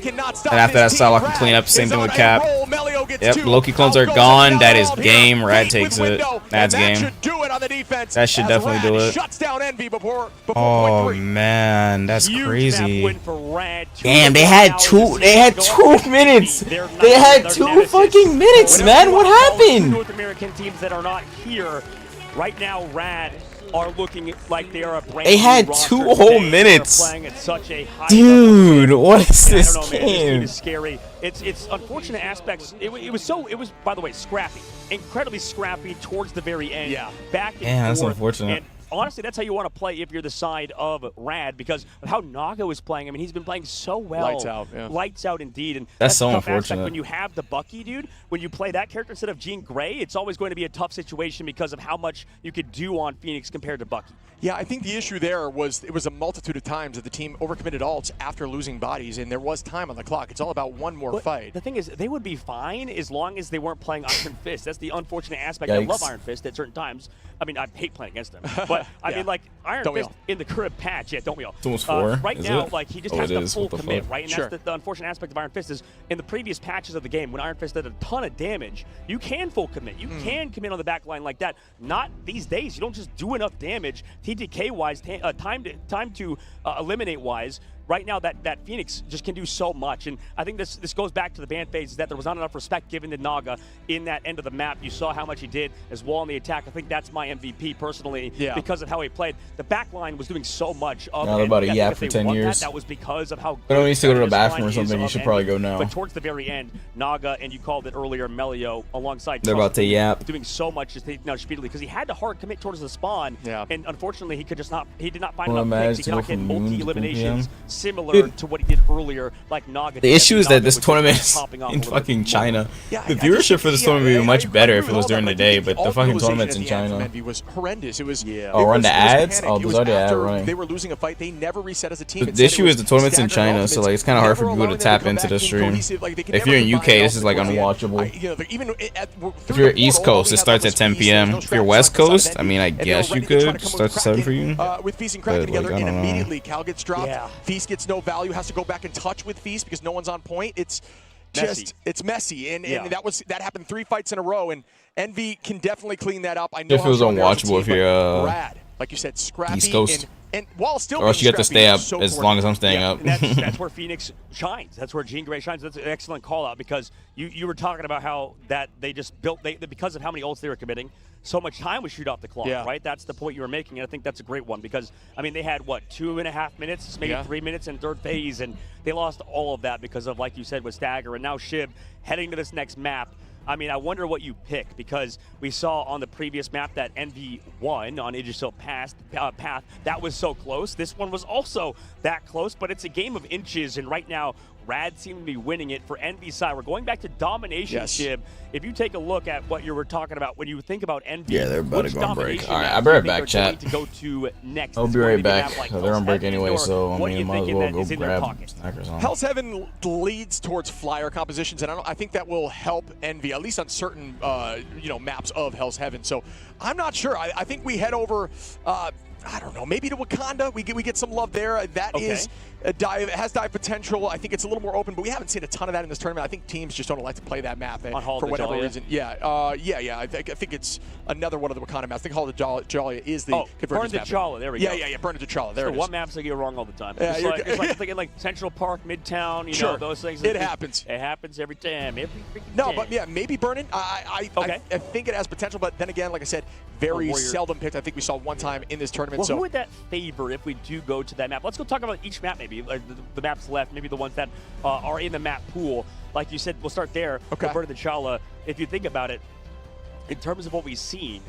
after that, Salah can clean up. Same thing with Cap. Yep, Loki clones are gone. That is game. Rad takes it. That's game. That should definitely do it. Oh man, that's crazy. Damn, they had 2 minutes. They had 2 fucking minutes, man. What happened? North American teams that are not here right now, Rad are looking like they are a brand They had new 2 roster whole today. minutes. They're playing at such a high Dude, level. what is And this I don't know, man, this game? is scary. It's unfortunate aspects. It was by the way scrappy, incredibly scrappy towards the very end. Yeah, back and Yeah, that's forth. unfortunate. And honestly, that's how you want to play if you're the side of Rad because of how Naga was playing. I mean, he's been playing so well. Lights out, yeah. Lights out indeed. And That's so the tough aspect unfortunate. when you have the Bucky, dude. When you play that character instead of Jean Grey, it's always going to be a tough situation because of how much you could do on Phoenix compared to Bucky. Yeah, I think the issue there was it was a multitude of times that the team overcommitted ults after losing bodies, and there was time on the clock. It's all about one more fight. The thing is, they would be fine as long as they weren't playing Iron Fist. That's the unfortunate aspect. I love Yikes. Iron Fist at certain times. I mean, I hate playing against him. But, I mean, like, Iron Don't we Fist in the current patch, yeah, don't we all? It's almost 4, right is now, it? like, he just Oh, has it to is. full What the commit, fuck? right? And Sure. that's the unfortunate aspect of Iron Fist is in the previous patches of the game, when Iron Fist did a ton of damage, you can full commit. You can commit on the back line like that. Not these days. You don't just do enough damage. TTK-wise, time to eliminate-wise, right now that Phoenix just can do so much. And I think this goes back to the ban phase that there was not enough respect given to Naga in that end of the map. You saw how much he did as well on the attack. I think that's my MVP personally because of how he played. The back line was doing so much of Now they're about to Envy. I yap think for if they 10 won years. That was because of how But when needs to go to the this bathroom line or something, is you of should probably Envy. go now. But towards the very end, Naga, and you called it earlier, Melio, alongside They're about to yap. doing so much just speedily because he had to hard commit towards the spawn. Yeah. And unfortunately, he did not find Well, enough picks. He to go cannot get from noon to 2 multi-eliminations PM. similar Dude, to what he did earlier, like Naga. The did. issue is Naga that this was just tournament is popping off a in little bit fucking more. China. Yeah, The I viewership just- for this tournament would be much better if it was during the day, but the fucking tournament's in China. Envy was horrendous. It was Oh, run the ads? Oh, It there's was already an ad after running. they were losing a fight. They never reset as a team. The issue is the tournament's in China, so like it's kind of hard for people to tap into the stream. If you're in UK, this is like unwatchable. If you're East Coast, it starts at 10 p.m. If you're West Coast, I mean, I guess you could. Starts at 7 for you. With Feast and Kraken But, together, like, I and don't know. immediately Cal gets dropped. Feast gets no value, has to go back and touch with Feast because no one's on point. It's just it's messy, and that happened 3 fights in a row, and Envy can definitely clean that up. I know If it was how strong they are as a unwatchable team, if you're, but Brad, like you said, scrappy East Coast. and while still Or else being you get to scrappy, stay up so as long as I'm staying Yeah, up. and that's where Phoenix shines. That's where Jean Grey shines. That's an excellent call out because you were talking about how that they just built because of how many ults they were committing. So much time was shoot off the clock, right? That's the point you were making, and I think that's a great one because I mean they had what 2.5 minutes, maybe 3 minutes in third phase, and they lost all of that because of like you said with Stagger, and now Shib heading to this next map. I mean, I wonder what you pick because we saw on the previous map that Envy won on Idrisil path. That was so close. This one was also that close, but it's a game of inches, and right now Rad seemed to be winning it for Envy's side. We're going back to domination, Shib. If you take a look at what you were talking about when you think about Envy, Yeah, they're about to go on break. domination All right, map I'll do be you right think back, they're going chat. to go to next? I'll Is be it going right to be a back. map like They're Hell's on break Heaven, anyway, or so I what are mean, you might as thinking well that go is in their grab pocket? snack or something. Hell's Heaven leads towards flyer compositions, and I think that will help Envy, at least on certain maps of Hell's Heaven. So I'm not sure. I think we head over I don't know, maybe to Wakanda. We get some love there. That is a dive. It has dive potential. I think it's a little more open, but we haven't seen a ton of that in this tournament. I think teams just don't like to play that map for whatever reason. Yeah. I think it's another one of the Wakanda maps. I think Hall of Djalia is the convergence map. Burn Djalia. There we go. Yeah. Burn Djalia. There it is. One maps I get wrong all the time. Yeah, it's like thinking like Central Park, Midtown. You know those things. It happens. It happens every time. But yeah, maybe Burnin. I think it has potential, but then again, like I said, very seldom picked. I think we saw one time in this tournament. Well, who would that favor if we do go to that map? Let's go talk about each map, maybe like the maps left, maybe the ones that are in the map pool. Like you said, we'll start there. Okay. Burn Djalia. If you think about it, in terms of what we've seen,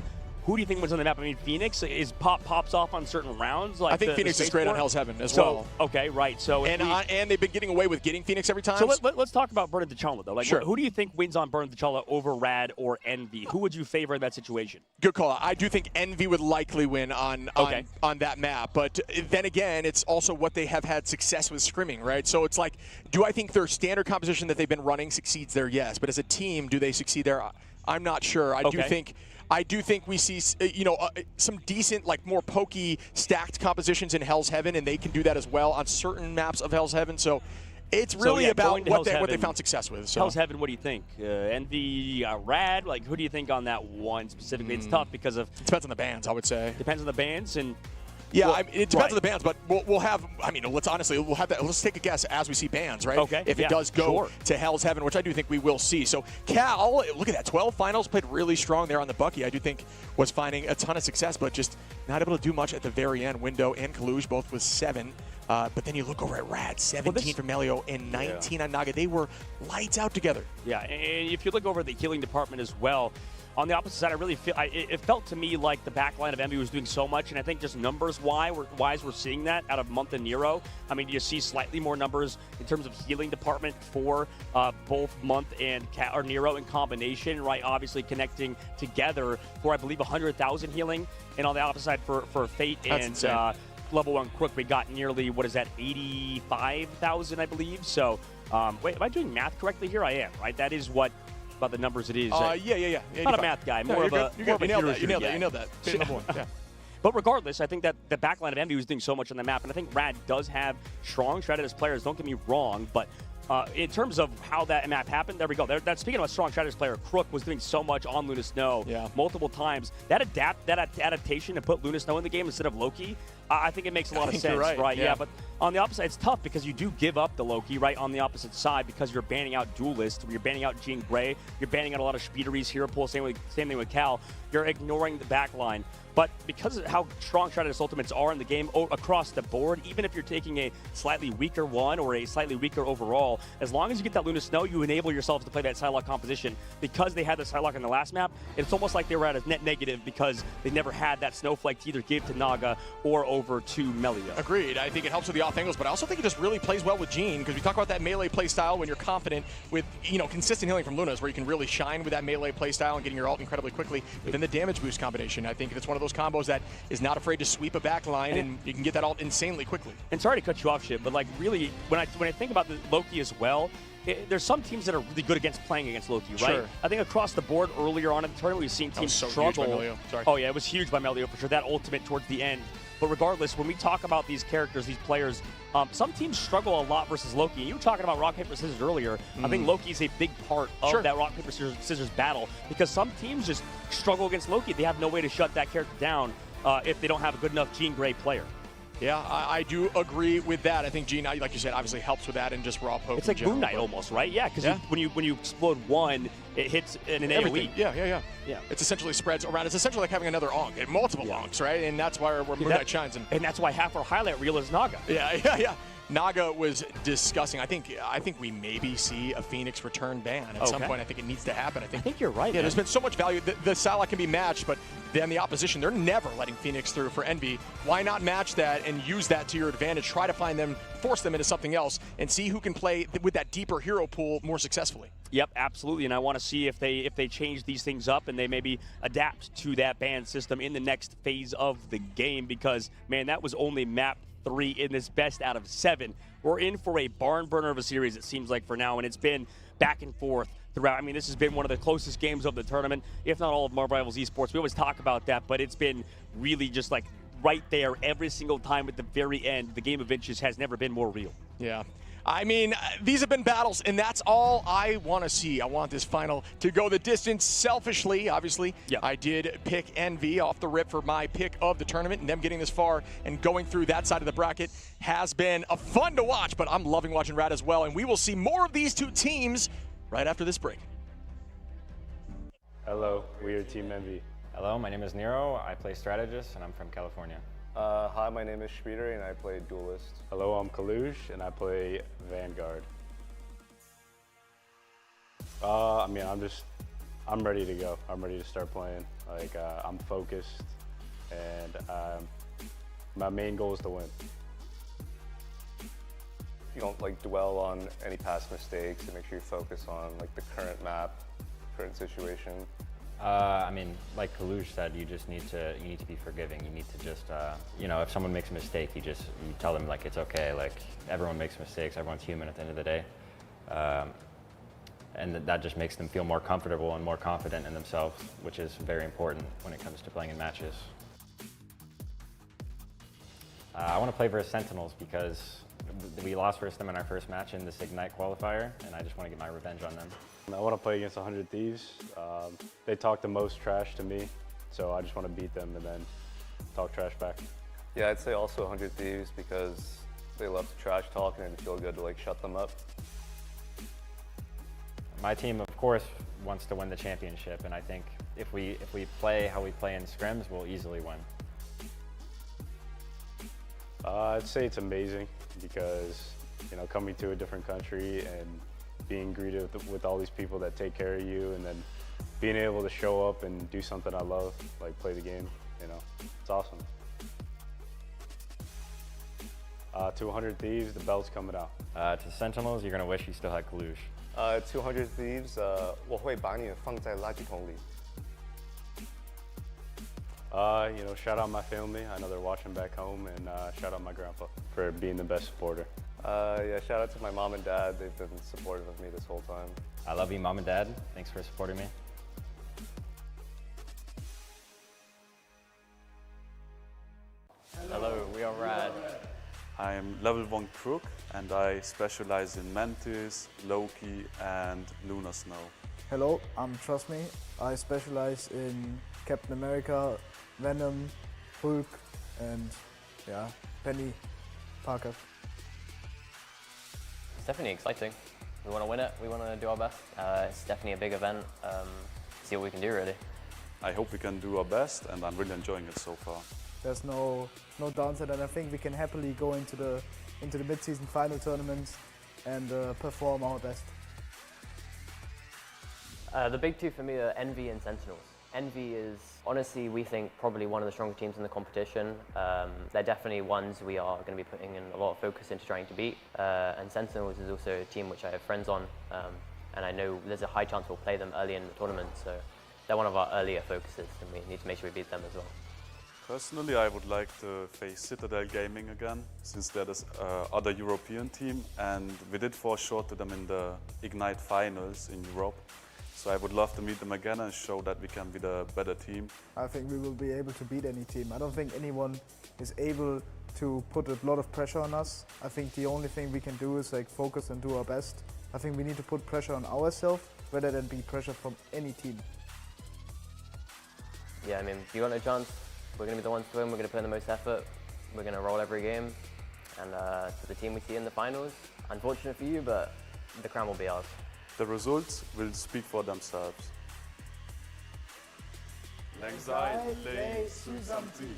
who do you think was on the map? I mean, Phoenix pops off on certain rounds. Like I think Phoenix is great on Hell's Heaven as well. Okay, right. So and they've been getting away with getting Phoenix every time. So let's talk about Burn Djalia though. Like, sure. Who do you think wins on Burn Djalia over Rad or Envy? Who would you favor in that situation? Good call. I do think Envy would likely win on that map, but then again, it's also what they have had success with scrimming, right? So it's like, do I think their standard composition that they've been running succeeds there? Yes, but as a team, do they succeed there? I'm not sure. I do think we see, some decent, like more pokey, stacked compositions in Hell's Heaven, and they can do that as well on certain maps of Hell's Heaven. So it's really about what they found success with. So. Hell's Heaven, what do you think? Envy, Rad, like who do you think on that one specifically? It's tough because of... It depends on the bands, I would say. Depends on the bands and... Yeah, it depends on the bands, but we'll have. I mean, we'll have that. Let's take a guess as we see bands, right? Okay. If it does go to Hell's Heaven, which I do think we will see. So Cal, look at that. 12 finals, played really strong there on the Bucky. I do think was finding a ton of success, but just not able to do much at the very end. Window and Kaluj both with 7. But then you look over at Rad, 17 from Melio and 19 on Naga. They were lights out together. Yeah, and if you look over at the healing department as well. On the opposite side, I really feel it felt to me like the backline of Envy was doing so much, and I think just numbers-wise, we're seeing that out of Month and Nero. I mean, you see slightly more numbers in terms of healing department for both Month and Nero in combination, right? Obviously connecting together for, I believe, 100,000 healing, and on the opposite side for Fate and Level 1 Crook, we got nearly, 85,000, I believe. So, wait, am I doing math correctly here? I am, right? That is what... about the numbers it is. Yeah. Not a math guy, more of a You nailed that. Yeah. But regardless, I think that the backline of Envy was doing so much on the map, and I think Rad does have strong strategist players, don't get me wrong, but in terms of how that map happened, there we go. Speaking of a strong strategist player, Crook was doing so much on Luna Snow multiple times. That adaptation to put Luna Snow in the game instead of Loki, I think it makes a lot of sense, right? Yeah, but on the opposite, it's tough because you do give up the Loki, right, on the opposite side because you're banning out Duelist, you're banning out Jean Grey, you're banning out a lot of Speederys, Hero Pool, same thing with Cal. You're ignoring the backline. But because of how strong strategist ultimates are in the game across the board, even if you're taking a slightly weaker one or a slightly weaker overall, as long as you get that Luna Snow, you enable yourselves to play that Psylocke composition. Because they had the Psylocke in the last map, it's almost like they were at a net negative because they never had that Snowflake to either give to Naga or over to Melio. Agreed. I think it helps with the off angles, but I also think it just really plays well with Jean because we talk about that melee play style when you're confident with, consistent healing from Luna's where you can really shine with that melee play style and getting your ult incredibly quickly. But then the damage boost combination, I think it's one of those combos that is not afraid to sweep a back line and you can get that ult insanely quickly. And sorry to cut you off, Shib, but like really, when I think about the Loki as well, there's some teams that are really good against playing against Loki, right? Sure. I think across the board earlier on in the tournament, we've seen teams struggle. Huge by Melio. Sorry. Oh yeah, it was huge by Melio for sure. That ultimate towards the end. But regardless, when we talk about these characters, these players, some teams struggle a lot versus Loki. You were talking about rock, paper, scissors earlier. I think Loki's a big part of that rock, paper, scissors battle because some teams just struggle against Loki. They have no way to shut that character down if they don't have a good enough Jean Grey player. Yeah, I do agree with that. I think Jean, like you said, obviously helps with that and just raw poke. It's like Moon Knight almost, right? Yeah, because when you explode one, it hits in an AoE. Yeah. It's essentially spreads around. It's essentially like having another Onk, multiple Onks, right? And that's why where Moon Knight shines. And that's why half our highlight reel is Naga. Yeah. Naga was disgusting. I think we maybe see a Phoenix return ban at some point. I think it needs to happen. I think you're right. Yeah, there's been so much value. The Psylocke can be matched, but then the opposition, they're never letting Phoenix through for Envy. Why not match that and use that to your advantage? Try to find them, force them into something else, and see who can play with that deeper hero pool more successfully. Yep, absolutely. And I want to see if they change these things up and they maybe adapt to that ban system in the next phase of the game because, man, that was only map 3 in this best out of 7. We're in for a barn burner of a series, it seems like, for now, and it's been back and forth throughout. I mean, this has been one of the closest games of the tournament, if not all of Marvel Rivals Esports. We always talk about that, but it's been really just like right there every single time at the very end. The game of inches has never been more real. Yeah. I mean, these have been battles, and that's all I want to see. I want this final to go the distance. Selfishly, obviously, I did pick Envy off the rip for my pick of the tournament, and them getting this far and going through that side of the bracket has been fun to watch, but I'm loving watching Rad as well, and we will see more of these two teams right after this break. Hello, we are Team Envy. Hello, my name is Nero. I play strategist, and I'm from California. Hi, my name is Speeder, and I play Duelist. Hello, I'm Kalush, and I play Vanguard. I mean, I'm ready to go. I'm ready to start playing. Like, I'm focused, and my main goal is to win. You don't like dwell on any past mistakes, and make sure you focus on like the current map, current situation. I mean, like Kalush said, you need to be forgiving. You need to just, you know, if someone makes a mistake, you tell them like it's okay. Like everyone makes mistakes. Everyone's human at the end of the day, and that just makes them feel more comfortable and more confident in themselves, which is very important when it comes to playing in matches. I want to play versus Sentinels because we lost versus them in our first match in this Ignite qualifier, and I just want to get my revenge on them. I want to play against 100 Thieves. They talk the most trash to me, so I just want to beat them and then talk trash back. Yeah, I'd say also 100 Thieves because they love to trash talk and it'd feel good to like shut them up. My team, of course, wants to win the championship, and I think if we play how we play in scrims, we'll easily win. I'd say it's amazing because, you know, coming to a different country and being greeted with all these people that take care of you, and then being able to show up and do something I love, like play the game, you know, it's awesome. To 100 Thieves, the belt's coming out. To Sentinels, you're going to wish you still had Kalush. 200 Thieves, 我会把你放在垃圾桶里. You know, shout out my family. I know they're watching back home, and shout out my grandpa for being the best supporter. Yeah, shout out to my mom and dad. They've been supportive of me this whole time. I love you, Mom and Dad. Thanks for supporting me. Hello, we are Rad. I am level 1 Crook, and I specialize in Mantis, Loki, and Lunar Snow. Hello, I'm Trust Me. I specialize in Captain America, Venom, Hulk, and yeah, Penny Parker. It's definitely exciting. We want to win it. We want to do our best. It's definitely a big event. See what we can do, really. I hope we can do our best, and I'm really enjoying it so far. There's no downside, and I think we can happily go into the mid-season final tournaments and perform our best. The big two for me are Envy and Sentinels. Envy is, honestly, we think probably one of the stronger teams in the competition. They're definitely ones we are going to be putting in a lot of focus into trying to beat. And Sentinels is also a team which I have friends on, and I know there's a high chance we'll play them early in the tournament, so they're one of our earlier focuses, and we need to make sure we beat them as well. Personally, I would like to face Citadel Gaming again, since they're this other European team, and we did fall short to them in the Ignite finals in Europe. So I would love to meet them again and show that we can be the better team. I think we will be able to beat any team. I don't think anyone is able to put a lot of pressure on us. I think the only thing we can do is like focus and do our best. I think we need to put pressure on ourselves rather than be pressure from any team. Yeah, I mean, you got no chance. We're going to be the ones to win. We're going to put in the most effort. We're going to roll every game. And to the team we see in the finals, unfortunate for you, but the crown will be ours. The results will speak for themselves. L'anxiety zusammen.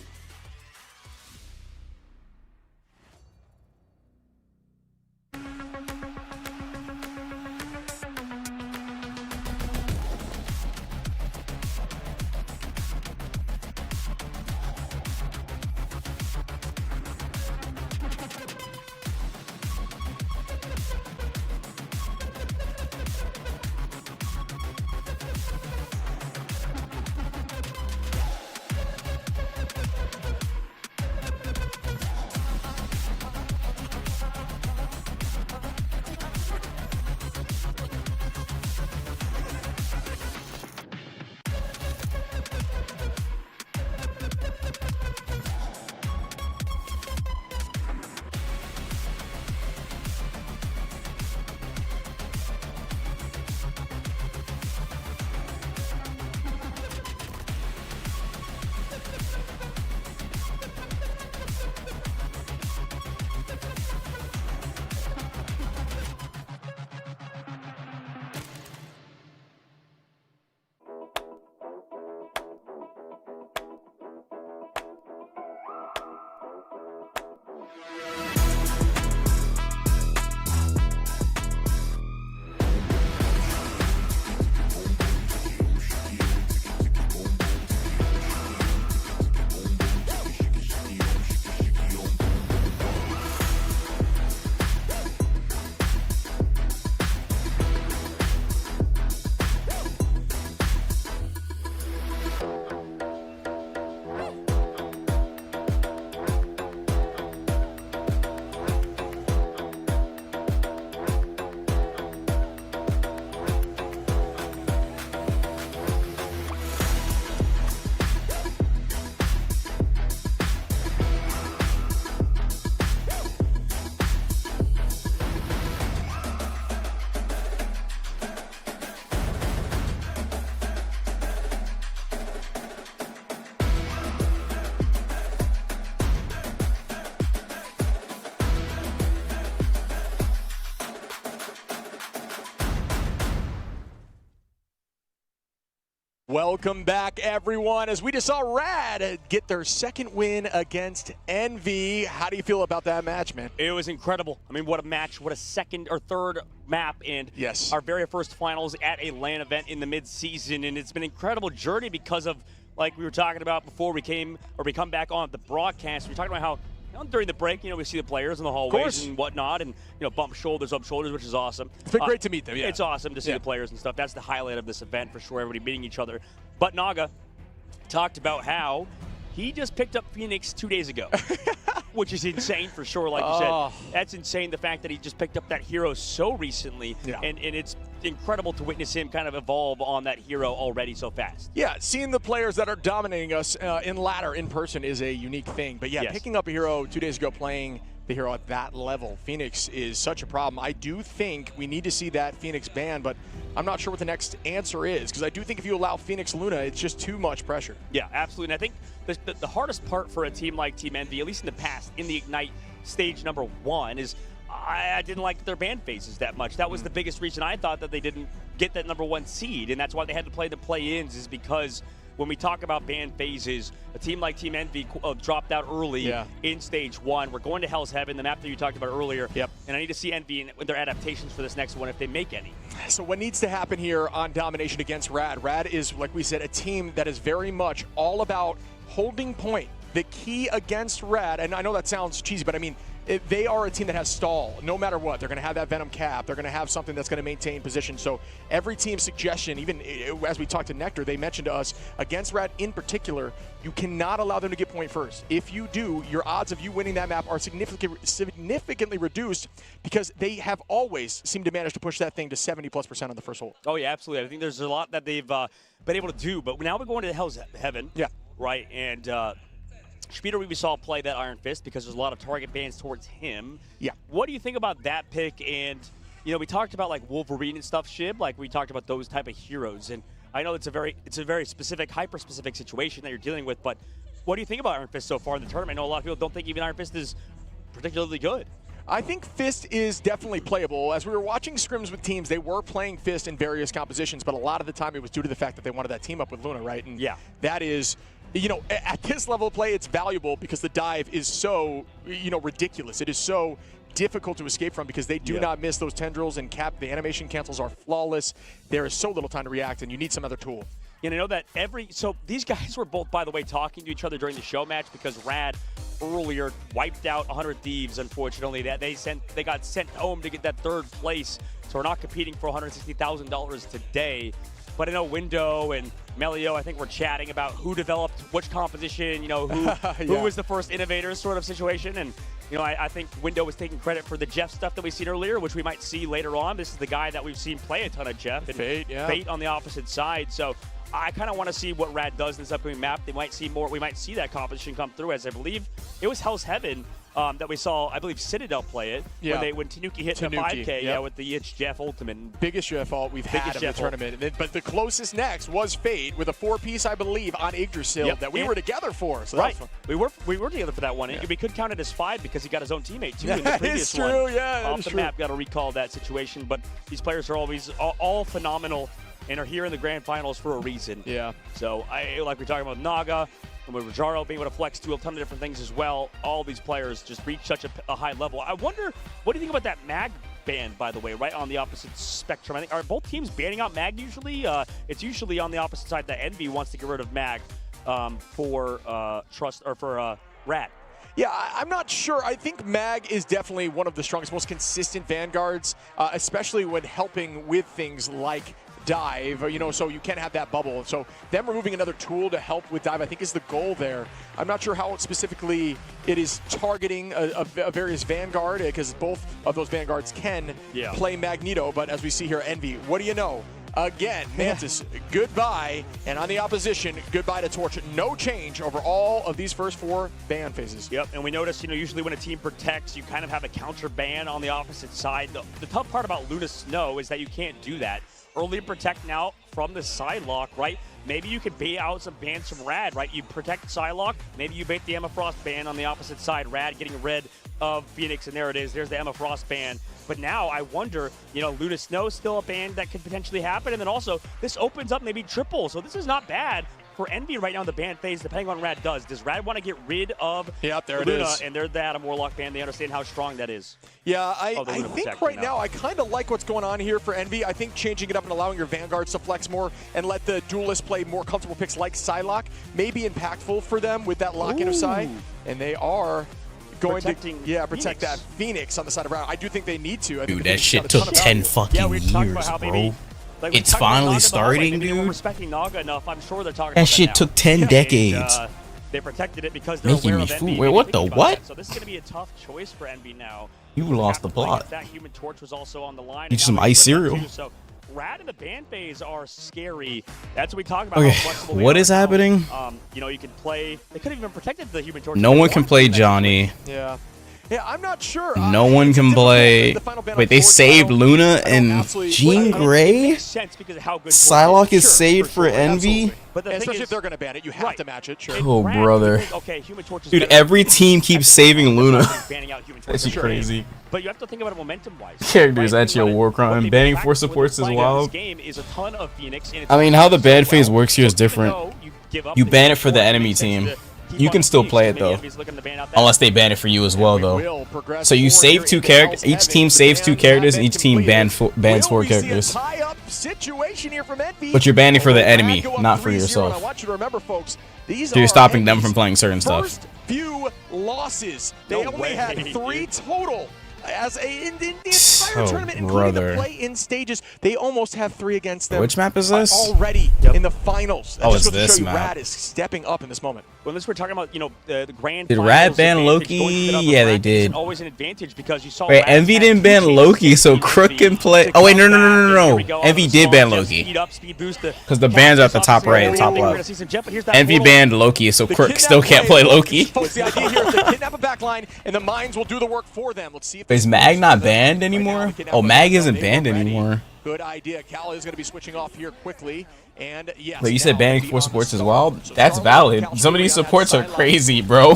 Welcome back, everyone, as we just saw Rad get their second win against Envy. How do you feel about that match, man? It was incredible. I mean, what a match, what a second or third map, and yes, our very first finals at a LAN event in the mid-season, and it's been an incredible journey because of, like we were talking about before we come back on the broadcast, we were talking about how during the break, we see the players in the hallways and whatnot, and bump shoulders, which is awesome. It's been great to meet them. Yeah, it's awesome to see the players and stuff. That's the highlight of this event for sure. Everybody meeting each other. But Naga talked about how he just picked up Phoenix 2 days ago, which is insane for sure. Like you said, that's insane. The fact that he just picked up that hero so recently, and it's incredible to witness him kind of evolve on that hero already so fast. Yeah, seeing the players that are dominating us in ladder in person is a unique thing. But yeah, picking up a hero 2 days ago, playing the hero at that level, Phoenix, is such a problem. I do think we need to see that Phoenix ban, but I'm not sure what the next answer is, because I do think if you allow Phoenix Luna, it's just too much pressure. Yeah, absolutely. And I think the hardest part for a team like Team Envy, at least in the past, in the Ignite stage number 1, is I didn't like their ban phases that much. That was the biggest reason I thought that they didn't get that number 1 seed, and that's why they had to play the play-ins, is because when we talk about ban phases, a team like Team Envy dropped out early in stage 1. We're going to Hell's Heaven, the map that you talked about earlier. Yep. And I need to see Envy and their adaptations for this next one, if they make any. So what needs to happen here on domination against Rad? Rad is, like we said, a team that is very much all about holding point. The key against Rad, and I know that sounds cheesy, but I mean, they are a team that has stall no matter what. They're going to have that Venom cap. They're going to have something that's going to maintain position. So every team's suggestion, even as we talked to Nectar, they mentioned to us, against Rad in particular, you cannot allow them to get point first. If you do, your odds of you winning that map are significantly reduced, because they have always seemed to manage to push that thing to 70+% on the first hole. Oh, yeah, absolutely. I think there's a lot that they've been able to do. But now we're going to Hell's Heaven. Yeah. Right, and Speeder, we saw play that Iron Fist because there's a lot of target bans towards him. Yeah. What do you think about that pick? And, we talked about like Wolverine and stuff, Shib. Like we talked about those type of heroes. And I know it's a very specific, hyper-specific situation that you're dealing with, but what do you think about Iron Fist so far in the tournament? I know a lot of people don't think even Iron Fist is particularly good. I think Fist is definitely playable. As we were watching scrims with teams, they were playing Fist in various compositions, but a lot of the time it was due to the fact that they wanted that team up with Luna, right? And that is, at this level of play, it's valuable because the dive is so, ridiculous. It is so difficult to escape from because they do not miss those tendrils, and the animation cancels are flawless. There is so little time to react, and you need some other tool. And I know that so these guys were both, by the way, talking to each other during the show match because Rad earlier wiped out 100 Thieves, unfortunately. They got sent home to get that 3rd place, so we're not competing for $160,000 today. But I know Window and Melio, I think we're chatting about who developed which composition, who was the first innovator sort of situation. And, I think Window was taking credit for the Jeff stuff that we've seen earlier, which we might see later on. This is the guy that we've seen play a ton of Jeff. And Fate on the opposite side. So I kind of want to see what Rad does in this upcoming map. They might see more. We might see that composition come through, as I believe it was Hell's Heaven that we saw, I believe, Citadel play it when Tanuki hit the 5K with the Itch Jeff Ultimate. Biggest Jeff ult we've had in the tournament. But the closest next was Fate with a 4-piece, I believe, on Yggdrasil that we were together for. So right. We were together for that one. We could count it as 5 because he got his own temmate, too, in the previous one. True, yeah. Off the map, got to recall that situation. But these players are always all phenomenal and are here in the grand finals for a reason. Yeah. So, like we're talking about Naga, and with Rajaro being able to flex do a ton of different things as well, all these players just reach such a high level. I wonder, what do you think about that Mag ban, by the way, right on the opposite spectrum? I think, are both teams banning out Mag usually? It's usually on the opposite side that Envy wants to get rid of Mag for Rad. Yeah, I'm not sure. I think Mag is definitely one of the strongest, most consistent vanguards, especially when helping with things like dive, so you can't have that bubble. So them removing another tool to help with dive, I think, is the goal there. I'm not sure how specifically it is targeting a various vanguard, because both of those vanguards can play Magneto, but as we see here, Envy, what do you know? Again, Mantis, goodbye, and on the opposition, goodbye to Torch. No change over all of these first 4 ban phases. Yep, and we notice, usually when a team protects, you kind of have a counter ban on the opposite side. The tough part about Luna Snow is that you can't do that. Early protect now from the side lock, right? maybe you could bait out some bans from Rad, right? You protect Psylocke, maybe you bait the Emma Frost ban on the opposite side. Rad getting rid of Phoenix, and there it is. There's the Emma Frost ban. But now I wonder, you know, Luna Snow's still a ban that could potentially happen, and then also this opens up maybe triple, so this is not bad for Envy right now in the ban phase, depending on what Rad does. Does Rad want to get rid of there Luna, it is. and they're the Adam Warlock ban? They understand how strong that is. Yeah, I think right now I kind of like what's going on here for Envy. I think changing it up and allowing your Vanguards to flex more and let the duelists play more comfortable picks like Psylocke may be impactful for them with that lock-in of Psy. And they are going to protect that Phoenix on the side of Rad. I do think they need to. Dude, that shit took 10 fucking years, bro. Like, it's finally starting, dude. Respecting Naga enough, I'm sure they're talking that about shit took 10 decades. They protected it because they're Making aware me of fool. Envy. Wait, what the what? So this is going to be a tough choice for Envy now. You lost the plot. That Human Torch was also on the line. Eat some ice cereal. So Rad and the ban phase are scary. That's what we talk about. Okay, how flexible they what are is now. happening? You know, you can play. They could have even protected the Human Torch. No one can play Johnny. Yeah, I'm not sure. No one can play. Wait, they saved Luna and Jean Grey? Psylocke is saved for Envy? Especially if they're going to ban it, you have to match it. Sure. Oh, brother. Dude, every team keeps saving Luna. That's crazy. But you have to think about it momentum-wise. Character's actually a war crime. Banning 4 supports is wild. Game is a ton of Phoenix, and I mean, how the ban phase works here is different. You ban it for the enemy team. You can still play it though, unless they ban it for you as well though. So you save 2 characters. Each team saves 2 characters, and each team bans 4 characters. But you're banning for the enemy, not for yourself. I want you to remember, folks, these So you're stopping them from playing certain stuff. First few losses. They only had 3 total. As in the entire tournament, including the play-in stages, they almost have 3 against them. Which map is this? Already in the finals. Oh, it's just this show you map. Rad is stepping up in this moment. Well, unless we're talking about, you know, the grand. Did Rad ban Loki? Yeah, they did. Always an advantage because you saw. Wait, Envy didn't ban Loki, so Crook can play. Oh wait, no. Envy did ban Loki. Because the bans are at the top right and top left. Envy banned Loki, so Crook still can't play Loki. Folks, the idea here is to kidnap a backline, and the mines will do the work for them. Let's see if Is Mag not banned anymore? Oh, Mag isn't banned anymore. Good idea. Cal is going to be switching off here quickly. And yes, Wait, you said banning 4 supports as well? That's valid. Some of these supports are crazy, bro.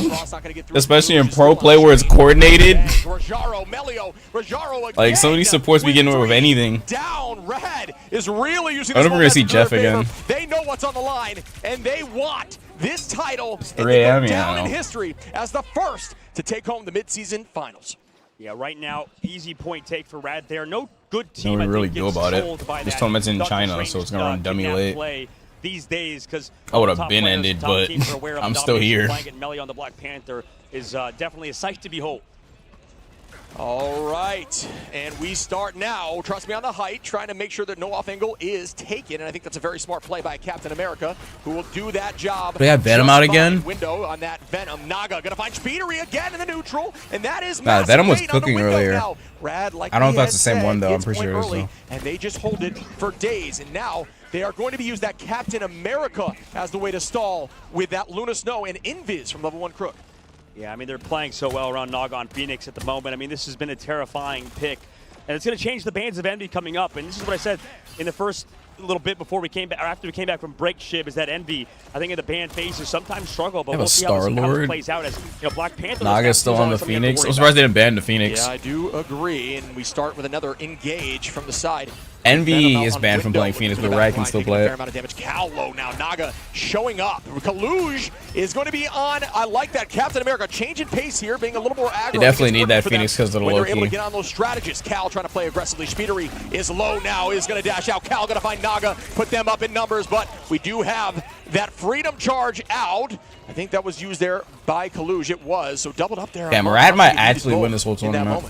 Especially in pro play where it's coordinated. Like, some of these supports be getting away with anything. Down. Rad is really using I don't know if we're gonna see Jeff again. They know what's on the line, and they want this title and 3 to go a.m., down yeah. in history as the first to take home the midseason finals. Yeah, right now, easy point take for Rad there. No good team. Nothing really do about it. This tournament's in China, so it's gonna run dummy late. These days, because I would have been ended, but I'm still here. Melee on the Black Panther is definitely a sight to behold. All right, and we start now. Trust me on the height, trying to make sure that no off angle is taken, and I think that's a very smart play by Captain America, who will do that job. Do they have Venom out again? Window on that Venom. Naga gonna find Speedery again in the neutral, and that is Nah, Venom was cooking window earlier. now. Rad, like I don't know if we that's had the same said, one though. I'm gets pretty point sure it is early, though. and they just hold it for days, and now they are going to be used that Captain America as the way to stall with that Luna Snow and Invis from level 1 Crook. Yeah, I mean, they're playing so well around Naga on Phoenix at the moment. I mean, this has been a terrifying pick. And it's going to change the bands of Envy coming up. And this is what I said in the first little bit before we came back, or after we came back from break, Shib, is that Envy, I think in the band phases sometimes struggle, but we'll see how this plays out as, you know, Black Panther. Naga's still on the Phoenix. I'm surprised they didn't ban the Phoenix. Yeah, I do agree. And we start with another engage from the side. Envy is banned from playing Phoenix, but Rad can still play Fair it. amount of damage. Cal low now. Naga showing up. Kaluj is going to be on. I like that. Captain America changing pace here, being a little more aggro. They definitely need that Phoenix because of the when low they're able to key. get on those strategists. Cal trying to play aggressively. Speedery is low now. Is going to dash out. Cal going to find Naga, put them up in numbers, but we do have that freedom charge out. I think that was used there by Kaluj. It was. So doubled up there. Damn, Rad might actually win this whole tournament.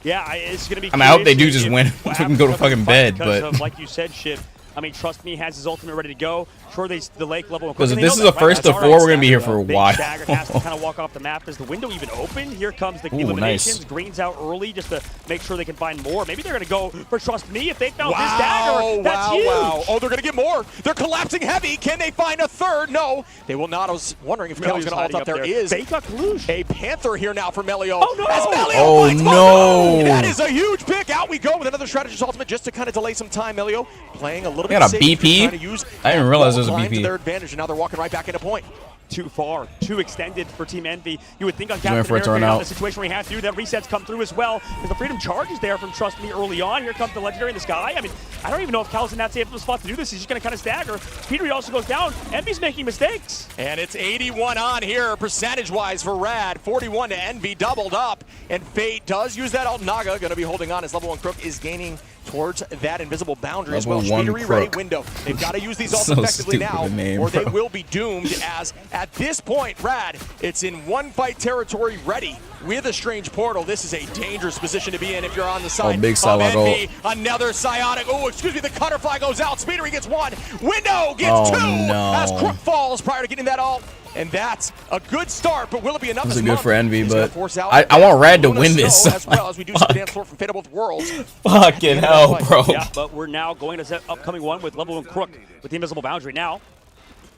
Yeah, it's going to be. I mean, I hope they do just win. We can go to fucking bed, but like you said, Shib. I mean, trust me, has his ultimate ready to go. Sure, the lake level. Because if this is the first of 4, we're gonna be here for a while. Dagger has to kind of walk off the map. Is the window even open? Here comes the eliminations. Nice. Green's out early just to make sure they can find more. Maybe they're gonna go for trust me if they found this dagger. That's huge. Oh, they're gonna get more. They're collapsing heavy. Can they find a third? No, they will not. I was wondering if Kelly's gonna ult up. There is a Panther here now for Melio. Oh no! As Melio Oh finds no! That is a huge pick. Out we go with another strategist ultimate just to kind of delay some time. Melio playing a little little They bit got a safe, BP? trying to use I didn't realize there was a line to BP. their advantage, and now they're walking right back into point. Too far, too extended for Team Envy. You would think on He's going Captain for it to America, run in out. a situation where he has to, that resets come through as well. Because the Freedom Charge is there from Trust Me early on. Here comes the Legendary in the sky. I mean, I don't even know if Cal's in that safe of a spot to do this. He's just going to kind of stagger. Peter also goes down. Envy's making mistakes. And it's 81 on here, percentage-wise for Rad. 41 to Envy, doubled up. And Fate does use that alt. Naga going to be holding on as level 1 Crook is gaining towards that invisible boundary as well. Level 1 Speedery ready Crook. window. They've got to use these ults So effectively stupid now, name, or they bro. will be doomed. As at this point, Rad, it's in one fight territory, ready with a strange portal. This is a dangerous position to be in if you're on the side big of Psylocke Envy. Another psionic. Oh, excuse me. The Cutterfly goes out. Speedery gets one. Window gets two as Crook falls prior to getting that ult. And that's a good start, but will it be enough? This this is good month? for Envy, He's gonna but force out I want Rad to Luna win this. Snow, as well as we do see the dance floor from Fate of Both Worlds. Fucking hell, bro. Yeah, but we're now going to set upcoming one with level 1 Crook with the invisible boundary. Now,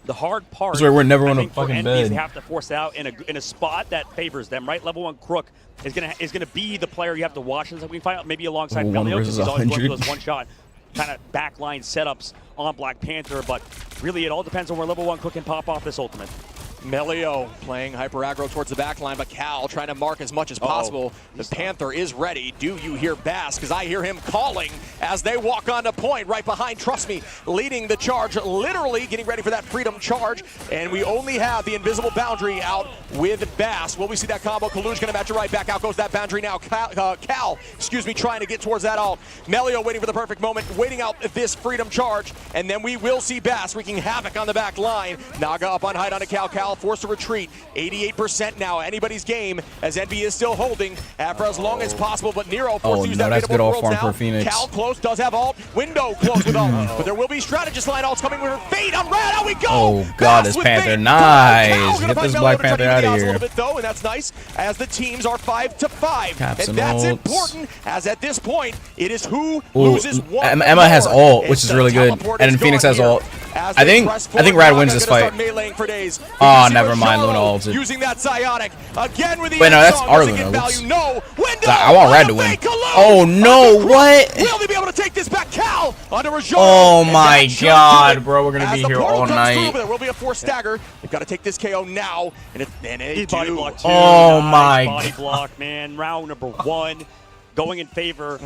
the hard part. This is where we're never I on a think, for fucking Envy is bed. they have to force it out in a spot that favors them. Right, level 1 Crook is gonna be the player you have to watch. And so we can find out maybe alongside Level 1 Melio, because versus he's always going for 100. those one-shot kind of backline setups on Black Panther. But really, it all depends on where level 1 Crook can pop off this ultimate. Melio playing hyper aggro towards the back line, but Cal trying to mark as much as possible. The Panther is ready. Do you hear Bass? Because I hear him calling as they walk onto point right behind Trust Me, leading the charge, literally getting ready for that Freedom Charge. And we only have the invisible boundary out with Bass. Will we see that combo? Kalu's going to match it right back. Out goes that boundary now. Cal, trying to get towards that ult. Melio waiting for the perfect moment, waiting out this Freedom Charge. And then we will see Bass wreaking havoc on the back line. Naga up on height onto Cal. Cal forced to retreat. 88% now. Anybody's game as Envy is still holding for as long as possible. But Nero forced to use that that's Fate of good Both ult Worlds farm now. for Phoenix. Cal close, does have ult. Window close with ult. But there will be strategist line ults coming with Fate on Rad. Out we go. Oh god, this Panther, nice. Get this Black Panther out of A here. little bit though, and that's nice as the teams are 5-5. Caps And and that's ults. important as at this point it is who Ooh, loses one. Emma has more. ult, which is really good, Teleport and is then Phoenix gone has here. ult. As I they think press forward, Rad Naga wins this gonna fight. start meleeing for days. Oh, You see never where mind, Luna Charlo ulted. using that psionic again with the Wait, no, that's Song. our Does it Luna. get value? No. Window. I want Rad to win. Oh no, what? Will they be able to take this back? Cal onto Rajaro. Oh And my that should god, do it. bro, we're gonna As be the here portal all comes through, night. but there will be a forced stagger. They've got to take this KO now, and they Body do. block 2. Oh Nice my body block, man. Round number 1. Going in favor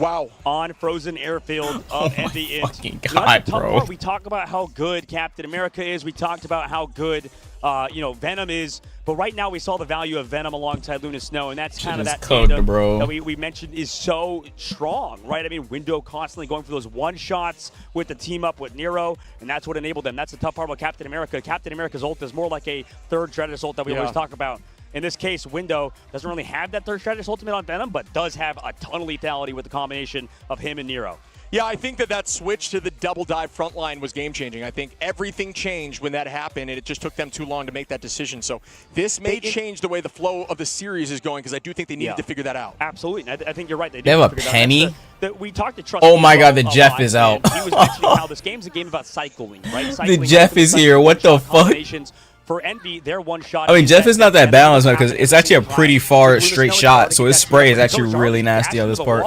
on Frozen Airfield of Envy. fucking That's God, the tough bro. part. We talk about how good Captain America is. We talked about how good Venom is. But right now we saw the value of Venom alongside Luna Snow, and that's kind of is that cooked, tandem bro. that we mentioned is so strong, right? I mean, Window constantly going for those one-shots with the team up with Nero, and that's what enabled them. That's the tough part about Captain America. Captain America's ult is more like a third strategist ult that we always talk about. In this case, Window doesn't really have that third strategist ultimate on Venom, but does have a ton of lethality with the combination of him and Nero. Yeah, I think that switch to the double dive front line was game-changing. I think everything changed when that happened, and it just took them too long to make that decision. So this may change the way the flow of the series is going, because I do think they needed to figure that out. Absolutely. And I think you're right. They have a penny? We talked to Trust Oh Me my god, a the Jeff lot, is out. and he was mentioning how this game's a game about cycling, right? The Cycling, Jeff is here. What the fuck? combinations. For Envy, their one shot. I mean, Jeff is not that balanced, man, because it's actually a pretty far straight shot, so his spray is actually really nasty on this part.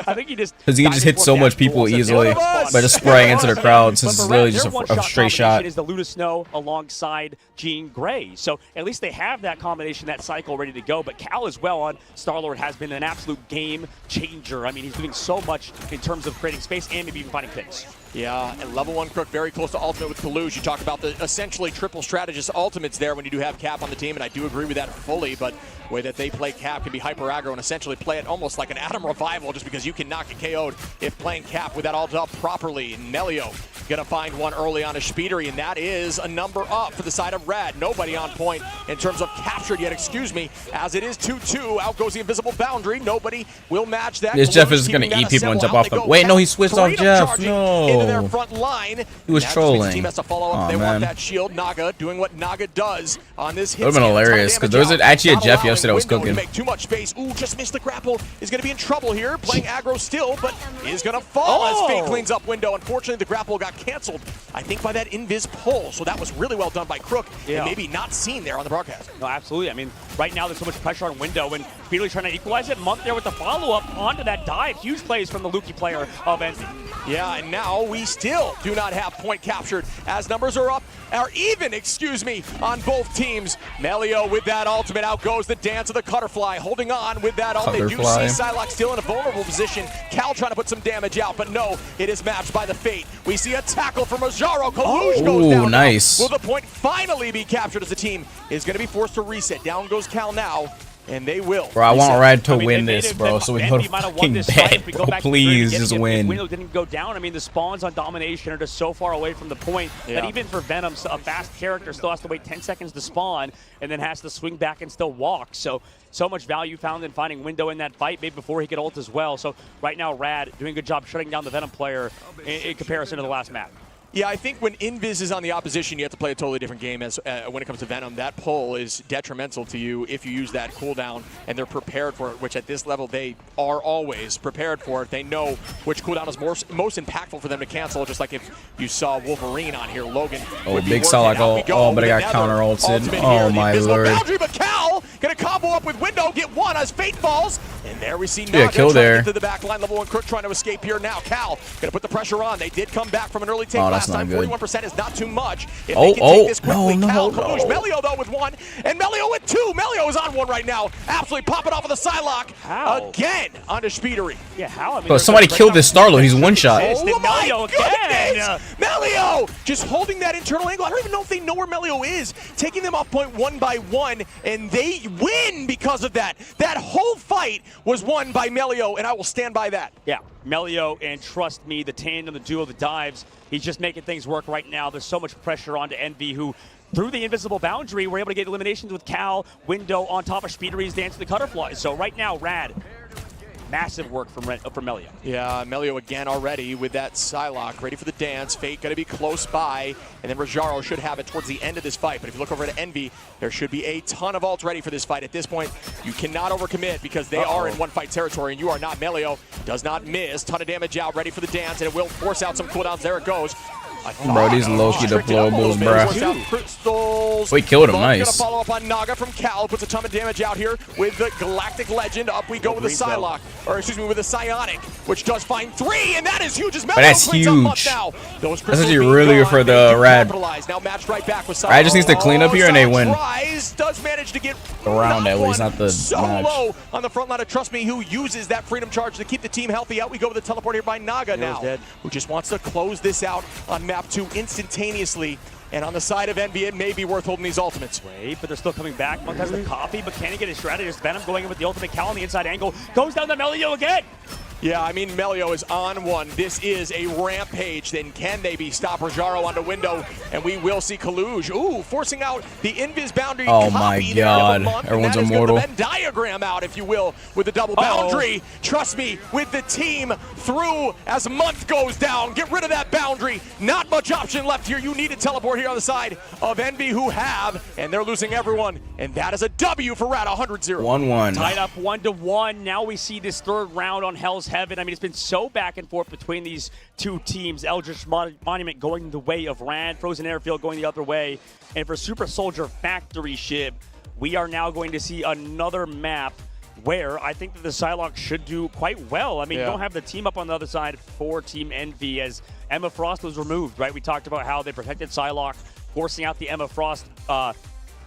I think he just Because he can just hit so much people easily by just spraying into the crowd, since it's literally just a straight shot. Is the Luna Snow alongside Jean Grey, so at least they have that combination, that cycle ready to go. But Cal as well on Star-Lord has been an absolute game changer. I mean, he's doing so much in terms of creating space and maybe even finding picks. Yeah, and level 1 Crook very close to ultimate with Kaluj. You talk about the essentially triple strategist ultimates there when you do have Cap on the team, and I do agree with that fully, but the way that they play Cap can be hyper aggro and essentially play it almost like an Atom Revival, just because you cannot get KO'd if playing Cap with that ult up properly. And Melio gonna find one early on a Speedery, and that is a number up for the side of Rad. Nobody on point in terms of captured yet, excuse me, as it is 2-2. Out goes the invisible boundary. Nobody will match that. This Jeff is gonna eat people and jump off them. Wait, no, he switched off Jeff. No. Their front line. He was trolling. The team has to follow up. Aw, They man. want that shield. Naga doing what Naga does on this hit. That would've been hilarious, because there was actually a Jeff yesterday that was cooking. Make too much space. Ooh, just missed the grapple. Is going to be in trouble here. Playing aggro still, but is going to fall as Fate cleans up Window. Unfortunately, the grapple got canceled, I think, by that invis pull. So that was really well done by Crook, and maybe not seen there on the broadcast. No, absolutely. I mean, right now there's so much pressure on Window, and Speedily trying to equalize it. Monk there with the follow-up onto that dive. Huge plays from the Luki player of Envy. Yeah, and now we still do not have point captured as numbers are up, or even, excuse me, on both teams. Melio with that ultimate. Out goes the dance of the Cutterfly, holding on with that ult. They do see Psylocke still in a vulnerable position. Cal trying to put some damage out, but no, it is matched by the Fate. We see a tackle from Rajaro. Kalush goes down. Nice. Will the point finally be captured as the team is going to be forced to reset? Down goes Cal now. And they will. Bro, I want Rad to win this, bro, so we go to fucking bed, bro. Please just win. Window didn't go down. I mean, the spawns on domination are just so far away from the point that even for Venom, a fast character still has to wait 10 seconds to spawn and then has to swing back and still walk. So much value found in finding Window in that fight, maybe before he could ult as well. So right now, Rad doing a good job shutting down the Venom player in comparison to the last map. Yeah, I think when Invis is on the opposition, you have to play a totally different game as when it comes to Venom. That pull is detrimental to you if you use that cooldown, and they're prepared for it, which at this level they are always prepared for it. They know which cooldown is most impactful for them to cancel, just like if you saw Wolverine on here. Logan. Oh, big Psylocke. Oh, but I got counter ulted. Oh, my lord. Boundary, but Cal gonna combo up with Window, get one as Fate falls, and there we see Naga kill trying there. to get to the back line. Level 1 Crook trying to escape here now. Cal gonna put the pressure on. They did come back from an early take last time. 41% is not too much. If they can take this quickly, Cal, Kalush, Melio though with one, and Melio with two. Melio is on one right now. Absolutely popping off of the Psylocke again onto Speedery. Yeah, how? I mean, Bro, somebody killed this Starlord. He's one shot. Oh my goodness! Melio just holding that internal angle. I don't even know if they know where Melio is. Taking them off point one by one, and they win because of that. That whole fight was won by Melio, and I will stand by that. Yeah, Melio, and trust me, the tandem, the duo, the dives, he's just making things work right now. There's so much pressure onto Envy, who through the invisible boundary were able to get eliminations with Cal, Window on top of Speedery's dance to the Cutterflies. So right now, Rad, massive work from Melio. Yeah, Melio again already with that Psylocke, ready for the dance. Fate going to be close by, and then Rajaro should have it towards the end of this fight. But if you look over at Envy, there should be a ton of ults ready for this fight. At this point, you cannot overcommit because they are in one-fight territory, and you are not. Melio does not miss. Ton of damage out, ready for the dance, and it will force out some cooldowns. There it goes. Bro, these low-key deployables, bro. We killed him, nice. Gonna follow up on Naga from Cal, puts a ton of damage out here with the Galactic Legend. Up we go with the Psylocke, or excuse me, with the Psionic, which does find 3, and that is huge as Melio. But that's huge. That's actually really good for the Rad. Now matched right back with Rad just needs to clean up here and they win. Does manage to get around at least, not the match. Low on the front line of Trust Me, who uses that Freedom Charge to keep the team healthy. Out we go with the teleport here by Naga now, who just wants to close this out on map 2 instantaneously. And on the side of Envy, it may be worth holding these ultimates. Wait, but they're still coming back. Monk has the copy, but can he get his strategist? Venom going in with the ultimate Cal on the inside angle. Goes down to Melio again. Yeah, I mean, Melio is on one. This is a rampage. Then can they be stop Rajaro onto Window? And we will see Kalush. Ooh, forcing out the Invis boundary. Oh my god. Everyone's immortal. The Venn diagram out, if you will, with the double boundary. Trust me, with the team through as Month goes down. Get rid of that boundary. Not much option left here. You need to teleport here on the side of Envy, who have, and they're losing everyone. And that is a W for Rad, 100-0. 1-1. Tied up 1-1. Now we see this third round on Hell's Heaven. I mean, it's been so back and forth between these two teams. Eldritch Monument going the way of Rad, Frozen Airfield going the other way. And for Super Soldier Factory Ship, we are now going to see another map where I think that the Psylocke should do quite well. I mean, you don't have the team up on the other side for Team Envy as Emma Frost was removed, right? We talked about how they protected Psylocke, forcing out the Emma Frost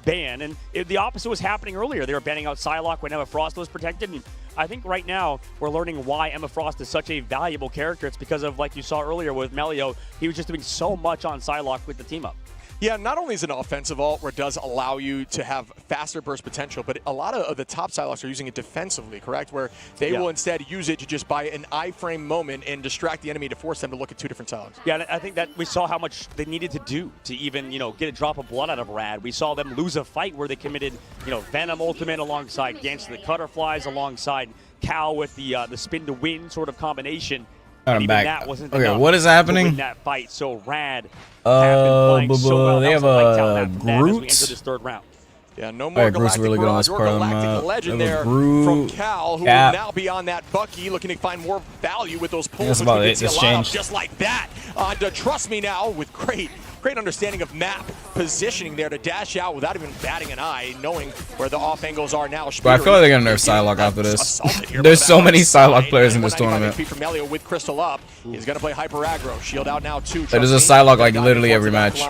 ban. And the opposite was happening earlier. They were banning out Psylocke when Emma Frost was protected. And I think right now we're learning why Emma Frost is such a valuable character. It's because of, like you saw earlier with Melio, he was just doing so much on Psylocke with the team up. Yeah, not only is it an offensive ult where it does allow you to have faster burst potential, but a lot of the top Psylocks are using it defensively, correct? Where they will instead use it to just buy an iframe moment and distract the enemy to force them to look at two different Psylocks. Yeah, and I think that we saw how much they needed to do to even, get a drop of blood out of Rad. We saw them lose a fight where they committed, Venom ultimate alongside Dance to the Cutterflies, alongside Cal with the spin to win sort of combination. I'm back. That wasn't okay, what is happening? To win that fight. So Rad have been playing so well. They have a Groot. As we enter this third round. Yeah, no more Groot's really good on this part of the map. Legend there from Cal, who will now be on that Bucky, looking to find more value with those pulls. That's about it. It's changed. Just like that. Trust Me now with great understanding of map positioning there to dash out without even batting an eye, knowing where the off angles are now. But I feel like they're gonna nerf Psylocke after this. There's so many Psylocke players in this tournament. From Melio with Crystal up. He's gonna play hyper aggro. Shield out now too. There's a Psylocke like literally every match.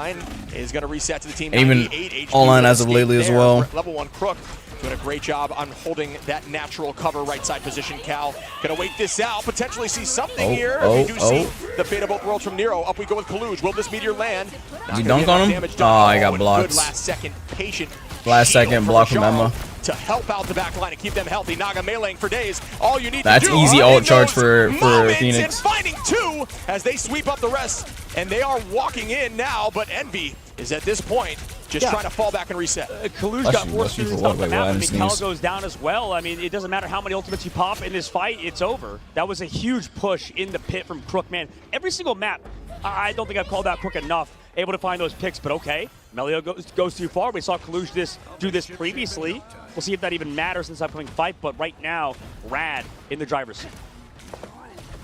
Is gonna reset to the team. And even online as of lately as well. Level 1 Crook doing a great job on holding that natural cover right side position. Cal gonna wait this out, potentially see something here. We do see the fate of both worlds from Nero. Up we go with Kaluj. Will this meteor land? Did he dunk on him? Oh, I got blocked. Good last second patient. Last second block from Emma. To help out the back line and keep them healthy. Naga meleeing for days. All you need That's to do easy ult charge for Phoenix. And finding 2 as they sweep up the rest. And they are walking in now, but Envy is at this point just trying to fall back and reset. Kaluj got forced through the top of the map. I mean, Cal goes down as well. I mean, it doesn't matter how many ultimates you pop in this fight, it's over. That was a huge push in the pit from Crook, man. Every single map, I don't think I've called out Crook enough, able to find those picks, but okay. Melio goes too far. We saw Kaluj do this previously. We'll see if that even matters in this upcoming fight, but right now, Rad in the driver's seat.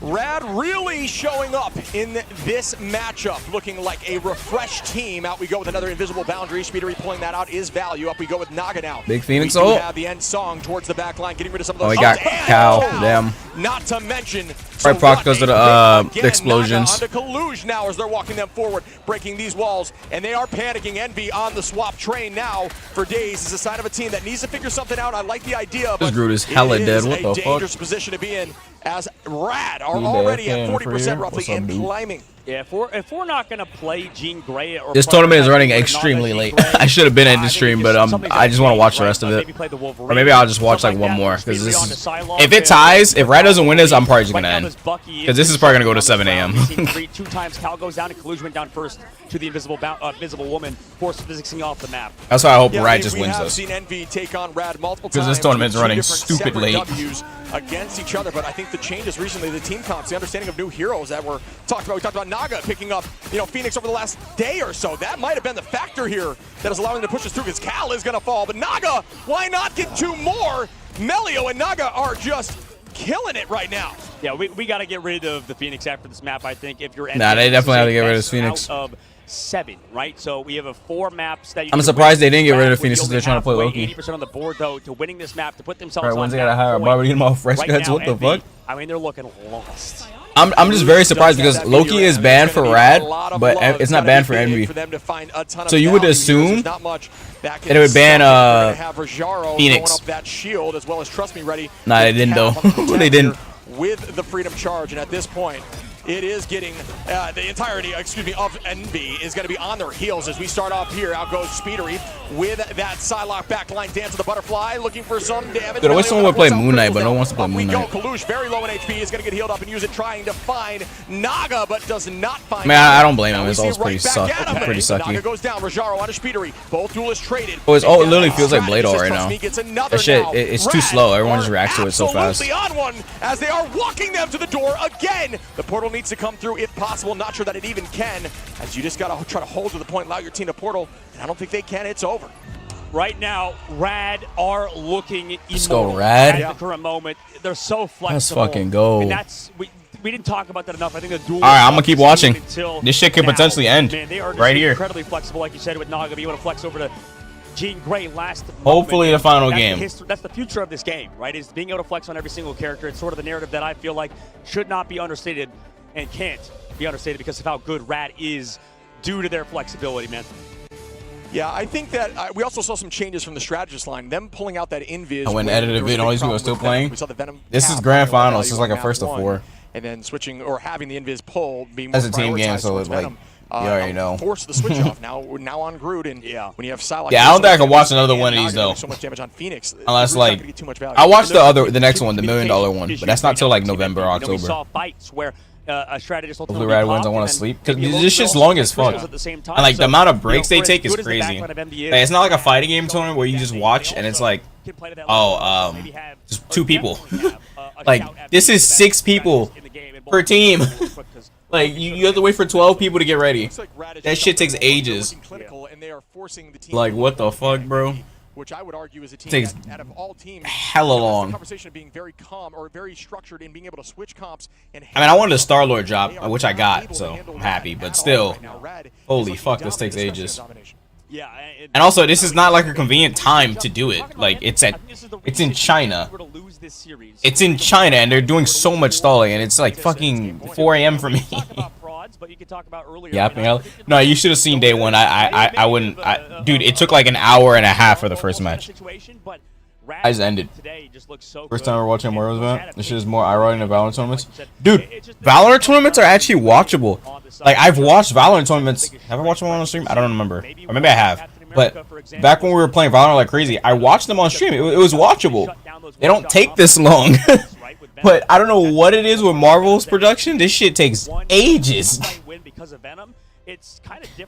Rad really showing up in this matchup, looking like a refreshed team. Out we go with another invisible boundary. Speedery pulling that out is value. Up we go with Naga now. Big Phoenix ult. We have the end song towards the back line, getting rid of some of those. Oh, he got Cal. Damn. Not to mention. Right proc goes to the explosions. Naga onto Kaluj now as they're walking them forward, breaking these walls, and they are panicking. Envy on the swap train now for days is a sign of a team that needs to figure something out. I like the idea, but this Groot is hella dead. What the fuck? A dangerous position to be in as Rad are already at 40% roughly and climbing. Yeah, if we're not gonna play Jean Grey or this tournament is running extremely late. I should have been at the stream, but I just want to watch the rest of it, or maybe I'll just watch like one more because this is, if it ties, if Rad doesn't win this, I'm probably just gonna end because this is probably gonna go to 7 a.m. 2 times Cal goes down and Kaluj went down first to the invisible woman, forced physicsing off the map. That's why I hope Rad just wins this. Seen Envy take on Rad multiple because this tournament is running stupid late. W's against eeach other, but I think the changes recently, the team comps, the understanding of new heroes that were talked about. We talked about Naga picking up, Phoenix over the last day or so. That might have been the factor here that is allowing them to push us through because Cal is going to fall. But Naga, why not get 2 more? Melio and Naga are just killing it right now. Yeah, we got to get rid of the Phoenix after this map, I think. If you're nah, they definitely have to get rid of Phoenix. Out of 7, right? So we have 4 maps that you I'm surprised they didn't get rid of Phoenix because they're trying to play Loki. 80% on the board, though, to winning this map, to put themselves on. When's they gotta hire a barber to get them all fresh cuts? What the fuck? I mean, they're looking lost. I'm just very surprised because Loki is banned for Rad, but it's not banned for Envy. So you would assume that it would ban Phoenix. Nah, they didn't though. They didn't. With the Freedom Charge, and at this point, it is getting the entirety, of Envy is going to be on their heels as we start off here. Out goes Speedery with that Psylocke backline dance of the butterfly, looking for some damage. Dude, I wish someone would play Moon Knight, but no one wants to play Moon Knight. Kaluj very low in HP, is going to get healed up and use it, trying to find Naga, but does not find. Man, I don't blame him. His ult's pretty sucky. Naga goes down. Rajaro onto Speedery. Both duelists traded. Oh, his ult literally feels like Blade ult right now. That shit, it's too slow. Everyone just reacts to it so fast. On one as they are walking them to the door again. The portal needs to come through if possible. Not sure that it even can, as you just gotta try to hold to the point, allow your team to portal, and I don't think they can. It's over. Right now, Rad are looking Let's go, Rad. at the current moment. They're so flexible. Let's fucking go. And that's we didn't talk about that enough. I think the duel. All right, I'm gonna keep watching. This shit could potentially end. Man, they are right here. Incredibly flexible, like you said, with Naga being able to flex over to Jean Grey last. Hopefully moment. the final That's game. That's the future of this game, right? Is being able to flex on every single character. It's sort of the narrative that I feel like should not be understated and can't be understated because of how good Rad is due to their flexibility, man. Yeah, I think that we also saw some changes from the strategist line. Them pulling out that invis. I went and edited a vid. All these people are still playing. We saw the Venom. This is grand finals. This is like a first of 4. And then switching or having the invis pull being more as a team game, so it's like. You already know. Force the switch off now. We're now on Groot, and when you have Psylocke. Yeah, I don't think I can watch another one of these though. So much damage on Phoenix. Unless like, I watched the next one, the $1 million one, but that's not till like November or October. We saw fights where a strategist hopefully Rad wins. I want to sleep because this shit's long as fuck, and like the amount of breaks they take is crazy. Like, it's not like a fighting game tournament where you just watch and it's like, oh, just 2 people. Like this is 6 people per team. Like, you have to wait for 12 people to get ready. That shit takes ages. Like, what the fuck, bro? Which I would argue is a team takes that, out of all teams, hella long. The conversation of being very calm or very structured in being able to switch comps. And I mean, I wanted a Star-Lord drop, which I got, so I'm happy. But still, holy fuck, this takes ages. Yeah, and also this is not like a convenient time to do it. Like it's in China. It's in China, and they're doing so much stalling, and it's like fucking 4 a.m. for me. Yeah, no, you should have seen day one. I wouldn't, dude. It took like an hour and a half for the first match. I just ended. First time we're watching Mario's event. This shit is more ironic than Valorant tournaments. Dude, Valorant tournaments are actually watchable. Like, I've watched Valorant tournaments. Have I watched them on stream? I don't remember. Or maybe I have. But back when we were playing Valorant like crazy, I watched them on stream. It was watchable. They don't take this long. But I don't know what it is with Marvel's production. This shit takes ages.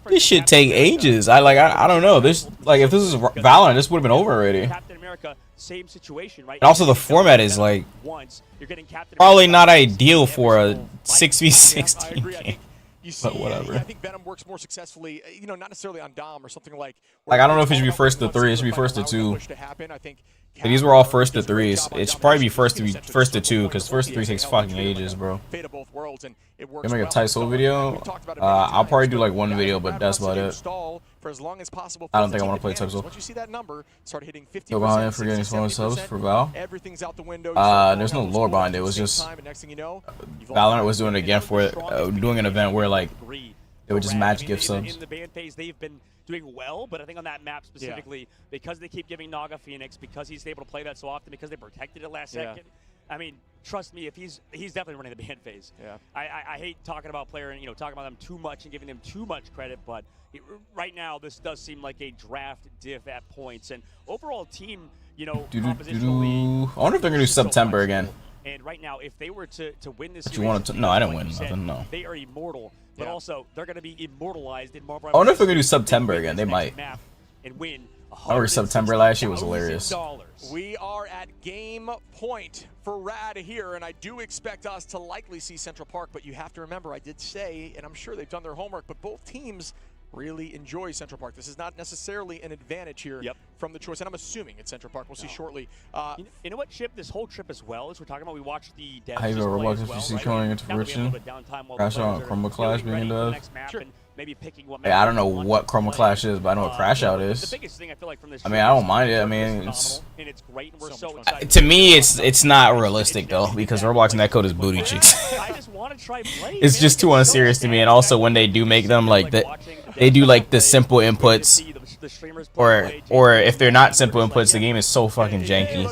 This shit take ages. I don't know. This, like, if this is Valorant, this would have been over already. Same situation, right? And also the format is like probably not ideal for a 6v16 game. But whatever. I think Venom works more successfully, you know, not necessarily on Dom or something like. Like, I don't know if it should be first to 3. It should be first to 2. These were all first to 3s. It should probably be first to 2 because first to 3 takes fucking ages, bro. Gonna make a tight soul video. I'll probably do like one video, but that's about it. I don't think I want to play type soul. Go behind for getting smaller subs for Val. There's no lore behind it. It was just Valorant was doing it again for it, doing an event where like it would just match gift subs. In the ban phase, they've been doing well, but I think on that map specifically, because they keep giving Naga Phoenix, because he's able to play that so often, because they protected it last second. I mean, trust me, if he's definitely running the ban phase. Yeah. I hate talking about player and talking about them too much and giving them too much credit, but right now this does seem like a draft diff at points and overall team, compositionally. I wonder if they're gonna do September again. And right now, if they were to win this, No, I didn't win nothing. No. They are immortal, but also they're going to be immortalized in Marvel. I wonder if they're gonna do September again. They might. And win. I remember September last year was hilarious. We are at game point for Rad here, and I do expect us to likely see Central Park, but you have to remember, I did say, and I'm sure they've done their homework, but both teams really enjoy Central Park. This is not necessarily an advantage here from the choice, and I'm assuming it's Central Park. We'll see shortly. You know what, Chip? This whole trip as well, as we're talking about, we watched the devs. How you go, Roblox FGC coming into fruition? Crash out on Chroma Clash being a dev. Hey, I don't know what Chroma Clash is, but I know what Crash Out is. I mean, I don't mind it. I mean, it's, to me, it's not realistic though, because Roblox netcode is booty cheeks. It's just too unserious to me, and also when they do make them like that, they do like the simple inputs, or if they're not simple inputs, the game is so fucking janky.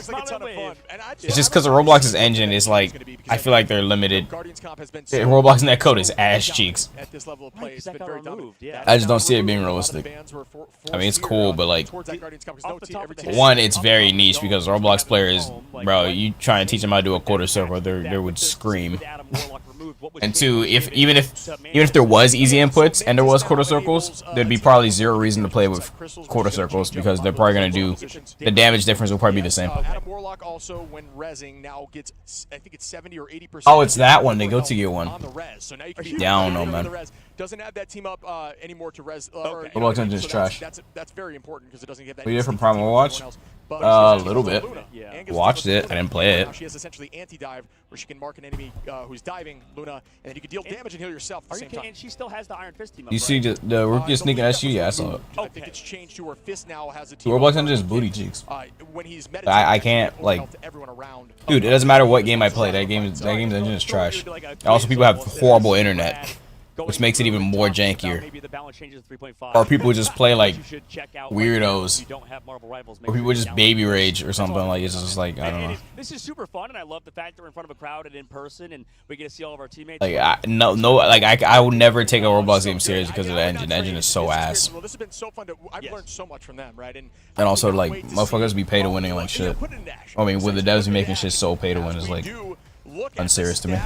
It's just because of Roblox's engine is like, I feel like they're limited. Roblox netcode is ass cheeks. I just don't see it being realistic. I mean, it's cool, but like, one, it's very niche because Roblox players, bro, you try and teach them how to do a quarter circle, they would scream. And two, even if there was easy inputs and there was quarter circles, there'd be probably zero reason to play with quarter circles because they're probably gonna do the damage difference will probably be the same. Also, when rezzing now gets, I think it's 70 or 80%. Oh, it's that one. They go to year one. Yeah, I don't know, man. Doesn't have that team up anymore to res. Roblox engine is trash. That's very important because it doesn't get that. We did from Primal Watch. A little bit. Watched it. I didn't play it. She has essentially anti-dive, where she can mark an enemy who's diving, Luna, and then you can deal damage and heal yourself at the same time. And she still has the Iron Fist team up. You see the rookie sneaking SU? Yeah, I saw it. I think it's changed to her fist now has a team. Roblox engine is booty cheeks. When he's I can't like. Dude, it doesn't matter what game I play. That game's engine is trash. Also, people have horrible internet, which makes it even more jankier. Or people just play like weirdos. Or people just baby rage or something. Like, it's just like, I don't know. This is super fun, and I love the fact that we're in front of a crowd and in person, and we get to see all of our teammates. Like, I would never take a Roblox game serious because of the engine. The engine is so ass. Well, this has been so fun. I've learned so much from them, right? And also, like, motherfuckers be pay to winning like shit. I mean, with the devs be making shit so pay to win is like unserious to me.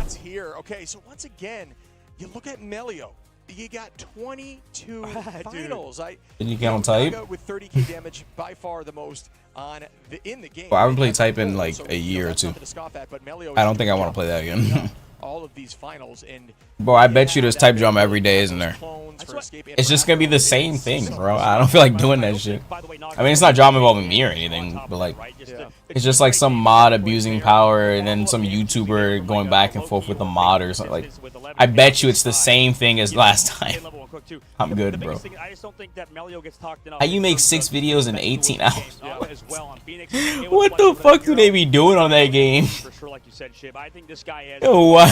Okay, so once again, you look at Melio. You got 22 finals. Did you count type? With 30k damage, by far the most in the game. Well, I haven't played type in like a year or two. I don't think I want to play that again. all of these finals. And bro, I bet you there's type drama every day, isn't there? It's just gonna be the same thing, bro. I don't feel like doing that shit. I mean, it's not drama involving me or anything, but like, it's just like some mod abusing power and then some YouTuber going back and forth with the mod or something. Like, I bet you it's the same thing as last time. I'm good, bro. How you make 6 videos in 18 hours? What the fuck do they be doing on that game? Yo, what?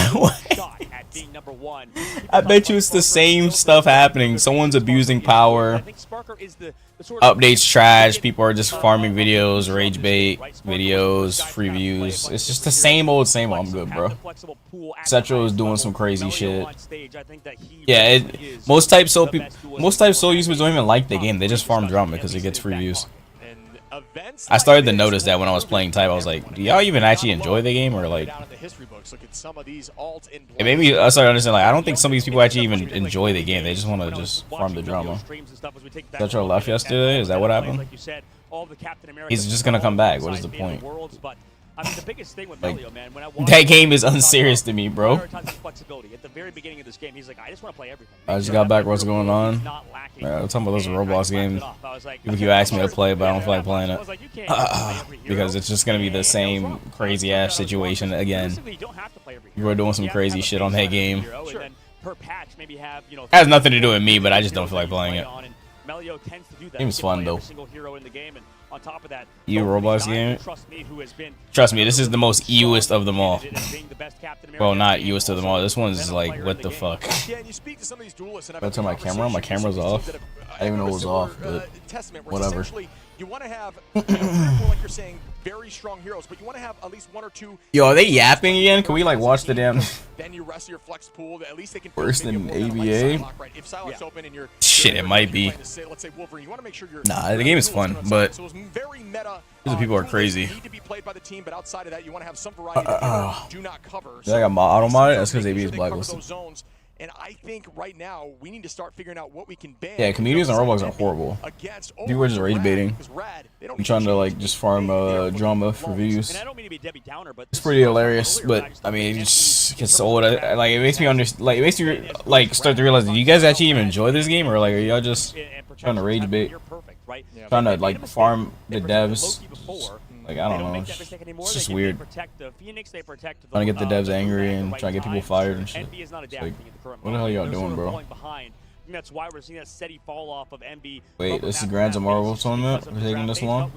I bet you it's the same stuff happening. Someone's abusing power. Updates trash. People are just farming videos, rage bait videos, free views. It's just the same old, same old. I'm good, bro. Setro is doing some crazy shit. Yeah, most type soul users don't even like the game. They just farm drama because it gets free views. I started to notice that when I was playing type. I was like, do y'all even actually enjoy the game, or like? It made me. I started to understand, like, I don't think some of these people actually even enjoy the game. They just want to just farm the drama. Setro left yesterday. Is that what happened? He's just gonna come back. What is the point? I mean, the biggest thing with Like, Melio, man, when I that game is unserious to me, bro. At the very beginning of this game, he's like, I just want to play everything. I just got back. What's going on? I'm talking about those Roblox games. People keep asking me to play, but I don't feel like playing it. Because it's just gonna be the same crazy ass situation again. You are doing some crazy shit on that game. It has nothing to do with me, but I just don't feel like playing it. Game's fun though. On top of that, you Roblox game? Trust me, this is the most EUist of them all. Well, not EUist of them all. This one's like, what the fuck? I'll turn my camera on. My camera's off. I didn't even know it was off, but whatever. You want to have, like you're saying, very strong heroes, but you want to have at least 1 or 2. Yo, are they yapping again? Can we like watch the damn? Then you rest your flex pool. At least they can worse than ABA. Shit, it might be. Nah, the game is fun, but these people are crazy. I got my auto mod. That's because AB is blacklisted. And I think right now we need to start figuring out what we can ban. Yeah, communities on Roblox are horrible. People are just rage baiting. I'm trying to like just farm drama for views. It's pretty hilarious, but I mean, it just gets old. Like it makes me it makes me like start to realize, do you guys actually even enjoy this game, or like are y'all just trying to rage bait, trying to like farm the devs? Like, I don't know, it's just weird. Trying to get the devs angry and trying to get people fired and shit. It's like, what the hell y'all doing, bro? That's why we're seeing that steady fall off of MB. Wait, this is Grand Marvel tournament? We're taking this long?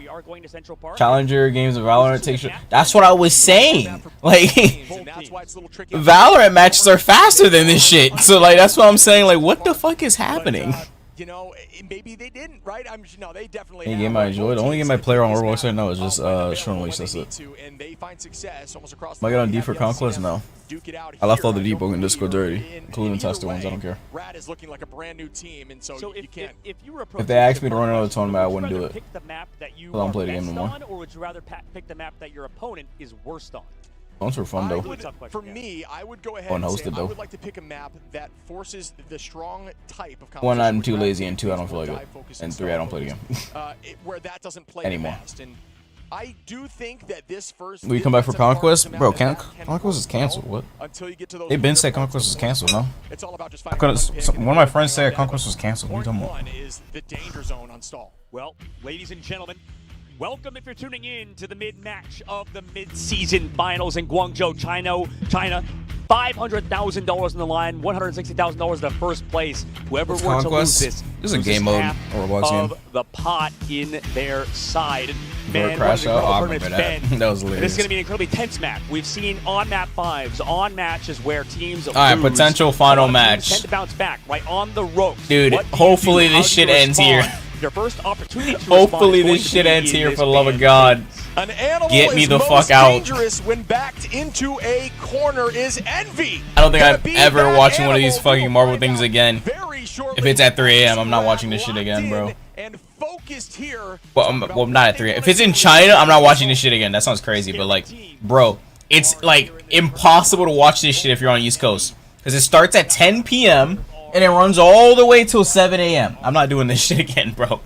Challenger games of Valorant takes. That's what I was saying. Like, Valorant matches are faster than this shit. So, like, that's what I'm saying. Like, what the fuck is happening? You know, maybe they didn't, right? No, they definitely. Any game I enjoyed. The only game I play on Roblox right now is just Short Unleashed. That's it. Am I getting on D for Conquest? No. I left all the D book in Discord already, including tested ones. I don't care. If they asked me to run another tournament, I wouldn't do it. I don't play the game no more. Or would you rather pick the map that your opponent is worst on? Ones were fun though. For me, I would go ahead and say I would like to pick a map that forces the strong type of competition. 1, I'm too lazy, and 2, I don't feel like it, and 3, I don't play the game where that doesn't play anymore. And I do think that this first. Will you come back for Conquest, bro? Conquest is canceled. What? They've been saying Conquest was canceled, no? One of my friends said Conquest was canceled. What are you talking about? Is the danger zone on stall. Well, ladies and gentlemen, welcome if you're tuning in to the mid-match of the mid-season finals in Guangzhou, China. $500,000 on the line, $160,000 to first place. Whoever were to lose this is a game mode or a game. The pot in their side. Man, crash out. That was hilarious. This is going to be an incredibly tense map. We've seen on map 5s, on matches where teams potential final match. Tend to bounce back, right on the ropes. Dude, hopefully this shit ends here. Your first opportunity to hopefully this shit ends here, for the love of God. An animal get me the fuck out. out. Dangerous when backed into a corner is Envy. I don't think I'm ever watching one of these fucking Marvel things again. If it's at 3 a.m., I'm not watching this shit again, bro. And focused here. Well, not at 3 a.m. If it's in China, I'm not watching this shit again. That sounds crazy, but like, bro, it's like impossible to watch this shit if you're on the East Coast, because it starts at 10 p.m. and it runs all the way till 7 a.m. I'm not doing this shit again, bro.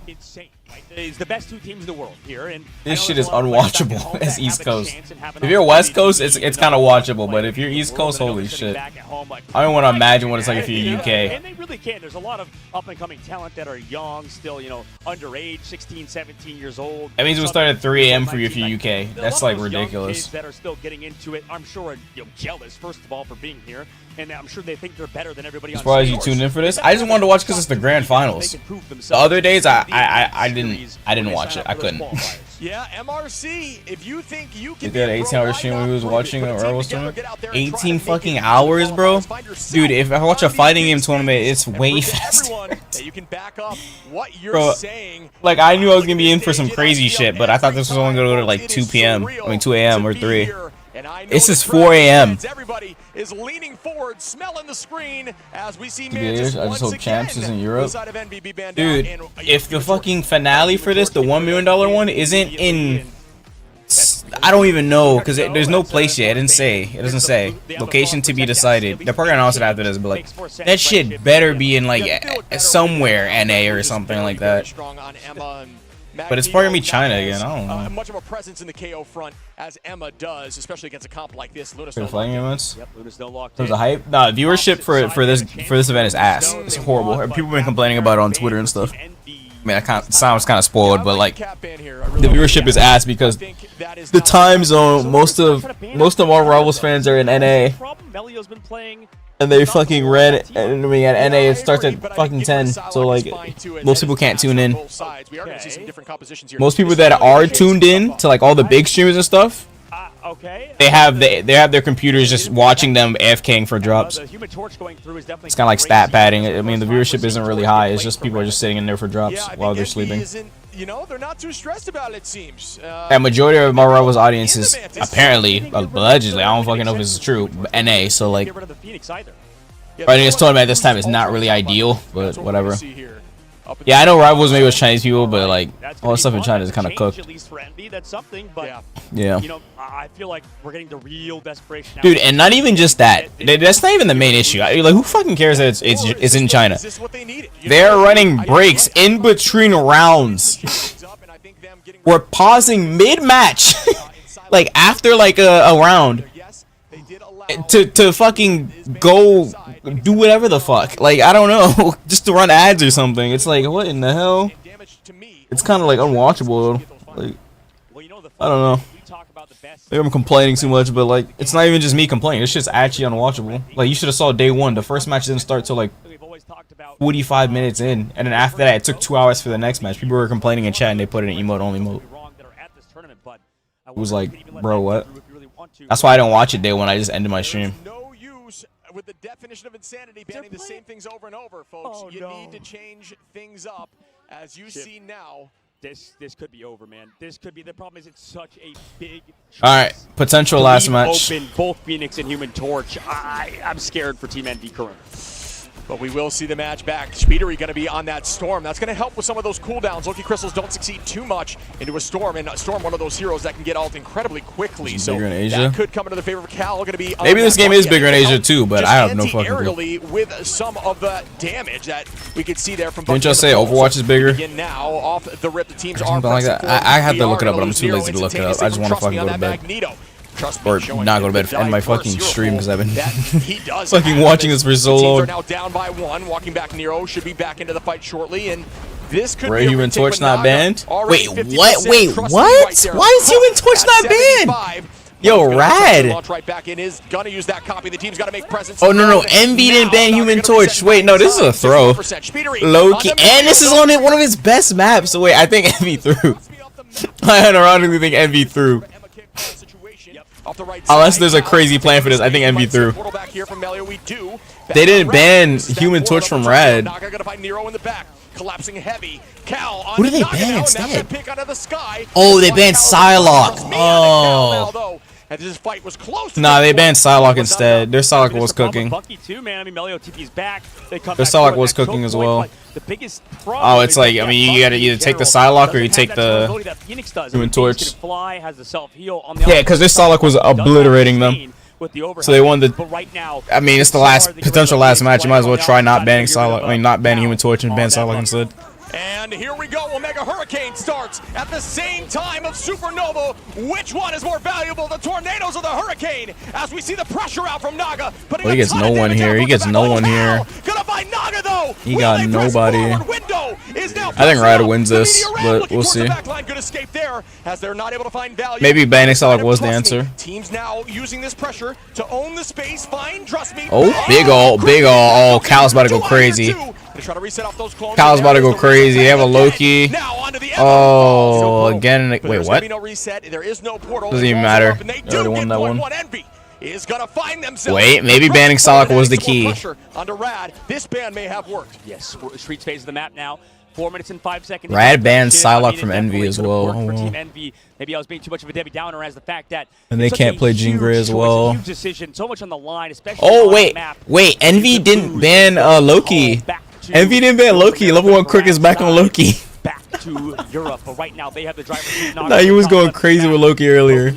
is the best two teams in the world here, and this shit is unwatchable as East Coast. If you're West Coast, it's kind of watchable, but if you're East Coast, holy shit. I don't want to imagine what it's like if you're UK. And they really can. There's a lot of up-and-coming talent that are young, still, you know, underage, 16, 17 years old. That means we'll start at 3 a.m. for you if you're UK. That's like ridiculous. Kids that are still getting into it, I'm sure, are, you know, jealous, first of all, for being here, and I'm sure they think they're better than everybody else. As far as you tuned in for this, I just wanted to watch because it's the grand finals. The other days, I didn't watch it. I couldn't. Yeah, MRC, if you think you can Did that 18-hour stream when we was watching a Rebels tournament? 18 fucking hours, bro? Dude, if I watch a fighting game tournament, it's way faster. You can back up what you're Bro, saying. like, I knew I was gonna be in for some crazy shit, but I thought this was only gonna go to like 2 p.m. I mean 2 a.m. or 3. This is 4 a.m. Everybody is leaning forward, smelling the screen as we see I just hope Champs is in Europe. Dude, if the fucking finale for this, the $1 million one, isn't in... I don't even know, because there's no place yet. It doesn't say. Location to be decided. They're probably gonna announce it after this, but like, that shit better be in like somewhere NA or something like that. But it's probably gonna be China again. I don't know. Much of a presence in the KO front as Emma does, especially against a comp like this. For the fighting events. Yep, Luna's still locked There's a hype. Nah, viewership for this event is ass. It's horrible. People have been complaining about it on Twitter and stuff. I mean, sounds kind of spoiled, but like, the viewership is ass because the time zone. Most of our Rivals fans are in NA, and they fucking read. And I mean, at NA it starts at fucking 10, so like, most people can't tune in. Most people that are tuned in to like all the big streamers and stuff, they have their computers just watching them AFKing for drops. It's kind of like stat padding. I mean, the viewership isn't really high. It's just people are just sitting in there for drops while they're sleeping. You know, they're not too stressed about it, it seems. And majority of my Rivals audience is apparently, allegedly, I don't fucking know if this is true, NA. So like, running this tournament at this time is not really ideal, but whatever. Yeah, I know Rivals maybe was Chinese people, but like, all the stuff in China is kind of cooked. At least for Envy, that's something, but yeah. You know, I feel like we're getting the real desperation. Dude, and not even just that. That's not even the main issue. Like, who fucking cares that it's in China? They're running breaks in between rounds. We're pausing mid-match, like after like a round, to fucking go do whatever the fuck. Like, I don't know, just to run ads or something. It's like, what in the hell? It's kind of like unwatchable. Like, I don't know. Maybe I'm complaining too much, but like, it's not even just me complaining. It's just actually unwatchable. Like, you should have saw day one. The first match didn't start till like 45 minutes in, and then after that, it took 2 hours for the next match. People were complaining in chat, and they put it in emote only mode. It was like, bro, what? That's why I don't watch it day one. I just ended my stream. With the definition of insanity, banning the same things over and over, folks. You need to change things up, as you see now. This could be over, man. This could be. The problem is it's such a big. All right, potential last match. Open both Phoenix and Human Torch. I'm scared for Team Envy currently. But we will see the match back. Speedery going to be on that Storm. That's going to help with some of those cooldowns. Loki Crystals don't succeed too much into a Storm, and Storm, one of those heroes that can get ult incredibly quickly. So bigger in Asia. That could come into the favor of Cal. Going to be maybe this game is bigger in Asia too, but I have no fucking clue. With some of the damage that we could see there from. Didn't y'all say Overwatch is bigger? Now off the rip, the teams are something like that. I have to look it up, but I'm too lazy to look it up. I just want to fucking go to bed. Or not go to bed, end my fucking stream because I've been fucking watching this for so long. Teams are now down by one. Walking back, Nero should be back into the fight shortly, and this could be Human Torch not banned? Wait, what? Wait, what? Why is Human Torch not banned? Yo, rad. Right back in is gonna use that copy. The team's got to make presence. Oh no, Envy didn't ban Human Torch. Wait, no, this is a throw. Low-key, and this is on one of his best maps. So wait, I think Envy threw. I ironically think Envy threw. Unless there's a crazy plan for this, I think Envy threw. They didn't ban Human Torch from Red. Who did they ban instead? Oh, they banned Psylocke. Oh. Nah, they banned Psylocke instead. Their Psylocke was cooking. Their Psylocke was cooking as well. Oh, it's like, I mean, you gotta either take the Psylocke or you take the Human Torch. Yeah, because their Psylocke was obliterating them. So they won the. I mean, it's the potential last match. You might as well try not banning Psylocke. I mean, not banning Human Torch and ban Psylocke instead. And here we go. Omega Hurricane starts at the same time of Supernova. Which one is more valuable, the Tornadoes or the Hurricane? As we see the pressure out from Naga. Well, he gets no one here. He gets no one here. Gonna find Naga though. He got nobody. I think Ryder wins this, but we'll see. Good escape there as they're not able to find value. Maybe Banning Solak was the answer. Teams now using this pressure to own the space. Find, trust me. Oh, big ol'. Oh, Cal's about to go crazy. Cal's about to go crazy. They have a Loki. Oh, again. Wait, what? Doesn't even matter. They already won that one. Wait, maybe banning Solak was the key. Under Rad, this ban may have worked. Yes, Streets phase of the map now. 4 minutes and 5 seconds. Rad banned Psylocke from Envy as well. For Team Envy. Maybe I was being too much of a Debbie Downer as the fact that and they can't play Jean Grey as well. Huge decision, so much on the line, especially oh wait, Envy didn't ban Loki. Envy didn't ban Loki. Level 1 Crook is back on Loki. Back to Europe, but right now they have the driver's seat. Nah, he was going crazy with Loki earlier.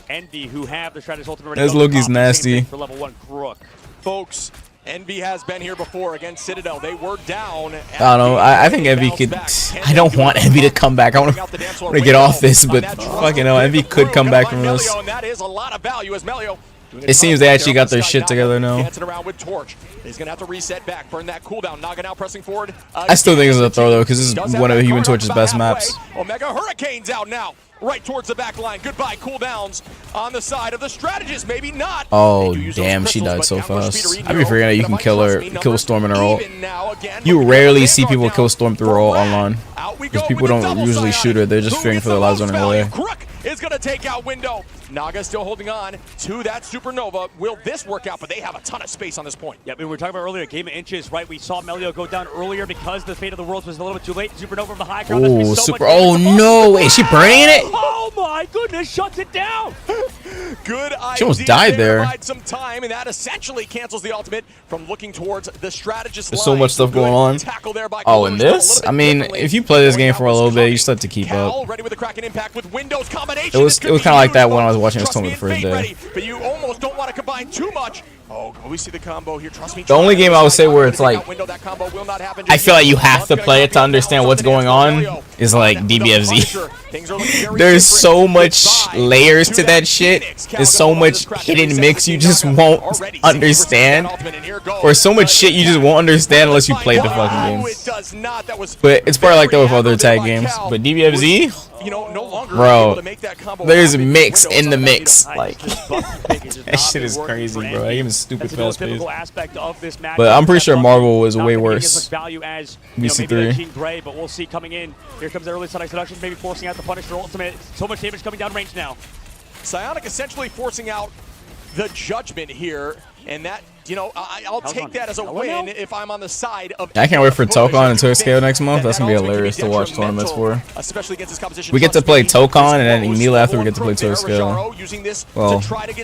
Envy, who have the Shredder's ultimate. That's Loki's nasty. For level 1 Crook, folks. Envy has been here before against Citadel. They were down. I don't know. I think Envy could. I don't want Envy to come back. I want to get off this, but fucking hell, Envy could come back from this. It seems they actually got their shit together now. He's gonna have to reset back, burn that cooldown. Naga now pressing forward. I still think it's a throw though, because this is one of Human Torch's best maps. Omega Hurricane's out now. Right towards the back line. Goodbye, cooldowns on the side of the strategist. Maybe not. Oh, damn, she died so fast. I be forgetting that you can kill Storm in her ult. You rarely see people kill Storm through her ult online. Because people don't usually shoot her. They're just fearing for their lives running away. Crook is going to take out Window. Naga still holding on to that Supernova. Will this work out? But they have a ton of space on this point. Yeah, we were talking about earlier, game of inches, right? We saw Melio go down earlier because the fate of the worlds was a little bit too late. Supernova from the high ground. Oh, super. Oh, no. Wait, is she burning it? Oh, my goodness. Shuts it down. Good idea. She almost died there. Some time, and that essentially cancels the ultimate from looking towards the strategist. There's so much stuff going on. Oh, and this? I mean, if you play this game for a little bit, you still have to keep up. It was kind of like that when I was watching this tournament the first day. But you almost don't want to combine too much. Oh, we see the combo here. Trust me. The only game I would say where it's like, I feel like you have to play it to understand what's going on is like DBFZ. There's so much layers to that shit. There's so much hidden mix you just won't understand. Or so much shit you just won't understand unless you play the fucking games. But it's probably like that with other tag games. But DBFZ? Bro, there's a mix in the mix. Like, that shit is crazy, bro. That game is stupid fast paced. But I'm pretty sure Marvel was way worse. VC3. But we'll see coming in. Here comes the early Sonic Seduction, maybe forcing out the Punisher ultimate. So much damage coming down range now. Psionic essentially forcing out the Judgment here, and that, you know, I'll take that as a win if I'm on the side of. I can't wait for Tokon and Tour Scale next month. That's gonna be hilarious to watch tournaments for. We get to play Tokon, and then immediately after we get to play Tour Scale. Well,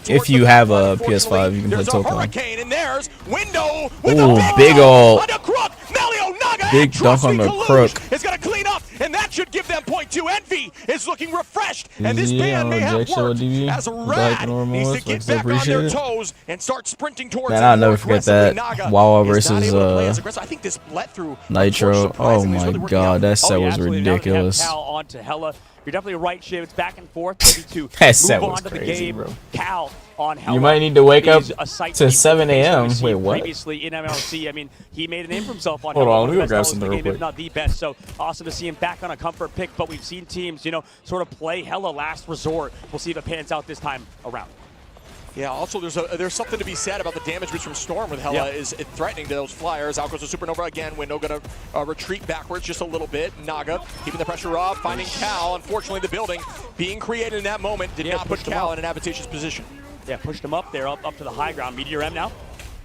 if you have a PS5, you can play Tokon. Ooh, big ol'. Big dunk on the Crook. It's gonna clean up, and that should give them point 2. Envy is looking refreshed, and this band may have worked as Rad needs to get back on their toes and start sprinting towards. Man, I'll never forget that Wawa versus I think this let through Nitro. Oh my god, that set was ridiculous. You're definitely right, Shiv. It's back and forth. Maybe to that set move was on to crazy, the game. Bro. Cal on Hella. You might need to wake up to 7 a.m. Wait, what? Previously in MLC, I mean, he made a name for himself on Hold Hella. on, let me go grab some real quick. If not the best, so awesome to see him back on a comfort pick. But we've seen teams, you know, sort of play Hella last resort. We'll see if it pans out this time around. Yeah, also there's something to be said about the damage boost from Storm with Hella is threatening to those flyers. Out goes the Supernova again. Window gonna retreat backwards just a little bit. Naga keeping the pressure up, finding Cal. Unfortunately, the building being created in that moment did not put Cal in an advantageous position. Yeah, pushed him up there, up to the high ground. Meteor M now.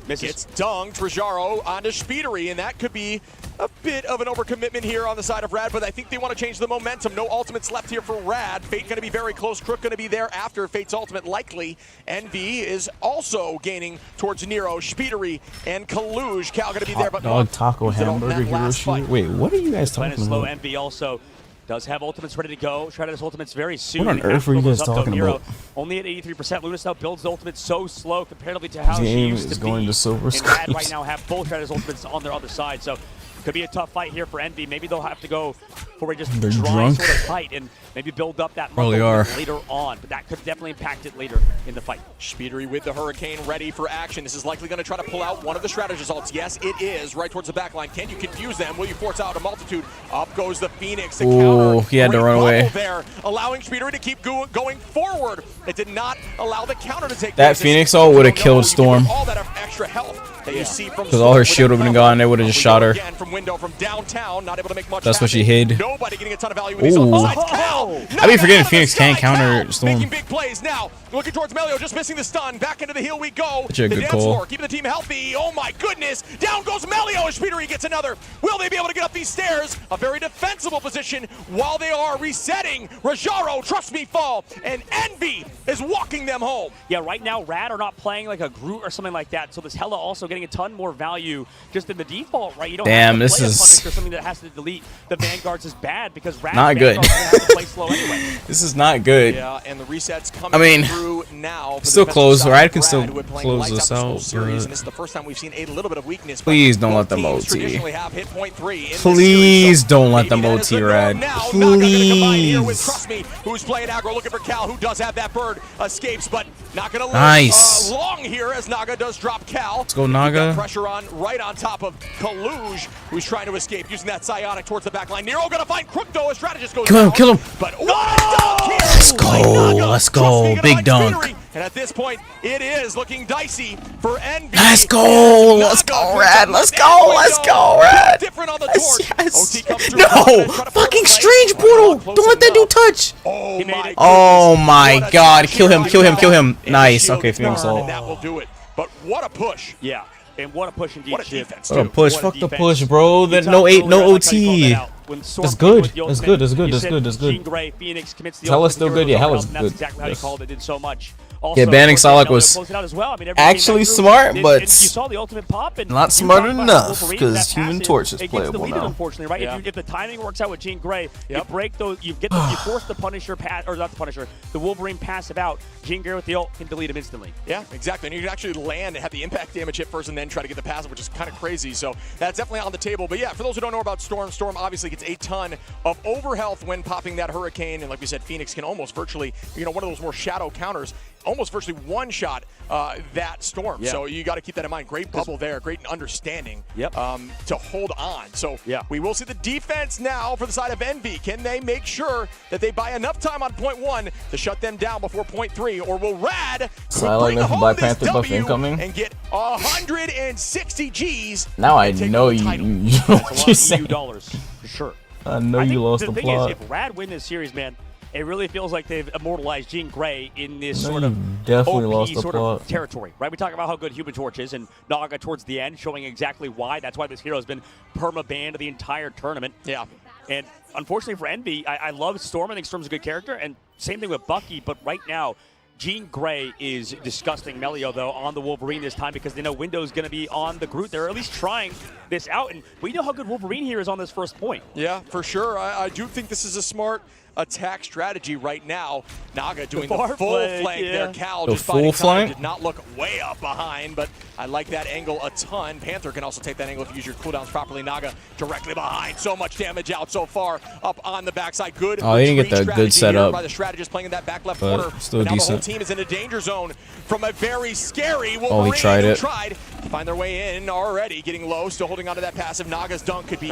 Misses. It's dunked. Rajaro onto Speedery, and that could be a bit of an overcommitment here on the side of Rad, but I think they want to change the momentum. No ultimates left here for Rad. Fate going to be very close. Crook going to be there after Fate's ultimate, likely. Envy is also gaining towards Nero. Speedery and Kaluj. Cal going to be there, but dog taco hamburger Hiroshi. Wait, what are you guys talking slow. about? Envy also does have ultimates ready to go. Try to his ultimates very soon. What on earth are you guys talking about? Only at 83%. Lunas now builds the ultimate so slow comparatively to how this she game used is to going be. to silver and Rad screens. right now have both Shredder's ultimates on their other side. So Could be a tough fight here for Envy. Maybe they'll have to go for a just They're dry drunk. sort of fight and maybe build up that Probably muscle are. later on. But that could definitely impact it later in the fight. Speedery with the Hurricane ready for action. This is likely going to try to pull out one of the strategist ults. Yes, it is. Right towards the back line. Can you confuse them? Will you force out a multitude? Up goes the Phoenix. The Ooh, counter. he had to Great run away. bubble there, allowing Speedery to keep going forward. It did not allow the counter to take That place. Phoenix ult would have killed Storm. All that extra health that you see from Because all her shield would have been gone. They would have just shot her. again from window from downtown, not able to make much That's what she happen. hid. Nobody getting a ton of value with these Ooh. ults besides Cal. I be forgetting Phoenix can counter Storm. Making big plays now. Looking towards Melio, just missing the stun. Back into the heel we go. Such a The good dance call. floor, keeping the team healthy. Oh my goodness. Down goes Melio as Speedery gets another. Will they be able to get up these stairs? A very defensible position while they are resetting. Rajaro, trust me, fall. And Envy is walking them home. Yeah, right now, Rad are not playing like a Groot or something like that, so this Hela also getting a ton more value just in the default, right? You don't Damn, have to this play a is- Punisher or something that has to delete the Vanguards is bad because Rad Not good. Vanguards are gonna have to play slow anyway. This is not good. Yeah, and the resets coming I mean, through now. for the still defensive close. side. Rad can still Brad, who had playing close lights this the whole out, series, but- and this is the first time we've seen a little bit of weakness. but Please don't let both them teams OT. traditionally have hit point 3 in this Please series, so don't let maybe them that is OT, the norm Rad. now. Naga gonna combine here with Please. Trust Me, who's playing aggro, looking for Cal, who does have that bird, escapes, but not gonna live Nice. long here as Naga does drop Cal. Let's go, Keep that Naga. pressure on right on top of Kaluj, who's trying to escape using that psionic towards the back line. Nero gonna find Crypto as strategist goes Kill him, down, kill him. But what a double kill! Let's go. Let's go. Big dunk. And at this point, it is looking dicey for Envy. Let's go. Let's go, Rad. Let's go. Let's go, Rad. Different on the Yes, torch. yes. OT comes through. No. Fucking strange portal. Don't let that dude touch. Oh my Oh my god. Kill him. Kill him. Kill him. Nice. Okay, Phoenix And ult. that will do it. But what a push. Yeah, and what a push indeed. What a Shiv. defense, What a too. push. What a Fuck the defense. push, bro. You That talked no 8, earlier, no I like how you OT. called that out. When Storm That's came good. with the That's ultimate, good. That's good. you That's said good. That's good. Jean Grey, Phoenix commits the Hela's ultimate, still the good. Yeah, hero Hela's goes up, and good. That's exactly how you Yes. called it. Did so much. Yeah, banning Salak was closed it out as well. I mean, everything actually came back through. smart, And but you saw the ultimate pop and not you smart talked about enough, Wolverine, 'cause that Human passive, Torch is it gets playable deleted, now. unfortunately, right? Yeah. If the timing works out with Jean Grey, you break those. You force the Punisher or not the Punisher, the Wolverine passive out. Jean Grey with the ult can delete him instantly. Yeah, exactly. And you can actually land and have the impact damage hit first and then try to get the passive, which is kind of crazy. So that's definitely on the table. But yeah, for those who don't know about Storm, Storm obviously gets a ton of overhealth when popping that Hurricane. And like we said, Phoenix can almost virtually, one of those more shadow counters, almost virtually one-shot that Storm. Yeah. So you got to keep that in mind. Great bubble there, great understanding to hold on. So we will see the defense now for the side of Envy. Can they make sure that they buy enough time on point 1 to shut them down before point 3, or will Rad bring home Black this Panther buff W incoming? and get 160 Gs? Now I and take know the you. title? You know That's a what lot you're of saying. EU dollars for sure. I know you lost the thing plot. is, if Rad win this series, man, it really feels like they've immortalized Jean Grey in this No, sort you of definitely OP lost the sort plot. of territory, right? We talk about how good Human Torch is, and Naga towards the end, showing exactly why. That's why this hero has been perma-banned the entire tournament. Yeah. And unfortunately for Envy, I love Storm. I think Storm's a good character, and same thing with Bucky, but right now, Jean Grey is disgusting Melio, though, on the Wolverine this time because they know Window's going to be on the Groot. They're at least trying this out, and we know how good Wolverine here is on this first point. Yeah, for sure. I do think this is a smart attack strategy right now. Naga doing the full flank there. Cal The just buying full time, flank? did not look way up behind, but I like that angle a ton. Panther can also take that angle if you use your cooldowns properly. Naga directly behind. So much damage out so far up on the backside. Good. Oh, he didn't get retreat the good strategy here setup. by the strategist playing in that back left But corner. still But now decent. the whole team is in a danger zone from a very scary Wolverine. Oh, he tried who it. tried to find their way in already. Getting low, still holding onto that passive. Naga's dunk could be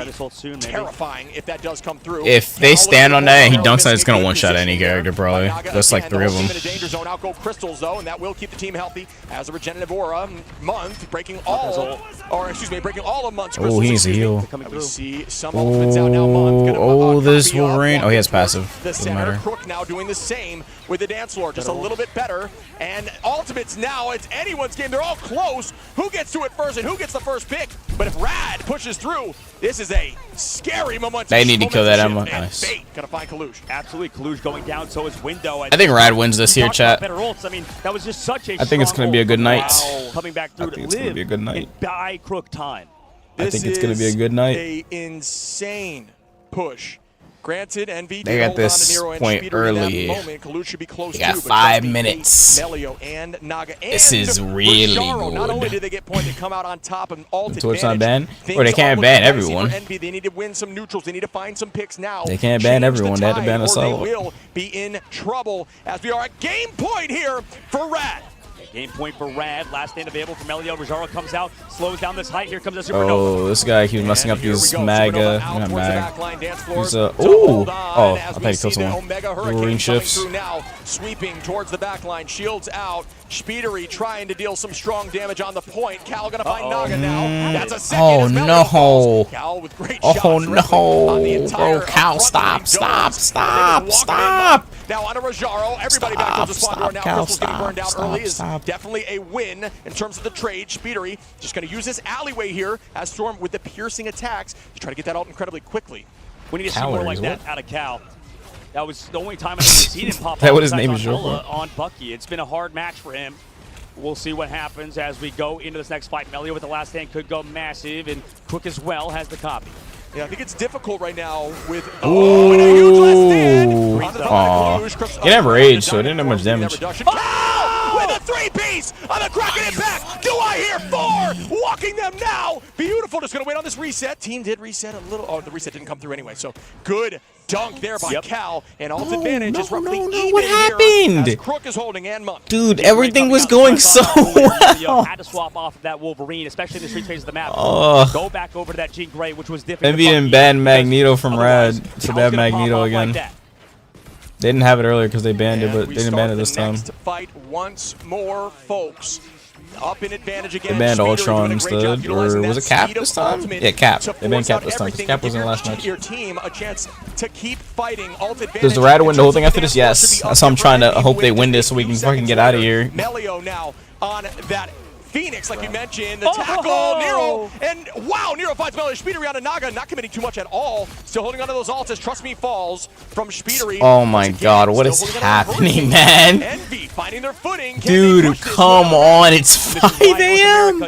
terrifying if that does come through. If they stand on that and he dunks on it, it's going to one-shot any character, probably. That's like 3 of them. In a danger zone, out go Crystals though, and that will keep the team healthy as a regenerative aura month, breaking all of month's crystals. Oh, he needs a heal. And we see some ultimates out now. Month gonna, Oh, this copy up, Wolverine. Oh, he has walking passive. towards The Doesn't center. matter. Crook now doing the same with the dance floor, just a little bit better. And ultimates now, it's anyone's game. They're all close. Who gets to it first and who gets the first pick? But if Rad pushes through, this is a scary moment. They need to kill that Emma. And Nice. Fate gonna find Kalush. Absolutely, Kalush going down, so is Window. I think Rad wins this here, chat. Better ults. I mean, that was just such a I think it's going to be a good night. coming back through I think to it's going to live be a good night. in buy Crook time. I think it's going to be a good night. An insane push Granted, Envy They did got hold on to this Nero and point Speeder in that early. moment. Kalush should be close They got too, but 5 Trusty, minutes. Melio and Naga This and is really Rojaro. Not only good. did they get points, they come out on top of alt Twitch not advantage. ban? Or they can't ban everyone. Envy. They need to win some neutrals. They need to find some picks now. They can't ban everyone. They had to ban a a solo. They will be in trouble as we are at game point here for Rad. Game point for Rad. Last stand available for Melio. Rojaro comes out, slows down this height. Here comes a Supernova. Oh, this guy keeps messing up these MAGA. Not MAG. He's ooh. Oh, I thought he killed someone. Wolverine shifts. Now sweeping towards the back line. Shields out. Speedery trying to deal some strong damage on the point. Cal gonna find Naga now. That's a second. Oh no! Cal with great Oh no! Bro, Cal, stop! Now on to Rojaro. Everybody back towards the spawn door now. Crystal's getting burned out early is definitely a win in terms of the trade. Speedery just going to use this alleyway here as Storm with the piercing attacks to try to get that out incredibly quickly. We need to see more like that out of Cal. That was the only time I've ever seen him pop That off what his name is on Bucky. It's been a hard match for him. We'll see what happens as we go into this next fight. Melio with the last stand could go massive, and Quick as well has the copy. Yeah, I think it's difficult right now with Ooh. He never raged, so it didn't do much damage. With a three-piece on the Kraken it back. Do I hear 4? Walking them now. Beautiful. Just going to wait on this reset. Team did reset a little. Oh, the reset didn't come through anyway. So good dunk there by Cal. And alt advantage is roughly even what happened? As Crook is holding and Monk. Dude, everything was going so well. Had to swap off of that Wolverine, especially in the street phase of the map. Oh. Go back over to that Jean Grey, which was different. Envy didn't ban Magneto from Rad, so bad Magneto again. They didn't have it earlier because they banned it, but they didn't ban it this time. Fight once more, folks. Up in advantage again. They banned Ultron instead, or was it Cap this time? Yeah, Cap. They banned Cap this time because Cap was in the last match. Your team a chance to keep fighting. Does the Rad win the whole thing after this? Yes. That's how I'm trying to hope they win this so we can fucking get out of here. Melio now on that Phoenix, like you mentioned, the tackle, Nero, and wow, Nero finds Melio. Speedery on a Naga, not committing too much at all. Still holding onto those alts as Trust Me falls from Speedery. Oh my god, what is happening, man? Envy finding their footing. Dude, come on, it's 5 a.m.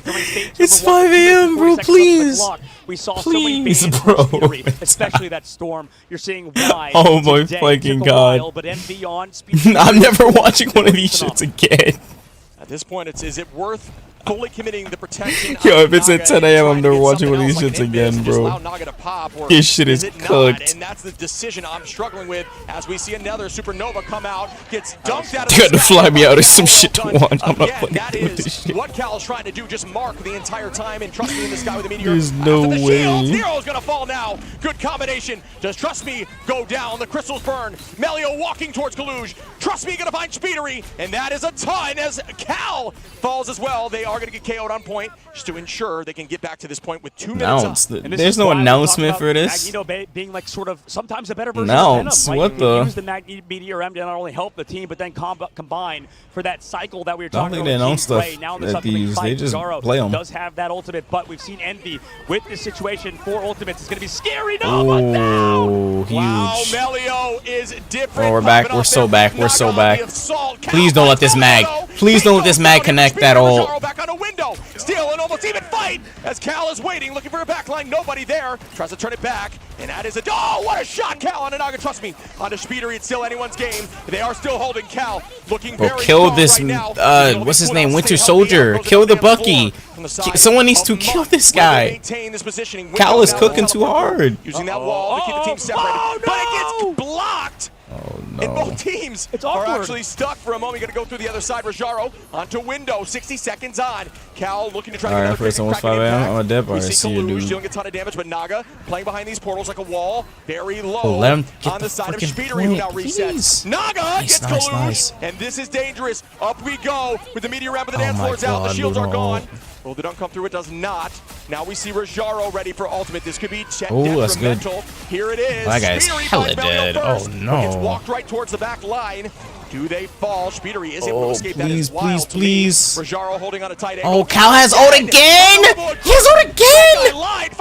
It's 5 a.m., bro, please. We saw please, so many bro. especially that Storm. You're seeing why. Oh my fucking god. But Envy on I'm never watching one of these shits again. At this point, is it worth fully committing the protection? Yo, if it's at 10 a.m., I'm never watching one of these shits again, bro. This shit is cooked. And that's the decision I'm struggling with as we see another Supernova come out, gets dunked out of You got to fly me out of some shit to watch. I'm not playing that with this is shit. what Cal's trying to do, just mark the entire time and trust me in this guy with the meteor. There's no way. Nero's gonna fall now. Good combination. Does Trust Me go down? The crystals burn. Melio walking towards Kaluj. Trust Me gonna find Speedery, and that is a ton as Cal falls as well. They are gonna get KO'd on point just to ensure they can get back to this point with 2 minutes. There's no announcement for this. Magneto being like sort of sometimes a better version Announce? of Venom. What the? Use the Meteor M to not only help the team, but then combine for that cycle that we were I don't talking think about. they announce stuff Now at these. They just play them. Does have that ultimate, but we've seen Envy with this situation for ultimates. It's going to be scary. Oh, huge. Wow, Melio is different. Oh, we're back. We're so back. We're so back. Please don't let this mag. Please don't let this mag connect at all. Back on a window. Still an almost even fight as Cal is waiting, looking for a backline. Nobody there. Tries to turn it back. And that is a... Oh, what a shot, Cal on a Naga. Trust me. On to Speedery, it's still anyone's game. They are still holding Cal. Looking very kill this, right now. what's his name? Winter Soldier. Kill the Bucky. Someone needs to kill this guy. Cal is cooking too hard. Using that wall to keep the team separated. But it gets blocked. Oh, And no. both teams It's are awkward. actually stuck for a moment. Going to go through the other side. Rojaro onto window. 60 seconds on. Cal looking to try to All get right, another first almost Kraken 5 a.m. impact. I'm a dip. We Alright, see see you, Kaluj dude. dealing a ton of damage, but Naga playing behind these portals like a wall. Very low Oh, let him get on the the side of freaking Speedery, who now point, resets. please. Naga Nice, gets nice, Kaluj, nice. and this is dangerous. Up we go with the meteor ramp, but the Oh dance my floor is out. The God, shields are no. gone. Will the dunk come through? It does not. Now we see Rojaro ready for ultimate. This could be Oh, that's good. detrimental. Here it is. That guy's Speedery hella finds Melio dead. first, Oh, but no. Gets walked right towards the back line. Do they fall? Speedery is able to Oh, escape. That please, is wild please, to me. please. Rojaro holding on a tight angle. Oh, Cal has ult again! He has ult again!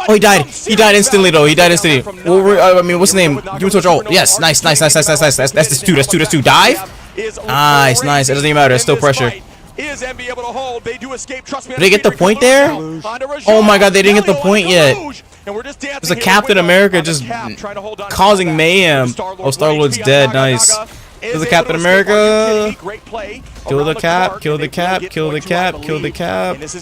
Oh, he died. He died instantly, though. He died instantly. I mean, what's his name? Give me Torch ult. Yes, nice. That's the two. Dive? Nice. It doesn't even matter. It's still pressure. Is MB able to hold? They do escape. Trust me. Did they get the point there? Oh my god, they didn't get the point yet. and we're just dancing. There's a Captain America just causing mayhem. Oh, Star-Lord's dead. Nice. There's a Captain America. Kill the Cap. Kill the Cap. Kill the Cap. Kill the Cap. Nice.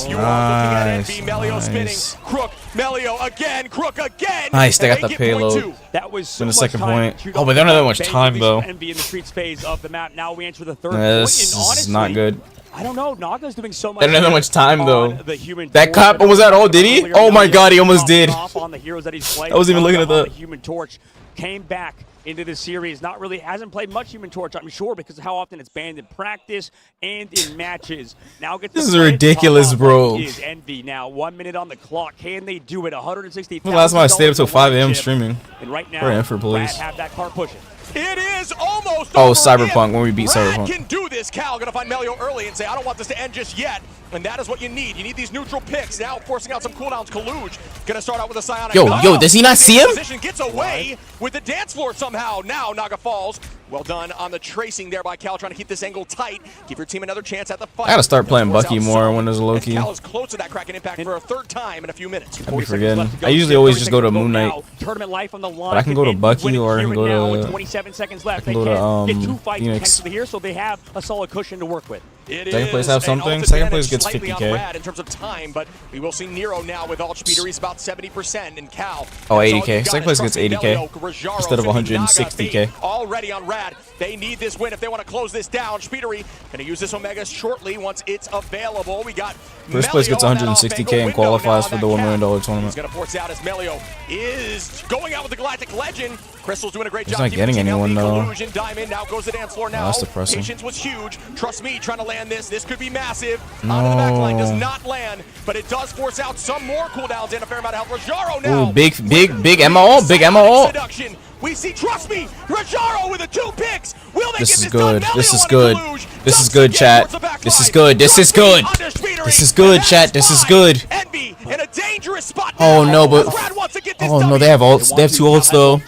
Nice. Crook, Melio again. Crook again. Nice. They got the payload. That was in the second point. Oh, but they don't have that much time though. Envy in the streets phase of the map. Now we enter the third point. This is not good. I don't know. Naga's doing so much. They don't have that much time though. That Cap. Was that all? Did he? Oh my God, he almost did. I wasn't even looking at that. Human Torch came back into the series. Not really, hasn't played much Human Torch, I'm sure, because of how often it's banned in practice and in matches. Now gets this is ridiculous, bro. Is Envy now 1 minute on the clock. Can they do it? 160. Last time I stayed up till 5 a.m. streaming. And right now, We're in for police. have that car pushing. It is almost over. Cyberpunk when we beat Rad Cyberpunk. Can do this. Cal gonna find Melio early and say, I don't want this to end just yet. And that is what you need. You need these neutral picks. Now forcing out some cooldowns. Kaluj gonna start out with a psionic. Yo, does he not see him? Position gets away with the dance floor somehow. Now Naga falls. Well done on the tracing there by Cal, trying to keep this angle tight. Give your team another chance at the fight. I gotta start playing Bucky more when there's a Loki. Cal is close to that Kraken impact for a third time in a few minutes. I'd be forgetting. I usually always just go to Moon Knight. Tournament life on the line. But I can go to Bucky or I can go to 27 seconds left. I can go to Get 2 fights Phoenix. here, so they have a solid cushion to work with. Second place have something. Second place gets 50K. In terms of time, but we will see Nero now with alt speeder. He's about 70%, and Cal. Oh, 80K. Second place gets 80K instead of 160K. Already on Rad. They need this win if they want to close this down. Speedery gonna use this Omega shortly once it's available. We got first place gets 160K and qualifies for the $1 million tournament. He's gonna force out as Melio is going out with the Galactic Legend. Crystal's doing a great He's job. not getting anyone though. Diamond now goes to dance floor now. Oh, that's depressing. Patience was huge. Trust me, trying to land this. This could be massive. No. Onto the back line does not land, but it does force out some more cooldowns and a fair amount of health. Rajaro now. Ooh, big MO, big MO. Seduction. We see, trust me, Rajaro with the 2 picks. Will they This get is good. This is good. This is good, chat. This is good. This is good. This is good, chat. This is good. Envy in a dangerous spot. Oh no, but oh no, they have ults. They have 2 ults though.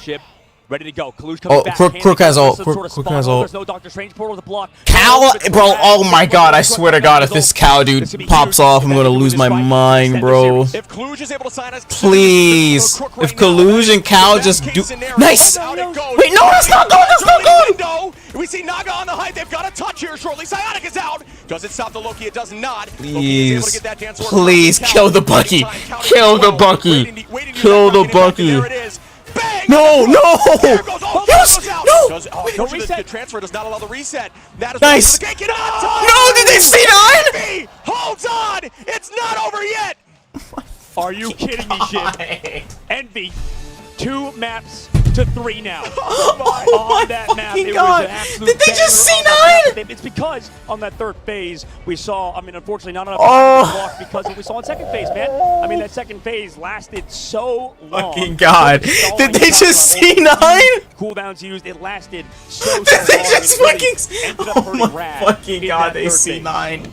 Ready to go. Kaluj coming back. Crook has ult. Crook has ult. There's no Doctor Strange portal to block. Cal, bro. Oh my God! I swear to God, if this Cal dude pops off, I'm gonna lose my mind, bro. If Kaluj is able to sign us, please. If Kaluj and Cal just do nice. Wait, no, that's not good. That's not good. We see Naga on the height. They've got a touch here shortly. Psionic is out. Does it stop the Loki? It does not. Please, please kill the Bucky. Kill the Bucky. Kill the Bucky. No, no! Yes! No! The transfer does not allow the reset. That is nice! No, did they see 9? Holds on! It's not over yet! Are you kidding me, Jim? Envy, 2 maps to 3 now. Oh on that map, it God. was an absolute Did they just see 9? It's because on that 3rd phase, we saw, I mean, unfortunately, not enough to block because of what we saw in 2nd phase, man. I mean, that 2nd phase lasted so long. Fucking God. Did they just see 9? Cooldowns used, it lasted so long. Did they just fucking oh my fucking God, they see 9.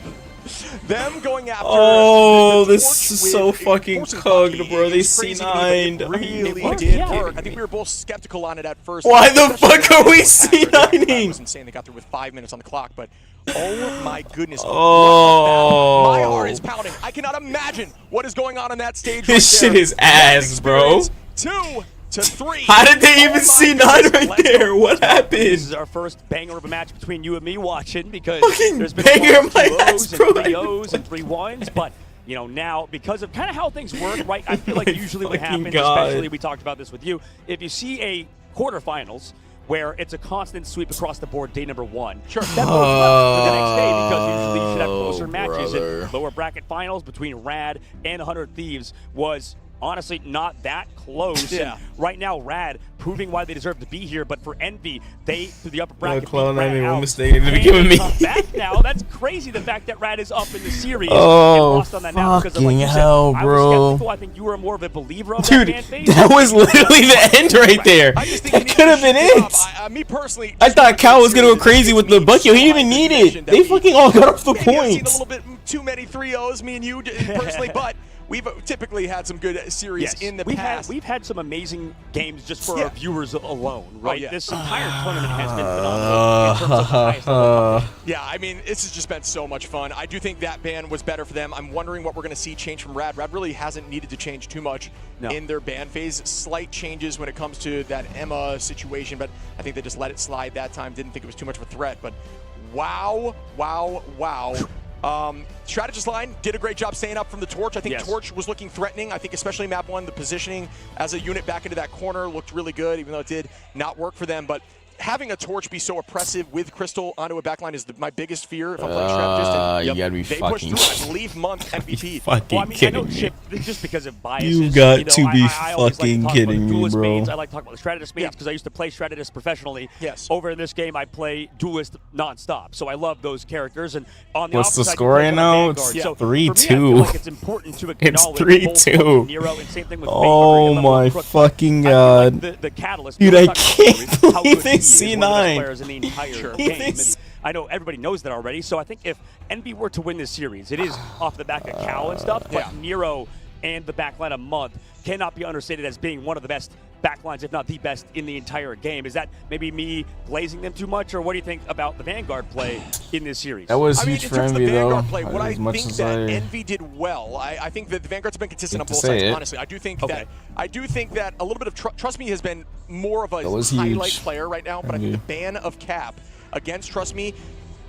Them going after this is so fucking cooked, bro. They C9'd. Really did work. I think we were both skeptical on it at first. Why the fuck are we C9ing? It was insane. They got through with 5 minutes on the clock, but oh my goodness. Oh. My heart is pounding. I cannot imagine what is going on that stage. This shit is ass, bro. 2 to 3. How did they even see 9 right there? What happened? This is our first banger of a match between you and me watching because fucking there's been banger of 3 bro. and 3 1s, but you know, now because of kind of how things work, right? I feel like usually what happens, especially we talked about this with you, if you see a quarterfinals where it's a constant sweep across the board day number 1. Sure, that bodes well for the next day because usually you should have closer matches. And lower bracket finals between Rad and 100 Thieves was honestly not that close. Yeah. And right now, Rad proving why they deserve to be here, but for Envy, they through the upper bracket. Clown, I made one mistake in the beginning. Back now, that's crazy. The fact that Rad is up in the series and lost on that now because of like you said, hell, bro. I was skeptical. I think you were more of a believer of dude, that fan that was literally the end right there. That could have been it. Me personally, I thought Cal was gonna go crazy with the Bucky. He didn't even need it. They fucking all got off the Maybe I've seen a points. little bit too many 3-0s, me and you personally, but we've typically had some good series in the past. We've had some amazing games just for our viewers alone, right? yeah. This entire tournament has been phenomenal in terms of the highest level. Yeah, I mean, this has just been so much fun. I do think that ban was better for them. I'm wondering what we're going to see change from Rad. Rad really hasn't needed to change too much in their ban phase. Slight changes when it comes to that Emma situation, but I think they just let it slide that time. Didn't think it was too much of a threat, but wow. Strategist line did a great job staying up from the Torch. I think Torch was looking threatening. I think especially map 1, the positioning as a unit back into that corner looked really good, even though it did not work for them. But having a Torch be so oppressive with Crystal onto a backline is my biggest fear if I'm playing strategist. And, you gotta be they fucking pushed through, I believe, month MVP. fucking kidding me. Just because of biases. You got to be I always fucking like kidding me, duelist bro. mains. I like to talk about the strategist mains because I used to play strategist professionally. Over in this game, I play duelist nonstop, so I love those characters. And on the What's the opposite side, score right now? It's so 3-2. for me, I feel like it's important to It's acknowledge both 3-2. Nero and same thing with Oh my fucking god. the catalyst. Dude, I can't believe they C9. In the entire game. And I know everybody knows that already, so I think if NB were to win this series, it is off the back of Cal and stuff, but Nero and the backline a month cannot be understated as being one of the best backlines, if not the best, in the entire game. Is that maybe me glazing them too much, or what do you think about the Vanguard play in this series? That was huge for Envy, though. What I As much think as that Envy did well, I think that the Vanguards have been consistent on both sides. Honestly, I do think that a little bit of Trust Me has been more of a highlight player right now. But I think the ban of Cap against Trust Me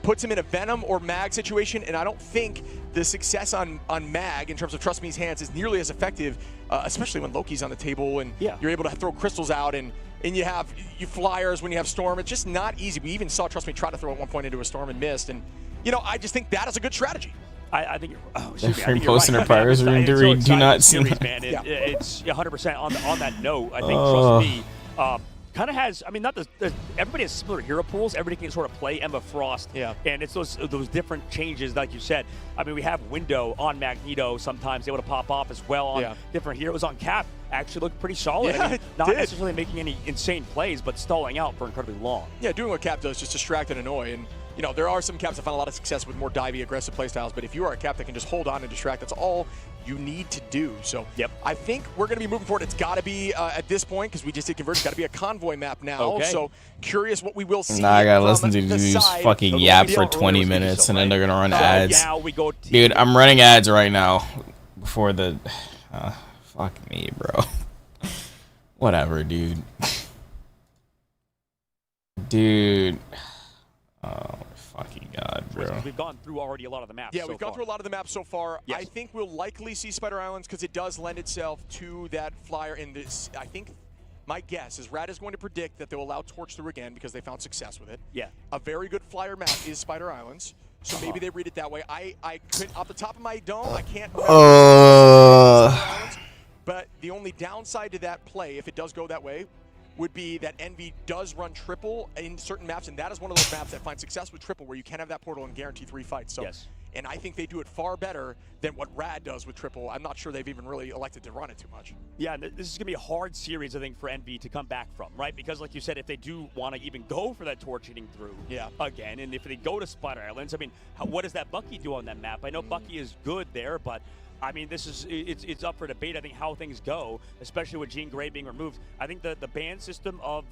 puts him in a Venom or Mag situation, and I don't think the success on Mag in terms of Trust Me's hands is nearly as effective, especially when Loki's on the table and you're able to throw crystals out and you have flyers when you have Storm. It's just not easy. We even saw Trust Me try to throw at one point into a Storm and missed, and I just think that is a a good strategy. I think They're posting their priors room to read. Do not see man. It's 100% on that note. I think Trust Me kind of has, I mean, not everybody has similar hero pools. Everybody can sort of play Emma Frost. And it's those different changes, like you said. I mean, we have Window on Magneto sometimes able to pop off as well on different heroes. On Cap, actually looked pretty solid. I mean, not necessarily making any insane plays, but stalling out for incredibly long. Yeah, doing what Cap does, just distract and annoy. And there are some Caps that find a lot of success with more divey, aggressive playstyles, but if you are a Cap that can just hold on and distract, that's all you need to do. So I think we're going to be moving forward. It's got to be, at this point, because we just did converge, got to be a convoy map now. So curious what we will see. Nah, I got to listen to these fucking yap for 20 minutes, and then they're going to run ads. Dude, I'm running ads right now before the... fuck me, bro. Whatever, dude. Dude. Oh, fucking God, bro. We've gone through already a lot of the maps. Yeah, we've gone through a lot of the maps so far. I think we'll likely see Spider Islands because it does lend itself to that flyer in this. I think my guess is Rad is going to predict that they'll allow Torch through again because they found success with it. Yeah. A very good flyer map is Spider Islands. So maybe they read it that way. I could, off the top of my dome, I can't remember. But the only downside to that play, if it does go that way, would be that Envy does run triple in certain maps, and that is one of those maps that finds success with triple, where you can have that portal and guarantee 3 fights. So, and I think they do it far better than what Rad does with triple. I'm not sure they've even really elected to run it too much. Yeah, this is going to be a hard series, I think, for Envy to come back from, right? Because, like you said, if they do want to even go for that Torch hitting through again, and if they go to Spider Islands, I mean, what does that Bucky do on that map? I know Bucky is good there, but I mean, it's up for debate, I think, how things go, especially with Jean Grey being removed. I think the ban system of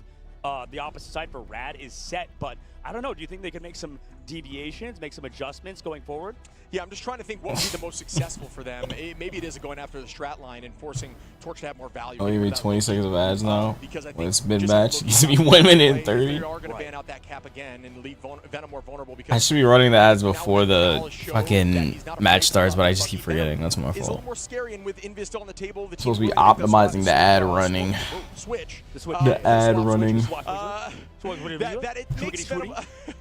the opposite side for Rad is set, but I don't know. Do you think they could make some deviations, make some adjustments going forward? Yeah, I'm just trying to think what would be the most successful for them. Maybe it is going after the strat line and forcing Torch to have more value. Oh, you mean 20 seconds of ads now? When it's mid-match, it used to be 1 minute and 30. They are going to ban out that Cap again and leave Venom more vulnerable. Because I should be running the ads before the fucking match starts, but I just keep forgetting. That's my It's a fault. little more scary, and with Invis still on the table, the Supposed to be optimizing the ad running. The ad running. That it makes Venom...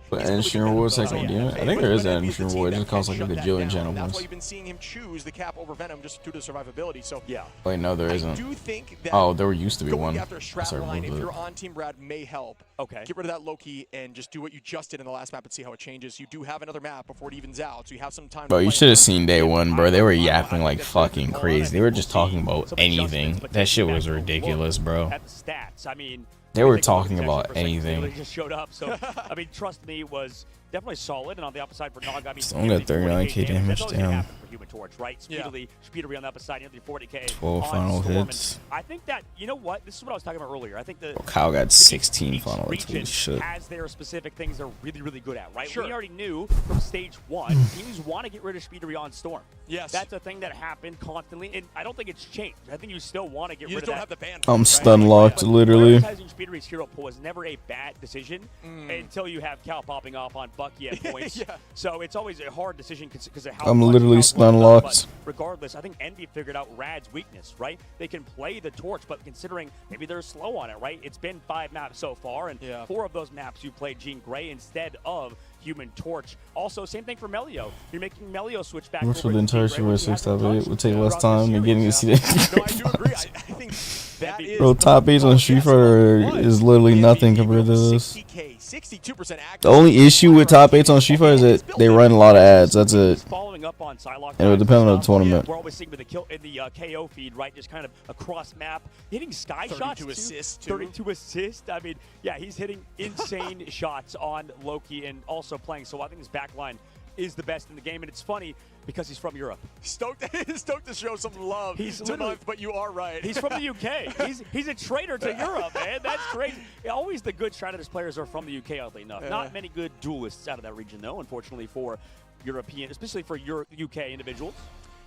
But Engineer Ward's like, I think there is an Engineer Ward. It just costs like a bajillion channel That's why points. you've been seeing him choose the Cap over Venom just due to survivability. So Wait, no, there isn't. I do think that Oh, there used to be going one. after a strat line, if you're on Team Rad, may help. Get rid of that Loki and just do what you just did in the last map and see how it changes. You do have another map before it evens out, so you have some time. Bro, you should have seen day one, bro. They were yapping like fucking crazy. They were just talking about anything. That shit was ridiculous, bro. At the stats, I mean, They were talking about anything. They just showed up. So, I mean, Trust Me was definitely solid. And on the opposite side for Nog, I mean, Still got 39k damage. Damn. For Human Torch, right? Speedily on the opposite side, nearly 40k. 12 final hits. I think that, you know what? This is what I was talking about earlier. I think the Kyle got 16 final hits. Holy shit. Has their specific things they're really, really good at, right? Sure. We already knew from stage 1, teams want to get rid of Speedery on Storm. Yes. That's a thing that happened constantly, and I don't think it's changed. I think you still want to get rid of that. You don't have the ban. I'm stun locked, literally. Prioritizing Speedery's hero pool was never a bad decision until you have Cal popping off on Bucky at points. So it's always a hard decision because of how I'm literally stun locked. Regardless, I think Envy figured out Rad's weakness, right? They can play the torch, but considering maybe they're slow on it, right? It's been 5 maps so far, and 4 of those maps you played Jean Grey instead of Human Torch. Also, same thing for Melio. You're making Melio switch back over for the entire Street Fighter 6 top 8 would take less time than getting to see that. No, I do agree. I think that is Bro, top 8 on Street Fighter is literally nothing compared to this. The only issue with top 8s on Street Fighter is that they run a lot of ads. That's it. Following up on Psylocke, and it would depend on the tournament. We're always seeing with the kill in the KO feed, right? Just kind of across map, hitting sky shots. 32 assists, too. 32 assists. I mean, yeah, he's hitting insane shots on Loki and also playing. So I think his backline is the best in the game, and it's funny because he's from Europe. Stoked to show some love to Month, but you are right. He's from the UK. He's a traitor to Europe, man. That's crazy. Always the good Strategist players are from the UK, oddly enough. Not many good duelists out of that region, though, unfortunately, for European, especially for UK individuals.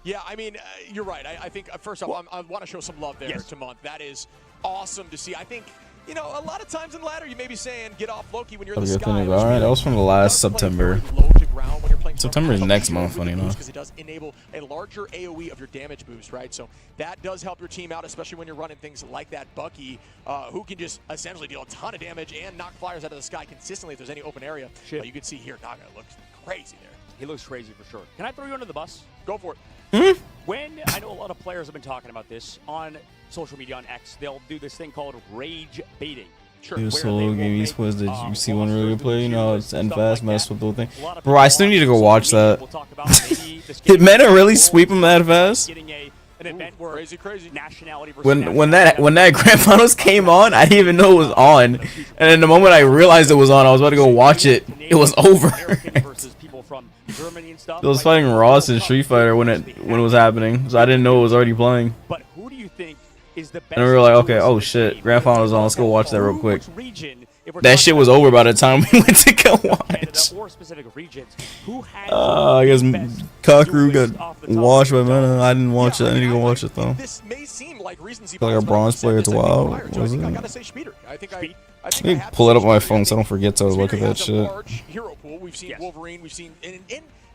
Yeah, I mean, you're right. I think, first off, I want to show some love there to Month. That is awesome to see. I think, you know, a lot of times in ladder, you may be saying, get off Loki when you're in the sky. Alright, that was from the last September. September is next month, funny enough. Because it does enable a larger AoE of your damage boost, right? So that does help your team out, especially when you're running things like that Bucky, who can just essentially deal a ton of damage and knock flyers out of the sky consistently if there's any open area. You can see here, Naga looks crazy there. He looks crazy for sure. Can I throw you under the bus? Go for it. When, I know a lot of players have been talking about this on social media, on X, they'll do this thing called rage baiting. Dude, solo game esports, did you see one really play? You know, it's end fast, mess with the whole thing. Bro, I still need to go watch that. Did Meta really sweep him that fast? Crazy. Nationality when that grand finals came on, I didn't even know it was on. And then the moment I realized it was on, I was about to go watch it. It was over. It was fighting Ross in Street Fighter when it was happening, so I didn't know it was already playing. But who do you think is the best? And we were like, okay, oh shit, grand finals on. Let's go watch that real quick. That shit was over by the time we went to go watch. I guess Kakeru got washed by Meta. I didn't watch it. I need to go watch it though. This may seem like recency like a bronze player to WoW. Was it? I gotta say Speeder. I think Let me pull it up on my phone so I don't forget to look at that shit. Hero pool. We've seen Wolverine. We've seen and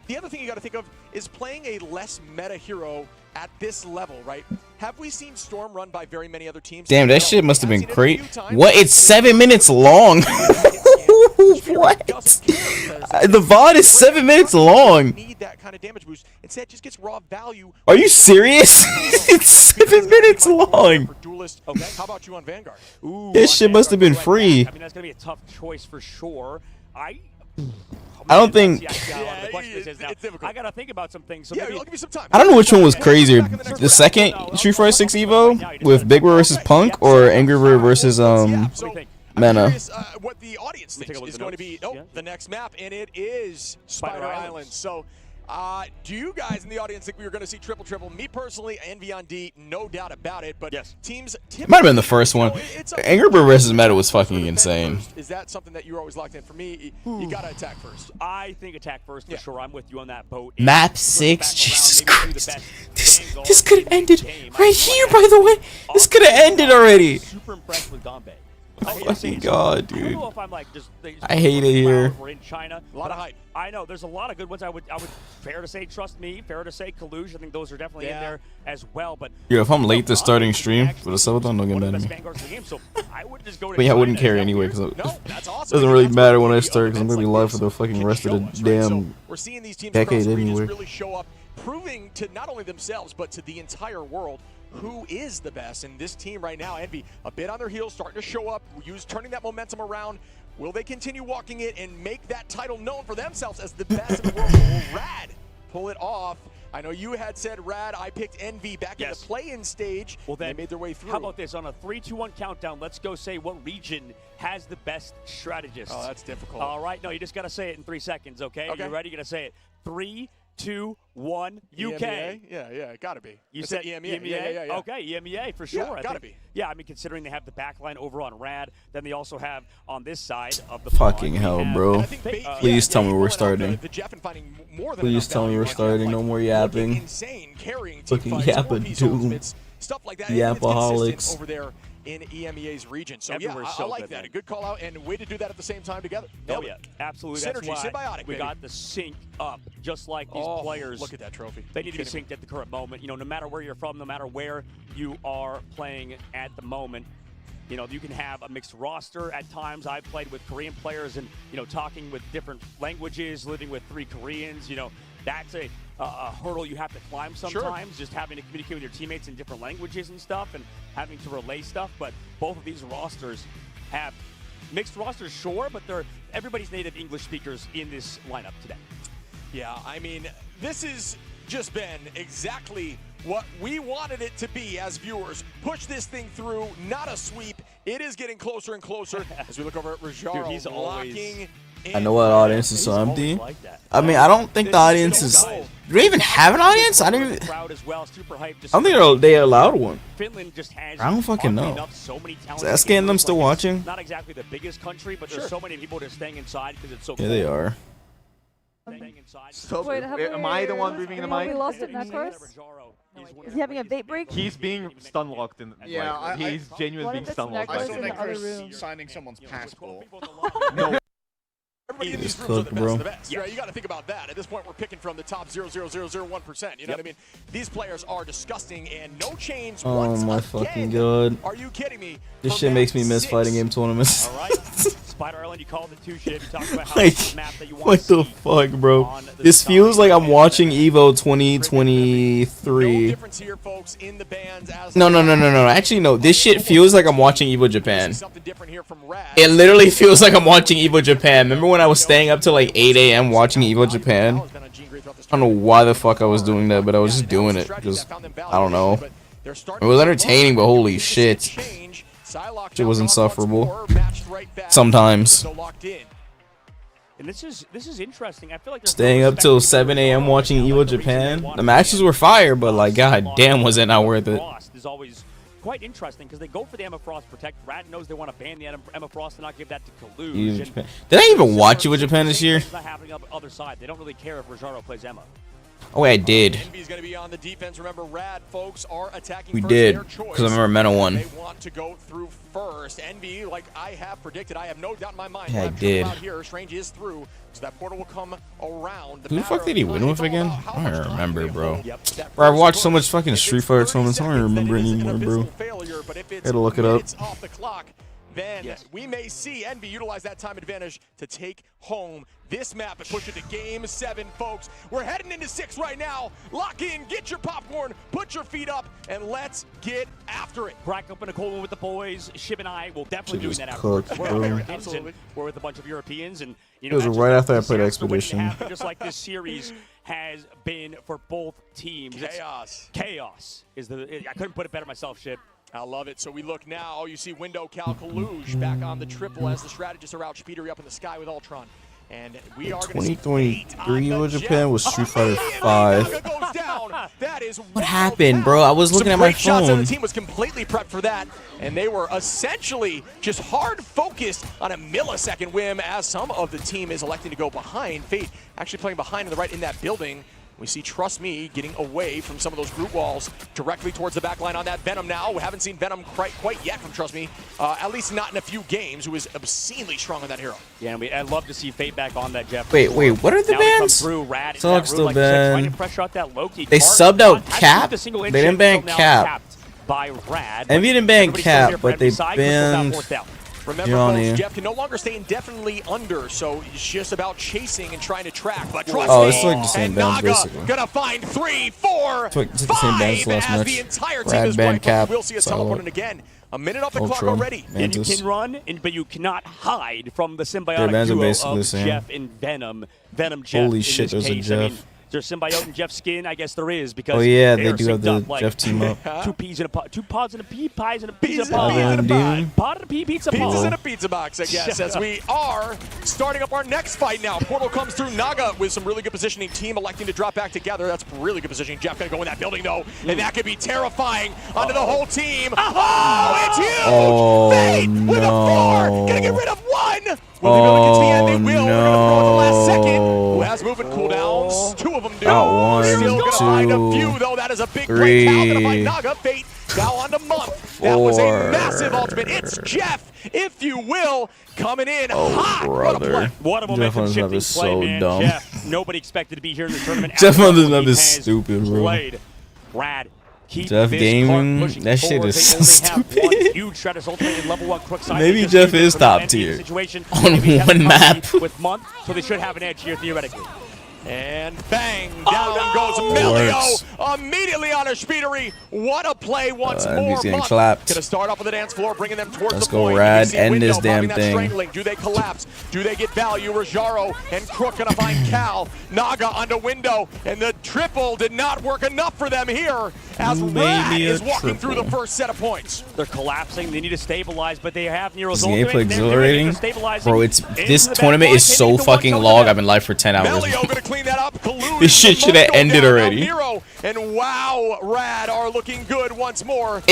the other thing you got to think of is playing a less meta hero at this level, right? Have we seen Storm run by very many other teams? Damn, that shit must have been great. What? It's 7 minutes long. What? The VOD is 7 minutes long. Need that kind of damage boost. Instead, just gets raw value. Are you serious? It's 7 minutes long. Okay, how about you on Vanguard? This shit must have been free. I mean, that's gonna be a tough choice for sure. I don't think. The question is now, I gotta think about some things. So I'll give you some time. I don't know which one was crazier. The second Street Fighter 6 Evo with Big Bird versus Punk, or Angry Bird versus Mena. What the audience thinks is going to be the next map, and it is Spider Island. So, do you guys in the audience think we were going to see triple? Me personally, Envy on D, no doubt about it. But teams it might have been the first one. Angry Bird versus Meta was fucking insane. Is that something that you're always locked in? For me, you got to attack first. I think attack first for sure. I'm with you on that boat. Map 6, Jesus Christ. This could have ended right here, by the way. This could have ended already. Super impressed with Gombe. Fucking god, dude. I don't know if I'm like I hate it here. We're in China. A lot of hype. I know there's a lot of good ones. I would fair to say, trust me, fair to say, Kalush. I think those are definitely in there as well. But yeah, if I'm late to starting stream for the Subathon, don't get mad at me. But yeah, I wouldn't care anyway because it doesn't really matter when I start because I'm gonna be live for the fucking rest of the damn decade anyway. Really show up, proving to not only themselves but to the entire world who is the best. And this team right now, Envy, a bit on their heels, starting to show up, turning that momentum around. Will they continue walking it and make that title known for themselves as the best in the world? Will Rad pull it off? I know you had said Rad. I picked Envy back in the play-in stage. Well, then they made their way through. How about this? On a 3, 2, 1 countdown, let's go say what region has the best strategists. Oh, that's difficult. All right. No, you just got to say it in 3 seconds, okay? You ready? You're going to say it. 3, 2, 1, UK. EMEA? Yeah, gotta be. You It's said EMEA. EMEA? Yeah. Okay, EMEA for sure. Yeah, gotta be. Yeah, I mean, considering they have the backline over on Rad, then they also have on this side of the Fucking hell, bro. Please tell me we're starting. Please tell me we're starting. No more yapping. Fucking yappa doom. Stuff like that. Yapaholics. Over there in EMEA's region. So Everywhere's I so like good, that. man. A good call out and a way to do that at the same time together. Oh, yeah, absolutely. Synergy, That's why symbiotic, we baby. got the sync up, just like these players. Look at that trophy. They need to be synced at the current moment. You know, no matter where you're from, no matter where you are playing at the moment, you know, you can have a mixed roster. At times, I've played with Korean players and, you know, talking with different languages, living with 3 Koreans, you know, that's a hurdle you have to climb sometimes, just having to communicate with your teammates in different languages and stuff and having to relay stuff. But both of these rosters have mixed rosters, sure, but everybody's native English speakers in this lineup today. Yeah, I mean, this has just been exactly what we wanted it to be as viewers. Push this thing through, not a sweep. It is getting closer and closer as we look over at Rajaro. Dude, he's locking I know what audience is so empty. I mean, I don't think the audience is. Do they even have an audience? I don't even. I don't think they allowed one. Finland just has. I don't fucking know. So many Is SK and them still watching? Not exactly the biggest country, but there's so many people just staying inside because it's so. Yeah, they are. So, Wait, am I the one breathing in the mic? We lost it, Necros. Is he having a vape break? He's being stun locked in. Yeah, he's genuinely being stun locked. I saw Necros signing someone's passport. No. Everybody in these He's rooms are cooked, the best bro. of the best. Yeah, you got to think about that. At this point, we're picking from the top 0.0001%. You know what I mean? These players are disgusting and no chains. Oh my fucking god. Are you kidding me? This shit makes me miss fighting game tournaments. All right. Spider Island, you called it too, shit. You talked about how Like, it's the map that you want what to the see fuck, bro? on the This side. feels like I'm watching Evo 2023. Difference here, folks, in the bands as No. Actually, no. This shit feels like I'm watching Evo Japan. It literally feels like I'm watching Evo Japan. Remember when I was staying up till like 8 a.m. watching Evo Japan? I don't know why the fuck I was doing that, but I was just doing it because I don't know. It was entertaining, but holy shit, shit was insufferable. Sometimes. And this is interesting. I feel like Staying up till 7 a.m. watching Evo Japan. The matches were fire, but like, god damn, was it not worth it? Frost is always quite interesting because they go for the Emma Frost Protect. Rad knows they want to ban the Emma Frost and not give that to Kaluge. Evo Japan. Did I even watch Evo Japan this year? It's not happening on the other side. They don't really care if Rajaro plays Emma. Oh wait, I did. Envy's going to be on the defense. Remember, Rad folks are attacking We first. did, Their choice. because I remember Mena won. They want to go through first. Envy, like I have predicted, I have no doubt in my mind. Yeah, I What I'm did. talking about here, Strange is through, so that portal will come around. Who the fuck did he win with again? I don't remember, bro. Bro, I've watched so much fucking Street Fighter tournaments, I don't even remember anymore, bro. Gotta look it up. Off the clock, then we may see Envy utilize that time advantage to take home this map and push it to Game 7, folks. We're heading into 6 right now. Lock in, get your popcorn, put your feet up, and let's get after it. Crack open a cold one with the boys. Shib and I will definitely Shit do that was afterwards. cooked, We're bro. Americans and we're with a bunch of Europeans, and you know It was that's right just after I the played series, the waiting to Expedition. happen, just like this series has been for both teams. It's chaos is the. I couldn't put it better myself, Shib. I love it. So we look now. You see Window Cal Kaluge back on the triple as the strategists are out. Speedery up in the sky with Ultron. And we are going to 2023 Evo Japan was Street Fighter 5. What happened, bro? I was looking at my shots, and phone. the team was completely prepped for that, and they were essentially just hard focused on a millisecond whim as some of the team is electing to go behind. Fate actually playing behind on the right in that building. We see Trust Me getting away from some of those group walls directly towards the back line on that Venom now. We haven't seen Venom quite yet from Trust Me, at least not in a few games, who is obscenely strong on that hero. Yeah, and I'd love to see Fate back on that, Jeff. Wait, what are the Now he comes bans? through, Rad, Sucks that room, still like you said, trying banned. to pressure out that Loki They card. subbed out Actually, Cap. the single They in didn't ship ban until now Cap. capped by Rad. Envy didn't ban Everybody's still Cap, here for but they Envy's side. Crystal's now banned forced out. Remember, Johnny. folks, Jeff can no longer stay indefinitely under, so it's just about chasing and trying to track. But trust Oh, me, it's like the same and bans, Naga basically. gonna find 3, 4, It's like the same bans 5 last as match. the entire team Rad is ban wiped. Cap. We'll see a Solid. teleporting again. A minute off the clock Ultron, already. And you Mantis. can run, but you cannot hide from the Their symbiotic bans are duo basically of the same. Jeff and Venom. Venom, Jeff. Holy in shit, this there's a case. I mean, Jeff. Is there Symbiote and Jeff Skin? I guess there is because Oh yeah, they they do have the up, like, Jeff team up. two peas in a pod, two pods in a pea, pies in a pizza Pod pod. in a pod. Pod in a pea, pizza pod. Pizzas in a pizza box, I guess, as we are starting up our next fight now. Portal comes through. Naga with some really good positioning. Team electing to drop back together. That's really good positioning. Jeff gonna go in that building though, and that could be terrifying onto the whole team. Oh, it's huge! Oh, Fate with a 4, gonna get rid of 1. Will they be able to get to the end? They will. They're gonna throw in the last second. Who has movement cooldowns? 2 of them do. Got 1, Still gonna find a 2, few though. That is a big break. Cal gonna find 3, Naga. Fate now on to Month. That was a 4. massive ultimate. It's Jeff, if you will, coming in hot. Brother. What a Jeff momentum Hunter's shifting is play, so man. dumb. Jeff, nobody expected to be here in the tournament. Jeff after Hunter's what is he has stupid, bro. played. Rad. Keep Jeff this Gaming, card pushing that shit forward. is They so only have one stupid. huge Stratus ultimate in level 1 crook side. Maybe They just Jeff need is to top prevent any tier situation. on Maybe Jeff one is map. with Month, so they should have an edge here theoretically. And bang, down goes Melio immediately on a Speedery. What a play once more. He's getting Month clapped. gonna start off on the dance floor, bringing them towards Let's the go, point. Rad. You see End Window this damn popping that thing. strangling. Do they collapse? Do they get value? Rajaro and Crook gonna find Cal. Naga onto Window, and the triple did not work enough for them here as Rad is walking through the first set of points. They're collapsing. They need to stabilize, but they have Nero's This ultimate. gameplay They're doing it. exhilarating, They're stabilizing bro. It's into this the tournament back is line. so They need to fucking watch out long. for I've been live for 10 hours. Melio gonna clean that up. Kalu This shit should have ended already. Nero, and wow, Rad are looking good once more.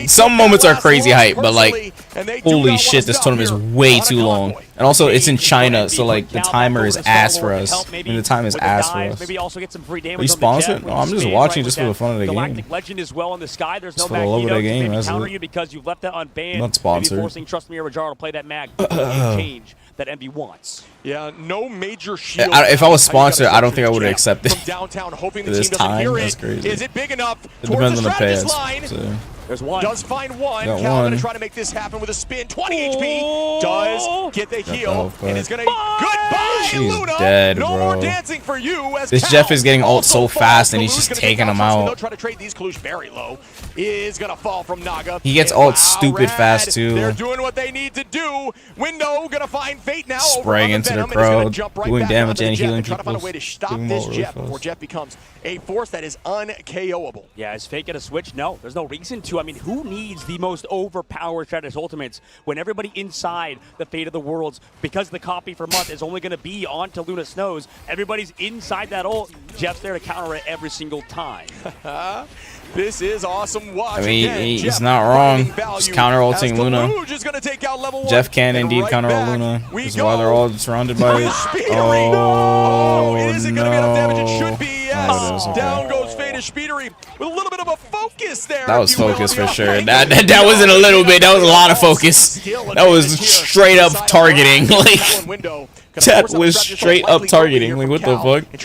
Some moments are crazy hype, but like, personally, holy shit, this tournament is way too long. And also, it's in China, so like the timer is ass for us. I mean, the time is ass for us. Maybe also get some free Are damage you on the jet sponsored? when No, I'm you just spin watching right just with for the that fun of the game. Galactic Legend is well in the sky. There's no Just for the love of the Magneto to game, maybe that's counter it. you because you've left that unbanned. Not sponsored. Maybe forcing Trust Me or Rajaro to play that mag. Change that Envy wants. Yeah, no major shield. If I was sponsored, I don't think I would have accepted. From downtown, hoping the This team doesn't time, hear that's it. crazy. Is it big enough? It Towards depends on the strategist pads. line. So. There's one. Does find one. Got Cal one. gonna try to make this happen with a spin. 20 HP. Does get the heal. health And back. is gonna goodbye, She's Luna. dead, no bro. more dancing for you. As This Cal Jeff is getting ult also so fast, and he's Kalu's just gonna taking take him shots, and out. They'll try to trade these. Kalu's very low. Is gonna fall from Naga. He gets And ult stupid fast, too. They're doing what they need to do. Window gonna find Fate now. Spraying into the crowd, doing damage and healing Trying to find a people. way to stop Doing this ult Jeff really before fast. Jeff becomes a force that is un-KOable. Yeah, is Fate gonna switch? No, there's no reason to. I mean, who needs the most overpowered Stratus ultimates when everybody inside the Fate of the Worlds, because the copy for Month is only gonna be onto Luna Snows, everybody's inside that ult. Jeff's there to counter it every single time. This is awesome watch. I mean, Again, he's Jeff not wrong. finding value He's counter-ulting as Luna. Kaluj is gonna take out level 1, Jeff can and indeed right counter ult back Luna. we This is go. why they're all surrounded by it. Speedery. Oh, Is it gonna be enough damage? It should be, yes. Oh, it is, okay. Down goes Fate as Speedery with a little bit of a focus there. That was if you will, focus on the for sure. offense. That wasn't a little bit. That was a lot of focus. That was straight up targeting. Like, that was straight up targeting. Like, what the fuck?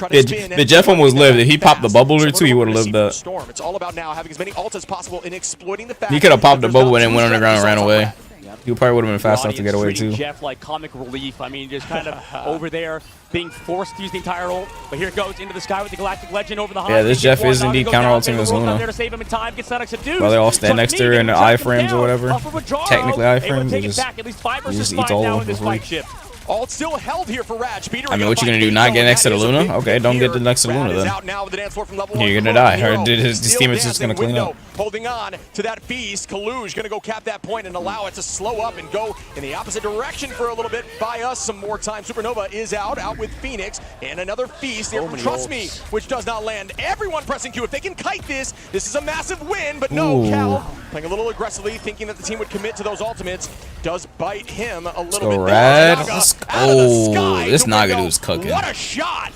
The Jeff almost lived. If he popped the bubble or two, he would have lived that. Storm. It's all about now having as many ults as possible and exploiting the fact He could have popped the that bubble there's and not went two underground and ran strategies away. He probably would have been fast enough to get away Treating too. Jeff like comic relief. I mean, just kind of over there being forced to use the entire ult. But here it goes into the sky with the Galactic Legend over the high. Yeah, this Jeff is indeed counter-ulting this Luna. There to save him in time, gets Sonic subdued. While they all stand next to her in the iframes or whatever. Technically iframes, they Take it just back. At least 5 he versus just 5 eats all now of in them this for free. fight shift. Ult still held here for Rad. Speedery I mean, what you gonna do? Not get next to the Luna? Okay, don't get next to the Luna then. You're gonna die. His teammate's just gonna clean up. Holding on to that feast. Kaluj gonna go cap that point and allow it to slow up and go in the opposite direction for a little bit. Buy us some more time. Supernova is out with Phoenix, and another feast there from Trust Me, which does not land. Everyone pressing Q. If they can kite this is a massive win, but no, Ooh. Cal playing a little aggressively, thinking that the team would commit to those ultimates, does bite him a little bit. Go Rad. Naga Let's out of the go. sky This to Naga Window. dude's cooking. What a shot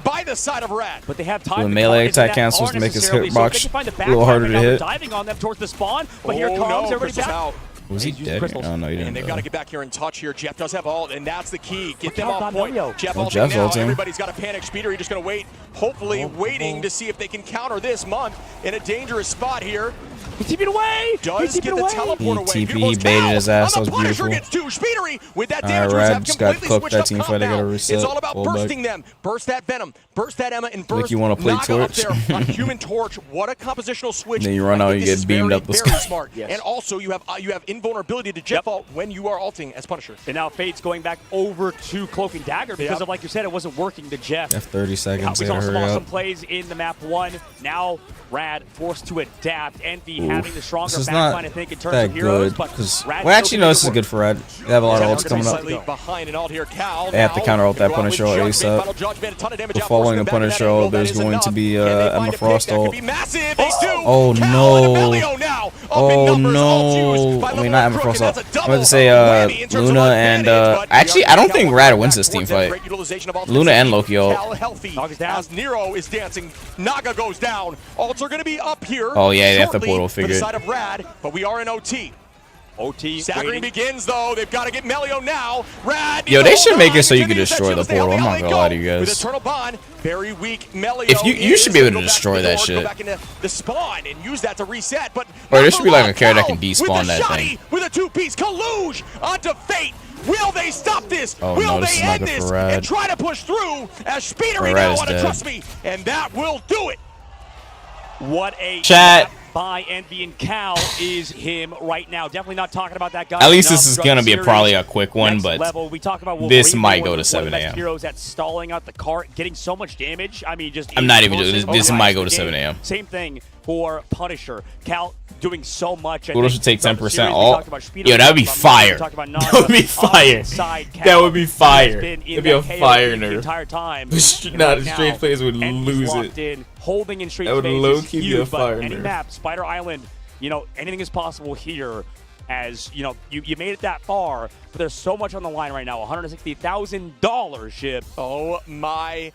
by the side of Rad. But they have Doing time. melee attack cancels to make his hitbox a little harder to hit. Diving on them towards the spawn, but here Oh, comes no, everybody Crystal's back. out. Was he dead? Oh no, he didn't. And they've got to get back here and touch here. Jeff does have ult, and that's the key. Get them out off point. Jeff Well, ulting Jeff's now. ulting. Everybody's got a panic. Speedery just going to wait, hopefully waiting to see if they can counter this Month in a dangerous spot here. He's TP'd away. Does get the teleport away. He baited his ass. That was beautiful. Gets two. Speedery with that Alright, damage Rad just got cooked. That team fight, they gotta reset. It's all about Fall bursting back. them. Burst that Venom. Burst that Emma and burst. Like you want to play Naga up Torch? there on Human Torch. What a compositional switch. Then you run out, you get beamed up the very sky. smart. Yes. And also you have invulnerability to Jet Vault when you are ulting as Punisher. And now Fate's going back over to Cloak and Dagger because of, like you said, it wasn't working to Jeff. Have 30 seconds. We Gotta saw some hurry awesome up. plays in the map 1. Now Rad forced to adapt. Envy having the stronger This is backline, not I think, in terms that of heroes. good. But 'Cause- Rad well, still actually, can no, make this it is work. good for Rad. They have a lot of ults coming Slightly up. behind and all here. Cal They have to now counter ult that go out with Punisher ult Judgment, ASAP. Final Judgment, a ton of damage But out, following forcing the them back in Punisher that angle. ult, there's That is going enough. to be Can they Emma find a pick? Frost That could ult. be massive. They do. Oh Cal no! and Amelio now up in Oh numbers, all used by no! I mean, Lamar not Emma Crook, Frost and ult. that's a I'm about to say whammy in terms of Luna and advantage, but actually, I don't think Rad wins this team fight. Great utilization of ultimate Luna and speed. Loki ult. Cal healthy as Nero is dancing. Naga goes down. Ults are going to be up here. Oh, yeah, they have to shortly portal for the figure. side of Rad, but we are in OT. OT Staggering begins though. They've got to get Melio now. Rad. Yo, they needs to should hold make it on. so you Can can they use that destroy the shield? Stay healthy. portal. I'm not How gonna lie to they you go. With guys. Eternal Bond, very weak. Melio If you should be able to go back destroy the that door, shit. Go back into the spawn and use that to reset. But Or there should be like a number character that one, can Cal despawn with the that shotty, thing. With a two-piece colluge onto Fate. Will they stop this? Oh, Will no, this they is not end good for this Rad. and try to push through as Speedery Rad now is on a dead. Trust Me, and that will do it. What a Chat. by Envy and Cal is him right now. Definitely not talking about that guy. At least this enough is throughout gonna the be series. probably a quick one, Next but level. We talk about this Wolverine, might one go of to the 7 best a.m. Heroes at stalling out the cart, getting so much damage. I mean, just I'm not even explosive doing this. This overrides might go the to 7 game. a.m. Same thing for Punisher. Cal doing so much. I Portal think should take throughout the 10% series, we off. talked about Speedo, Yo, that would we be talked about Mara, we fire. talked about That Naga. would be On the fire. inside, That Cal, would be he has fire. been in That'd be a that KO fire feed the nerf. entire time. Not And right the straight now, players would Envy's lose locked it. in, holding in straight That would space low-key is be a huge, but fire any nerf. map, Spider Island, you know, anything is possible here. As you know, you made it that far, but there's so much on the line right now. $160,000 ship. Oh my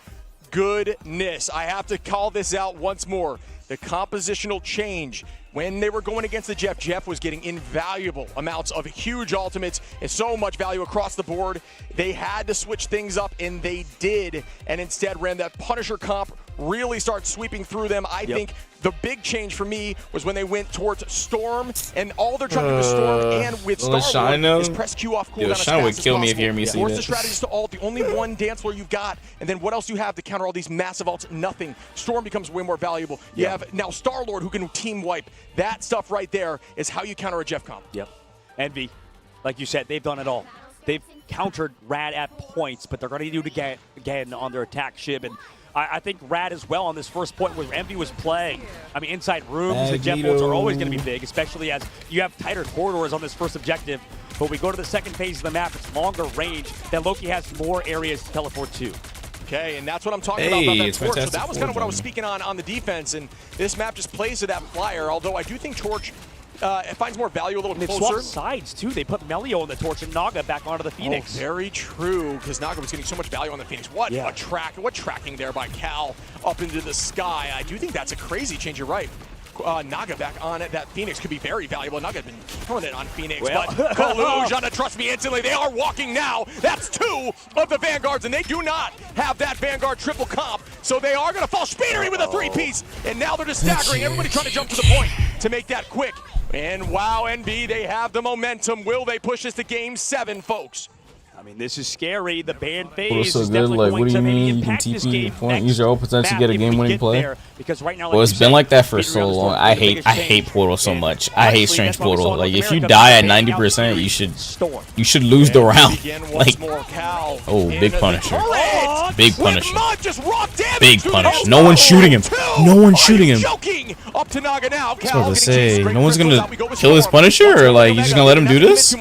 goodness. I have to call this out once more. The compositional change. When they were going against the Jeff was getting invaluable amounts of huge ultimates and so much value across the board. They had to switch things up, and they did, and instead ran that Punisher comp, really start sweeping through them. I think the big change for me was when they went towards Storm, and all they're trying to do with Storm and with Star-Lord is press Q off cooldown as Shine would fast as kill me if possible. you hear me say Force that. the strategies to ult, the only one dance floor you've got, and then what else you have to counter all these massive ults? Nothing. Storm becomes way more valuable. You have now Star-Lord who can team wipe. That stuff right there is how you counter a Jeff comp. Yep. Envy, like you said, they've done it all. They've countered Rad at points, but they're going to do it again on their attack ship. And I think Rad as well on this first point where Envy was playing. I mean, inside rooms, the Jeff ults are always going to be big, especially as you have tighter corridors on this first objective. But we go to the second phase of the map, it's longer range, that Loki has more areas to teleport to. Okay, and that's what I'm talking about that it's Torch. So fantastic that was kind of what I was forge speaking on the defense, and this map just plays to that flyer, although I do think Torch it finds more value a little They've closer. swapped sides, too. They put Melio in the Torch and Naga back onto the Phoenix. Oh, very true, because Naga was getting so much value on the Phoenix. What a track, what tracking there by Cal up into the sky. I do think that's a crazy change, you're right. Naga back on it, that Phoenix could be very valuable. Naga's been killing it on Phoenix, Well. but Colluge on a Trust Me instantly. They are walking now. That's two of the Vanguards, and they do not have that Vanguard triple comp, so they are going to fall Speedery with a three-piece, and now they're just staggering. Everybody trying to jump to the point to make that quick. And wow, NB, they have the momentum. Will they push this to Game 7, folks? I mean, this is scary. The ban Portal's phase so is good. definitely Like, going what do to you maybe mean? You can impact this TP game point, next use your ult potential to map get a if we game-winning get play. there, because right now, Well, like it's you been said, like that for Speedery so on this long. one I is the hate biggest change. Portal so And much. I hate honestly, Strange that's why we saw Portal. Like, North if you America die at taking out 90%, Storm. you should lose the round. Like, More Cal oh, big Punisher. Big Punisher. Just raw damage Big to the Punisher. nose. No one's shooting him. No one's shooting him. Joking up to Naga now. That's what I was gonna say. No one's gonna kill his Punisher, or like, you just gonna let him do this?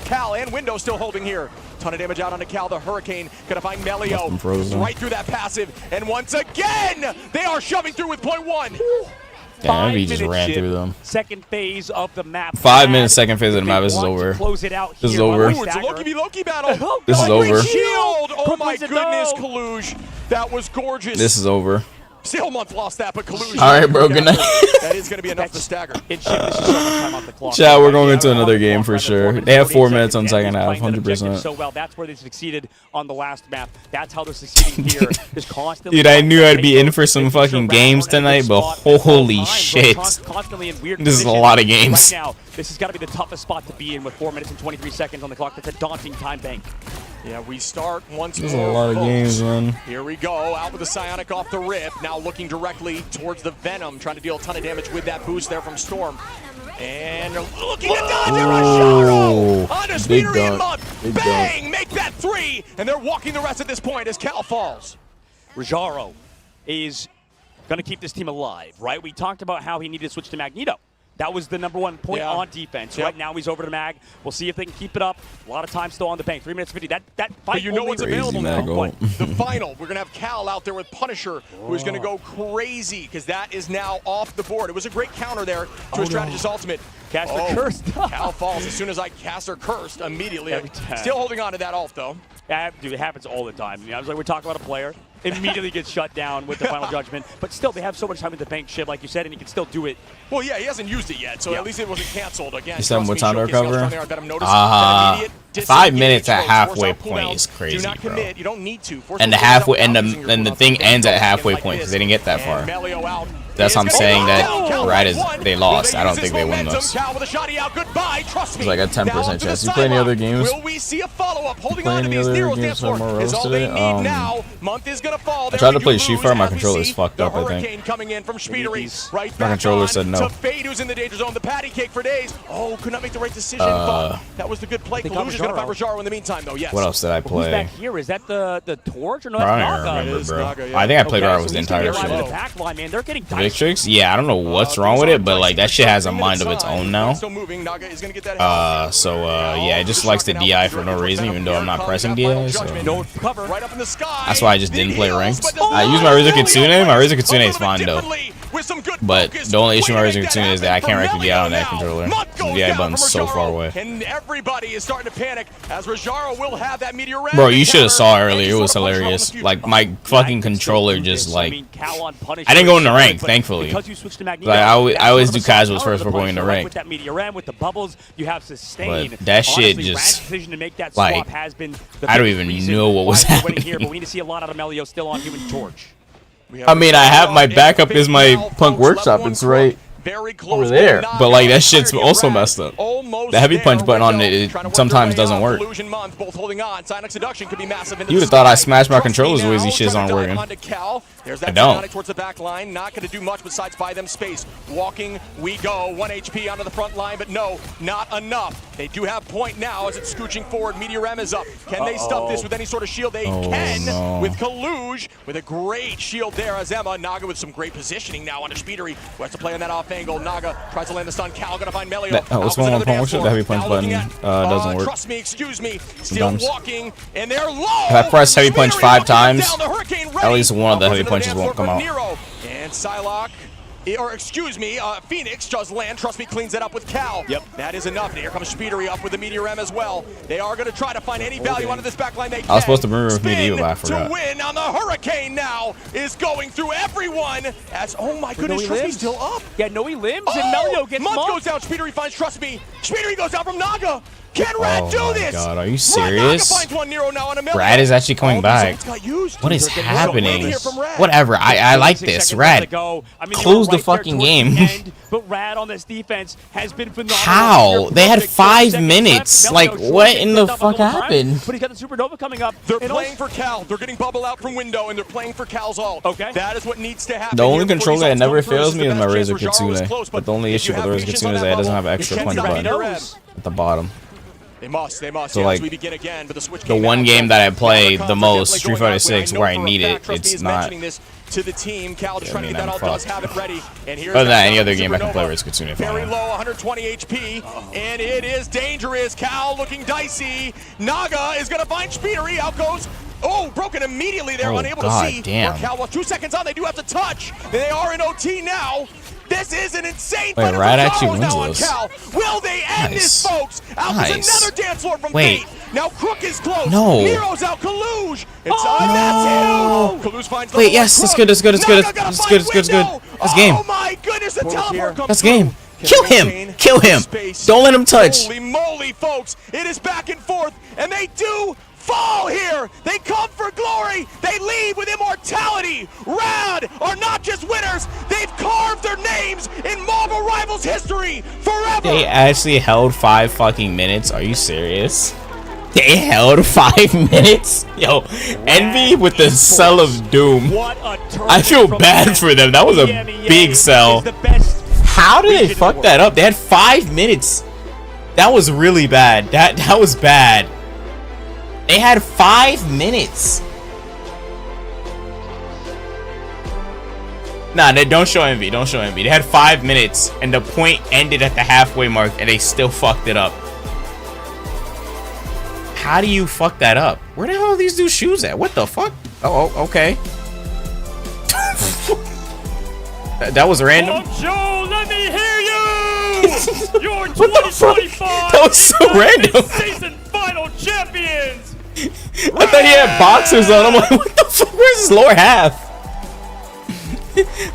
Cal and Window still holding here. Ton of damage out onto Cal. The Hurricane gonna find Melio right through that passive, and once again they are shoving through with .1. Damn, he just ran through them. Second phase of the map. 5 minutes, second phase of the map. This is over. Close it out This is here on over. Ooh, it's a Loki v Loki battle. This is over. Shield. Oh my Completes it, goodness, though. Colluge. That was gorgeous. This is over. Still Month lost that, but collusion. All right, bro. Good night. That is going to be enough to stagger. Chat, we're going into another game for sure. They have 4 minutes on second half, 100%. So well, that's where they succeeded on the last map. That's how they're succeeding here. Just constantly. Dude, I knew I'd be in for some fucking games tonight, but holy shit. This is a lot of games. Right now, this has got to be the toughest spot to be in with 4 minutes and 23 seconds on the clock. That's a daunting time bank. Yeah, we start once more. There's a lot of games, man. Here we go, out with the Psionic off the rip. Now looking directly towards the Venom, trying to deal a ton of damage with that boost there from Storm. And looking to dodge it, Rajaro! On to Speedery and Month. Bang! Make that 3! And they're walking the rest at this point as Cal falls. Rajaro is going to keep this team alive, right? We talked about how he needed to switch to Magneto. That was the #1 point on defense. Right now he's over to Mag. We'll see if they can keep it up. A lot of time still on the bank. 3 minutes 50. That fight. But you know what's available now. The final. We're gonna have Cal out there with Punisher, who's gonna go crazy because that is now off the board. It was a great counter there to a strategist ultimate. Caster cursed. Cal falls as soon as I cast her cursed immediately. Still holding on to that ult though. Yeah, dude, it happens all the time. You know, I was like, we're talking about a player, immediately gets shut down with the final judgment. But still, they have so much time in the bank, shit, like you said, and he can still do it. Well, yeah, he hasn't used it yet, so at least it wasn't canceled again. You said what time to recover? 5 minutes at halfway point is crazy, bro. You don't need to. And the halfway and the thing ends at halfway point because they didn't get that far. That's what I'm saying, that Rad is they lost. I don't think they win this. It's like a 10% chance. You play any other games? Will we see a follow-up? Holding Play on to any these other Nero's games dance for floor is all they need now. Month is gonna fall. I tried to play Shifa, my controller's fucked up, I think. Coming in from Speedery. Right My controller said no. to Fade, who's in the danger zone. The patty cake for days. Oh, could not make the right decision, but that was the good play. Collusion's gonna find Rajaro in the meantime, though. Yes. What else did I Who's play? back here? Is that the Torch or no? I That's don't Naga. remember, bro. I think I played Rad was the entire shit. The back line, man, they're getting Victrix? Yeah, I don't know what's wrong with it, but like that shit has a mind of its own now. Yeah, it just likes to DI for no reason, even though I'm not pressing DI. So. That's why I just didn't play ranked. I use my Ryuzo Kitsune. My Ryuzo Kitsune is fine though. But the only issue with my Ryuzo Kitsune is that I can't rank DI on that controller. The DI button's so far away. And everybody is starting to panic as Rajaro will have that meteor. Bro, you should have saw earlier. It was hilarious. Like my fucking controller just like I didn't go into rank, thankfully. Like I always do casuals first before going into rank. With that meteor M, with the bubbles, you have sustain. But that shit just decision to make that like swap has been I don't even know what was happening. Here, but we need to see a lot out of Melio still on Human Torch. I mean, I have my backup is my Punk Workshop. It's right over there, but like that shit's also messed up. The heavy punch button on it sometimes doesn't work. You would have thought I smashed my controllers the way these shits aren't working. I don't. Towards the back line, not going to do much besides buy them space. Walking, we go. 1 HP onto the front line, but no, not enough. They do have point now as it's scooching forward. Meteor M is up. Can they stop this with any sort of shield? They can with Kaluj with a great shield there as Emma. Naga with some great positioning now onto Speedery, who has to play on that off angle. Naga tries to land the stun. Cal gonna find Melio. What's going on? The heavy punch button doesn't work. Trust me, excuse me. Still walking, and they're low. If I press heavy punch 5 times, at least one of the heavy punches won't come out. And Psylocke, or excuse me, Phoenix does land. Trust me, cleans it up with Cal. Yep. That is enough. And here comes Speedery up with the Meteor M as well. They are going to try to find any value out of this backline they can. I was supposed to bring with Meteor, but I forgot. To win on the Hurricane now is going through everyone. As, oh my goodness, Trust me still up. Yeah, no, he limbs, and Melio gets Month goes down. Speedery finds Trust me. Speedery goes down from Naga. Can Rad do this? Oh my god, are you serious? Rad Rad is actually coming back. What is happening? Whatever, I like this. Rad, close the fucking game. But Rad on this defense has been phenomenal. How? They had 5 minutes. Like, what in the fuck happened? But he's got the Supernova coming up. They're playing for Cal. They're getting bubble out from window, and they're playing for Cal's ult. Okay. That is what needs to happen. The only controller that never fails me is my Razor Kitsune. But the only issue with the Razor Kitsune is that it doesn't have an extra punch button at the bottom. They must. So like, the one game that I play the most, Street Fighter 6, where I need it, it's not. To the team, Cal just trying to get that all does have it ready. And here's other than that, any other game I can play with Kitsune. Very low, 120 HP, and it is dangerous. Cal looking dicey. Naga is gonna find Speedery. Out goes Oh, broken immediately. They're Oh, unable God to see. damn. Cal, 2 seconds on. They do have to touch. They are in OT now. This is an insane Wait, fight. Rad actually wins now on this. Cal. Will they end this, folks? Out Nice. was another dance floor from Wait. Fate. Now Crook is close. No. Nero's out. Kaluj. It's on. That's him. Kaluj finds the Wait, yes, that's good, that's good, that's good, that's good, that's good, that's good. That's game. Oh my goodness, the teleport comes That's through. game. Kill him! Kill him! Don't let him touch. Holy moly, folks. It is back and forth, and they do fall here. They come for glory. They leave with immortality. Rad are not just winners. They've carved their names in Marvel Rivals history forever. They actually held 5 fucking minutes. Are you serious? They held 5 minutes? Yo, Envy with the Cell of Doom. I feel bad for them. That was a big sell. How did they fuck that up? They had 5 minutes. That was really bad. That was bad. They had 5 minutes. Nah, don't show Envy. Don't show Envy. They had 5 minutes, and the point ended at the halfway mark, and they still fucked it up. How do you fuck that up? Where the hell are these dudes' shoes at? What the fuck? Oh, okay. That was random. Joe, let me hear you! Your 2025 That was so random. season final champions! I thought he had boxers on. I'm like, what the fuck? Where's his lower half?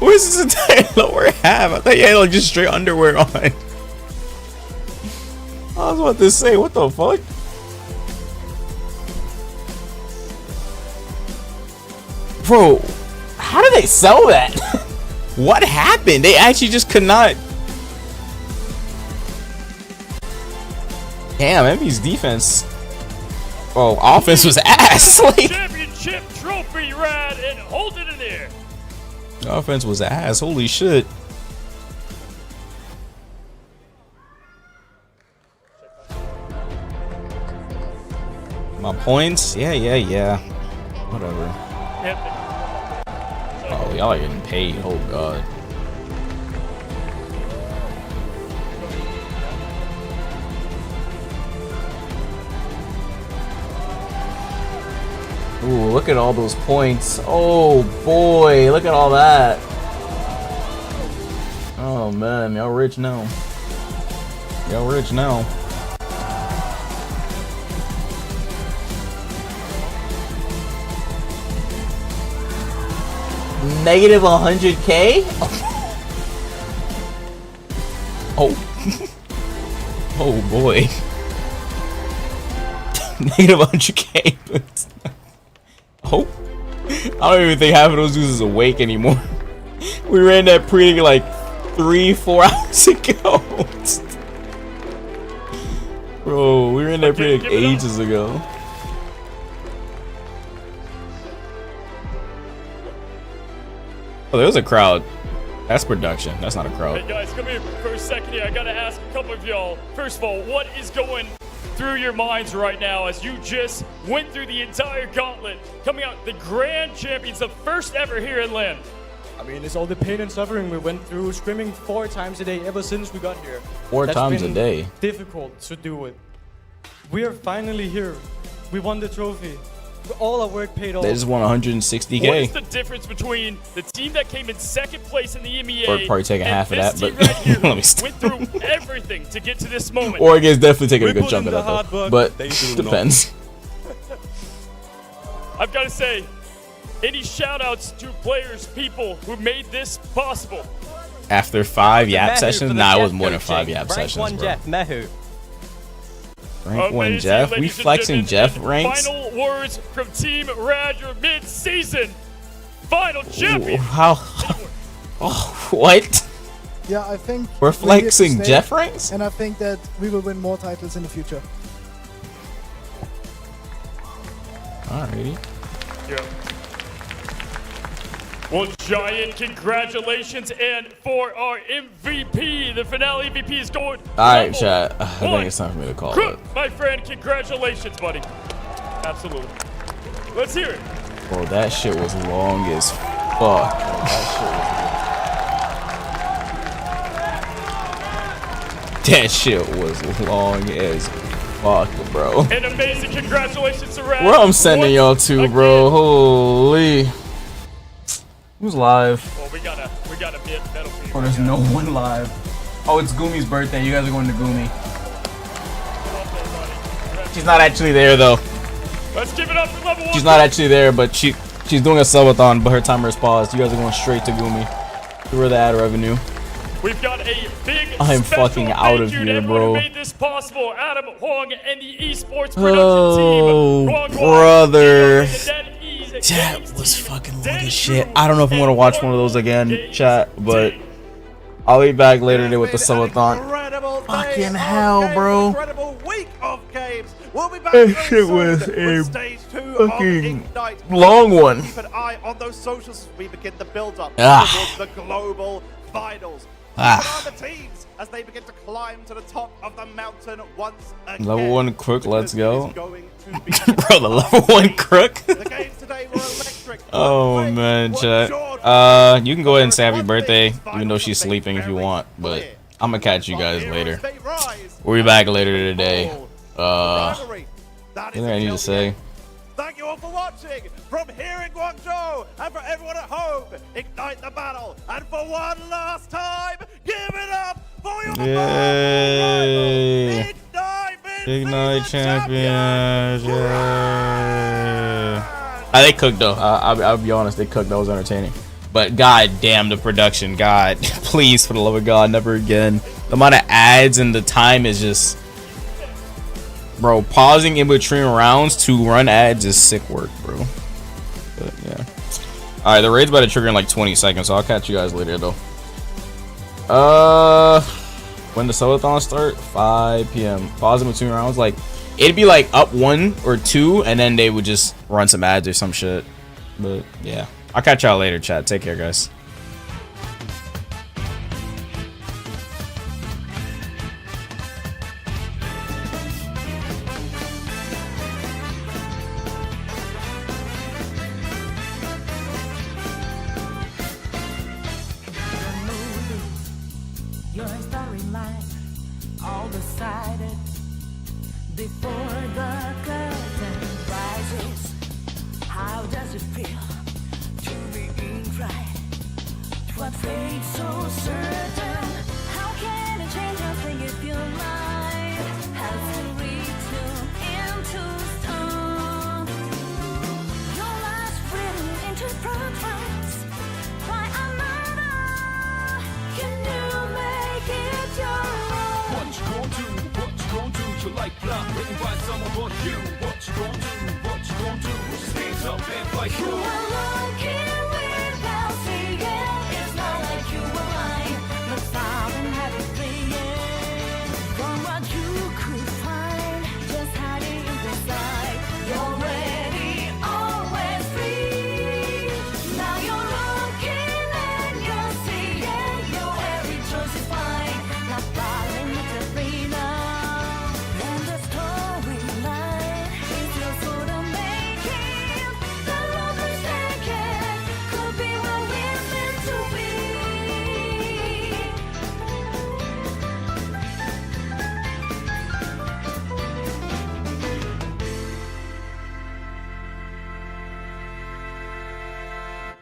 Where's his entire lower half? I thought he had like just straight underwear on. I was about to say, what the fuck? Bro, how did they sell that? What happened? They actually just could not. Damn, Envy's defense. Oh, offense was ass. Like, Championship trophy, Rad, and hold it in there. offense was ass. Holy shit. My points? Yeah. Whatever. Oh, y'all are getting paid. Oh, God. Ooh, look at all those points. Oh, boy. Look at all that. Oh, man. Y'all rich now. Y'all rich now. Negative 100K? Oh. Oh boy. Negative 100K. Oh. I don't even think half of those dudes is awake anymore. We ran that pre like 3-4 hours ago. Bro, we ran that pre like ages ago. Oh, there's a crowd. That's production. That's not a crowd. Hey guys, come here for a second here. I gotta ask a couple of y'all. First of all, what is going through your minds right now as you just went through the entire gauntlet, coming out the grand champions, the first ever here in LAN? I mean, it's all the pain and suffering we went through, screaming 4 times a day ever since we got here. 4 That's times a been day. Difficult to do it. We are finally here. We won the trophy. All our work paid off. They just won 160K. What is the difference between the team that came in second place in the EMEA Or probably taking and half of this that, team but right here let me stop. went through everything to get to this moment? Oregon's definitely taking a We good put chunk in of the that hard though. work, But they do depends. I've got to say, any shout outs to players, people who made this possible? After 5 yap Mehu sessions? for the Nah, it Jeff was more than 5 coaching. yap Rank sessions, 1 bro. Jeff, Mehu. Rank 1 Amazing, Jeff? We ladies and flexing gentlemen, Jeff and ranks? Final words from Team Rad, your mid-season final Ooh, champion. how? Oh, what? Yeah, I think We're here to flexing stay, Jeff ranks? and I think that we will win more titles in the future. Alrighty. Yeah. Well, giant congratulations, and for our MVP, the finale MVP is going. Alright, chat. I think it's time for me to call it. Crook, my friend, congratulations, buddy. Absolutely. Let's hear it. Bro, that shit was long as fuck. That shit was long as Fuck, bro. An amazing congratulations to Rad. Where I'm sending y'all to, bro? Holy. Who's live? Well, we got a medal for you. Oh, there's no one live. Oh, it's Gumi's birthday. You guys are going to Gumi. She's not actually there though. Let's give it up for level 1. She's not actually there, but she's doing a subathon, but her timer is paused. You guys are going straight to Gumi. Give her the ad revenue. We've got a big I'm fucking out of here, bro. made this possible. Adam Huang and the esports production Oh, team. brother. Chat was fucking long as shit. I don't know if I'm gonna watch one of those again, chat, but I'll be back later today with the subathon. Fucking hell, bro. That shit was a fucking long one. Keep an eye on those socials as we begin the build-up Ah. towards the global finals. Ah. The teams as they begin to climb to the top of the mountain once again. Level 1 crook, let's go. Bro, the level 1 crook. Oh man, chat. You can go ahead and say happy birthday, even though she's sleeping if you want, but I'm gonna catch you guys later. We'll be back later today. Anything I need to say? Thank you all for watching from here in Guangzhou, and for everyone at home, ignite the battle, and for one last time, give it up for your Yay! Ignite champions! Yeah! They cooked though. I'll be honest, they cooked. That was entertaining. But god damn the production, God, please, for the love of God, never again. The amount of ads and the time is just. Bro, pausing in between rounds to run ads is sick work, bro. But yeah. Alright, the raid's about to trigger in like 20 seconds, so I'll catch you guys later though. When the subathon start? 5 p.m. Pause in between rounds. Like, it'd be like up 1 or 2, and then they would just run some ads or some shit. But yeah. I'll catch y'all later, chat. Take care, guys. Your storyline all decided before the curtain rises. How does it feel to be in right? What fate so certain? How can it change your thing if your mind has to return into stone? Your life's written into progress by another. Can you make it your own? What you gonna do? What you gonna do? Your life block written by someone but you. What you gonna do? What you gonna do? Just hands up and fight. You are